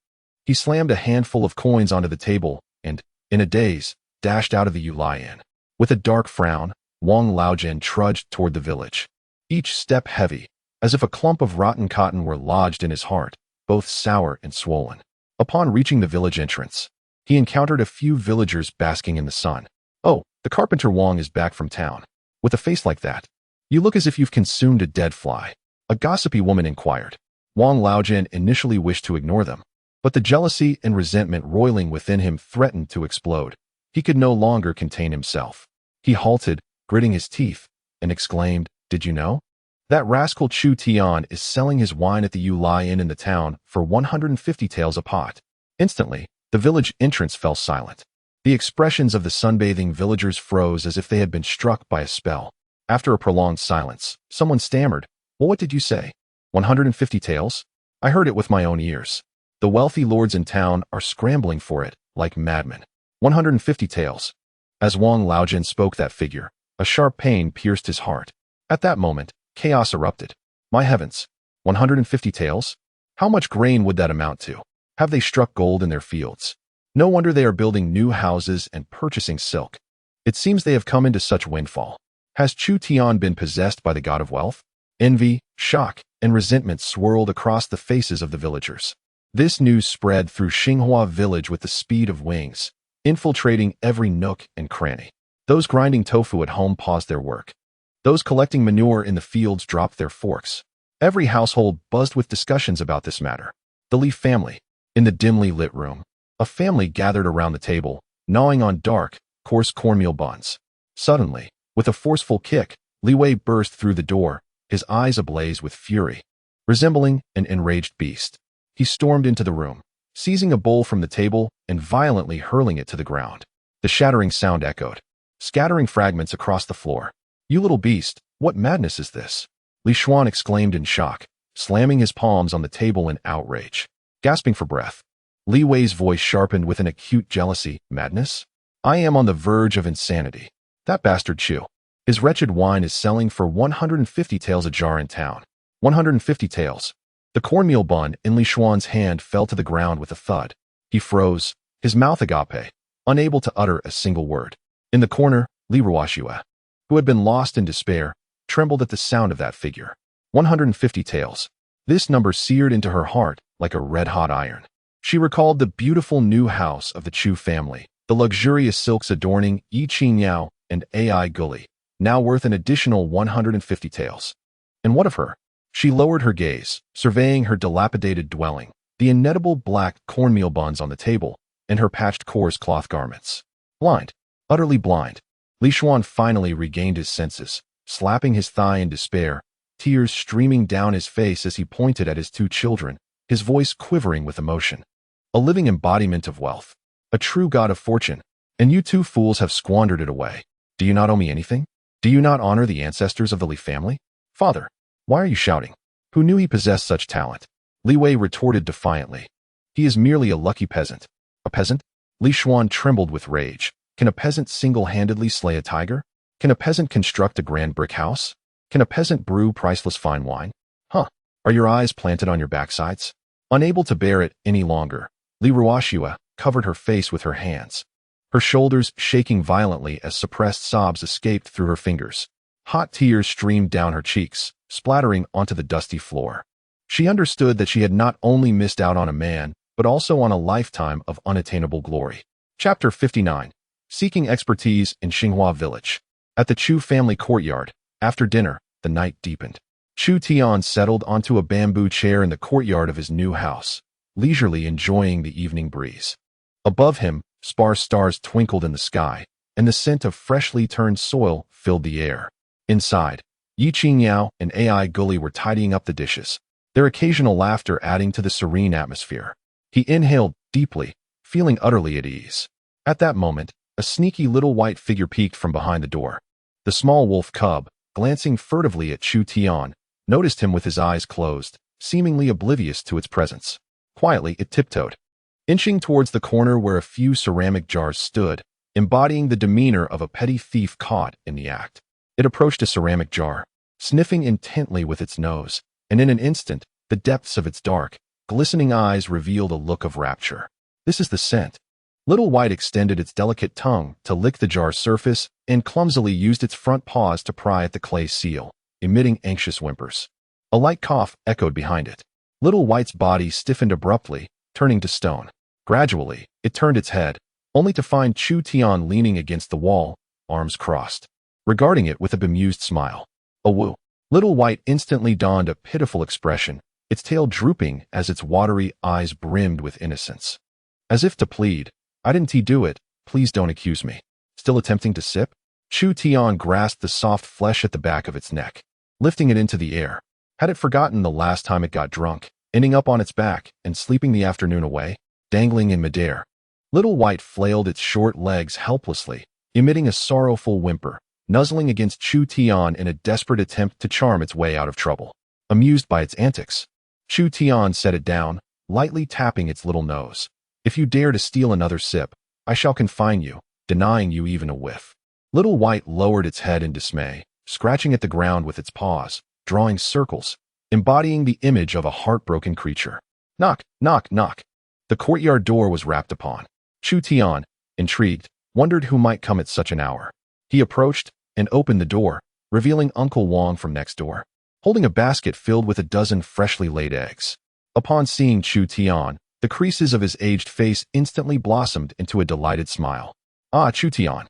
He slammed a handful of coins onto the table and, in a daze, dashed out of the Yulai Inn. With a dark frown, Wang Laojin trudged toward the village, each step heavy, as if a clump of rotten cotton were lodged in his heart, both sour and swollen. Upon reaching the village entrance, he encountered a few villagers basking in the sun. "Oh, the carpenter Wang is back from town. With a face like that, you look as if you've consumed a dead fly," a gossipy woman inquired. Wang Laojin initially wished to ignore them, but the jealousy and resentment roiling within him threatened to explode. He could no longer contain himself. He halted, gritting his teeth, and exclaimed, "Did you know? That rascal Chu Tian is selling his wine at the Yulai Inn in the town for 150 taels a pot." Instantly, the village entrance fell silent. The expressions of the sunbathing villagers froze as if they had been struck by a spell. After a prolonged silence, someone stammered, "Well, what did you say? 150 taels? I heard it with my own ears. The wealthy lords in town are scrambling for it, like madmen. 150 taels." As Wang Laojin spoke that figure, a sharp pain pierced his heart. At that moment, chaos erupted. My heavens! 150 taels? How much grain would that amount to? Have they struck gold in their fields? No wonder they are building new houses and purchasing silk. It seems they have come into such windfall. Has Chu Tian been possessed by the god of wealth? Envy, shock, and resentment swirled across the faces of the villagers. This news spread through Xinghua village with the speed of wings, infiltrating every nook and cranny. Those grinding tofu at home paused their work. Those collecting manure in the fields dropped their forks. Every household buzzed with discussions about this matter. The Li family. In the dimly lit room, a family gathered around the table, gnawing on dark, coarse cornmeal buns. Suddenly, with a forceful kick, Li Wei burst through the door, his eyes ablaze with fury. Resembling an enraged beast, he stormed into the room, seizing a bowl from the table and violently hurling it to the ground. The shattering sound echoed, scattering fragments across the floor. "You little beast, what madness is this?" Li Xuan exclaimed in shock, slamming his palms on the table in outrage. Gasping for breath, Li Wei's voice sharpened with an acute jealousy. Madness? I am on the verge of insanity. That bastard Chu. His wretched wine is selling for 150 taels a jar in town. 150 taels. The cornmeal bun in Li Xuan's hand fell to the ground with a thud. He froze, his mouth agape, unable to utter a single word. In the corner, Li Ruoxue, who had been lost in despair, trembled at the sound of that figure. 150 taels. This number seared into her heart like a red-hot iron. She recalled the beautiful new house of the Chu family, the luxurious silks adorning Ye Qingyao and Ai Gully, now worth an additional 150 taels. And what of her? She lowered her gaze, surveying her dilapidated dwelling, the inedible black cornmeal buns on the table, and her patched coarse cloth garments. Blind. Utterly blind. Li Xuan finally regained his senses, slapping his thigh in despair, tears streaming down his face as he pointed at his two children, his voice quivering with emotion. A living embodiment of wealth. A true god of fortune. And you two fools have squandered it away. Do you not owe me anything? Do you not honor the ancestors of the Li family? Father, why are you shouting? Who knew he possessed such talent? Li Wei retorted defiantly. He is merely a lucky peasant. A peasant? Li Xuan trembled with rage. Can a peasant single-handedly slay a tiger? Can a peasant construct a grand brick house? Can a peasant brew priceless fine wine? Huh? Are your eyes planted on your backsides? Unable to bear it any longer, Li Ruoxue covered her face with her hands, her shoulders shaking violently as suppressed sobs escaped through her fingers. Hot tears streamed down her cheeks, splattering onto the dusty floor. She understood that she had not only missed out on a man, but also on a lifetime of unattainable glory. Chapter 59. Seeking expertise in Xinghua village. At the Chu family courtyard, after dinner, the night deepened. Chu Tian settled onto a bamboo chair in the courtyard of his new house, leisurely enjoying the evening breeze. Above him, sparse stars twinkled in the sky, and the scent of freshly turned soil filled the air. Inside, Ye Qingyao and Ai Gully were tidying up the dishes, their occasional laughter adding to the serene atmosphere. He inhaled deeply, feeling utterly at ease. At that moment, a sneaky little white figure peeked from behind the door. The small wolf cub, glancing furtively at Chu Tian, noticed him with his eyes closed, seemingly oblivious to its presence. Quietly, it tiptoed, inching towards the corner where a few ceramic jars stood, embodying the demeanor of a petty thief caught in the act. It approached a ceramic jar, sniffing intently with its nose, and in an instant, the depths of its dark, glistening eyes revealed a look of rapture. This is the scent. Little White extended its delicate tongue to lick the jar's surface and clumsily used its front paws to pry at the clay seal, emitting anxious whimpers. A light cough echoed behind it. Little White's body stiffened abruptly, turning to stone. Gradually, it turned its head, only to find Chu Tian leaning against the wall, arms crossed, regarding it with a bemused smile. A woo. Little White instantly donned a pitiful expression, its tail drooping as its watery eyes brimmed with innocence. As if to plead, "I didn't do it, please don't accuse me." Still attempting to sip? Chu Tian grasped the soft flesh at the back of its neck, lifting it into the air. Had it forgotten the last time it got drunk, ending up on its back and sleeping the afternoon away, dangling in midair? Little White flailed its short legs helplessly, emitting a sorrowful whimper, nuzzling against Chu Tian in a desperate attempt to charm its way out of trouble. Amused by its antics, Chu Tian set it down, lightly tapping its little nose. "If you dare to steal another sip, I shall confine you, denying you even a whiff." Little White lowered its head in dismay, scratching at the ground with its paws, drawing circles, embodying the image of a heartbroken creature. Knock, knock, knock. The courtyard door was rapped upon. Chu Tian, intrigued, wondered who might come at such an hour. He approached and opened the door, revealing Uncle Wong from next door, holding a basket filled with a dozen freshly laid eggs. Upon seeing Chu Tian, the creases of his aged face instantly blossomed into a delighted smile. "Ah, Chu Tian.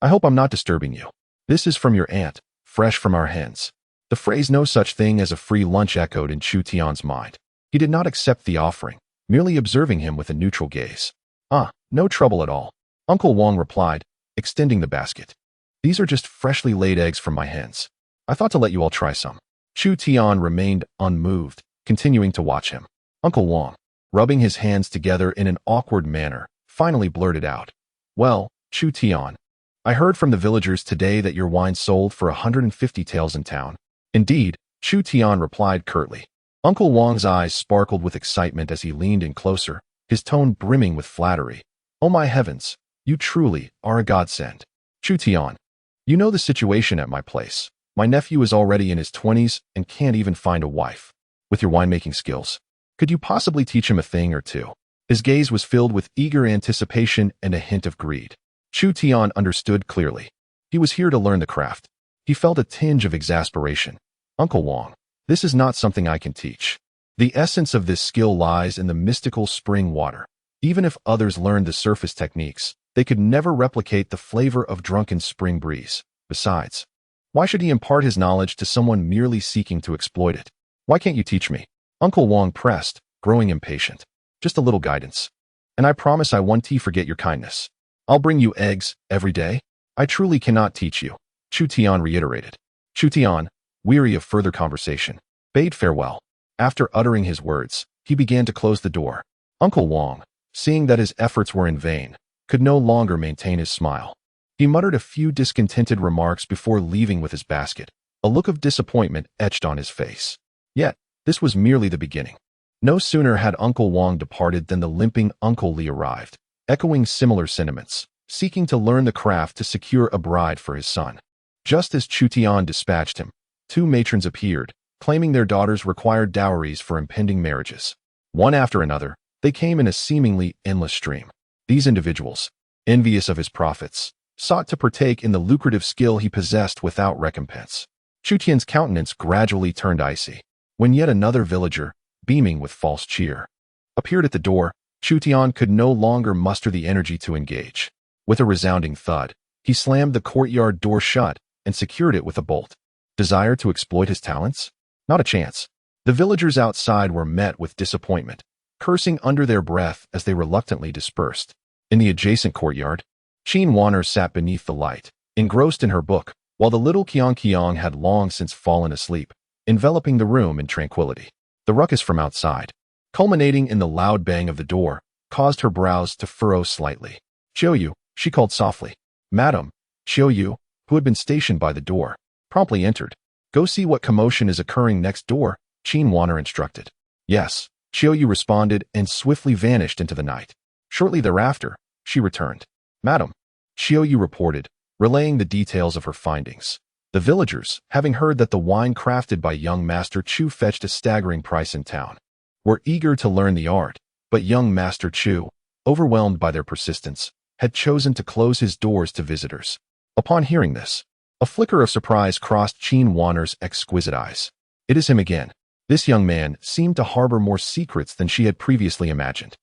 I hope I'm not disturbing you. This is from your aunt, fresh from our hens." The phrase "no such thing as a free lunch" echoed in Chu Tian's mind. He did not accept the offering, merely observing him with a neutral gaze. "Ah, no trouble at all," Uncle Wong replied, extending the basket. "These are just freshly laid eggs from my hens. I thought to let you all try some." Chu Tian remained unmoved, continuing to watch him. Uncle Wong, rubbing his hands together in an awkward manner, finally blurted out, "Well, Chu Tian, I heard from the villagers today that your wine sold for 150 taels in town." "Indeed," Chu Tian replied curtly. Uncle Wang's eyes sparkled with excitement as he leaned in closer, his tone brimming with flattery. Oh my heavens, you truly are a godsend. Chu Tian, you know the situation at my place. My nephew is already in his 20s and can't even find a wife. With your winemaking skills, could you possibly teach him a thing or two? His gaze was filled with eager anticipation and a hint of greed. Chu Tian understood clearly. He was here to learn the craft. He felt a tinge of exasperation. Uncle Wang, this is not something I can teach. The essence of this skill lies in the mystical spring water. Even if others learned the surface techniques, they could never replicate the flavor of drunken spring breeze. Besides, why should he impart his knowledge to someone merely seeking to exploit it? Why can't you teach me? Uncle Wang pressed, growing impatient. Just a little guidance. And I promise I won't forget your kindness. I'll bring you eggs every day. I truly cannot teach you. Chu Tian reiterated. Chu Tian, weary of further conversation, bade farewell. After uttering his words, he began to close the door. Uncle Wang, seeing that his efforts were in vain, could no longer maintain his smile. He muttered a few discontented remarks before leaving with his basket. A look of disappointment etched on his face. Yet, this was merely the beginning. No sooner had Uncle Wang departed than the limping Uncle Li arrived, echoing similar sentiments, seeking to learn the craft to secure a bride for his son. Just as Chu Tian dispatched him, two matrons appeared, claiming their daughters required dowries for impending marriages. One after another, they came in a seemingly endless stream. These individuals, envious of his profits, sought to partake in the lucrative skill he possessed without recompense. Chu Tian's countenance gradually turned icy, when yet another villager, beaming with false cheer, appeared at the door. Chu Tian could no longer muster the energy to engage. With a resounding thud, he slammed the courtyard door shut and secured it with a bolt. Desire to exploit his talents? Not a chance. The villagers outside were met with disappointment, cursing under their breath as they reluctantly dispersed. In the adjacent courtyard, Qin Wanner sat beneath the light, engrossed in her book, while the little Qiyang had long since fallen asleep, enveloping the room in tranquility. The ruckus from outside, culminating in the loud bang of the door, caused her brows to furrow slightly. Xiaoyu, she called softly. Madam, Xiaoyu, who had been stationed by the door, promptly entered. Go see what commotion is occurring next door, Qin Wanner instructed. Yes, Xiaoyu responded and swiftly vanished into the night. Shortly thereafter, she returned. Madam, Xiaoyu reported, relaying the details of her findings. The villagers, having heard that the wine crafted by young Master Chu fetched a staggering price in town, were eager to learn the art, but young Master Chu, overwhelmed by their persistence, had chosen to close his doors to visitors. Upon hearing this, a flicker of surprise crossed Qin Wanner's exquisite eyes. It is him again. This young man seemed to harbor more secrets than she had previously imagined.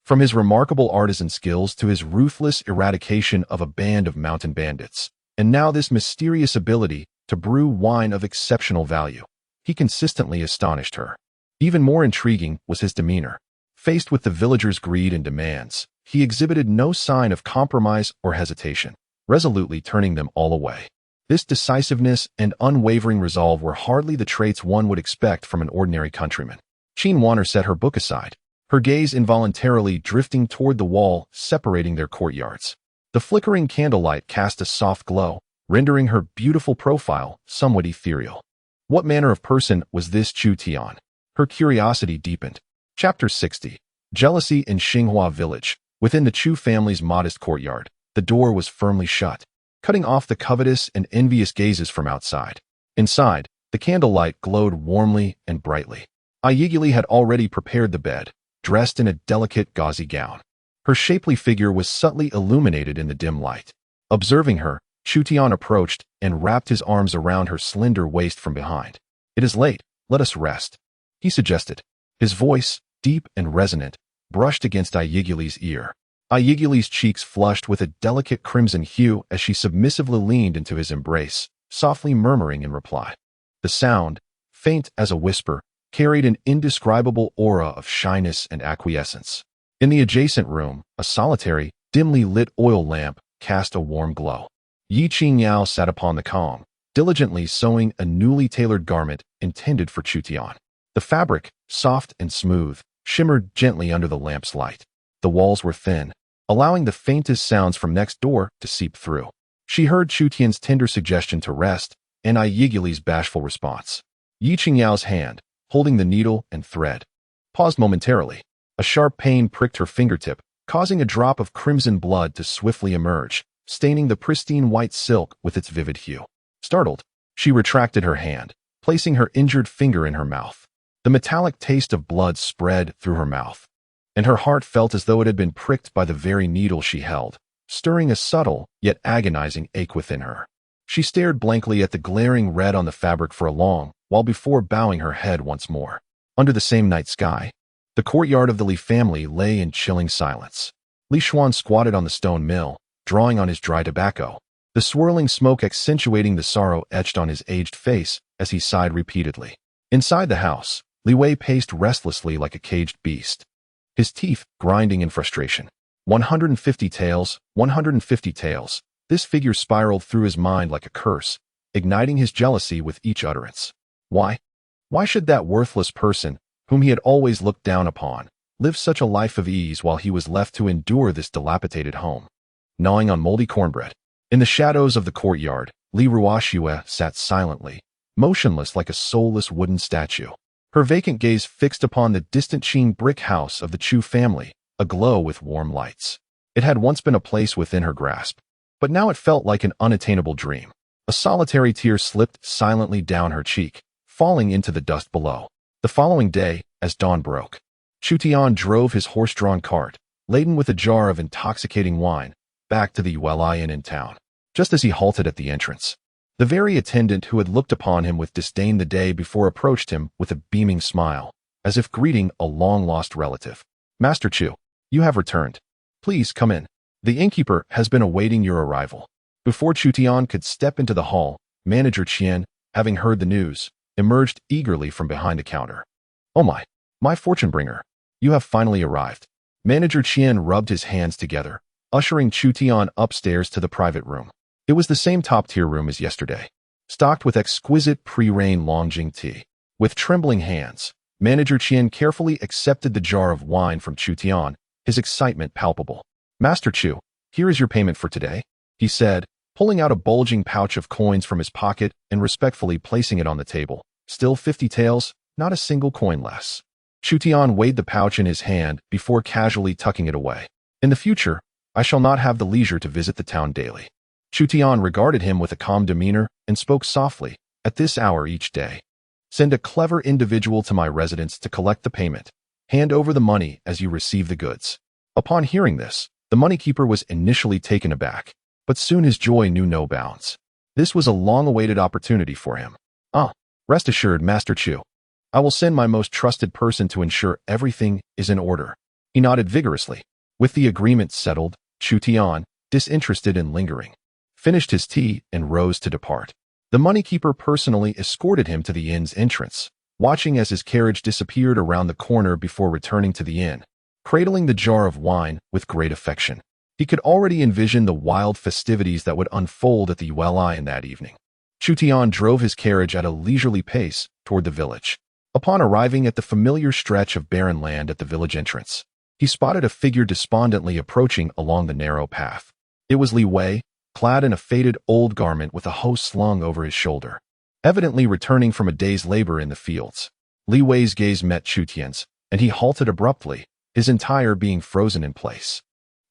From his remarkable artisan skills to his ruthless eradication of a band of mountain bandits, and now this mysterious ability to brew wine of exceptional value, he consistently astonished her. Even more intriguing was his demeanor. Faced with the villagers' greed and demands, he exhibited no sign of compromise or hesitation, resolutely turning them all away. This decisiveness and unwavering resolve were hardly the traits one would expect from an ordinary countryman. Qin Wanner set her book aside, her gaze involuntarily drifting toward the wall separating their courtyards. The flickering candlelight cast a soft glow, rendering her beautiful profile somewhat ethereal. What manner of person was this Chu Tian? Her curiosity deepened. Chapter 60. Jealousy in Xinghua Village. Within the Chu family's modest courtyard, the door was firmly shut, cutting off the covetous and envious gazes from outside. Inside, the candlelight glowed warmly and brightly. Ye had already prepared the bed, dressed in a delicate gauzy gown. Her shapely figure was subtly illuminated in the dim light. Observing her, Chu Tian approached and wrapped his arms around her slender waist from behind. It is late, let us rest, he suggested. His voice, deep and resonant, brushed against Ye's ear. Ye's cheeks flushed with a delicate crimson hue as she submissively leaned into his embrace, softly murmuring in reply. The sound, faint as a whisper, carried an indescribable aura of shyness and acquiescence. In the adjacent room, a solitary, dimly lit oil lamp cast a warm glow. Ye Qingyao sat upon the calm, diligently sewing a newly tailored garment intended for Chu Tian. The fabric, soft and smooth, shimmered gently under the lamp's light. The walls were thin, allowing the faintest sounds from next door to seep through. She heard Chu Tian's tender suggestion to rest and Ye's bashful response. Ye Qingyao's hand, holding the needle and thread. Paused momentarily. A sharp pain pricked her fingertip, causing a drop of crimson blood to swiftly emerge, staining the pristine white silk with its vivid hue. Startled, she retracted her hand, placing her injured finger in her mouth. The metallic taste of blood spread through her mouth, and her heart felt as though it had been pricked by the very needle she held, stirring a subtle yet agonizing ache within her. She stared blankly at the glaring red on the fabric for a long while before bowing her head once more. Under the same night sky, the courtyard of the Li family lay in chilling silence. Li Xuan squatted on the stone mill, drawing on his dry tobacco, the swirling smoke accentuating the sorrow etched on his aged face as he sighed repeatedly. Inside the house, Li Wei paced restlessly like a caged beast, his teeth grinding in frustration. 150 taels, 150 taels. This figure spiraled through his mind like a curse, igniting his jealousy with each utterance. Why? Why should that worthless person, whom he had always looked down upon, live such a life of ease while he was left to endure this dilapidated home? Gnawing on moldy cornbread. In the shadows of the courtyard, Li Ruoxue sat silently, motionless like a soulless wooden statue, her vacant gaze fixed upon the distant Qing brick house of the Chu family, aglow with warm lights. It had once been a place within her grasp, but now it felt like an unattainable dream. A solitary tear slipped silently down her cheek, falling into the dust below. The following day, as dawn broke, Chu Tian drove his horse-drawn cart, laden with a jar of intoxicating wine, back to the Yueli Inn in town. Just as he halted at the entrance, the very attendant who had looked upon him with disdain the day before approached him with a beaming smile, as if greeting a long-lost relative. "Master Chu, you have returned. Please come in. The innkeeper has been awaiting your arrival." Before Chu Tian could step into the hall, Manager Qian, having heard the news, emerged eagerly from behind the counter. "Oh my fortune bringer, you have finally arrived." Manager Qian rubbed his hands together, ushering Chu Tian upstairs to the private room. It was the same top-tier room as yesterday, stocked with exquisite pre-rain Longjing tea. With trembling hands, Manager Qian carefully accepted the jar of wine from Chu Tian, his excitement palpable. "Master Chu, here is your payment for today," he said, pulling out a bulging pouch of coins from his pocket and respectfully placing it on the table. "Still 50 taels, not a single coin less." Chu Tian weighed the pouch in his hand before casually tucking it away. "In the future, I shall not have the leisure to visit the town daily." Chu Tian regarded him with a calm demeanor and spoke softly. "At this hour each day, send a clever individual to my residence to collect the payment. Hand over the money as you receive the goods." Upon hearing this, the money-keeper was initially taken aback, but soon his joy knew no bounds. This was a long-awaited opportunity for him. Rest assured, Master Chu. I will send my most trusted person to ensure everything is in order." He nodded vigorously. With the agreement settled, Chu Tian, disinterested and lingering, finished his tea and rose to depart. The money-keeper personally escorted him to the inn's entrance, watching as his carriage disappeared around the corner before returning to the inn, cradling the jar of wine with great affection. He could already envision the wild festivities that would unfold at the Yueli Inn that evening. Chu Tian drove his carriage at a leisurely pace toward the village. Upon arriving at the familiar stretch of barren land at the village entrance, he spotted a figure despondently approaching along the narrow path. It was Li Wei, clad in a faded old garment with a hoe slung over his shoulder, evidently returning from a day's labor in the fields. Li Wei's gaze met Chu Tian's, and he halted abruptly, his entire being frozen in place.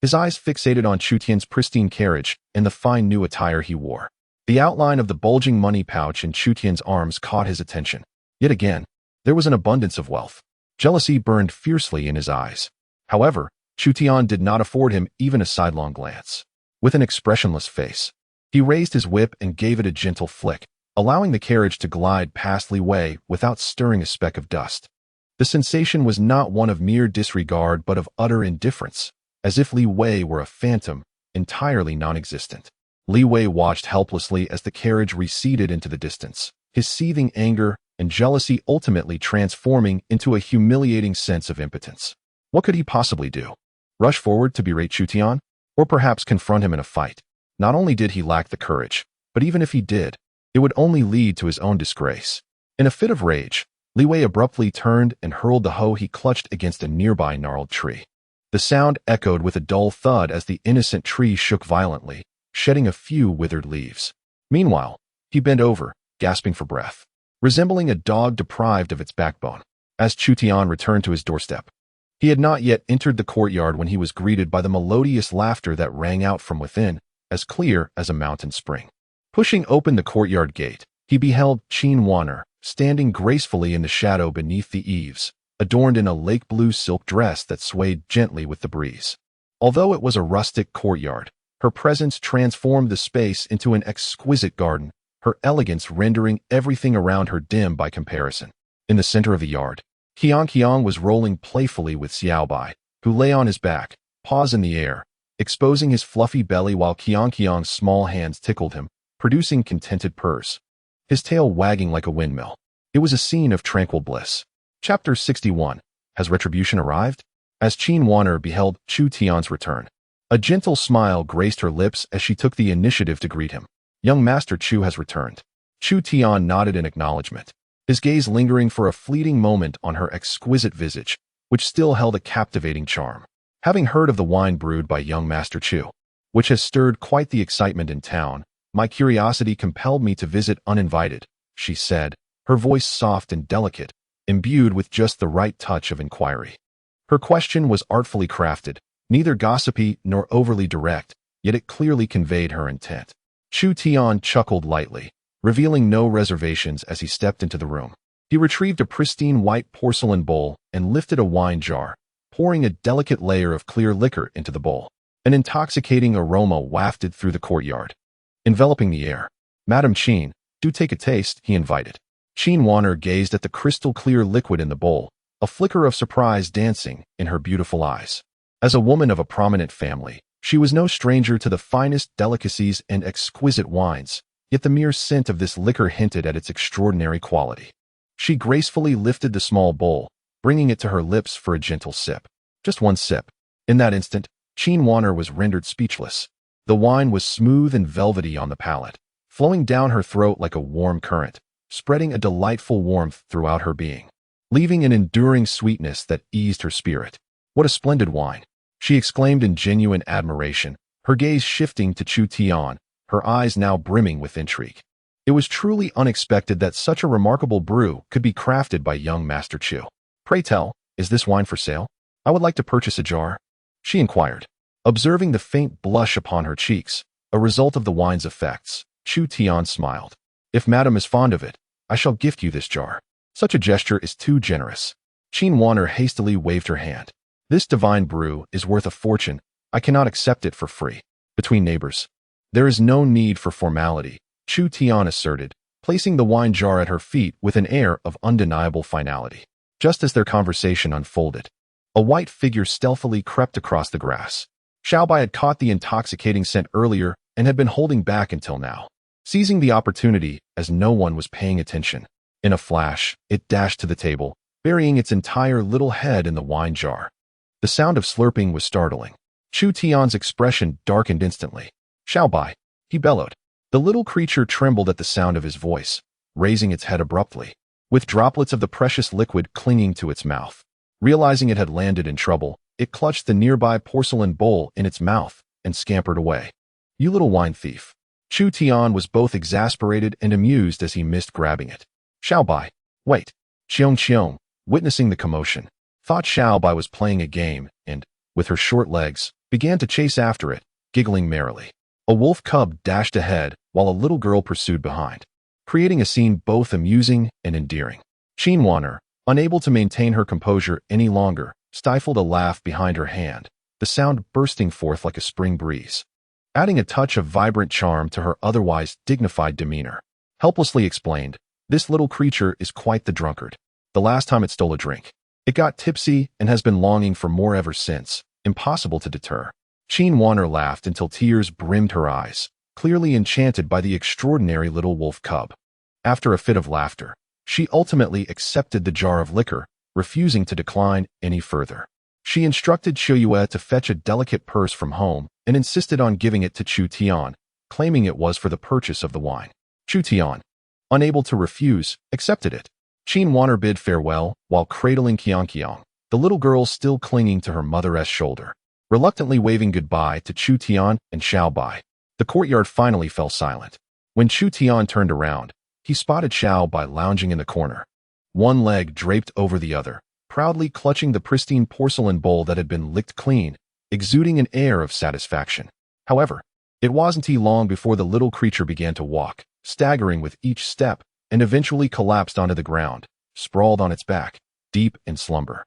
His eyes fixated on Chu Tian's pristine carriage and the fine new attire he wore. The outline of the bulging money pouch in Chu Tian's arms caught his attention. Yet again, there was an abundance of wealth. Jealousy burned fiercely in his eyes. However, Chu Tian did not afford him even a sidelong glance. With an expressionless face, he raised his whip and gave it a gentle flick, allowing the carriage to glide past Li Wei without stirring a speck of dust. The sensation was not one of mere disregard but of utter indifference, as if Li Wei were a phantom, entirely non-existent. Li Wei watched helplessly as the carriage receded into the distance, his seething anger and jealousy ultimately transforming into a humiliating sense of impotence. What could he possibly do? Rush forward to berate Chu Tian? Or perhaps confront him in a fight? Not only did he lack the courage, but even if he did, it would only lead to his own disgrace. In a fit of rage, Li Wei abruptly turned and hurled the hoe he clutched against a nearby gnarled tree. The sound echoed with a dull thud as the innocent tree shook violently, shedding a few withered leaves. Meanwhile, he bent over, gasping for breath. resembling a dog deprived of its backbone. As Chu Tian returned to his doorstep, he had not yet entered the courtyard when he was greeted by the melodious laughter that rang out from within, as clear as a mountain spring. Pushing open the courtyard gate, he beheld Qingyao standing gracefully in the shadow beneath the eaves, adorned in a lake blue silk dress that swayed gently with the breeze. Although it was a rustic courtyard, her presence transformed the space into an exquisite garden, her elegance rendering everything around her dim by comparison. In the center of the yard, Qingyao was rolling playfully with Xiaobai, who lay on his back, paws in the air, exposing his fluffy belly while Qingyang's small hands tickled him, producing contented purrs, his tail wagging like a windmill. It was a scene of tranquil bliss. Chapter 61. Has retribution arrived? As Qingyao beheld Chu Tian's return, a gentle smile graced her lips as she took the initiative to greet him. Young Master Chu has returned. Chu Tian nodded in acknowledgement, his gaze lingering for a fleeting moment on her exquisite visage, which still held a captivating charm. Having heard of the wine brewed by young Master Chu, which has stirred quite the excitement in town, my curiosity compelled me to visit uninvited, she said, her voice soft and delicate, imbued with just the right touch of inquiry. Her question was artfully crafted, neither gossipy nor overly direct, yet it clearly conveyed her intent. Chu Tian chuckled lightly, revealing no reservations as he stepped into the room. He retrieved a pristine white porcelain bowl and lifted a wine jar, pouring a delicate layer of clear liquor into the bowl. An intoxicating aroma wafted through the courtyard, enveloping the air. "Madam Qin, do take a taste," he invited. Qingyao gazed at the crystal-clear liquid in the bowl, a flicker of surprise dancing in her beautiful eyes. As a woman of a prominent family, she was no stranger to the finest delicacies and exquisite wines, yet the mere scent of this liquor hinted at its extraordinary quality. She gracefully lifted the small bowl, bringing it to her lips for a gentle sip. Just one sip. In that instant, Qingyao was rendered speechless. The wine was smooth and velvety on the palate, flowing down her throat like a warm current, spreading a delightful warmth throughout her being, leaving an enduring sweetness that eased her spirit. "What a splendid wine!" she exclaimed in genuine admiration, her gaze shifting to Chu Tian, her eyes now brimming with intrigue. It was truly unexpected that such a remarkable brew could be crafted by young Master Chu. "Pray tell, is this wine for sale? I would like to purchase a jar," she inquired. Observing the faint blush upon her cheeks, a result of the wine's effects, Chu Tian smiled. "If Madam is fond of it, I shall gift you this jar." "Such a gesture is too generous." Qingyao hastily waved her hand. "This divine brew is worth a fortune. I cannot accept it for free. Between neighbors, there is no need for formality," Chu Tian asserted, placing the wine jar at her feet with an air of undeniable finality. Just as their conversation unfolded, a white figure stealthily crept across the grass. Xiaobai had caught the intoxicating scent earlier and had been holding back until now. Seizing the opportunity as no one was paying attention, in a flash, it dashed to the table, burying its entire little head in the wine jar. The sound of slurping was startling. Chu Tian's expression darkened instantly. "Xiaobai," he bellowed. The little creature trembled at the sound of his voice, raising its head abruptly, with droplets of the precious liquid clinging to its mouth. Realizing it had landed in trouble, it clutched the nearby porcelain bowl in its mouth and scampered away. "You little wine thief." Chu Tian was both exasperated and amused as he missed grabbing it. "Xiaobai, wait." Qiong, witnessing the commotion, thought Xiaobai was playing a game and, with her short legs, began to chase after it, giggling merrily. A wolf cub dashed ahead while a little girl pursued behind, creating a scene both amusing and endearing. Qingyao, unable to maintain her composure any longer, stifled a laugh behind her hand, the sound bursting forth like a spring breeze, adding a touch of vibrant charm to her otherwise dignified demeanor. Helplessly explained, "This little creature is quite the drunkard. The last time it stole a drink, it got tipsy and has been longing for more ever since. Impossible to deter." Qingyao laughed until tears brimmed her eyes, clearly enchanted by the extraordinary little wolf cub. After a fit of laughter, she ultimately accepted the jar of liquor, refusing to decline any further. She instructed Xiuyue to fetch a delicate purse from home and insisted on giving it to Chu Tian, claiming it was for the purchase of the wine. Chu Tian, unable to refuse, accepted it. Qingyao bid farewell while cradling Qingyao, the little girl still clinging to her mother's shoulder. Reluctantly waving goodbye to Chu Tian and Xiaobai, the courtyard finally fell silent. When Chu Tian turned around, he spotted Xiao Bai lounging in the corner, one leg draped over the other, proudly clutching the pristine porcelain bowl that had been licked clean, exuding an air of satisfaction. However, it wasn't long before the little creature began to walk, staggering with each step, and eventually collapsed onto the ground, sprawled on its back, deep in slumber,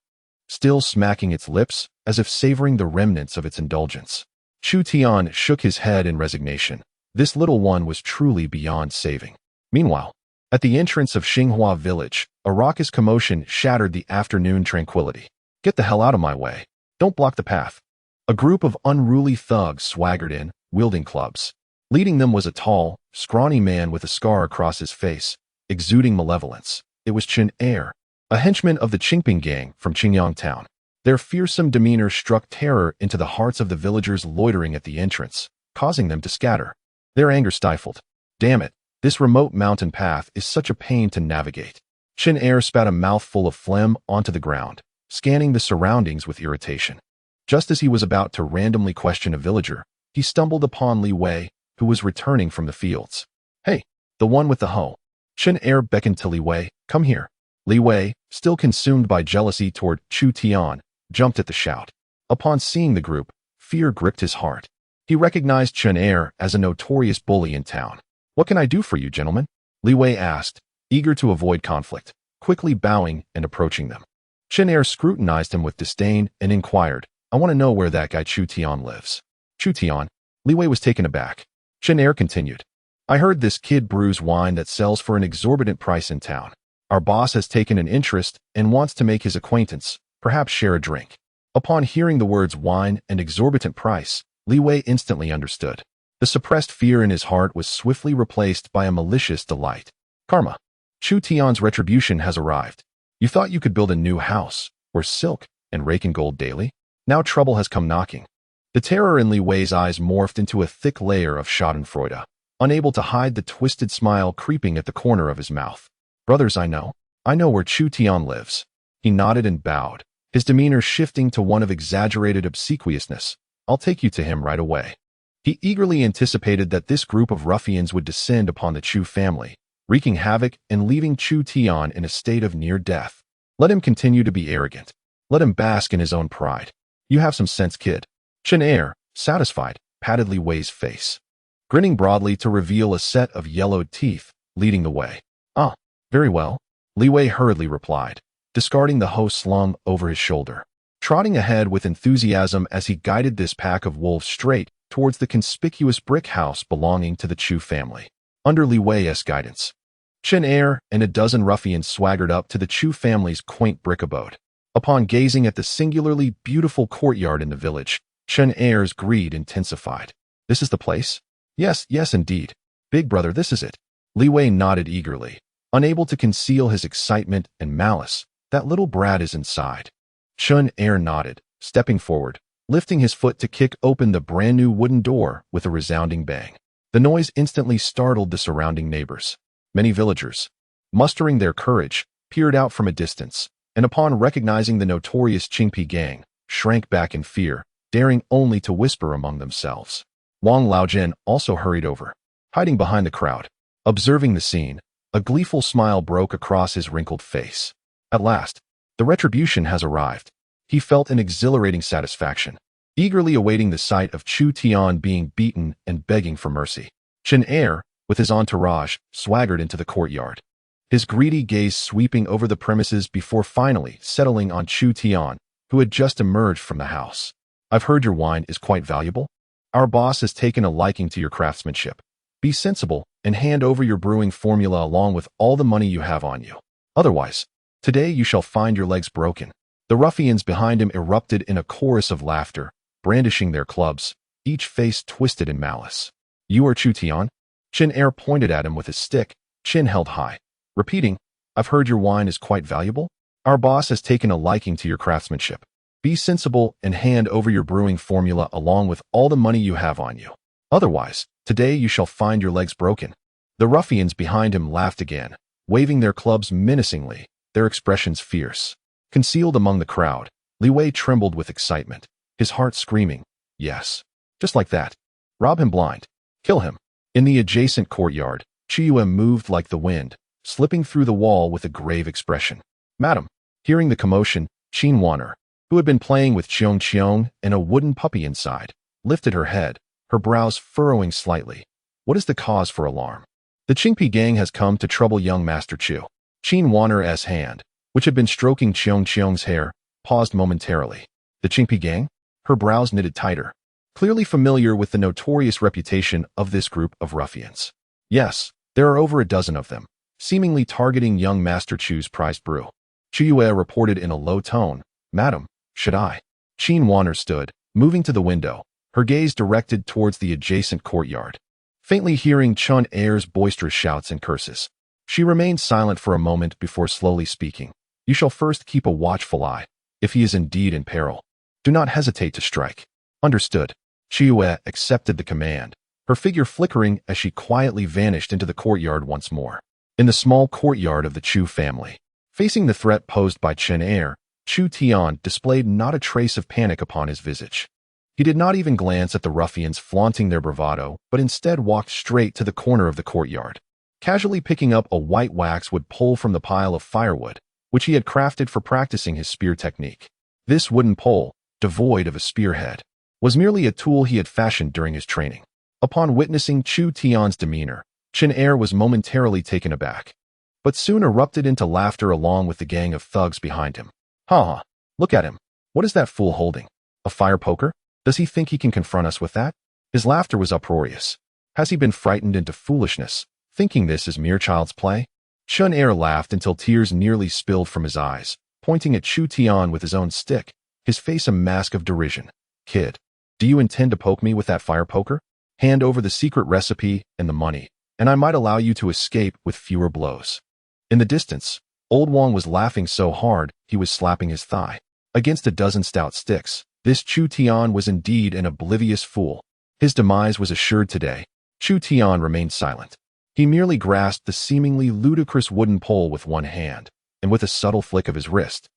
still smacking its lips as if savoring the remnants of its indulgence. Chu Tian shook his head in resignation. This little one was truly beyond saving. Meanwhile, at the entrance of Xinghua village, a raucous commotion shattered the afternoon tranquility. "Get the hell out of my way. Don't block the path." A group of unruly thugs swaggered in, wielding clubs. Leading them was a tall, scrawny man with a scar across his face, exuding malevolence. It was Chen Er, a henchman of the Qingping gang from Qingyao town. Their fearsome demeanor struck terror into the hearts of the villagers loitering at the entrance, causing them to scatter, their anger stifled. "Damn it, this remote mountain path is such a pain to navigate." Chen Er spat a mouthful of phlegm onto the ground, scanning the surroundings with irritation. Just as he was about to randomly question a villager, he stumbled upon Li Wei, who was returning from the fields. "Hey, the one with the hoe." Chen Er beckoned to Li Wei. "Come here." Li Wei, still consumed by jealousy toward Chu Tian, jumped at the shout. Upon seeing the group, fear gripped his heart. He recognized Chen Er as a notorious bully in town. "What can I do for you, gentlemen?" Li Wei asked, eager to avoid conflict, quickly bowing and approaching them. Chen Er scrutinized him with disdain and inquired, "I want to know where that guy Chu Tian lives." "Chu Tian?" Li Wei was taken aback. Chen Er continued, "I heard this kid brews wine that sells for an exorbitant price in town. Our boss has taken an interest and wants to make his acquaintance, perhaps share a drink." Upon hearing the words wine and exorbitant price, Li Wei instantly understood. The suppressed fear in his heart was swiftly replaced by a malicious delight. Karma. Chu Tian's retribution has arrived. You thought you could build a new house, or silk, and rake in gold daily? Now trouble has come knocking. The terror in Li Wei's eyes morphed into a thick layer of schadenfreude, unable to hide the twisted smile creeping at the corner of his mouth. "Brothers, I know where Chu Tian lives." He nodded and bowed, his demeanor shifting to one of exaggerated obsequiousness. "I'll take you to him right away." He eagerly anticipated that this group of ruffians would descend upon the Chu family, wreaking havoc and leaving Chu Tian in a state of near death. Let him continue to be arrogant. Let him bask in his own pride. "You have some sense, kid." Chen Er, satisfied, patted Li Wei's face, grinning broadly to reveal a set of yellowed teeth, leading the way. "Ah, very well," Li Wei hurriedly replied, discarding the hoe slung over his shoulder, trotting ahead with enthusiasm as he guided this pack of wolves straight towards the conspicuous brick house belonging to the Chu family. Under Li Wei's guidance, Chen Er and a dozen ruffians swaggered up to the Chu family's quaint brick abode. Upon gazing at the singularly beautiful courtyard in the village, Chen Er's greed intensified. "This is the place?" Yes, indeed. Big brother, this is it." Li Wei nodded eagerly, unable to conceal his excitement and malice. "That little brat is inside." Chen Er nodded, stepping forward, lifting his foot to kick open the brand-new wooden door with a resounding bang. The noise instantly startled the surrounding neighbors. Many villagers, mustering their courage, peered out from a distance, and upon recognizing the notorious Qingpi gang, shrank back in fear, daring only to whisper among themselves. Wang Laojin also hurried over, hiding behind the crowd. Observing the scene, a gleeful smile broke across his wrinkled face. At last, the retribution has arrived. He felt an exhilarating satisfaction, eagerly awaiting the sight of Chu Tian being beaten and begging for mercy. Chen Er, with his entourage, swaggered into the courtyard, his greedy gaze sweeping over the premises before finally settling on Chu Tian, who had just emerged from the house. "I've heard your wine is quite valuable. Our boss has taken a liking to your craftsmanship. Be sensible and hand over your brewing formula along with all the money you have on you. Otherwise, today you shall find your legs broken." The ruffians behind him erupted in a chorus of laughter, brandishing their clubs, each face twisted in malice. "You are Chu Tian?" Chen Er pointed at him with his stick, chin held high, repeating, "I've heard your wine is quite valuable. Our boss has taken a liking to your craftsmanship. Be sensible and hand over your brewing formula along with all the money you have on you. Otherwise, today you shall find your legs broken." The ruffians behind him laughed again, waving their clubs menacingly, their expressions fierce. Concealed among the crowd, Li Wei trembled with excitement, his heart screaming, "Yes. Just like that. Rob him blind. Kill him." In the adjacent courtyard, Yue moved like the wind, slipping through the wall with a grave expression. Madam, hearing the commotion, Qingyao, who had been playing with Qiong and a wooden puppy inside, lifted her head, her brows furrowing slightly. What is the cause for alarm? The Qingpi gang has come to trouble young Master Chu. Qingyao hand, which had been stroking Qiong's hair, paused momentarily. The Qingpi gang? Her brows knitted tighter, clearly familiar with the notorious reputation of this group of ruffians. Yes, there are over a dozen of them, seemingly targeting young Master Chu's prized brew. Yue reported in a low tone, Madam, should I? Qingyao stood, moving to the window, her gaze directed towards the adjacent courtyard. Faintly hearing Chun Er's boisterous shouts and curses, she remained silent for a moment before slowly speaking. You shall first keep a watchful eye. If he is indeed in peril, do not hesitate to strike. Understood. Yue accepted the command, her figure flickering as she quietly vanished into the courtyard once more. In the small courtyard of the Chu family, facing the threat posed by Chen Er, Chu Tian displayed not a trace of panic upon his visage. He did not even glance at the ruffians flaunting their bravado, but instead walked straight to the corner of the courtyard, casually picking up a white waxwood pole from the pile of firewood, which he had crafted for practicing his spear technique. This wooden pole, devoid of a spearhead, was merely a tool he had fashioned during his training. Upon witnessing Chu Tian's demeanor, Chen Er was momentarily taken aback, but soon erupted into laughter along with the gang of thugs behind him. Ha! Look at him. What is that fool holding? A fire poker? Does he think he can confront us with that? His laughter was uproarious. Has he been frightened into foolishness, thinking this is mere child's play? Chen Er laughed until tears nearly spilled from his eyes, pointing at Chu Tian with his own stick, his face a mask of derision. Kid, do you intend to poke me with that fire poker? Hand over the secret recipe and the money, and I might allow you to escape with fewer blows. In the distance, Old Wang was laughing so hard he was slapping his thigh. Against a dozen stout sticks, this Chu Tian was indeed an oblivious fool. His demise was assured today. Chu Tian remained silent. He merely grasped the seemingly ludicrous wooden pole with one hand, and with a subtle flick of his wrist,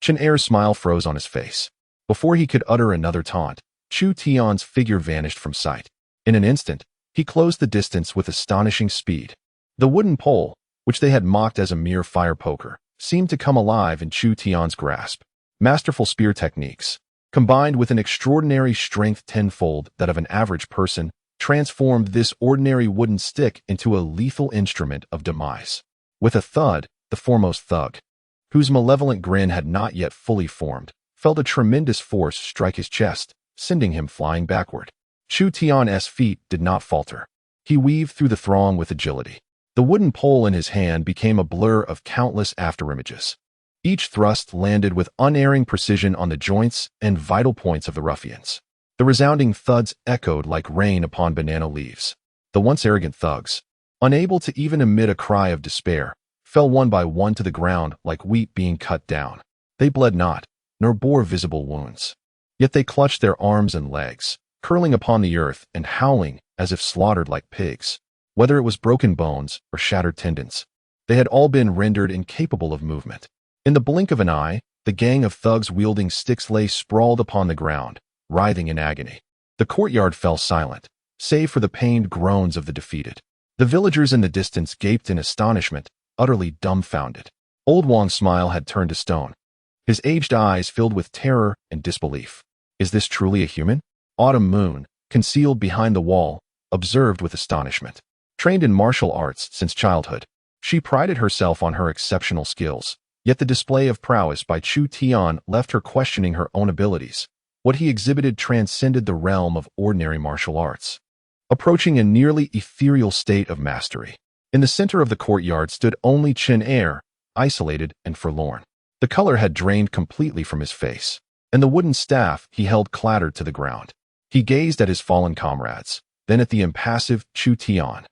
Chen Er's smile froze on his face. Before he could utter another taunt, Chu Tian's figure vanished from sight. In an instant, he closed the distance with astonishing speed. The wooden pole, which they had mocked as a mere fire poker, seemed to come alive in Chu Tian's grasp. Masterful spear techniques, combined with an extraordinary strength tenfold that of an average person, transformed this ordinary wooden stick into a lethal instrument of demise. With a thud, the foremost thug, whose malevolent grin had not yet fully formed, felt a tremendous force strike his chest, sending him flying backward. Chu Tian's feet did not falter. He weaved through the throng with agility. The wooden pole in his hand became a blur of countless afterimages. Each thrust landed with unerring precision on the joints and vital points of the ruffians. The resounding thuds echoed like rain upon banana leaves. The once arrogant thugs, unable to even emit a cry of despair, fell one by one to the ground like wheat being cut down. They bled not, nor bore visible wounds. Yet they clutched their arms and legs, curling upon the earth and howling as if slaughtered like pigs. Whether it was broken bones or shattered tendons, they had all been rendered incapable of movement. In the blink of an eye, the gang of thugs wielding sticks lay sprawled upon the ground, writhing in agony. The courtyard fell silent, save for the pained groans of the defeated. The villagers in the distance gaped in astonishment, utterly dumbfounded. Old Wang's smile had turned to stone. His aged eyes filled with terror and disbelief. Is this truly a human? Autumn Moon, concealed behind the wall, observed with astonishment. Trained in martial arts since childhood, she prided herself on her exceptional skills. Yet the display of prowess by Chu Tian left her questioning her own abilities. What he exhibited transcended the realm of ordinary martial arts, approaching a nearly ethereal state of mastery. In the center of the courtyard stood only Chen Er, isolated and forlorn. The color had drained completely from his face, and the wooden staff he held clattered to the ground. He gazed at his fallen comrades, then at the impassive Chu Tian,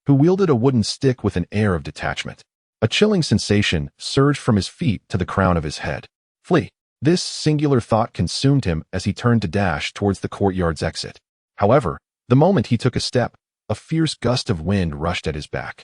who wielded a wooden stick with an air of detachment. A chilling sensation surged from his feet to the crown of his head. Flee! This singular thought consumed him as he turned to dash towards the courtyard's exit. However, the moment he took a step, a fierce gust of wind rushed at his back.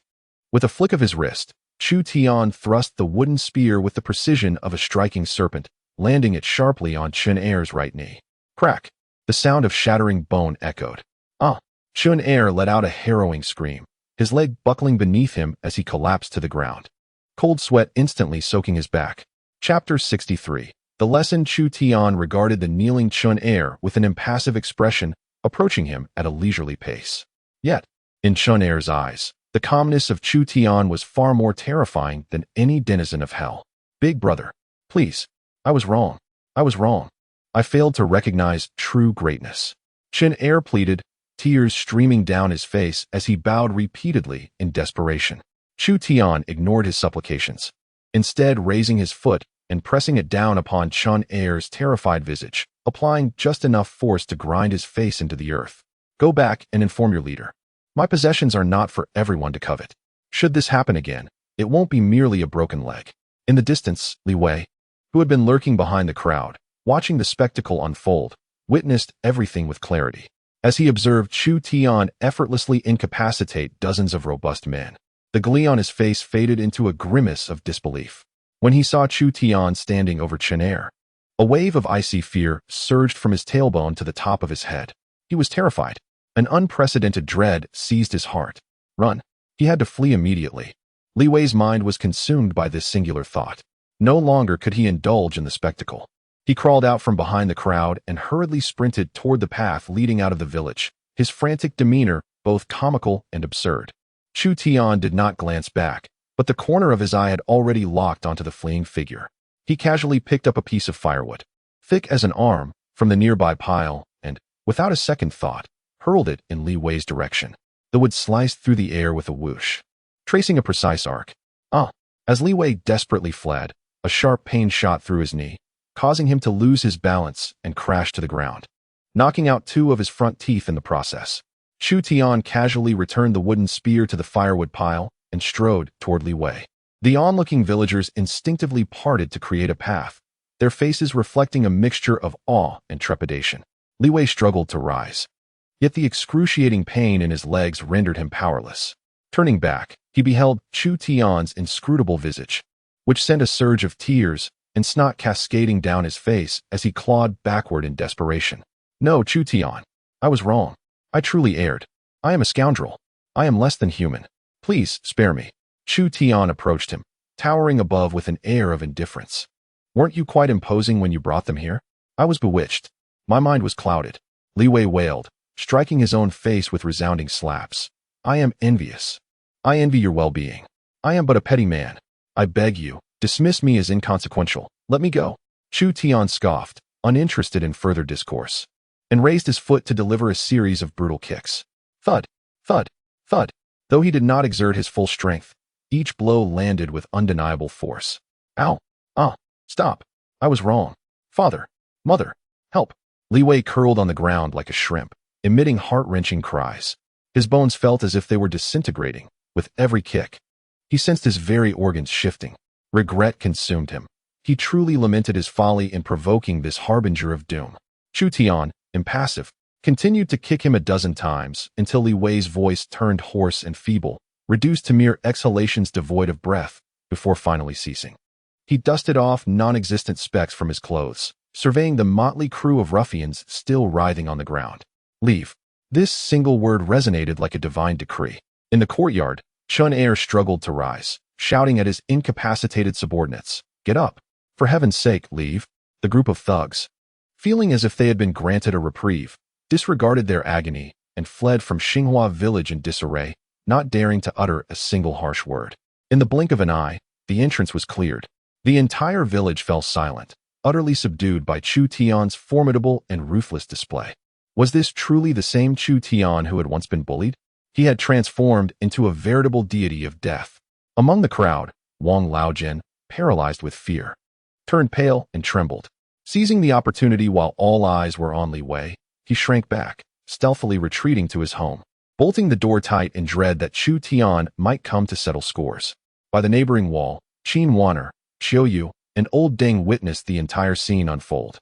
With a flick of his wrist, Chu Tian thrust the wooden spear with the precision of a striking serpent, landing it sharply on Chen Er's right knee. Crack! The sound of shattering bone echoed. Ah! Chen Er let out a harrowing scream. his leg buckling beneath him as he collapsed to the ground. Cold sweat instantly soaking his back. Chapter 63. The lesson. Chu Tian regarded the kneeling Chun heir with an impassive expression, approaching him at a leisurely pace. Yet, in Chun heir's eyes, the calmness of Chu Tian was far more terrifying than any denizen of hell. Big brother, please. I was wrong. I was wrong. I failed to recognize true greatness. Chun heir pleaded, tears streaming down his face as he bowed repeatedly in desperation. Chu Tian ignored his supplications, instead raising his foot and pressing it down upon Chun heir's terrified visage, applying just enough force to grind his face into the earth. Go back and inform your leader. My possessions are not for everyone to covet. Should this happen again, it won't be merely a broken leg. In the distance, Li Wei, who had been lurking behind the crowd, watching the spectacle unfold, witnessed everything with clarity. As he observed Chu Tian effortlessly incapacitate dozens of robust men, the glee on his face faded into a grimace of disbelief. When he saw Chu Tian standing over Chun heir, a wave of icy fear surged from his tailbone to the top of his head. He was terrified. An unprecedented dread seized his heart. Run. He had to flee immediately. Li Wei's mind was consumed by this singular thought. No longer could he indulge in the spectacle. He crawled out from behind the crowd and hurriedly sprinted toward the path leading out of the village, his frantic demeanor both comical and absurd. Chu Tian did not glance back, but the corner of his eye had already locked onto the fleeing figure. He casually picked up a piece of firewood, thick as an arm, from the nearby pile and, without a second thought, hurled it in Li Wei's direction. The wood sliced through the air with a whoosh, tracing a precise arc. As Li Wei desperately fled, a sharp pain shot through his knee, causing him to lose his balance and crash to the ground, knocking out 2 of his front teeth in the process. Chu Tian casually returned the wooden spear to the firewood pile and strode toward Li Wei. The onlooking villagers instinctively parted to create a path, their faces reflecting a mixture of awe and trepidation. Li Wei struggled to rise, yet the excruciating pain in his legs rendered him powerless. Turning back, he beheld Chu Tian's inscrutable visage, which sent a surge of tears and snot cascading down his face as he clawed backward in desperation. No, Chu Tian. I was wrong. I truly erred. I am a scoundrel. I am less than human. Please, spare me. Chu Tian approached him, towering above with an air of indifference. Weren't you quite imposing when you brought them here? I was bewitched. My mind was clouded. Li Wei wailed, striking his own face with resounding slaps. I am envious. I envy your well-being. I am but a petty man. I beg you, dismiss me as inconsequential. Let me go. Chu Tian scoffed, uninterested in further discourse, and raised his foot to deliver a series of brutal kicks. Thud, thud, thud. Though he did not exert his full strength, each blow landed with undeniable force. Ow! Stop! I was wrong. Father! Mother! Help! Li Wei curled on the ground like a shrimp, emitting heart-wrenching cries. His bones felt as if they were disintegrating with every kick. He sensed his very organs shifting. Regret consumed him. He truly lamented his folly in provoking this harbinger of doom. Chu Tian, impassive, continued to kick him a dozen times until Li Wei's voice turned hoarse and feeble, reduced to mere exhalations devoid of breath, before finally ceasing. He dusted off non-existent specks from his clothes, surveying the motley crew of ruffians still writhing on the ground. Leave. This single word resonated like a divine decree. In the courtyard, Chun heir struggled to rise, shouting at his incapacitated subordinates. Get up. For heaven's sake, leave. The group of thugs, feeling as if they had been granted a reprieve, disregarded their agony and fled from Xinghua village in disarray, not daring to utter a single harsh word. In the blink of an eye, the entrance was cleared. The entire village fell silent, utterly subdued by Chu Tian's formidable and ruthless display. Was this truly the same Chu Tian who had once been bullied? He had transformed into a veritable deity of death. Among the crowd, Wang Laojin, paralyzed with fear, turned pale and trembled. Seizing the opportunity while all eyes were on Li Wei, he shrank back, stealthily retreating to his home, bolting the door tight in dread that Chu Tian might come to settle scores. By the neighboring wall, Qin Wanner, Xiao Yu, and Old Deng witnessed the entire scene unfold.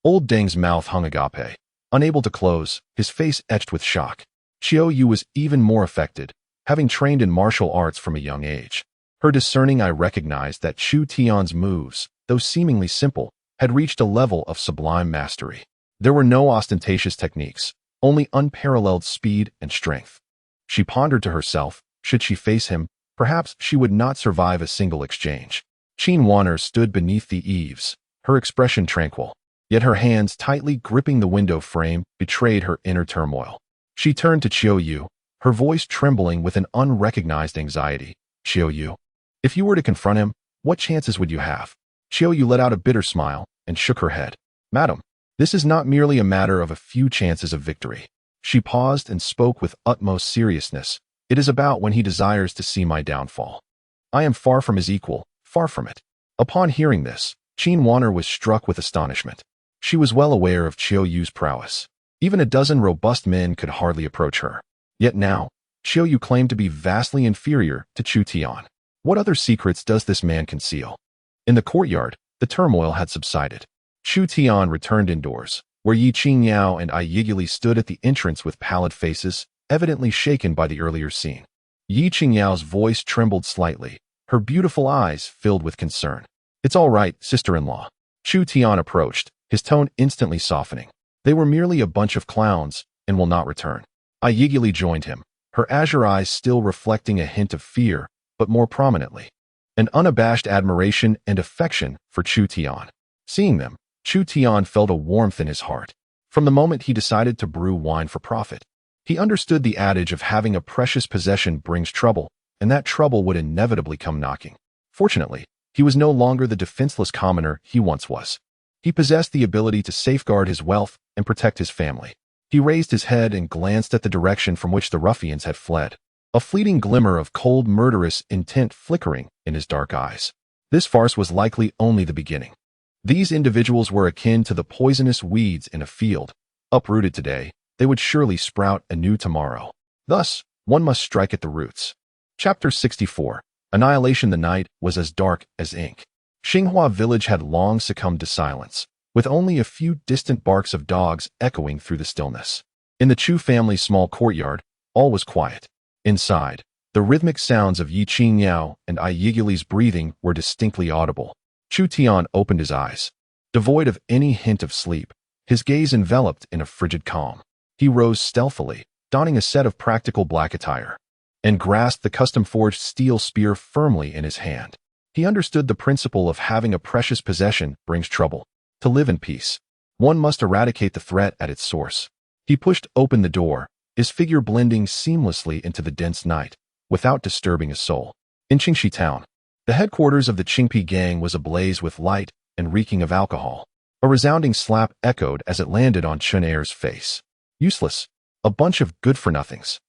Old Deng's mouth hung agape, unable to close, his face etched with shock. Xiao Yu was even more affected, having trained in martial arts from a young age. Her discerning eye recognized that Chu Tian's moves, though seemingly simple, had reached a level of sublime mastery. There were no ostentatious techniques, only unparalleled speed and strength. She pondered to herself, Should she face him, perhaps she would not survive a single exchange. Qin Wan'er stood beneath the eaves, her expression tranquil, yet her hands tightly gripping the window frame betrayed her inner turmoil. She turned to Qiu Yu, her voice trembling with an unrecognized anxiety. Qiu Yu, if you were to confront him, what chances would you have? Qiu Yu let out a bitter smile and shook her head. Madam, this is not merely a matter of a few chances of victory. She paused and spoke with utmost seriousness. It is about when he desires to see my downfall. I am far from his equal, far from it. Upon hearing this, Qin Wan'er was struck with astonishment. She was well aware of Qiu Yu's prowess. Even a dozen robust men could hardly approach her. Yet now, Qiu Yu claimed to be vastly inferior to Chu Tian. What other secrets does this man conceal? In the courtyard, the turmoil had subsided. Chu Tian returned indoors, where Ye Qingyao and Ye stood at the entrance with pallid faces, evidently shaken by the earlier scene. Ye Qingyao's voice trembled slightly, her beautiful eyes filled with concern. It's all right, sister-in-law. Chu Tian approached, his tone instantly softening. They were merely a bunch of clowns and will not return. Ye joined him, her azure eyes still reflecting a hint of fear, but more prominently, an unabashed admiration and affection for Chu Tian. Seeing them, Chu Tian felt a warmth in his heart. From the moment he decided to brew wine for profit, he understood the adage of having a precious possession brings trouble, and that trouble would inevitably come knocking. Fortunately, he was no longer the defenseless commoner he once was. He possessed the ability to safeguard his wealth and protect his family. He raised his head and glanced at the direction from which the ruffians had fled, a fleeting glimmer of cold, murderous intent flickering in his dark eyes. This farce was likely only the beginning. These individuals were akin to the poisonous weeds in a field. Uprooted today, they would surely sprout anew tomorrow. Thus, one must strike at the roots. Chapter 64. Annihilation. The night was as dark as ink. Xinghua village had long succumbed to silence, with only a few distant barks of dogs echoing through the stillness. In the Chu family's small courtyard, all was quiet. Inside, the rhythmic sounds of Ye Qingyao and Ye's breathing were distinctly audible. Chu Tian opened his eyes. Devoid of any hint of sleep, his gaze enveloped in a frigid calm. He rose stealthily, donning a set of practical black attire, and grasped the custom-forged steel spear firmly in his hand. He understood the principle of having a precious possession brings trouble. To live in peace, one must eradicate the threat at its source. He pushed open the door, his figure blending seamlessly into the dense night, without disturbing a soul. In Qingxi town, the headquarters of the Qingpi gang was ablaze with light and reeking of alcohol. A resounding slap echoed as it landed on Chen Er's face. Useless. A bunch of good-for-nothings.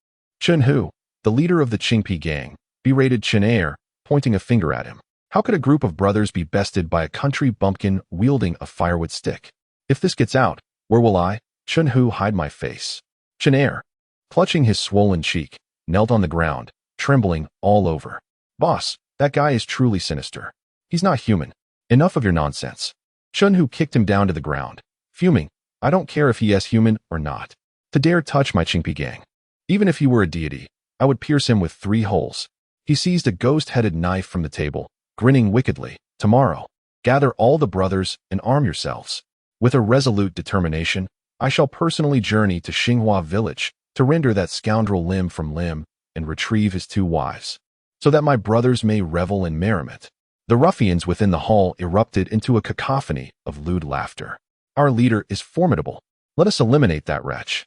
Chen Hu, the leader of the Qingpi gang, berated Chen Er, pointing a finger at him. How could a group of brothers be bested by a country bumpkin wielding a firewood stick? If this gets out, where will I, Chen Hu, hide my face? Chen Er, clutching his swollen cheek, knelt on the ground, trembling all over. Boss, that guy is truly sinister. He's not human. Enough of your nonsense. Chen Hu kicked him down to the ground, fuming. I don't care if he is human or not. To dare touch my Qingpi gang. Even if he were a deity, I would pierce him with 3 holes. He seized a ghost-headed knife from the table, grinning wickedly. Tomorrow, gather all the brothers and arm yourselves. With a resolute determination, I shall personally journey to Xinghua village to render that scoundrel limb from limb and retrieve his 2 wives, so that my brothers may revel in merriment. The ruffians within the hall erupted into a cacophony of lewd laughter. Our leader is formidable. Let us eliminate that wretch.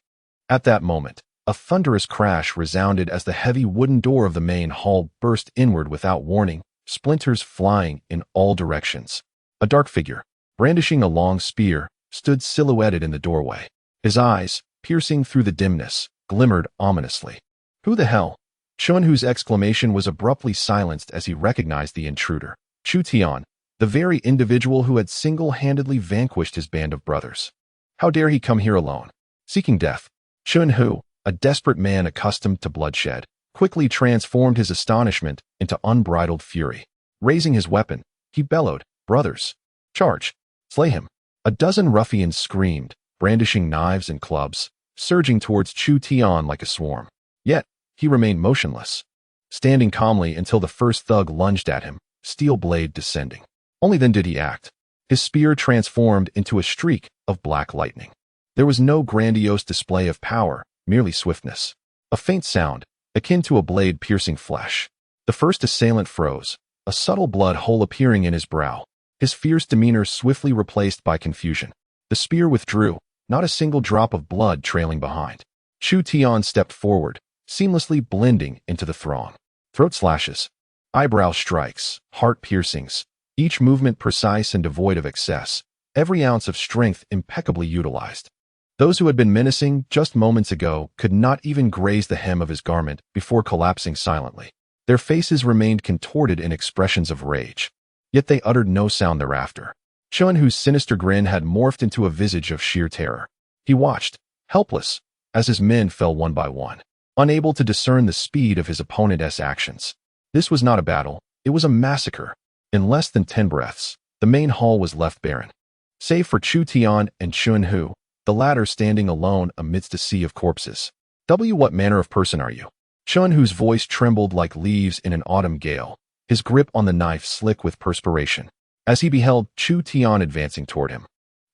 At that moment, a thunderous crash resounded as the heavy wooden door of the main hall burst inward without warning, splinters flying in all directions. A dark figure, brandishing a long spear, stood silhouetted in the doorway. His eyes, piercing through the dimness, glimmered ominously. Who the hell? Chen Hu's exclamation was abruptly silenced as he recognized the intruder. Chu Tian, the very individual who had single-handedly vanquished his band of brothers. How dare he come here alone, seeking death? Chen Hu, a desperate man accustomed to bloodshed, quickly transformed his astonishment into unbridled fury. Raising his weapon, he bellowed, "Brothers, charge! Slay him!" A dozen ruffians screamed, brandishing knives and clubs, surging towards Chu Tian like a swarm. Yet, he remained motionless, standing calmly until the first thug lunged at him, steel blade descending. Only then did he act. His spear transformed into a streak of black lightning. There was no grandiose display of power, merely swiftness. A faint sound, akin to a blade piercing flesh. The first assailant froze, a subtle blood hole appearing in his brow, his fierce demeanor swiftly replaced by confusion. The spear withdrew, not a single drop of blood trailing behind. Chu Tian stepped forward, seamlessly blending into the throng. Throat slashes, eyebrow strikes, heart piercings, each movement precise and devoid of excess, every ounce of strength impeccably utilized. Those who had been menacing just moments ago could not even graze the hem of his garment before collapsing silently. Their faces remained contorted in expressions of rage, yet they uttered no sound thereafter. Chun, whose sinister grin had morphed into a visage of sheer terror. He watched, helpless, as his men fell one by one, unable to discern the speed of his opponent's actions. This was not a battle, it was a massacre. In less than 10 breaths, the main hall was left barren, save for Chu Tian and Chun Hu, the latter standing alone amidst a sea of corpses. What manner of person are you? Chun Hu's voice trembled like leaves in an autumn gale, his grip on the knife slick with perspiration. As he beheld Chu Tian advancing toward him,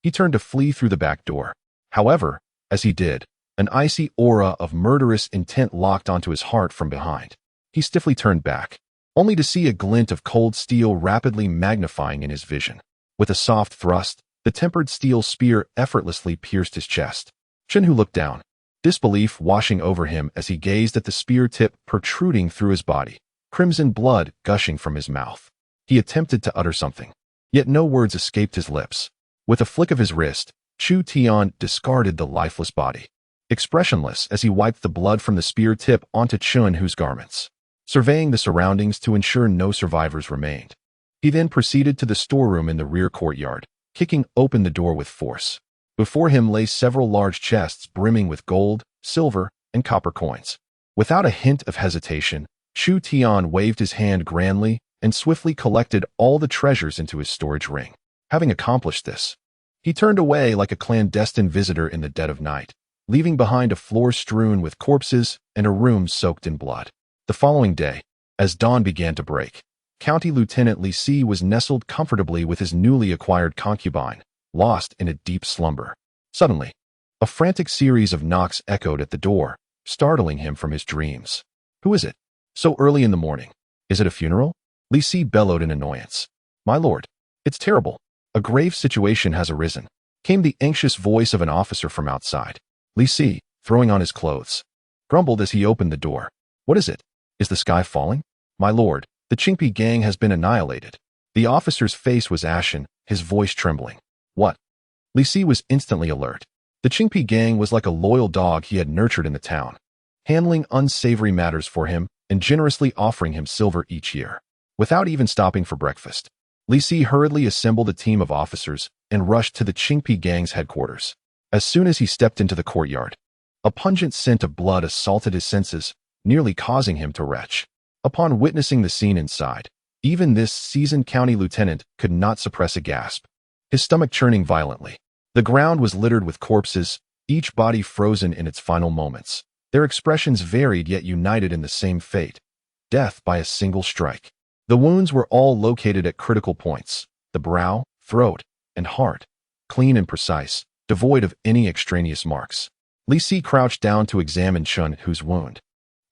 he turned to flee through the back door. However, as he did, an icy aura of murderous intent locked onto his heart from behind. He stiffly turned back, only to see a glint of cold steel rapidly magnifying in his vision. With a soft thrust, the tempered steel spear effortlessly pierced his chest. Chun Hu looked down, disbelief washing over him as he gazed at the spear tip protruding through his body, crimson blood gushing from his mouth. He attempted to utter something, yet no words escaped his lips. With a flick of his wrist, Chu Tian discarded the lifeless body, expressionless as he wiped the blood from the spear tip onto Chun Hu's garments, surveying the surroundings to ensure no survivors remained. He then proceeded to the storeroom in the rear courtyard, kicking open the door with force. Before him lay several large chests brimming with gold, silver, and copper coins. Without a hint of hesitation, Chu Tian waved his hand grandly and swiftly collected all the treasures into his storage ring. Having accomplished this, he turned away like a clandestine visitor in the dead of night, leaving behind a floor strewn with corpses and a room soaked in blood. The following day, as dawn began to break, County Lieutenant Li Si was nestled comfortably with his newly acquired concubine, lost in a deep slumber. Suddenly, a frantic series of knocks echoed at the door, startling him from his dreams. Who is it? So early in the morning. Is it a funeral? Li Si bellowed in annoyance. My lord, it's terrible. A grave situation has arisen, came the anxious voice of an officer from outside. Li Si, throwing on his clothes, grumbled as he opened the door. What is it? Is the sky falling? My lord, the Qingpi gang has been annihilated. The officer's face was ashen, his voice trembling. What? Li Si was instantly alert. The Qingpi gang was like a loyal dog he had nurtured in the town, handling unsavory matters for him and generously offering him silver each year. Without even stopping for breakfast, Li Si hurriedly assembled a team of officers and rushed to the Qingpi gang's headquarters. As soon as he stepped into the courtyard, a pungent scent of blood assaulted his senses, nearly causing him to retch. Upon witnessing the scene inside, even this seasoned county lieutenant could not suppress a gasp, his stomach churning violently. The ground was littered with corpses, each body frozen in its final moments. Their expressions varied yet united in the same fate, death by a single strike. The wounds were all located at critical points, the brow, throat, and heart, clean and precise, devoid of any extraneous marks. Li Si crouched down to examine Chun Hu's wound,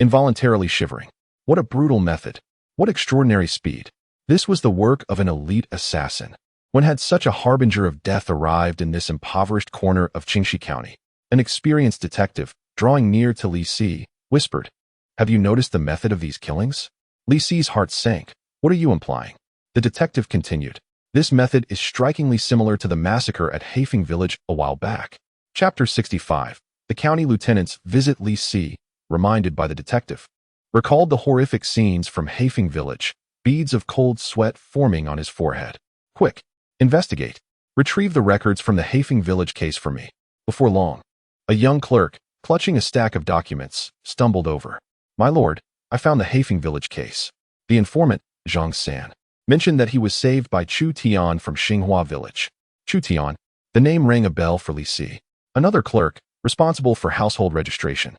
involuntarily shivering. What a brutal method. What extraordinary speed. This was the work of an elite assassin. When had such a harbinger of death arrived in this impoverished corner of Qingxi County? An experienced detective, drawing near to Li Si, whispered, Have you noticed the method of these killings? Li Si's heart sank. What are you implying? The detective continued. This method is strikingly similar to the massacre at Heifeng village a while back. Chapter 65. The county lieutenants visit Li Si, reminded by the detective. Recalled the horrific scenes from Heifeng village, beads of cold sweat forming on his forehead. Quick, investigate. Retrieve the records from the Heifeng village case for me. Before long, a young clerk, clutching a stack of documents, stumbled over. My lord, I found the Heifeng village case. The informant, Zhang San, mentioned that he was saved by Chu Tian from Xinghua village. Chu Tian, the name rang a bell for Li Si. Another clerk, responsible for household registration,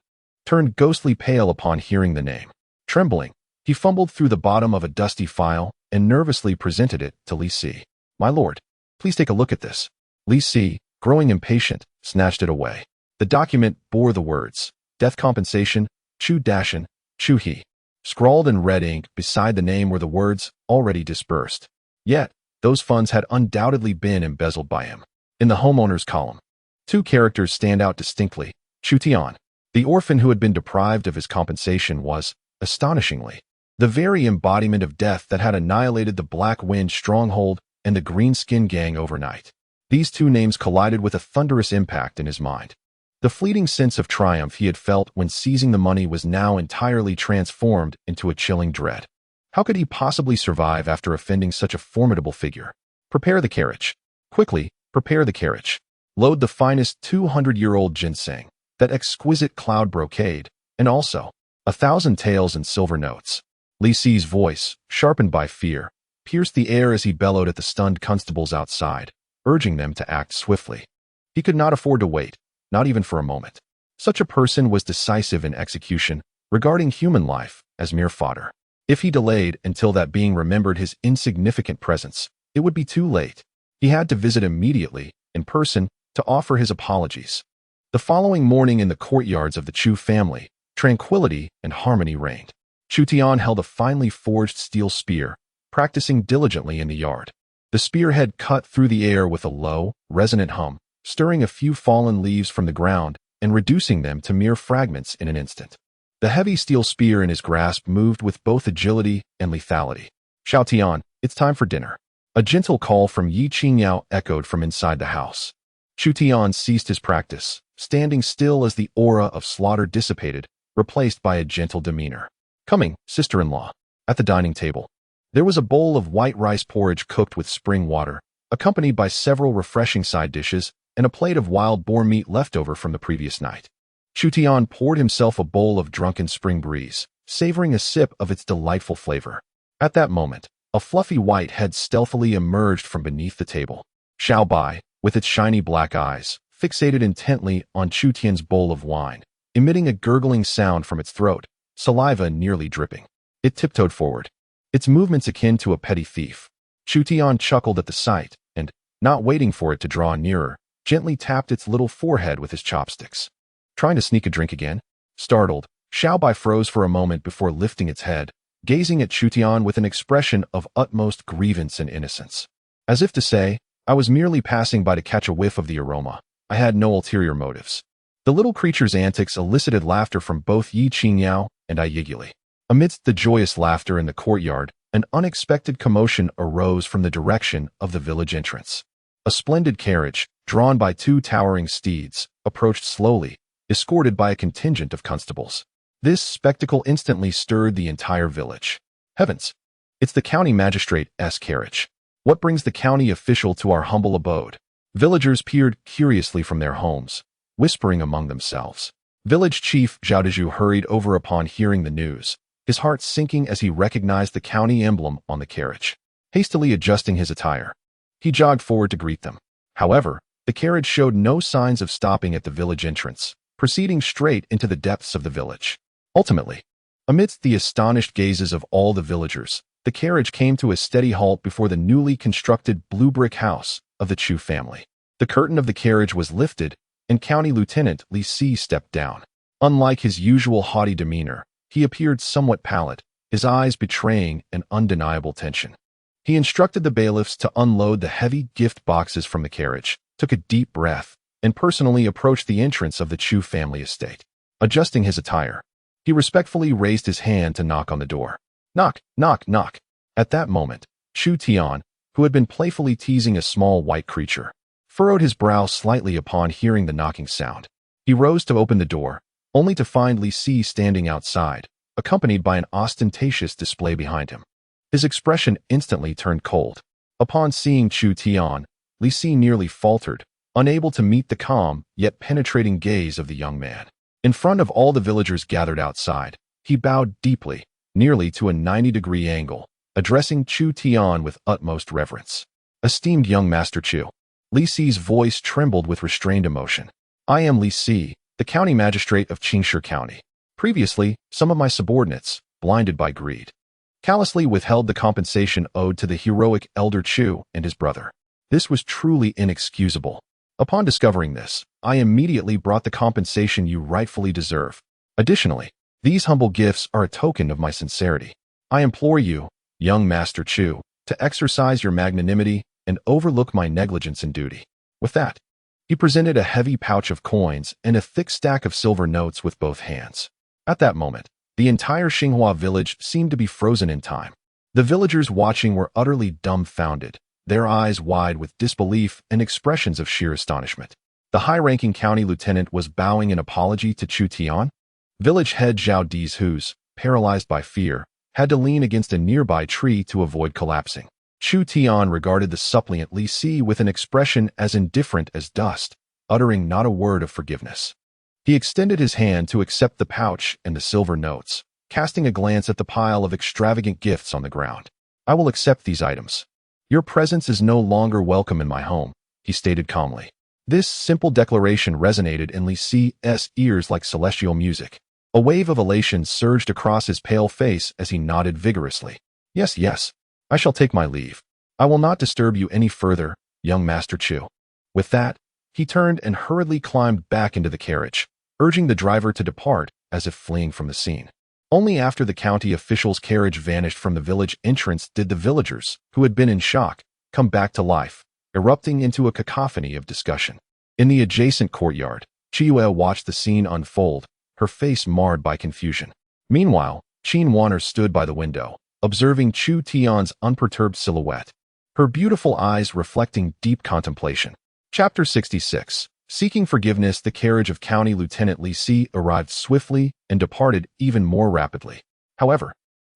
turned ghostly pale upon hearing the name. Trembling, he fumbled through the bottom of a dusty file and nervously presented it to Li Si. My lord, please take a look at this. Li Si, growing impatient, snatched it away. The document bore the words, Death compensation, Chu Dashan, Chu He. Scrawled in red ink beside the name were the words, already dispersed. Yet, those funds had undoubtedly been embezzled by him. In the homeowner's column, two characters stand out distinctly. Chu Tian, the orphan who had been deprived of his compensation, was, astonishingly, the very embodiment of death that had annihilated the Black Wind stronghold and the Greenskin gang overnight. These two names collided with a thunderous impact in his mind. The fleeting sense of triumph he had felt when seizing the money was now entirely transformed into a chilling dread. How could he possibly survive after offending such a formidable figure? Prepare the carriage. Quickly, prepare the carriage. Load the finest 200-year-old ginseng, that exquisite cloud brocade, and also 1,000 taels and silver notes. Li Si's voice, sharpened by fear, pierced the air as he bellowed at the stunned constables outside, urging them to act swiftly. He could not afford to wait, not even for a moment. Such a person was decisive in execution, regarding human life as mere fodder. If he delayed until that being remembered his insignificant presence, it would be too late. He had to visit immediately, in person, to offer his apologies. The following morning in the courtyards of the Chu family, tranquility and harmony reigned. Chu Tian held a finely forged steel spear, practicing diligently in the yard. The spearhead cut through the air with a low, resonant hum, stirring a few fallen leaves from the ground and reducing them to mere fragments in an instant. The heavy steel spear in his grasp moved with both agility and lethality. Xiao Tian, it's time for dinner. A gentle call from Ye Qingyao echoed from inside the house. Chu Tian ceased his practice, standing still as the aura of slaughter dissipated, replaced by a gentle demeanor. Coming, sister-in-law. At the dining table, there was a bowl of white rice porridge cooked with spring water, accompanied by several refreshing side dishes and a plate of wild boar meat left over from the previous night. Chu Tian poured himself a bowl of drunken spring breeze, savoring a sip of its delightful flavor. At that moment, a fluffy white head stealthily emerged from beneath the table. Xiao Bai, with its shiny black eyes, fixated intently on Chu Tian's bowl of wine, emitting a gurgling sound from its throat, saliva nearly dripping. It tiptoed forward, its movements akin to a petty thief. Chu Tian chuckled at the sight and, not waiting for it to draw nearer, gently tapped its little forehead with his chopsticks. Trying to sneak a drink again? Startled, Xiao Bai froze for a moment before lifting its head, gazing at Chu Tian with an expression of utmost grievance and innocence. As if to say, I was merely passing by to catch a whiff of the aroma. I had no ulterior motives. The little creature's antics elicited laughter from both Ye Qingyao and Ye Qingyao. Amidst the joyous laughter in the courtyard, an unexpected commotion arose from the direction of the village entrance. A splendid carriage, drawn by two towering steeds, approached slowly, escorted by a contingent of constables. This spectacle instantly stirred the entire village. Heavens! It's the county magistrate's carriage. What brings the county official to our humble abode? Villagers peered curiously from their homes, whispering among themselves. Village chief Zhao Dezhu hurried over upon hearing the news, his heart sinking as he recognized the county emblem on the carriage. Hastily adjusting his attire, he jogged forward to greet them. However, the carriage showed no signs of stopping at the village entrance, proceeding straight into the depths of the village. Ultimately, amidst the astonished gazes of all the villagers, the carriage came to a steady halt before the newly constructed blue brick house of the Chu family. The curtain of the carriage was lifted, and County Lieutenant Li Si stepped down. Unlike his usual haughty demeanor, he appeared somewhat pallid, his eyes betraying an undeniable tension. He instructed the bailiffs to unload the heavy gift boxes from the carriage, took a deep breath, and personally approached the entrance of the Chu family estate. Adjusting his attire, he respectfully raised his hand to knock on the door. Knock, knock, knock. At that moment, Chu Tian, who had been playfully teasing a small white creature, furrowed his brow slightly upon hearing the knocking sound. He rose to open the door, only to find Li Si standing outside, accompanied by an ostentatious display behind him. His expression instantly turned cold. Upon seeing Chu Tian, Li Si nearly faltered, unable to meet the calm yet penetrating gaze of the young man. In front of all the villagers gathered outside, he bowed deeply, nearly to a 90-degree angle, addressing Chu Tian with utmost reverence. Esteemed young Master Chu. Li Si's voice trembled with restrained emotion. I am Li Si, the county magistrate of Qingshi County. Previously, some of my subordinates, blinded by greed, callously withheld the compensation owed to the heroic elder Chu and his brother. This was truly inexcusable. Upon discovering this, I immediately brought the compensation you rightfully deserve. Additionally, These humble gifts are a token of my sincerity. I implore you, young Master Chu, to exercise your magnanimity and overlook my negligence in duty." With that, he presented a heavy pouch of coins and a thick stack of silver notes with both hands. At that moment, the entire Xinghua village seemed to be frozen in time. The villagers watching were utterly dumbfounded, their eyes wide with disbelief and expressions of sheer astonishment. The high-ranking county lieutenant was bowing in apology to Chu Tian. Village head Zhao Dizhus, paralyzed by fear, had to lean against a nearby tree to avoid collapsing. Chu Tian regarded the suppliant Li Si with an expression as indifferent as dust, uttering not a word of forgiveness. He extended his hand to accept the pouch and the silver notes, casting a glance at the pile of extravagant gifts on the ground. "I will accept these items. Your presence is no longer welcome in my home," he stated calmly. This simple declaration resonated in Li Si's ears like celestial music. A wave of elation surged across his pale face as he nodded vigorously. "Yes, yes, I shall take my leave. I will not disturb you any further, young Master Chu." With that, he turned and hurriedly climbed back into the carriage, urging the driver to depart as if fleeing from the scene. Only after the county official's carriage vanished from the village entrance did the villagers, who had been in shock, come back to life, erupting into a cacophony of discussion. In the adjacent courtyard, Chiyue watched the scene unfold, her face marred by confusion. Meanwhile, Qin Wanner stood by the window, observing Chu Tian's unperturbed silhouette, her beautiful eyes reflecting deep contemplation. Chapter 66. Seeking forgiveness, the carriage of County Lieutenant Li Si arrived swiftly and departed even more rapidly. However,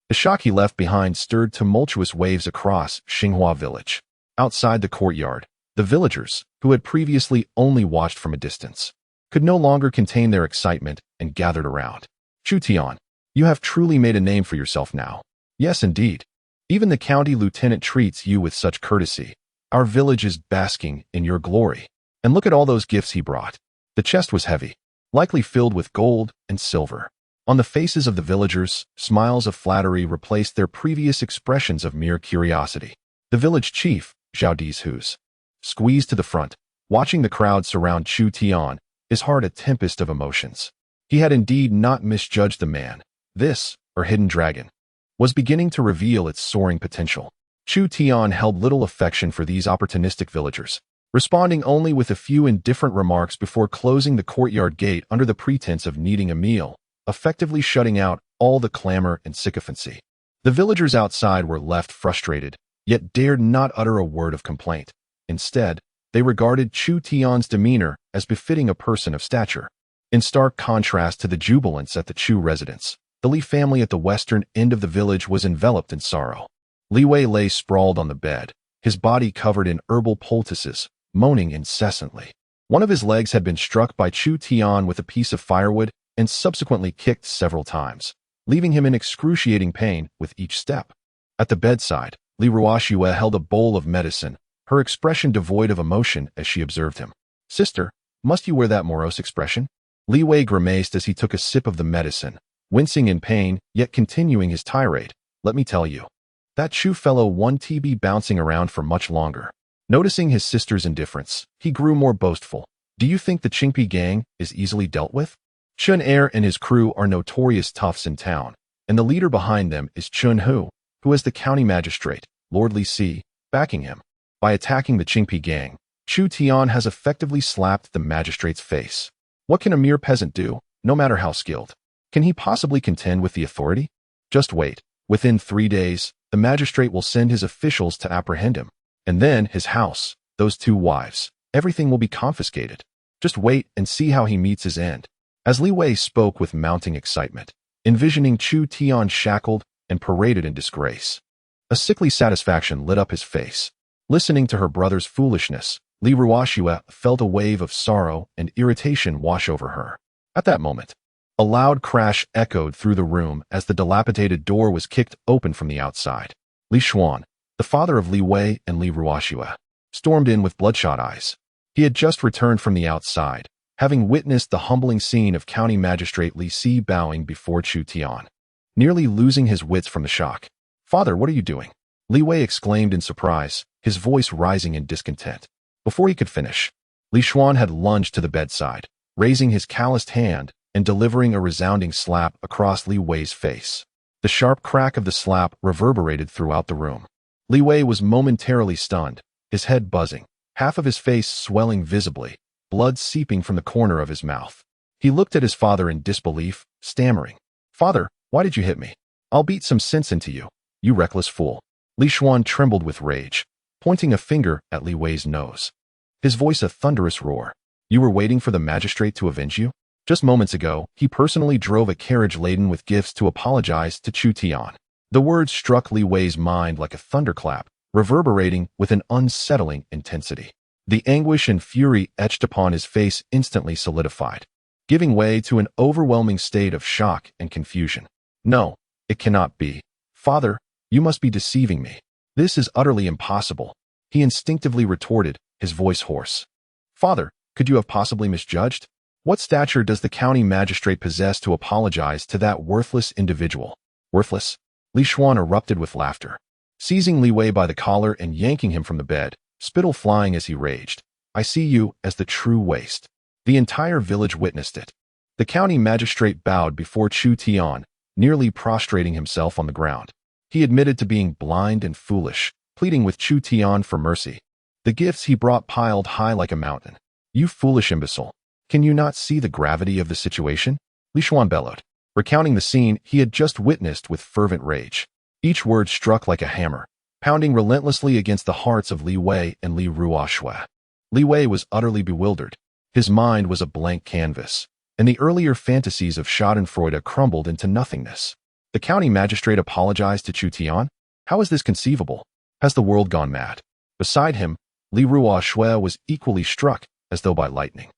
the shock he left behind stirred tumultuous waves across Xinghua village. Outside the courtyard, the villagers, who had previously only watched from a distance, could no longer contain their excitement and gathered around. "Chu Tian, you have truly made a name for yourself now." "Yes, indeed. Even the county lieutenant treats you with such courtesy. Our village is basking in your glory. And look at all those gifts he brought." The chest was heavy, likely filled with gold and silver. On the faces of the villagers, smiles of flattery replaced their previous expressions of mere curiosity. The village chief, Zhao Dizhus, squeezed to the front, watching the crowd surround Chu Tian, his heart a tempest of emotions. He had indeed not misjudged the man. This, or hidden dragon, was beginning to reveal its soaring potential. Chu Tian held little affection for these opportunistic villagers, responding only with a few indifferent remarks before closing the courtyard gate under the pretense of needing a meal, effectively shutting out all the clamor and sycophancy. The villagers outside were left frustrated, yet dared not utter a word of complaint. Instead, they regarded Chu Tian's demeanor as befitting a person of stature. In stark contrast to the jubilance at the Chu residence, the Li family at the western end of the village was enveloped in sorrow. Li Wei lay sprawled on the bed, his body covered in herbal poultices, moaning incessantly. One of his legs had been struck by Chu Tian with a piece of firewood and subsequently kicked several times, leaving him in excruciating pain with each step. At the bedside, Li Ruoxue held a bowl of medicine, her expression devoid of emotion as she observed him. "Sister, must you wear that morose expression?" Li Wei grimaced as he took a sip of the medicine, wincing in pain, yet continuing his tirade. "Let me tell you, that Chu fellow won't be bouncing around for much longer." Noticing his sister's indifference, he grew more boastful. "Do you think the Qingpi gang is easily dealt with? Chun Er and his crew are notorious toughs in town, and the leader behind them is Chun Hu, who is the county magistrate, Lord Li Si, backing him. By attacking the Qingpi gang, Chu Tian has effectively slapped the magistrate's face. What can a mere peasant do, no matter how skilled? Can he possibly contend with the authority? Just wait. Within 3 days, the magistrate will send his officials to apprehend him. And then his house, those 2 wives, everything will be confiscated. Just wait and see how he meets his end." As Li Wei spoke with mounting excitement, envisioning Chu Tian shackled and paraded in disgrace, a sickly satisfaction lit up his face. Listening to her brother's foolishness, Li Ruoxue felt a wave of sorrow and irritation wash over her. At that moment, a loud crash echoed through the room as the dilapidated door was kicked open from the outside. Li Xuan, the father of Li Wei and Li Ruoxue, stormed in with bloodshot eyes. He had just returned from the outside, having witnessed the humbling scene of County Magistrate Li Si bowing before Chu Tian, nearly losing his wits from the shock. "Father, what are you doing?" Li Wei exclaimed in surprise, his voice rising in discontent. Before he could finish, Li Xuan had lunged to the bedside, raising his calloused hand, and delivering a resounding slap across Li Wei's face. The sharp crack of the slap reverberated throughout the room. Li Wei was momentarily stunned, his head buzzing, half of his face swelling visibly, blood seeping from the corner of his mouth. He looked at his father in disbelief, stammering, "Father, why did you hit me? I'll beat some sense into you, you reckless fool." Li Xuan trembled with rage, pointing a finger at Li Wei's nose. His voice a thunderous roar. "You were waiting for the magistrate to avenge you? Just moments ago, he personally drove a carriage laden with gifts to apologize to Chu Tian." The words struck Li Wei's mind like a thunderclap, reverberating with an unsettling intensity. The anguish and fury etched upon his face instantly solidified, giving way to an overwhelming state of shock and confusion. "No, it cannot be. Father, you must be deceiving me. This is utterly impossible," he instinctively retorted, his voice hoarse. "Father, could you have possibly misjudged? What stature does the county magistrate possess to apologize to that worthless individual?" "Worthless?" Li Xuan erupted with laughter, seizing Li Wei by the collar and yanking him from the bed, spittle flying as he raged. "I see you as the true waste." The entire village witnessed it. The county magistrate bowed before Chu Tian, nearly prostrating himself on the ground. He admitted to being blind and foolish, pleading with Chu Tian for mercy. The gifts he brought piled high like a mountain. "You foolish imbecile. Can you not see the gravity of the situation?" Li Xuan bellowed, recounting the scene he had just witnessed with fervent rage. Each word struck like a hammer, pounding relentlessly against the hearts of Li Wei and Li Ruoxue. Li Wei was utterly bewildered. His mind was a blank canvas, and the earlier fantasies of schadenfreude crumbled into nothingness. The county magistrate apologized to Chu Tian? How is this conceivable? Has the world gone mad? Beside him, Li Ruoxue was equally struck, as though by lightning.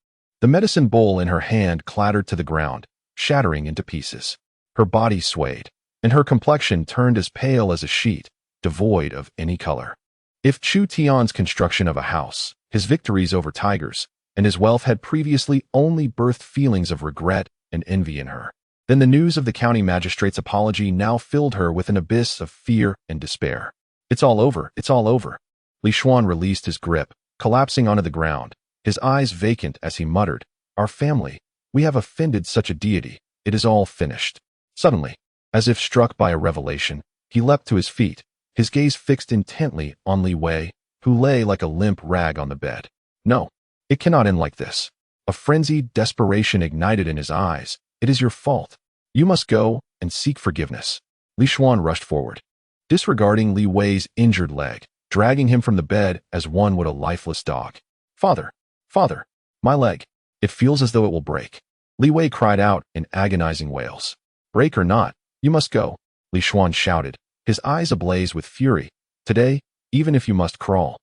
The medicine bowl in her hand clattered to the ground, shattering into pieces. Her body swayed, and her complexion turned as pale as a sheet, devoid of any color. If Chu Tian's construction of a house, his victories over tigers, and his wealth had previously only birthed feelings of regret and envy in her, then the news of the county magistrate's apology now filled her with an abyss of fear and despair. "It's all over, it's all over." Li Xuan released his grip, collapsing onto the ground, his eyes vacant as he muttered, "Our family, we have offended such a deity, it is all finished." Suddenly, as if struck by a revelation, he leapt to his feet, his gaze fixed intently on Li Wei, who lay like a limp rag on the bed. "No, it cannot end like this." A frenzied desperation ignited in his eyes. "It is your fault. You must go and seek forgiveness." Li Xuan rushed forward, disregarding Li Wei's injured leg, dragging him from the bed as one would a lifeless dog. "Father, father, my leg. It feels as though it will break." Li Wei cried out in agonizing wails. "Break or not, you must go," Li Xuan shouted, his eyes ablaze with fury. "Today, even if you must crawl,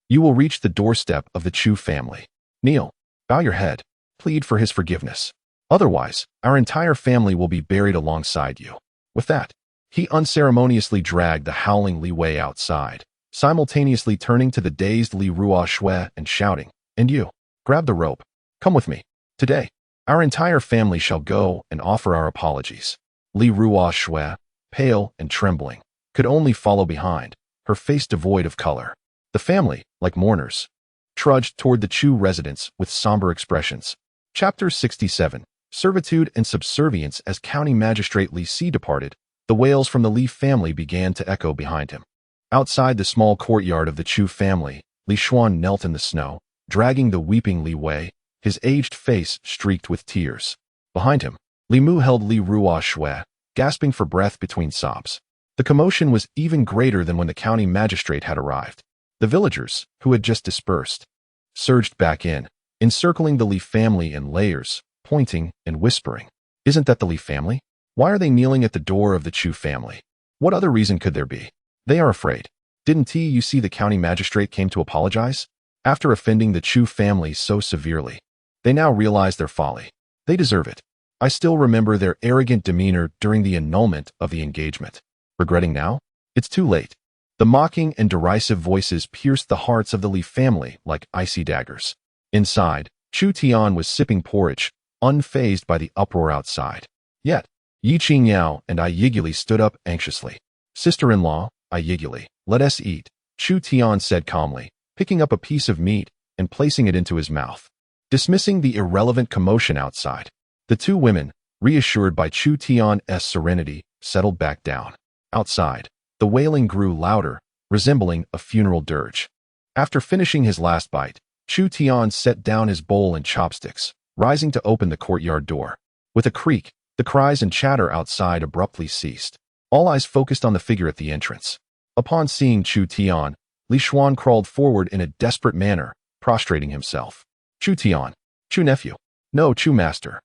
you will reach the doorstep of the Chu family. Kneel, bow your head, plead for his forgiveness. Otherwise, our entire family will be buried alongside you." With that, he unceremoniously dragged the howling Li Wei outside, simultaneously turning to the dazed Li Ruoxue and shouting, "And you, grab the rope. Come with me. Today, our entire family shall go and offer our apologies." Li Ruoxue, pale and trembling, could only follow behind, her face devoid of color. The family, like mourners, trudged toward the Chu residence with somber expressions. Chapter 67. Servitude and subservience. As County Magistrate Li Si departed, the wails from the Li family began to echo behind him. Outside the small courtyard of the Chu family, Li Xuan knelt in the snow, dragging the weeping Li Wei, his aged face streaked with tears. Behind him, Li Mu held Li Ruoxue, gasping for breath between sobs. The commotion was even greater than when the county magistrate had arrived. The villagers, who had just dispersed, surged back in, encircling the Li family in layers, pointing and whispering. "Isn't that the Li family? Why are they kneeling at the door of the Chu family? What other reason could there be? They are afraid. Didn't you see the county magistrate came to apologize? After offending the Chu family so severely, they now realize their folly. They deserve it. I still remember their arrogant demeanor during the annulment of the engagement. Regretting now? It's too late." The mocking and derisive voices pierced the hearts of the Li family like icy daggers. Inside, Chu Tian was sipping porridge, unfazed by the uproar outside. Yet, Ye Qingyao and Ye stood up anxiously. "Sister-in-law, Ye, let us eat," Chu Tian said calmly, picking up a piece of meat and placing it into his mouth. Dismissing the irrelevant commotion outside, The two women, reassured by Chu Tian's serenity, settled back down. Outside, the wailing grew louder, resembling a funeral dirge. After finishing his last bite, Chu Tian set down his bowl and chopsticks, rising to open the courtyard door. With a creak, the cries and chatter outside abruptly ceased. All eyes focused on the figure at the entrance. Upon seeing Chu Tian, Li Xuan crawled forward in a desperate manner, prostrating himself. Chu Tian, Chu nephew. No, Chu master.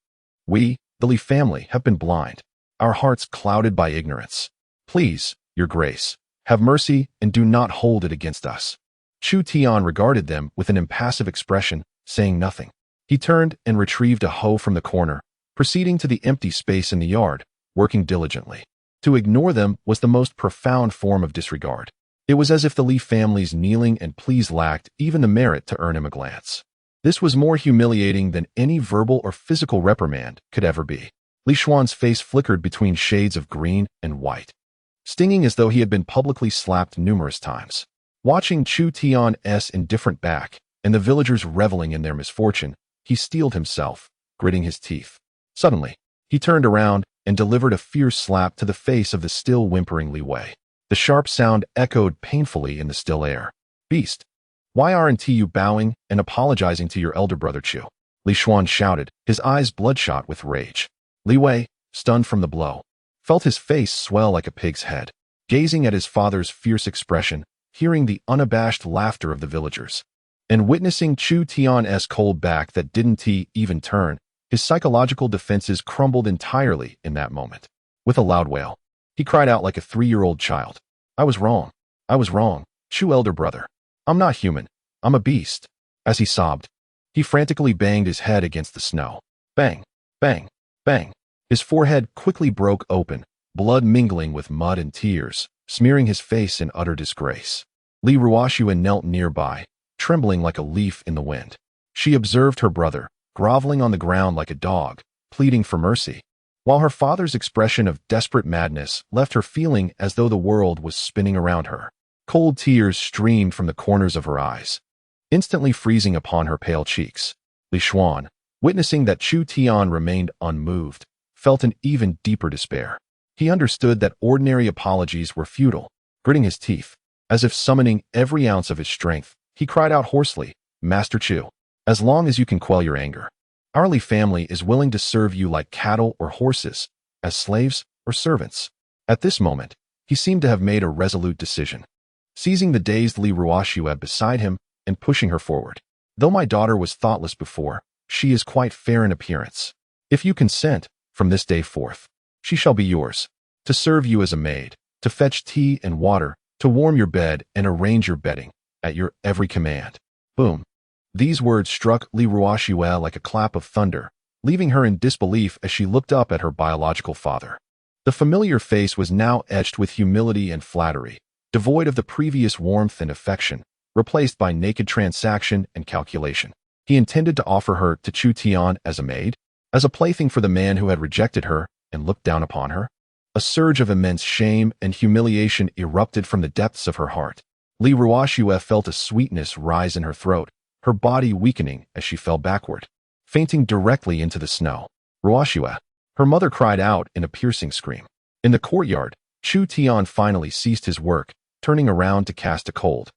We, the Li family, have been blind. Our hearts clouded by ignorance. Please, your grace, have mercy and do not hold it against us. Chu Tian regarded them with an impassive expression, saying nothing. He turned and retrieved a hoe from the corner, proceeding to the empty space in the yard, working diligently. To ignore them was the most profound form of disregard. It was as if the Li family's kneeling and pleas lacked even the merit to earn him a glance. This was more humiliating than any verbal or physical reprimand could ever be. Li Xuan's face flickered between shades of green and white, stinging as though he had been publicly slapped numerous times. Watching Chu Tian's indifferent back and the villagers reveling in their misfortune, he steeled himself, gritting his teeth. Suddenly, he turned around and delivered a fierce slap to the face of the still whimpering Li Wei. The sharp sound echoed painfully in the still air. Beast! Why aren't you bowing and apologizing to your elder brother Chu? Li Xuan shouted, his eyes bloodshot with rage. Li Wei, stunned from the blow, felt his face swell like a pig's head, gazing at his father's fierce expression, hearing the unabashed laughter of the villagers, and witnessing Chu Tian's cold back that didn't even turn. His psychological defenses crumbled entirely in that moment. With a loud wail, he cried out like a 3-year-old child. I was wrong. I was wrong. Chu elder brother. I'm not human. I'm a beast. As he sobbed, he frantically banged his head against the snow. Bang, bang, bang. His forehead quickly broke open, blood mingling with mud and tears, smearing his face in utter disgrace. Li Ruoxuan knelt nearby, trembling like a leaf in the wind. She observed her brother, groveling on the ground like a dog, pleading for mercy, while her father's expression of desperate madness left her feeling as though the world was spinning around her. Cold tears streamed from the corners of her eyes, instantly freezing upon her pale cheeks. Li Xuan, witnessing that Chu Tian remained unmoved, felt an even deeper despair. He understood that ordinary apologies were futile. Gritting his teeth, as if summoning every ounce of his strength, he cried out hoarsely, Master Chu, as long as you can quell your anger, our Li family is willing to serve you like cattle or horses, as slaves or servants. At this moment, he seemed to have made a resolute decision. Seizing the dazed Li Ruoxuan beside him and pushing her forward. Though my daughter was thoughtless before, she is quite fair in appearance. If you consent, from this day forth, she shall be yours, to serve you as a maid, to fetch tea and water, to warm your bed and arrange your bedding, at your every command. Boom. These words struck Li Ruoxuan like a clap of thunder, leaving her in disbelief as she looked up at her biological father. The familiar face was now etched with humility and flattery, devoid of the previous warmth and affection, replaced by naked transaction and calculation. He intended to offer her to Chu Tian as a maid, as a plaything for the man who had rejected her and looked down upon her. A surge of immense shame and humiliation erupted from the depths of her heart. Li Ruoxuan felt a sweetness rise in her throat, her body weakening as she fell backward, fainting directly into the snow. Ruoxuan, her mother cried out in a piercing scream. In the courtyard, Chu Tian finally ceased his work, turning around to cast a cold,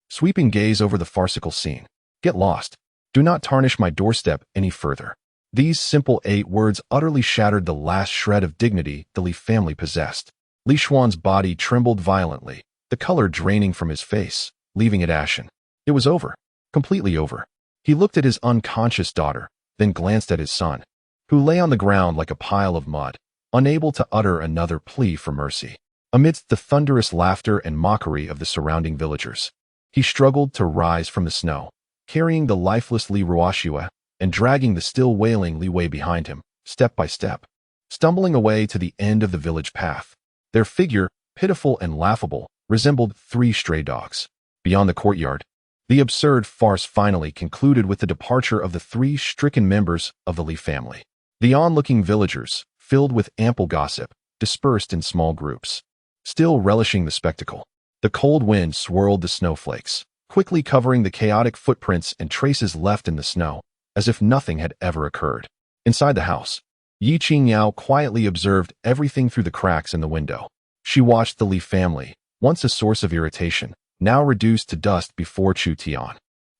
sweeping gaze over the farcical scene. Get lost. Do not tarnish my doorstep any further. These simple 8 words utterly shattered the last shred of dignity the Li family possessed. Li Xuan's body trembled violently, the color draining from his face, leaving it ashen. It was over. Completely over. He looked at his unconscious daughter, then glanced at his son, who lay on the ground like a pile of mud, unable to utter another plea for mercy. Amidst the thunderous laughter and mockery of the surrounding villagers, he struggled to rise from the snow, carrying the lifeless Li Ruoxuan and dragging the still wailing Li Wei behind him, step by step, stumbling away to the end of the village path. Their figure, pitiful and laughable, resembled 3 stray dogs. Beyond the courtyard, the absurd farce finally concluded with the departure of the 3 stricken members of the Li family. The onlooking villagers, filled with ample gossip, dispersed in small groups, still relishing the spectacle. The cold wind swirled the snowflakes, quickly covering the chaotic footprints and traces left in the snow, as if nothing had ever occurred. Inside the house, Ye Qingyao quietly observed everything through the cracks in the window. She watched the Li family, once a source of irritation, now reduced to dust before Chu Tian.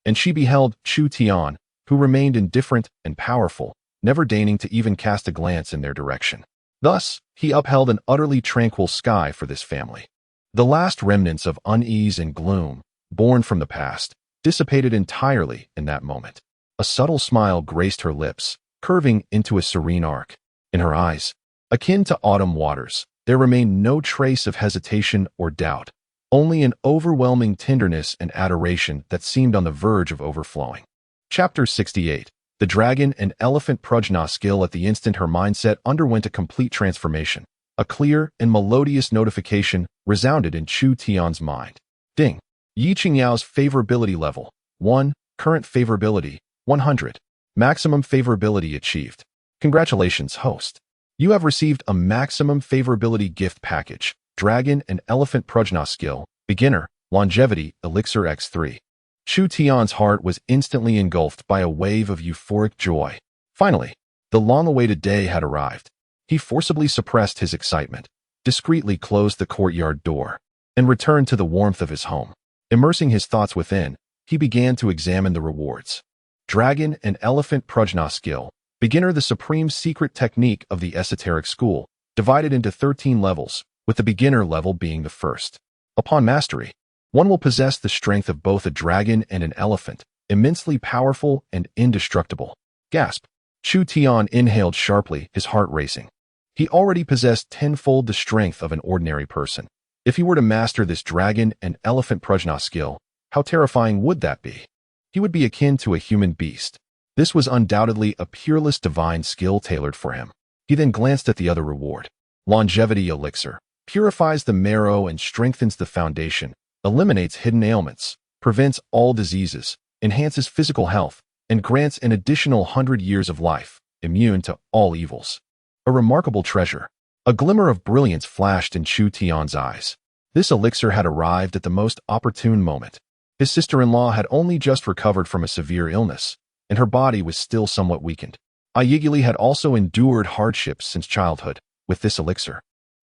And she beheld Chu Tian, who remained indifferent and powerful, never deigning to even cast a glance in their direction. Thus, he upheld an utterly tranquil sky for this family. The last remnants of unease and gloom, born from the past, dissipated entirely in that moment. A subtle smile graced her lips, curving into a serene arc. In her eyes, akin to autumn waters, there remained no trace of hesitation or doubt, only an overwhelming tenderness and adoration that seemed on the verge of overflowing. Chapter 68. The Dragon and Elephant Prajna skill. At the instant her mindset underwent a complete transformation, a clear and melodious notification resounded in Chu Tian's mind. Ding. Ye Qingyao's favorability level, 1, current favorability, 100. Maximum favorability achieved. Congratulations, host. You have received a maximum favorability gift package, Dragon and Elephant Prajna skill, beginner, longevity, elixir x3. Chu Tian's heart was instantly engulfed by a wave of euphoric joy. Finally, the long-awaited day had arrived. He forcibly suppressed his excitement, discreetly closed the courtyard door, and returned to the warmth of his home. Immersing his thoughts within, he began to examine the rewards. Dragon and Elephant Prajna skill, beginner, the supreme secret technique of the esoteric school, divided into 13 levels, with the beginner level being the first. Upon mastery, one will possess the strength of both a dragon and an elephant, immensely powerful and indestructible. Gasp. Chu Tian inhaled sharply, his heart racing. He already possessed tenfold the strength of an ordinary person. If he were to master this dragon and elephant prajna skill, how terrifying would that be? He would be akin to a human beast. This was undoubtedly a peerless divine skill tailored for him. He then glanced at the other reward. Longevity elixir. Purifies the marrow and strengthens the foundation, eliminates hidden ailments, prevents all diseases, enhances physical health, and grants an additional 100 years of life, immune to all evils. A remarkable treasure. A glimmer of brilliance flashed in Chu Tian's eyes. This elixir had arrived at the most opportune moment. His sister-in-law had only just recovered from a severe illness, and her body was still somewhat weakened. Ye had also endured hardships since childhood. With this elixir,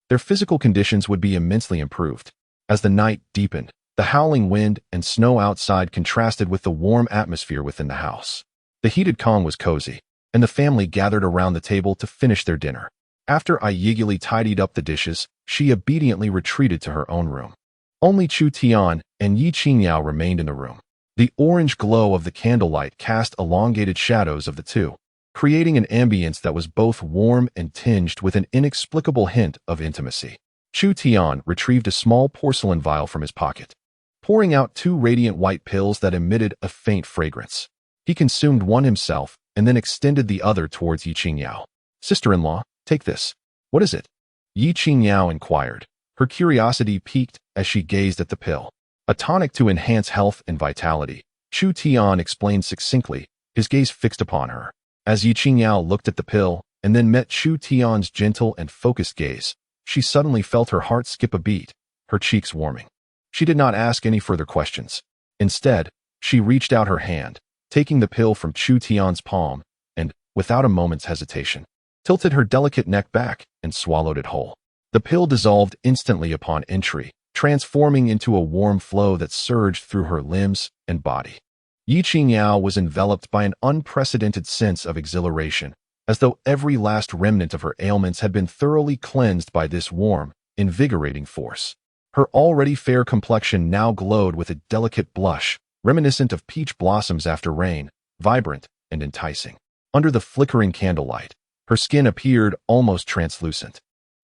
their physical conditions would be immensely improved. As the night deepened, the howling wind and snow outside contrasted with the warm atmosphere within the house. The heated Kong was cozy, and the family gathered around the table to finish their dinner. After Ye tidied up the dishes, she obediently retreated to her own room. Only Chu Tian and Ye Qingyao remained in the room. The orange glow of the candlelight cast elongated shadows of the two, creating an ambience that was both warm and tinged with an inexplicable hint of intimacy. Chu Tian retrieved a small porcelain vial from his pocket, pouring out 2 radiant white pills that emitted a faint fragrance. He consumed one himself and then extended the other towards Ye Qingyao. Sister-in-law, take this. What is it? Ye Qingyao inquired, her curiosity piqued as she gazed at the pill. A tonic to enhance health and vitality, Chu Tian explained succinctly, his gaze fixed upon her. As Ye Qingyao looked at the pill and then met Chu Tian's gentle and focused gaze, she suddenly felt her heart skip a beat, her cheeks warming. She did not ask any further questions. Instead, she reached out her hand, taking the pill from Chu Tian's palm, and, without a moment's hesitation, tilted her delicate neck back and swallowed it whole. The pill dissolved instantly upon entry, transforming into a warm flow that surged through her limbs and body. Ye Qingyao was enveloped by an unprecedented sense of exhilaration, as though every last remnant of her ailments had been thoroughly cleansed by this warm, invigorating force. Her already fair complexion now glowed with a delicate blush, reminiscent of peach blossoms after rain, vibrant and enticing. Under the flickering candlelight, her skin appeared almost translucent,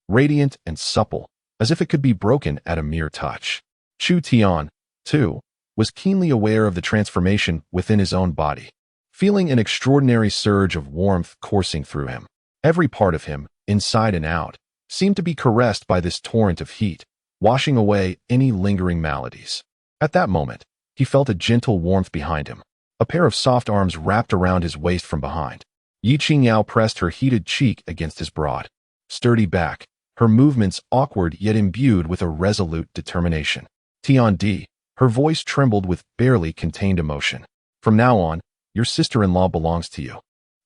radiant and supple, as if it could be broken at a mere touch. Chu Tian, too, was keenly aware of the transformation within his own body, feeling an extraordinary surge of warmth coursing through him. Every part of him, inside and out, seemed to be caressed by this torrent of heat, washing away any lingering maladies. At that moment, he felt a gentle warmth behind him. A pair of soft arms wrapped around his waist from behind. Ye Qingyao pressed her heated cheek against his broad, sturdy back, her movements awkward yet imbued with a resolute determination. Tian Di, her voice trembled with barely contained emotion. From now on, your sister-in-law belongs to you.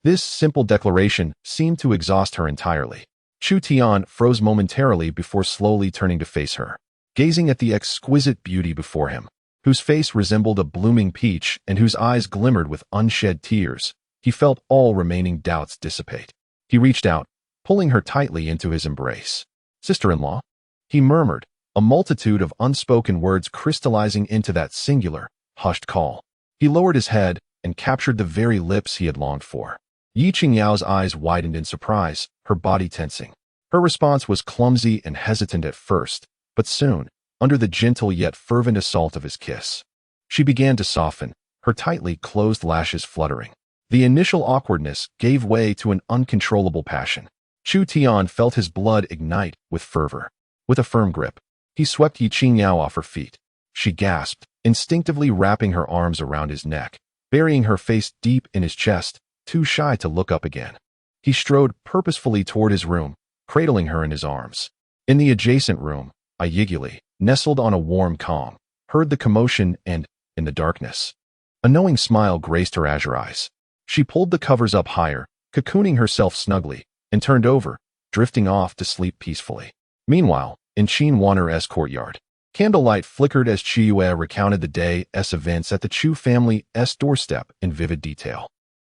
This simple declaration seemed to exhaust her entirely. Chu Tian froze momentarily before slowly turning to face her, gazing at the exquisite beauty before him, whose face resembled a blooming peach and whose eyes glimmered with unshed tears. He felt all remaining doubts dissipate. He reached out, pulling her tightly into his embrace. "Sister-in-law?" he murmured, a multitude of unspoken words crystallizing into that singular, hushed call. He lowered his head and captured the very lips he had longed for. Ye Qingyao's eyes widened in surprise, her body tensing. Her response was clumsy and hesitant at first, but soon, under the gentle yet fervent assault of his kiss, she began to soften, her tightly closed lashes fluttering. The initial awkwardness gave way to an uncontrollable passion. Chu Tian felt his blood ignite with fervor. With a firm grip, he swept Ye Qingyao off her feet. She gasped, instinctively wrapping her arms around his neck, burying her face deep in his chest, too shy to look up again. He strode purposefully toward his room, cradling her in his arms. In the adjacent room, Ye, nestled on a warm calm, heard the commotion and, in the darkness, a knowing smile graced her azure eyes. She pulled the covers up higher, cocooning herself snugly, and turned over, drifting off to sleep peacefully. Meanwhile, in Qingyao courtyard, candlelight flickered as Chiyue recounted the day's events at the Chu family's doorstep in vivid detail.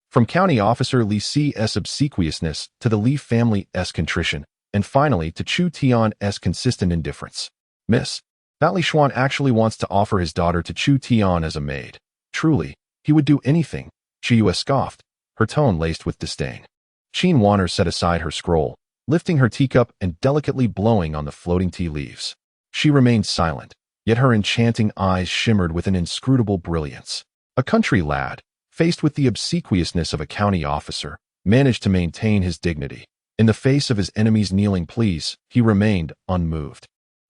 From County Officer Li Ci's obsequiousness to the Li family's contrition, and finally to Chu Tian's consistent indifference. "Miss, that Li Xuan actually wants to offer his daughter to Chu Tian as a maid. Truly, he would do anything," Chiyue scoffed, her tone laced with disdain. Qingyao set aside her scroll, lifting her teacup and delicately blowing on the floating tea leaves. She remained silent, yet her enchanting eyes shimmered with an inscrutable brilliance. A country lad, faced with the obsequiousness of a county officer, managed to maintain his dignity. In the face of his enemy's kneeling pleas, he remained unmoved.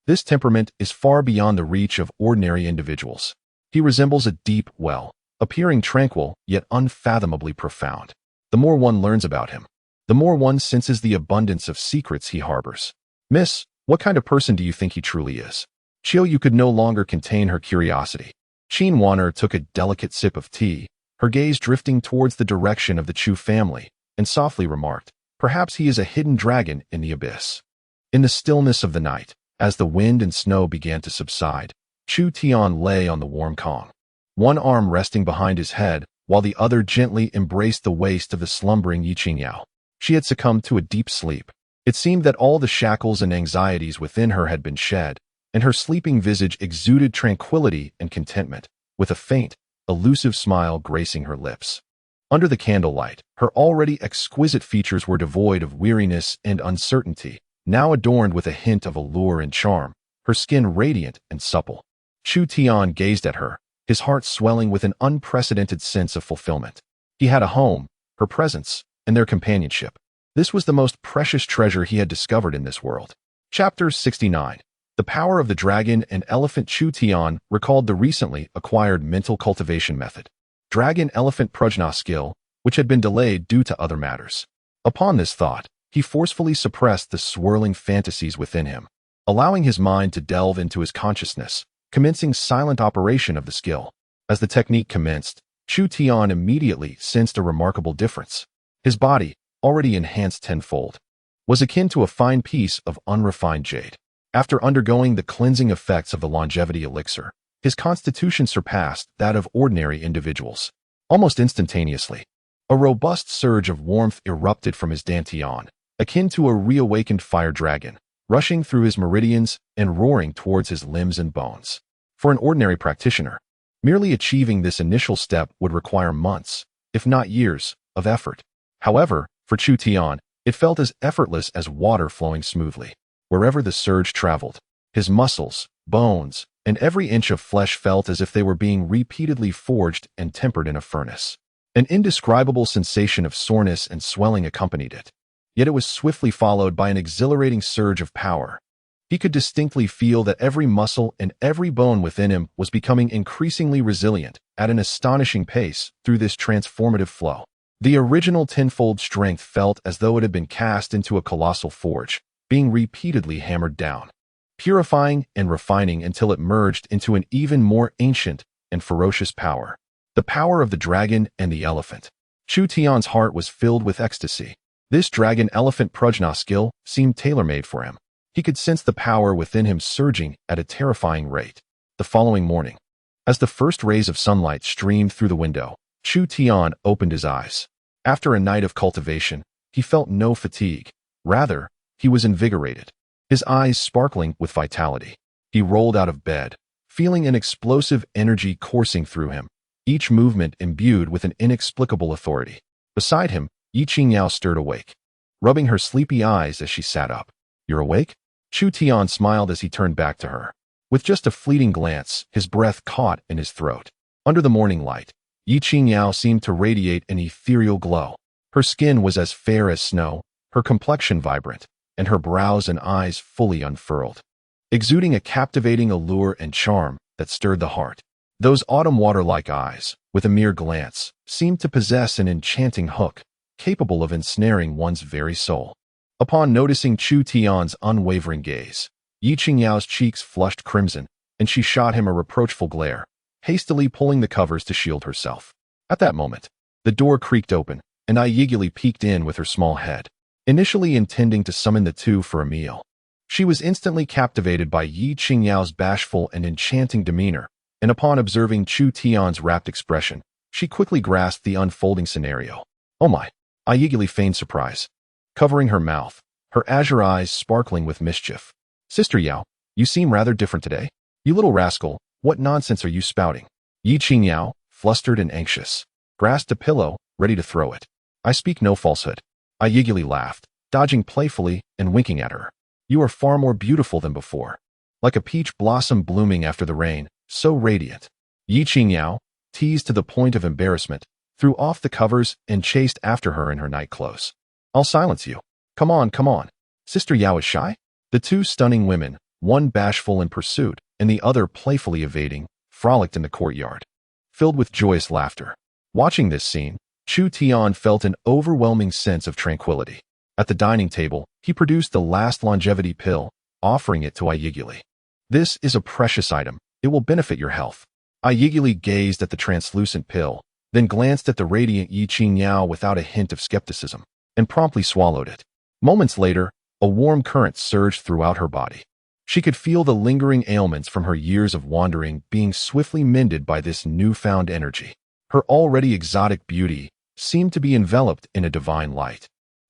This temperament is far beyond the reach of ordinary individuals. He resembles a deep well, appearing tranquil yet unfathomably profound. The more one learns about him, the more one senses the abundance of secrets he harbors. "Miss, what kind of person do you think he truly is?" Chiyue could no longer contain her curiosity. Qingyao took a delicate sip of tea, her gaze drifting towards the direction of the Chu family, and softly remarked, "Perhaps he is a hidden dragon in the abyss." In the stillness of the night, as the wind and snow began to subside, Chu Tian lay on the warm kong, one arm resting behind his head, while the other gently embraced the waist of the slumbering Ye Qingyao. She had succumbed to a deep sleep. It seemed that all the shackles and anxieties within her had been shed, and her sleeping visage exuded tranquility and contentment, with a faint, elusive smile gracing her lips. Under the candlelight, her already exquisite features were devoid of weariness and uncertainty, now adorned with a hint of allure and charm, her skin radiant and supple. Chu Tian gazed at her, his heart swelling with an unprecedented sense of fulfillment. He had a home, her presence, and their companionship. This was the most precious treasure he had discovered in this world. Chapter 69. The Power of the Dragon and Elephant. Chu Tian recalled the recently acquired mental cultivation method, Dragon-Elephant Prajna skill, which had been delayed due to other matters. Upon this thought, he forcefully suppressed the swirling fantasies within him, allowing his mind to delve into his consciousness, commencing silent operation of the skill. As the technique commenced, Chu Tian immediately sensed a remarkable difference. His body, already enhanced tenfold, was akin to a fine piece of unrefined jade. After undergoing the cleansing effects of the longevity elixir, his constitution surpassed that of ordinary individuals. Almost instantaneously, a robust surge of warmth erupted from his dantian, akin to a reawakened fire dragon, rushing through his meridians and roaring towards his limbs and bones. For an ordinary practitioner, merely achieving this initial step would require months, if not years, of effort. However, for Chu Tian, it felt as effortless as water flowing smoothly. Wherever the surge traveled, his muscles, bones, and every inch of flesh felt as if they were being repeatedly forged and tempered in a furnace. An indescribable sensation of soreness and swelling accompanied it, yet it was swiftly followed by an exhilarating surge of power. He could distinctly feel that every muscle and every bone within him was becoming increasingly resilient at an astonishing pace through this transformative flow. The original tenfold strength felt as though it had been cast into a colossal forge, being repeatedly hammered down, purifying and refining until it merged into an even more ancient and ferocious power. The power of the dragon and the elephant. Chu Tian's heart was filled with ecstasy. This dragon-elephant prajna skill seemed tailor-made for him. He could sense the power within him surging at a terrifying rate. The following morning, as the first rays of sunlight streamed through the window, Chu Tian opened his eyes. After a night of cultivation, he felt no fatigue. Rather, he was invigorated, his eyes sparkling with vitality. He rolled out of bed, feeling an explosive energy coursing through him, each movement imbued with an inexplicable authority. Beside him, Ye Qingyao stirred awake, rubbing her sleepy eyes as she sat up. "You're awake?" Chu Tian smiled as he turned back to her. With just a fleeting glance, his breath caught in his throat. Under the morning light, Ye Qingyao seemed to radiate an ethereal glow. Her skin was as fair as snow, her complexion vibrant, and her brows and eyes fully unfurled, exuding a captivating allure and charm that stirred the heart. Those autumn water-like eyes, with a mere glance, seemed to possess an enchanting hook, capable of ensnaring one's very soul. Upon noticing Chu Tian's unwavering gaze, Ye Qingyao's cheeks flushed crimson, and she shot him a reproachful glare, hastily pulling the covers to shield herself. At that moment, the door creaked open, and Ye peeked in with her small head, initially intending to summon the two for a meal. She was instantly captivated by Ye Qingyao's bashful and enchanting demeanor, and upon observing Chu Tian's rapt expression, she quickly grasped the unfolding scenario. "Oh my!" Ye feigned surprise, covering her mouth, her azure eyes sparkling with mischief. "Sister Yao, you seem rather different today. You little rascal, what nonsense are you spouting?" Ye Qingyao, flustered and anxious, grasped a pillow, ready to throw it. "I speak no falsehood." Ye laughed, dodging playfully and winking at her. "You are far more beautiful than before. Like a peach blossom blooming after the rain, so radiant." Ye Qingyao, teased to the point of embarrassment, threw off the covers and chased after her in her nightclothes. "I'll silence you. Come on, come on." Sister Yao is shy? The two stunning women, one bashful in pursuit and the other playfully evading, frolicked in the courtyard, filled with joyous laughter. Watching this scene, Chu Tian felt an overwhelming sense of tranquility. At the dining table, he produced the last longevity pill, offering it to Ye. "This is a precious item. It will benefit your health." Ye gazed at the translucent pill, then glanced at the radiant Ye Qingyao without a hint of skepticism, and promptly swallowed it. Moments later, a warm current surged throughout her body. She could feel the lingering ailments from her years of wandering being swiftly mended by this newfound energy. Her already exotic beauty seemed to be enveloped in a divine light,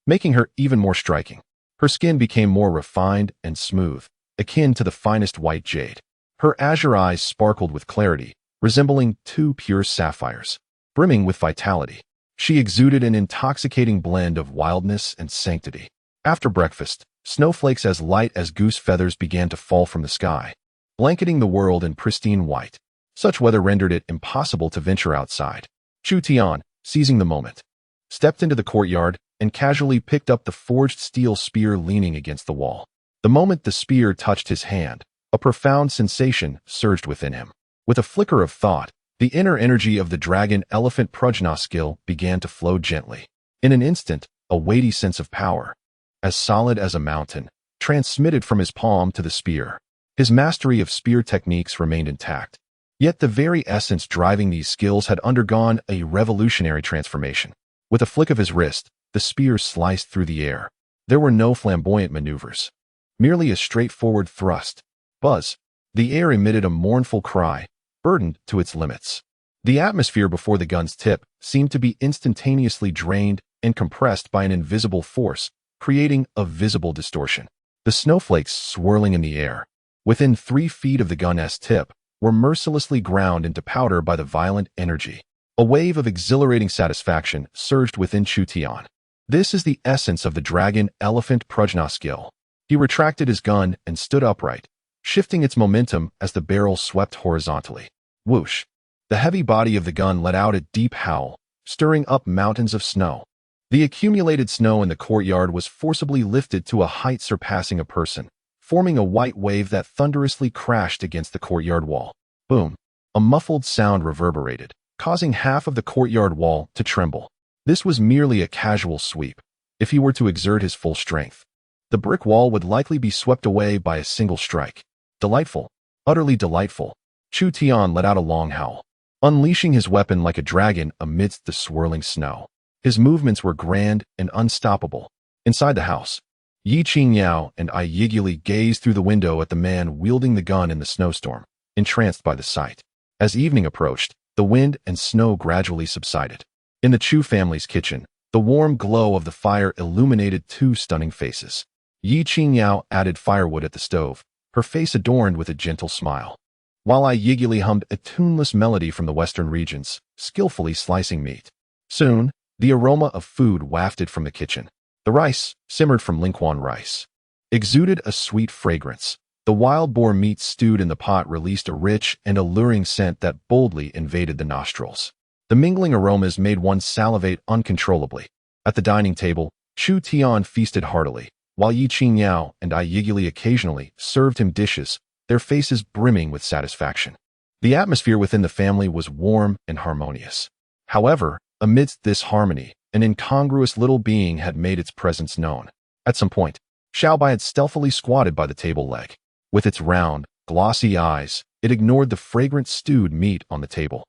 making her even more striking. Her skin became more refined and smooth, akin to the finest white jade. Her azure eyes sparkled with clarity, resembling two pure sapphires, brimming with vitality. She exuded an intoxicating blend of wildness and sanctity. After breakfast, snowflakes as light as goose feathers began to fall from the sky, blanketing the world in pristine white. Such weather rendered it impossible to venture outside. Chu Tian, seizing the moment, stepped into the courtyard and casually picked up the forged steel spear leaning against the wall. The moment the spear touched his hand, a profound sensation surged within him. With a flicker of thought, the inner energy of the dragon-elephant prajna skill began to flow gently. In an instant, a weighty sense of power, as solid as a mountain, transmitted from his palm to the spear. His mastery of spear techniques remained intact, yet the very essence driving these skills had undergone a revolutionary transformation. With a flick of his wrist, the spear sliced through the air. There were no flamboyant maneuvers, merely a straightforward thrust. Buzz! The air emitted a mournful cry, burdened to its limits. The atmosphere before the gun's tip seemed to be instantaneously drained and compressed by an invisible force, creating a visible distortion. The snowflakes swirling in the air, within 3 feet of the gun's tip, were mercilessly ground into powder by the violent energy. A wave of exhilarating satisfaction surged within Chu Tian. This is the essence of the dragon-elephant prajna skill. He retracted his gun and stood upright, shifting its momentum as the barrel swept horizontally. Whoosh! The heavy body of the gun let out a deep howl, stirring up mountains of snow. The accumulated snow in the courtyard was forcibly lifted to a height surpassing a person, forming a white wave that thunderously crashed against the courtyard wall. Boom! A muffled sound reverberated, causing half of the courtyard wall to tremble. This was merely a casual sweep. If he were to exert his full strength, the brick wall would likely be swept away by a single strike. Delightful, utterly delightful. Chu Tian let out a long howl, unleashing his weapon like a dragon amidst the swirling snow. His movements were grand and unstoppable. Inside the house, Ye Qingyao and I eagerly gazed through the window at the man wielding the gun in the snowstorm, entranced by the sight. As evening approached, the wind and snow gradually subsided. In the Chu family's kitchen, the warm glow of the fire illuminated two stunning faces. Ye Qingyao added firewood at the stove, her face adorned with a gentle smile, while I eagerly hummed a tuneless melody from the western regions, skillfully slicing meat. Soon, the aroma of food wafted from the kitchen. The rice, simmered from Lingquan rice, exuded a sweet fragrance. The wild boar meat stewed in the pot released a rich and alluring scent that boldly invaded the nostrils. The mingling aromas made one salivate uncontrollably. At the dining table, Chu Tian feasted heartily, while Ye Qingyao and I eagerly occasionally served him dishes, their faces brimming with satisfaction. The atmosphere within the family was warm and harmonious. However, amidst this harmony, an incongruous little being had made its presence known. At some point, Xiaobai had stealthily squatted by the table leg. With its round, glossy eyes, it ignored the fragrant stewed meat on the table,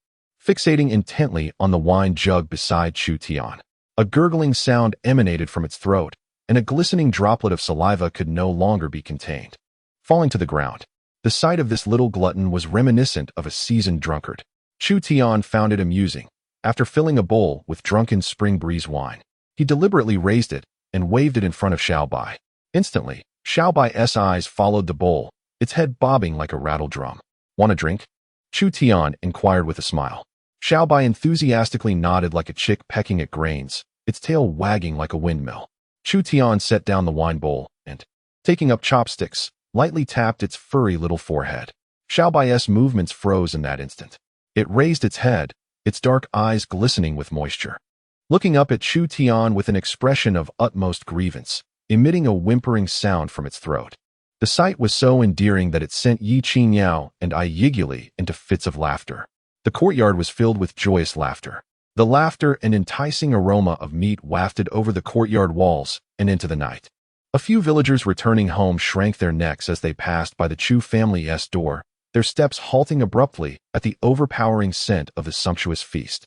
fixating intently on the wine jug beside Chu Tian. A gurgling sound emanated from its throat, and a glistening droplet of saliva could no longer be contained. Falling to the ground, the sight of this little glutton was reminiscent of a seasoned drunkard. Chu Tian found it amusing. After filling a bowl with drunken spring breeze wine, he deliberately raised it and waved it in front of Xiaobai. Instantly, Xiaobai's eyes followed the bowl, its head bobbing like a rattle drum. Want a drink? Chu Tian inquired with a smile. Xiaobai enthusiastically nodded like a chick pecking at grains, its tail wagging like a windmill. Chu Tian set down the wine bowl and, taking up chopsticks, lightly tapped its furry little forehead. Xiaobai's movements froze in that instant. It raised its head, its dark eyes glistening with moisture, looking up at Chu Tian with an expression of utmost grievance, emitting a whimpering sound from its throat. The sight was so endearing that it sent Ye Qingyao and I eagerly into fits of laughter. The courtyard was filled with joyous laughter. The laughter and enticing aroma of meat wafted over the courtyard walls and into the night. A few villagers returning home shrank their necks as they passed by the Chu family's door, their steps halting abruptly at the overpowering scent of the sumptuous feast.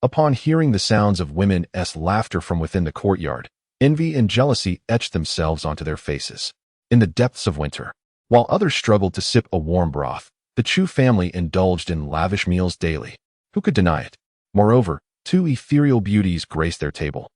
Upon hearing the sounds of women's laughter from within the courtyard, envy and jealousy etched themselves onto their faces. In the depths of winter, while others struggled to sip a warm broth, the Chu family indulged in lavish meals daily. Who could deny it? Moreover, two ethereal beauties graced their table,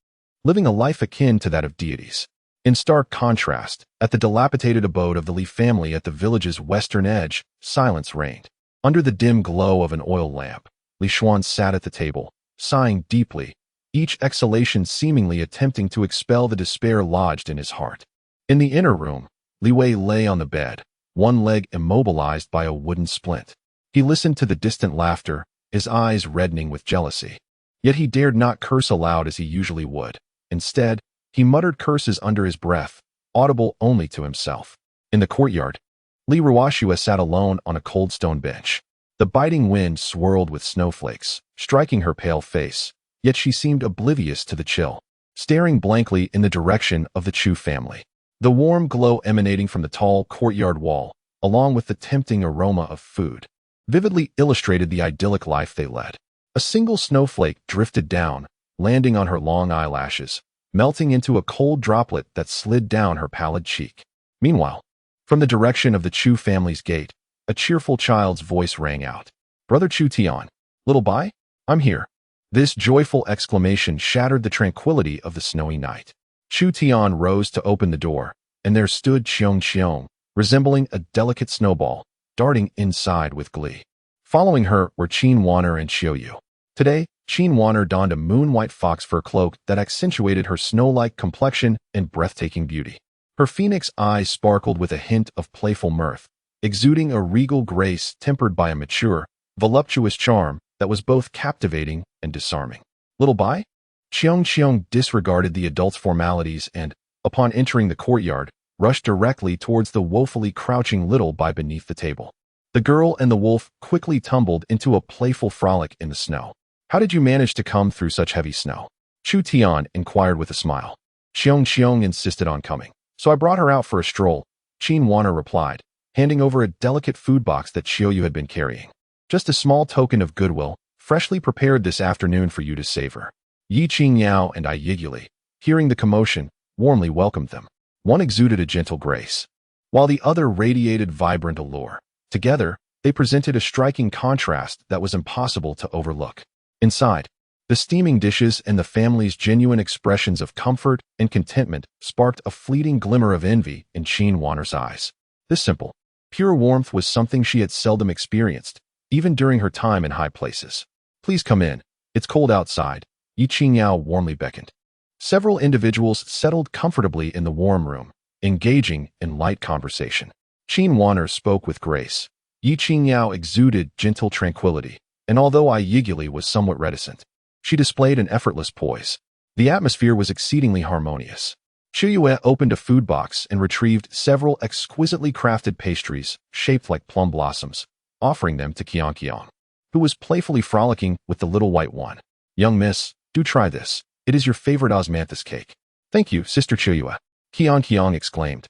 living a life akin to that of deities. In stark contrast, at the dilapidated abode of the Li family at the village's western edge, silence reigned. Under the dim glow of an oil lamp, Li Xuan sat at the table, sighing deeply, each exhalation seemingly attempting to expel the despair lodged in his heart. In the inner room, Li Wei lay on the bed, one leg immobilized by a wooden splint. He listened to the distant laughter, his eyes reddening with jealousy. Yet he dared not curse aloud as he usually would. Instead, he muttered curses under his breath, audible only to himself. In the courtyard, Li Ruoxue sat alone on a cold stone bench. The biting wind swirled with snowflakes, striking her pale face, yet she seemed oblivious to the chill, staring blankly in the direction of the Chu family. The warm glow emanating from the tall courtyard wall, along with the tempting aroma of food, vividly illustrated the idyllic life they led. A single snowflake drifted down, landing on her long eyelashes, melting into a cold droplet that slid down her pallid cheek. Meanwhile, from the direction of the Chu family's gate, a cheerful child's voice rang out. "Brother Chu Tian, little Bai, I'm here." This joyful exclamation shattered the tranquility of the snowy night. Chu Tian rose to open the door, and there stood Qiong, resembling a delicate snowball, darting inside with glee. Following her were Qin Wan'er and Xiaoyu. Today, Qin Wan'er donned a moon-white fox fur cloak that accentuated her snow-like complexion and breathtaking beauty. Her phoenix eyes sparkled with a hint of playful mirth, exuding a regal grace tempered by a mature, voluptuous charm that was both captivating and disarming. "Little Bai?" Qiong disregarded the adult's formalities and, upon entering the courtyard, rushed directly towards the woefully crouching little Bai beneath the table. The girl and the wolf quickly tumbled into a playful frolic in the snow. "How did you manage to come through such heavy snow?" Chu Tian inquired with a smile. Qiong insisted on coming, so I brought her out for a stroll, Qin Wan'er replied, handing over a delicate food box that Xiaoyu had been carrying. "Just a small token of goodwill, freshly prepared this afternoon for you to savor." Ye Qingyao and Ye, hearing the commotion, warmly welcomed them. One exuded a gentle grace, while the other radiated vibrant allure. Together, they presented a striking contrast that was impossible to overlook. Inside, the steaming dishes and the family's genuine expressions of comfort and contentment sparked a fleeting glimmer of envy in Qin Wanner's eyes. This simple, pure warmth was something she had seldom experienced, even during her time in high places. "Please come in. It's cold outside," Ye Qingyao warmly beckoned. Several individuals settled comfortably in the warm room, engaging in light conversation. Qin Wanner spoke with grace. Ye Qingyao exuded gentle tranquility, and although Ye was somewhat reticent, she displayed an effortless poise. The atmosphere was exceedingly harmonious. Chu opened a food box and retrieved several exquisitely crafted pastries shaped like plum blossoms, offering them to Qiyang, who was playfully frolicking with the little white one. "Young miss, do try this. It is your favorite osmanthus cake." "Thank you, Sister Chu," Qiyang exclaimed,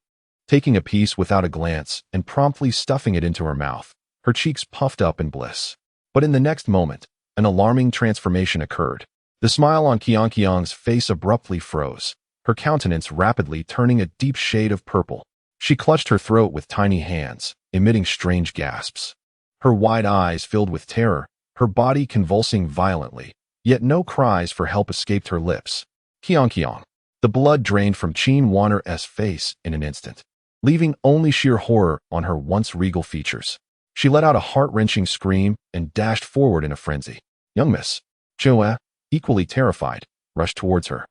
taking a piece without a glance and promptly stuffing it into her mouth, her cheeks puffed up in bliss. But in the next moment, an alarming transformation occurred. The smile on Qiyang's face abruptly froze, her countenance rapidly turning a deep shade of purple. She clutched her throat with tiny hands, emitting strange gasps. Her wide eyes filled with terror, her body convulsing violently, yet no cries for help escaped her lips. Qiyang. The blood drained from Qin Wanner's face in an instant, leaving only sheer horror on her once regal features. She let out a heart-wrenching scream and dashed forward in a frenzy. Young Miss Chu, equally terrified, rushed towards her,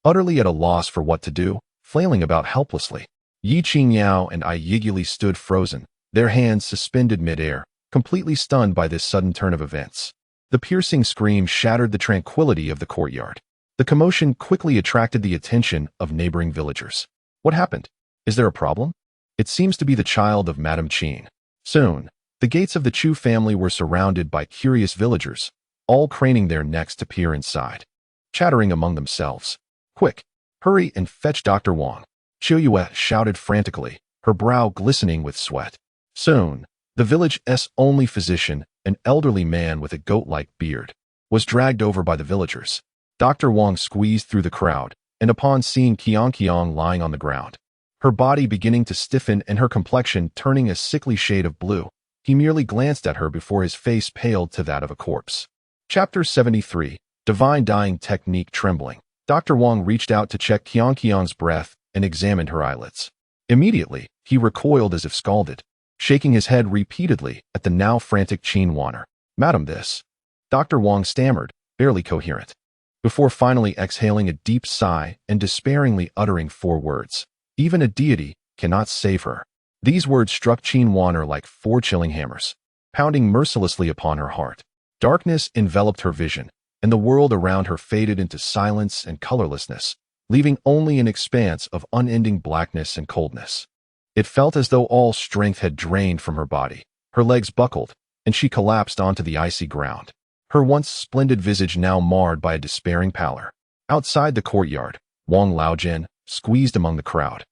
utterly at a loss for what to do, flailing about helplessly. Ye Qingyao and Ye stood frozen, their hands suspended mid-air, completely stunned by this sudden turn of events. The piercing scream shattered the tranquility of the courtyard. The commotion quickly attracted the attention of neighboring villagers. "What happened? Is there a problem? It seems to be the child of Madame Qin." Soon, the gates of the Chu family were surrounded by curious villagers, all craning their necks to peer inside, chattering among themselves. "Quick, hurry and fetch Dr. Wang," Chu shouted frantically, her brow glistening with sweat. Soon, the village's only physician, an elderly man with a goat-like beard, was dragged over by the villagers. Dr. Wang squeezed through the crowd, and upon seeing Qiyang lying on the ground, her body beginning to stiffen and her complexion turning a sickly shade of blue, he merely glanced at her before his face paled to that of a corpse. Chapter 73, Divine Dying Technique. Trembling, Dr. Wang reached out to check Qiyang's breath and examined her eyelids. Immediately, he recoiled as if scalded, shaking his head repeatedly at the now frantic Qin Wanner. "Madam, this," Dr. Wang stammered, barely coherent, before finally exhaling a deep sigh and despairingly uttering 4 words. "Even a deity cannot save her." These words struck Qin Wanner like 4 chilling hammers, pounding mercilessly upon her heart. Darkness enveloped her vision, and the world around her faded into silence and colorlessness, leaving only an expanse of unending blackness and coldness. It felt as though all strength had drained from her body. Her legs buckled, and she collapsed onto the icy ground, her once splendid visage now marred by a despairing pallor. Outside the courtyard, Wang Laojian, squeezed among the crowd,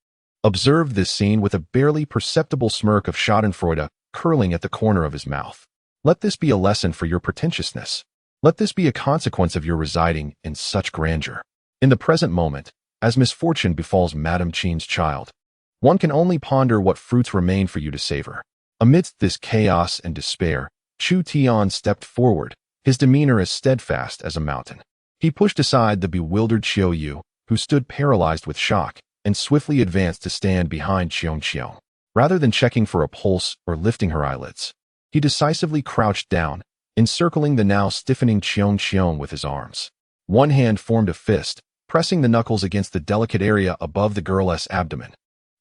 observed this scene with a barely perceptible smirk of schadenfreude curling at the corner of his mouth. "Let this be a lesson for your pretentiousness. Let this be a consequence of your residing in such grandeur. In the present moment, as misfortune befalls Madame Qin's child, one can only ponder what fruits remain for you to savor." Amidst this chaos and despair, Chu Tian stepped forward, his demeanor as steadfast as a mountain. He pushed aside the bewildered Qiu, who stood paralyzed with shock, and swiftly advanced to stand behind Qiong. Rather than checking for a pulse or lifting her eyelids, he decisively crouched down, encircling the now stiffening Qiong with his arms. One hand formed a fist, pressing the knuckles against the delicate area above the girl's abdomen,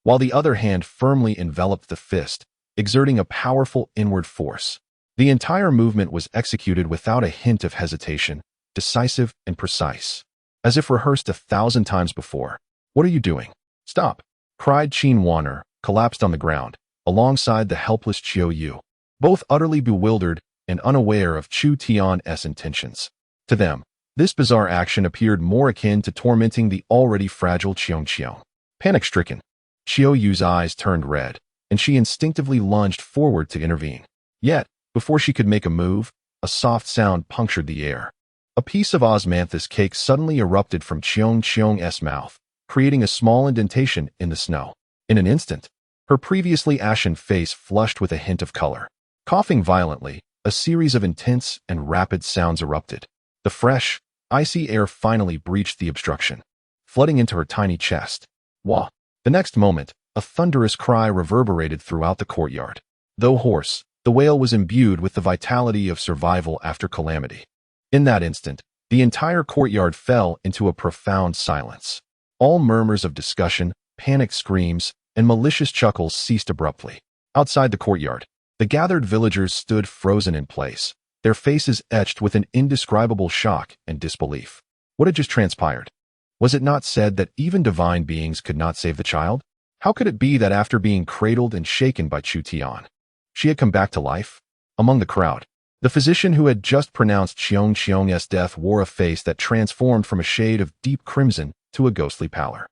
while the other hand firmly enveloped the fist, exerting a powerful inward force. The entire movement was executed without a hint of hesitation, decisive and precise, as if rehearsed 1,000 times before. "What are you doing? Stop!" cried Qin Wanner, collapsed on the ground, alongside the helpless Qiu, both utterly bewildered and unaware of Chu Tian's intentions. To them, this bizarre action appeared more akin to tormenting the already fragile Qiong. Panic-stricken, Qiu's eyes turned red, and she instinctively lunged forward to intervene. Yet, before she could make a move, a soft sound punctured the air. A piece of osmanthus cake suddenly erupted from Qiong's mouth, creating a small indentation in the snow. In an instant, her previously ashen face flushed with a hint of color. Coughing violently, a series of intense and rapid sounds erupted. The fresh, icy air finally breached the obstruction, flooding into her tiny chest. Wah! The next moment, a thunderous cry reverberated throughout the courtyard. Though hoarse, the wail was imbued with the vitality of survival after calamity. In that instant, the entire courtyard fell into a profound silence. All murmurs of discussion, panicked screams, and malicious chuckles ceased abruptly. Outside the courtyard, the gathered villagers stood frozen in place, their faces etched with an indescribable shock and disbelief. What had just transpired? Was it not said that even divine beings could not save the child? How could it be that after being cradled and shaken by Chu Tian, she had come back to life? Among the crowd, the physician who had just pronounced Qiong's death wore a face that transformed from a shade of deep crimson to a ghostly pallor.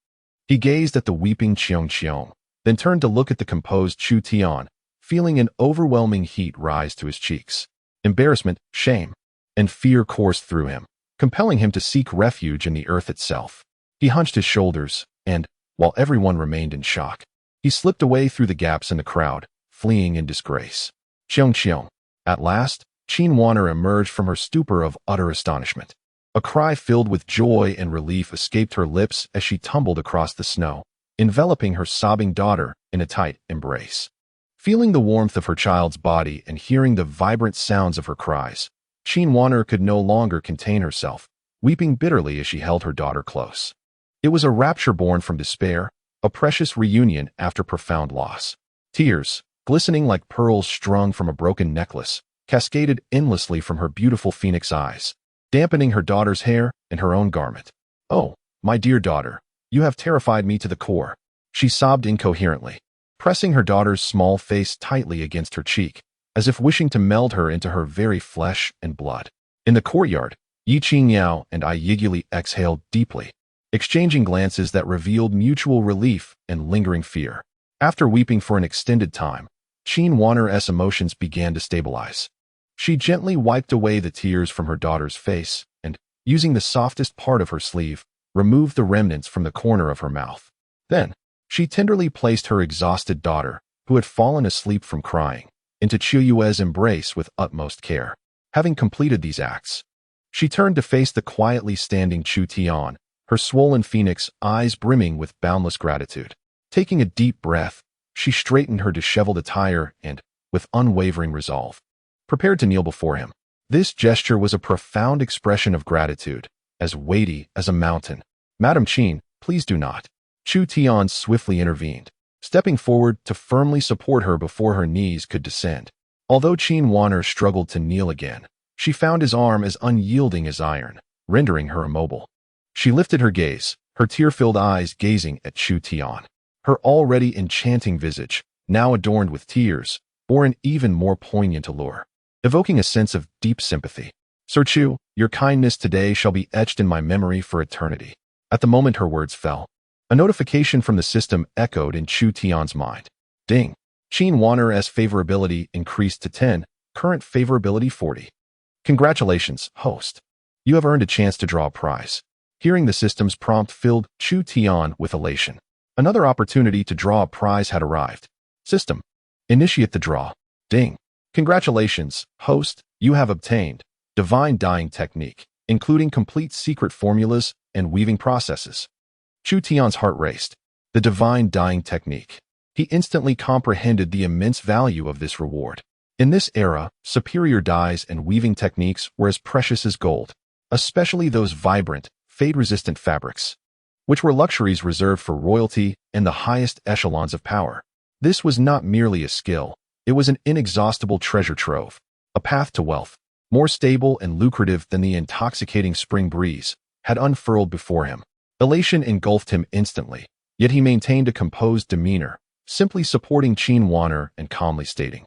He gazed at the weeping Qiong, then turned to look at the composed Chu Tian, feeling an overwhelming heat rise to his cheeks. Embarrassment, shame, and fear coursed through him, compelling him to seek refuge in the earth itself. He hunched his shoulders, and, while everyone remained in shock, he slipped away through the gaps in the crowd, fleeing in disgrace. Qiong. At last, Qin Wanner emerged from her stupor of utter astonishment. A cry filled with joy and relief escaped her lips as she tumbled across the snow, enveloping her sobbing daughter in a tight embrace. Feeling the warmth of her child's body and hearing the vibrant sounds of her cries, Qin Wanner could no longer contain herself, weeping bitterly as she held her daughter close. It was a rapture born from despair, a precious reunion after profound loss. Tears, glistening like pearls strung from a broken necklace, cascaded endlessly from her beautiful phoenix eyes, dampening her daughter's hair and her own garment. "Oh, my dear daughter, you have terrified me to the core," she sobbed incoherently, pressing her daughter's small face tightly against her cheek, as if wishing to meld her into her very flesh and blood. In the courtyard, Ye Qingyao and Ye Qingyao exhaled deeply, exchanging glances that revealed mutual relief and lingering fear. After weeping for an extended time, Qin Wanner's emotions began to stabilize. She gently wiped away the tears from her daughter's face and, using the softest part of her sleeve, removed the remnants from the corner of her mouth. Then, she tenderly placed her exhausted daughter, who had fallen asleep from crying, into Chuyue's embrace with utmost care. Having completed these acts, she turned to face the quietly standing Chu Tian, her swollen phoenix eyes brimming with boundless gratitude. Taking a deep breath, she straightened her disheveled attire and, with unwavering resolve, prepared to kneel before him. This gesture was a profound expression of gratitude, as weighty as a mountain. "Madam Qin, please do not." Chu Tian swiftly intervened, stepping forward to firmly support her before her knees could descend. Although Qin Wanner struggled to kneel again, she found his arm as unyielding as iron, rendering her immobile. She lifted her gaze, her tear-filled eyes gazing at Chu Tian. Her already enchanting visage, now adorned with tears, bore an even more poignant allure, evoking a sense of deep sympathy. "Sir Chu, your kindness today shall be etched in my memory for eternity." At the moment her words fell, a notification from the system echoed in Chu Tian's mind. Ding! Qin Wanner's favorability increased to 10, current favorability 40. "Congratulations, host. You have earned a chance to draw a prize." Hearing the system's prompt filled Chu Tian with elation. Another opportunity to draw a prize had arrived. System. Initiate the draw. Ding. "Congratulations, host. You have obtained divine dyeing technique, including complete secret formulas and weaving processes." Chu Tian's heart raced. The divine dyeing technique. He instantly comprehended the immense value of this reward. In this era, superior dyes and weaving techniques were as precious as gold, especially those vibrant, fade-resistant fabrics, which were luxuries reserved for royalty and the highest echelons of power. This was not merely a skill, it was an inexhaustible treasure trove, a path to wealth, more stable and lucrative than the intoxicating spring breeze, had unfurled before him. Elation engulfed him instantly, yet he maintained a composed demeanor, simply supporting Qin Wanner and calmly stating,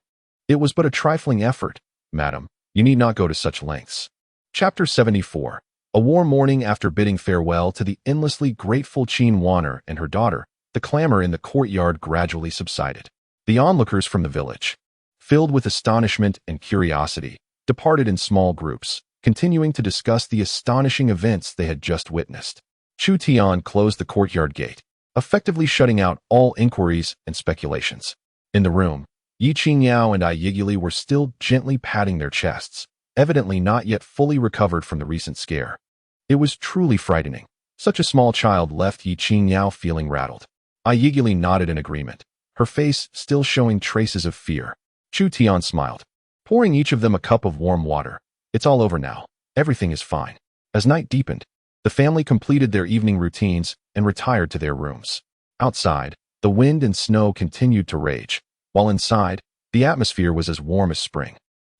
"It was but a trifling effort, madam. You need not go to such lengths." Chapter 74. A warm morning after bidding farewell to the endlessly grateful Qin Wanner and her daughter, the clamor in the courtyard gradually subsided. The onlookers from the village, filled with astonishment and curiosity, departed in small groups, continuing to discuss the astonishing events they had just witnessed. Chu Tian closed the courtyard gate, effectively shutting out all inquiries and speculations. In the room, Ye Qingyao and Ye were still gently patting their chests, evidently not yet fully recovered from the recent scare. It was truly frightening. Such a small child left Ye Qingyao feeling rattled. Ye nodded in agreement, her face still showing traces of fear. Chu Tian smiled, pouring each of them a cup of warm water. It's all over now. Everything is fine. As night deepened, the family completed their evening routines and retired to their rooms. Outside, the wind and snow continued to rage, while inside, the atmosphere was as warm as spring.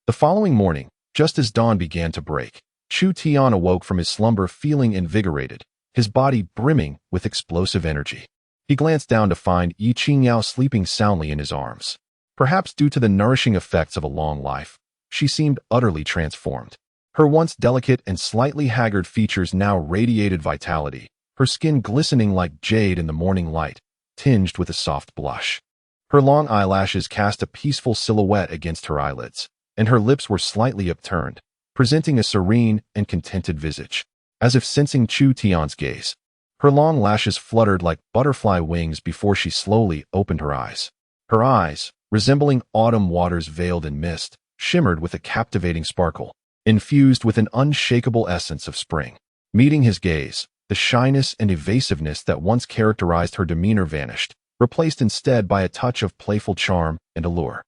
The following morning, just as dawn began to break, Chu Tian awoke from his slumber feeling invigorated, his body brimming with explosive energy. He glanced down to find Ye Qingyao sleeping soundly in his arms. Perhaps due to the nourishing effects of a long life, she seemed utterly transformed. Her once delicate and slightly haggard features now radiated vitality, her skin glistening like jade in the morning light, tinged with a soft blush. Her long eyelashes cast a peaceful silhouette against her eyelids, and her lips were slightly upturned, presenting a serene and contented visage. As if sensing Chu Tian's gaze, her long lashes fluttered like butterfly wings before she slowly opened her eyes. Her eyes, resembling autumn waters veiled in mist, shimmered with a captivating sparkle, infused with an unshakable essence of spring. Meeting his gaze, the shyness and evasiveness that once characterized her demeanor vanished, replaced instead by a touch of playful charm and allure.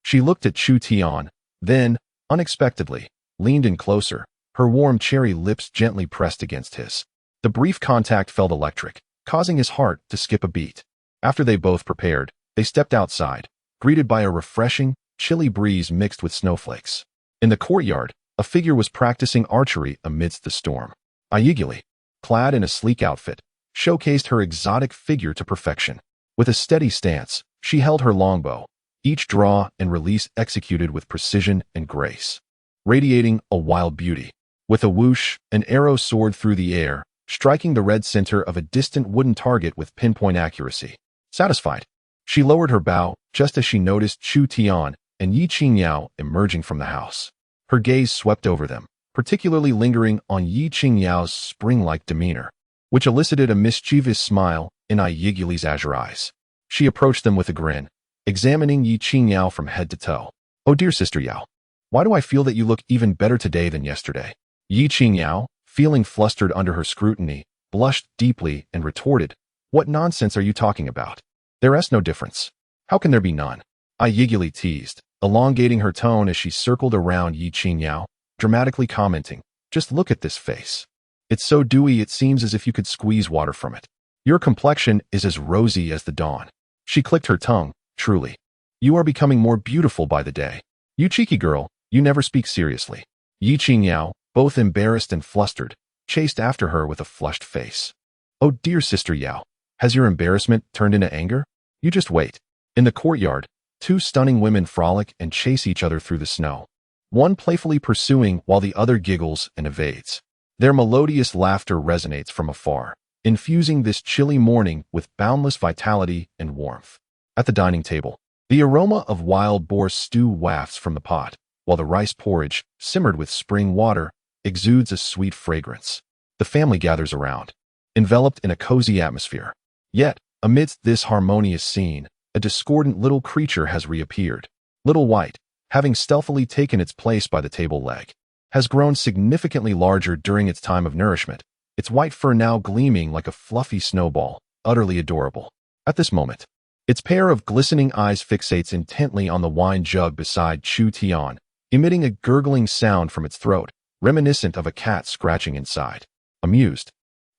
She looked at Chu Tian, then, unexpectedly, leaned in closer, her warm cherry lips gently pressed against his. The brief contact felt electric, causing his heart to skip a beat. After they both prepared, they stepped outside, greeted by a refreshing, chilly breeze mixed with snowflakes. In the courtyard, a figure was practicing archery amidst the storm. Ye, clad in a sleek outfit, showcased her exotic figure to perfection. With a steady stance, she held her longbow, each draw and release executed with precision and grace, radiating a wild beauty. With a whoosh, an arrow soared through the air, striking the red center of a distant wooden target with pinpoint accuracy. Satisfied, she lowered her bow just as she noticed Chu Tian and Ye Qingyao emerging from the house. Her gaze swept over them, particularly lingering on Ye Qingyao's spring-like demeanor, which elicited a mischievous smile in Ye's azure eyes. She approached them with a grin, examining Ye Qingyao from head to toe. "Oh dear Sister Yao, why do I feel that you look even better today than yesterday?" Ye Qingyao, feeling flustered under her scrutiny, blushed deeply and retorted, "What nonsense are you talking about? There is no difference. How can there be none?" Ye teased, elongating her tone as she circled around Ye Qingyao, dramatically commenting, "Just look at this face. It's so dewy it seems as if you could squeeze water from it. Your complexion is as rosy as the dawn." She clicked her tongue, "Truly. You are becoming more beautiful by the day. You cheeky girl, you never speak seriously." Ye Qingyao, both embarrassed and flustered, chased after her with a flushed face. "Oh dear Sister Yao, has your embarrassment turned into anger? You just wait." In the courtyard, two stunning women frolic and chase each other through the snow, one playfully pursuing while the other giggles and evades. Their melodious laughter resonates from afar, infusing this chilly morning with boundless vitality and warmth. At the dining table, the aroma of wild boar stew wafts from the pot, while the rice porridge, simmered with spring water, exudes a sweet fragrance. The family gathers around, enveloped in a cozy atmosphere. Yet, amidst this harmonious scene, a discordant little creature has reappeared. Little White, having stealthily taken its place by the table leg, has grown significantly larger during its time of nourishment, its white fur now gleaming like a fluffy snowball, utterly adorable. At this moment, its pair of glistening eyes fixates intently on the wine jug beside Chu Tian, emitting a gurgling sound from its throat, reminiscent of a cat scratching inside. Amused,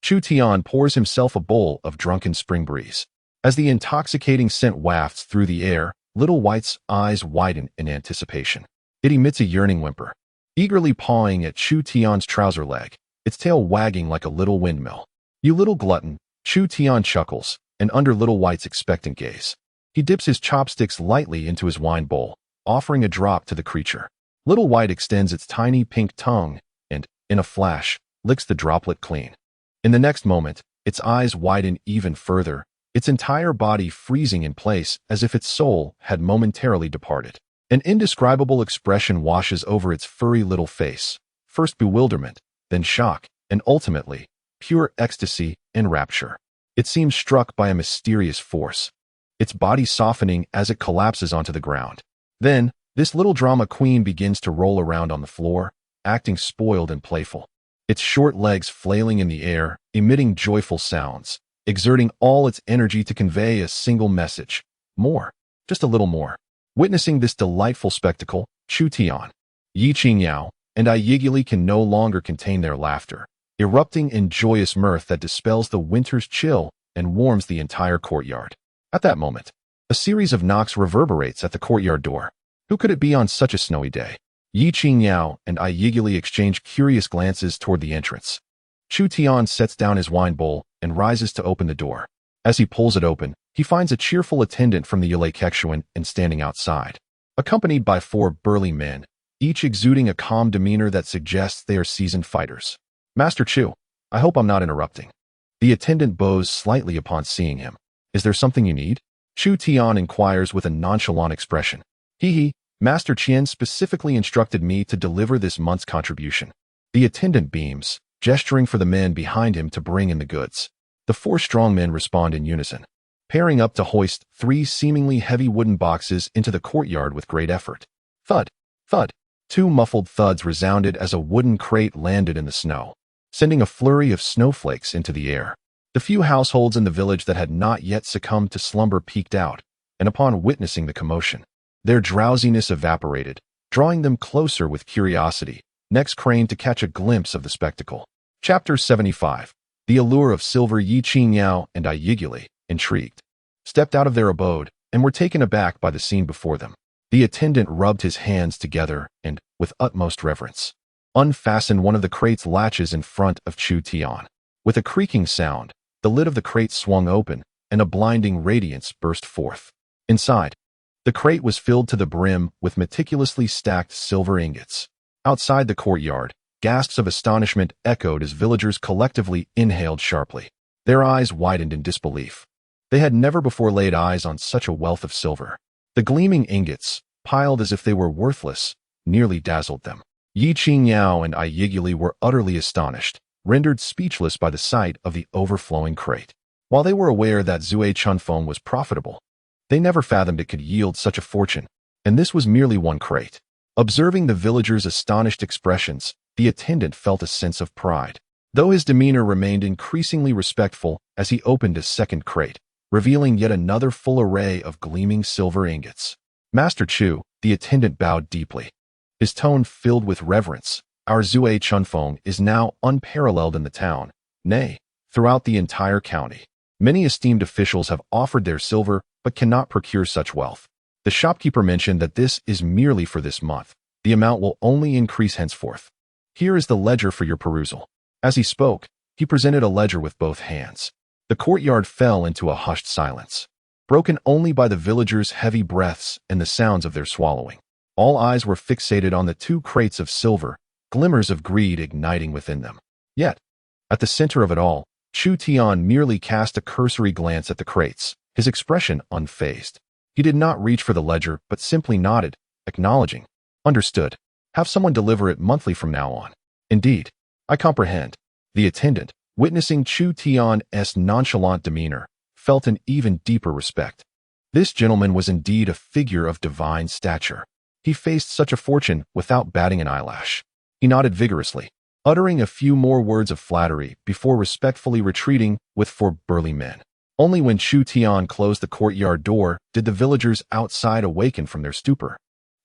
Chu Tian pours himself a bowl of drunken spring breeze. As the intoxicating scent wafts through the air, Little White's eyes widen in anticipation. It emits a yearning whimper, eagerly pawing at Chu Tian's trouser leg, its tail wagging like a little windmill. "You little glutton," Chu Tian chuckles, and under Little White's expectant gaze, he dips his chopsticks lightly into his wine bowl, offering a drop to the creature. Little White extends its tiny pink tongue and, in a flash, licks the droplet clean. In the next moment, its eyes widen even further, its entire body freezing in place as if its soul had momentarily departed. An indescribable expression washes over its furry little face, first bewilderment, then shock, and ultimately, pure ecstasy and rapture. It seems struck by a mysterious force, its body softening as it collapses onto the ground. Then, this little drama queen begins to roll around on the floor, acting spoiled and playful. Its short legs flailing in the air, emitting joyful sounds, exerting all its energy to convey a single message. More. Just a little more. Witnessing this delightful spectacle, Chu Tian, Ye Qingyao, and Ye can no longer contain their laughter, erupting in joyous mirth that dispels the winter's chill and warms the entire courtyard. At that moment, a series of knocks reverberates at the courtyard door. Who could it be on such a snowy day? Ye Qingyao and Ye exchange curious glances toward the entrance. Chu Tian sets down his wine bowl and rises to open the door. As he pulls it open, he finds a cheerful attendant from the Ye Qingyao and standing outside, accompanied by 4 burly men, each exuding a calm demeanor that suggests they are seasoned fighters. Master Chu, I hope I'm not interrupting. The attendant bows slightly upon seeing him. Is there something you need? Chu Tian inquires with a nonchalant expression. Master Qian specifically instructed me to deliver this month's contribution. The attendant beams, gesturing for the men behind him to bring in the goods. The 4 strong men respond in unison, pairing up to hoist 3 seemingly heavy wooden boxes into the courtyard with great effort. Thud, thud. 2 muffled thuds resounded as a wooden crate landed in the snow, sending a flurry of snowflakes into the air. The few households in the village that had not yet succumbed to slumber peeked out, and upon witnessing the commotion, their drowsiness evaporated, drawing them closer with curiosity, necks craned to catch a glimpse of the spectacle. Chapter 75. The allure of silver. Ye Qingyao and Ye, intrigued, stepped out of their abode and were taken aback by the scene before them. The attendant rubbed his hands together and, with utmost reverence, unfastened one of the crate's latches in front of Chu Tian. With a creaking sound, the lid of the crate swung open, and a blinding radiance burst forth. Inside, the crate was filled to the brim with meticulously stacked silver ingots. Outside the courtyard, gasps of astonishment echoed as villagers collectively inhaled sharply. Their eyes widened in disbelief. They had never before laid eyes on such a wealth of silver. The gleaming ingots, piled as if they were worthless, nearly dazzled them. Ye Qingyao and Ye were utterly astonished, rendered speechless by the sight of the overflowing crate. While they were aware that Zui Chunfeng was profitable, they never fathomed it could yield such a fortune, and this was merely one crate. Observing the villagers' astonished expressions, the attendant felt a sense of pride, though his demeanor remained increasingly respectful as he opened a second crate, revealing yet another full array of gleaming silver ingots. Master Chu, the attendant bowed deeply, his tone filled with reverence. Our Zui Chunfeng is now unparalleled in the town, nay, throughout the entire county. Many esteemed officials have offered their silver but cannot procure such wealth. The shopkeeper mentioned that this is merely for this month. The amount will only increase henceforth. Here is the ledger for your perusal. As he spoke, he presented a ledger with both hands. The courtyard fell into a hushed silence, broken only by the villagers' heavy breaths and the sounds of their swallowing. All eyes were fixated on the 2 crates of silver, glimmers of greed igniting within them. Yet, at the center of it all, Chu Tian merely cast a cursory glance at the crates, his expression unfazed. He did not reach for the ledger, but simply nodded, acknowledging. Understood. Have someone deliver it monthly from now on. Indeed. I comprehend. The attendant, witnessing Chu Tian's nonchalant demeanor, felt an even deeper respect. This gentleman was indeed a figure of divine stature. He faced such a fortune without batting an eyelash. He nodded vigorously, uttering a few more words of flattery before respectfully retreating with 4 burly men. Only when Chu Tian closed the courtyard door did the villagers outside awaken from their stupor,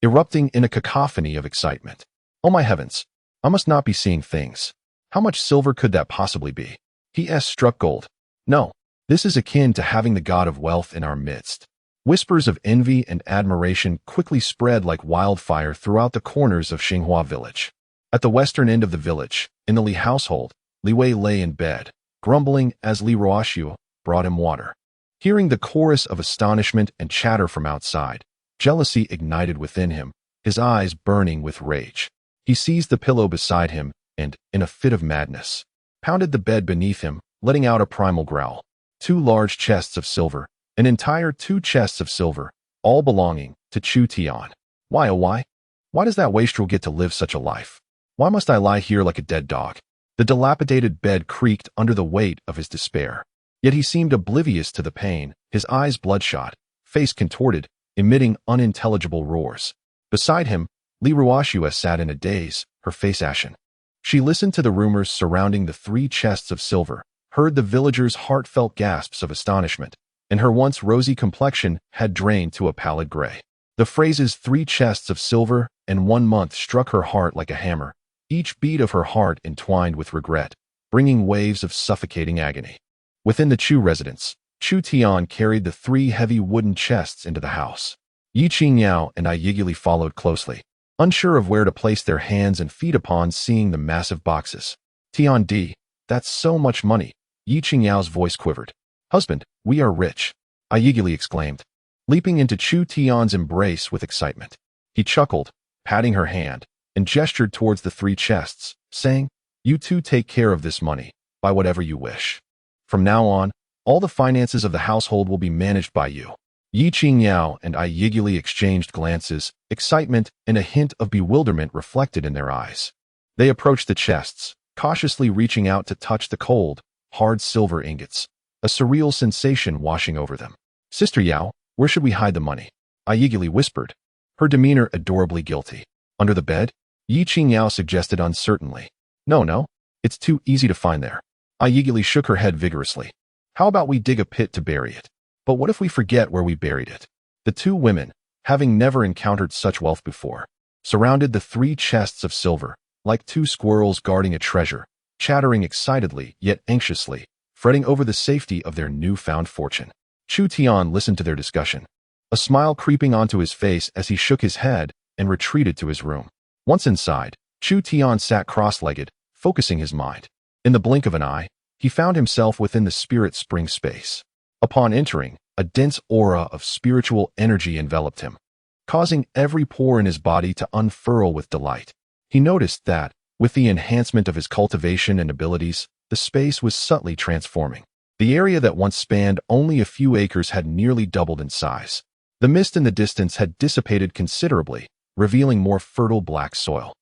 erupting in a cacophony of excitement. Oh my heavens, I must not be seeing things. How much silver could that possibly be? He struck gold. No, this is akin to having the god of wealth in our midst. Whispers of envy and admiration quickly spread like wildfire throughout the corners of Xinghua village. At the western end of the village, in the Li household, Li Wei lay in bed, grumbling as Li Ruoxiu brought him water. Hearing the chorus of astonishment and chatter from outside, jealousy ignited within him, his eyes burning with rage. He seized the pillow beside him and, in a fit of madness, pounded the bed beneath him, letting out a primal growl. 2 large chests of silver, an entire 2 chests of silver, all belonging to Chu Tian. Why, oh why? Why does that wastrel get to live such a life? Why must I lie here like a dead dog? The dilapidated bed creaked under the weight of his despair. Yet he seemed oblivious to the pain, his eyes bloodshot, face contorted, emitting unintelligible roars. Beside him, Li Ruoxue sat in a daze, her face ashen. She listened to the rumors surrounding the 3 chests of silver, heard the villagers' heartfelt gasps of astonishment, and her once rosy complexion had drained to a pallid gray. The phrases 3 chests of silver and 1 month struck her heart like a hammer, each beat of her heart entwined with regret, bringing waves of suffocating agony. Within the Chu residence, Chu Tian carried the 3 heavy wooden chests into the house. Ye Qingyao and Ye followed closely, unsure of where to place their hands and feet upon seeing the massive boxes. Tian Di, that's so much money. Ye Qingyao's voice quivered. Husband, we are rich, Ye exclaimed, leaping into Chu Tian's embrace with excitement. He chuckled, patting her hand, and gestured towards the 3 chests, saying, you two take care of this money, buy whatever you wish. From now on, all the finances of the household will be managed by you. Ye Qingyao and Ye exchanged glances, excitement and a hint of bewilderment reflected in their eyes. They approached the chests, cautiously reaching out to touch the cold, hard silver ingots, a surreal sensation washing over them. Sister Yao, where should we hide the money? Ye whispered, her demeanor adorably guilty. Under the bed? Ye Qingyao suggested uncertainly. No, it's too easy to find there. Ye shook her head vigorously. How about we dig a pit to bury it? But what if we forget where we buried it? The 2 women, having never encountered such wealth before, surrounded the 3 chests of silver, like 2 squirrels guarding a treasure, chattering excitedly yet anxiously, fretting over the safety of their newfound fortune. Chu Tian listened to their discussion, a smile creeping onto his face as he shook his head and retreated to his room. Once inside, Chu Tian sat cross-legged, focusing his mind. In the blink of an eye, he found himself within the spirit spring space. Upon entering, a dense aura of spiritual energy enveloped him, causing every pore in his body to unfurl with delight. He noticed that, with the enhancement of his cultivation and abilities, the space was subtly transforming. The area that once spanned only a few acres had nearly doubled in size. The mist in the distance had dissipated considerably, revealing more fertile black soil.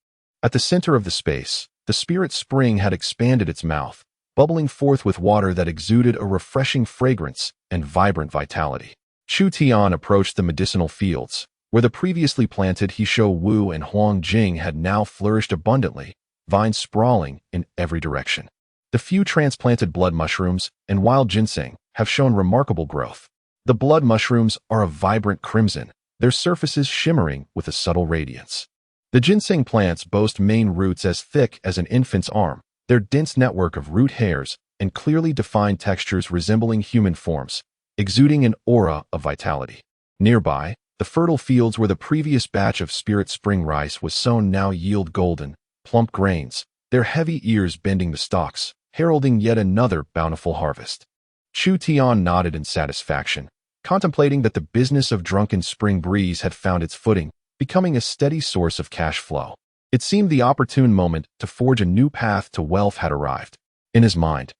At the center of the space, the spirit spring had expanded its mouth, bubbling forth with water that exuded a refreshing fragrance and vibrant vitality. Chu Tian approached the medicinal fields, where the previously planted Heeshou Wu and Huang Jing had now flourished abundantly, vines sprawling in every direction. The few transplanted blood mushrooms and wild ginseng have shown remarkable growth. The blood mushrooms are a vibrant crimson, their surfaces shimmering with a subtle radiance. The ginseng plants boast main roots as thick as an infant's arm, their dense network of root hairs and clearly defined textures resembling human forms, exuding an aura of vitality. Nearby, the fertile fields where the previous batch of spirit spring rice was sown now yield golden, plump grains, their heavy ears bending the stalks, heralding yet another bountiful harvest. Chu Tian nodded in satisfaction, contemplating that the business of drunken spring breeze had found its footing, becoming a steady source of cash flow. It seemed the opportune moment to forge a new path to wealth had arrived. In his mind,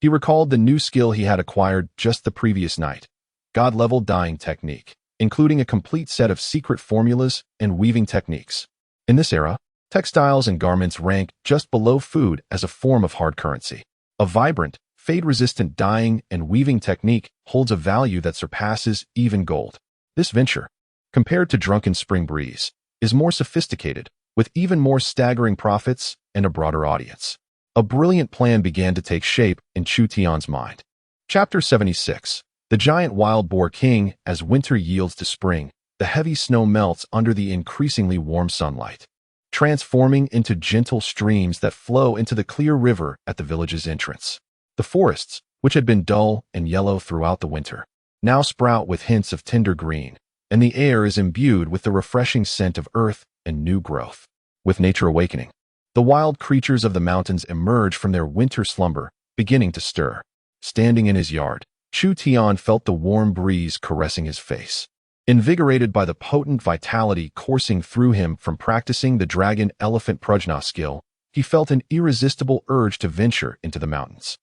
he recalled the new skill he had acquired just the previous night, God-level dyeing technique, including a complete set of secret formulas and weaving techniques. In this era, textiles and garments ranked just below food as a form of hard currency. A vibrant, fade-resistant dyeing and weaving technique holds a value that surpasses even gold. This venture, compared to drunken spring breeze, is more sophisticated, with even more staggering profits and a broader audience. A brilliant plan began to take shape in Chu Tian's mind. Chapter 76. The Giant Wild Boar King. As winter yields to spring, the heavy snow melts under the increasingly warm sunlight, transforming into gentle streams that flow into the clear river at the village's entrance. The forests, which had been dull and yellow throughout the winter, now sprout with hints of tender green, and the air is imbued with the refreshing scent of earth and new growth. With nature awakening, the wild creatures of the mountains emerge from their winter slumber, beginning to stir. Standing in his yard, Chu Tian felt the warm breeze caressing his face. Invigorated by the potent vitality coursing through him from practicing the dragon-elephant prajna skill, he felt an irresistible urge to venture into the mountains.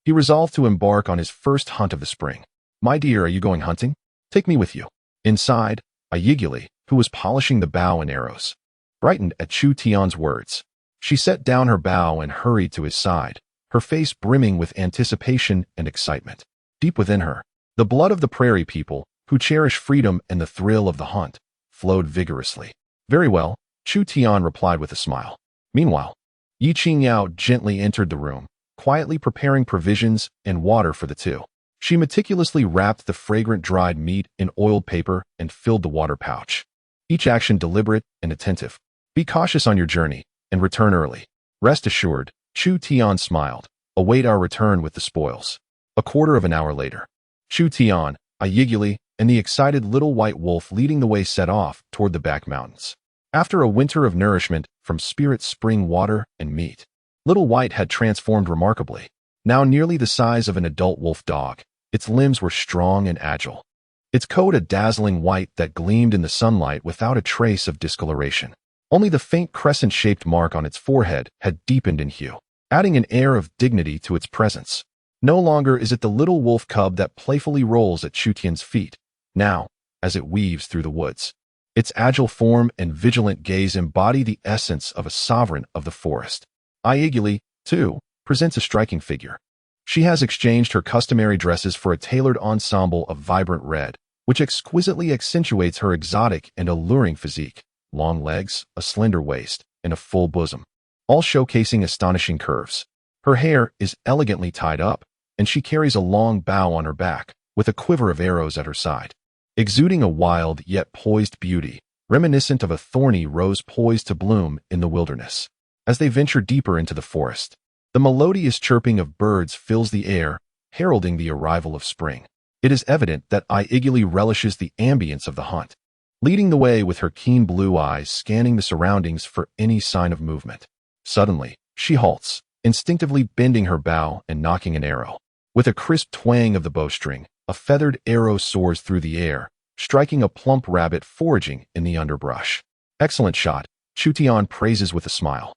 He resolved to embark on his first hunt of the spring. My dear, are you going hunting? Take me with you. Inside, Ye, who was polishing the bow and arrows, brightened at Chu Tian's words. She set down her bow and hurried to his side, her face brimming with anticipation and excitement. Deep within her, the blood of the prairie people, who cherish freedom and the thrill of the hunt, flowed vigorously. Very well, Chu Tian replied with a smile. Meanwhile, Ye Qingyao gently entered the room, quietly preparing provisions and water for the two. She meticulously wrapped the fragrant dried meat in oiled paper and filled the water pouch. Each action deliberate and attentive. Be cautious on your journey and return early. Rest assured, Chu Tian smiled. Await our return with the spoils. A quarter of an hour later, Chu Tian, Ye, and the excited little white wolf leading the way set off toward the back mountains. After a winter of nourishment from Spirit spring water and meat, Little White had transformed remarkably. Now nearly the size of an adult wolf dog, its limbs were strong and agile. Its coat a dazzling white that gleamed in the sunlight without a trace of discoloration. Only the faint crescent-shaped mark on its forehead had deepened in hue, adding an air of dignity to its presence. No longer is it the little wolf cub that playfully rolls at Chu Tian's feet. Now, as it weaves through the woods, its agile form and vigilant gaze embody the essence of a sovereign of the forest. Ye, too, presents a striking figure. She has exchanged her customary dresses for a tailored ensemble of vibrant red, which exquisitely accentuates her exotic and alluring physique. Long legs, a slender waist, and a full bosom, all showcasing astonishing curves. Her hair is elegantly tied up, and she carries a long bow on her back, with a quiver of arrows at her side, exuding a wild yet poised beauty, reminiscent of a thorny rose poised to bloom in the wilderness. As they venture deeper into the forest, the melodious chirping of birds fills the air, heralding the arrival of spring. It is evident that Ye relishes the ambience of the hunt, leading the way with her keen blue eyes scanning the surroundings for any sign of movement. Suddenly, she halts, instinctively bending her bow and nocking an arrow. With a crisp twang of the bowstring, a feathered arrow soars through the air, striking a plump rabbit foraging in the underbrush. Excellent shot, Chu Tian praises with a smile.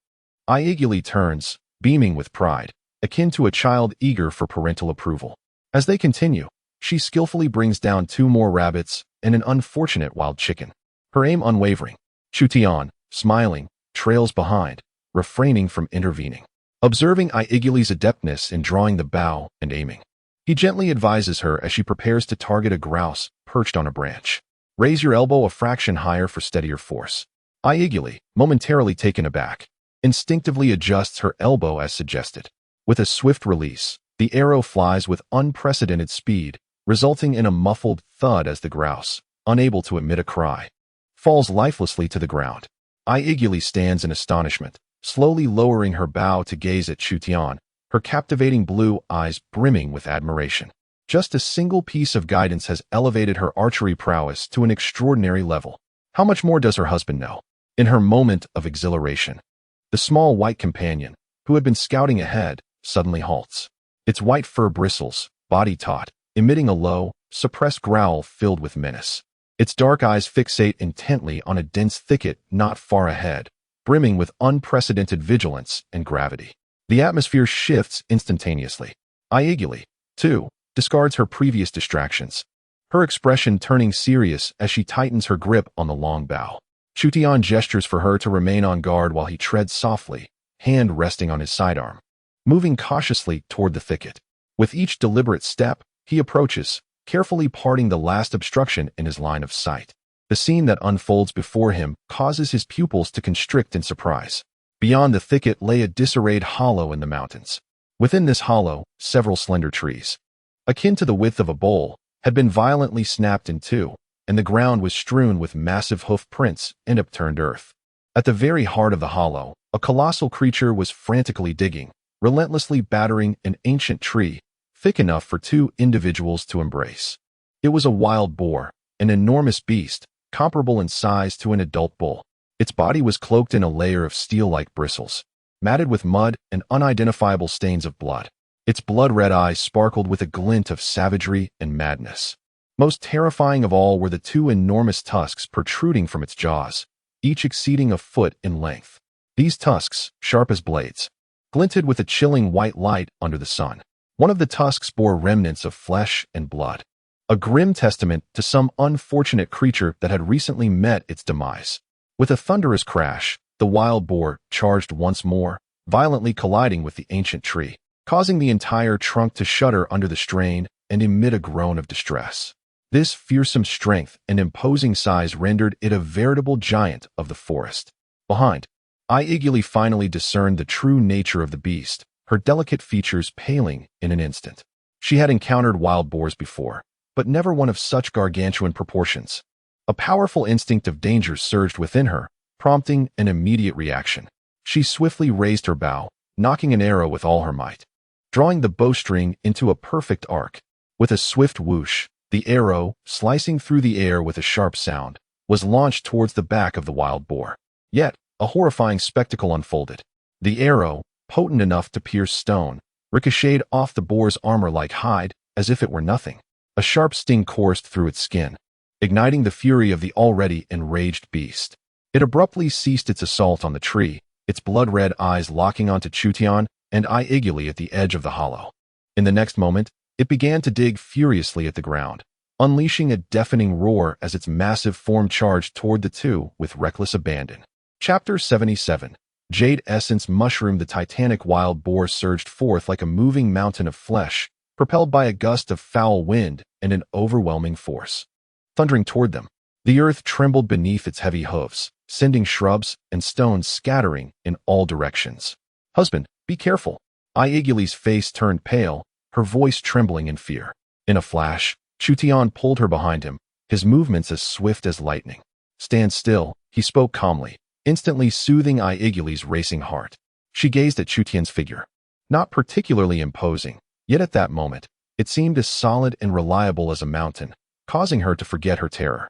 Ye turns, beaming with pride, akin to a child eager for parental approval. As they continue, she skillfully brings down 2 more rabbits and an unfortunate wild chicken. Her aim unwavering. Chu Tian, smiling, trails behind, refraining from intervening. Observing Ye's adeptness in drawing the bow and aiming, he gently advises her as she prepares to target a grouse perched on a branch. Raise your elbow a fraction higher for steadier force. Ye, momentarily taken aback, instinctively adjusts her elbow as suggested. With a swift release, the arrow flies with unprecedented speed, resulting in a muffled thud as the grouse, unable to emit a cry, falls lifelessly to the ground. Ye stands in astonishment, slowly lowering her bow to gaze at Chu Tian, her captivating blue eyes brimming with admiration. Just a single piece of guidance has elevated her archery prowess to an extraordinary level. How much more does her husband know? In her moment of exhilaration, the small white companion, who had been scouting ahead, suddenly halts. Its white fur bristles, body taut, emitting a low, suppressed growl filled with menace. Its dark eyes fixate intently on a dense thicket not far ahead, brimming with unprecedented vigilance and gravity. The atmosphere shifts instantaneously. Ye, too, discards her previous distractions, her expression turning serious as she tightens her grip on the long bow. Chu Tian gestures for her to remain on guard while he treads softly, hand resting on his sidearm, moving cautiously toward the thicket. With each deliberate step, he approaches, carefully parting the last obstruction in his line of sight. The scene that unfolds before him causes his pupils to constrict in surprise. Beyond the thicket lay a disarrayed hollow in the mountains. Within this hollow, several slender trees, akin to the width of a bowl, had been violently snapped in two, and the ground was strewn with massive hoof prints and upturned earth. At the very heart of the hollow, a colossal creature was frantically digging, relentlessly battering an ancient tree, thick enough for 2 individuals to embrace. It was a wild boar, an enormous beast, comparable in size to an adult bull. Its body was cloaked in a layer of steel-like bristles, matted with mud and unidentifiable stains of blood. Its blood-red eyes sparkled with a glint of savagery and madness. Most terrifying of all were the 2 enormous tusks protruding from its jaws, each exceeding a foot in length. These tusks, sharp as blades, glinted with a chilling white light under the sun. One of the tusks bore remnants of flesh and blood, a grim testament to some unfortunate creature that had recently met its demise. With a thunderous crash, The wild boar charged once more, violently colliding with the ancient tree, causing the entire trunk to shudder under the strain and emit a groan of distress. This fearsome strength and imposing size rendered it a veritable giant of the forest. Behind, Ye finally discerned the true nature of the beast, her delicate features paling in an instant. She had encountered wild boars before, but never one of such gargantuan proportions. A powerful instinct of danger surged within her, prompting an immediate reaction. She swiftly raised her bow, knocking an arrow with all her might, drawing the bowstring into a perfect arc. With a swift whoosh, the arrow, slicing through the air with a sharp sound, was launched towards the back of the wild boar. Yet, a horrifying spectacle unfolded. The arrow, potent enough to pierce stone, ricocheted off the boar's armor like hide, as if it were nothing. A sharp sting coursed through its skin, igniting the fury of the already enraged beast. It abruptly ceased its assault on the tree, its blood-red eyes locking onto Chu Tian and Ye at the edge of the hollow. In the next moment, it began to dig furiously at the ground, unleashing a deafening roar as its massive form charged toward the two with reckless abandon. Chapter 77. Jade Essence Mushroom. The titanic wild boar surged forth like a moving mountain of flesh, propelled by a gust of foul wind and an overwhelming force. Thundering toward them, the earth trembled beneath its heavy hooves, sending shrubs and stones scattering in all directions. "Husband, be careful." Ye's face turned pale, her voice trembling in fear. In a flash, Chu Tian pulled her behind him, his movements as swift as lightning. "Stand still," he spoke calmly, instantly soothing Ye's racing heart. She gazed at Chu Tian's figure. Not particularly imposing, yet at that moment, it seemed as solid and reliable as a mountain, causing her to forget her terror.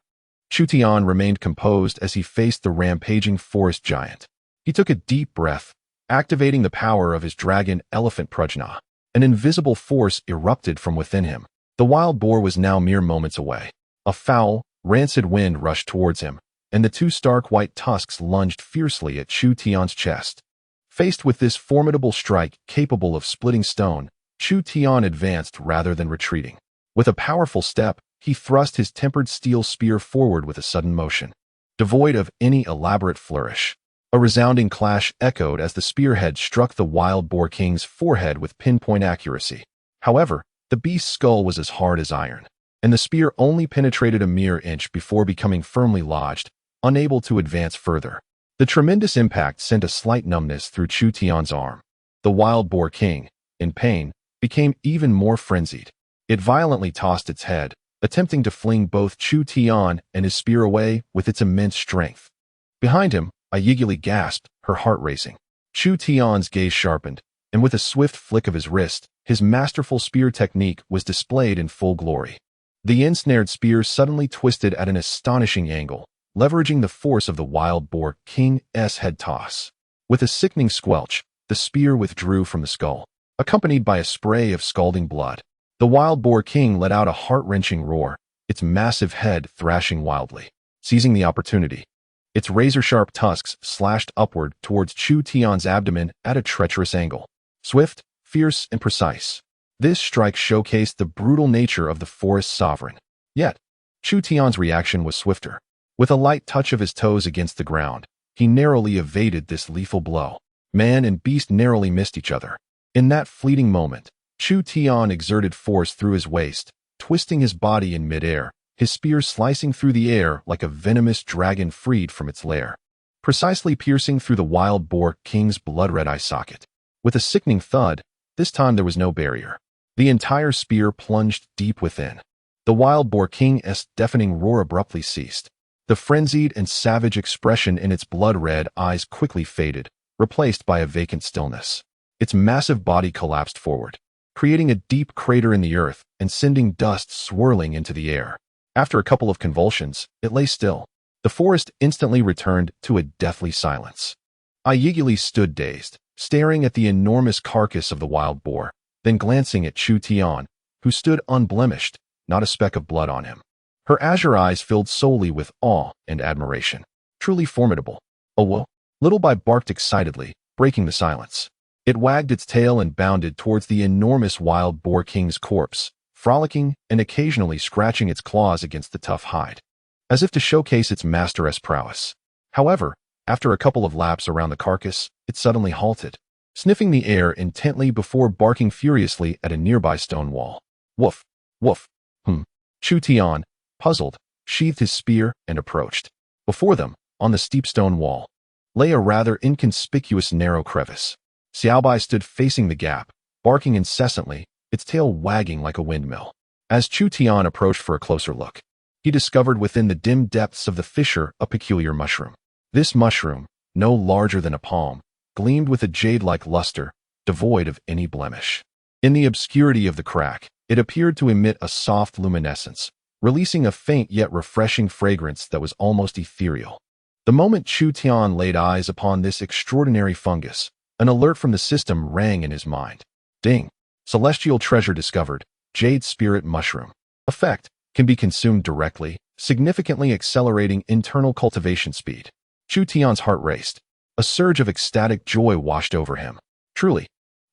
Chu Tian remained composed as he faced the rampaging forest giant. He took a deep breath, activating the power of his dragon elephant prajna. An invisible force erupted from within him. The wild boar was now mere moments away. A foul, rancid wind rushed towards him, and the two stark white tusks lunged fiercely at Chu Tian's chest. Faced with this formidable strike capable of splitting stone, Chu Tian advanced rather than retreating. With a powerful step, he thrust his tempered steel spear forward with a sudden motion, devoid of any elaborate flourish. A resounding clash echoed as the spearhead struck the wild boar king's forehead with pinpoint accuracy. However, the beast's skull was as hard as iron, and the spear only penetrated a mere inch before becoming firmly lodged, unable to advance further. The tremendous impact sent a slight numbness through Chu Tian's arm. The wild boar king, in pain, became even more frenzied. It violently tossed its head, attempting to fling both Chu Tian and his spear away with its immense strength. Behind him, Ye gasped, her heart racing. Chu Tian's gaze sharpened, and with a swift flick of his wrist, his masterful spear technique was displayed in full glory. The ensnared spear suddenly twisted at an astonishing angle, leveraging the force of the wild boar king's head toss. With a sickening squelch, the spear withdrew from the skull, accompanied by a spray of scalding blood. The wild boar king let out a heart-wrenching roar, its massive head thrashing wildly. Seizing the opportunity, its razor-sharp tusks slashed upward towards Chu Tian's abdomen at a treacherous angle. Swift, fierce, and precise, this strike showcased the brutal nature of the forest sovereign. Yet, Chu Tian's reaction was swifter. With a light touch of his toes against the ground, he narrowly evaded this lethal blow. Man and beast narrowly missed each other. In that fleeting moment, Chu Tian exerted force through his waist, twisting his body in midair, his spear slicing through the air like a venomous dragon freed from its lair, precisely piercing through the wild boar king's blood-red eye socket. With a sickening thud, this time there was no barrier. The entire spear plunged deep within. The wild boar king's deafening roar abruptly ceased. The frenzied and savage expression in its blood-red eyes quickly faded, replaced by a vacant stillness. Its massive body collapsed forward, creating a deep crater in the earth and sending dust swirling into the air. After a couple of convulsions, it lay still. The forest instantly returned to a deathly silence. Ye stood dazed, staring at the enormous carcass of the wild boar, then glancing at Chu Tian, who stood unblemished, not a speck of blood on him. Her azure eyes filled solely with awe and admiration. Truly formidable. "Oh, Little Bai barked excitedly, breaking the silence. It wagged its tail and bounded towards the enormous wild boar king's corpse, frolicking and occasionally scratching its claws against the tough hide, as if to showcase its master's prowess. However, After a couple of laps around the carcass, it suddenly halted, sniffing the air intently before barking furiously at a nearby stone wall. Woof, woof. Chu Tian, puzzled, sheathed his spear and approached. Before them, on the steep stone wall, lay a rather inconspicuous narrow crevice. Xiaobai stood facing the gap, barking incessantly, its tail wagging like a windmill. As Chu Tian approached for a closer look, he discovered within the dim depths of the fissure a peculiar mushroom. This mushroom, no larger than a palm, gleamed with a jade-like luster, devoid of any blemish. In the obscurity of the crack, it appeared to emit a soft luminescence, releasing a faint yet refreshing fragrance that was almost ethereal. The moment Chu Tian laid eyes upon this extraordinary fungus, an alert from the system rang in his mind. Ding! Celestial treasure discovered. Jade spirit mushroom. Effect: can be consumed directly, significantly accelerating internal cultivation speed. Chu Tian's heart raced. A surge of ecstatic joy washed over him. Truly,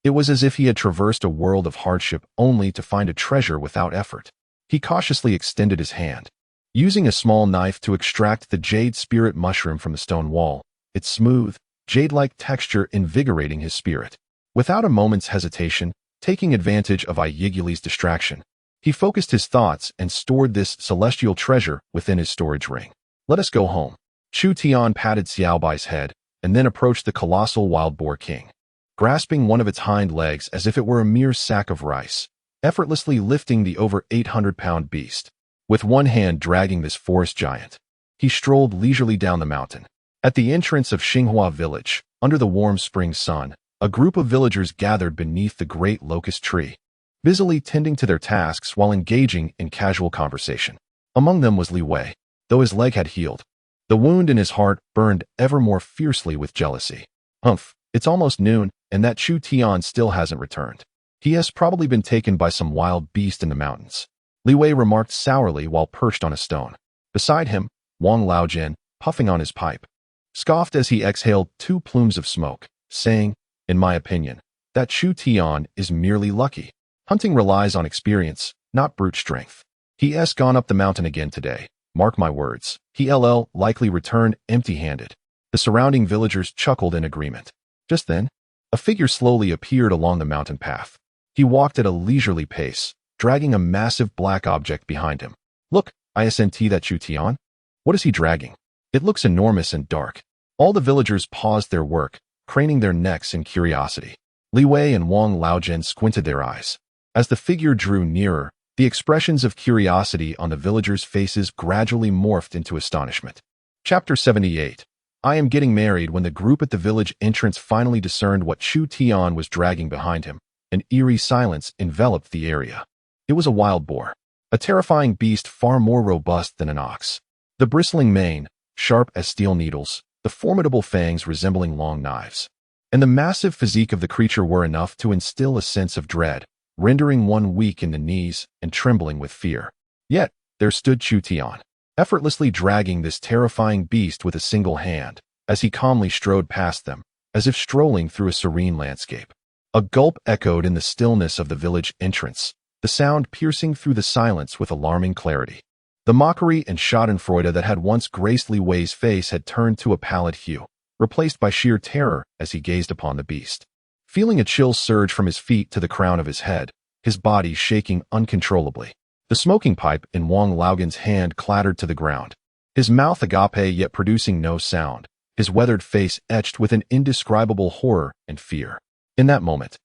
it was as if he had traversed a world of hardship only to find a treasure without effort. He cautiously extended his hand, using a small knife to extract the jade spirit mushroom from the stone wall, its smooth, jade-like texture invigorating his spirit. Without a moment's hesitation, taking advantage of Ye Qingyao distraction, he focused his thoughts and stored this celestial treasure within his storage ring. Let us go home. Chu Tian patted Xiaobai's head and then approached the colossal wild boar king. Grasping one of its hind legs as if it were a mere sack of rice, effortlessly lifting the over 800-pound beast. With one hand dragging this forest giant, he strolled leisurely down the mountain. At the entrance of Xinghua village, under the warm spring sun, a group of villagers gathered beneath the great locust tree, busily tending to their tasks while engaging in casual conversation. Among them was Li Wei, though his leg had healed. The wound in his heart burned ever more fiercely with jealousy. Humph, it's almost noon, and that Chu Tian still hasn't returned. He has probably been taken by some wild beast in the mountains, Li Wei remarked sourly while perched on a stone. Beside him, Wang Laojian, puffing on his pipe, scoffed as he exhaled 2 plumes of smoke, saying, in my opinion, that Chu Tian is merely lucky. Hunting relies on experience, not brute strength. He has gone up the mountain again today. Mark my words, he'll likely return empty-handed. The surrounding villagers chuckled in agreement. Just then, a figure slowly appeared along the mountain path. He walked at a leisurely pace, dragging a massive black object behind him. Look, isn't that Chu Tian? What is he dragging? It looks enormous and dark. All the villagers paused their work, craning their necks in curiosity. Li Wei and Wang Laojian squinted their eyes. As the figure drew nearer, the expressions of curiosity on the villagers' faces gradually morphed into astonishment. Chapter 78. I am getting married. When the group at the village entrance finally discerned what Chu Tian was dragging behind him, an eerie silence enveloped the area. It was a wild boar, a terrifying beast far more robust than an ox. The bristling mane, sharp as steel needles, the formidable fangs resembling long knives, and the massive physique of the creature were enough to instill a sense of dread, rendering one weak in the knees and trembling with fear. Yet, there stood Chu Tian, effortlessly dragging this terrifying beast with a single hand, as he calmly strode past them, as if strolling through a serene landscape. A gulp echoed in the stillness of the village entrance, the sound piercing through the silence with alarming clarity. The mockery and schadenfreude that had once graced Li Wei's face had turned to a pallid hue, replaced by sheer terror as he gazed upon the beast. Feeling a chill surge from his feet to the crown of his head, his body shaking uncontrollably, the smoking pipe in Wang Laojian's hand clattered to the ground, his mouth agape yet producing no sound, his weathered face etched with an indescribable horror and fear. In that moment,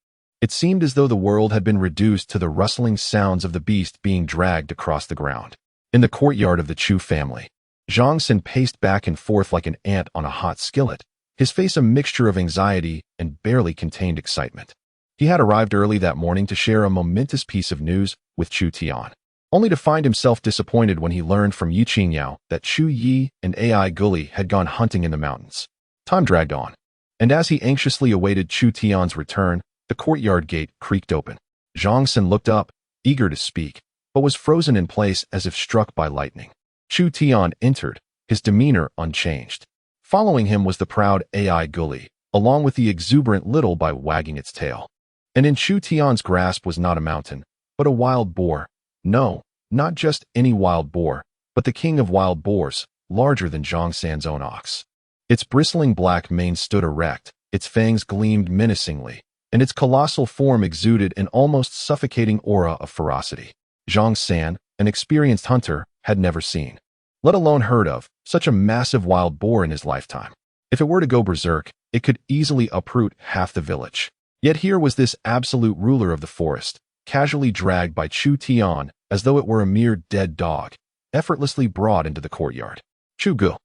it seemed as though the world had been reduced to the rustling sounds of the beast being dragged across the ground. In the courtyard of the Chu family, Zhang Xin paced back and forth like an ant on a hot skillet, his face a mixture of anxiety and barely contained excitement. He had arrived early that morning to share a momentous piece of news with Chu Tian, only to find himself disappointed when he learned from Ye Qingyao that Chu Yi and Ai Guli had gone hunting in the mountains. Time dragged on, and as he anxiously awaited Chu Tian's return, the courtyard gate creaked open. Zhang Xin looked up, eager to speak, but was frozen in place as if struck by lightning. Chu Tian entered, his demeanor unchanged. Following him was the proud Ai Guli, along with the exuberant little by wagging its tail. And in Chu Tian's grasp was not a mountain, but a wild boar. No, not just any wild boar, but the king of wild boars, larger than Zhang San's own ox. Its bristling black mane stood erect, its fangs gleamed menacingly, and its colossal form exuded an almost suffocating aura of ferocity. Zhang San, an experienced hunter, had never seen, let alone heard of, such a massive wild boar in his lifetime. If it were to go berserk, it could easily uproot half the village. Yet here was this absolute ruler of the forest, casually dragged by Chu Tian as though it were a mere dead dog, effortlessly brought into the courtyard. Chu Gu,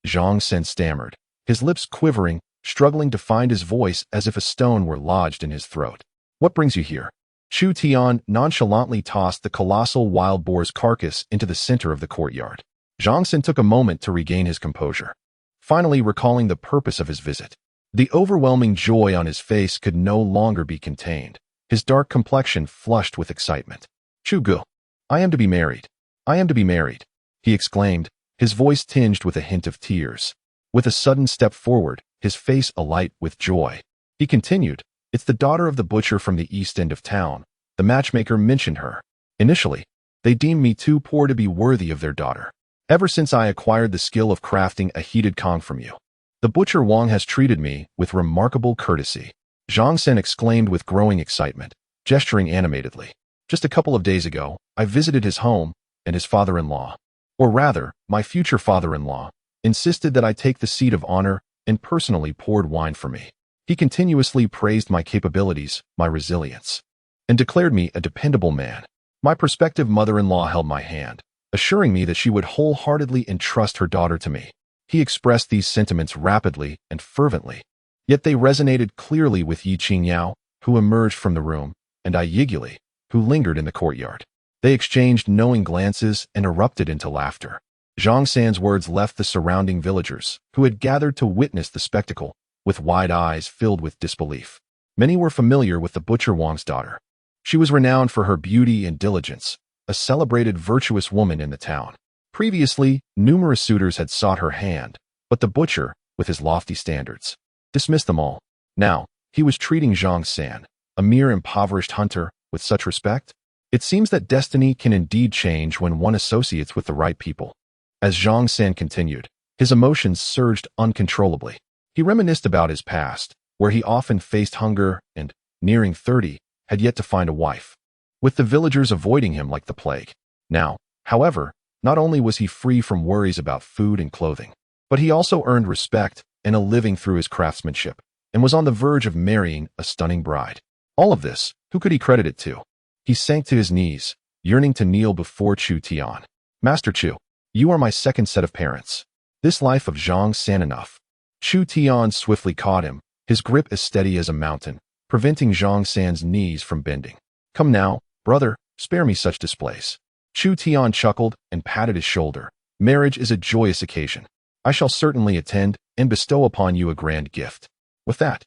Zhang San stammered, his lips quivering, struggling to find his voice as if a stone were lodged in his throat. What brings you here? Chu Tian nonchalantly tossed the colossal wild boar's carcass into the center of the courtyard. Zhang San took a moment to regain his composure, finally recalling the purpose of his visit. The overwhelming joy on his face could no longer be contained, his dark complexion flushed with excitement. Chu Gu, I am to be married. I am to be married, he exclaimed, his voice tinged with a hint of tears. With a sudden step forward, his face alight with joy, he continued, it's the daughter of the butcher from the east end of town. The matchmaker mentioned her. Initially, they deemed me too poor to be worthy of their daughter. Ever since I acquired the skill of crafting a heated Kong from you, the butcher Wang has treated me with remarkable courtesy. Zhang San exclaimed with growing excitement, gesturing animatedly. Just a couple of days ago, I visited his home, and his father-in-law, or rather, my future father-in-law, insisted that I take the seat of honor and personally poured wine for me. He continuously praised my capabilities, my resilience, and declared me a dependable man. My prospective mother-in-law held my hand, assuring me that she would wholeheartedly entrust her daughter to me. He expressed these sentiments rapidly and fervently, yet they resonated clearly with Ye Qingyao, who emerged from the room, and Ye Qingyao, who lingered in the courtyard. They exchanged knowing glances and erupted into laughter. Zhang San's words left the surrounding villagers, who had gathered to witness the spectacle, with wide eyes filled with disbelief. Many were familiar with the butcher Wang's daughter. She was renowned for her beauty and diligence, a celebrated virtuous woman in the town. Previously, numerous suitors had sought her hand, but the butcher, with his lofty standards, dismissed them all. Now, he was treating Zhang San, a mere impoverished hunter, with such respect. It seems that destiny can indeed change when one associates with the right people. As Zhang San continued, his emotions surged uncontrollably. He reminisced about his past, where he often faced hunger and, nearing 30, had yet to find a wife, with the villagers avoiding him like the plague. Now, however, not only was he free from worries about food and clothing, but he also earned respect and a living through his craftsmanship, and was on the verge of marrying a stunning bride. All of this, who could he credit it to? He sank to his knees, yearning to kneel before Chu Tian. Master Chu, you are my second set of parents. This life of Zhang San enough. Chu Tian swiftly caught him, his grip as steady as a mountain, preventing Zhang San's knees from bending. Come now, brother, spare me such displays. Chu Tian chuckled and patted his shoulder. Marriage is a joyous occasion. I shall certainly attend and bestow upon you a grand gift. With that,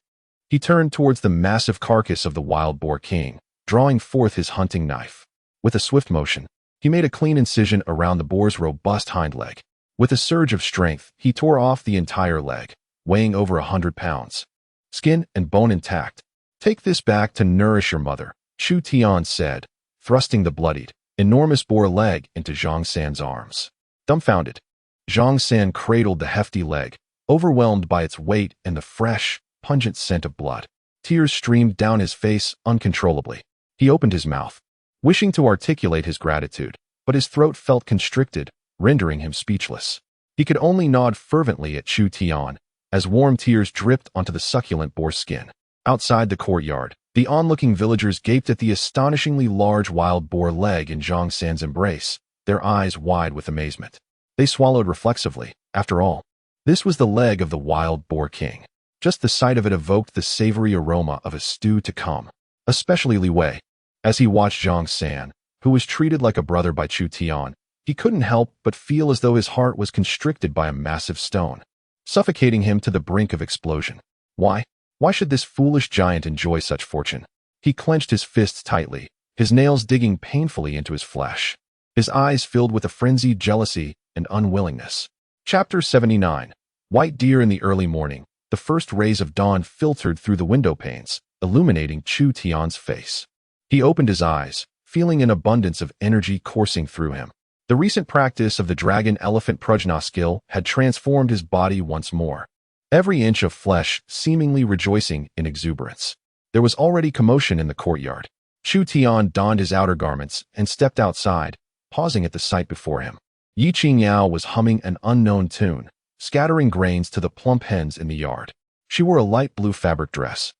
he turned towards the massive carcass of the wild boar king, drawing forth his hunting knife. With a swift motion, he made a clean incision around the boar's robust hind leg. With a surge of strength, he tore off the entire leg, weighing over 100 pounds. Skin and bone intact. Take this back to nourish your mother, Chu Tian said, thrusting the bloodied, enormous boar leg into Zhang San's arms. Dumbfounded, Zhang San cradled the hefty leg, overwhelmed by its weight and the fresh, pungent scent of blood. Tears streamed down his face uncontrollably. He opened his mouth, wishing to articulate his gratitude, but his throat felt constricted, rendering him speechless. He could only nod fervently at Chu Tian, as warm tears dripped onto the succulent boar skin. Outside the courtyard, the onlooking villagers gaped at the astonishingly large wild boar leg in Zhang San's embrace, their eyes wide with amazement. They swallowed reflexively. After all, this was the leg of the wild boar king. Just the sight of it evoked the savory aroma of a stew to come, especially Li Wei. As he watched Zhang San, who was treated like a brother by Chu Tian, he couldn't help but feel as though his heart was constricted by a massive stone, suffocating him to the brink of explosion. Why? Why should this foolish giant enjoy such fortune? He clenched his fists tightly, his nails digging painfully into his flesh. His eyes filled with a frenzied jealousy and unwillingness. Chapter 79. White deer in the early morning. The first rays of dawn filtered through the window panes, illuminating Chu Tian's face. He opened his eyes, feeling an abundance of energy coursing through him. The recent practice of the dragon-elephant prajna skill had transformed his body once more. every inch of flesh seemingly rejoicing in exuberance. There was already commotion in the courtyard. Chu Tian donned his outer garments and stepped outside, pausing at the sight before him. Ye Qingyao was humming an unknown tune, scattering grains to the plump hens in the yard. She wore a light blue fabric dress,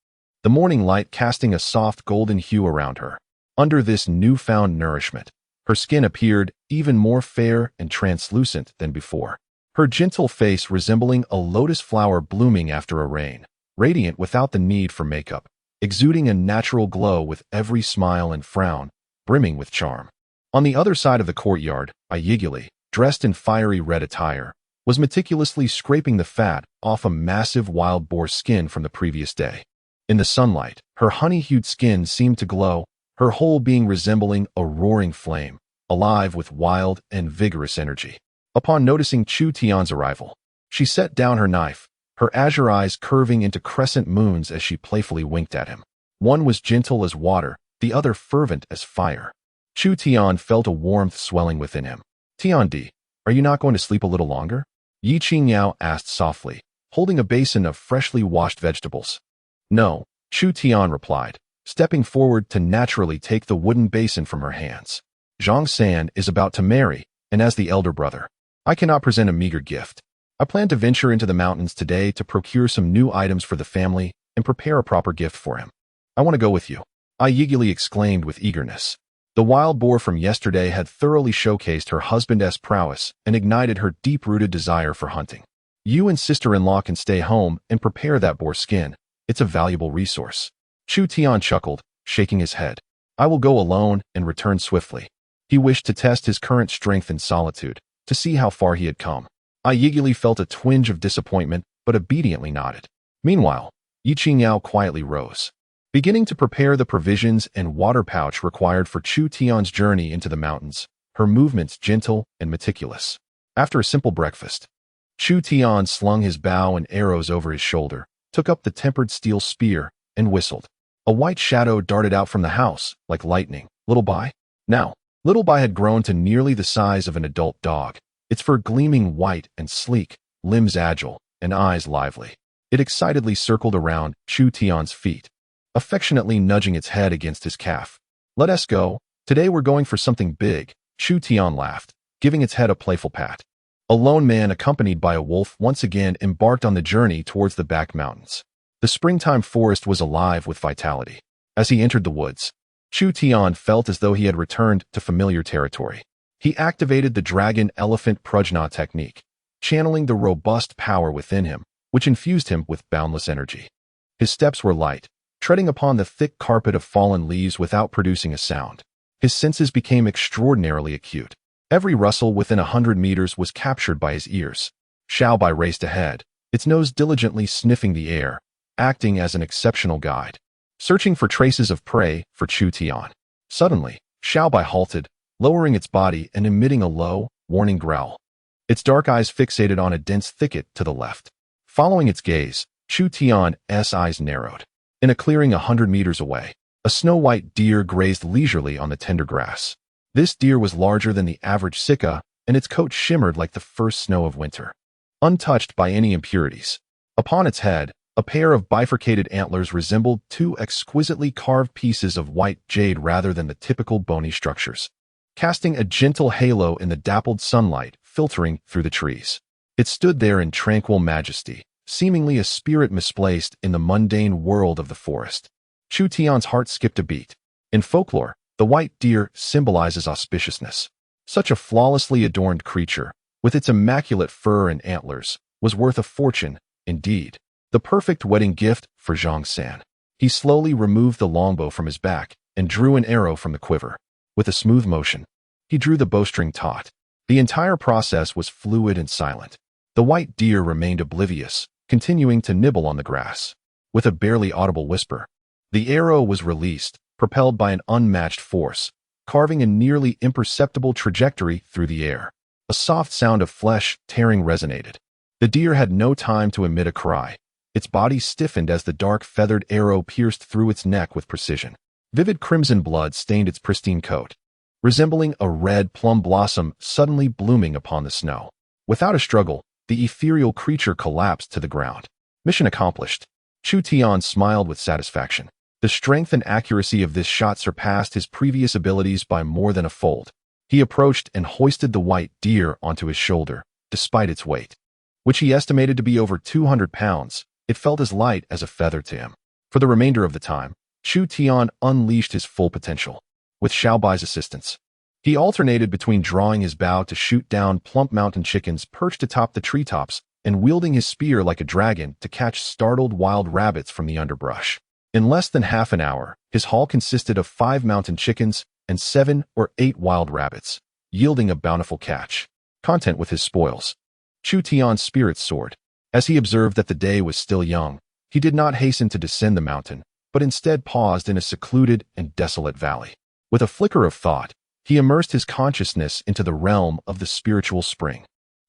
the morning light casting a soft golden hue around her. Under this newfound nourishment, her skin appeared even more fair and translucent than before. Her gentle face resembling a lotus flower blooming after a rain, radiant without the need for makeup, exuding a natural glow with every smile and frown, brimming with charm. On the other side of the courtyard, Ye Qingyao, dressed in fiery red attire, was meticulously scraping the fat off a massive wild boar skin from the previous day. In the sunlight, her honey-hued skin seemed to glow, her whole being resembling a roaring flame, alive with wild and vigorous energy. Upon noticing Chu Tian's arrival, she set down her knife, her azure eyes curving into crescent moons as she playfully winked at him. One was gentle as water, the other fervent as fire. Chu Tian felt a warmth swelling within him. "Tiandi, are you not going to sleep a little longer?" Ye Qingyao asked softly, holding a basin of freshly washed vegetables. "No," Chu Tian replied, stepping forward to naturally take the wooden basin from her hands. "Zhang San is about to marry, and as the elder brother, I cannot present a meager gift. I plan to venture into the mountains today to procure some new items for the family and prepare a proper gift for him. I want to go with you," Ye Qingyao exclaimed with eagerness. The wild boar from yesterday had thoroughly showcased her husband's prowess and ignited her deep-rooted desire for hunting. "You and sister-in-law can stay home and prepare that boar skin. It's a valuable resource." Chu Tian chuckled, shaking his head. "I will go alone and return swiftly." He wished to test his current strength in solitude, to see how far he had come. Ye Qingyao felt a twinge of disappointment, but obediently nodded. Meanwhile, Ye Qingyao quietly rose, beginning to prepare the provisions and water pouch required for Chu Tian's journey into the mountains, her movements gentle and meticulous. After a simple breakfast, Chu Tian slung his bow and arrows over his shoulder, took up the tempered steel spear, and whistled. A white shadow darted out from the house, like lightning. Little Bai? Now, Little Bai had grown to nearly the size of an adult dog, its fur gleaming white and sleek, limbs agile, and eyes lively. It excitedly circled around Chu Tian's feet, affectionately nudging its head against his calf. "Let us go. Today we're going for something big," Chu Tian laughed, giving its head a playful pat. A lone man accompanied by a wolf once again embarked on the journey towards the back mountains. The springtime forest was alive with vitality. As he entered the woods, Chu Tian felt as though he had returned to familiar territory. He activated the dragon-elephant prajna technique, channeling the robust power within him, which infused him with boundless energy. His steps were light, treading upon the thick carpet of fallen leaves without producing a sound. His senses became extraordinarily acute. Every rustle within 100 meters was captured by his ears. Xiaobai raced ahead, its nose diligently sniffing the air, acting as an exceptional guide, searching for traces of prey for Chu Tian. Suddenly, Xiaobai halted, lowering its body and emitting a low, warning growl. Its dark eyes fixated on a dense thicket to the left. Following its gaze, Chu Tian's eyes narrowed. In a clearing 100 meters away, a snow-white deer grazed leisurely on the tender grass. This deer was larger than the average sika, and its coat shimmered like the first snow of winter, untouched by any impurities. Upon its head, a pair of bifurcated antlers resembled two exquisitely carved pieces of white jade rather than the typical bony structures, casting a gentle halo in the dappled sunlight filtering through the trees. It stood there in tranquil majesty, seemingly a spirit misplaced in the mundane world of the forest. Chu Tian's heart skipped a beat. In folklore, the white deer symbolizes auspiciousness. Such a flawlessly adorned creature, with its immaculate fur and antlers, was worth a fortune, indeed. The perfect wedding gift for Zhang San. He slowly removed the longbow from his back and drew an arrow from the quiver. With a smooth motion, he drew the bowstring taut. The entire process was fluid and silent. The white deer remained oblivious, continuing to nibble on the grass. With a barely audible whisper, the arrow was released, propelled by an unmatched force, carving a nearly imperceptible trajectory through the air. A soft sound of flesh tearing resonated. The deer had no time to emit a cry. Its body stiffened as the dark feathered arrow pierced through its neck with precision. Vivid crimson blood stained its pristine coat, resembling a red plum blossom suddenly blooming upon the snow. Without a struggle, the ethereal creature collapsed to the ground. Mission accomplished. Chu Tian smiled with satisfaction. The strength and accuracy of this shot surpassed his previous abilities by more than a fold. He approached and hoisted the white deer onto his shoulder, despite its weight, which he estimated to be over 200 pounds. It felt as light as a feather to him. For the remainder of the time, Chu Tian unleashed his full potential. With Xiaobai's assistance, he alternated between drawing his bow to shoot down plump mountain chickens perched atop the treetops and wielding his spear like a dragon to catch startled wild rabbits from the underbrush. In less than half an hour, his haul consisted of 5 mountain chickens and 7 or 8 wild rabbits, yielding a bountiful catch. Content with his spoils, Chu Tian's spirits soared. As he observed that the day was still young, he did not hasten to descend the mountain, but instead paused in a secluded and desolate valley. With a flicker of thought, he immersed his consciousness into the realm of the spiritual spring.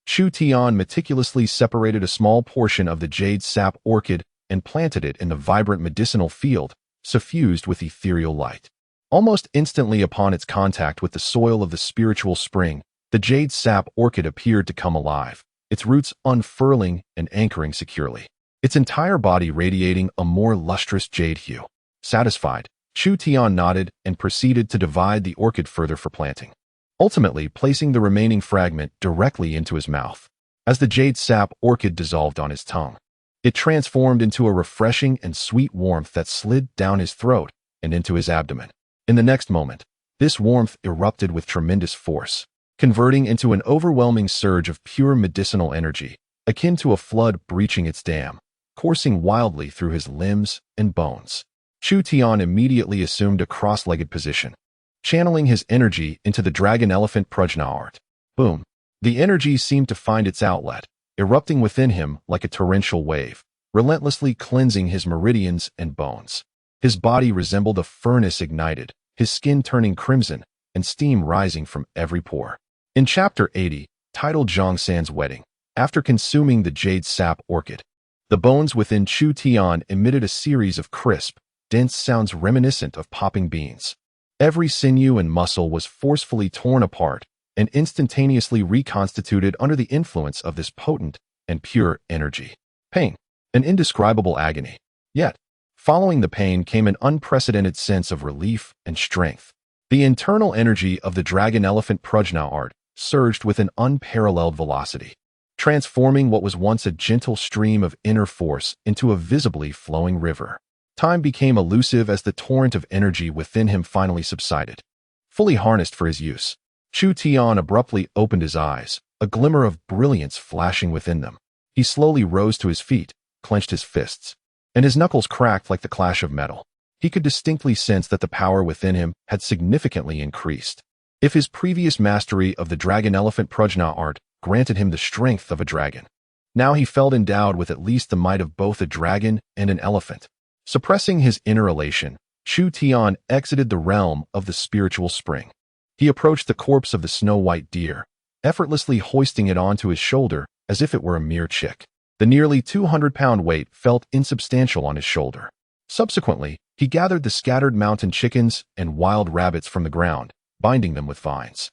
Chu Tian meticulously separated a small portion of the jade sap orchid and planted it in the vibrant medicinal field, suffused with ethereal light. Almost instantly upon its contact with the soil of the spiritual spring, the jade sap orchid appeared to come alive, its roots unfurling and anchoring securely, its entire body radiating a more lustrous jade hue. Satisfied, Chu Tian nodded and proceeded to divide the orchid further for planting, ultimately placing the remaining fragment directly into his mouth. As the jade sap orchid dissolved on his tongue, it transformed into a refreshing and sweet warmth that slid down his throat and into his abdomen. In the next moment, this warmth erupted with tremendous force, converting into an overwhelming surge of pure medicinal energy, akin to a flood breaching its dam, coursing wildly through his limbs and bones. Chu Tian immediately assumed a cross-legged position, channeling his energy into the dragon-elephant prajna art. Boom! The energy seemed to find its outlet, erupting within him like a torrential wave, relentlessly cleansing his meridians and bones. His body resembled a furnace ignited, his skin turning crimson, and steam rising from every pore. In Chapter 80, titled Zhongsan's Wedding, after consuming the jade sap orchid, the bones within Chu Tian emitted a series of crisp, dense sounds reminiscent of popping beans. Every sinew and muscle was forcefully torn apart and instantaneously reconstituted under the influence of this potent and pure energy. Pain, an indescribable agony. Yet, following the pain came an unprecedented sense of relief and strength. The internal energy of the dragon-elephant prajna art surged with an unparalleled velocity, transforming what was once a gentle stream of inner force into a visibly flowing river. Time became elusive as the torrent of energy within him finally subsided. Fully harnessed for his use, Chu Tian abruptly opened his eyes, a glimmer of brilliance flashing within them. He slowly rose to his feet, clenched his fists, and his knuckles cracked like the clash of metal. He could distinctly sense that the power within him had significantly increased. If his previous mastery of the dragon-elephant prajna art granted him the strength of a dragon, now he felt endowed with at least the might of both a dragon and an elephant. Suppressing his inner elation, Chu Tian exited the realm of the spiritual spring. He approached the corpse of the snow-white deer, effortlessly hoisting it onto his shoulder as if it were a mere chick. The nearly 200-pound weight felt insubstantial on his shoulder. Subsequently, he gathered the scattered mountain chickens and wild rabbits from the ground, binding them with vines.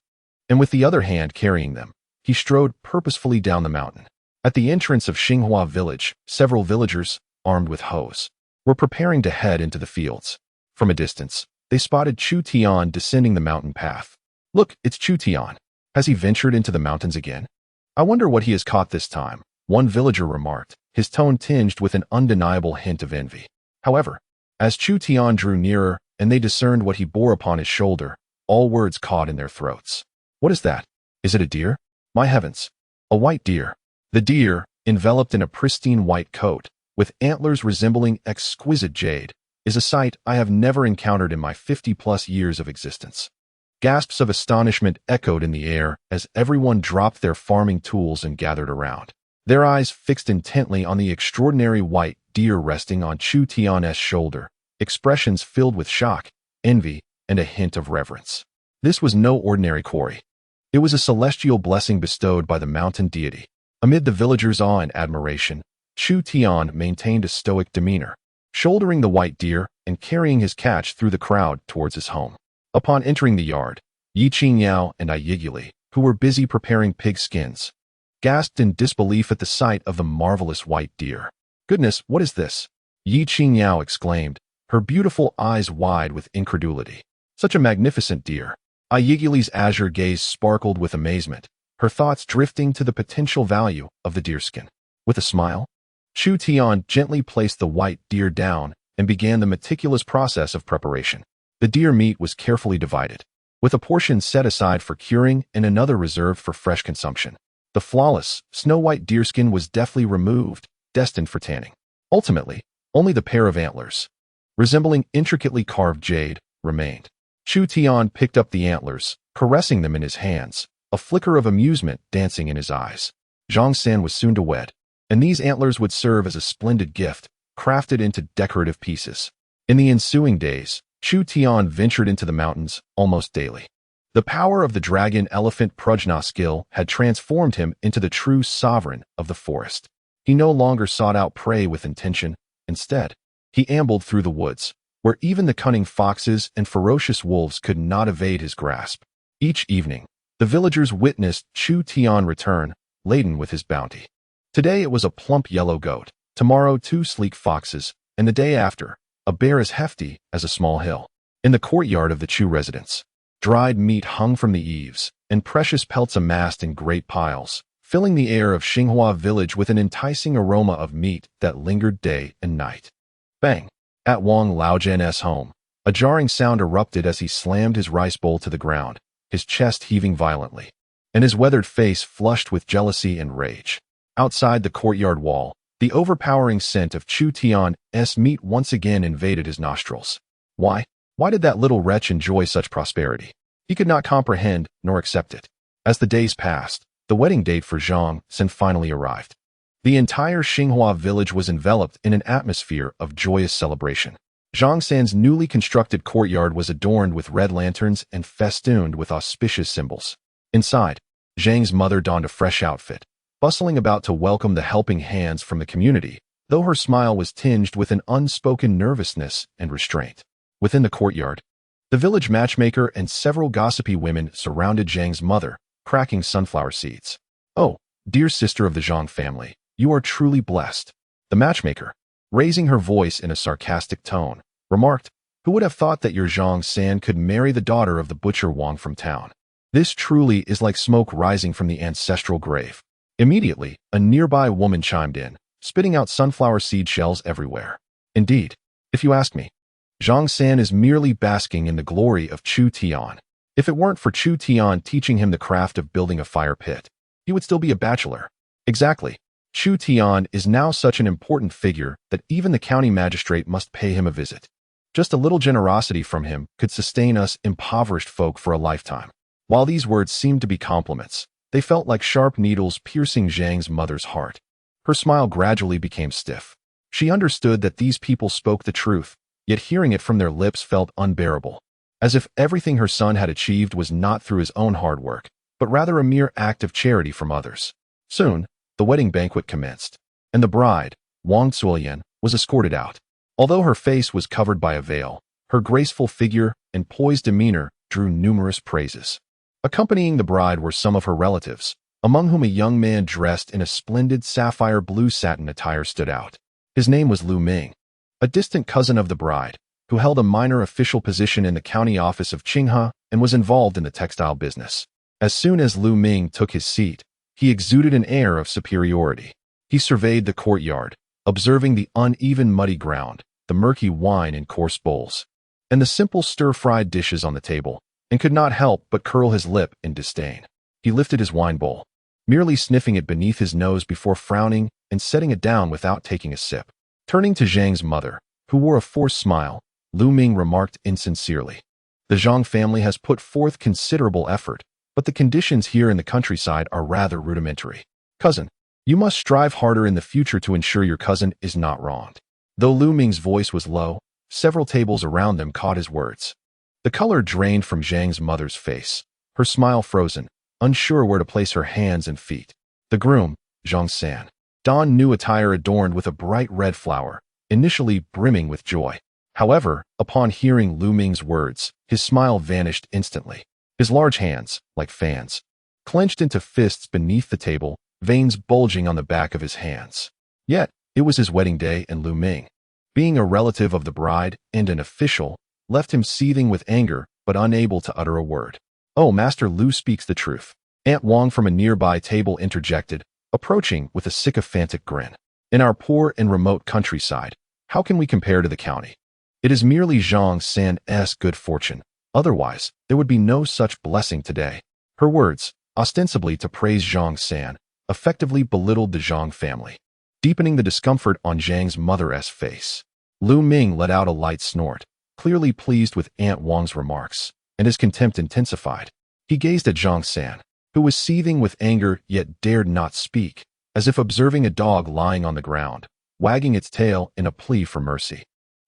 And with the other hand carrying them, he strode purposefully down the mountain. At the entrance of Xinghua village, several villagers, armed with hoes, were preparing to head into the fields. From a distance, they spotted Chu Tian descending the mountain path. Look, it's Chu Tian. Has he ventured into the mountains again? I wonder what he has caught this time, one villager remarked, his tone tinged with an undeniable hint of envy. However, as Chu Tian drew nearer and they discerned what he bore upon his shoulder, all words caught in their throats. What is that? Is it a deer? My heavens! A white deer. The deer, enveloped in a pristine white coat, with antlers resembling exquisite jade, is a sight I have never encountered in my 50-plus years of existence. Gasps of astonishment echoed in the air as everyone dropped their farming tools and gathered around, their eyes fixed intently on the extraordinary white deer resting on Chu Tian's shoulder, expressions filled with shock, envy, and a hint of reverence. This was no ordinary quarry. It was a celestial blessing bestowed by the mountain deity. Amid the villagers' awe and admiration, Chu Tian maintained a stoic demeanor, shouldering the white deer and carrying his catch through the crowd towards his home. Upon entering the yard, Ye Qingyao and Ye, who were busy preparing pig skins, gasped in disbelief at the sight of the marvelous white deer. Goodness, what is this? Ye Qingyao exclaimed, her beautiful eyes wide with incredulity. Such a magnificent deer. Ayiguli's azure gaze sparkled with amazement, her thoughts drifting to the potential value of the deerskin. With a smile, Chu Tian gently placed the white deer down and began the meticulous process of preparation. The deer meat was carefully divided, with a portion set aside for curing and another reserved for fresh consumption. The flawless, snow-white deerskin was deftly removed, destined for tanning. Ultimately, only the pair of antlers, resembling intricately carved jade, remained. Chu Tian picked up the antlers, caressing them in his hands, a flicker of amusement dancing in his eyes. Zhang San was soon to wed, and these antlers would serve as a splendid gift, crafted into decorative pieces. In the ensuing days, Chu Tian ventured into the mountains almost daily. The power of the dragon-elephant prajna skill had transformed him into the true sovereign of the forest. He no longer sought out prey with intention. Instead, he ambled through the woods, where even the cunning foxes and ferocious wolves could not evade his grasp. Each evening, the villagers witnessed Chu Tian return, laden with his bounty. Today it was a plump yellow goat, tomorrow 2 sleek foxes, and the day after, a bear as hefty as a small hill. In the courtyard of the Chu residence, dried meat hung from the eaves, and precious pelts amassed in great piles, filling the air of Xinghua village with an enticing aroma of meat that lingered day and night. Bang! At Wang Laojian's home, a jarring sound erupted as he slammed his rice bowl to the ground, his chest heaving violently, and his weathered face flushed with jealousy and rage. Outside the courtyard wall, the overpowering scent of Chu Tian's meat once again invaded his nostrils. Why? Why did that little wretch enjoy such prosperity? He could not comprehend nor accept it. As the days passed, the wedding date for Zhang San finally arrived. The entire Xinghua village was enveloped in an atmosphere of joyous celebration. Zhang San's newly constructed courtyard was adorned with red lanterns and festooned with auspicious symbols. Inside, Zhang's mother donned a fresh outfit, bustling about to welcome the helping hands from the community, though her smile was tinged with an unspoken nervousness and restraint. Within the courtyard, the village matchmaker and several gossipy women surrounded Zhang's mother, cracking sunflower seeds. "Oh, dear sister of the Zhang family, you are truly blessed." The matchmaker, raising her voice in a sarcastic tone, remarked, "Who would have thought that your Zhang San could marry the daughter of the butcher Wang from town? This truly is like smoke rising from the ancestral grave." Immediately, a nearby woman chimed in, spitting out sunflower seed shells everywhere. "Indeed, if you ask me, Zhang San is merely basking in the glory of Chu Tian. If it weren't for Chu Tian teaching him the craft of building a fire pit, he would still be a bachelor." Exactly. Chu Tian is now such an important figure that even the county magistrate must pay him a visit. Just a little generosity from him could sustain us impoverished folk for a lifetime. While these words seemed to be compliments, they felt like sharp needles piercing Zhang's mother's heart. Her smile gradually became stiff. She understood that these people spoke the truth, yet hearing it from their lips felt unbearable, as if everything her son had achieved was not through his own hard work, but rather a mere act of charity from others. Soon, the wedding banquet commenced, and the bride, Wang Zuolian, was escorted out. Although her face was covered by a veil, her graceful figure and poised demeanor drew numerous praises. Accompanying the bride were some of her relatives, among whom a young man dressed in a splendid sapphire blue satin attire stood out. His name was Lu Ming, a distant cousin of the bride, who held a minor official position in the county office of Qinghe and was involved in the textile business. As soon as Lu Ming took his seat, he exuded an air of superiority. He surveyed the courtyard, observing the uneven muddy ground, the murky wine in coarse bowls, and the simple stir-fried dishes on the table, and could not help but curl his lip in disdain. He lifted his wine bowl, merely sniffing it beneath his nose before frowning and setting it down without taking a sip. Turning to Zhang's mother, who wore a forced smile, Lu Ming remarked insincerely, "The Zhang family has put forth considerable effort, but the conditions here in the countryside are rather rudimentary. Cousin, you must strive harder in the future to ensure your cousin is not wronged." Though Lu Ming's voice was low, several tables around them caught his words. The color drained from Zhang's mother's face, her smile frozen, unsure where to place her hands and feet. The groom, Zhang San, donned new attire adorned with a bright red flower, initially brimming with joy. However, upon hearing Lu Ming's words, his smile vanished instantly. His large hands, like fans, clenched into fists beneath the table, veins bulging on the back of his hands. Yet, It was his wedding day, and Lu Ming, being a relative of the bride and an official, left him seething with anger but unable to utter a word. "Oh, Master Lu speaks the truth," Aunt Wang from a nearby table interjected, approaching with a sycophantic grin. "In our poor and remote countryside, how can we compare to the county? It is merely Zhang San's good fortune. Otherwise, there would be no such blessing today." Her words, ostensibly to praise Zhang San, effectively belittled the Zhang family, deepening the discomfort on Zhang's mother's face. Lu Ming let out a light snort, clearly pleased with Aunt Wang's remarks, and his contempt intensified. He gazed at Zhang San, who was seething with anger yet dared not speak, as if observing a dog lying on the ground, wagging its tail in a plea for mercy.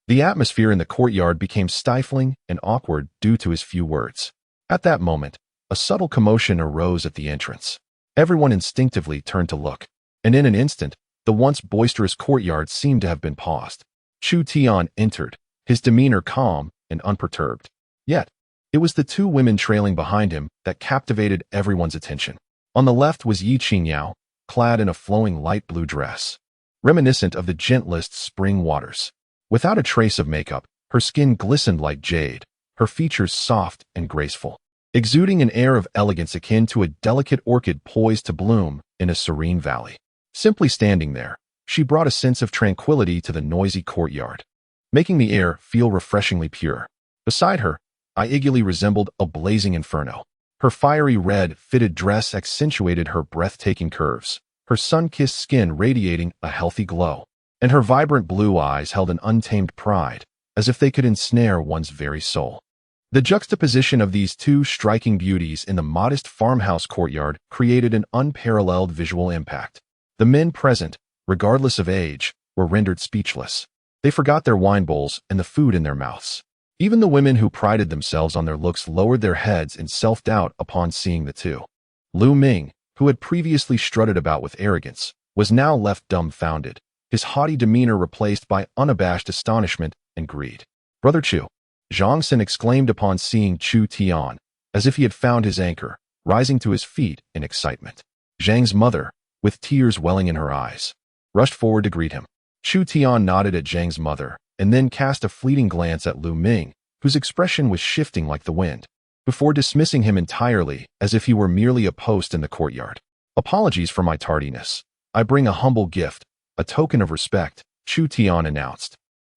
The atmosphere in the courtyard became stifling and awkward due to his few words. At that moment, a subtle commotion arose at the entrance. Everyone instinctively turned to look, and in an instant, the once boisterous courtyard seemed to have been paused. Chu Tian entered, his demeanor calm and unperturbed. Yet, it was the two women trailing behind him that captivated everyone's attention. On the left was Ye Qingyao, clad in a flowing light blue dress, reminiscent of the gentlest spring waters. Without a trace of makeup, her skin glistened like jade, her features soft and graceful, exuding an air of elegance akin to a delicate orchid poised to bloom in a serene valley. Simply standing there, she brought a sense of tranquility to the noisy courtyard, making the air feel refreshingly pure. Beside her, Ye resembled a blazing inferno. Her fiery red, fitted dress accentuated her breathtaking curves, her sun-kissed skin radiating a healthy glow, and her vibrant blue eyes held an untamed pride, as if they could ensnare one's very soul. The juxtaposition of these two striking beauties in the modest farmhouse courtyard created an unparalleled visual impact. The men present, regardless of age, were rendered speechless. They forgot their wine bowls and the food in their mouths. Even the women who prided themselves on their looks lowered their heads in self-doubt upon seeing the two. Lu Ming, who had previously strutted about with arrogance, was now left dumbfounded, his haughty demeanor replaced by unabashed astonishment and greed. "Brother Chu," Zhang San exclaimed upon seeing Chu Tian, as if he had found his anchor, rising to his feet in excitement. Zhang's mother, with tears welling in her eyes, rushed forward to greet him. Chu Tian nodded at Zhang's mother, and then cast a fleeting glance at Lu Ming, whose expression was shifting like the wind, before dismissing him entirely as if he were merely a post in the courtyard. "Apologies for my tardiness. I bring a humble gift, a token of respect," Chu Tian announced,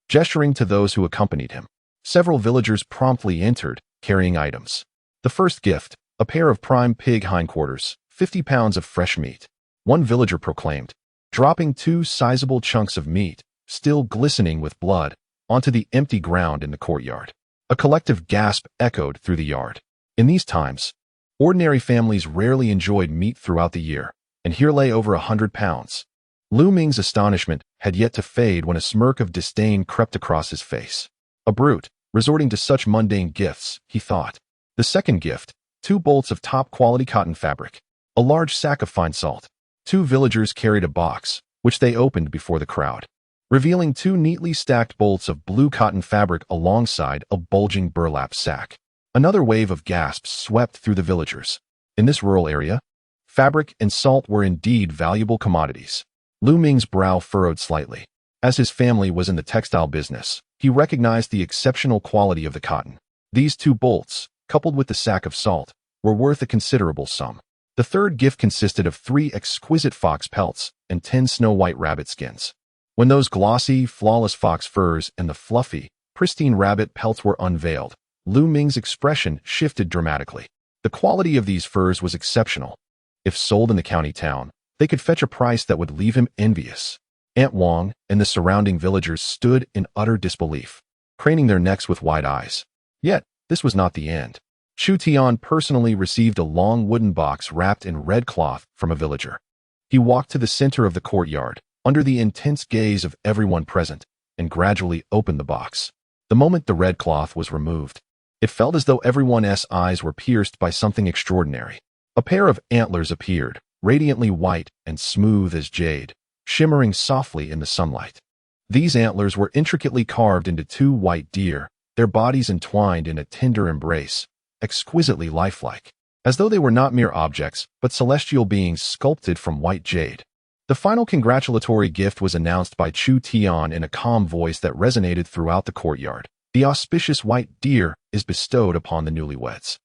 gesturing to those who accompanied him. Several villagers promptly entered, carrying items. The first gift, a pair of prime pig hindquarters, 50 pounds of fresh meat, one villager proclaimed, dropping two sizable chunks of meat, still glistening with blood, onto the empty ground in the courtyard. A collective gasp echoed through the yard. In these times, ordinary families rarely enjoyed meat throughout the year, and here lay over 100 pounds. Lu Ming's astonishment had yet to fade when a smirk of disdain crept across his face. A brute, resorting to such mundane gifts, he thought. The second gift, 2 bolts of top-quality cotton fabric, a large sack of fine salt. 2 villagers carried a box, which they opened before the crowd, revealing 2 neatly stacked bolts of blue cotton fabric alongside a bulging burlap sack. Another wave of gasps swept through the villagers. In this rural area, fabric and salt were indeed valuable commodities. Lu Ming's brow furrowed slightly. As his family was in the textile business, he recognized the exceptional quality of the cotton. These 2 bolts, coupled with the sack of salt, were worth a considerable sum. The third gift consisted of 3 exquisite fox pelts and 10 snow-white rabbit skins. When those glossy, flawless fox furs and the fluffy, pristine rabbit pelts were unveiled, Lu Ming's expression shifted dramatically. The quality of these furs was exceptional. If sold in the county town, they could fetch a price that would leave him envious. Aunt Wang and the surrounding villagers stood in utter disbelief, craning their necks with wide eyes. Yet, this was not the end. Chu Tian personally received a long wooden box wrapped in red cloth from a villager. He walked to the center of the courtyard, under the intense gaze of everyone present, and gradually opened the box. The moment the red cloth was removed, it felt as though everyone's eyes were pierced by something extraordinary. A pair of antlers appeared, radiantly white and smooth as jade, shimmering softly in the sunlight. These antlers were intricately carved into 2 white deer, their bodies entwined in a tender embrace, exquisitely lifelike, as though they were not mere objects, but celestial beings sculpted from white jade. The final congratulatory gift was announced by Chu Tian in a calm voice that resonated throughout the courtyard. The auspicious white deer is bestowed upon the newlyweds.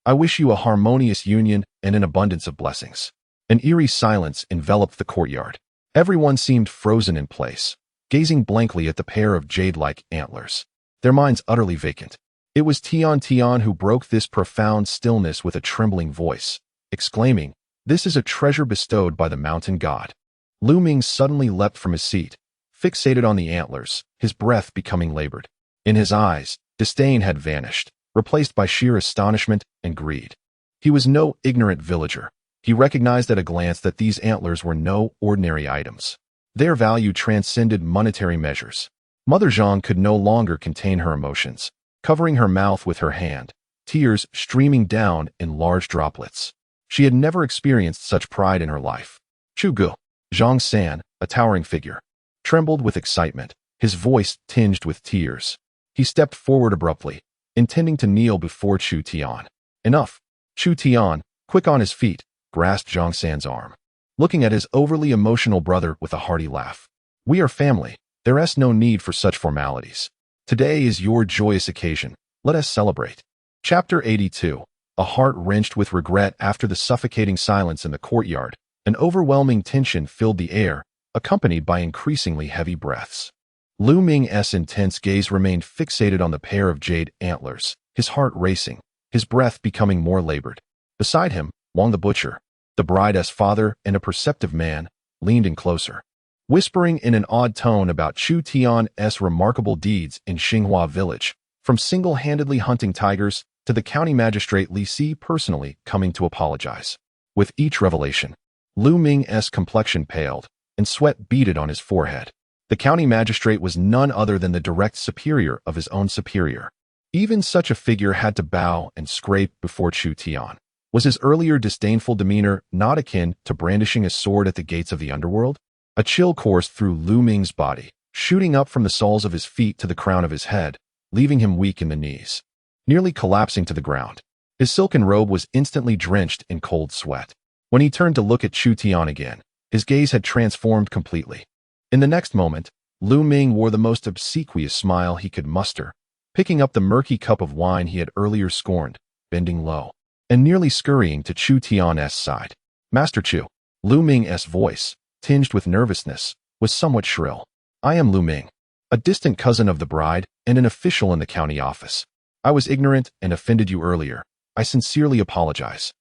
I wish you a harmonious union and an abundance of blessings. An eerie silence enveloped the courtyard. Everyone seemed frozen in place, gazing blankly at the pair of jade-like antlers, their minds utterly vacant. It was Tian who broke this profound stillness with a trembling voice, exclaiming, "This is a treasure bestowed by the mountain god." Lu Ming suddenly leapt from his seat, fixated on the antlers, his breath becoming labored. In his eyes, disdain had vanished, replaced by sheer astonishment and greed. He was no ignorant villager. He recognized at a glance that these antlers were no ordinary items. Their value transcended monetary measures. Mother Zhang could no longer contain her emotions, covering her mouth with her hand, tears streaming down in large droplets. She had never experienced such pride in her life. Chu Gu, Zhang San, a towering figure, trembled with excitement, his voice tinged with tears. He stepped forward abruptly, intending to kneel before Chu Tian. Enough! Chu Tian, quick on his feet, grasped Zhang San's arm, looking at his overly emotional brother with a hearty laugh. "We are family. There is no need for such formalities. Today is your joyous occasion. Let us celebrate." Chapter 82. A heart wrenched with regret. After the suffocating silence in the courtyard, an overwhelming tension filled the air, accompanied by increasingly heavy breaths. Lu Ming's intense gaze remained fixated on the pair of jade antlers, his heart racing, his breath becoming more labored. Beside him, Wang the butcher, the bride's father and a perceptive man, leaned in closer, whispering in an awed tone about Chu Tian's remarkable deeds in Xinghua village, from single-handedly hunting tigers to the county magistrate Li Si personally coming to apologize. With each revelation, Lu Ming's complexion paled, and sweat beaded on his forehead. The county magistrate was none other than the direct superior of his own superior. Even such a figure had to bow and scrape before Chu Tian. Was his earlier disdainful demeanor not akin to brandishing a sword at the gates of the underworld? A chill coursed through Lu Ming's body, shooting up from the soles of his feet to the crown of his head, leaving him weak in the knees, nearly collapsing to the ground. His silken robe was instantly drenched in cold sweat. When he turned to look at Chu Tian again, his gaze had transformed completely. In the next moment, Lu Ming wore the most obsequious smile he could muster, picking up the murky cup of wine he had earlier scorned, bending low, and nearly scurrying to Chu Tian's side. "Master Chu." Lu Ming's voice, tinged with nervousness, was somewhat shrill. "I am Lu Ming, a distant cousin of the bride and an official in the county office. I was ignorant and offended you earlier. I sincerely apologize.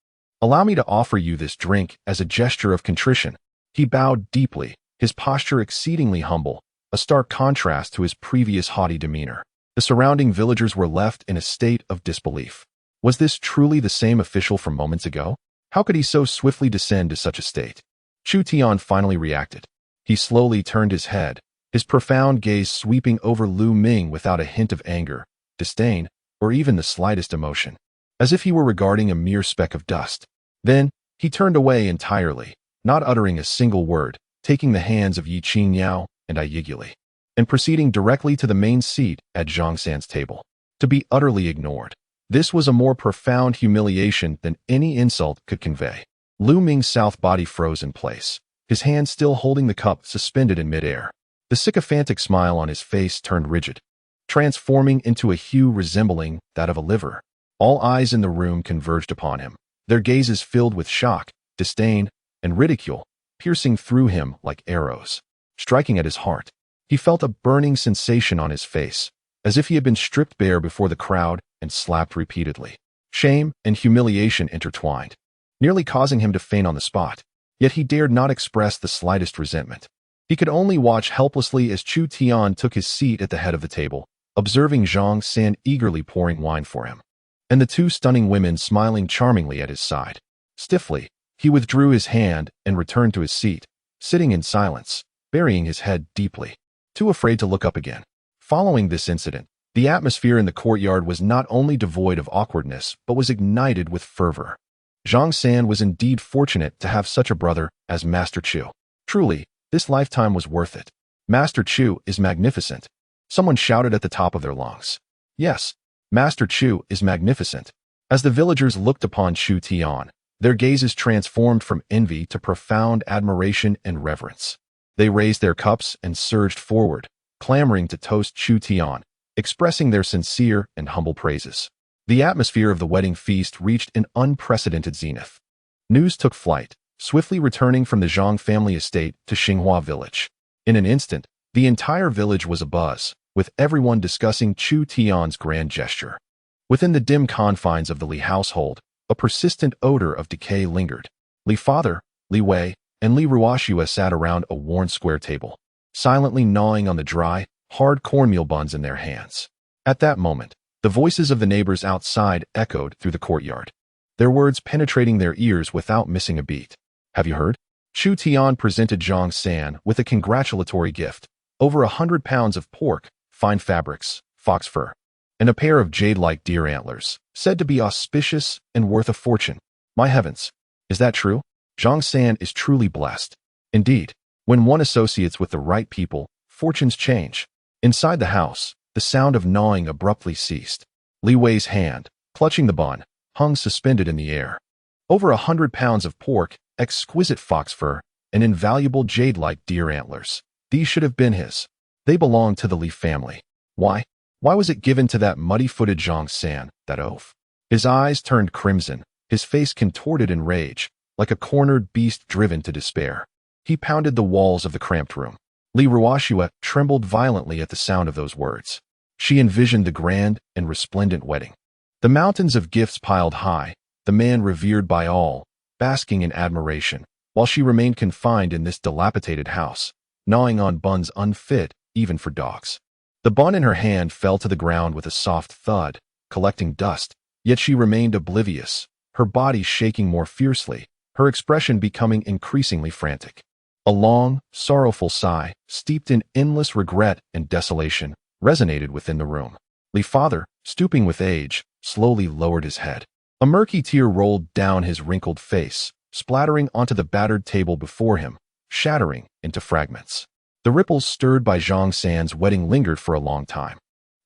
Allow me to offer you this drink as a gesture of contrition." He bowed deeply, his posture exceedingly humble, a stark contrast to his previous haughty demeanor. The surrounding villagers were left in a state of disbelief. Was this truly the same official from moments ago? How could he so swiftly descend to such a state? Chu Tian finally reacted. He slowly turned his head, his profound gaze sweeping over Lu Ming without a hint of anger, disdain, or even the slightest emotion, as if he were regarding a mere speck of dust. Then, he turned away entirely, not uttering a single word, taking the hands of Ye Qingyao and Ye, and proceeding directly to the main seat at Zhang San's table. To be utterly ignored. This was a more profound humiliation than any insult could convey. Lu Ming's south body froze in place, his hand still holding the cup suspended in midair. The sycophantic smile on his face turned rigid, transforming into a hue resembling that of a liver. All eyes in the room converged upon him, their gazes filled with shock, disdain, and ridicule, piercing through him like arrows, striking at his heart. He felt a burning sensation on his face, as if he had been stripped bare before the crowd and slapped repeatedly. Shame and humiliation intertwined, nearly causing him to faint on the spot. Yet he dared not express the slightest resentment. He could only watch helplessly as Chu Tian took his seat at the head of the table, observing Zhang San eagerly pouring wine for him, and the two stunning women smiling charmingly at his side. Stiffly, he withdrew his hand and returned to his seat, sitting in silence, burying his head deeply, too afraid to look up again. Following this incident, the atmosphere in the courtyard was not only devoid of awkwardness, but was ignited with fervor. Zhang San was indeed fortunate to have such a brother as Master Chu. Truly, this lifetime was worth it. Master Chu is magnificent. Someone shouted at the top of their lungs. Yes, Master Chu is magnificent. As the villagers looked upon Chu Tian, Their gazes transformed from envy to profound admiration and reverence. They raised their cups and surged forward, clamoring to toast Chu Tian, expressing their sincere and humble praises. The atmosphere of the wedding feast reached an unprecedented zenith. News took flight, swiftly returning from the Zhang family estate to Qingyao village. In an instant, the entire village was abuzz, with everyone discussing Chu Tian's grand gesture. Within the dim confines of the Li household, a persistent odor of decay lingered. Li father, Li Wei, and Li Ruoxue sat around a worn square table, silently gnawing on the dry, hard cornmeal buns in their hands. At that moment, the voices of the neighbors outside echoed through the courtyard, their words penetrating their ears without missing a beat. Have you heard? Chu Tian presented Zhang San with a congratulatory gift, over 100 pounds of pork, fine fabrics, fox fur, and a pair of jade-like deer antlers, said to be auspicious and worth a fortune. My heavens, is that true? Zhang San is truly blessed. Indeed, when one associates with the right people, fortunes change. Inside the house, the sound of gnawing abruptly ceased. Li Wei's hand, clutching the bun, hung suspended in the air. Over 100 pounds of pork, exquisite fox fur, and invaluable jade-like deer antlers. These should have been his. They belonged to the Li family. Why? Why was it given to that muddy-footed Zhang San, that oaf? His eyes turned crimson, his face contorted in rage, like a cornered beast driven to despair. He pounded the walls of the cramped room. Li Ruoxue trembled violently at the sound of those words. She envisioned the grand and resplendent wedding. The mountains of gifts piled high, the man revered by all, basking in admiration, while she remained confined in this dilapidated house, gnawing on buns unfit even for dogs. The bun in her hand fell to the ground with a soft thud, collecting dust, yet she remained oblivious, her body shaking more fiercely, her expression becoming increasingly frantic. A long, sorrowful sigh, steeped in endless regret and desolation, resonated within the room. Li father, stooping with age, slowly lowered his head. A murky tear rolled down his wrinkled face, splattering onto the battered table before him, shattering into fragments. The ripples stirred by Zhang San's wedding lingered for a long time.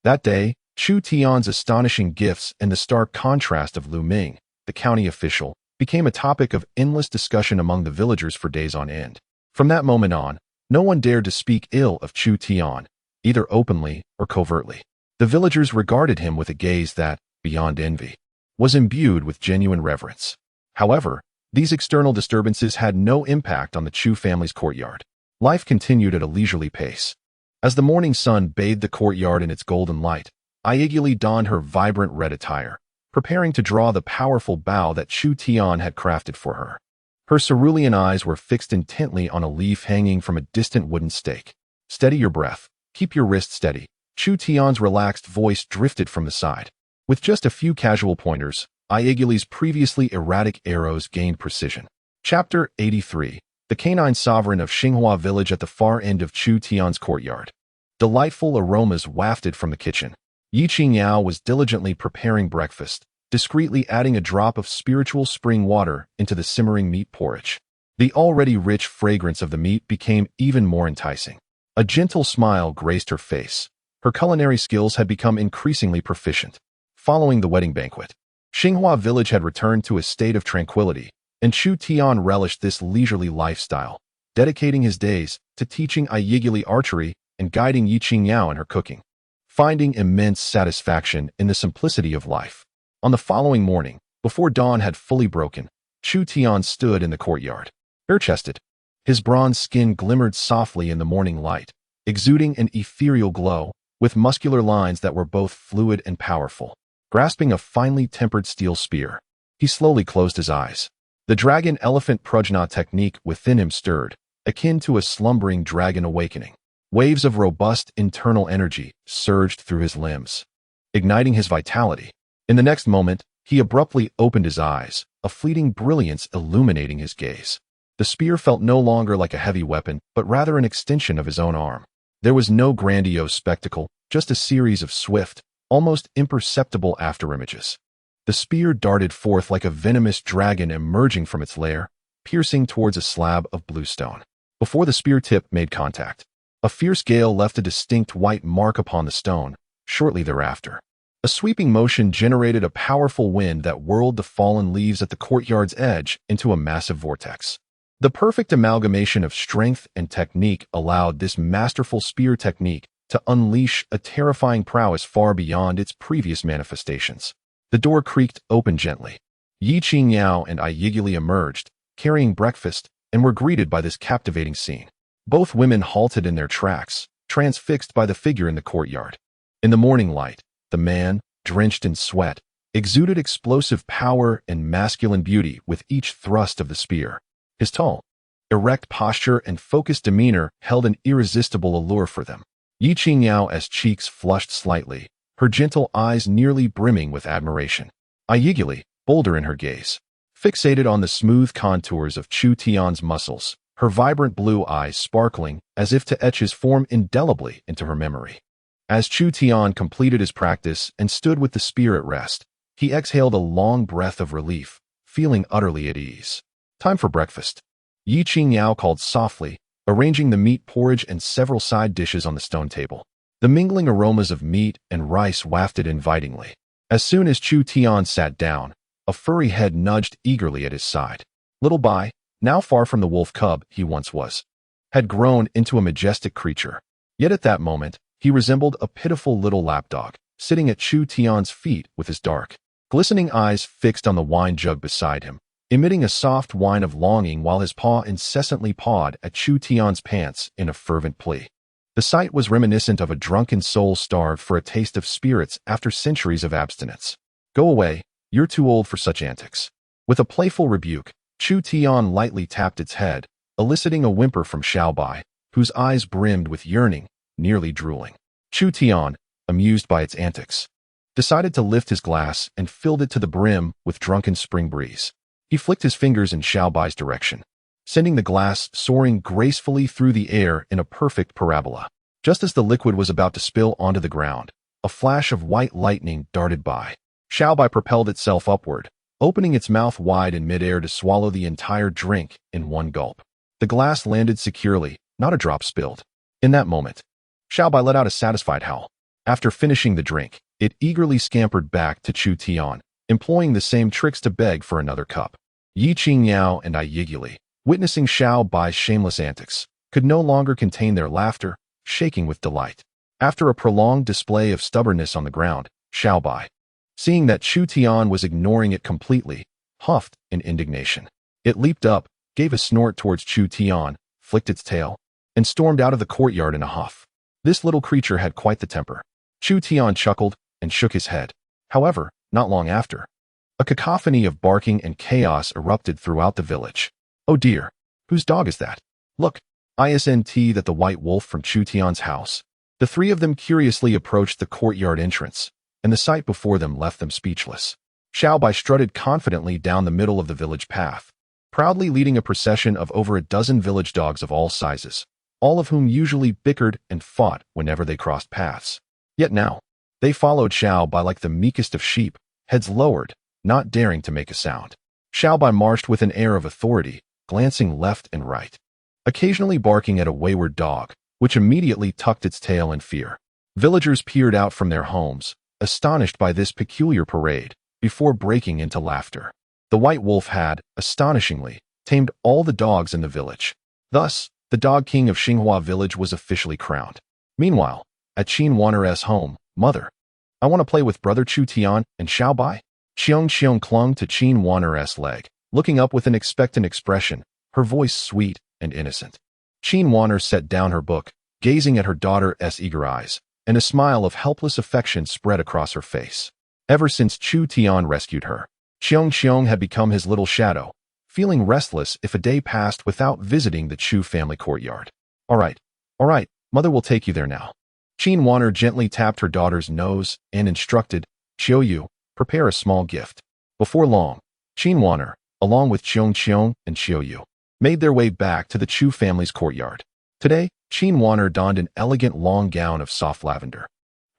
That day, Chu Tian's astonishing gifts and the stark contrast of Lu Ming, the county official, became a topic of endless discussion among the villagers for days on end. From that moment on, no one dared to speak ill of Chu Tian, either openly or covertly. The villagers regarded him with a gaze that, beyond envy, was imbued with genuine reverence. However, these external disturbances had no impact on the Chu family's courtyard. Life continued at a leisurely pace. As the morning sun bathed the courtyard in its golden light, Ye donned her vibrant red attire, preparing to draw the powerful bow that Chu Tian had crafted for her. Her cerulean eyes were fixed intently on a leaf hanging from a distant wooden stake. Steady your breath. Keep your wrist steady. Chu Tian's relaxed voice drifted from the side. With just a few casual pointers, Ye's previously erratic arrows gained precision. Chapter 83. The canine sovereign of Qingyao village at the far end of Chu Tian's courtyard. Delightful aromas wafted from the kitchen. Ye Qingyao was diligently preparing breakfast, discreetly adding a drop of spiritual spring water into the simmering meat porridge. The already rich fragrance of the meat became even more enticing. A gentle smile graced her face. Her culinary skills had become increasingly proficient. Following the wedding banquet, Qingyao village had returned to a state of tranquility, and Chu Tian relished this leisurely lifestyle, dedicating his days to teaching Ye archery and guiding Ye Qingyao in her cooking, finding immense satisfaction in the simplicity of life. On the following morning, before dawn had fully broken, Chu Tian stood in the courtyard, bare-chested. His bronze skin glimmered softly in the morning light, exuding an ethereal glow, with muscular lines that were both fluid and powerful. Grasping a finely tempered steel spear, he slowly closed his eyes. The dragon-elephant prajna technique within him stirred, akin to a slumbering dragon awakening. Waves of robust internal energy surged through his limbs, igniting his vitality. In the next moment, he abruptly opened his eyes, a fleeting brilliance illuminating his gaze. The spear felt no longer like a heavy weapon, but rather an extension of his own arm. There was no grandiose spectacle, just a series of swift, almost imperceptible afterimages. The spear darted forth like a venomous dragon emerging from its lair, piercing towards a slab of blue stone. Before the spear tip made contact, a fierce gale left a distinct white mark upon the stone. Shortly thereafter, A sweeping motion generated a powerful wind that whirled the fallen leaves at the courtyard's edge into a massive vortex. The perfect amalgamation of strength and technique allowed this masterful spear technique to unleash a terrifying prowess far beyond its previous manifestations. The door creaked open gently. Ye Qingyao and Ye emerged, carrying breakfast, and were greeted by this captivating scene. Both women halted in their tracks, transfixed by the figure in the courtyard. In the morning light, the man, drenched in sweat, exuded explosive power and masculine beauty with each thrust of the spear. His tall, erect posture and focused demeanor held an irresistible allure for them. Ye Qingyao's cheeks flushed slightly, her gentle eyes nearly brimming with admiration. Ye, bolder in her gaze, fixated on the smooth contours of Chu Tian's muscles, her vibrant blue eyes sparkling as if to etch his form indelibly into her memory. As Chu Tian completed his practice and stood with the spear at rest, he exhaled a long breath of relief, feeling utterly at ease. Time for breakfast. Ye Qingyao called softly, arranging the meat porridge and several side dishes on the stone table. The mingling aromas of meat and rice wafted invitingly. As soon as Chu Tian sat down, a furry head nudged eagerly at his side. Little Bai, now far from the wolf cub he once was, had grown into a majestic creature. Yet at that moment, he resembled a pitiful little lapdog, sitting at Chu Tian's feet with his dark, glistening eyes fixed on the wine jug beside him, emitting a soft whine of longing while his paw incessantly pawed at Chu Tian's pants in a fervent plea. The sight was reminiscent of a drunken soul starved for a taste of spirits after centuries of abstinence. Go away, you're too old for such antics. With a playful rebuke, Chu Tian lightly tapped its head, eliciting a whimper from Bai, whose eyes brimmed with yearning, nearly drooling. Chu Tian, amused by its antics, decided to lift his glass and filled it to the brim with drunken spring breeze. He flicked his fingers in Bai's direction, sending the glass soaring gracefully through the air in a perfect parabola. Just as the liquid was about to spill onto the ground, a flash of white lightning darted by. Bai propelled itself upward, opening its mouth wide in midair to swallow the entire drink in one gulp. The glass landed securely, not a drop spilled. In that moment, Bai let out a satisfied howl. After finishing the drink, it eagerly scampered back to Chu Tian, employing the same tricks to beg for another cup. Ye Qingyao and Ye, witnessing Bai's shameless antics, could no longer contain their laughter, shaking with delight. After a prolonged display of stubbornness on the ground, Bai, seeing that Chu Tian was ignoring it completely, huffed in indignation. It leaped up, gave a snort towards Chu Tian, flicked its tail, and stormed out of the courtyard in a huff. This little creature had quite the temper. Chu Tian chuckled and shook his head. However, not long after, a cacophony of barking and chaos erupted throughout the village. Oh dear, whose dog is that? Look, isn't that the white wolf from Chu Tian's house? The three of them curiously approached the courtyard entrance, and the sight before them left them speechless. Bai strutted confidently down the middle of the village path, proudly leading a procession of over a dozen village dogs of all sizes, all of whom usually bickered and fought whenever they crossed paths. Yet now, they followed Bai like the meekest of sheep, heads lowered, not daring to make a sound. Bai marched with an air of authority, glancing left and right, occasionally barking at a wayward dog, which immediately tucked its tail in fear. Villagers peered out from their homes, astonished by this peculiar parade, before breaking into laughter. The white wolf had, astonishingly, tamed all the dogs in the village. Thus, the dog king of Xinghua village was officially crowned. Meanwhile, at Qin Wanner's home, Mother, I want to play with brother Chu Tian and Bai. Xiong clung to Qin Wanner's leg, looking up with an expectant expression, her voice sweet and innocent. Qin Wanner set down her book, gazing at her daughter's eager eyes, and a smile of helpless affection spread across her face. Ever since Chu Tian rescued her, Xiong had become his little shadow, feeling restless if a day passed without visiting the Chu family courtyard. All right, Mother will take you there now. Qin Wanner gently tapped her daughter's nose and instructed, Xiaoyu, prepare a small gift. Before long, Qin Wanner, along with Xiong and Xiaoyu, made their way back to the Chu family's courtyard. Today, Qin Wanner donned an elegant long gown of soft lavender,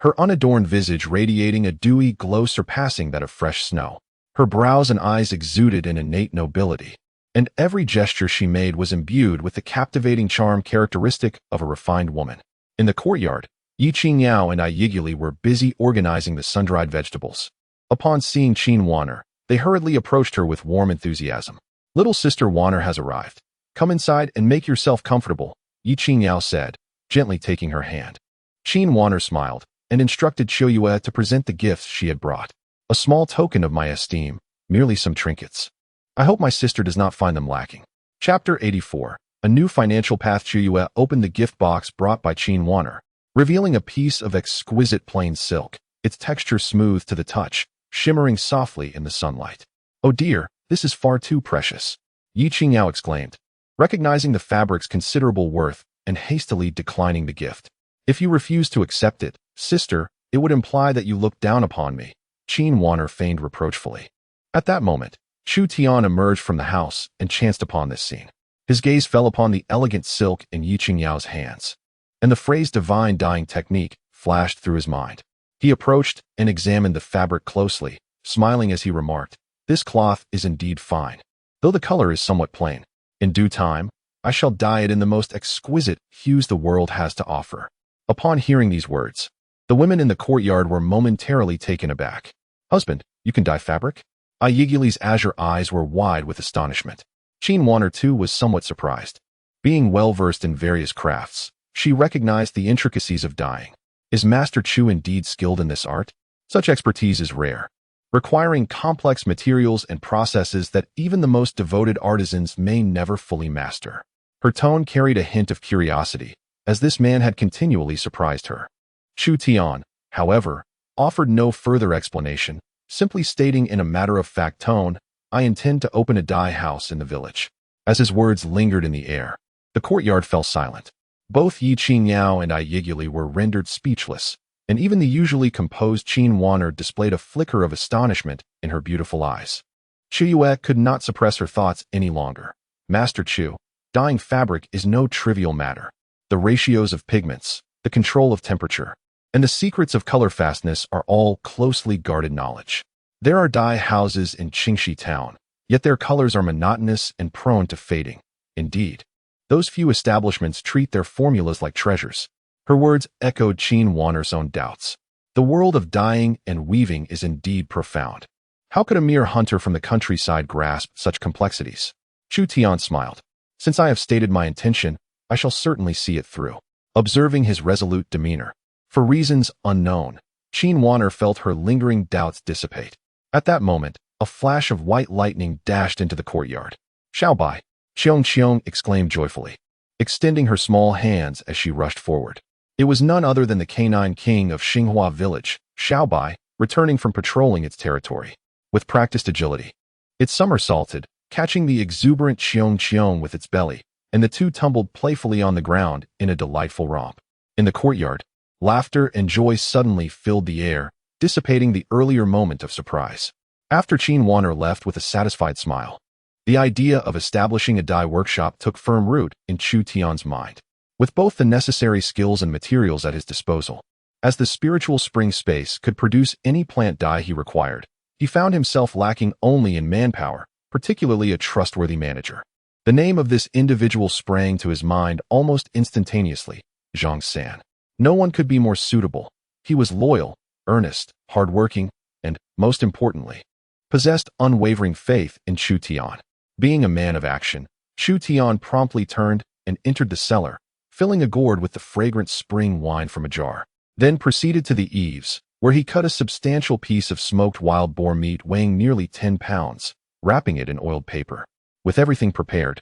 her unadorned visage radiating a dewy glow surpassing that of fresh snow. Her brows and eyes exuded an innate nobility, and every gesture she made was imbued with the captivating charm characteristic of a refined woman. In the courtyard, Ye Qingyao and Ye were busy organizing the sun-dried vegetables. Upon seeing Qin Wanner, they hurriedly approached her with warm enthusiasm. "Little sister Wanner has arrived. Come inside and make yourself comfortable," Ye Qingyao said, gently taking her hand. Qin Wanner smiled and instructed Qiuyue to present the gifts she had brought. "A small token of my esteem, merely some trinkets. I hope my sister does not find them lacking." Chapter 84. A new financial path. Qiuyue opened the gift box brought by Qin Wanner, revealing a piece of exquisite plain silk, its texture smooth to the touch, shimmering softly in the sunlight. "Oh dear, this is far too precious," Ye Qingyao exclaimed, recognizing the fabric's considerable worth and hastily declining the gift. "If you refuse to accept it, sister, it would imply that you look down upon me," Qin Wanner feigned reproachfully. At that moment, Chu Tian emerged from the house and chanced upon this scene. His gaze fell upon the elegant silk in Ye Qingyao's hands, and the phrase divine dyeing technique flashed through his mind. He approached and examined the fabric closely, smiling as he remarked, "This cloth is indeed fine, though the color is somewhat plain. In due time, I shall dye it in the most exquisite hues the world has to offer." Upon hearing these words, the women in the courtyard were momentarily taken aback. "Husband, you can dye fabric?" Yegi's azure eyes were wide with astonishment. Qin Wanner too was somewhat surprised. Being well-versed in various crafts, she recognized the intricacies of dyeing. Is Master Chu indeed skilled in this art? Such expertise is rare, requiring complex materials and processes that even the most devoted artisans may never fully master. Her tone carried a hint of curiosity, as this man had continually surprised her. Chu Tian, however, offered no further explanation, simply stating in a matter-of-fact tone, "I intend to open a dye house in the village." As his words lingered in the air, the courtyard fell silent. Both Ye Qingyao and Ye were rendered speechless, and even the usually composed Qin Wanner displayed a flicker of astonishment in her beautiful eyes. Qiuyue could not suppress her thoughts any longer. "Master Chu, dyeing fabric is no trivial matter. The ratios of pigments, the control of temperature, and the secrets of color fastness are all closely guarded knowledge. There are dye houses in Qingxi town, yet their colors are monotonous and prone to fading. Indeed, those few establishments treat their formulas like treasures." Her words echoed Qin Wanner's own doubts. The world of dyeing and weaving is indeed profound. How could a mere hunter from the countryside grasp such complexities? Chu Tian smiled. "Since I have stated my intention, I shall certainly see it through." Observing his resolute demeanor, for reasons unknown, Qin Wanner felt her lingering doubts dissipate. At that moment, a flash of white lightning dashed into the courtyard. "Xiaobai!" Qiong exclaimed joyfully, extending her small hands as she rushed forward. It was none other than the canine king of Xinghua village, Xiaobai, returning from patrolling its territory. With practiced agility, it somersaulted, catching the exuberant Qiong with its belly, and the two tumbled playfully on the ground in a delightful romp. In the courtyard, laughter and joy suddenly filled the air, dissipating the earlier moment of surprise. After Qin Wanner left with a satisfied smile, the idea of establishing a dye workshop took firm root in Chu Tian's mind. With both the necessary skills and materials at his disposal, as the spiritual spring space could produce any plant dye he required, he found himself lacking only in manpower, particularly a trustworthy manager. The name of this individual sprang to his mind almost instantaneously, Zhang San. No one could be more suitable. He was loyal, earnest, hardworking, and, most importantly, possessed unwavering faith in Chu Tian. Being a man of action, Chu Tian promptly turned and entered the cellar, filling a gourd with the fragrant spring wine from a jar. Then proceeded to the eaves, where he cut a substantial piece of smoked wild boar meat weighing nearly 10 pounds, wrapping it in oiled paper. With everything prepared,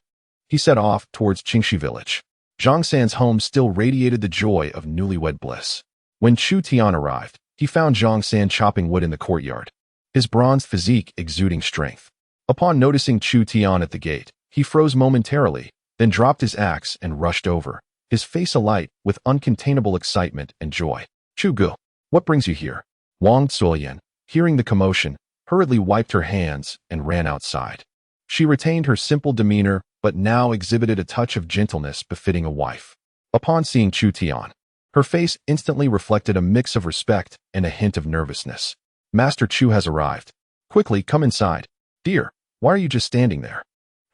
he set off towards Qingxi village. Zhang San's home still radiated the joy of newlywed bliss. When Chu Tian arrived, he found Zhang San chopping wood in the courtyard, his bronzed physique exuding strength. Upon noticing Chu Tian at the gate, he froze momentarily, then dropped his axe and rushed over, his face alight with uncontainable excitement and joy. "Chu Gu, what brings you here?" Wang Zuoyan, hearing the commotion, hurriedly wiped her hands and ran outside. She retained her simple demeanor, but now exhibited a touch of gentleness befitting a wife. Upon seeing Chu Tian, her face instantly reflected a mix of respect and a hint of nervousness. "Master Chu has arrived. Quickly, come inside." "Dear, why are you just standing there?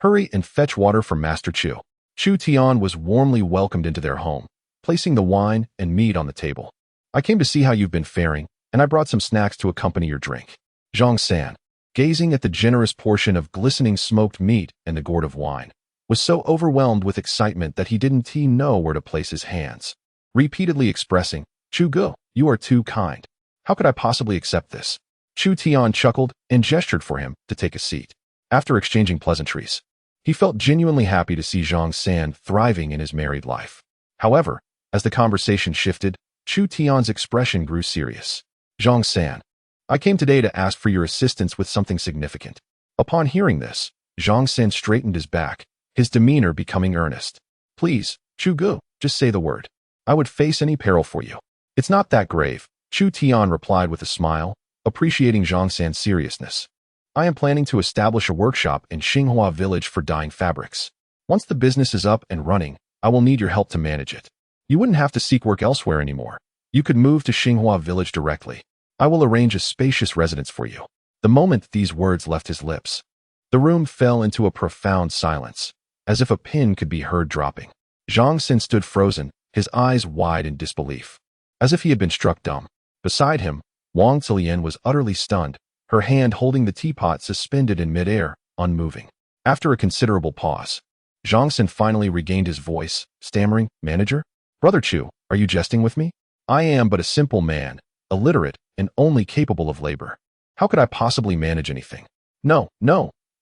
Hurry and fetch water for Master Chu." Chu Tian was warmly welcomed into their home, placing the wine and meat on the table. I came to see how you've been faring, and I brought some snacks to accompany your drink. Zhang San, gazing at the generous portion of glistening smoked meat and the gourd of wine, was so overwhelmed with excitement that he didn't even know where to place his hands, repeatedly expressing, "Chu Gu, you are too kind. How could I possibly accept this?" Chu Tian chuckled and gestured for him to take a seat. After exchanging pleasantries, he felt genuinely happy to see Zhang San thriving in his married life. However, as the conversation shifted, Chu Tian's expression grew serious. "Zhang San, I came today to ask for your assistance with something significant." Upon hearing this, Zhang San straightened his back, his demeanor becoming earnest. "Please, Chu Gu, just say the word. I would face any peril for you." "It's not that grave," Chu Tian replied with a smile, appreciating Zhang San's seriousness. "I am planning to establish a workshop in Qingyao village for dyeing fabrics. Once the business is up and running, I will need your help to manage it. You wouldn't have to seek work elsewhere anymore. You could move to Qingyao village directly. I will arrange a spacious residence for you." The moment these words left his lips, the room fell into a profound silence, as if a pin could be heard dropping. Zhang San stood frozen, his eyes wide in disbelief, as if he had been struck dumb. Beside him, Wang Zilian was utterly stunned, her hand holding the teapot suspended in midair, unmoving. After a considerable pause, Zhang San finally regained his voice, stammering, "Manager? Brother Chu, are you jesting with me? I am but a simple man, illiterate, and only capable of labor. How could I possibly manage anything? No,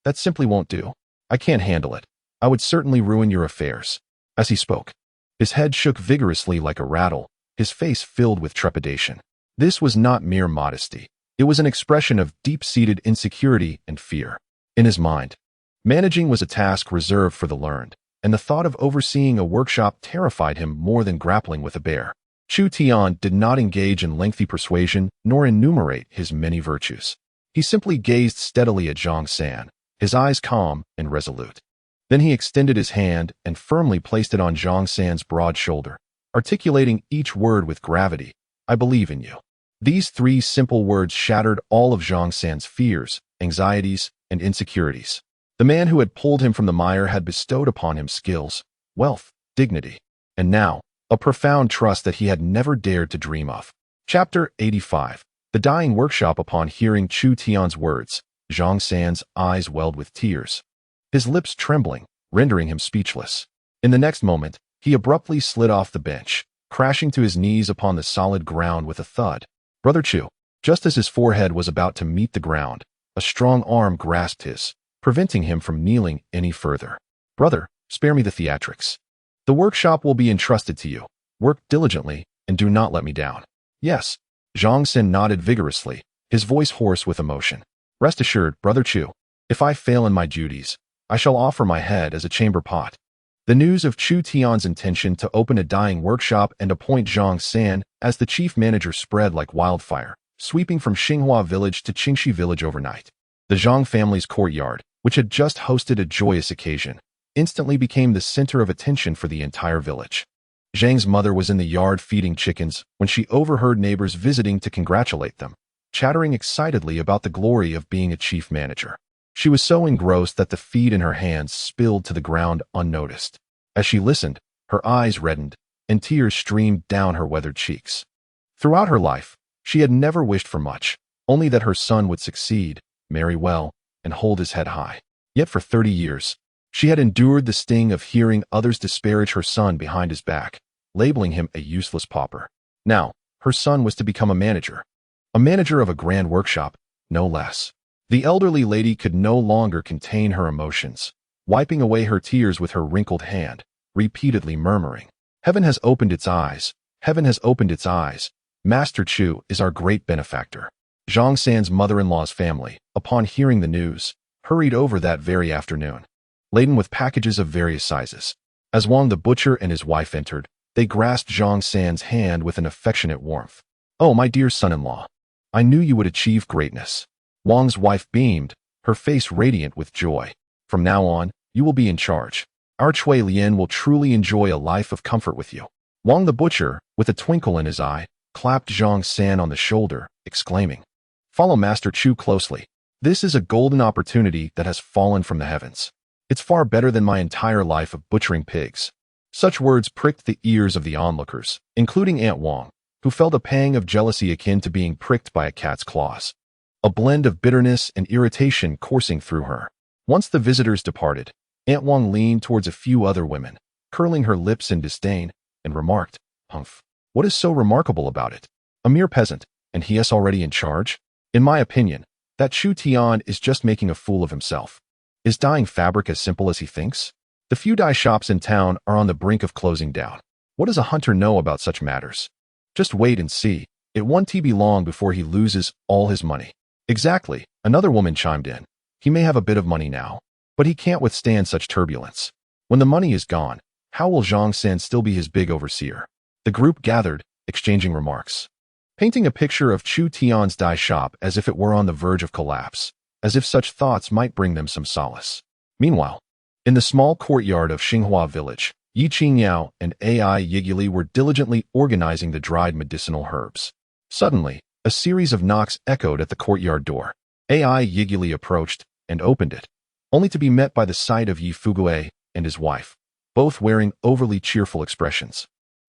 that simply won't do. I can't handle it. I would certainly ruin your affairs." As he spoke, his head shook vigorously like a rattle, his face filled with trepidation. This was not mere modesty. It was an expression of deep-seated insecurity and fear. In his mind, managing was a task reserved for the learned, and the thought of overseeing a workshop terrified him more than grappling with a bear. Chu Tian did not engage in lengthy persuasion nor enumerate his many virtues. He simply gazed steadily at Zhang San, his eyes calm and resolute. Then he extended his hand and firmly placed it on Zhang San's broad shoulder, articulating each word with gravity, "I believe in you." These three simple words shattered all of Zhang San's fears, anxieties, and insecurities. The man who had pulled him from the mire had bestowed upon him skills, wealth, dignity, and now, a profound trust that he had never dared to dream of. Chapter 85. The Dyeing Workshop. Upon hearing Chu Tian's words, Zhang San's eyes welled with tears, his lips trembling, rendering him speechless. In the next moment, he abruptly slid off the bench, crashing to his knees upon the solid ground with a thud. "Brother Chu." Just as his forehead was about to meet the ground, a strong arm grasped his, preventing him from kneeling any further. "Brother, spare me the theatrics. The workshop will be entrusted to you. Work diligently, and do not let me down." "Yes." Zhang San nodded vigorously, his voice hoarse with emotion. "Rest assured, Brother Chu, if I fail in my duties, I shall offer my head as a chamber pot." The news of Chu Tian's intention to open a dyeing workshop and appoint Zhang San as the chief manager spread like wildfire, sweeping from Qinghua village to Qingxi village overnight. The Zhang family's courtyard, which had just hosted a joyous occasion, instantly became the center of attention for the entire village. Zhang's mother was in the yard feeding chickens when she overheard neighbors visiting to congratulate them, chattering excitedly about the glory of being a chief manager. She was so engrossed that the feed in her hands spilled to the ground unnoticed. As she listened, her eyes reddened, and tears streamed down her weathered cheeks. Throughout her life, she had never wished for much, only that her son would succeed, marry well, and hold his head high. Yet for 30 years, she had endured the sting of hearing others disparage her son behind his back, labeling him a useless pauper. Now, her son was to become a manager of a grand workshop, no less. The elderly lady could no longer contain her emotions, wiping away her tears with her wrinkled hand, repeatedly murmuring, "Heaven has opened its eyes. Heaven has opened its eyes. Master Chu is our great benefactor." Zhang San's mother-in-law's family, upon hearing the news, hurried over that very afternoon, laden with packages of various sizes. As Wang the butcher and his wife entered, they grasped Zhang San's hand with an affectionate warmth. "Oh, my dear son-in-law, I knew you would achieve greatness." Wang's wife beamed, her face radiant with joy. "From now on, you will be in charge. Our Chui Lian will truly enjoy a life of comfort with you." Wang the butcher, with a twinkle in his eye, clapped Zhang San on the shoulder, exclaiming, "Follow Master Chu closely. This is a golden opportunity that has fallen from the heavens. It's far better than my entire life of butchering pigs." Such words pricked the ears of the onlookers, including Aunt Wang, who felt a pang of jealousy akin to being pricked by a cat's claws. A blend of bitterness and irritation coursing through her. Once the visitors departed, Aunt Wang leaned towards a few other women, curling her lips in disdain, and remarked, "Humph, what is so remarkable about it? A mere peasant, and he is already in charge? In my opinion, that Chu Tian is just making a fool of himself. Is dyeing fabric as simple as he thinks? The few dye shops in town are on the brink of closing down. What does a hunter know about such matters? Just wait and see. It won't be long before he loses all his money." "Exactly," another woman chimed in. "He may have a bit of money now, but he can't withstand such turbulence. When the money is gone, how will Zhang San still be his big overseer?" The group gathered, exchanging remarks, painting a picture of Chu Tian's dye shop as if it were on the verge of collapse, as if such thoughts might bring them some solace. Meanwhile, in the small courtyard of Xinghua village, Ye Qingyao and Ai Yiguli were diligently organizing the dried medicinal herbs. Suddenly, a series of knocks echoed at the courtyard door. Ai Yiguli approached and opened it, only to be met by the sight of Ye Fugue and his wife, both wearing overly cheerful expressions.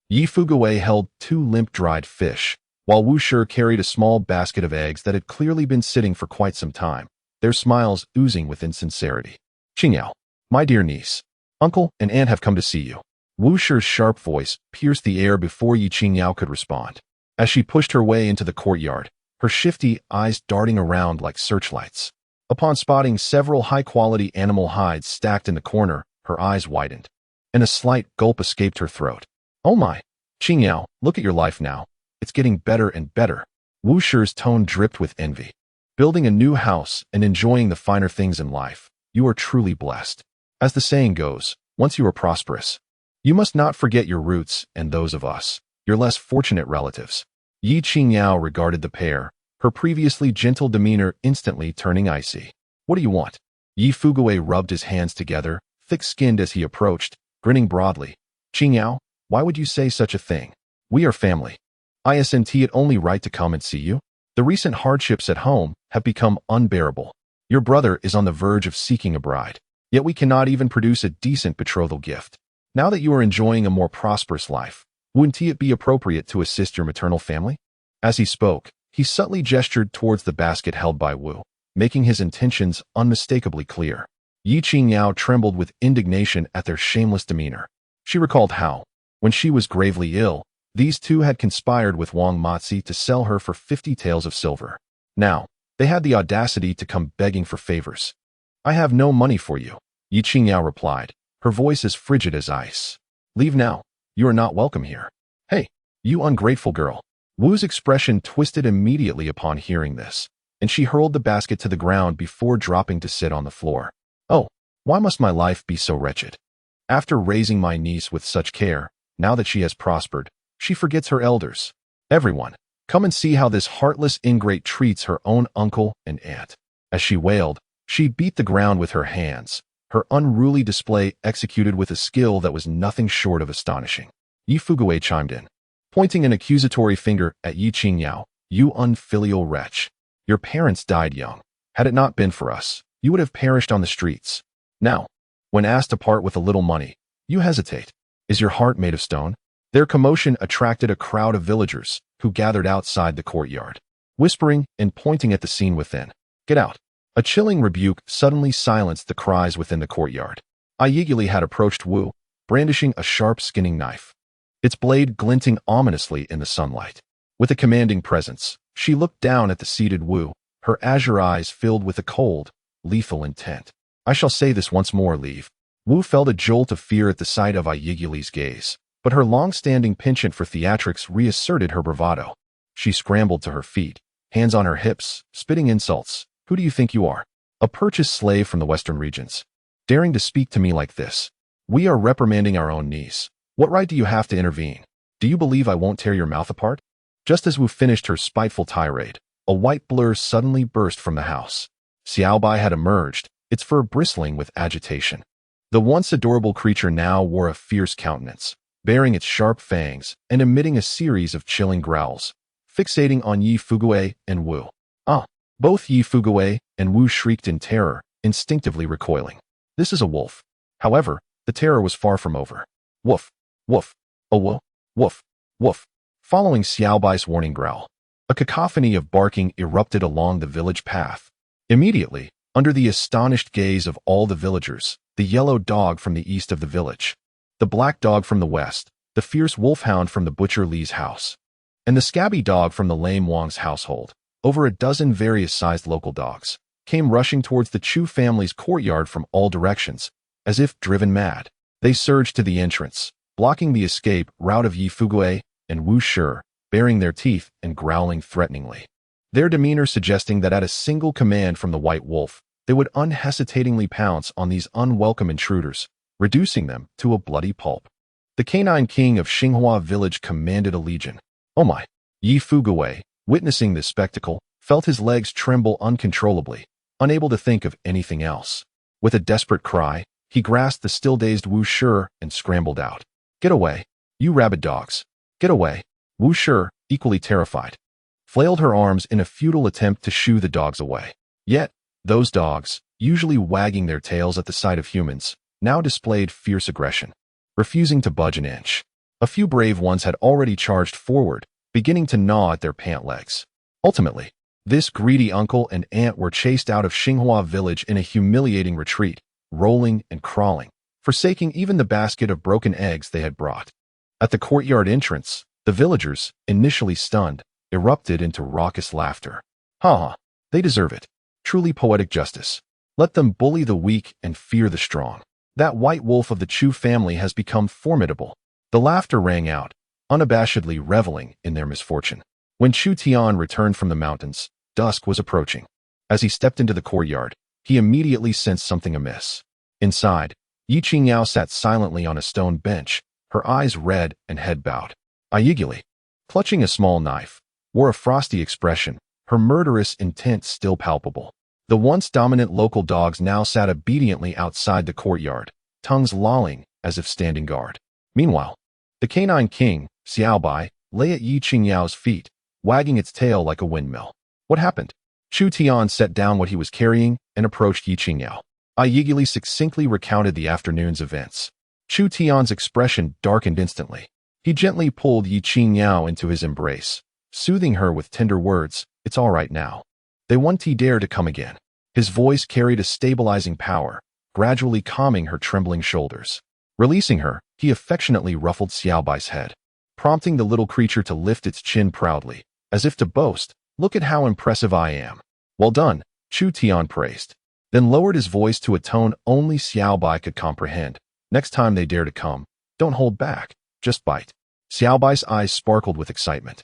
Ye Fugue held 2 limp dried fish, while Wu Shi carried a small basket of eggs that had clearly been sitting for quite some time, their smiles oozing with insincerity. "Qingyao, my dear niece, uncle and aunt have come to see you." Wu Shi's sharp voice pierced the air before Ye Qingyao could respond. As she pushed her way into the courtyard, her shifty eyes darting around like searchlights. Upon spotting several high-quality animal hides stacked in the corner, her eyes widened, and a slight gulp escaped her throat. "Oh my, Qingyao, look at your life now. It's getting better and better." Wu Shi's tone dripped with envy. "Building a new house and enjoying the finer things in life. You are truly blessed. As the saying goes, once you are prosperous, you must not forget your roots and those of us, your less fortunate relatives." Ye Qingyao regarded the pair, her previously gentle demeanor instantly turning icy. "What do you want?" Ye Fugue rubbed his hands together, thick-skinned as he approached, grinning broadly. "Qingyao, why would you say such a thing? We are family. Isn't it only right to come and see you? The recent hardships at home have become unbearable. Your brother is on the verge of seeking a bride, yet we cannot even produce a decent betrothal gift. Now that you are enjoying a more prosperous life, wouldn't it be appropriate to assist your maternal family?" As he spoke, he subtly gestured towards the basket held by Wu, making his intentions unmistakably clear. Ye Qingyao trembled with indignation at their shameless demeanor. She recalled how, when she was gravely ill, these two had conspired with Wang Matzi to sell her for 50 taels of silver. Now, they had the audacity to come begging for favors. "I have no money for you," Ye Qingyao replied, her voice as frigid as ice. "Leave now. You are not welcome here." "Hey, you ungrateful girl." Wu's expression twisted immediately upon hearing this, and she hurled the basket to the ground before dropping to sit on the floor. "Oh, why must my life be so wretched? After raising my niece with such care, now that she has prospered, she forgets her elders. Everyone, come and see how this heartless ingrate treats her own uncle and aunt." As she wailed, she beat the ground with her hands, her unruly display executed with a skill that was nothing short of astonishing. Ye Fugue chimed in, pointing an accusatory finger at Ye Qingyao. "You unfilial wretch. Your parents died young. Had it not been for us, you would have perished on the streets. Now, when asked to part with a little money, you hesitate. Is your heart made of stone?" Their commotion attracted a crowd of villagers, who gathered outside the courtyard, whispering and pointing at the scene within. "Get out." A chilling rebuke suddenly silenced the cries within the courtyard. Aiyigili had approached Wu, brandishing a sharp skinning knife, its blade glinting ominously in the sunlight. With a commanding presence, she looked down at the seated Wu, her azure eyes filled with a cold, lethal intent. "I shall say this once more, leave." Wu felt a jolt of fear at the sight of Aiyigili's gaze, but her long-standing penchant for theatrics reasserted her bravado. She scrambled to her feet, hands on her hips, spitting insults. "Who do you think you are? A purchased slave from the western regions? Daring to speak to me like this? We are reprimanding our own niece. What right do you have to intervene? Do you believe I won't tear your mouth apart?" Just as Wu finished her spiteful tirade, a white blur suddenly burst from the house. Xiaobai had emerged, its fur bristling with agitation. The once adorable creature now wore a fierce countenance, baring its sharp fangs and emitting a series of chilling growls, fixating on Ye Fugue and Wu. "Ah!" Both Ye Fugue and Wu shrieked in terror, instinctively recoiling. "This is a wolf." However, the terror was far from over. Woof, woof, oh woof, woof, woof. Following Xiaobai's warning growl, a cacophony of barking erupted along the village path. Immediately, under the astonished gaze of all the villagers, the yellow dog from the east of the village, the black dog from the west, the fierce wolfhound from the butcher Li's house, and the scabby dog from the lame Wang's household, over a dozen various-sized local dogs, came rushing towards the Chu family's courtyard from all directions, as if driven mad. They surged to the entrance, blocking the escape route of Ye Qingyao and Wu Shi, baring their teeth and growling threateningly. Their demeanor suggesting that at a single command from the White Wolf, they would unhesitatingly pounce on these unwelcome intruders, reducing them to a bloody pulp. The canine king of Xinghua village commanded a legion. Oh my! Ye Qingyao, witnessing this spectacle, felt his legs tremble uncontrollably, unable to think of anything else. With a desperate cry, he grasped the still-dazed Wu Shi and scrambled out. Get away, you rabid dogs! Get away! Wu Shi, equally terrified, flailed her arms in a futile attempt to shoo the dogs away. Yet, those dogs, usually wagging their tails at the sight of humans, now displayed fierce aggression, refusing to budge an inch. A few brave ones had already charged forward, beginning to gnaw at their pant legs. Ultimately, this greedy uncle and aunt were chased out of Xinghua village in a humiliating retreat, rolling and crawling, forsaking even the basket of broken eggs they had brought. At the courtyard entrance, the villagers, initially stunned, erupted into raucous laughter. Ha ha, they deserve it. Truly poetic justice. Let them bully the weak and fear the strong. That white wolf of the Chu family has become formidable. The laughter rang out, unabashedly reveling in their misfortune. When Chu Tian returned from the mountains, dusk was approaching. As he stepped into the courtyard, he immediately sensed something amiss. Inside, Ye Qingyao sat silently on a stone bench, her eyes red and head bowed. Ye, clutching a small knife, wore a frosty expression, her murderous intent still palpable. The once dominant local dogs now sat obediently outside the courtyard, tongues lolling as if standing guard. Meanwhile, the canine king, Xiaobai, lay at Ye Qingyao's feet, wagging its tail like a windmill. What happened? Chu Tian set down what he was carrying and approached Ye Qingyao. Ye succinctly recounted the afternoon's events. Chu Tian's expression darkened instantly. He gently pulled Ye Qingyao into his embrace, soothing her with tender words. It's all right now. They won't dare to come again. His voice carried a stabilizing power, gradually calming her trembling shoulders. Releasing her, he affectionately ruffled Xiaobai's head, prompting the little creature to lift its chin proudly, as if to boast, look at how impressive I am. Well done, Chu Tian praised, then lowered his voice to a tone only Xiaobai could comprehend. Next time they dare to come, don't hold back, just bite. Xiaobai's eyes sparkled with excitement,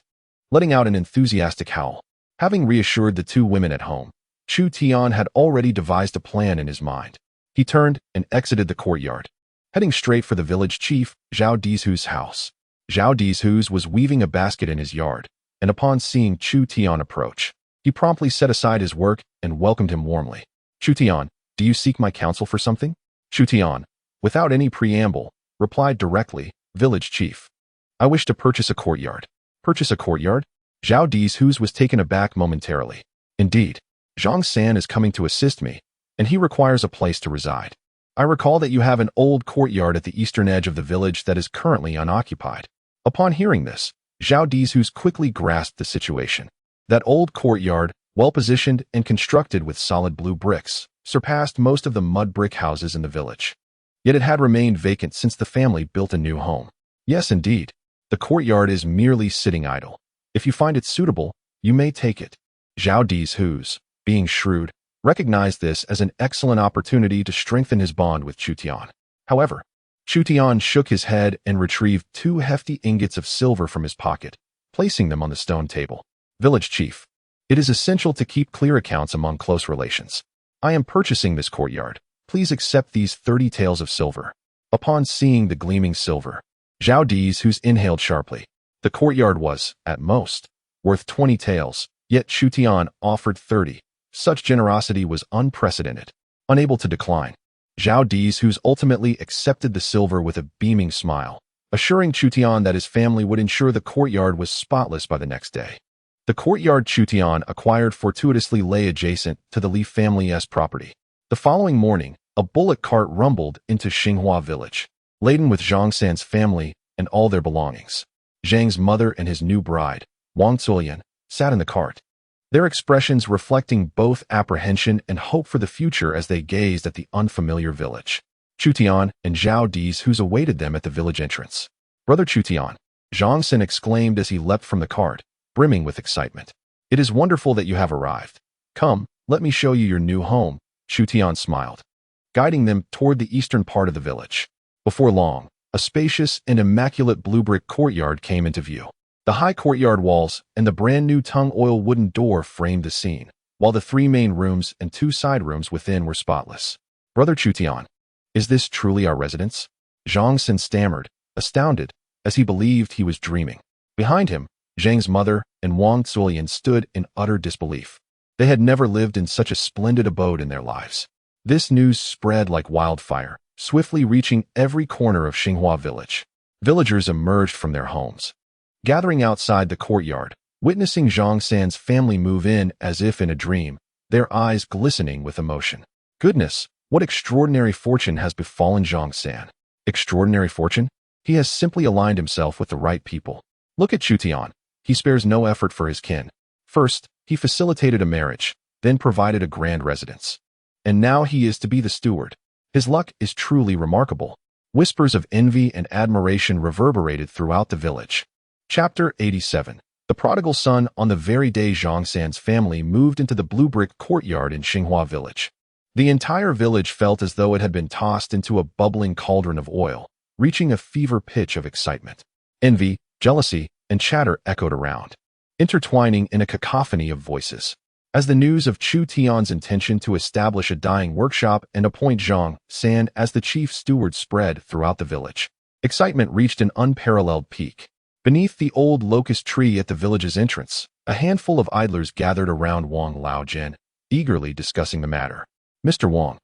letting out an enthusiastic howl. Having reassured the two women at home, Chu Tian had already devised a plan in his mind. He turned and exited the courtyard, heading straight for the village chief, Zhao Dishu's house. Zhao Dishu was weaving a basket in his yard, and upon seeing Chu Tian approach, he promptly set aside his work and welcomed him warmly. Chu Tian, do you seek my counsel for something? Chu Tian, without any preamble, replied directly, village chief. I wish to purchase a courtyard. Purchase a courtyard? Zhao Dishu was taken aback momentarily. Indeed, Zhang San is coming to assist me, and he requires a place to reside. I recall that you have an old courtyard at the eastern edge of the village that is currently unoccupied. Upon hearing this, Zhao Dishu quickly grasped the situation. That old courtyard, well-positioned and constructed with solid blue bricks, surpassed most of the mud brick houses in the village. Yet it had remained vacant since the family built a new home. Yes, indeed, the courtyard is merely sitting idle. If you find it suitable, you may take it. Zhao Dishu, being shrewd, recognized this as an excellent opportunity to strengthen his bond with Chu Tian. However, Chu Tian shook his head and retrieved 2 hefty ingots of silver from his pocket, placing them on the stone table. Village chief, it is essential to keep clear accounts among close relations. I am purchasing this courtyard. Please accept these 30 taels of silver. Upon seeing the gleaming silver, Zhao Dishu inhaled sharply. The courtyard was, at most, worth 20 taels, yet Chu Tian offered 30. Such generosity was unprecedented. Unable to decline, Zhao Dishu ultimately accepted the silver with a beaming smile, assuring Chu Tian that his family would ensure the courtyard was spotless by the next day. The courtyard Chu Tian acquired fortuitously lay adjacent to the Li family's property. The following morning, a bullock cart rumbled into Xinghua village. laden with Zhang San's family and all their belongings. Zhang's mother and his new bride, Wang Zulian, sat in the cart, their expressions reflecting both apprehension and hope for the future as they gazed at the unfamiliar village. Chu Tian and Zhao Di's who awaited them at the village entrance. "Brother Chu Tian," Zhang San exclaimed as he leapt from the cart, brimming with excitement. "It is wonderful that you have arrived. Come, let me show you your new home," Chu Tian smiled, guiding them toward the eastern part of the village. Before long, a spacious and immaculate blue brick courtyard came into view. The high courtyard walls and the brand-new tung-oil wooden door framed the scene, while the 3 main rooms and 2 side rooms within were spotless. "Brother Chu Tian, is this truly our residence?" Zhang San stammered, astounded, as he believed he was dreaming. Behind him, Zhang's mother and Wang Zulian stood in utter disbelief. They had never lived in such a splendid abode in their lives. This news spread like wildfire, swiftly reaching every corner of Xinghua village. Villagers emerged from their homes, gathering outside the courtyard, witnessing Zhang San's family move in as if in a dream, their eyes glistening with emotion. Goodness, what extraordinary fortune has befallen Zhang San. Extraordinary fortune? He has simply aligned himself with the right people. Look at Chu Tian. He spares no effort for his kin. First, he facilitated a marriage, then provided a grand residence. And now he is to be the steward. His luck is truly remarkable. Whispers of envy and admiration reverberated throughout the village. Chapter 87. The Prodigal Son. On the very day Zhang San's family moved into the blue brick courtyard in Xinghua village, the entire village felt as though it had been tossed into a bubbling cauldron of oil, reaching a fever pitch of excitement. Envy, jealousy, and chatter echoed around, intertwining in a cacophony of voices. As the news of Chu Tian's intention to establish a dyeing workshop and appoint Zhang San as the chief steward spread throughout the village, excitement reached an unparalleled peak. Beneath the old locust tree at the village's entrance, a handful of idlers gathered around Wang Laojian, eagerly discussing the matter. "Mr. Wang,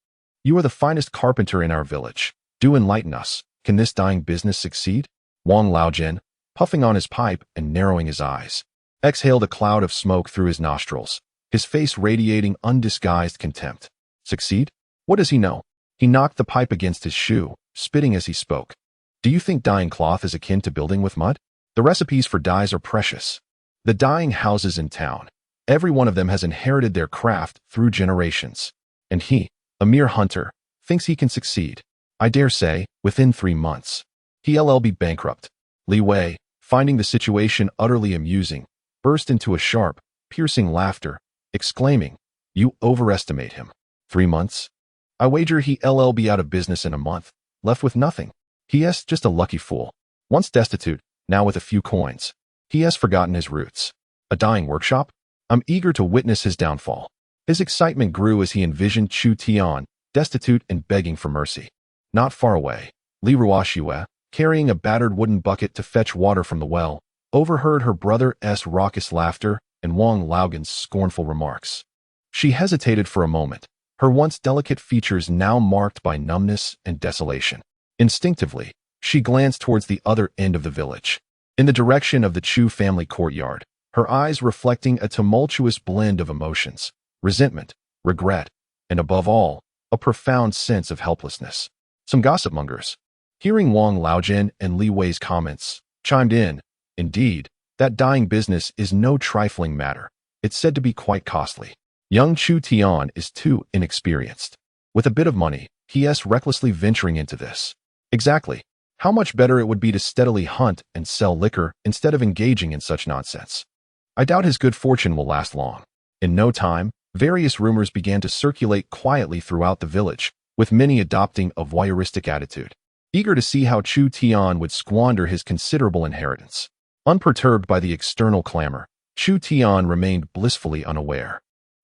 you are the finest carpenter in our village. Do enlighten us. Can this dyeing business succeed?" Wang Laojian, puffing on his pipe and narrowing his eyes, exhaled a cloud of smoke through his nostrils, his face radiating undisguised contempt. "Succeed? What does he know?" He knocked the pipe against his shoe, spitting as he spoke. "Do you think dyeing cloth is akin to building with mud? The recipes for dyes are precious. The dyeing houses in town, every one of them has inherited their craft through generations. And he, a mere hunter, thinks he can succeed. I dare say, within 3 months, he'll be bankrupt." Li Wei, finding the situation utterly amusing, burst into a sharp, piercing laughter, exclaiming, "You overestimate him. 3 months? I wager he'll be out of business in a month, left with nothing. He's just a lucky fool. Once destitute, now with a few coins. He has forgotten his roots. A dyeing workshop? I'm eager to witness his downfall." His excitement grew as he envisioned Chu Tian, destitute and begging for mercy. Not far away, Li Ruoxue, carrying a battered wooden bucket to fetch water from the well, overheard her brother's raucous laughter and Wang Laogan's scornful remarks. She hesitated for a moment, her once delicate features now marked by numbness and desolation. Instinctively, she glanced towards the other end of the village, in the direction of the Chu family courtyard, her eyes reflecting a tumultuous blend of emotions, resentment, regret, and above all, a profound sense of helplessness. Some gossip mongers, hearing Wang Laojian and Li Wei's comments, chimed in. "Indeed, that dyeing business is no trifling matter. It's said to be quite costly. Young Chu Tian is too inexperienced. With a bit of money, he's recklessly venturing into this." "Exactly. How much better it would be to steadily hunt and sell liquor instead of engaging in such nonsense. I doubt his good fortune will last long." In no time, various rumors began to circulate quietly throughout the village, with many adopting a voyeuristic attitude, eager to see how Chu Tian would squander his considerable inheritance. Unperturbed by the external clamor, Chu Tian remained blissfully unaware,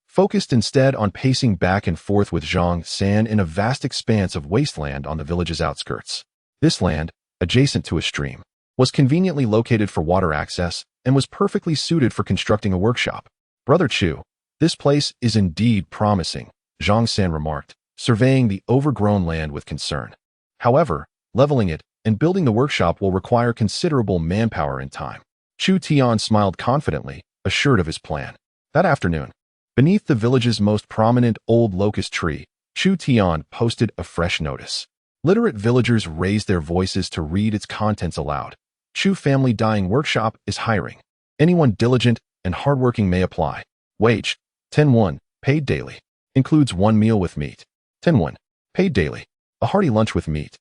focused instead on pacing back and forth with Zhang San in a vast expanse of wasteland on the village's outskirts. This land, adjacent to a stream, was conveniently located for water access and was perfectly suited for constructing a workshop. "Brother Chu, this place is indeed promising," Zhang San remarked, surveying the overgrown land with concern. "However, leveling it and building the workshop will require considerable manpower and time." Chu Tian smiled confidently, assured of his plan. That afternoon, beneath the village's most prominent old locust tree, Chu Tian posted a fresh notice. Literate villagers raised their voices to read its contents aloud. Chu Family Dyeing Workshop is hiring. Anyone diligent and hardworking may apply. Wage, 10-1, paid daily. Includes 1 meal with meat. 10-1, paid daily. A hearty lunch with meat.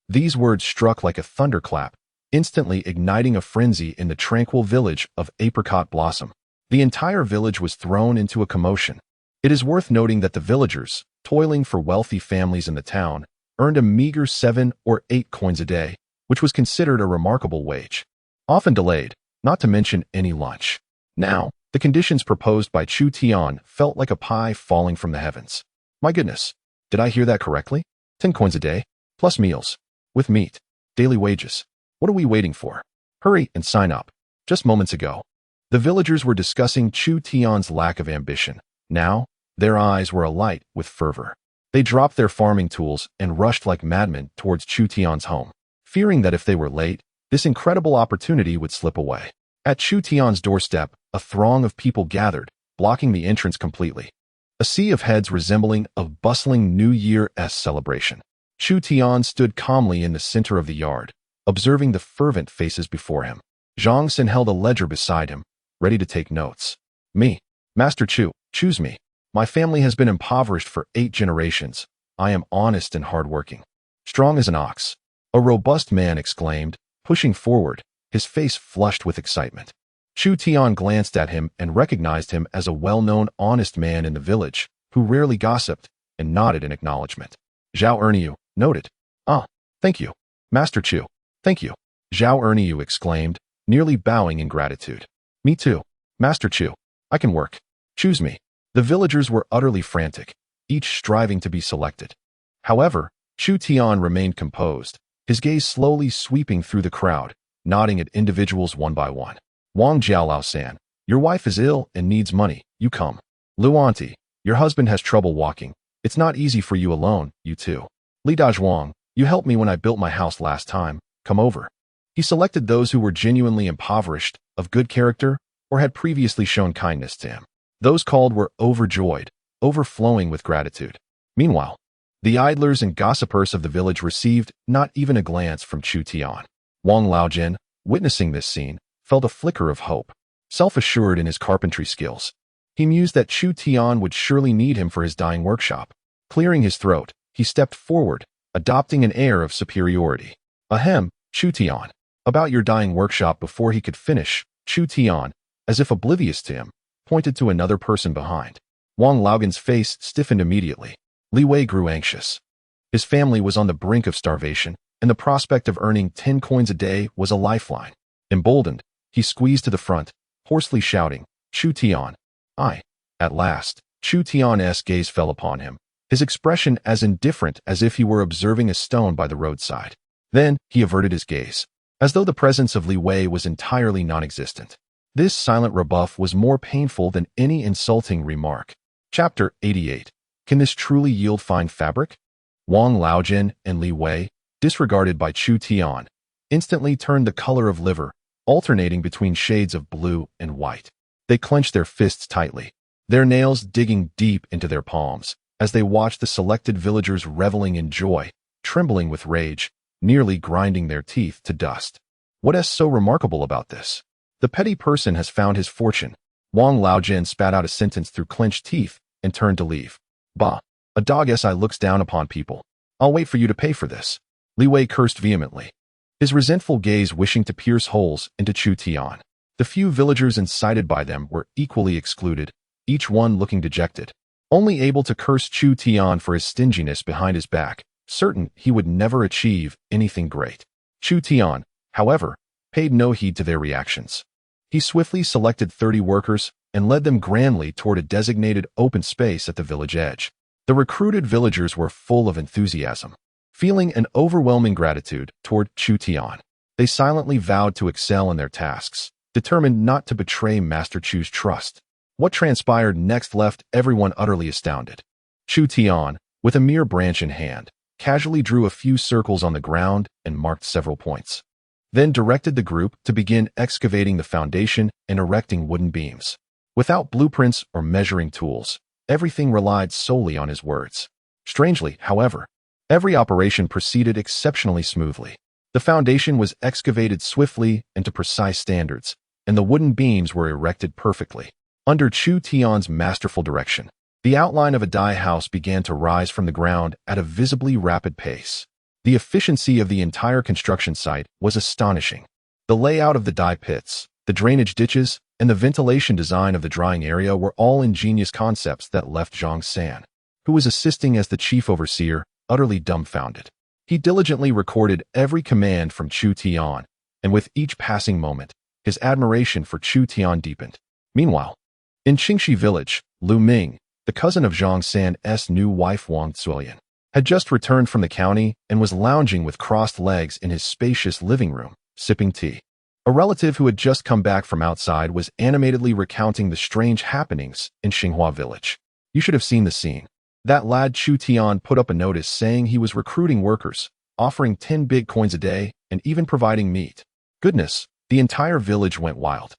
These words struck like a thunderclap, instantly igniting a frenzy in the tranquil village of Apricot Blossom. The entire village was thrown into a commotion. It is worth noting that the villagers, toiling for wealthy families in the town, earned a meager 7 or 8 coins a day, which was considered a remarkable wage. Often delayed, not to mention any lunch. Now, the conditions proposed by Chu Tian felt like a pie falling from the heavens. My goodness, did I hear that correctly? 10 coins a day, plus meals, with meat, daily wages. What are we waiting for? Hurry and sign up. Just moments ago, the villagers were discussing Chu Tian's lack of ambition. Now, their eyes were alight with fervor. They dropped their farming tools and rushed like madmen towards Chu Tian's home, fearing that if they were late, this incredible opportunity would slip away. At Chu Tian's doorstep, a throng of people gathered, blocking the entrance completely. A sea of heads resembling a bustling New Year's celebration. Chu Tian stood calmly in the center of the yard, observing the fervent faces before him. Zhang Xin held a ledger beside him, ready to take notes. Me, Master Chu, choose me. My family has been impoverished for 8 generations. I am honest and hardworking. Strong as an ox. A robust man exclaimed, pushing forward, his face flushed with excitement. Chu Tian glanced at him and recognized him as a well-known honest man in the village, who rarely gossiped, and nodded in acknowledgement. Zhao Erniu noted. Ah, thank you. Master Chu, thank you. Zhao Erniu exclaimed, nearly bowing in gratitude. Me too. Master Chu, I can work. Choose me. The villagers were utterly frantic, each striving to be selected. However, Chu Tian remained composed, his gaze slowly sweeping through the crowd, nodding at individuals one by one. Wang Jiaolao-san, your wife is ill and needs money. You come. Lu Auntie, your husband has trouble walking. It's not easy for you alone, you too. Li Dazhuang, you helped me when I built my house last time. Come over. He selected those who were genuinely impoverished, of good character, or had previously shown kindness to him. Those called were overjoyed, overflowing with gratitude. Meanwhile, the idlers and gossipers of the village received not even a glance from Chu Tian. Wang Laojin, witnessing this scene, felt a flicker of hope. Self-assured in his carpentry skills, he mused that Chu Tian would surely need him for his dyeing workshop. Clearing his throat, he stepped forward, adopting an air of superiority. Ahem, Chu Tian. About your dyeing workshop. Before he could finish, Chu Tian, as if oblivious to him, pointed to another person behind. Wang Laogan's face stiffened immediately. Li Wei grew anxious. His family was on the brink of starvation, and the prospect of earning 10 coins a day was a lifeline. Emboldened, he squeezed to the front, hoarsely shouting, Chu Tian. At last, Chu Tian's gaze fell upon him, his expression as indifferent as if he were observing a stone by the roadside. Then, he averted his gaze, as though the presence of Li Wei was entirely non-existent. This silent rebuff was more painful than any insulting remark. Chapter 88. Can this truly yield fine fabric? Wang Laojin and Li Wei, disregarded by Chu Tian, instantly turned the color of liver, alternating between shades of blue and white. They clenched their fists tightly, their nails digging deep into their palms, as they watched the selected villagers reveling in joy, trembling with rage, nearly grinding their teeth to dust. What is so remarkable about this? The petty person has found his fortune. Wang Laojin spat out a sentence through clenched teeth and turned to leave. Bah, a dog SI looks down upon people. I'll wait for you to pay for this. Li Wei cursed vehemently, his resentful gaze wishing to pierce holes into Chu Tian. The few villagers incited by them were equally excluded, each one looking dejected, only able to curse Chu Tian for his stinginess behind his back, certain he would never achieve anything great. Chu Tian, however, paid no heed to their reactions. He swiftly selected 30 workers and led them grandly toward a designated open space at the village edge. The recruited villagers were full of enthusiasm. Feeling an overwhelming gratitude toward Chu Tian, they silently vowed to excel in their tasks, determined not to betray Master Chu's trust. What transpired next left everyone utterly astounded. Chu Tian, with a mere branch in hand, casually drew a few circles on the ground and marked several points. Then directed the group to begin excavating the foundation and erecting wooden beams. Without blueprints or measuring tools, everything relied solely on his words. Strangely, however, Every operation proceeded exceptionally smoothly. The foundation was excavated swiftly and to precise standards, and the wooden beams were erected perfectly. Under Chu Tian's masterful direction, the outline of a dye house began to rise from the ground at a visibly rapid pace. The efficiency of the entire construction site was astonishing. The layout of the dye pits, the drainage ditches, and the ventilation design of the drying area were all ingenious concepts that left Zhang San, who was assisting as the chief overseer, utterly dumbfounded. He diligently recorded every command from Chu Tian, and with each passing moment, his admiration for Chu Tian deepened. Meanwhile, in Qingxi village, Lu Ming, the cousin of Zhang San's new wife Wang Zuilian, had just returned from the county and was lounging with crossed legs in his spacious living room, sipping tea. A relative who had just come back from outside was animatedly recounting the strange happenings in Xinghua village. You should have seen the scene. That lad Chu Tian put up a notice saying he was recruiting workers, offering 10 big coins a day, and even providing meat. Goodness, the entire village went wild.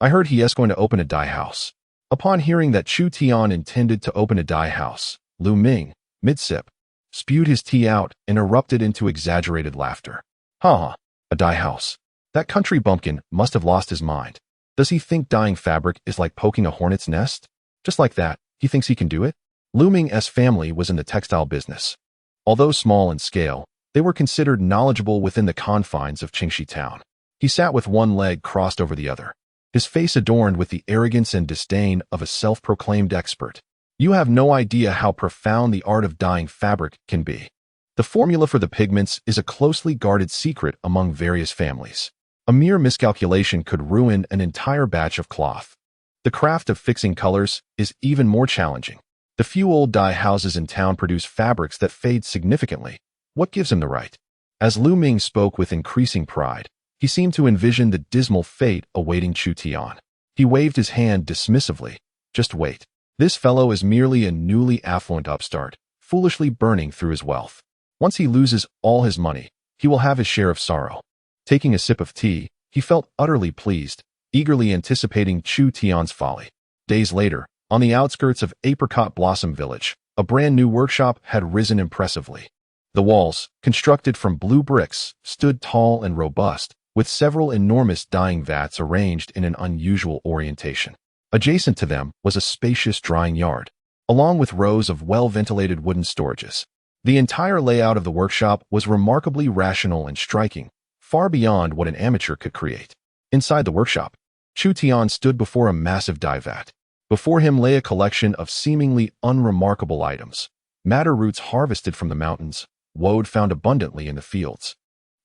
I heard he is going to open a dye house. Upon hearing that Chu Tian intended to open a dye house, Lu Ming, mid-sip, spewed his tea out and erupted into exaggerated laughter. Ha! A dye house. That country bumpkin must have lost his mind. Does he think dyeing fabric is like poking a hornet's nest? Just like that, he thinks he can do it? Lu Ming's family was in the textile business. Although small in scale, they were considered knowledgeable within the confines of Qingxi town. He sat with one leg crossed over the other, his face adorned with the arrogance and disdain of a self-proclaimed expert. You have no idea how profound the art of dyeing fabric can be. The formula for the pigments is a closely guarded secret among various families. A mere miscalculation could ruin an entire batch of cloth. The craft of fixing colors is even more challenging. The few old dye houses in town produce fabrics that fade significantly. What gives him the right? As Lu Ming spoke with increasing pride, he seemed to envision the dismal fate awaiting Chu Tian. He waved his hand dismissively. Just wait. This fellow is merely a newly affluent upstart, foolishly burning through his wealth. Once he loses all his money, he will have his share of sorrow. Taking a sip of tea, he felt utterly pleased, eagerly anticipating Chu Tian's folly. Days later, on the outskirts of Apricot Blossom Village, a brand new workshop had risen impressively. The walls, constructed from blue bricks, stood tall and robust, with several enormous dyeing vats arranged in an unusual orientation. Adjacent to them was a spacious drying yard, along with rows of well-ventilated wooden storages. The entire layout of the workshop was remarkably rational and striking, far beyond what an amateur could create. Inside the workshop, Chu Tian stood before a massive dye vat. Before him lay a collection of seemingly unremarkable items, madder roots harvested from the mountains, woad found abundantly in the fields,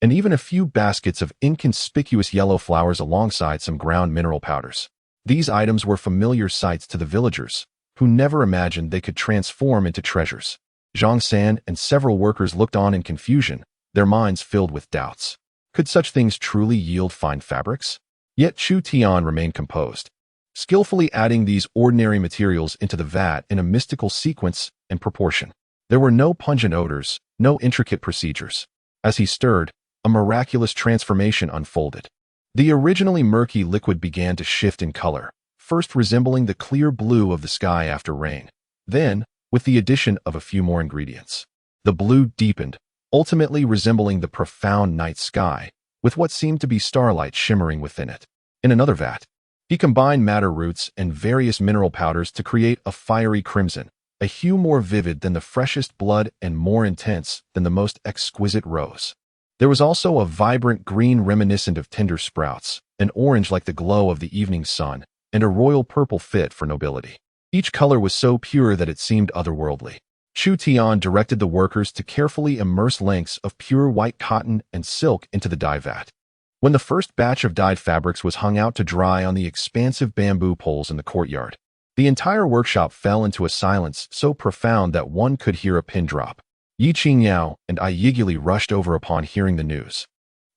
and even a few baskets of inconspicuous yellow flowers alongside some ground mineral powders. These items were familiar sights to the villagers, who never imagined they could transform into treasures. Zhang San and several workers looked on in confusion, their minds filled with doubts. Could such things truly yield fine fabrics? Yet Chu Tian remained composed, skillfully adding these ordinary materials into the vat in a mystical sequence and proportion. There were no pungent odors, no intricate procedures. As he stirred, a miraculous transformation unfolded. The originally murky liquid began to shift in color, first resembling the clear blue of the sky after rain. Then, with the addition of a few more ingredients, the blue deepened, ultimately resembling the profound night sky, with what seemed to be starlight shimmering within it. In another vat, he combined madder roots and various mineral powders to create a fiery crimson, a hue more vivid than the freshest blood and more intense than the most exquisite rose. There was also a vibrant green reminiscent of tender sprouts, an orange like the glow of the evening sun, and a royal purple fit for nobility. Each color was so pure that it seemed otherworldly. Chu Tian directed the workers to carefully immerse lengths of pure white cotton and silk into the dye vat. When the first batch of dyed fabrics was hung out to dry on the expansive bamboo poles in the courtyard, the entire workshop fell into a silence so profound that one could hear a pin drop. Ye Qingyao and I eagerly rushed over upon hearing the news,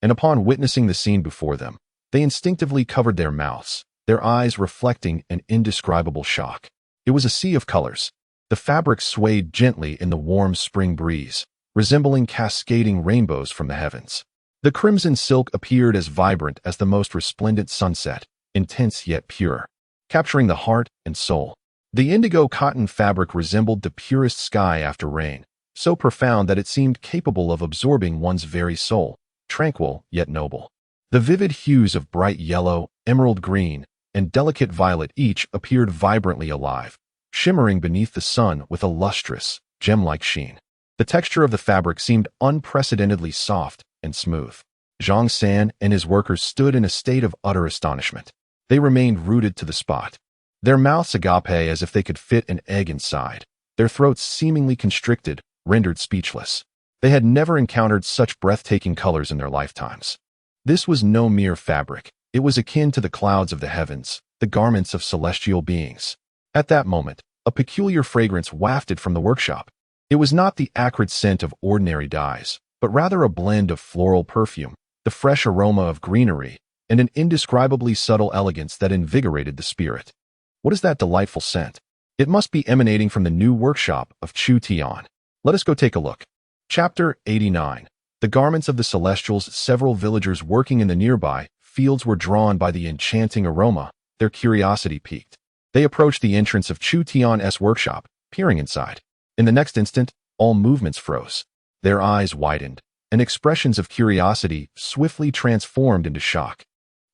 and upon witnessing the scene before them, they instinctively covered their mouths, their eyes reflecting an indescribable shock. It was a sea of colors. The fabric swayed gently in the warm spring breeze, resembling cascading rainbows from the heavens. The crimson silk appeared as vibrant as the most resplendent sunset, intense yet pure, capturing the heart and soul. The indigo cotton fabric resembled the purest sky after rain, so profound that it seemed capable of absorbing one's very soul, tranquil yet noble. The vivid hues of bright yellow, emerald green, and delicate violet each appeared vibrantly alive, shimmering beneath the sun with a lustrous, gem-like sheen. The texture of the fabric seemed unprecedentedly soft and smooth. Zhang San and his workers stood in a state of utter astonishment. They remained rooted to the spot, their mouths agape as if they could fit an egg inside, their throats seemingly constricted, rendered speechless. They had never encountered such breathtaking colors in their lifetimes. This was no mere fabric. It was akin to the clouds of the heavens, the garments of celestial beings. At that moment, a peculiar fragrance wafted from the workshop. It was not the acrid scent of ordinary dyes, but rather a blend of floral perfume, the fresh aroma of greenery, and an indescribably subtle elegance that invigorated the spirit. What is that delightful scent? It must be emanating from the new workshop of Chu Tian. Let us go take a look. Chapter 89. The garments of the Celestials. Several villagers working in the nearby fields were drawn by the enchanting aroma. Their curiosity piqued. They approached the entrance of Chu Tian's workshop, peering inside. In the next instant, all movements froze. Their eyes widened, and expressions of curiosity swiftly transformed into shock,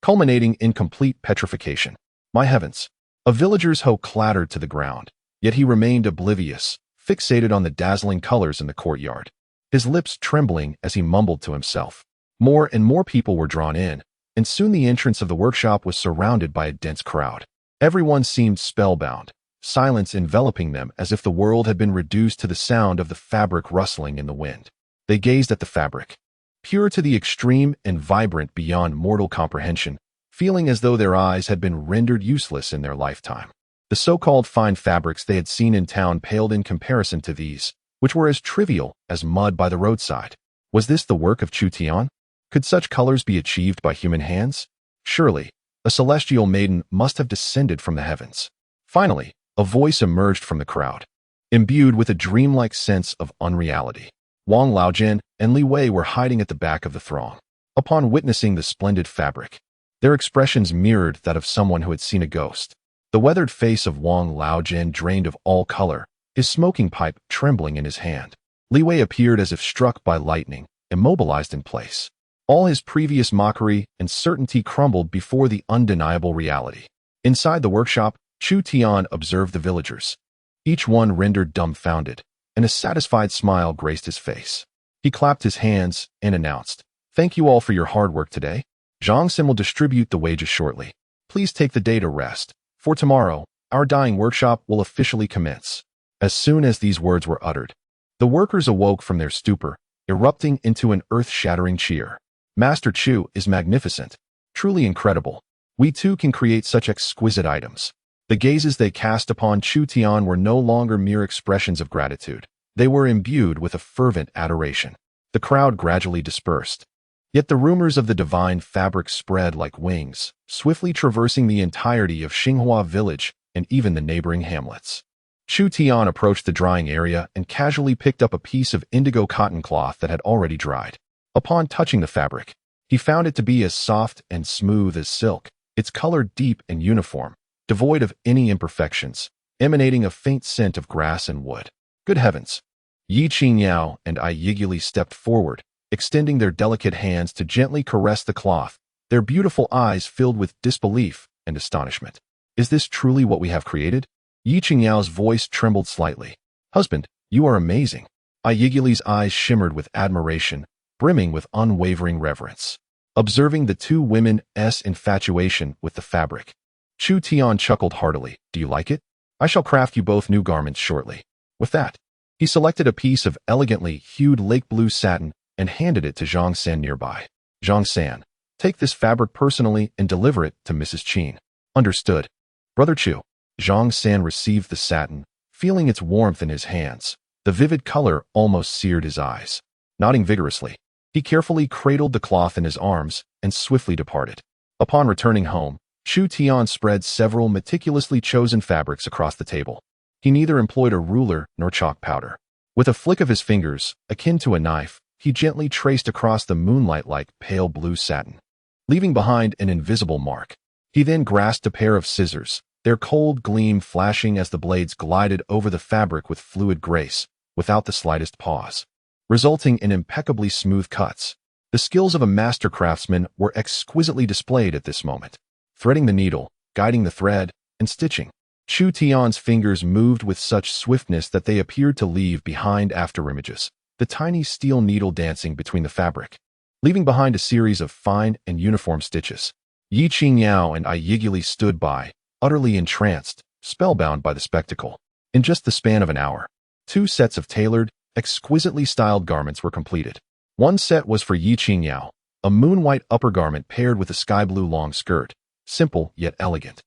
culminating in complete petrification. My heavens! A villager's hoe clattered to the ground, yet he remained oblivious, fixated on the dazzling colors in the courtyard, his lips trembling as he mumbled to himself. More and more people were drawn in, and soon the entrance of the workshop was surrounded by a dense crowd. Everyone seemed spellbound, silence enveloping them as if the world had been reduced to the sound of the fabric rustling in the wind. They gazed at the fabric, pure to the extreme and vibrant beyond mortal comprehension, feeling as though their eyes had been rendered useless in their lifetime. The so-called fine fabrics they had seen in town paled in comparison to these, which were as trivial as mud by the roadside. Was this the work of Chu Tian? Could such colors be achieved by human hands? Surely, a celestial maiden must have descended from the heavens. Finally, a voice emerged from the crowd, imbued with a dreamlike sense of unreality. Wang Laojin and Li Wei were hiding at the back of the throng. Upon witnessing the splendid fabric, their expressions mirrored that of someone who had seen a ghost. The weathered face of Wang Laojin drained of all color, his smoking pipe trembling in his hand. Li Wei appeared as if struck by lightning, immobilized in place. All his previous mockery and certainty crumbled before the undeniable reality. Inside the workshop, Chu Tian observed the villagers, each one rendered dumbfounded, and a satisfied smile graced his face. He clapped his hands and announced, "Thank you all for your hard work today. Zhang Sin will distribute the wages shortly. Please take the day to rest, for tomorrow, our dyeing workshop will officially commence." As soon as these words were uttered, the workers awoke from their stupor, erupting into an earth-shattering cheer. "Master Chu is magnificent, truly incredible. We too can create such exquisite items." The gazes they cast upon Chu Tian were no longer mere expressions of gratitude. They were imbued with a fervent adoration. The crowd gradually dispersed. Yet the rumors of the divine fabric spread like wings, swiftly traversing the entirety of Xinghua village and even the neighboring hamlets. Chu Tian approached the drying area and casually picked up a piece of indigo cotton cloth that had already dried. Upon touching the fabric, he found it to be as soft and smooth as silk, its color deep and uniform, devoid of any imperfections, emanating a faint scent of grass and wood. Good heavens! Ye Qingyao and Ye Qingyao stepped forward, extending their delicate hands to gently caress the cloth, their beautiful eyes filled with disbelief and astonishment. "Is this truly what we have created?" Ye Qingyao's voice trembled slightly. "Husband, you are amazing." Ye Qingyao eyes shimmered with admiration, brimming with unwavering reverence. Observing the two women's infatuation with the fabric, Chu Tian chuckled heartily. "Do you like it? I shall craft you both new garments shortly." With that, he selected a piece of elegantly hued lake blue satin and handed it to Zhang San nearby. "Zhang San, take this fabric personally and deliver it to Mrs. Qin." "Understood. Brother Chu." Zhang San received the satin, feeling its warmth in his hands. The vivid color almost seared his eyes. Nodding vigorously, he carefully cradled the cloth in his arms and swiftly departed. Upon returning home, Chu Tian spread several meticulously chosen fabrics across the table. He neither employed a ruler nor chalk powder. With a flick of his fingers, akin to a knife, he gently traced across the moonlight-like pale blue satin, leaving behind an invisible mark. He then grasped a pair of scissors, their cold gleam flashing as the blades glided over the fabric with fluid grace. without the slightest pause, resulting in impeccably smooth cuts. The skills of a master craftsman were exquisitely displayed at this moment. Threading the needle, guiding the thread, and stitching. Chu Tian's fingers moved with such swiftness that they appeared to leave behind afterimages, the tiny steel needle dancing between the fabric, leaving behind a series of fine and uniform stitches. Ye Qingyao and Ye stood by, utterly entranced, spellbound by the spectacle. In just the span of an hour, 2 sets of tailored, exquisitely styled garments were completed. One set was for Ye Qingyao, a moon-white upper garment paired with a sky-blue long skirt, simple yet elegant,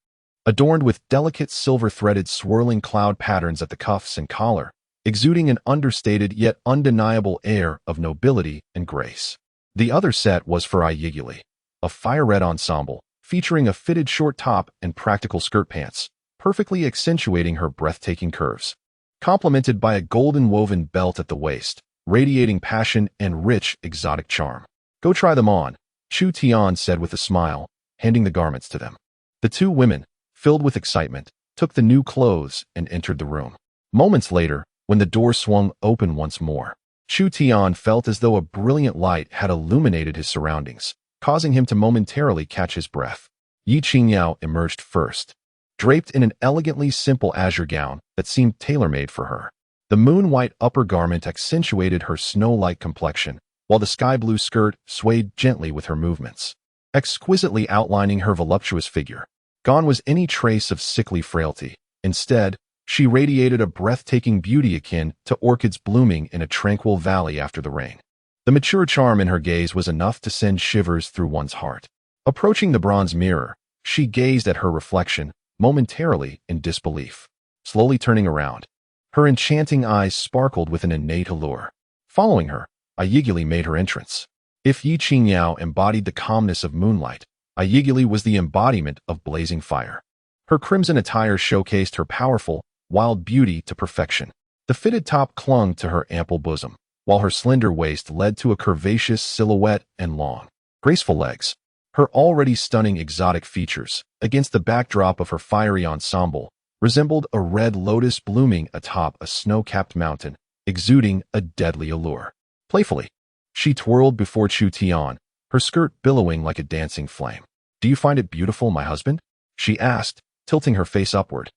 adorned with delicate silver-threaded swirling cloud patterns at the cuffs and collar, exuding an understated yet undeniable air of nobility and grace. The other set was for Ye, a fire-red ensemble, featuring a fitted short top and practical skirt pants, perfectly accentuating her breathtaking curves, complemented by a golden woven belt at the waist, radiating passion and rich, exotic charm. "Go try them on," Chu Tian said with a smile, handing the garments to them. The 2 women, filled with excitement, took the new clothes and entered the room. Moments later, when the door swung open once more, Chu Tian felt as though a brilliant light had illuminated his surroundings, causing him to momentarily catch his breath. Ye Qingyao emerged first, draped in an elegantly simple azure gown that seemed tailor-made for her. The moon-white upper garment accentuated her snow-like complexion, while the sky-blue skirt swayed gently with her movements, exquisitely outlining her voluptuous figure. Gone was any trace of sickly frailty. Instead, she radiated a breathtaking beauty akin to orchids blooming in a tranquil valley after the rain. The mature charm in her gaze was enough to send shivers through one's heart. Approaching the bronze mirror, she gazed at her reflection, momentarily in disbelief. Slowly turning around, her enchanting eyes sparkled with an innate allure. Following her, Ye made her entrance. If Ye Qingyao embodied the calmness of moonlight, Ye was the embodiment of blazing fire. Her crimson attire showcased her powerful, wild beauty to perfection. The fitted top clung to her ample bosom, while her slender waist led to a curvaceous silhouette and long, graceful legs. Her already stunning exotic features, against the backdrop of her fiery ensemble, resembled a red lotus blooming atop a snow-capped mountain, exuding a deadly allure. Playfully, she twirled before Chu Tian, her skirt billowing like a dancing flame. "Do you find it beautiful, my husband?" she asked, tilting her face upward,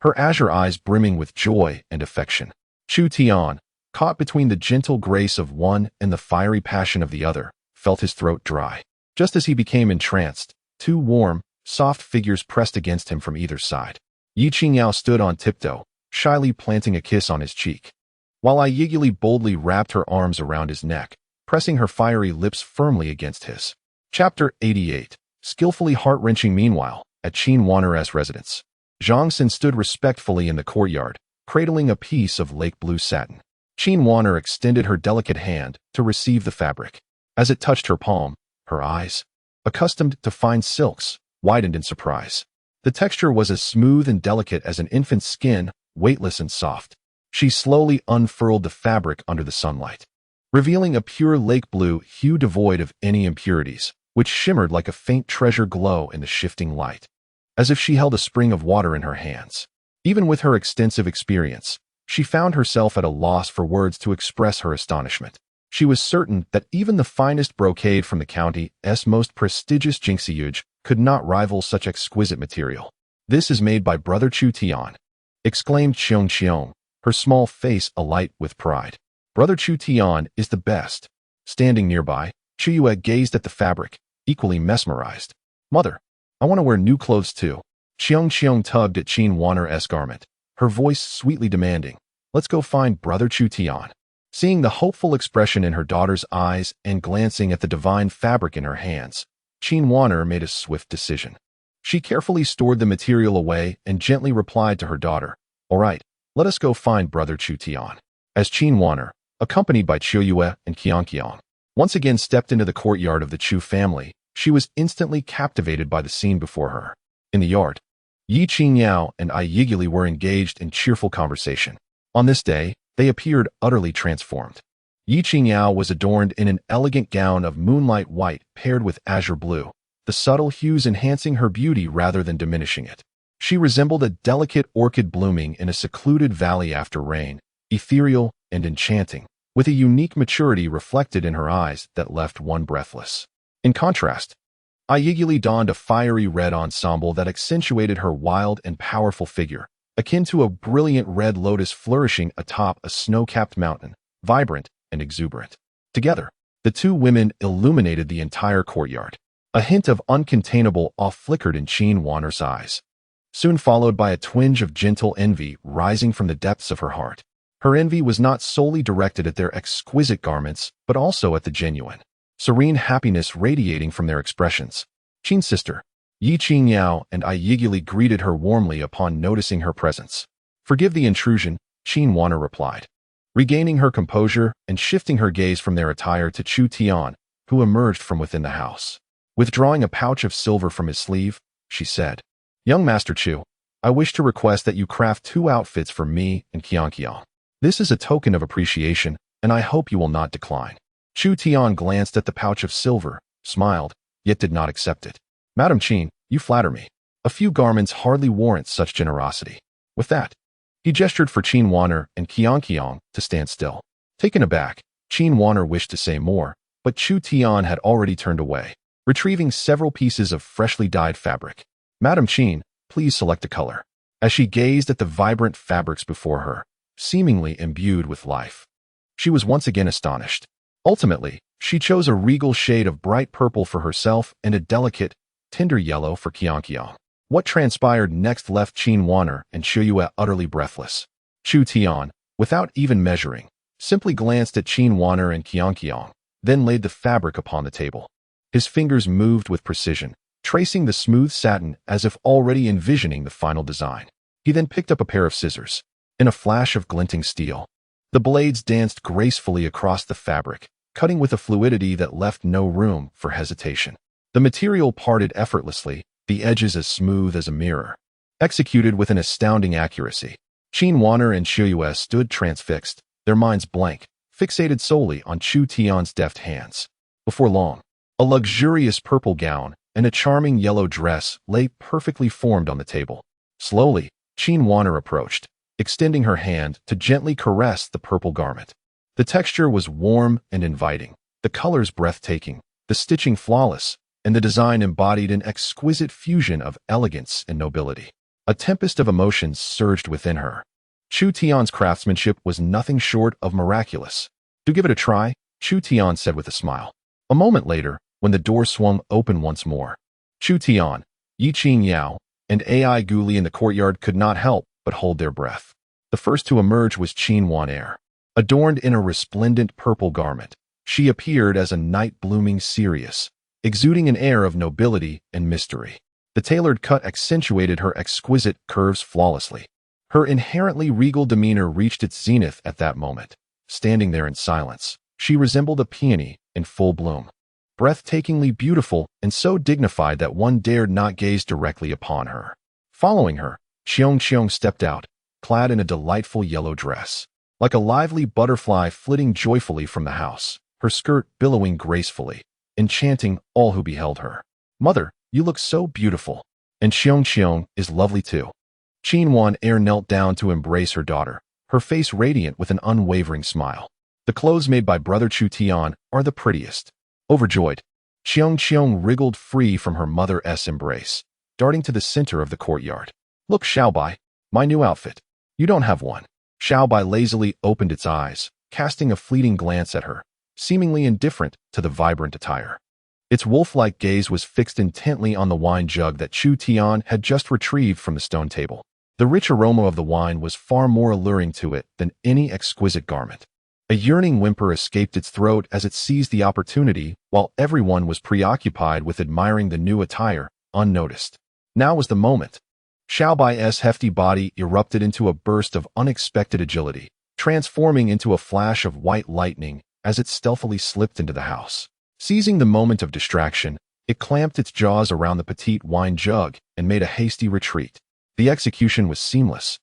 her azure eyes brimming with joy and affection. Chu Tian, caught between the gentle grace of one and the fiery passion of the other, felt his throat dry. Just as he became entranced, 2 warm, soft figures pressed against him from either side. Ye Qingyao stood on tiptoe, shyly planting a kiss on his cheek, while Ye boldly wrapped her arms around his neck, pressing her fiery lips firmly against his. Chapter 88. Skillfully heart-wrenching. Meanwhile, at Qin Wanner's residence, Zhang Xin stood respectfully in the courtyard, cradling a piece of lake-blue satin. Qin Wanner extended her delicate hand to receive the fabric. As it touched her palm, her eyes, accustomed to fine silks, widened in surprise. The texture was as smooth and delicate as an infant's skin, weightless and soft. She slowly unfurled the fabric under the sunlight, revealing a pure lake blue hue devoid of any impurities, which shimmered like a faint treasure glow in the shifting light, as if she held a spring of water in her hands. Even with her extensive experience, she found herself at a loss for words to express her astonishment. She was certain that even the finest brocade from the county's most prestigious jinxiuge could not rival such exquisite material. "This is made by Brother Chu Tian," exclaimed Xiong, her small face alight with pride. "Brother Chu Tian is the best." Standing nearby, Chu gazed at the fabric, equally mesmerized. "Mother, I want to wear new clothes too." Xiong tugged at Qin Wanner's garment, her voice sweetly demanding, "Let's go find Brother Chu Tian." Seeing the hopeful expression in her daughter's eyes and glancing at the divine fabric in her hands, Qin Wanner made a swift decision. She carefully stored the material away and gently replied to her daughter, "All right, let us go find Brother Chu Tian." As Qin Wanner, accompanied by Chu and Qiangqiang, once again stepped into the courtyard of the Chu family, she was instantly captivated by the scene before her. In the yard, Ye Qingyao and Ye were engaged in cheerful conversation. On this day, they appeared utterly transformed. Ye Qingyao was adorned in an elegant gown of moonlight white paired with azure blue, the subtle hues enhancing her beauty rather than diminishing it. She resembled a delicate orchid blooming in a secluded valley after rain, ethereal, and enchanting, with a unique maturity reflected in her eyes that left one breathless. In contrast, Ye donned a fiery red ensemble that accentuated her wild and powerful figure, akin to a brilliant red lotus flourishing atop a snow-capped mountain, vibrant and exuberant. Together, the two women illuminated the entire courtyard. A hint of uncontainable awe flickered in Qingyang's eyes, soon followed by a twinge of gentle envy rising from the depths of her heart. Her envy was not solely directed at their exquisite garments, but also at the genuine, serene happiness radiating from their expressions. Qin's sister, Ye Qingyao, and Ye greeted her warmly upon noticing her presence. "Forgive the intrusion," Qingyao replied, regaining her composure and shifting her gaze from their attire to Chu Tian, who emerged from within the house. Withdrawing a pouch of silver from his sleeve, she said, "Young Master Chu, I wish to request that you craft 2 outfits for me and Qingyao. This is a token of appreciation, and I hope you will not decline." Chu Tian glanced at the pouch of silver, smiled, yet did not accept it. "Madam Qin, you flatter me. A few garments hardly warrant such generosity." With that, he gestured for Qingyao and Qingyao to stand still. Taken aback, Qingyao wished to say more, but Chu Tian had already turned away, retrieving several pieces of freshly dyed fabric. "Madam Qin, please select a color." As she gazed at the vibrant fabrics before her, seemingly imbued with life, she was once again astonished. Ultimately, she chose a regal shade of bright purple for herself and a delicate, tender yellow for Qingyao. What transpired next left Qingyao and Shuyue utterly breathless. Chu Tian, without even measuring, simply glanced at Qingyao and Qingyao, then laid the fabric upon the table. His fingers moved with precision, tracing the smooth satin as if already envisioning the final design. He then picked up a pair of scissors. In a flash of glinting steel, the blades danced gracefully across the fabric, cutting with a fluidity that left no room for hesitation. The material parted effortlessly, the edges as smooth as a mirror. Executed with an astounding accuracy, Qingyao and Shuyue stood transfixed, their minds blank, fixated solely on Chu Tian's deft hands. Before long, a luxurious purple gown and a charming yellow dress lay perfectly formed on the table. Slowly, Qingyao approached, extending her hand to gently caress the purple garment. The texture was warm and inviting, the colors breathtaking, the stitching flawless, and the design embodied an exquisite fusion of elegance and nobility. A tempest of emotions surged within her. Chu Tian's craftsmanship was nothing short of miraculous. "To give it a try," Chu Tian said with a smile. A moment later, when the door swung open once more, Chu Tian, Ye Qingyao, and Ai Guli in the courtyard could not help but hold their breath. The first to emerge was Qingyao. Adorned in a resplendent purple garment, she appeared as a night blooming Sirius, exuding an air of nobility and mystery. The tailored cut accentuated her exquisite curves flawlessly. Her inherently regal demeanor reached its zenith at that moment. Standing there in silence, she resembled a peony in full bloom, breathtakingly beautiful and so dignified that one dared not gaze directly upon her. Following her, Qiong stepped out, clad in a delightful yellow dress. Like a lively butterfly flitting joyfully from the house, her skirt billowing gracefully, enchanting all who beheld her. "Mother, you look so beautiful. And Qiong is lovely too." Qingyao knelt down to embrace her daughter, her face radiant with an unwavering smile. "The clothes made by brother Chu Tian are the prettiest." Overjoyed, Qiong wriggled free from her mother's embrace, darting to the center of the courtyard. "Look, Xiaobai, my new outfit. You don't have one." Xiaobai lazily opened its eyes, casting a fleeting glance at her, seemingly indifferent to the vibrant attire. Its wolf-like gaze was fixed intently on the wine jug that Chu Tian had just retrieved from the stone table. The rich aroma of the wine was far more alluring to it than any exquisite garment. A yearning whimper escaped its throat as it seized the opportunity, while everyone was preoccupied with admiring the new attire, unnoticed. Now was the moment. Xiaobai's hefty body erupted into a burst of unexpected agility, transforming into a flash of white lightning as it stealthily slipped into the house. Seizing the moment of distraction, it clamped its jaws around the petite wine jug and made a hasty retreat. The execution was seamless,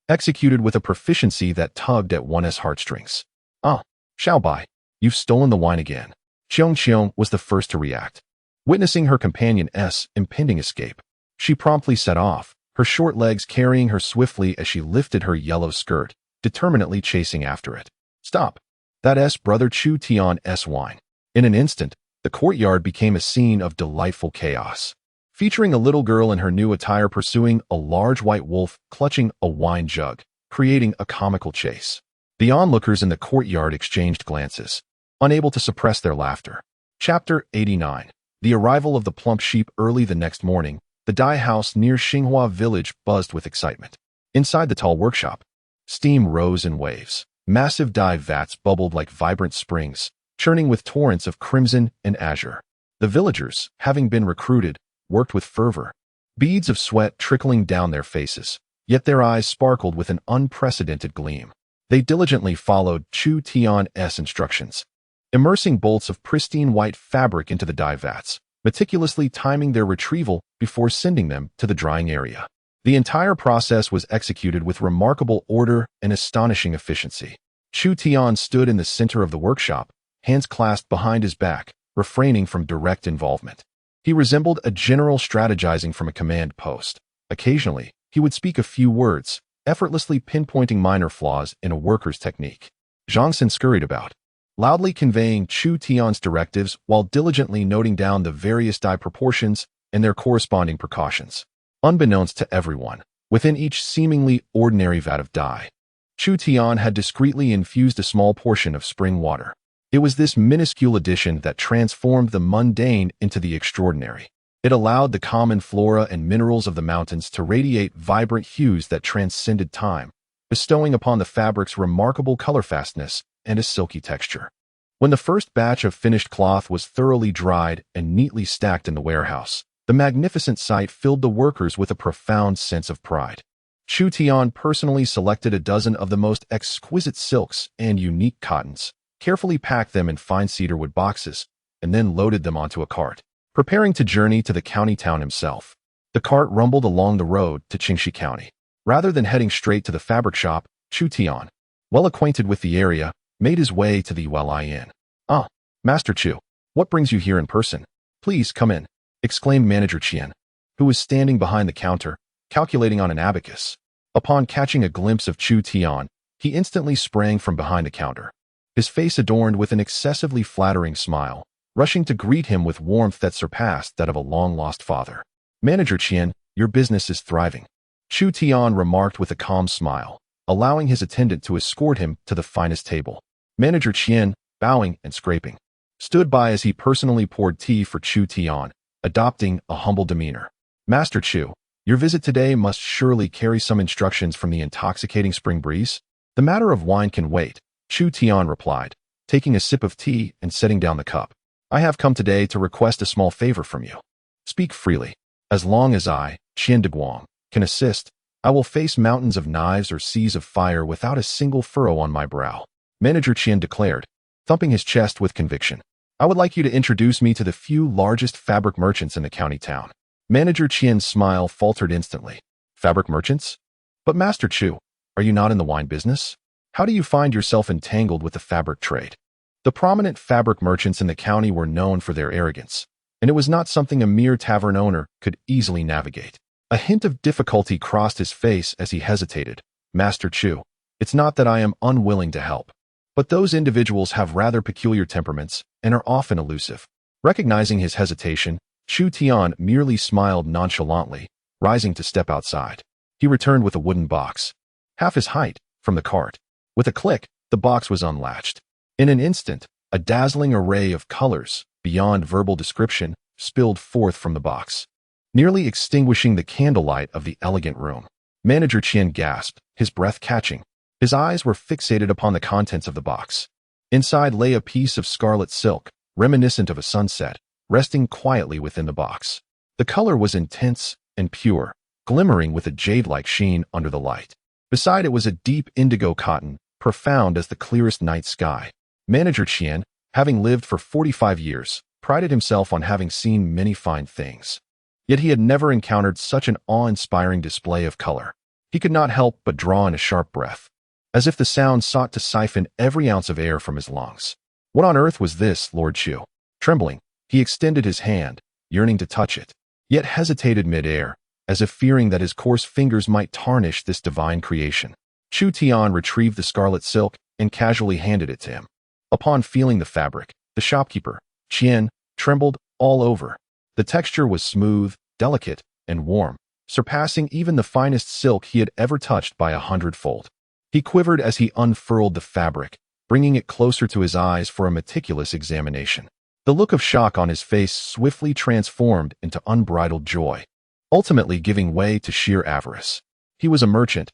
executed with a proficiency that tugged at one's heartstrings. "Ah, Xiaobai, you've stolen the wine again." Qiong was the first to react. Witnessing her companion's impending escape, she promptly set off, her short legs carrying her swiftly as she lifted her yellow skirt, determinedly chasing after it. Stop. That's brother Chu Tian's whine. In an instant, the courtyard became a scene of delightful chaos, featuring a little girl in her new attire pursuing a large white wolf clutching a wine jug, creating a comical chase. The onlookers in the courtyard exchanged glances, unable to suppress their laughter. Chapter 89. The arrival of the plump sheep. Early the next morning, the dye house near Qingyao village buzzed with excitement. Inside the tall workshop, steam rose in waves. Massive dye vats bubbled like vibrant springs, churning with torrents of crimson and azure. The villagers, having been recruited, worked with fervor, beads of sweat trickling down their faces, yet their eyes sparkled with an unprecedented gleam. They diligently followed Chu Tian's instructions, immersing bolts of pristine white fabric into the dye vats, meticulously timing their retrieval before sending them to the drying area. The entire process was executed with remarkable order and astonishing efficiency. Chu Tian stood in the center of the workshop, hands clasped behind his back, refraining from direct involvement. He resembled a general strategizing from a command post. Occasionally, he would speak a few words, effortlessly pinpointing minor flaws in a worker's technique. Zhang Xin scurried about, loudly conveying Chu Tian's directives while diligently noting down the various dye proportions and their corresponding precautions. Unbeknownst to everyone, within each seemingly ordinary vat of dye, Chu Tian had discreetly infused a small portion of spring water. It was this minuscule addition that transformed the mundane into the extraordinary. It allowed the common flora and minerals of the mountains to radiate vibrant hues that transcended time, bestowing upon the fabric's remarkable color fastness and a silky texture. When the first batch of finished cloth was thoroughly dried and neatly stacked in the warehouse, the magnificent sight filled the workers with a profound sense of pride. Chu Tian personally selected a dozen of the most exquisite silks and unique cottons, carefully packed them in fine cedarwood boxes, and then loaded them onto a cart. Preparing to journey to the county town himself, the cart rumbled along the road to Qingxi County. Rather than heading straight to the fabric shop, Chu Tian, well acquainted with the area, made his way to the Yueli Inn. "Ah, Master Chu, what brings you here in person? Please come in," exclaimed Manager Qian, who was standing behind the counter, calculating on an abacus. Upon catching a glimpse of Chu Tian, he instantly sprang from behind the counter, his face adorned with an excessively flattering smile, rushing to greet him with warmth that surpassed that of a long-lost father. "Manager Qian, your business is thriving," Chu Tian remarked with a calm smile, allowing his attendant to escort him to the finest table. Manager Qian, bowing and scraping, stood by as he personally poured tea for Chu Tian, adopting a humble demeanor. "Master Chu, your visit today must surely carry some instructions from the intoxicating spring breeze?" "The matter of wine can wait," Chu Tian replied, taking a sip of tea and setting down the cup. "I have come today to request a small favor from you. Speak freely. As long as I, Qian de Guang, can assist, I will face mountains of knives or seas of fire without a single furrow on my brow," Manager Qian declared, thumping his chest with conviction. "I would like you to introduce me to the few largest fabric merchants in the county town." Manager Qian's smile faltered instantly. "Fabric merchants? But Master Chu, are you not in the wine business? How do you find yourself entangled with the fabric trade?" The prominent fabric merchants in the county were known for their arrogance, and it was not something a mere tavern owner could easily navigate. A hint of difficulty crossed his face as he hesitated. "Master Chu, it's not that I am unwilling to help, but those individuals have rather peculiar temperaments and are often elusive." Recognizing his hesitation, Chu Tian merely smiled nonchalantly, rising to step outside. He returned with a wooden box, half his height, from the cart. With a click, the box was unlatched. In an instant, a dazzling array of colors, beyond verbal description, spilled forth from the box, nearly extinguishing the candlelight of the elegant room. Manager Qian gasped, his breath catching. His eyes were fixated upon the contents of the box. Inside lay a piece of scarlet silk, reminiscent of a sunset, resting quietly within the box. The color was intense and pure, glimmering with a jade-like sheen under the light. Beside it was a deep indigo cotton, profound as the clearest night sky. Manager Qian, having lived for 45 years, prided himself on having seen many fine things. Yet he had never encountered such an awe-inspiring display of color. He could not help but draw in a sharp breath, as if the sound sought to siphon every ounce of air from his lungs. What on earth was this, Lord Chu? Trembling, he extended his hand, yearning to touch it, yet hesitated mid-air, as if fearing that his coarse fingers might tarnish this divine creation. Chu Tian retrieved the scarlet silk and casually handed it to him. Upon feeling the fabric, the shopkeeper, Tian, trembled all over. The texture was smooth, delicate, and warm, surpassing even the finest silk he had ever touched by 100-fold. He quivered as he unfurled the fabric, bringing it closer to his eyes for a meticulous examination. The look of shock on his face swiftly transformed into unbridled joy, ultimately giving way to sheer avarice. He was a merchant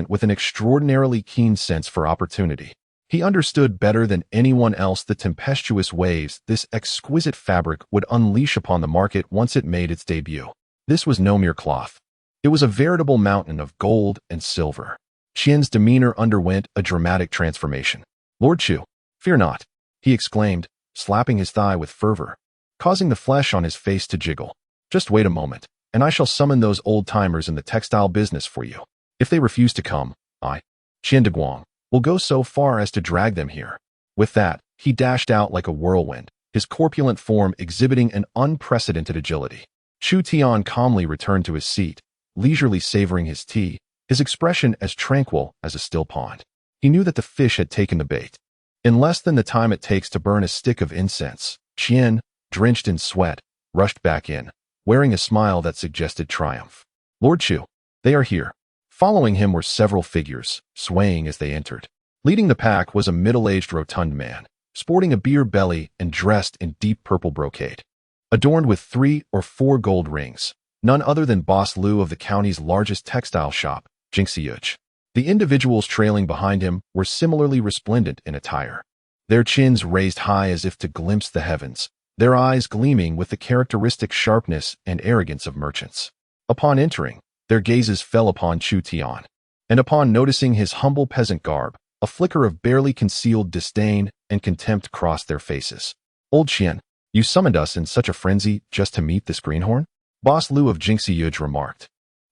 with an extraordinarily keen sense for opportunity. He understood better than anyone else the tempestuous waves this exquisite fabric would unleash upon the market once it made its debut. This was no mere cloth. It was a veritable mountain of gold and silver. Tian's demeanor underwent a dramatic transformation. "Lord Chu, fear not," he exclaimed, slapping his thigh with fervor, causing the flesh on his face to jiggle. "Just wait a moment, and I shall summon those old-timers in the textile business for you. If they refuse to come, I, Qian de Guang, will go so far as to drag them here." With that, he dashed out like a whirlwind, his corpulent form exhibiting an unprecedented agility. Chu Tian calmly returned to his seat, leisurely savoring his tea, his expression as tranquil as a still pond. He knew that the fish had taken the bait. In less than the time it takes to burn a stick of incense, Qian, drenched in sweat, rushed back in, wearing a smile that suggested triumph. "Lord Chu, they are here." Following him were several figures, swaying as they entered. Leading the pack was a middle-aged rotund man, sporting a beer belly and dressed in deep purple brocade, adorned with 3 or 4 gold rings, none other than Boss Lu of the county's largest textile shop, Qingyao. The individuals trailing behind him were similarly resplendent in attire, their chins raised high as if to glimpse the heavens, their eyes gleaming with the characteristic sharpness and arrogance of merchants. Upon entering, their gazes fell upon Chu Tian, and upon noticing his humble peasant garb, a flicker of barely concealed disdain and contempt crossed their faces. "Old Qian, you summoned us in such a frenzy just to meet this greenhorn?" Boss Lu of Qingyao remarked,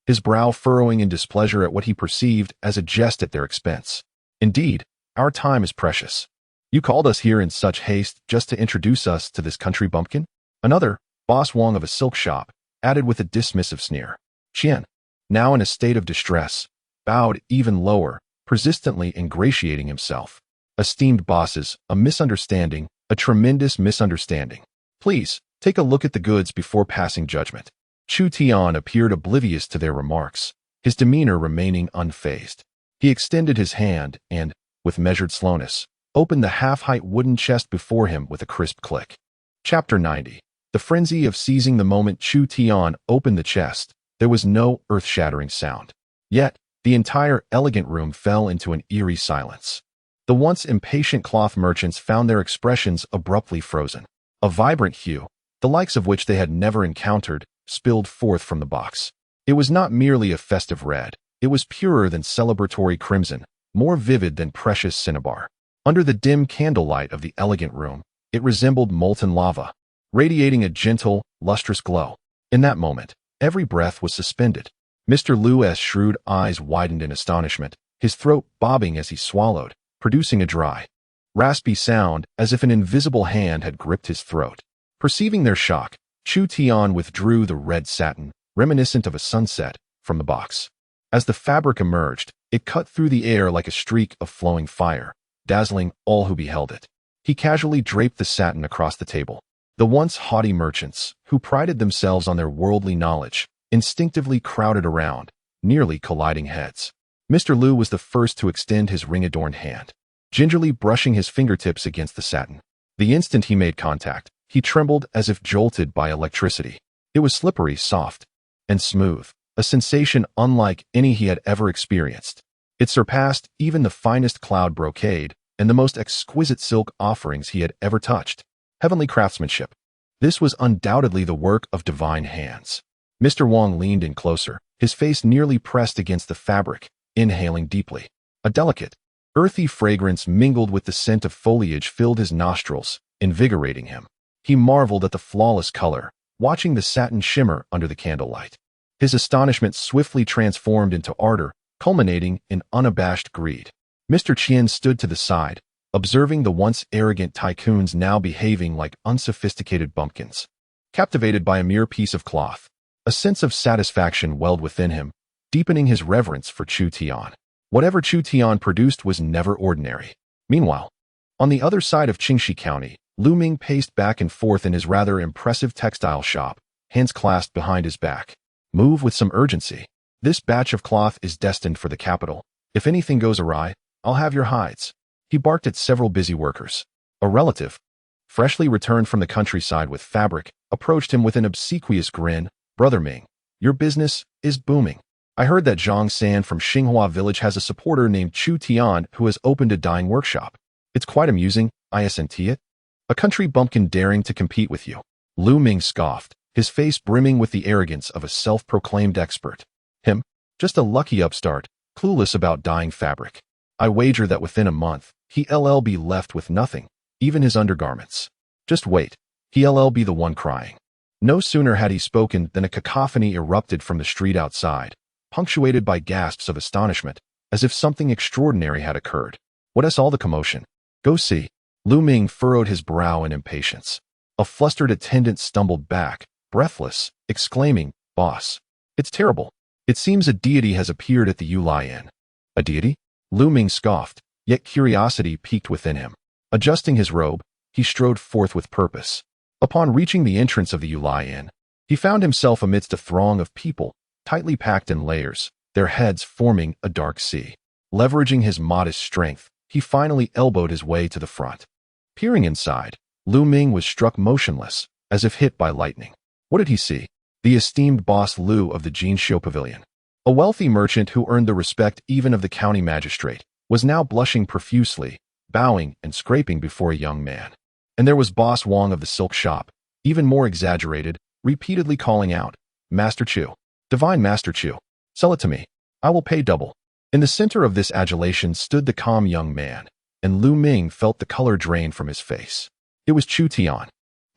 his brow furrowing in displeasure at what he perceived as a jest at their expense. "Indeed, our time is precious. You called us here in such haste just to introduce us to this country bumpkin?" Another, Boss Wang of a silk shop, added with a dismissive sneer. Qian, now in a state of distress, bowed even lower, persistently ingratiating himself. "Esteemed bosses, a misunderstanding, a tremendous misunderstanding. Please, take a look at the goods before passing judgment." Chu Tian appeared oblivious to their remarks, his demeanor remaining unfazed. He extended his hand and, with measured slowness, opened the half-height wooden chest before him with a crisp click. Chapter 90. The frenzy of seizing the moment Chu Tian opened the chest, there was no earth-shattering sound. Yet, the entire elegant room fell into an eerie silence. The once impatient cloth merchants found their expressions abruptly frozen. A vibrant hue, the likes of which they had never encountered, spilled forth from the box. It was not merely a festive red, it was purer than celebratory crimson, more vivid than precious cinnabar. Under the dim candlelight of the elegant room, it resembled molten lava, radiating a gentle, lustrous glow. In that moment, every breath was suspended. Mr. Lu's shrewd eyes widened in astonishment, his throat bobbing as he swallowed, producing a dry, raspy sound as if an invisible hand had gripped his throat. Perceiving their shock, Chu Tian withdrew the red satin, reminiscent of a sunset, from the box. As the fabric emerged, it cut through the air like a streak of flowing fire, dazzling all who beheld it. He casually draped the satin across the table. The once haughty merchants, who prided themselves on their worldly knowledge, instinctively crowded around, nearly colliding heads. Mr. Lu was the first to extend his ring-adorned hand, gingerly brushing his fingertips against the satin. The instant he made contact, he trembled as if jolted by electricity. It was slippery, soft, and smooth, a sensation unlike any he had ever experienced. It surpassed even the finest cloud brocade and the most exquisite silk offerings he had ever touched. Heavenly craftsmanship. This was undoubtedly the work of divine hands. Mr. Wang leaned in closer, his face nearly pressed against the fabric, inhaling deeply. A delicate, earthy fragrance mingled with the scent of foliage filled his nostrils, invigorating him. He marveled at the flawless color, watching the satin shimmer under the candlelight. His astonishment swiftly transformed into ardor, culminating in unabashed greed. Mr. Qian stood to the side, observing the once arrogant tycoons now behaving like unsophisticated bumpkins. Captivated by a mere piece of cloth, a sense of satisfaction welled within him, deepening his reverence for Chu Tian. Whatever Chu Tian produced was never ordinary. Meanwhile, on the other side of Qingxi County, Lu Ming paced back and forth in his rather impressive textile shop, hands clasped behind his back. Move with some urgency. This batch of cloth is destined for the capital. If anything goes awry, I'll have your hides. He barked at several busy workers. A relative, freshly returned from the countryside with fabric, approached him with an obsequious grin. Brother Ming, your business is booming. I heard that Zhang San from Xinghua village has a supporter named Chu Tian who has opened a dyeing workshop. It's quite amusing, isn't it? A country bumpkin daring to compete with you. Lu Ming scoffed, his face brimming with the arrogance of a self-proclaimed expert. Him? Just a lucky upstart, clueless about dyeing fabric. I wager that within a month, he'll be left with nothing, even his undergarments. Just wait, he'll be the one crying. No sooner had he spoken than a cacophony erupted from the street outside, punctuated by gasps of astonishment, as if something extraordinary had occurred. What is all the commotion? Go see. Lu Ming furrowed his brow in impatience. A flustered attendant stumbled back, breathless, exclaiming, Boss, it's terrible. It seems a deity has appeared at the Yulian. A deity? Lu Ming scoffed, yet curiosity piqued within him. Adjusting his robe, he strode forth with purpose. Upon reaching the entrance of the Yulian, he found himself amidst a throng of people, tightly packed in layers, their heads forming a dark sea. Leveraging his modest strength, he finally elbowed his way to the front. Peering inside, Lu Ming was struck motionless, as if hit by lightning. What did he see? The esteemed boss Lu of the Qingyao Pavilion. A wealthy merchant who earned the respect even of the county magistrate, was now blushing profusely, bowing and scraping before a young man. And there was boss Wang of the silk shop, even more exaggerated, repeatedly calling out, Master Chu, divine Master Chu, sell it to me. I will pay double. In the center of this adulation stood the calm young man, and Lu Ming felt the color drain from his face. It was Chu Tian,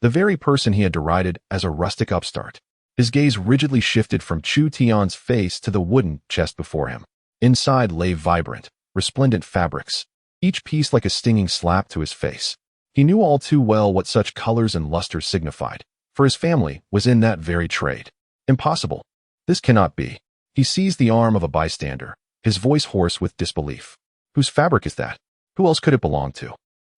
the very person he had derided as a rustic upstart. His gaze rigidly shifted from Chu Tian's face to the wooden chest before him. Inside lay vibrant, resplendent fabrics, each piece like a stinging slap to his face. He knew all too well what such colors and lusters signified, for his family was in that very trade. Impossible. This cannot be. He seized the arm of a bystander, his voice hoarse with disbelief. Whose fabric is that? Who else could it belong to?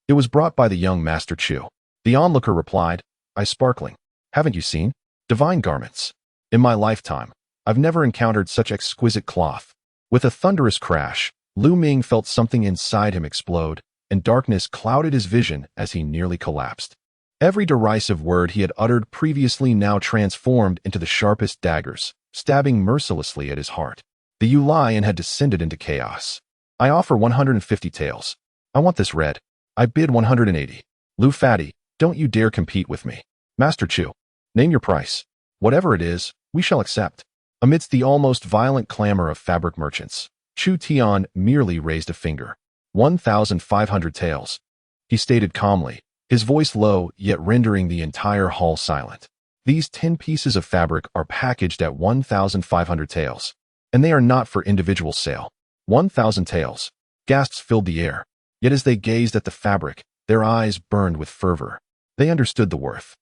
It was brought by the young Master Chu. The onlooker replied, sparkling. Haven't you seen? Divine garments. In my lifetime, I've never encountered such exquisite cloth. With a thunderous crash, Lu Ming felt something inside him explode, and darkness clouded his vision as he nearly collapsed. Every derisive word he had uttered previously now transformed into the sharpest daggers, stabbing mercilessly at his heart. The Yulian had descended into chaos. I offer 150 taels. I want this red. I bid 180. Lu Fatty, don't you dare compete with me. Master Chu, name your price. Whatever it is, we shall accept. Amidst the almost violent clamor of fabric merchants, Chu Tian merely raised a finger. 1,500 taels. He stated calmly, his voice low yet rendering the entire hall silent. These 10 pieces of fabric are packaged at 1,500 taels, and they are not for individual sale. 1,000 taels. Gasps filled the air, yet as they gazed at the fabric, their eyes burned with fervor. They understood the worth.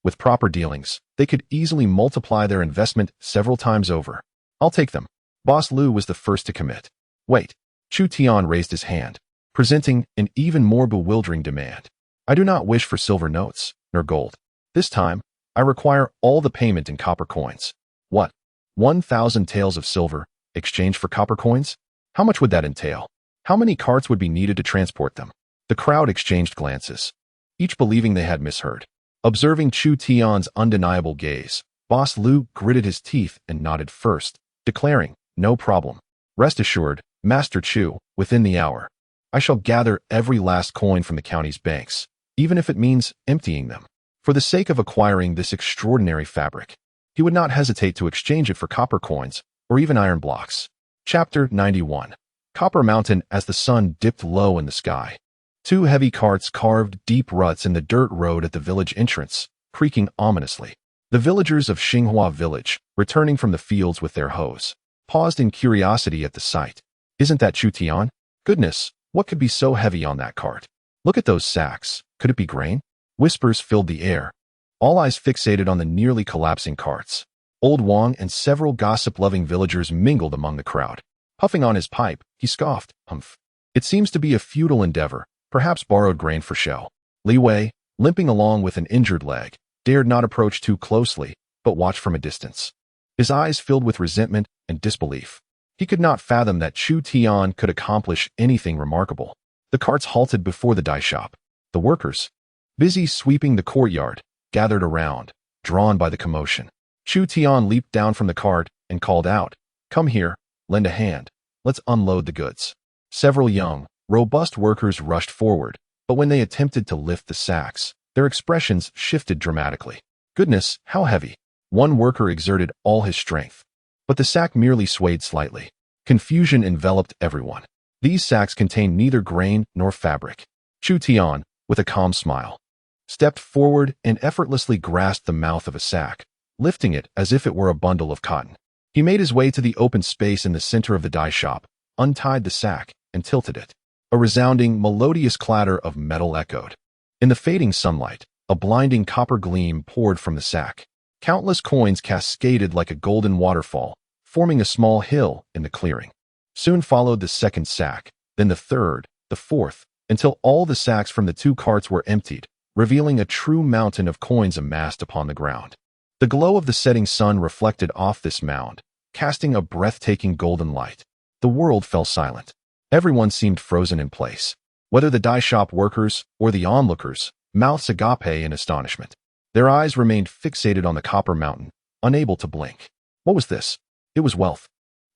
With proper dealings, they could easily multiply their investment several times over. I'll take them. Boss Lu was the first to commit. Wait. Chu Tian raised his hand, presenting an even more bewildering demand. I do not wish for silver notes, nor gold. This time, I require all the payment in copper coins. What? 1,000 taels of silver, exchanged for copper coins? How much would that entail? How many carts would be needed to transport them? The crowd exchanged glances, each believing they had misheard. Observing Chu Tian's undeniable gaze, Boss Lu gritted his teeth and nodded first, declaring, no problem. Rest assured, Master Chu, within the hour, I shall gather every last coin from the county's banks, even if it means emptying them. For the sake of acquiring this extraordinary fabric, he would not hesitate to exchange it for copper coins or even iron blocks. Chapter 91. Copper Mountain. As the sun dipped low in the sky, 2 heavy carts carved deep ruts in the dirt road at the village entrance, creaking ominously. The villagers of Xinghua village, returning from the fields with their hoes, paused in curiosity at the sight. Isn't that Chu Tian? Goodness, what could be so heavy on that cart? Look at those sacks. Could it be grain? Whispers filled the air, all eyes fixated on the nearly collapsing carts. Old Wang and several gossip-loving villagers mingled among the crowd. Puffing on his pipe, he scoffed, "Humph. It seems to be a futile endeavor, perhaps borrowed grain for show." Li Wei, limping along with an injured leg, dared not approach too closely, but watched from a distance. His eyes filled with resentment and disbelief. He could not fathom that Chu Tian could accomplish anything remarkable. The carts halted before the dye shop. The workers, busy sweeping the courtyard, gathered around, drawn by the commotion. Chu Tian leaped down from the cart and called out, "Come here, lend a hand. Let's unload the goods." Several young, robust workers rushed forward, but when they attempted to lift the sacks, their expressions shifted dramatically. "Goodness, how heavy." One worker exerted all his strength, but the sack merely swayed slightly. Confusion enveloped everyone. These sacks contained neither grain nor fabric. Chu Tian, with a calm smile, stepped forward and effortlessly grasped the mouth of a sack, lifting it as if it were a bundle of cotton. He made his way to the open space in the center of the dye shop, untied the sack, and tilted it. A resounding, melodious clatter of metal echoed. In the fading sunlight, a blinding copper gleam poured from the sack. Countless coins cascaded like a golden waterfall, forming a small hill in the clearing. Soon followed the second sack, then the third, the fourth, until all the sacks from the two carts were emptied, revealing a true mountain of coins amassed upon the ground. The glow of the setting sun reflected off this mound, casting a breathtaking golden light. The world fell silent. Everyone seemed frozen in place. Whether the dye shop workers or the onlookers, mouths agape in astonishment. Their eyes remained fixated on the copper mountain, unable to blink. What was this? It was wealth.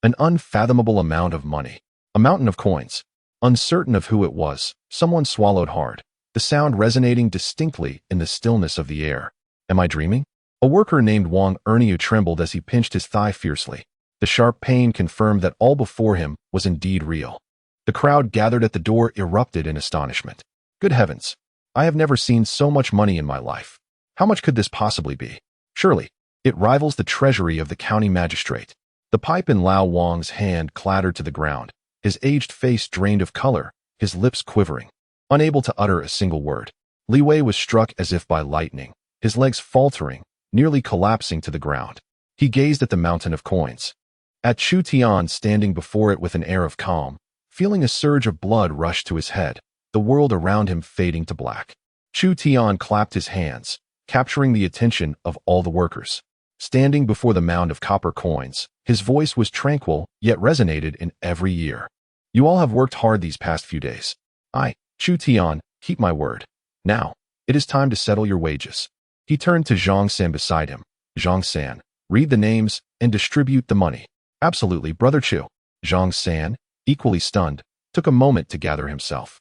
An unfathomable amount of money. A mountain of coins. Uncertain of who it was, someone swallowed hard, the sound resonating distinctly in the stillness of the air. Am I dreaming? A worker named Wang Erniu trembled as he pinched his thigh fiercely. The sharp pain confirmed that all before him was indeed real. The crowd gathered at the door erupted in astonishment. Good heavens! I have never seen so much money in my life. How much could this possibly be? Surely, it rivals the treasury of the county magistrate. The pipe in Lao Wang's hand clattered to the ground, his aged face drained of color, his lips quivering. Unable to utter a single word, Li Wei was struck as if by lightning, his legs faltering, nearly collapsing to the ground. He gazed at the mountain of coins. At Chu Tian standing before it with an air of calm, feeling a surge of blood rush to his head, the world around him fading to black. Chu Tian clapped his hands, capturing the attention of all the workers. Standing before the mound of copper coins, his voice was tranquil, yet resonated in every ear. You all have worked hard these past few days. I, Chu Tian, keep my word. Now, it is time to settle your wages. He turned to Zhang San beside him. Zhang San, read the names and distribute the money. Absolutely, Brother Chu. Zhang San, equally stunned, took a moment to gather himself.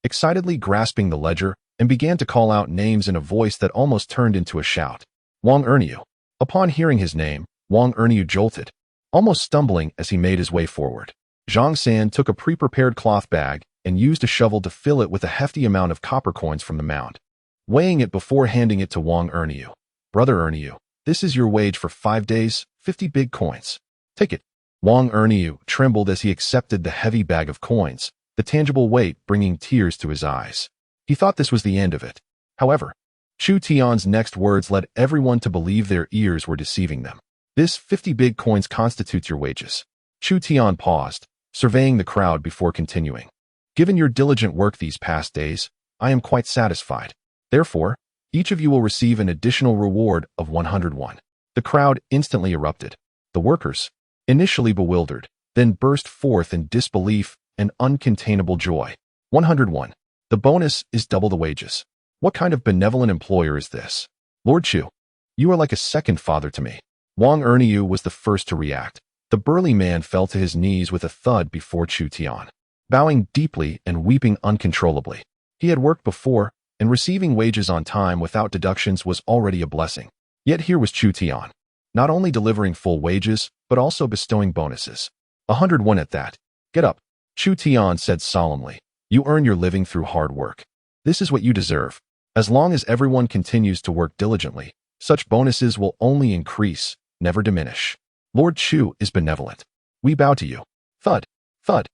Excitedly grasping the ledger, and began to call out names in a voice that almost turned into a shout. Wang Erniu. Upon hearing his name, Wang Erniu jolted, almost stumbling as he made his way forward. Zhang San took a pre-prepared cloth bag and used a shovel to fill it with a hefty amount of copper coins from the mound, weighing it before handing it to Wang Erniu. Brother Erniu, this is your wage for 5 days, 50 big coins. Take it. Wang Erniu trembled as he accepted the heavy bag of coins, the tangible weight bringing tears to his eyes. He thought this was the end of it. However, Chu Tian's next words led everyone to believe their ears were deceiving them. This 50 big coins constitutes your wages. Chu Tian paused, surveying the crowd before continuing. Given your diligent work these past days, I am quite satisfied. Therefore, each of you will receive an additional reward of 101. The crowd instantly erupted. The workers, initially bewildered, then burst forth in disbelief and uncontainable joy. 101. The bonus is double the wages. What kind of benevolent employer is this? Lord Chu, you are like a second father to me. Wang Erniu was the first to react. The burly man fell to his knees with a thud before Chu Tian, bowing deeply and weeping uncontrollably. He had worked before, and receiving wages on time without deductions was already a blessing. Yet here was Chu Tian, not only delivering full wages, but also bestowing bonuses. 101 at that. Get up, Chu Tian said solemnly. You earn your living through hard work. This is what you deserve. As long as everyone continues to work diligently, such bonuses will only increase, never diminish. Lord Chu is benevolent. We bow to you. Thud, thud.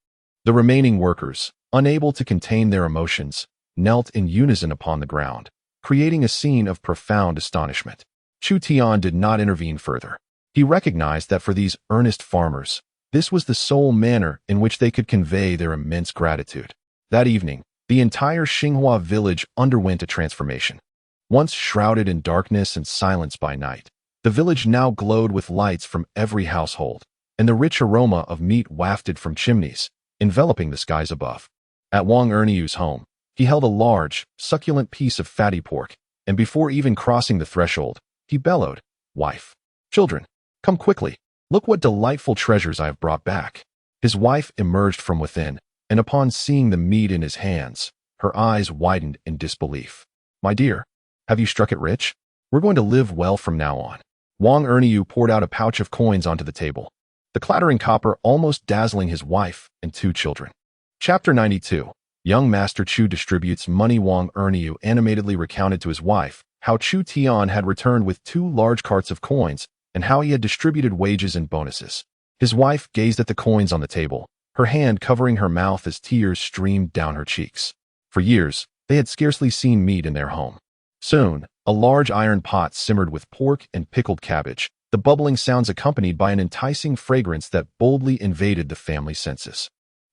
The remaining workers, unable to contain their emotions, knelt in unison upon the ground, creating a scene of profound astonishment. Chu Tian did not intervene further. He recognized that for these earnest farmers, This was the sole manner in which they could convey their immense gratitude. That evening, the entire Qinghua village underwent a transformation. Once shrouded in darkness and silence by night, the village now glowed with lights from every household, and the rich aroma of meat wafted from chimneys, enveloping the skies above. At Wang Erniu's home, he held a large, succulent piece of fatty pork, and before even crossing the threshold, he bellowed, "Wife, children, come quickly. Look what delightful treasures I have brought back." His wife emerged from within, and upon seeing the meat in his hands, her eyes widened in disbelief. "My dear, have you struck it rich? We're going to live well from now on." Wang Erniu poured out a pouch of coins onto the table, the clattering copper almost dazzling his wife and 2 children. Chapter 92. Young Master Chu distributes money. Wang Erniu animatedly recounted to his wife how Chu Tian had returned with 2 large carts of coins and how he had distributed wages and bonuses. His wife gazed at the coins on the table, her hand covering her mouth as tears streamed down her cheeks. For years, they had scarcely seen meat in their home. Soon, a large iron pot simmered with pork and pickled cabbage, the bubbling sounds accompanied by an enticing fragrance that boldly invaded the family senses.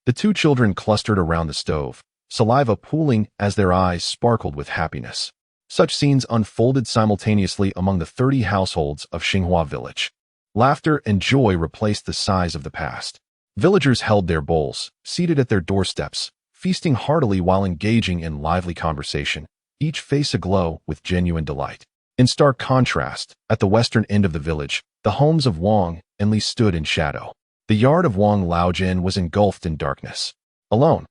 The 2 children clustered around the stove, saliva pooling as their eyes sparkled with happiness. Such scenes unfolded simultaneously among the 30 households of Qinghua village. Laughter and joy replaced the sighs of the past. Villagers held their bowls, seated at their doorsteps, feasting heartily while engaging in lively conversation, each face aglow with genuine delight. In stark contrast, at the western end of the village, the homes of Wang and Li stood in shadow. The yard of Wang Laojin was engulfed in darkness. Alone,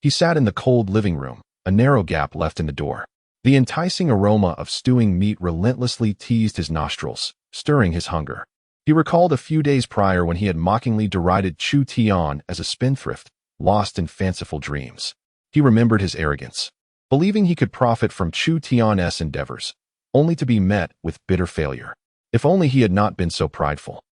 he sat in the cold living room, a narrow gap left in the door. The enticing aroma of stewing meat relentlessly teased his nostrils, stirring his hunger. He recalled a few days prior when he had mockingly derided Chu Tian as a spendthrift, lost in fanciful dreams. He remembered his arrogance, believing he could profit from Chu Tian's endeavors, only to be met with bitter failure. If only he had not been so prideful.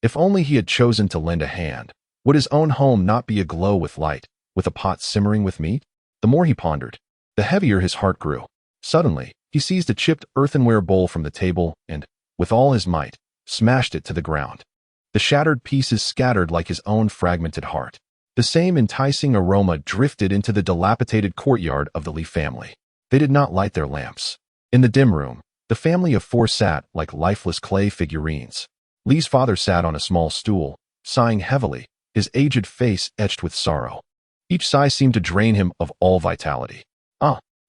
If only he had chosen to lend a hand. Would his own home not be aglow with light, with a pot simmering with meat? The more he pondered, the heavier his heart grew. Suddenly, he seized a chipped earthenware bowl from the table and, with all his might, smashed it to the ground. The shattered pieces scattered like his own fragmented heart. The same enticing aroma drifted into the dilapidated courtyard of the Li family. They did not light their lamps. In the dim room, the family of 4 sat like lifeless clay figurines. Li's father sat on a small stool, sighing heavily, his aged face etched with sorrow. Each sigh seemed to drain him of all vitality.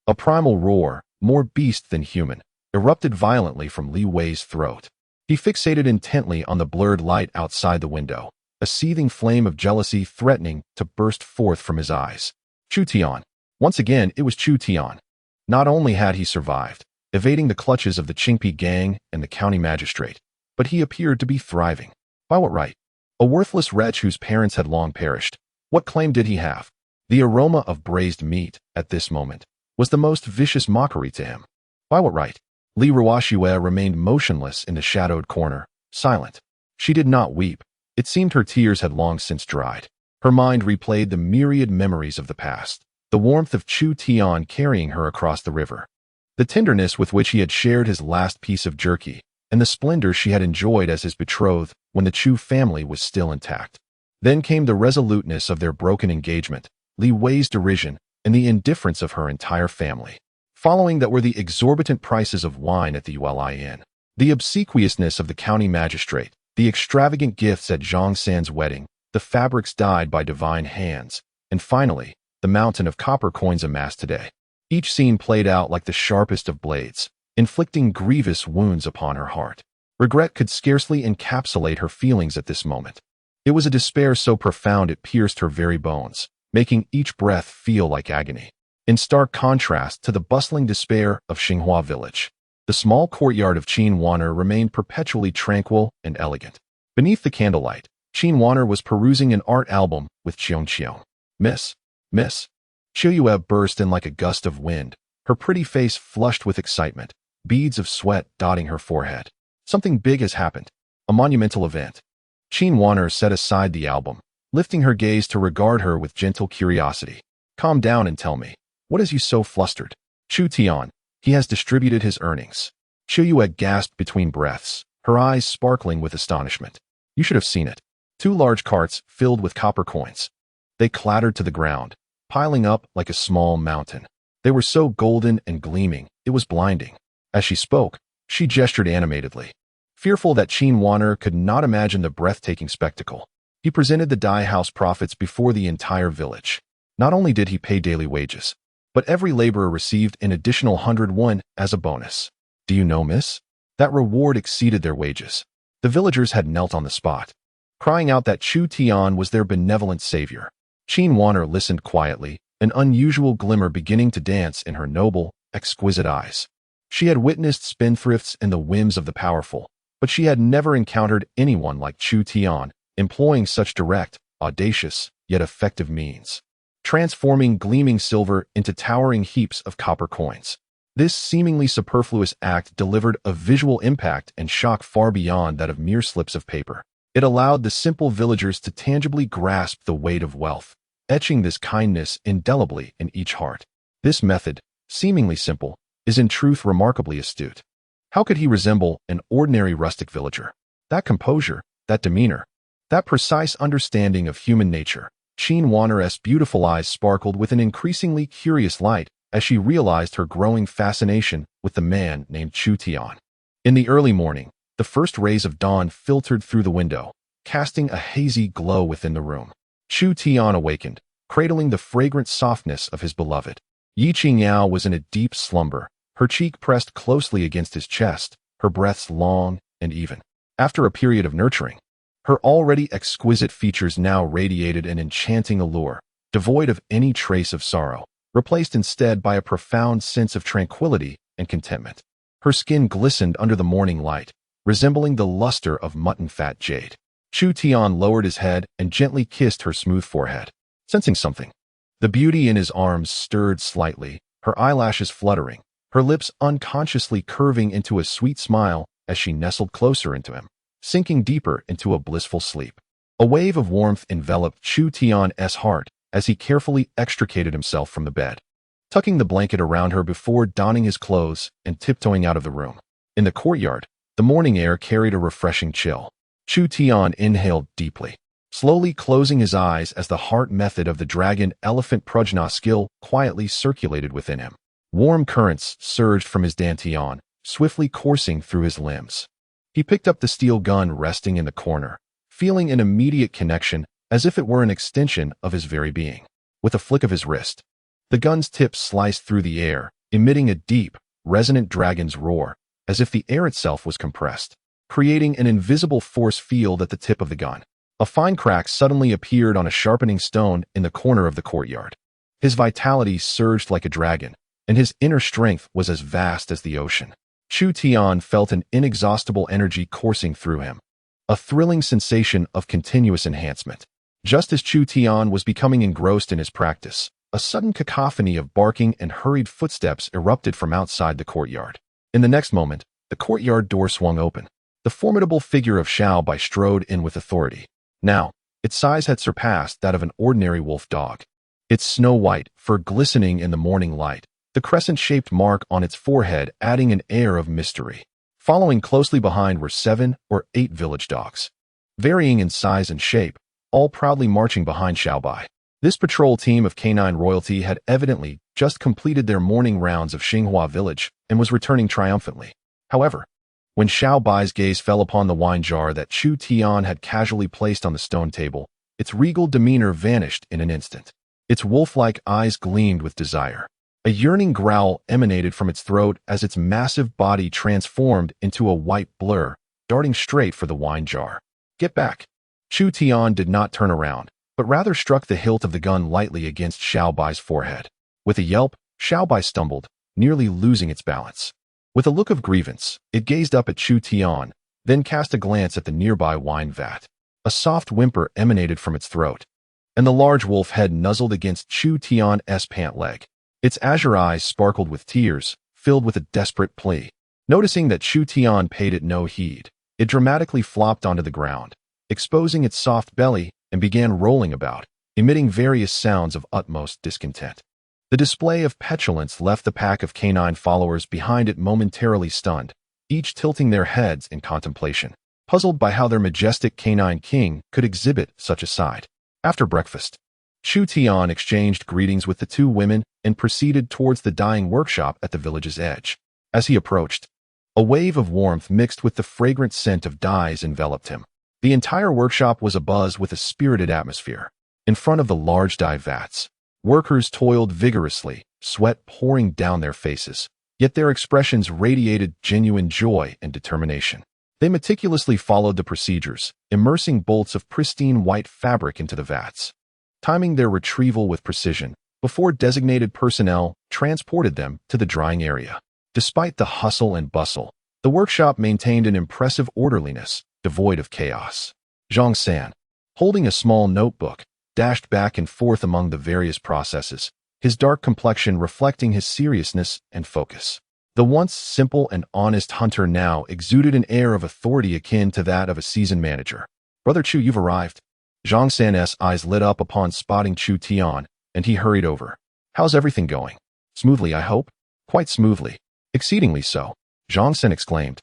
A primal roar, more beast than human, erupted violently from Li Wei's throat. He fixated intently on the blurred light outside the window, a seething flame of jealousy threatening to burst forth from his eyes. Chu Tian. Once again, it was Chu Tian. Not only had he survived, evading the clutches of the Qingpi gang and the county magistrate, but he appeared to be thriving. By what right? A worthless wretch whose parents had long perished. What claim did he have? The aroma of braised meat, at this moment, was the most vicious mockery to him. By what right? Li Ruoxue remained motionless in the shadowed corner, silent. She did not weep. It seemed her tears had long since dried. Her mind replayed the myriad memories of the past, the warmth of Chu Tian carrying her across the river, the tenderness with which he had shared his last piece of jerky, and the splendor she had enjoyed as his betrothed when the Chu family was still intact. Then came the resoluteness of their broken engagement, Li Wei's derision, and the indifference of her entire family. Following that were the exorbitant prices of wine at the Yueli Inn, the obsequiousness of the county magistrate, the extravagant gifts at Zhang San's wedding, the fabrics dyed by divine hands, and finally, the mountain of copper coins amassed today. Each scene played out like the sharpest of blades, inflicting grievous wounds upon her heart. Regret could scarcely encapsulate her feelings at this moment. It was a despair so profound it pierced her very bones, making each breath feel like agony. In stark contrast to the bustling despair of Qinghua village, the small courtyard of Qin Wan'er remained perpetually tranquil and elegant. Beneath the candlelight, Qin Wan'er was perusing an art album with Qiong. Miss. Qiuyue burst in like a gust of wind, her pretty face flushed with excitement, beads of sweat dotting her forehead. Something big has happened. A monumental event. Qin Wan'er set aside the album, lifting her gaze to regard her with gentle curiosity. Calm down and tell me, what has you so flustered? Chu Tian, he has distributed his earnings. Qiuyue gasped between breaths, her eyes sparkling with astonishment. You should have seen it. 2 large carts filled with copper coins. They clattered to the ground, piling up like a small mountain. They were so golden and gleaming, it was blinding. As she spoke, she gestured animatedly. Fearful that Qin Wan'er could not imagine the breathtaking spectacle, he presented the dye house profits before the entire village. Not only did he pay daily wages, but every laborer received an additional 100 won as a bonus. Do you know, miss? That reward exceeded their wages. The villagers had knelt on the spot, crying out that Chu Tian was their benevolent savior. Qin Wan'er listened quietly, an unusual glimmer beginning to dance in her noble, exquisite eyes. She had witnessed spendthrifts and the whims of the powerful, but she had never encountered anyone like Chu Tian, employing such direct, audacious, yet effective means, transforming gleaming silver into towering heaps of copper coins. This seemingly superfluous act delivered a visual impact and shock far beyond that of mere slips of paper. It allowed the simple villagers to tangibly grasp the weight of wealth, etching this kindness indelibly in each heart. This method, seemingly simple, is in truth remarkably astute. How could he resemble an ordinary rustic villager? That composure, that demeanor, that precise understanding of human nature. Qin Wan'er's beautiful eyes sparkled with an increasingly curious light as she realized her growing fascination with the man named Chu Tian. In the early morning, the first rays of dawn filtered through the window, casting a hazy glow within the room. Chu Tian awakened, cradling the fragrant softness of his beloved. Ye Qingyao was in a deep slumber, her cheek pressed closely against his chest, her breaths long and even. After a period of nurturing, her already exquisite features now radiated an enchanting allure, devoid of any trace of sorrow, replaced instead by a profound sense of tranquility and contentment. Her skin glistened under the morning light, resembling the luster of mutton-fat jade. Chu Tian lowered his head and gently kissed her smooth forehead. Sensing something, the beauty in his arms stirred slightly, her eyelashes fluttering, her lips unconsciously curving into a sweet smile as she nestled closer into him, sinking deeper into a blissful sleep. A wave of warmth enveloped Chu Tian's heart as he carefully extricated himself from the bed, tucking the blanket around her before donning his clothes and tiptoeing out of the room. In the courtyard, the morning air carried a refreshing chill. Chu Tian inhaled deeply, slowly closing his eyes as the heart method of the dragon-elephant prajna skill quietly circulated within him. Warm currents surged from his dantian, swiftly coursing through his limbs. He picked up the steel gun resting in the corner, feeling an immediate connection as if it were an extension of his very being. With a flick of his wrist, the gun's tip sliced through the air, emitting a deep, resonant dragon's roar, as if the air itself was compressed, creating an invisible force field at the tip of the gun. A fine crack suddenly appeared on a sharpening stone in the corner of the courtyard. His vitality surged like a dragon, and his inner strength was as vast as the ocean. Chu Tian felt an inexhaustible energy coursing through him, a thrilling sensation of continuous enhancement. Just as Chu Tian was becoming engrossed in his practice, a sudden cacophony of barking and hurried footsteps erupted from outside the courtyard. In the next moment, the courtyard door swung open. The formidable figure of Xiao Bai strode in with authority. Now, its size had surpassed that of an ordinary wolf dog. Its snow-white fur glistening in the morning light, the crescent-shaped mark on its forehead adding an air of mystery. Following closely behind were 7 or 8 village dogs, varying in size and shape, all proudly marching behind Xiao Bai. This patrol team of canine royalty had evidently just completed their morning rounds of Xinghua village and was returning triumphantly. However, when Xiao Bai's gaze fell upon the wine jar that Chu Tian had casually placed on the stone table, its regal demeanor vanished in an instant. Its wolf-like eyes gleamed with desire. A yearning growl emanated from its throat as its massive body transformed into a white blur, darting straight for the wine jar. Get back! Chu Tian did not turn around, but rather struck the hilt of the gun lightly against Xiao Bai's forehead. With a yelp, Xiao Bai stumbled, nearly losing its balance. With a look of grievance, it gazed up at Chu Tian, then cast a glance at the nearby wine vat. A soft whimper emanated from its throat, and the large wolf head nuzzled against Chu Tian's pant leg. Its azure eyes sparkled with tears, filled with a desperate plea. Noticing that Chu Tian paid it no heed, it dramatically flopped onto the ground, exposing its soft belly, and began rolling about, emitting various sounds of utmost discontent. The display of petulance left the pack of canine followers behind it momentarily stunned, each tilting their heads in contemplation. puzzled by how their majestic canine king could exhibit such a side. After breakfast, Chu Tian exchanged greetings with the two women and proceeded towards the dyeing workshop at the village's edge. As he approached, a wave of warmth mixed with the fragrant scent of dyes enveloped him. The entire workshop was abuzz with a spirited atmosphere. In front of the large dye vats, workers toiled vigorously, sweat pouring down their faces, yet their expressions radiated genuine joy and determination. They meticulously followed the procedures, immersing bolts of pristine white fabric into the vats, timing their retrieval with precision before designated personnel transported them to the drying area. Despite the hustle and bustle, the workshop maintained an impressive orderliness, devoid of chaos. Zhang San, holding a small notebook, dashed back and forth among the various processes, his dark complexion reflecting his seriousness and focus. The once simple and honest hunter now exuded an air of authority akin to that of a seasoned manager. "Brother Chu, you've arrived." Zhang San's eyes lit up upon spotting Chu Tian, and he hurried over. "How's everything going? Smoothly, I hope?" "Quite smoothly. Exceedingly so," Zhang San exclaimed,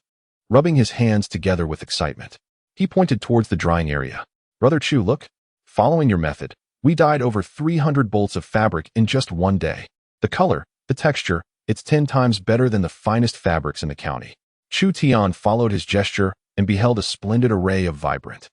rubbing his hands together with excitement. He pointed towards the drying area. "Brother Chu, look. Following your method, we dyed over 300 bolts of fabric in just one day. The color, the texture, it's 10 times better than the finest fabrics in the county." Chu Tian followed his gesture and beheld a splendid array of vibrant,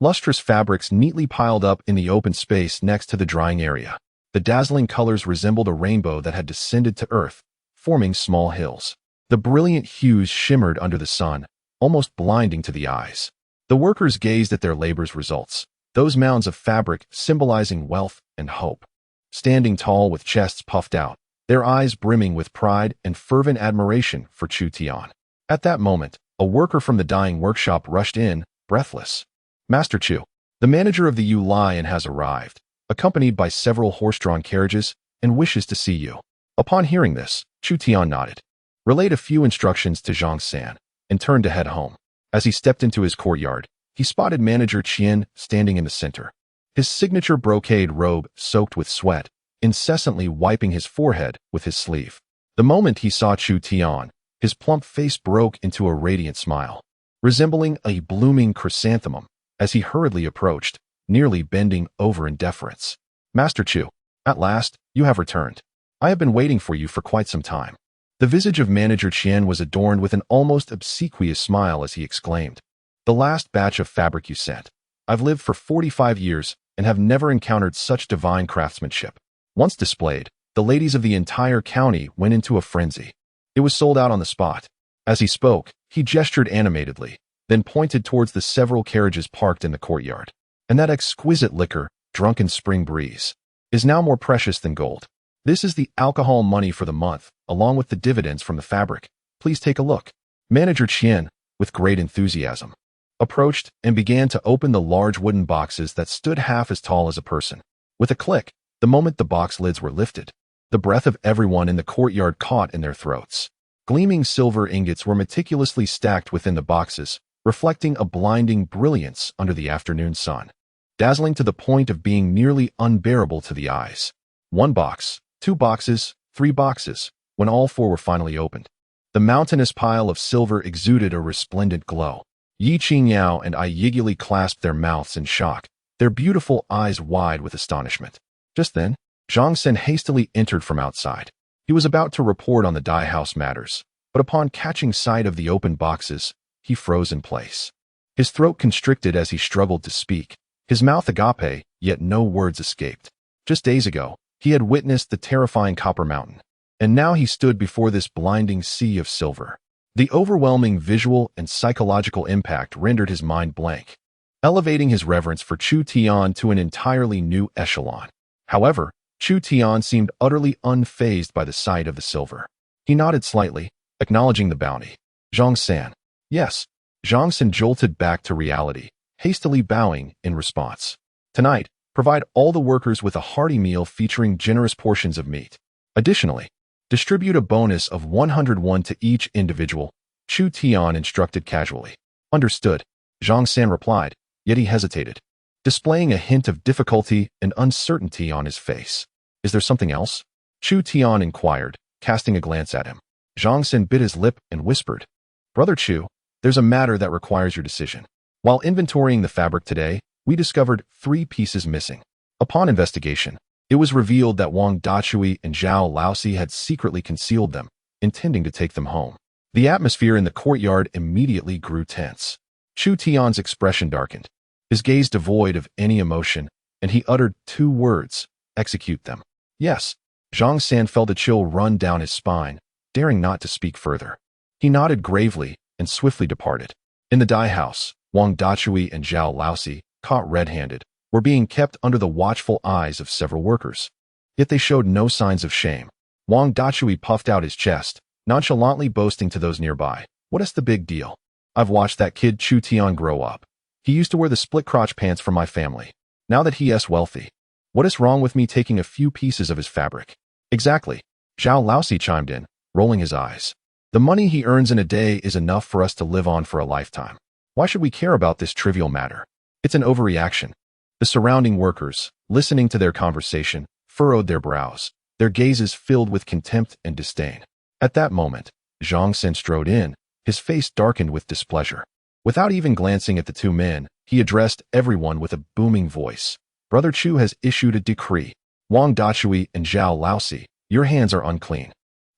lustrous fabrics neatly piled up in the open space next to the drying area. The dazzling colors resembled a rainbow that had descended to earth, forming small hills. The brilliant hues shimmered under the sun, almost blinding to the eyes. The workers gazed at their labor's results, those mounds of fabric symbolizing wealth and hope. Standing tall with chests puffed out, their eyes brimming with pride and fervent admiration for Chu Tian. At that moment, a worker from the dyeing workshop rushed in, breathless. "Master Chu, the manager of the Yu Lion has arrived, accompanied by several horse-drawn carriages, and wishes to see you." Upon hearing this, Chu Tian nodded, relayed a few instructions to Zhang San, and turned to head home. As he stepped into his courtyard, he spotted Manager Qian standing in the center, his signature brocade robe soaked with sweat, incessantly wiping his forehead with his sleeve. The moment he saw Chu Tian, his plump face broke into a radiant smile, resembling a blooming chrysanthemum, as he hurriedly approached, nearly bending over in deference. "Master Chu, at last, you have returned. I have been waiting for you for quite some time." The visage of Manager Qian was adorned with an almost obsequious smile as he exclaimed, "The last batch of fabric you sent. I've lived for 45 years and have never encountered such divine craftsmanship." Once displayed, the ladies of the entire county went into a frenzy. It was sold out on the spot. As he spoke, he gestured animatedly, then pointed towards the several carriages parked in the courtyard. "And that exquisite liquor, drunken spring breeze, is now more precious than gold. This is the alcohol money for the month, along with the dividends from the fabric. Please take a look." Manager Qian, with great enthusiasm, approached and began to open the large wooden boxes that stood half as tall as a person. With a click, the moment the box lids were lifted, the breath of everyone in the courtyard caught in their throats. Gleaming silver ingots were meticulously stacked within the boxes, reflecting a blinding brilliance under the afternoon sun, dazzling to the point of being nearly unbearable to the eyes. 1 box, 2 boxes, 3 boxes. When all 4 were finally opened, the mountainous pile of silver exuded a resplendent glow. Ye Qingyao and I eagerly clasped their mouths in shock, their beautiful eyes wide with astonishment. Just then, Zhang San hastily entered from outside. He was about to report on the dye house matters, but upon catching sight of the open boxes, he froze in place. His throat constricted as he struggled to speak, his mouth agape, yet no words escaped. Just days ago, he had witnessed the terrifying Copper Mountain, and now he stood before this blinding sea of silver. The overwhelming visual and psychological impact rendered his mind blank, elevating his reverence for Chu Tian to an entirely new echelon. However, Chu Tian seemed utterly unfazed by the sight of the silver. He nodded slightly, acknowledging the bounty. "Zhang San." "Yes." Zhang San jolted back to reality, hastily bowing in response. "Tonight, provide all the workers with a hearty meal featuring generous portions of meat. Additionally, distribute a bonus of 101 to each individual," Chu Tian instructed casually. "Understood," Zhang San replied, yet he hesitated, displaying a hint of difficulty and uncertainty on his face. "Is there something else?" Chu Tian inquired, casting a glance at him. Zhang San bit his lip and whispered, "Brother Chu, there's a matter that requires your decision. While inventorying the fabric today, we discovered 3 pieces missing. Upon investigation, it was revealed that Wang Dachui and Zhao Laosi had secretly concealed them, intending to take them home. The atmosphere in the courtyard immediately grew tense. Chu Tian's expression darkened, his gaze devoid of any emotion, and he uttered 2 words, execute them. Yes. Zhang San felt a chill run down his spine, daring not to speak further. He nodded gravely and swiftly departed. In the dye house, Wang Dachui and Zhao Laosi, caught red-handed, were being kept under the watchful eyes of several workers. Yet they showed no signs of shame. Wang Dachui puffed out his chest, nonchalantly boasting to those nearby, "What is the big deal? I've watched that kid Chu Tian grow up. He used to wear the split-crotch pants for my family. Now that he is wealthy, what is wrong with me taking a few pieces of his fabric?" "Exactly," Zhao Laosi chimed in, rolling his eyes. "The money he earns in a day is enough for us to live on for a lifetime. Why should we care about this trivial matter? It's an overreaction." The surrounding workers, listening to their conversation, furrowed their brows, their gazes filled with contempt and disdain. At that moment, Zhang San strode in, his face darkened with displeasure. Without even glancing at the 2 men, he addressed everyone with a booming voice. "Brother Chu has issued a decree. Wang Dachui and Zhao Laosi, your hands are unclean.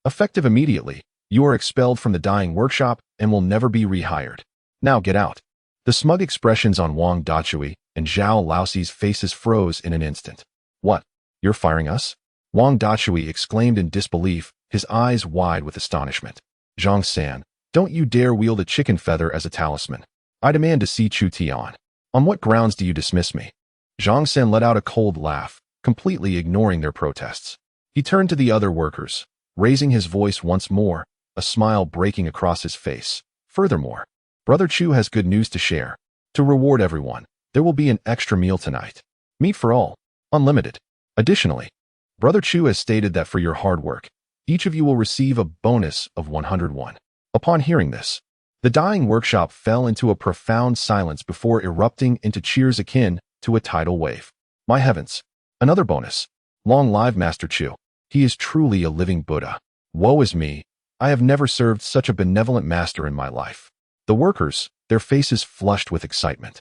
Effective immediately, you are expelled from the dyeing workshop and will never be rehired. Now get out." The smug expressions on Wang Dachui and Zhao Laosi's faces froze in an instant. "What? You're firing us?" Wang Dachui exclaimed in disbelief, his eyes wide with astonishment. "Zhang San, don't you dare wield a chicken feather as a talisman. I demand to see Chu Tian. On what grounds do you dismiss me?" Zhang San let out a cold laugh, completely ignoring their protests. He turned to the other workers, raising his voice once more, a smile breaking across his face. "Furthermore, Brother Chu has good news to share. To reward everyone, there will be an extra meal tonight. Meat for all, unlimited. Additionally, Brother Chu has stated that for your hard work, each of you will receive a bonus of 101. Upon hearing this, the dyeing workshop fell into a profound silence before erupting into cheers akin to a tidal wave. "My heavens! Another bonus! Long live Master Chu! He is truly a living Buddha. Woe is me! I have never served such a benevolent master in my life." The workers, their faces flushed with excitement,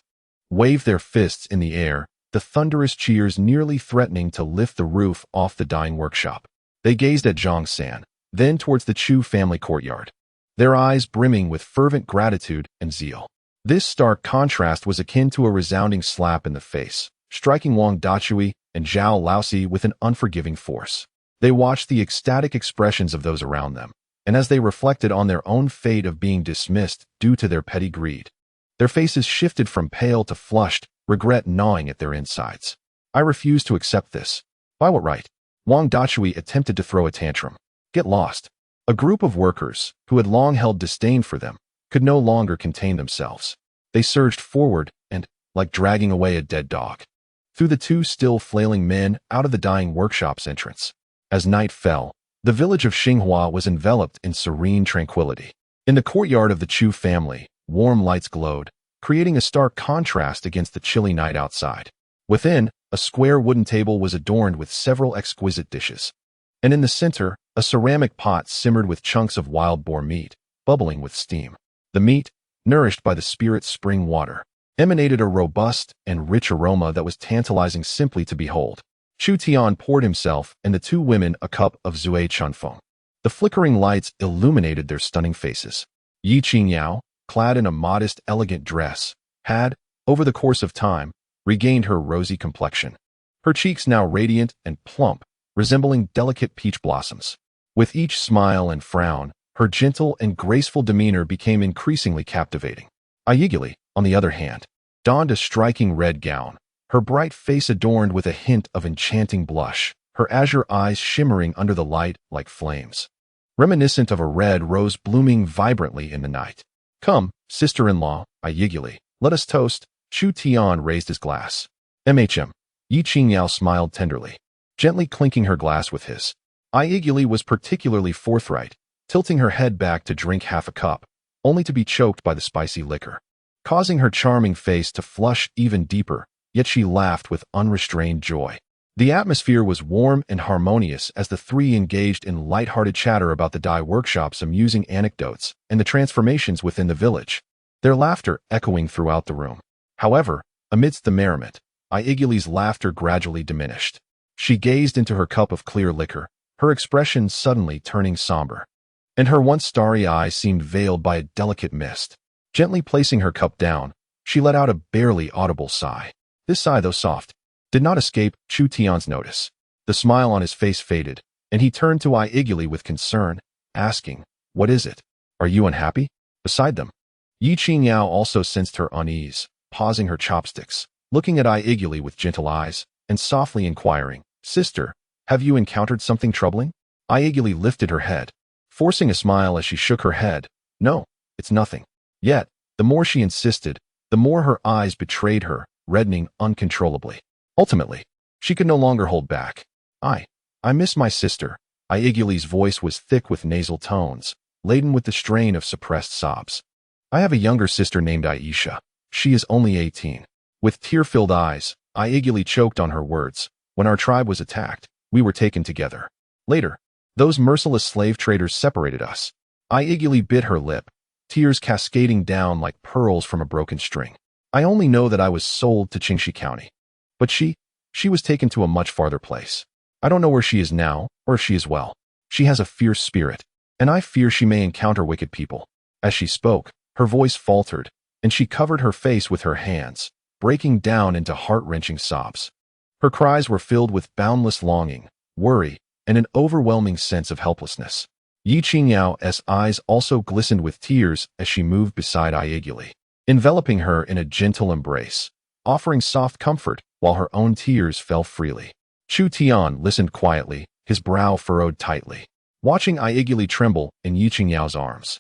waved their fists in the air, the thunderous cheers nearly threatening to lift the roof off the dyeing workshop. They gazed at Zhang San, then towards the Chu family courtyard, their eyes brimming with fervent gratitude and zeal. This stark contrast was akin to a resounding slap in the face, striking Wang Dachui and Zhao Laosi with an unforgiving force. They watched the ecstatic expressions of those around them, and as they reflected on their own fate of being dismissed due to their petty greed, their faces shifted from pale to flushed, regret gnawing at their insides. "I refuse to accept this. By what right?" Wang Dachui attempted to throw a tantrum. "Get lost." A group of workers, who had long held disdain for them, could no longer contain themselves. They surged forward and, like dragging away a dead dog, threw the 2 still flailing men out of the dyeing workshop's entrance. As night fell, the village of Xinghua was enveloped in serene tranquility. In the courtyard of the Chu family, warm lights glowed, creating a stark contrast against the chilly night outside. Within, a square wooden table was adorned with several exquisite dishes. And in the center, a ceramic pot simmered with chunks of wild boar meat, bubbling with steam. The meat, nourished by the spirit's spring water, emanated a robust and rich aroma that was tantalizing simply to behold. Chu Tian poured himself and the 2 women a cup of Zui Chunfeng. The flickering lights illuminated their stunning faces. Ye Qingyao, clad in a modest, elegant dress, had, over the course of time, regained her rosy complexion. Her cheeks now radiant and plump, resembling delicate peach blossoms. With each smile and frown, her gentle and graceful demeanor became increasingly captivating. Aigili, on the other hand, donned a striking red gown, her bright face adorned with a hint of enchanting blush, her azure eyes shimmering under the light like flames, reminiscent of a red rose blooming vibrantly in the night. "Come, sister-in-law," Aigili, "let us toast." Chu Tian raised his glass. Ye Qingyao smiled tenderly, gently clinking her glass with his. Aigili was particularly forthright, tilting her head back to drink half a cup, only to be choked by the spicy liquor, causing her charming face to flush even deeper, yet she laughed with unrestrained joy. The atmosphere was warm and harmonious as the 3 engaged in light-hearted chatter about the dye workshop's amusing anecdotes and the transformations within the village. their laughter echoing throughout the room. However, amidst the merriment, Iegili's laughter gradually diminished. She gazed into her cup of clear liquor, her expression suddenly turning somber, and her once starry eyes seemed veiled by a delicate mist. Gently placing her cup down, she let out a barely audible sigh. This sigh, though soft, did not escape Chu Tian's notice. The smile on his face faded, and he turned to Iegili with concern, asking, "What is it? Are you unhappy?" Beside them, Ye Qingyao also sensed her unease, pausing her chopsticks, looking at Iegili with gentle eyes, and softly inquiring, "Sister, have you encountered something troubling?" Iegili lifted her head, forcing a smile as she shook her head. "No, it's nothing." Yet, the more she insisted, the more her eyes betrayed her, reddening uncontrollably. Ultimately, she could no longer hold back. I miss my sister." Iegili's voice was thick with nasal tones, laden with the strain of suppressed sobs. "I have a younger sister named Aisha. She is only 18. With tear-filled eyes, Iegili choked on her words. "When our tribe was attacked, we were taken together. Later, those merciless slave traders separated us." Iegili bit her lip, tears cascading down like pearls from a broken string. "I only know that I was sold to Qingxi County. But she was taken to a much farther place. I don't know where she is now, or if she is well. She has a fierce spirit, and I fear she may encounter wicked people." As she spoke, her voice faltered, and she covered her face with her hands, breaking down into heart-wrenching sobs. Her cries were filled with boundless longing, worry, and an overwhelming sense of helplessness. Ye Qingyao's eyes also glistened with tears as she moved beside Iegili, enveloping her in a gentle embrace, offering soft comfort while her own tears fell freely. Chu Tian listened quietly, his brow furrowed tightly, watching Iegili tremble in Ye Qingyao's arms.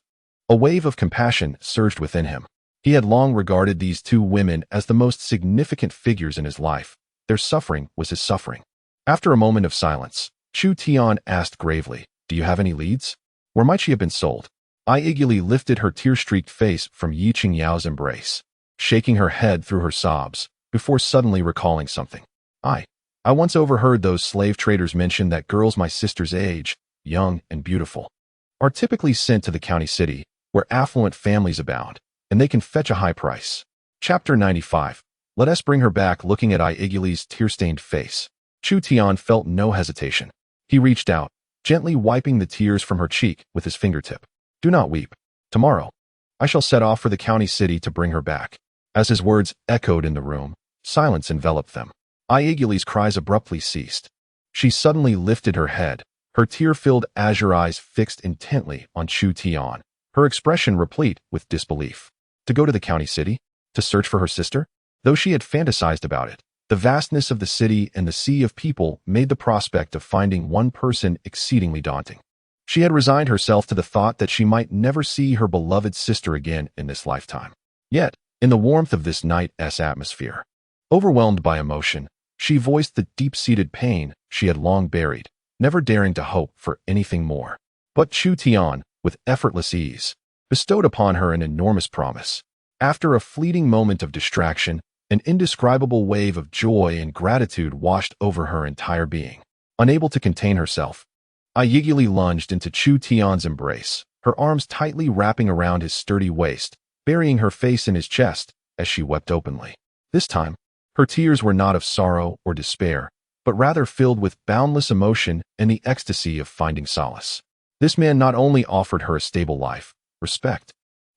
A wave of compassion surged within him. He had long regarded these two women as the most significant figures in his life. Their suffering was his suffering. After a moment of silence, Chu Tian asked gravely, "Do you have any leads? Where might she have been sold?" Iegili lifted her tear-streaked face from Ye Qingyao's embrace, shaking her head through her sobs, before suddenly recalling something. I once overheard those slave traders mention that girls my sister's age, young and beautiful, are typically sent to the county city, where affluent families abound, and they can fetch a high price. Chapter 95. Let us bring her back. Looking at Iegili's tear-stained face, Chu Tian felt no hesitation. He reached out, gently wiping the tears from her cheek with his fingertip. "Do not weep. Tomorrow, I shall set off for the county city to bring her back." As his words echoed in the room, silence enveloped them. Iegili's cries abruptly ceased. She suddenly lifted her head, her tear-filled azure eyes fixed intently on Chu Tian, her expression replete with disbelief. To go to the county city? To search for her sister? Though she had fantasized about it, the vastness of the city and the sea of people made the prospect of finding one person exceedingly daunting. She had resigned herself to the thought that she might never see her beloved sister again in this lifetime. Yet, in the warmth of this night's atmosphere, overwhelmed by emotion, she voiced the deep-seated pain she had long buried, never daring to hope for anything more. But Chu Tian, with effortless ease, bestowed upon her an enormous promise. After a fleeting moment of distraction, an indescribable wave of joy and gratitude washed over her entire being. Unable to contain herself, Iegili lunged into Chu Tian's embrace, her arms tightly wrapping around his sturdy waist, burying her face in his chest as she wept openly. This time, her tears were not of sorrow or despair, but rather filled with boundless emotion and the ecstasy of finding solace. This man not only offered her a stable life, respect,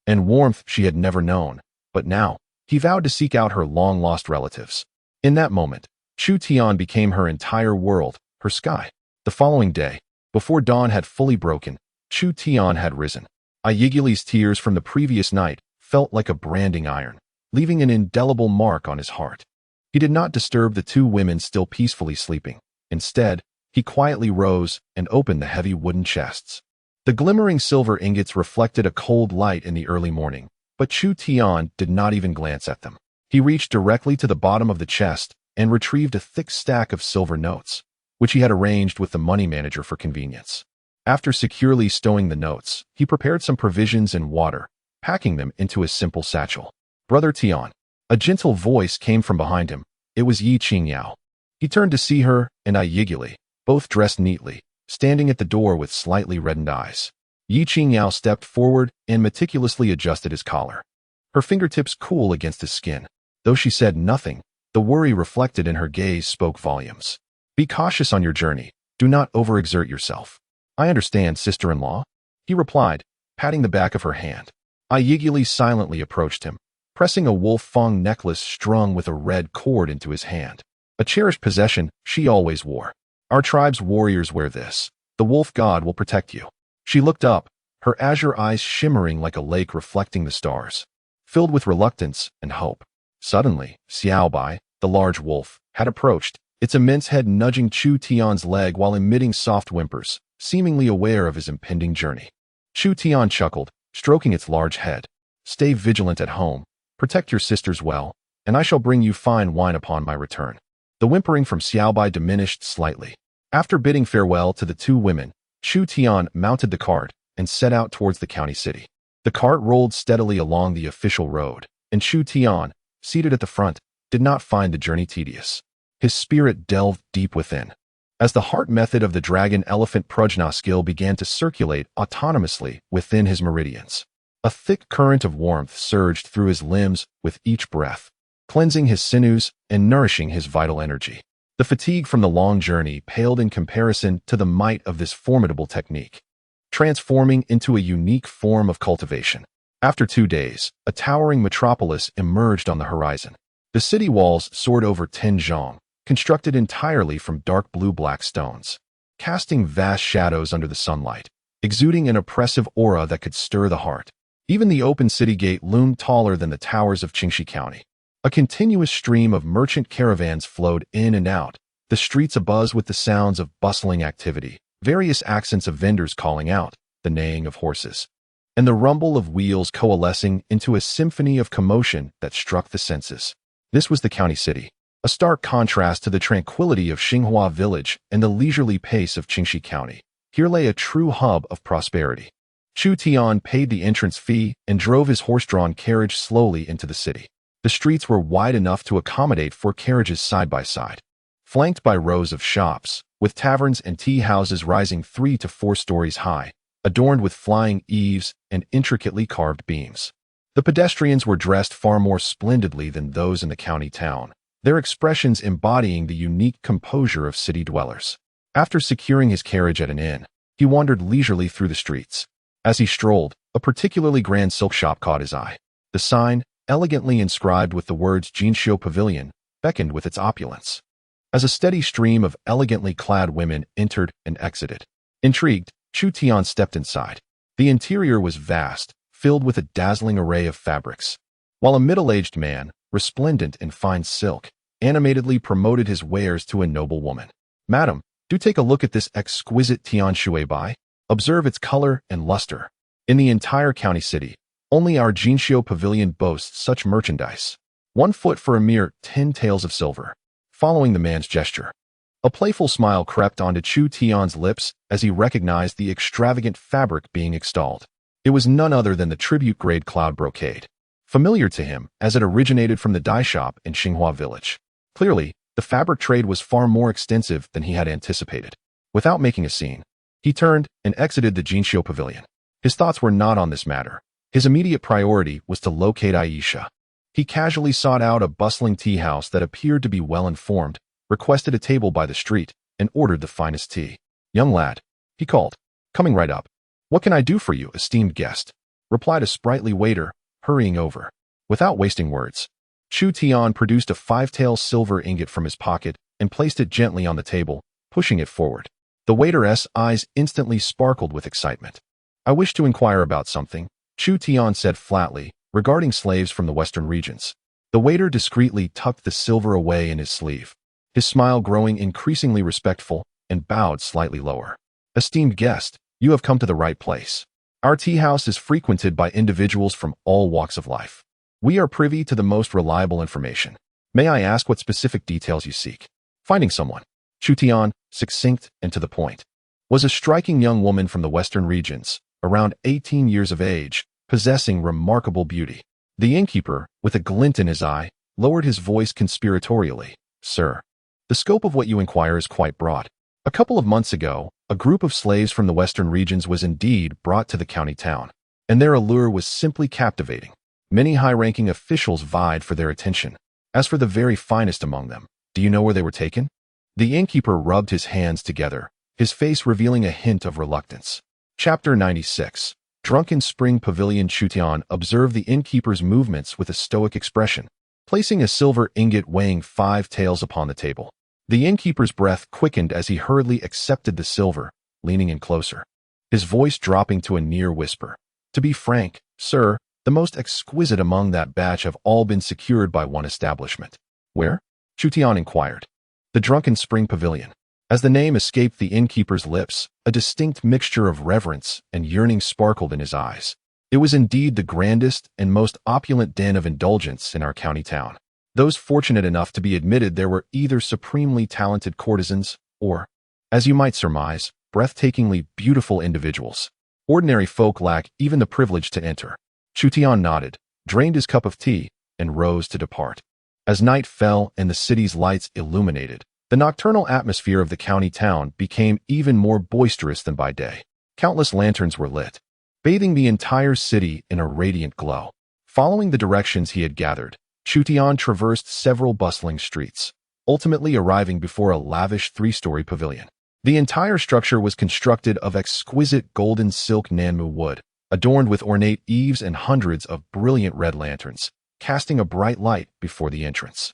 and warmth she had never known, but now, he vowed to seek out her long-lost relatives. In that moment, Chu Tian became her entire world, her sky. The following day, before dawn had fully broken, Chu Tian had risen. Iegili's tears from the previous night felt like a branding iron, leaving an indelible mark on his heart. He did not disturb the two women still peacefully sleeping. Instead, he quietly rose and opened the heavy wooden chests. The glimmering silver ingots reflected a cold light in the early morning, but Chu Tian did not even glance at them. He reached directly to the bottom of the chest and retrieved a thick stack of silver notes, which he had arranged with the money manager for convenience. After securely stowing the notes, he prepared some provisions and water, packing them into a simple satchel. "Brother Tian." A gentle voice came from behind him. It was Ye Qingyao. He turned to see her and Iegili, both dressed neatly, standing at the door with slightly reddened eyes. Ye Qingyao stepped forward and meticulously adjusted his collar. her fingertips cool against his skin. Though she said nothing, the worry reflected in her gaze spoke volumes. Be cautious on your journey. Do not overexert yourself. I understand, sister-in-law, he replied, patting the back of her hand. Ye Qingyao silently approached him, pressing a wolf fang necklace strung with a red cord into his hand. A cherished possession she always wore. Our tribe's warriors wear this. The wolf god will protect you. She looked up, her azure eyes shimmering like a lake reflecting the stars, filled with reluctance and hope. Suddenly, Xiaobai, the large wolf, had approached, its immense head nudging Chu Tian's leg while emitting soft whimpers, seemingly aware of his impending journey. Chu Tian chuckled, stroking its large head. Stay vigilant at home, protect your sisters well, and I shall bring you fine wine upon my return. The whimpering from Xiaobai diminished slightly. After bidding farewell to the two women, Chu Tian mounted the cart and set out towards the county city. The cart rolled steadily along the official road, and Chu Tian, seated at the front, did not find the journey tedious. His spirit delved deep within. As the heart method of the dragon-elephant prajna skill began to circulate autonomously within his meridians, a thick current of warmth surged through his limbs with each breath, cleansing his sinews and nourishing his vital energy. The fatigue from the long journey paled in comparison to the might of this formidable technique, transforming into a unique form of cultivation. After 2 days, a towering metropolis emerged on the horizon. The city walls soared over 10 zhong, constructed entirely from dark blue-black stones, casting vast shadows under the sunlight, exuding an oppressive aura that could stir the heart. Even the open city gate loomed taller than the towers of Qingxi County. A continuous stream of merchant caravans flowed in and out, the streets abuzz with the sounds of bustling activity, various accents of vendors calling out, the neighing of horses, and the rumble of wheels coalescing into a symphony of commotion that struck the senses. This was the county city, a stark contrast to the tranquility of Xinghua village and the leisurely pace of Qingxi County. Here lay a true hub of prosperity. Chu Tian paid the entrance fee and drove his horse-drawn carriage slowly into the city. The streets were wide enough to accommodate 4 carriages side by side, flanked by rows of shops, with taverns and tea houses rising 3 to 4 stories high, adorned with flying eaves and intricately carved beams. The pedestrians were dressed far more splendidly than those in the county town, their expressions embodying the unique composure of city dwellers. After securing his carriage at an inn, he wandered leisurely through the streets. As he strolled, a particularly grand silk shop caught his eye. The sign, elegantly inscribed with the words Jinxiu Pavilion, beckoned with its opulence. As a steady stream of elegantly clad women entered and exited. Intrigued, Chu Tian stepped inside. The interior was vast, filled with a dazzling array of fabrics, while a middle-aged man, resplendent in fine silk, animatedly promoted his wares to a noble woman. Madam, do take a look at this exquisite Tian Shuibai. Observe its color and luster. In the entire county city, only our Jinxiu Pavilion boasts such merchandise. 1 foot for a mere 10 taels of silver. Following the man's gesture, a playful smile crept onto Chu Tian's lips as he recognized the extravagant fabric being extolled. It was none other than the tribute-grade cloud brocade, familiar to him as it originated from the dye shop in Xinghua village. Clearly, the fabric trade was far more extensive than he had anticipated. Without making a scene, he turned and exited the Jinxiu Pavilion. His thoughts were not on this matter. His immediate priority was to locate Aisha. He casually sought out a bustling tea house that appeared to be well-informed, requested a table by the street, and ordered the finest tea. "Young lad," he called, "coming right up. What can I do for you, esteemed guest?" replied a sprightly waiter, hurrying over. Without wasting words, Chu Tian produced a 5-tael silver ingot from his pocket and placed it gently on the table, pushing it forward. The waiter's eyes instantly sparkled with excitement. "I wish to inquire about something," Chu Tian said flatly, regarding slaves from the western regions. The waiter discreetly tucked the silver away in his sleeve, his smile growing increasingly respectful, and bowed slightly lower. "Esteemed guest, you have come to the right place. Our tea house is frequented by individuals from all walks of life. We are privy to the most reliable information. May I ask what specific details you seek?" Finding someone, Chu Tian, succinct and to the point, was a striking young woman from the western regions, around 18 years of age, possessing remarkable beauty. The innkeeper, with a glint in his eye, lowered his voice conspiratorially. "Sir, the scope of what you inquire is quite broad. A couple of months ago, a group of slaves from the western regions was indeed brought to the county town, and their allure was simply captivating. Many high-ranking officials vied for their attention. As for the very finest among them, do you know where they were taken? The innkeeper rubbed his hands together, his face revealing a hint of reluctance. Chapter 96. Drunken Spring Pavilion. Chu Tian observed the innkeeper's movements with a stoic expression, placing a silver ingot weighing 5 taels upon the table. The innkeeper's breath quickened as he hurriedly accepted the silver, leaning in closer, his voice dropping to a near whisper. To be frank, sir, the most exquisite among that batch have all been secured by one establishment. Where? Chu Tian inquired. The Drunken Spring Pavilion. As the name escaped the innkeeper's lips, a distinct mixture of reverence and yearning sparkled in his eyes. It was indeed the grandest and most opulent den of indulgence in our county town. Those fortunate enough to be admitted there were either supremely talented courtesans or, as you might surmise, breathtakingly beautiful individuals. Ordinary folk lack even the privilege to enter. Chu Tian nodded, drained his cup of tea, and rose to depart. As night fell and the city's lights illuminated, the nocturnal atmosphere of the county town became even more boisterous than by day. Countless lanterns were lit, bathing the entire city in a radiant glow. Following the directions he had gathered, Chu Tian traversed several bustling streets, ultimately arriving before a lavish 3-story pavilion. The entire structure was constructed of exquisite golden silk Nanmu wood, adorned with ornate eaves and hundreds of brilliant red lanterns, casting a bright light before the entrance.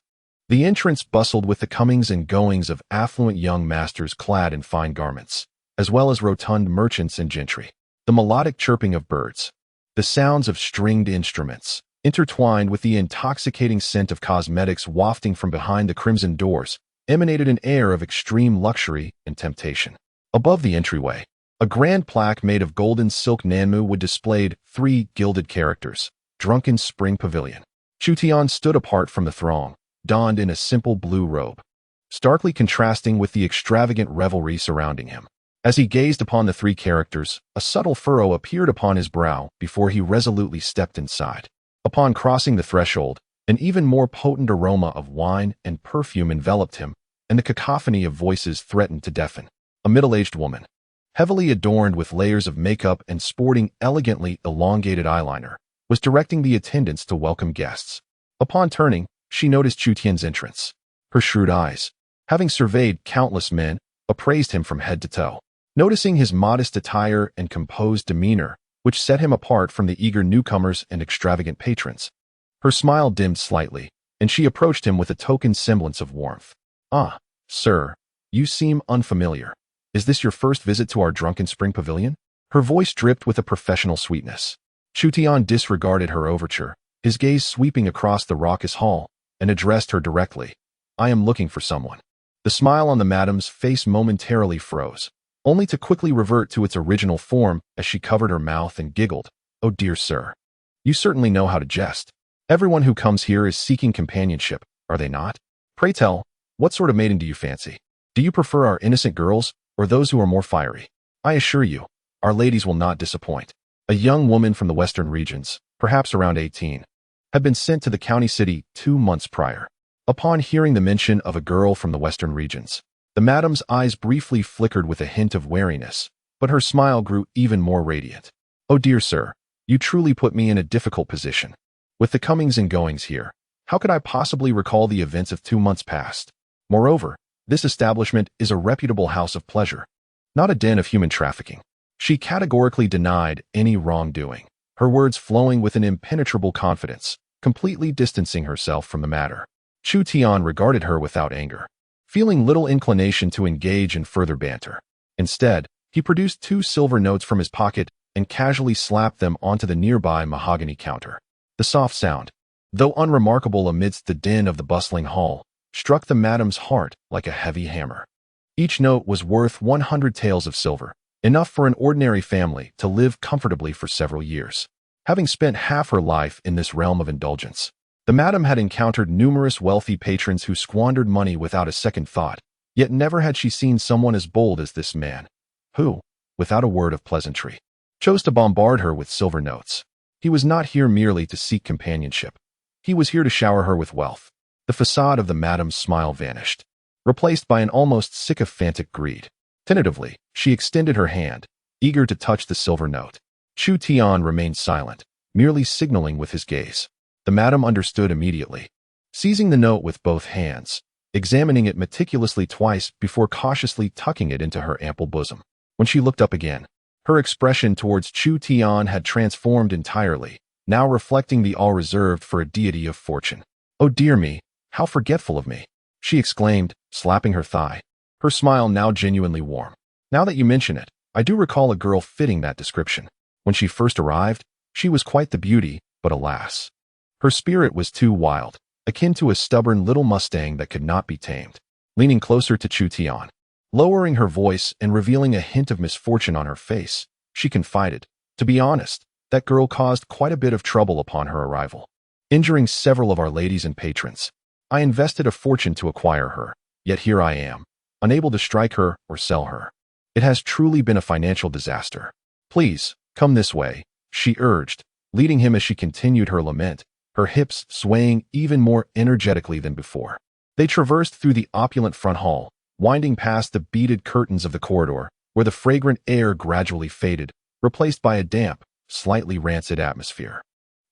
The entrance bustled with the comings and goings of affluent young masters clad in fine garments, as well as rotund merchants and gentry. The melodic chirping of birds, the sounds of stringed instruments, intertwined with the intoxicating scent of cosmetics wafting from behind the crimson doors, emanated an air of extreme luxury and temptation. Above the entryway, a grand plaque made of golden silk Nanmu wood displayed 3 gilded characters, Drunken Spring Pavilion. Chu Tian stood apart from the throng, donned in a simple blue robe, starkly contrasting with the extravagant revelry surrounding him. As he gazed upon the 3 characters, a subtle furrow appeared upon his brow before he resolutely stepped inside. Upon crossing the threshold, an even more potent aroma of wine and perfume enveloped him, and the cacophony of voices threatened to deafen. A middle-aged woman, heavily adorned with layers of makeup and sporting elegantly elongated eyeliner, was directing the attendants to welcome guests. Upon turning, she noticed Chu Tian's entrance. Her shrewd eyes, having surveyed countless men, appraised him from head to toe. Noticing his modest attire and composed demeanor, which set him apart from the eager newcomers and extravagant patrons, her smile dimmed slightly, and she approached him with a token semblance of warmth. Ah, sir, you seem unfamiliar. Is this your first visit to our Drunken Spring Pavilion? Her voice dripped with a professional sweetness. Chu Tian disregarded her overture, his gaze sweeping across the raucous hall, and addressed her directly. I am looking for someone. The smile on the madam's face momentarily froze, only to quickly revert to its original form as she covered her mouth and giggled. Oh dear sir, you certainly know how to jest. Everyone who comes here is seeking companionship, are they not? Pray tell, what sort of maiden do you fancy? Do you prefer our innocent girls, or those who are more fiery? I assure you, our ladies will not disappoint. A young woman from the western regions, perhaps around 18, had been sent to the county city 2 months prior. Upon hearing the mention of a girl from the western regions, the madam's eyes briefly flickered with a hint of wariness, but her smile grew even more radiant. Oh dear sir, you truly put me in a difficult position. With the comings and goings here, how could I possibly recall the events of 2 months past? Moreover, this establishment is a reputable house of pleasure, not a den of human trafficking. She categorically denied any wrongdoing, her words flowing with an impenetrable confidence, completely distancing herself from the matter. Chu Tian regarded her without anger, feeling little inclination to engage in further banter. Instead, he produced 2 silver notes from his pocket and casually slapped them onto the nearby mahogany counter. The soft sound, though unremarkable amidst the din of the bustling hall, struck the madam's heart like a heavy hammer. Each note was worth 100 taels of silver, enough for an ordinary family to live comfortably for several years. Having spent half her life in this realm of indulgence, the madam had encountered numerous wealthy patrons who squandered money without a second thought, yet never had she seen someone as bold as this man, who, without a word of pleasantry, chose to bombard her with silver notes. He was not here merely to seek companionship. He was here to shower her with wealth. The facade of the madam's smile vanished, replaced by an almost sycophantic greed. Tentatively, she extended her hand, eager to touch the silver note. Chu Tian remained silent, merely signaling with his gaze. The madam understood immediately. Seizing the note with both hands, examining it meticulously twice before cautiously tucking it into her ample bosom. When she looked up again, her expression towards Chu Tian had transformed entirely, now reflecting the all reserved for a deity of fortune. "Oh dear me, how forgetful of me," she exclaimed, slapping her thigh, her smile now genuinely warm. "Now that you mention it, I do recall a girl fitting that description. When she first arrived, she was quite the beauty, but alas, her spirit was too wild, akin to a stubborn little mustang that could not be tamed." Leaning closer to Chu Tian, lowering her voice and revealing a hint of misfortune on her face, she confided, "To be honest, that girl caused quite a bit of trouble upon her arrival, injuring several of our ladies and patrons. I invested a fortune to acquire her, yet here I am, unable to strike her or sell her. It has truly been a financial disaster. Please, come this way," she urged, leading him as she continued her lament, her hips swaying even more energetically than before. They traversed through the opulent front hall, winding past the beaded curtains of the corridor, where the fragrant air gradually faded, replaced by a damp, slightly rancid atmosphere.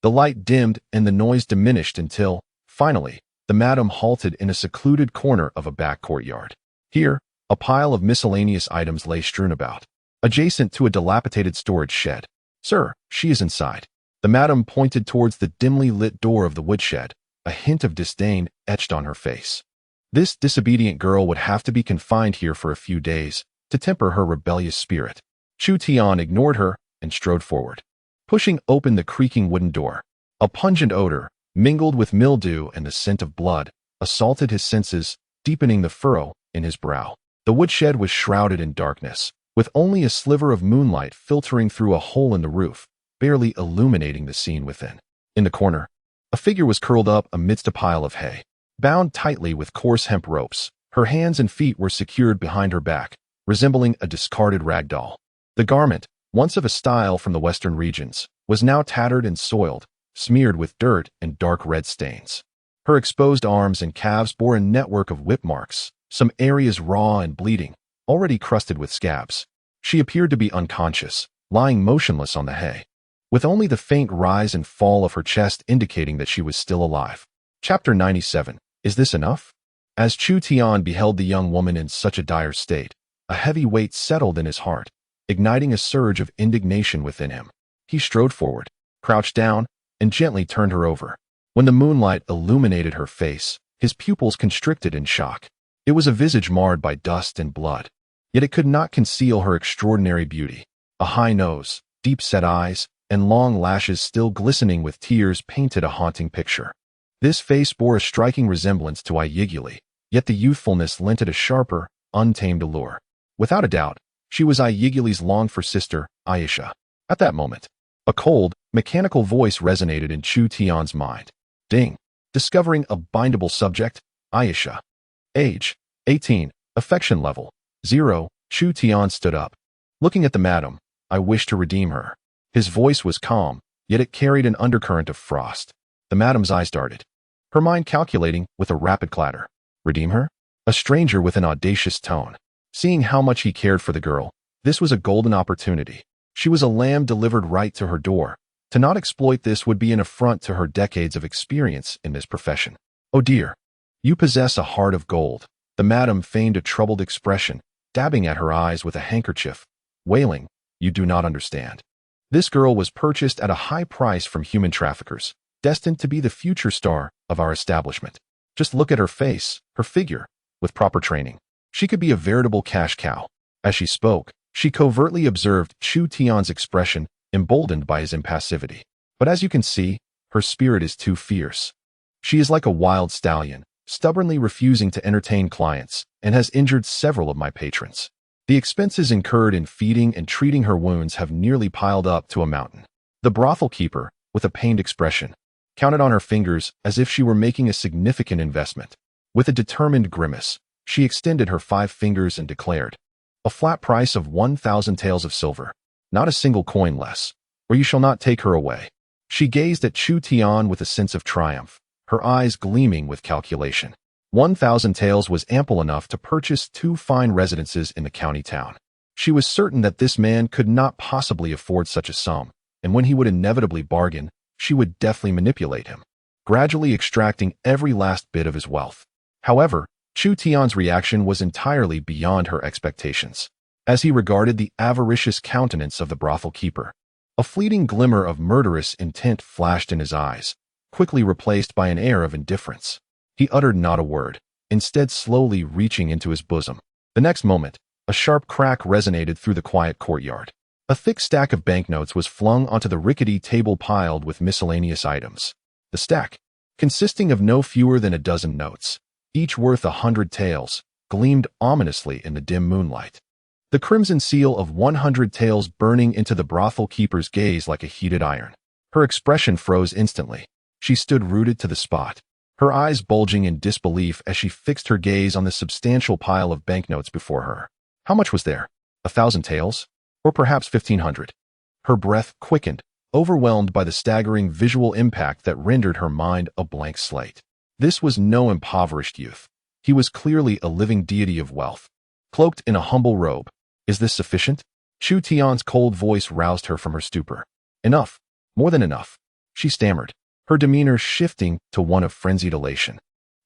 The light dimmed and the noise diminished until, finally, the madam halted in a secluded corner of a back courtyard. Here, a pile of miscellaneous items lay strewn about, adjacent to a dilapidated storage shed. "Sir, she is inside." The madam pointed towards the dimly lit door of the woodshed, a hint of disdain etched on her face. This disobedient girl would have to be confined here for a few days to temper her rebellious spirit. Chu Tian ignored her and strode forward, pushing open the creaking wooden door. A pungent odor, mingled with mildew and the scent of blood, assaulted his senses, deepening the furrow in his brow. The woodshed was shrouded in darkness, with only a sliver of moonlight filtering through a hole in the roof, barely illuminating the scene within. In the corner, a figure was curled up amidst a pile of hay, bound tightly with coarse hemp ropes. Her hands and feet were secured behind her back, resembling a discarded rag doll. The garment, once of a style from the western regions, was now tattered and soiled, smeared with dirt and dark red stains. Her exposed arms and calves bore a network of whip marks, some areas raw and bleeding, already crusted with scabs. She appeared to be unconscious, lying motionless on the hay, with only the faint rise and fall of her chest indicating that she was still alive. Chapter 97. Is this enough? As Chu Tian beheld the young woman in such a dire state, a heavy weight settled in his heart, igniting a surge of indignation within him. He strode forward, crouched down, and gently turned her over. When the moonlight illuminated her face, his pupils constricted in shock. It was a visage marred by dust and blood, yet it could not conceal her extraordinary beauty. A high nose, deep-set eyes, and long lashes still glistening with tears painted a haunting picture. This face bore a striking resemblance to Ye Qingyao, yet the youthfulness lent it a sharper, untamed allure. Without a doubt, she was Ye Qingyale's longed-for sister, Ayesha. At that moment, a cold, mechanical voice resonated in Chu Tian's mind. Ding. Discovering a bindable subject, Ayesha. Age, 18. Affection level, 0. Chu Tian stood up. Looking at the madam, "I wish to redeem her." His voice was calm, yet it carried an undercurrent of frost. The madam's eyes darted, her mind calculating with a rapid clatter. Redeem her? A stranger with an audacious tone. Seeing how much he cared for the girl, this was a golden opportunity. She was a lamb delivered right to her door. To not exploit this would be an affront to her decades of experience in this profession. "Oh dear, you possess a heart of gold." The madam feigned a troubled expression, dabbing at her eyes with a handkerchief, wailing, "You do not understand. This girl was purchased at a high price from human traffickers, destined to be the future star of our establishment. Just look at her face, her figure. With proper training, she could be a veritable cash cow." As she spoke, she covertly observed Chu Tian's expression, emboldened by his impassivity. "But as you can see, her spirit is too fierce. She is like a wild stallion, stubbornly refusing to entertain clients, and has injured several of my patrons. The expenses incurred in feeding and treating her wounds have nearly piled up to a mountain." The brothel keeper, with a pained expression, counted on her fingers as if she were making a significant investment. With a determined grimace, she extended her 5 fingers and declared, "A flat price of 1,000 taels of silver, not a single coin less, or you shall not take her away." She gazed at Chu Tian with a sense of triumph, her eyes gleaming with calculation. 1,000 taels was ample enough to purchase 2 fine residences in the county town. She was certain that this man could not possibly afford such a sum, and when he would inevitably bargain, she would deftly manipulate him, gradually extracting every last bit of his wealth. However, Chu Tian's reaction was entirely beyond her expectations. As he regarded the avaricious countenance of the brothel keeper, a fleeting glimmer of murderous intent flashed in his eyes, quickly replaced by an air of indifference. He uttered not a word, instead slowly reaching into his bosom. The next moment, a sharp crack resonated through the quiet courtyard. A thick stack of banknotes was flung onto the rickety table piled with miscellaneous items. The stack, consisting of no fewer than a dozen notes, each worth 100 taels, gleamed ominously in the dim moonlight. The crimson seal of 100 taels burning into the brothel keeper's gaze like a heated iron. Her expression froze instantly. She stood rooted to the spot, her eyes bulging in disbelief as she fixed her gaze on the substantial pile of banknotes before her. How much was there? 1,000 taels? Or perhaps 1,500? Her breath quickened, overwhelmed by the staggering visual impact that rendered her mind a blank slate. This was no impoverished youth. He was clearly a living deity of wealth, cloaked in a humble robe. Is this sufficient? Chu Tian's cold voice roused her from her stupor. Enough. More than enough. She stammered, her demeanor shifting to one of frenzied elation.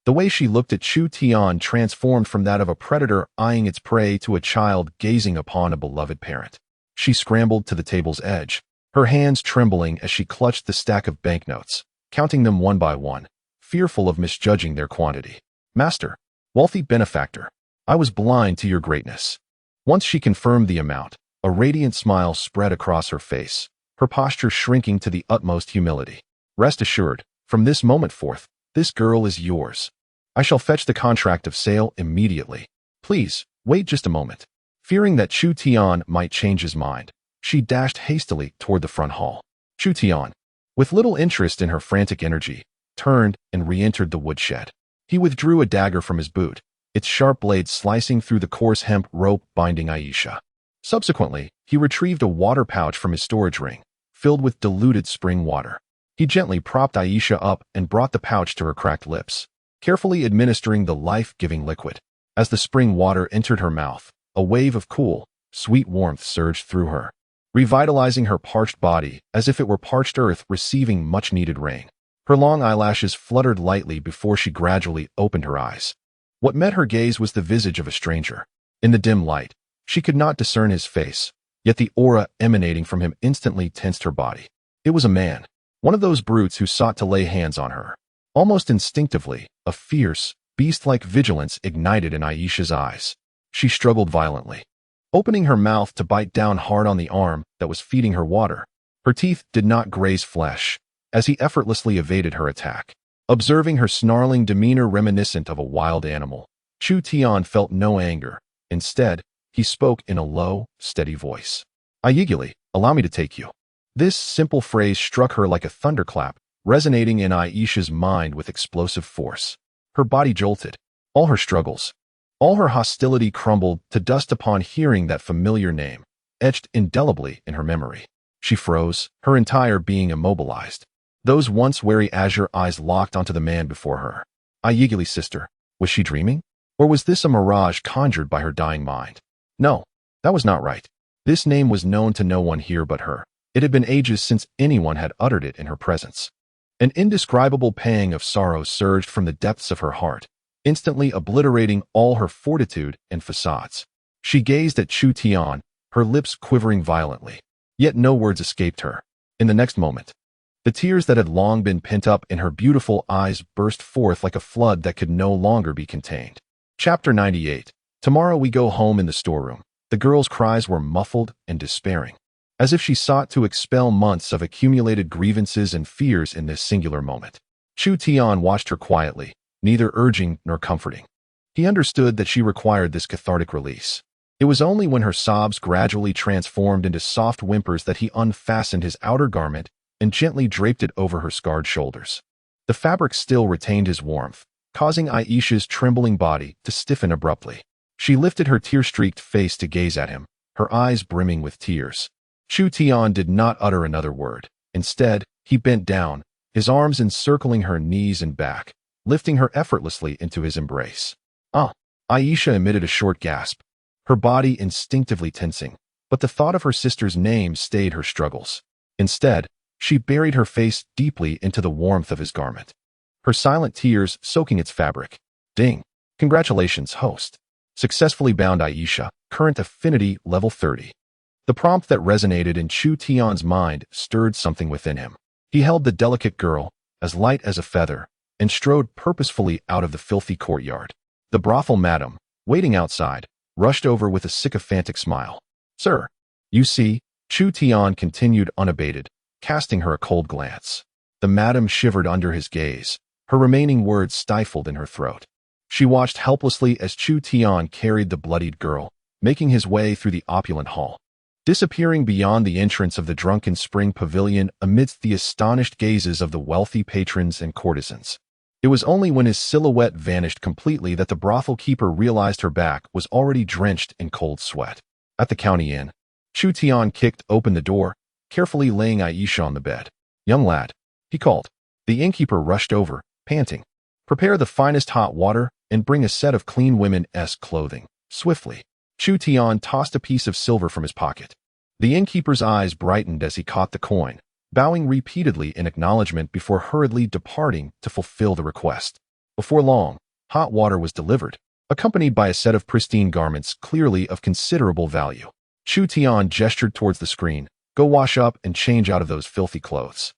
The way she looked at Chu Tian transformed from that of a predator eyeing its prey to a child gazing upon a beloved parent. She scrambled to the table's edge, her hands trembling as she clutched the stack of banknotes, counting them one by one, fearful of misjudging their quantity. Master, wealthy benefactor, I was blind to your greatness. Once she confirmed the amount, a radiant smile spread across her face, her posture shrinking to the utmost humility. Rest assured, from this moment forth, this girl is yours. I shall fetch the contract of sale immediately. Please, wait just a moment. Fearing that Chu Tian might change his mind, she dashed hastily toward the front hall. Chu Tian, with little interest in her frantic energy, turned and re-entered the woodshed. He withdrew a dagger from his boot, its sharp blade slicing through the coarse hemp rope binding Aisha. Subsequently, he retrieved a water pouch from his storage ring, filled with diluted spring water. He gently propped Aisha up and brought the pouch to her cracked lips, carefully administering the life-giving liquid. As the spring water entered her mouth, a wave of cool, sweet warmth surged through her, revitalizing her parched body as if it were parched earth receiving much-needed rain. Her long eyelashes fluttered lightly before she gradually opened her eyes. What met her gaze was the visage of a stranger. In the dim light, she could not discern his face, yet the aura emanating from him instantly tensed her body. It was a man, one of those brutes who sought to lay hands on her. Almost instinctively, a fierce, beast-like vigilance ignited in Aisha's eyes. She struggled violently, opening her mouth to bite down hard on the arm that was feeding her water. Her teeth did not graze flesh, as he effortlessly evaded her attack. Observing her snarling demeanor reminiscent of a wild animal, Chu Tian felt no anger. Instead, he spoke in a low, steady voice. Aigili, allow me to take you. This simple phrase struck her like a thunderclap, resonating in Aisha's mind with explosive force. Her body jolted. All her struggles, all her hostility crumbled to dust upon hearing that familiar name, etched indelibly in her memory. She froze, her entire being immobilized. Those once wary azure eyes locked onto the man before her. Aigili's sister. Was she dreaming? Or was this a mirage conjured by her dying mind? No, that was not right. This name was known to no one here but her. It had been ages since anyone had uttered it in her presence. An indescribable pang of sorrow surged from the depths of her heart, instantly obliterating all her fortitude and facades. She gazed at Chu Tian, her lips quivering violently. Yet no words escaped her. In the next moment, the tears that had long been pent up in her beautiful eyes burst forth like a flood that could no longer be contained. Chapter 98. Tomorrow we go home. In the storeroom, the girl's cries were muffled and despairing, as if she sought to expel months of accumulated grievances and fears in this singular moment. Chu Tian watched her quietly, neither urging nor comforting. He understood that she required this cathartic release. It was only when her sobs gradually transformed into soft whimpers that he unfastened his outer garment and gently draped it over her scarred shoulders. The fabric still retained his warmth, causing Aisha's trembling body to stiffen abruptly. She lifted her tear-streaked face to gaze at him, her eyes brimming with tears. Chu Tian did not utter another word. Instead, he bent down, his arms encircling her knees and back, lifting her effortlessly into his embrace. Aisha emitted a short gasp, her body instinctively tensing, but the thought of her sister's name stayed her struggles. Instead, she buried her face deeply into the warmth of his garment, her silent tears soaking its fabric. Ding. Congratulations, host. Successfully bound Aisha, current affinity level 30. The prompt that resonated in Chu Tian's mind stirred something within him. He held the delicate girl, as light as a feather, and strode purposefully out of the filthy courtyard. The brothel madam, waiting outside, rushed over with a sycophantic smile. Sir, you see, Chu Tian continued unabated, casting her a cold glance. The madam shivered under his gaze, her remaining words stifled in her throat. She watched helplessly as Chu Tian carried the bloodied girl, making his way through the opulent hall, disappearing beyond the entrance of the drunken spring pavilion amidst the astonished gazes of the wealthy patrons and courtesans. It was only when his silhouette vanished completely that the brothel keeper realized her back was already drenched in cold sweat. At the county inn, Chu Tian kicked open the door, carefully laying Aisha on the bed. Young lad, he called. The innkeeper rushed over, panting. Prepare the finest hot water and bring a set of clean women-esque clothing. Swiftly, Chu Tian tossed a piece of silver from his pocket. The innkeeper's eyes brightened as he caught the coin, bowing repeatedly in acknowledgement before hurriedly departing to fulfill the request. Before long, hot water was delivered, accompanied by a set of pristine garments clearly of considerable value. Chu Tian gestured towards the screen. Go wash up and change out of those filthy clothes.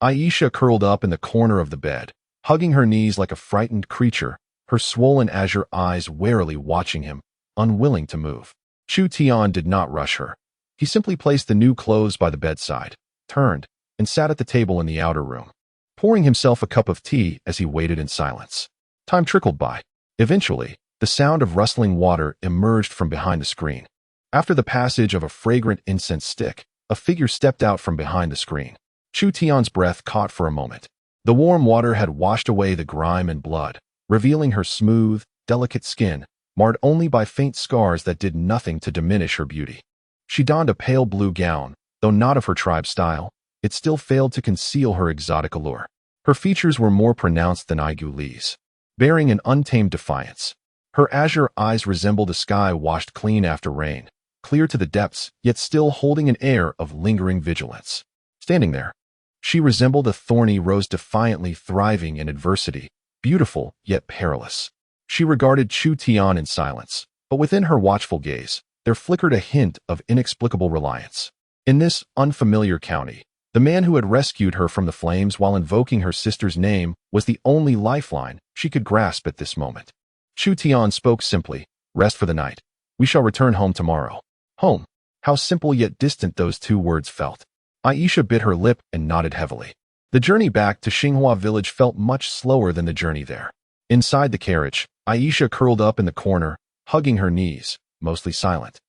Aisha curled up in the corner of the bed, hugging her knees like a frightened creature, her swollen azure eyes warily watching him, unwilling to move. Chu Tian did not rush her. He simply placed the new clothes by the bedside, turned, and sat at the table in the outer room, pouring himself a cup of tea as he waited in silence. Time trickled by. Eventually, the sound of rustling water emerged from behind the screen. After the passage of a fragrant incense stick, a figure stepped out from behind the screen. Chu Tian's breath caught for a moment. The warm water had washed away the grime and blood, revealing her smooth, delicate skin, marred only by faint scars that did nothing to diminish her beauty. She donned a pale blue gown, though not of her tribe style, it still failed to conceal her exotic allure. Her features were more pronounced than Aigu Li's, bearing an untamed defiance. Her azure eyes resembled a sky washed clean after rain, clear to the depths, yet still holding an air of lingering vigilance. Standing there, she resembled a thorny rose defiantly thriving in adversity, beautiful yet perilous. She regarded Chu Tian in silence, but within her watchful gaze, there flickered a hint of inexplicable reliance. In this unfamiliar county, the man who had rescued her from the flames while invoking her sister's name was the only lifeline she could grasp at this moment. Chu Tian spoke simply, "Rest for the night. We shall return home tomorrow." Home. How simple yet distant those two words felt. Aisha bit her lip and nodded heavily. The journey back to Xinghua village felt much slower than the journey there. Inside the carriage, Aisha curled up in the corner, hugging her knees, mostly silent.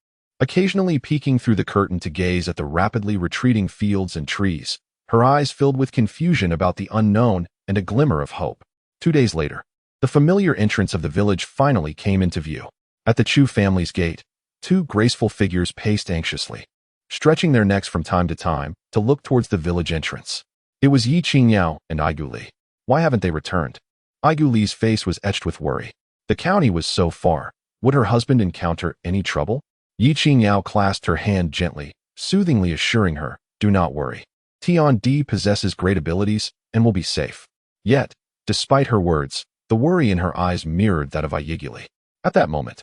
Occasionally peeking through the curtain to gaze at the rapidly retreating fields and trees, her eyes filled with confusion about the unknown and a glimmer of hope. 2 days later, the familiar entrance of the village finally came into view. At the Chu family's gate, 2 graceful figures paced anxiously, stretching their necks from time to look towards the village entrance. It was Ye Qingyao and Aigu Li. Why haven't they returned? Aigu Li's face was etched with worry. The county was so far. Would her husband encounter any trouble? Ye Qingyao clasped her hand gently, soothingly assuring her, "Do not worry. Tian Di possesses great abilities and will be safe." Yet, despite her words, the worry in her eyes mirrored that of Aigu Li. At that moment,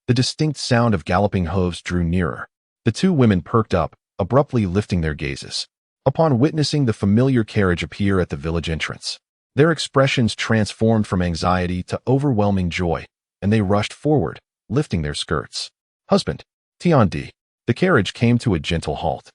the distinct sound of galloping hooves drew nearer. The 2 women perked up, abruptly lifting their gazes, upon witnessing the familiar carriage appear at the village entrance. Their expressions transformed from anxiety to overwhelming joy, and they rushed forward, lifting their skirts. "Husband, Tian Di." The carriage came to a gentle halt,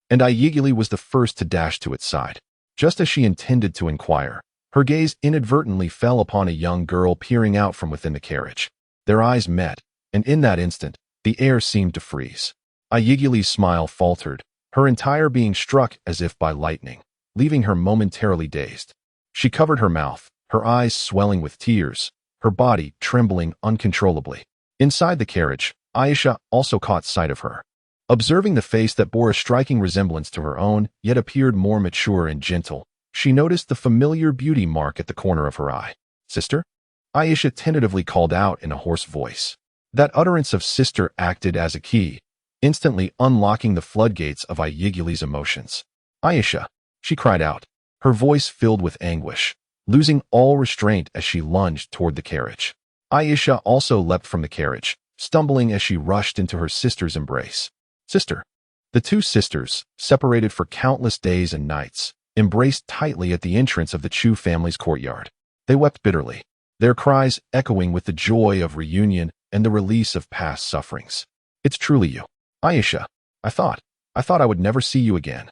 and Aigu Li was the first to dash to its side. Just as she intended to inquire, her gaze inadvertently fell upon a young girl peering out from within the carriage. Their eyes met, and in that instant, the air seemed to freeze. Aigu Li's smile faltered, her entire being struck as if by lightning, leaving her momentarily dazed. She covered her mouth, her eyes swelling with tears, her body trembling uncontrollably. Inside the carriage, Aisha also caught sight of her. Observing the face that bore a striking resemblance to her own, yet appeared more mature and gentle, she noticed the familiar beauty mark at the corner of her eye. "Sister?" Aisha tentatively called out in a hoarse voice. That utterance of sister acted as a key, instantly unlocking the floodgates of Aigu Li's emotions. Aisha, she cried out, her voice filled with anguish, losing all restraint as she lunged toward the carriage. Aisha also leapt from the carriage, stumbling as she rushed into her sister's embrace. Sister. The two sisters, separated for countless days and nights, embraced tightly at the entrance of the Chu family's courtyard. They wept bitterly, their cries echoing with the joy of reunion and the release of past sufferings. It's truly you. Aisha, I thought I would never see you again.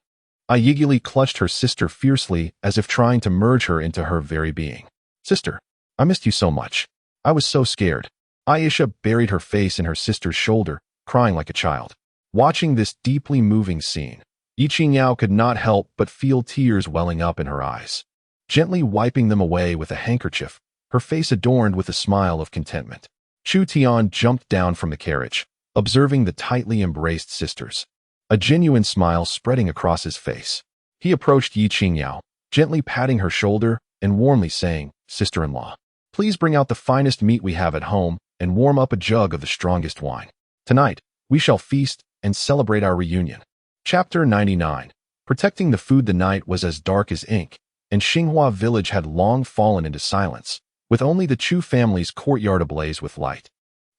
Aisha clutched her sister fiercely as if trying to merge her into her very being. Sister, I missed you so much. I was so scared. Aisha buried her face in her sister's shoulder, crying like a child. Watching this deeply moving scene, Ye Qingyao could not help but feel tears welling up in her eyes. Gently wiping them away with a handkerchief, her face adorned with a smile of contentment, Chu Tian jumped down from the carriage, observing the tightly embraced sisters, a genuine smile spreading across his face. He approached Ye Qingyao, gently patting her shoulder and warmly saying, "Sister-in-law, please bring out the finest meat we have at home and warm up a jug of the strongest wine. Tonight, we shall feast and celebrate our reunion." Chapter 99. Protecting the food. The night was as dark as ink, and Xinghua village had long fallen into silence, with only the Chu family's courtyard ablaze with light.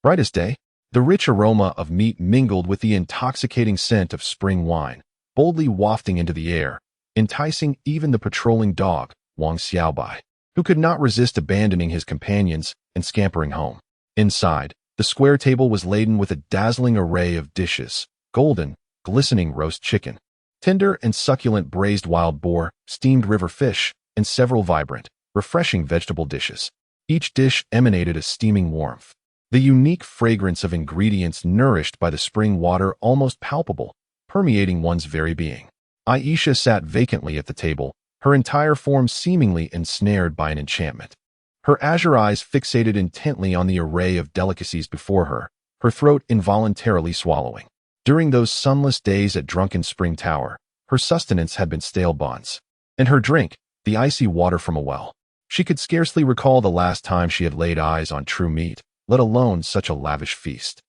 Bright as day, the rich aroma of meat mingled with the intoxicating scent of spring wine, boldly wafting into the air, enticing even the patrolling dog, Wang Xiaobai, who could not resist abandoning his companions and scampering home. Inside, the square table was laden with a dazzling array of dishes: golden, glistening roast chicken, tender and succulent braised wild boar, steamed river fish, and several vibrant, refreshing vegetable dishes. Each dish emanated a steaming warmth, the unique fragrance of ingredients nourished by the spring water almost palpable, permeating one's very being. Aisha sat vacantly at the table, her entire form seemingly ensnared by an enchantment. Her azure eyes fixated intently on the array of delicacies before her, her throat involuntarily swallowing. During those sunless days at Drunken Spring Tower, her sustenance had been stale buns, and her drink, the icy water from a well. She could scarcely recall the last time she had laid eyes on true meat, let alone such a lavish feast.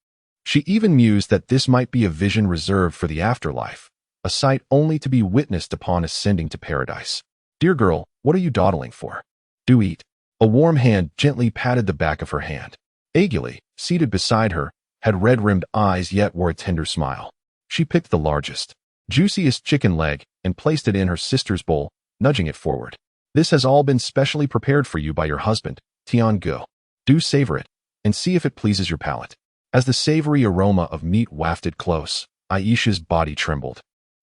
She even mused that this might be a vision reserved for the afterlife, a sight only to be witnessed upon ascending to paradise. "Dear girl, what are you dawdling for? Do eat." A warm hand gently patted the back of her hand. Aiguli, seated beside her, had red-rimmed eyes yet wore a tender smile. She picked the largest, juiciest chicken leg and placed it in her sister's bowl, nudging it forward. "This has all been specially prepared for you by your husband, Tian Go. Do savor it, and see if it pleases your palate." As the savory aroma of meat wafted close, Aisha's body trembled.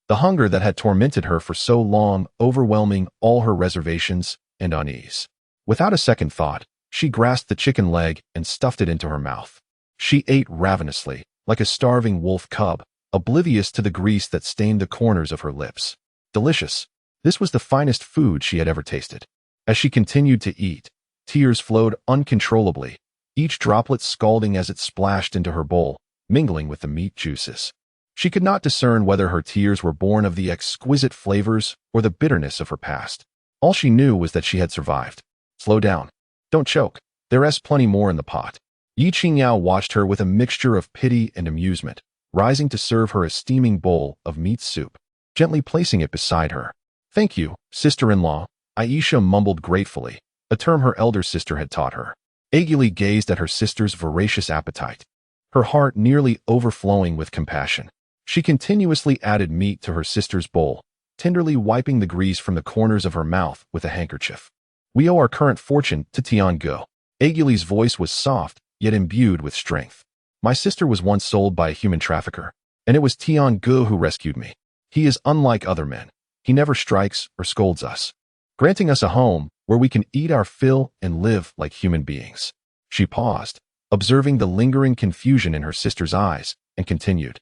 The hunger that had tormented her for so long overwhelming all her reservations and unease. Without a second thought, she grasped the chicken leg and stuffed it into her mouth. She ate ravenously, like a starving wolf cub, oblivious to the grease that stained the corners of her lips. Delicious. This was the finest food she had ever tasted. As she continued to eat, tears flowed uncontrollably, each droplet scalding as it splashed into her bowl, mingling with the meat juices. She could not discern whether her tears were born of the exquisite flavors or the bitterness of her past. All she knew was that she had survived. "Slow down. Don't choke. There's plenty more in the pot." Ye Qingyao watched her with a mixture of pity and amusement, rising to serve her a steaming bowl of meat soup, gently placing it beside her. "Thank you, sister-in-law," Aisha mumbled gratefully, a term her elder sister had taught her. Aiguli gazed at her sister's voracious appetite, her heart nearly overflowing with compassion. She continuously added meat to her sister's bowl, tenderly wiping the grease from the corners of her mouth with a handkerchief. "We owe our current fortune to Tian Go." Aiguli's voice was soft, yet imbued with strength. "My sister was once sold by a human trafficker, and it was Tian Go who rescued me. He is unlike other men. He never strikes or scolds us, granting us a home where we can eat our fill and live like human beings." She paused, observing the lingering confusion in her sister's eyes, and continued.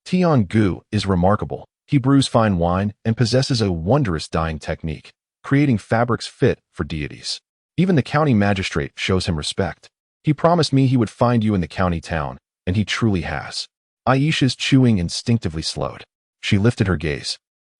"Tian Go is remarkable. He brews fine wine and possesses a wondrous dyeing technique, creating fabrics fit for deities. Even the county magistrate shows him respect. He promised me he would find you in the county town, and he truly has." Aisha's chewing instinctively slowed. She lifted her gaze,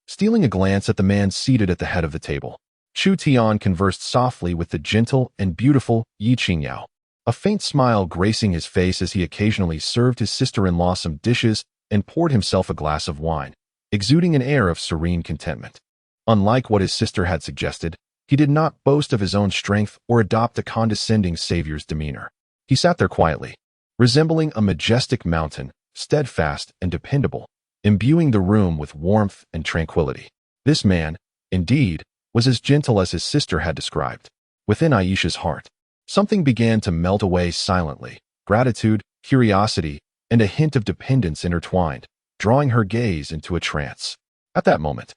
stealing a glance at the man seated at the head of the table. Chu Tian conversed softly with the gentle and beautiful Ye Qingyao, a faint smile gracing his face as he occasionally served his sister-in-law some dishes and poured himself a glass of wine, exuding an air of serene contentment. Unlike what his sister had suggested, he did not boast of his own strength or adopt a condescending savior's demeanor. He sat there quietly, resembling a majestic mountain, steadfast and dependable, imbuing the room with warmth and tranquility. This man, indeed, was as gentle as his sister had described. Within Aisha's heart, something began to melt away silently. Gratitude, curiosity, and a hint of dependence intertwined, drawing her gaze into a trance. At that moment,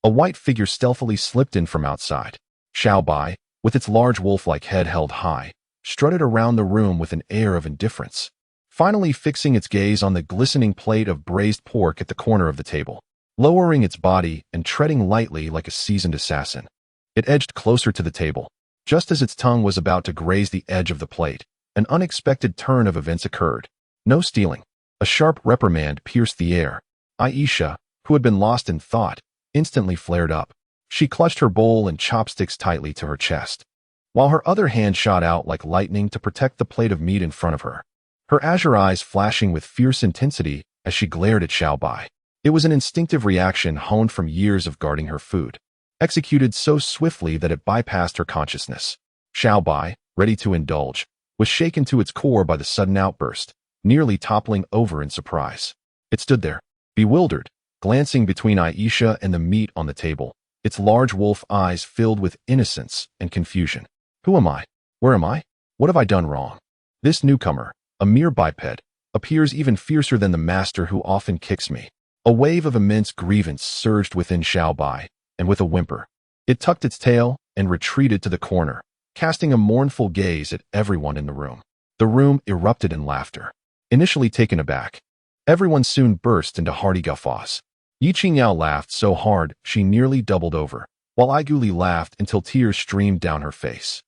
a white figure stealthily slipped in from outside. Xiao Bai, with its large wolf-like head held high, strutted around the room with an air of indifference, finally fixing its gaze on the glistening plate of braised pork at the corner of the table. Lowering its body and treading lightly like a seasoned assassin, it edged closer to the table. Just as its tongue was about to graze the edge of the plate, an unexpected turn of events occurred. No stealing. A sharp reprimand pierced the air. Aisha, who had been lost in thought, instantly flared up. She clutched her bowl and chopsticks tightly to her chest, while her other hand shot out like lightning to protect the plate of meat in front of her, her azure eyes flashing with fierce intensity as she glared at Xiao Bai. It was an instinctive reaction honed from years of guarding her food, executed so swiftly that it bypassed her consciousness. Xiao Bai, ready to indulge, was shaken to its core by the sudden outburst, nearly toppling over in surprise. It stood there, bewildered, glancing between Aisha and the meat on the table, its large wolf eyes filled with innocence and confusion. Who am I? Where am I? What have I done wrong? This newcomer, a mere biped, appears even fiercer than the master who often kicks me. A wave of immense grievance surged within Xiao Bai, and with a whimper, it tucked its tail and retreated to the corner, casting a mournful gaze at everyone in the room. The room erupted in laughter. Initially taken aback, everyone soon burst into hearty guffaws. Ye Qingyao laughed so hard she nearly doubled over, while Iguli laughed until tears streamed down her face.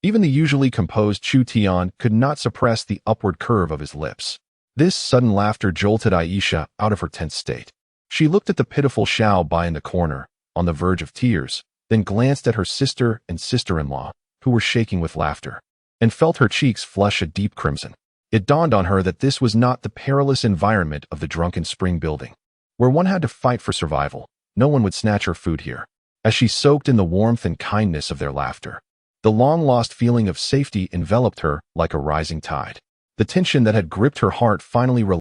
Even the usually composed Chu Tian could not suppress the upward curve of his lips. This sudden laughter jolted Aisha out of her tense state. She looked at the pitiful Xiao Bai in the corner, on the verge of tears, then glanced at her sister and sister-in-law, who were shaking with laughter, and felt her cheeks flush a deep crimson. It dawned on her that this was not the perilous environment of the drunken spring building, where one had to fight for survival. No one would snatch her food here. As she soaked in the warmth and kindness of their laughter, the long-lost feeling of safety enveloped her like a rising tide. The tension that had gripped her heart finally relaxed.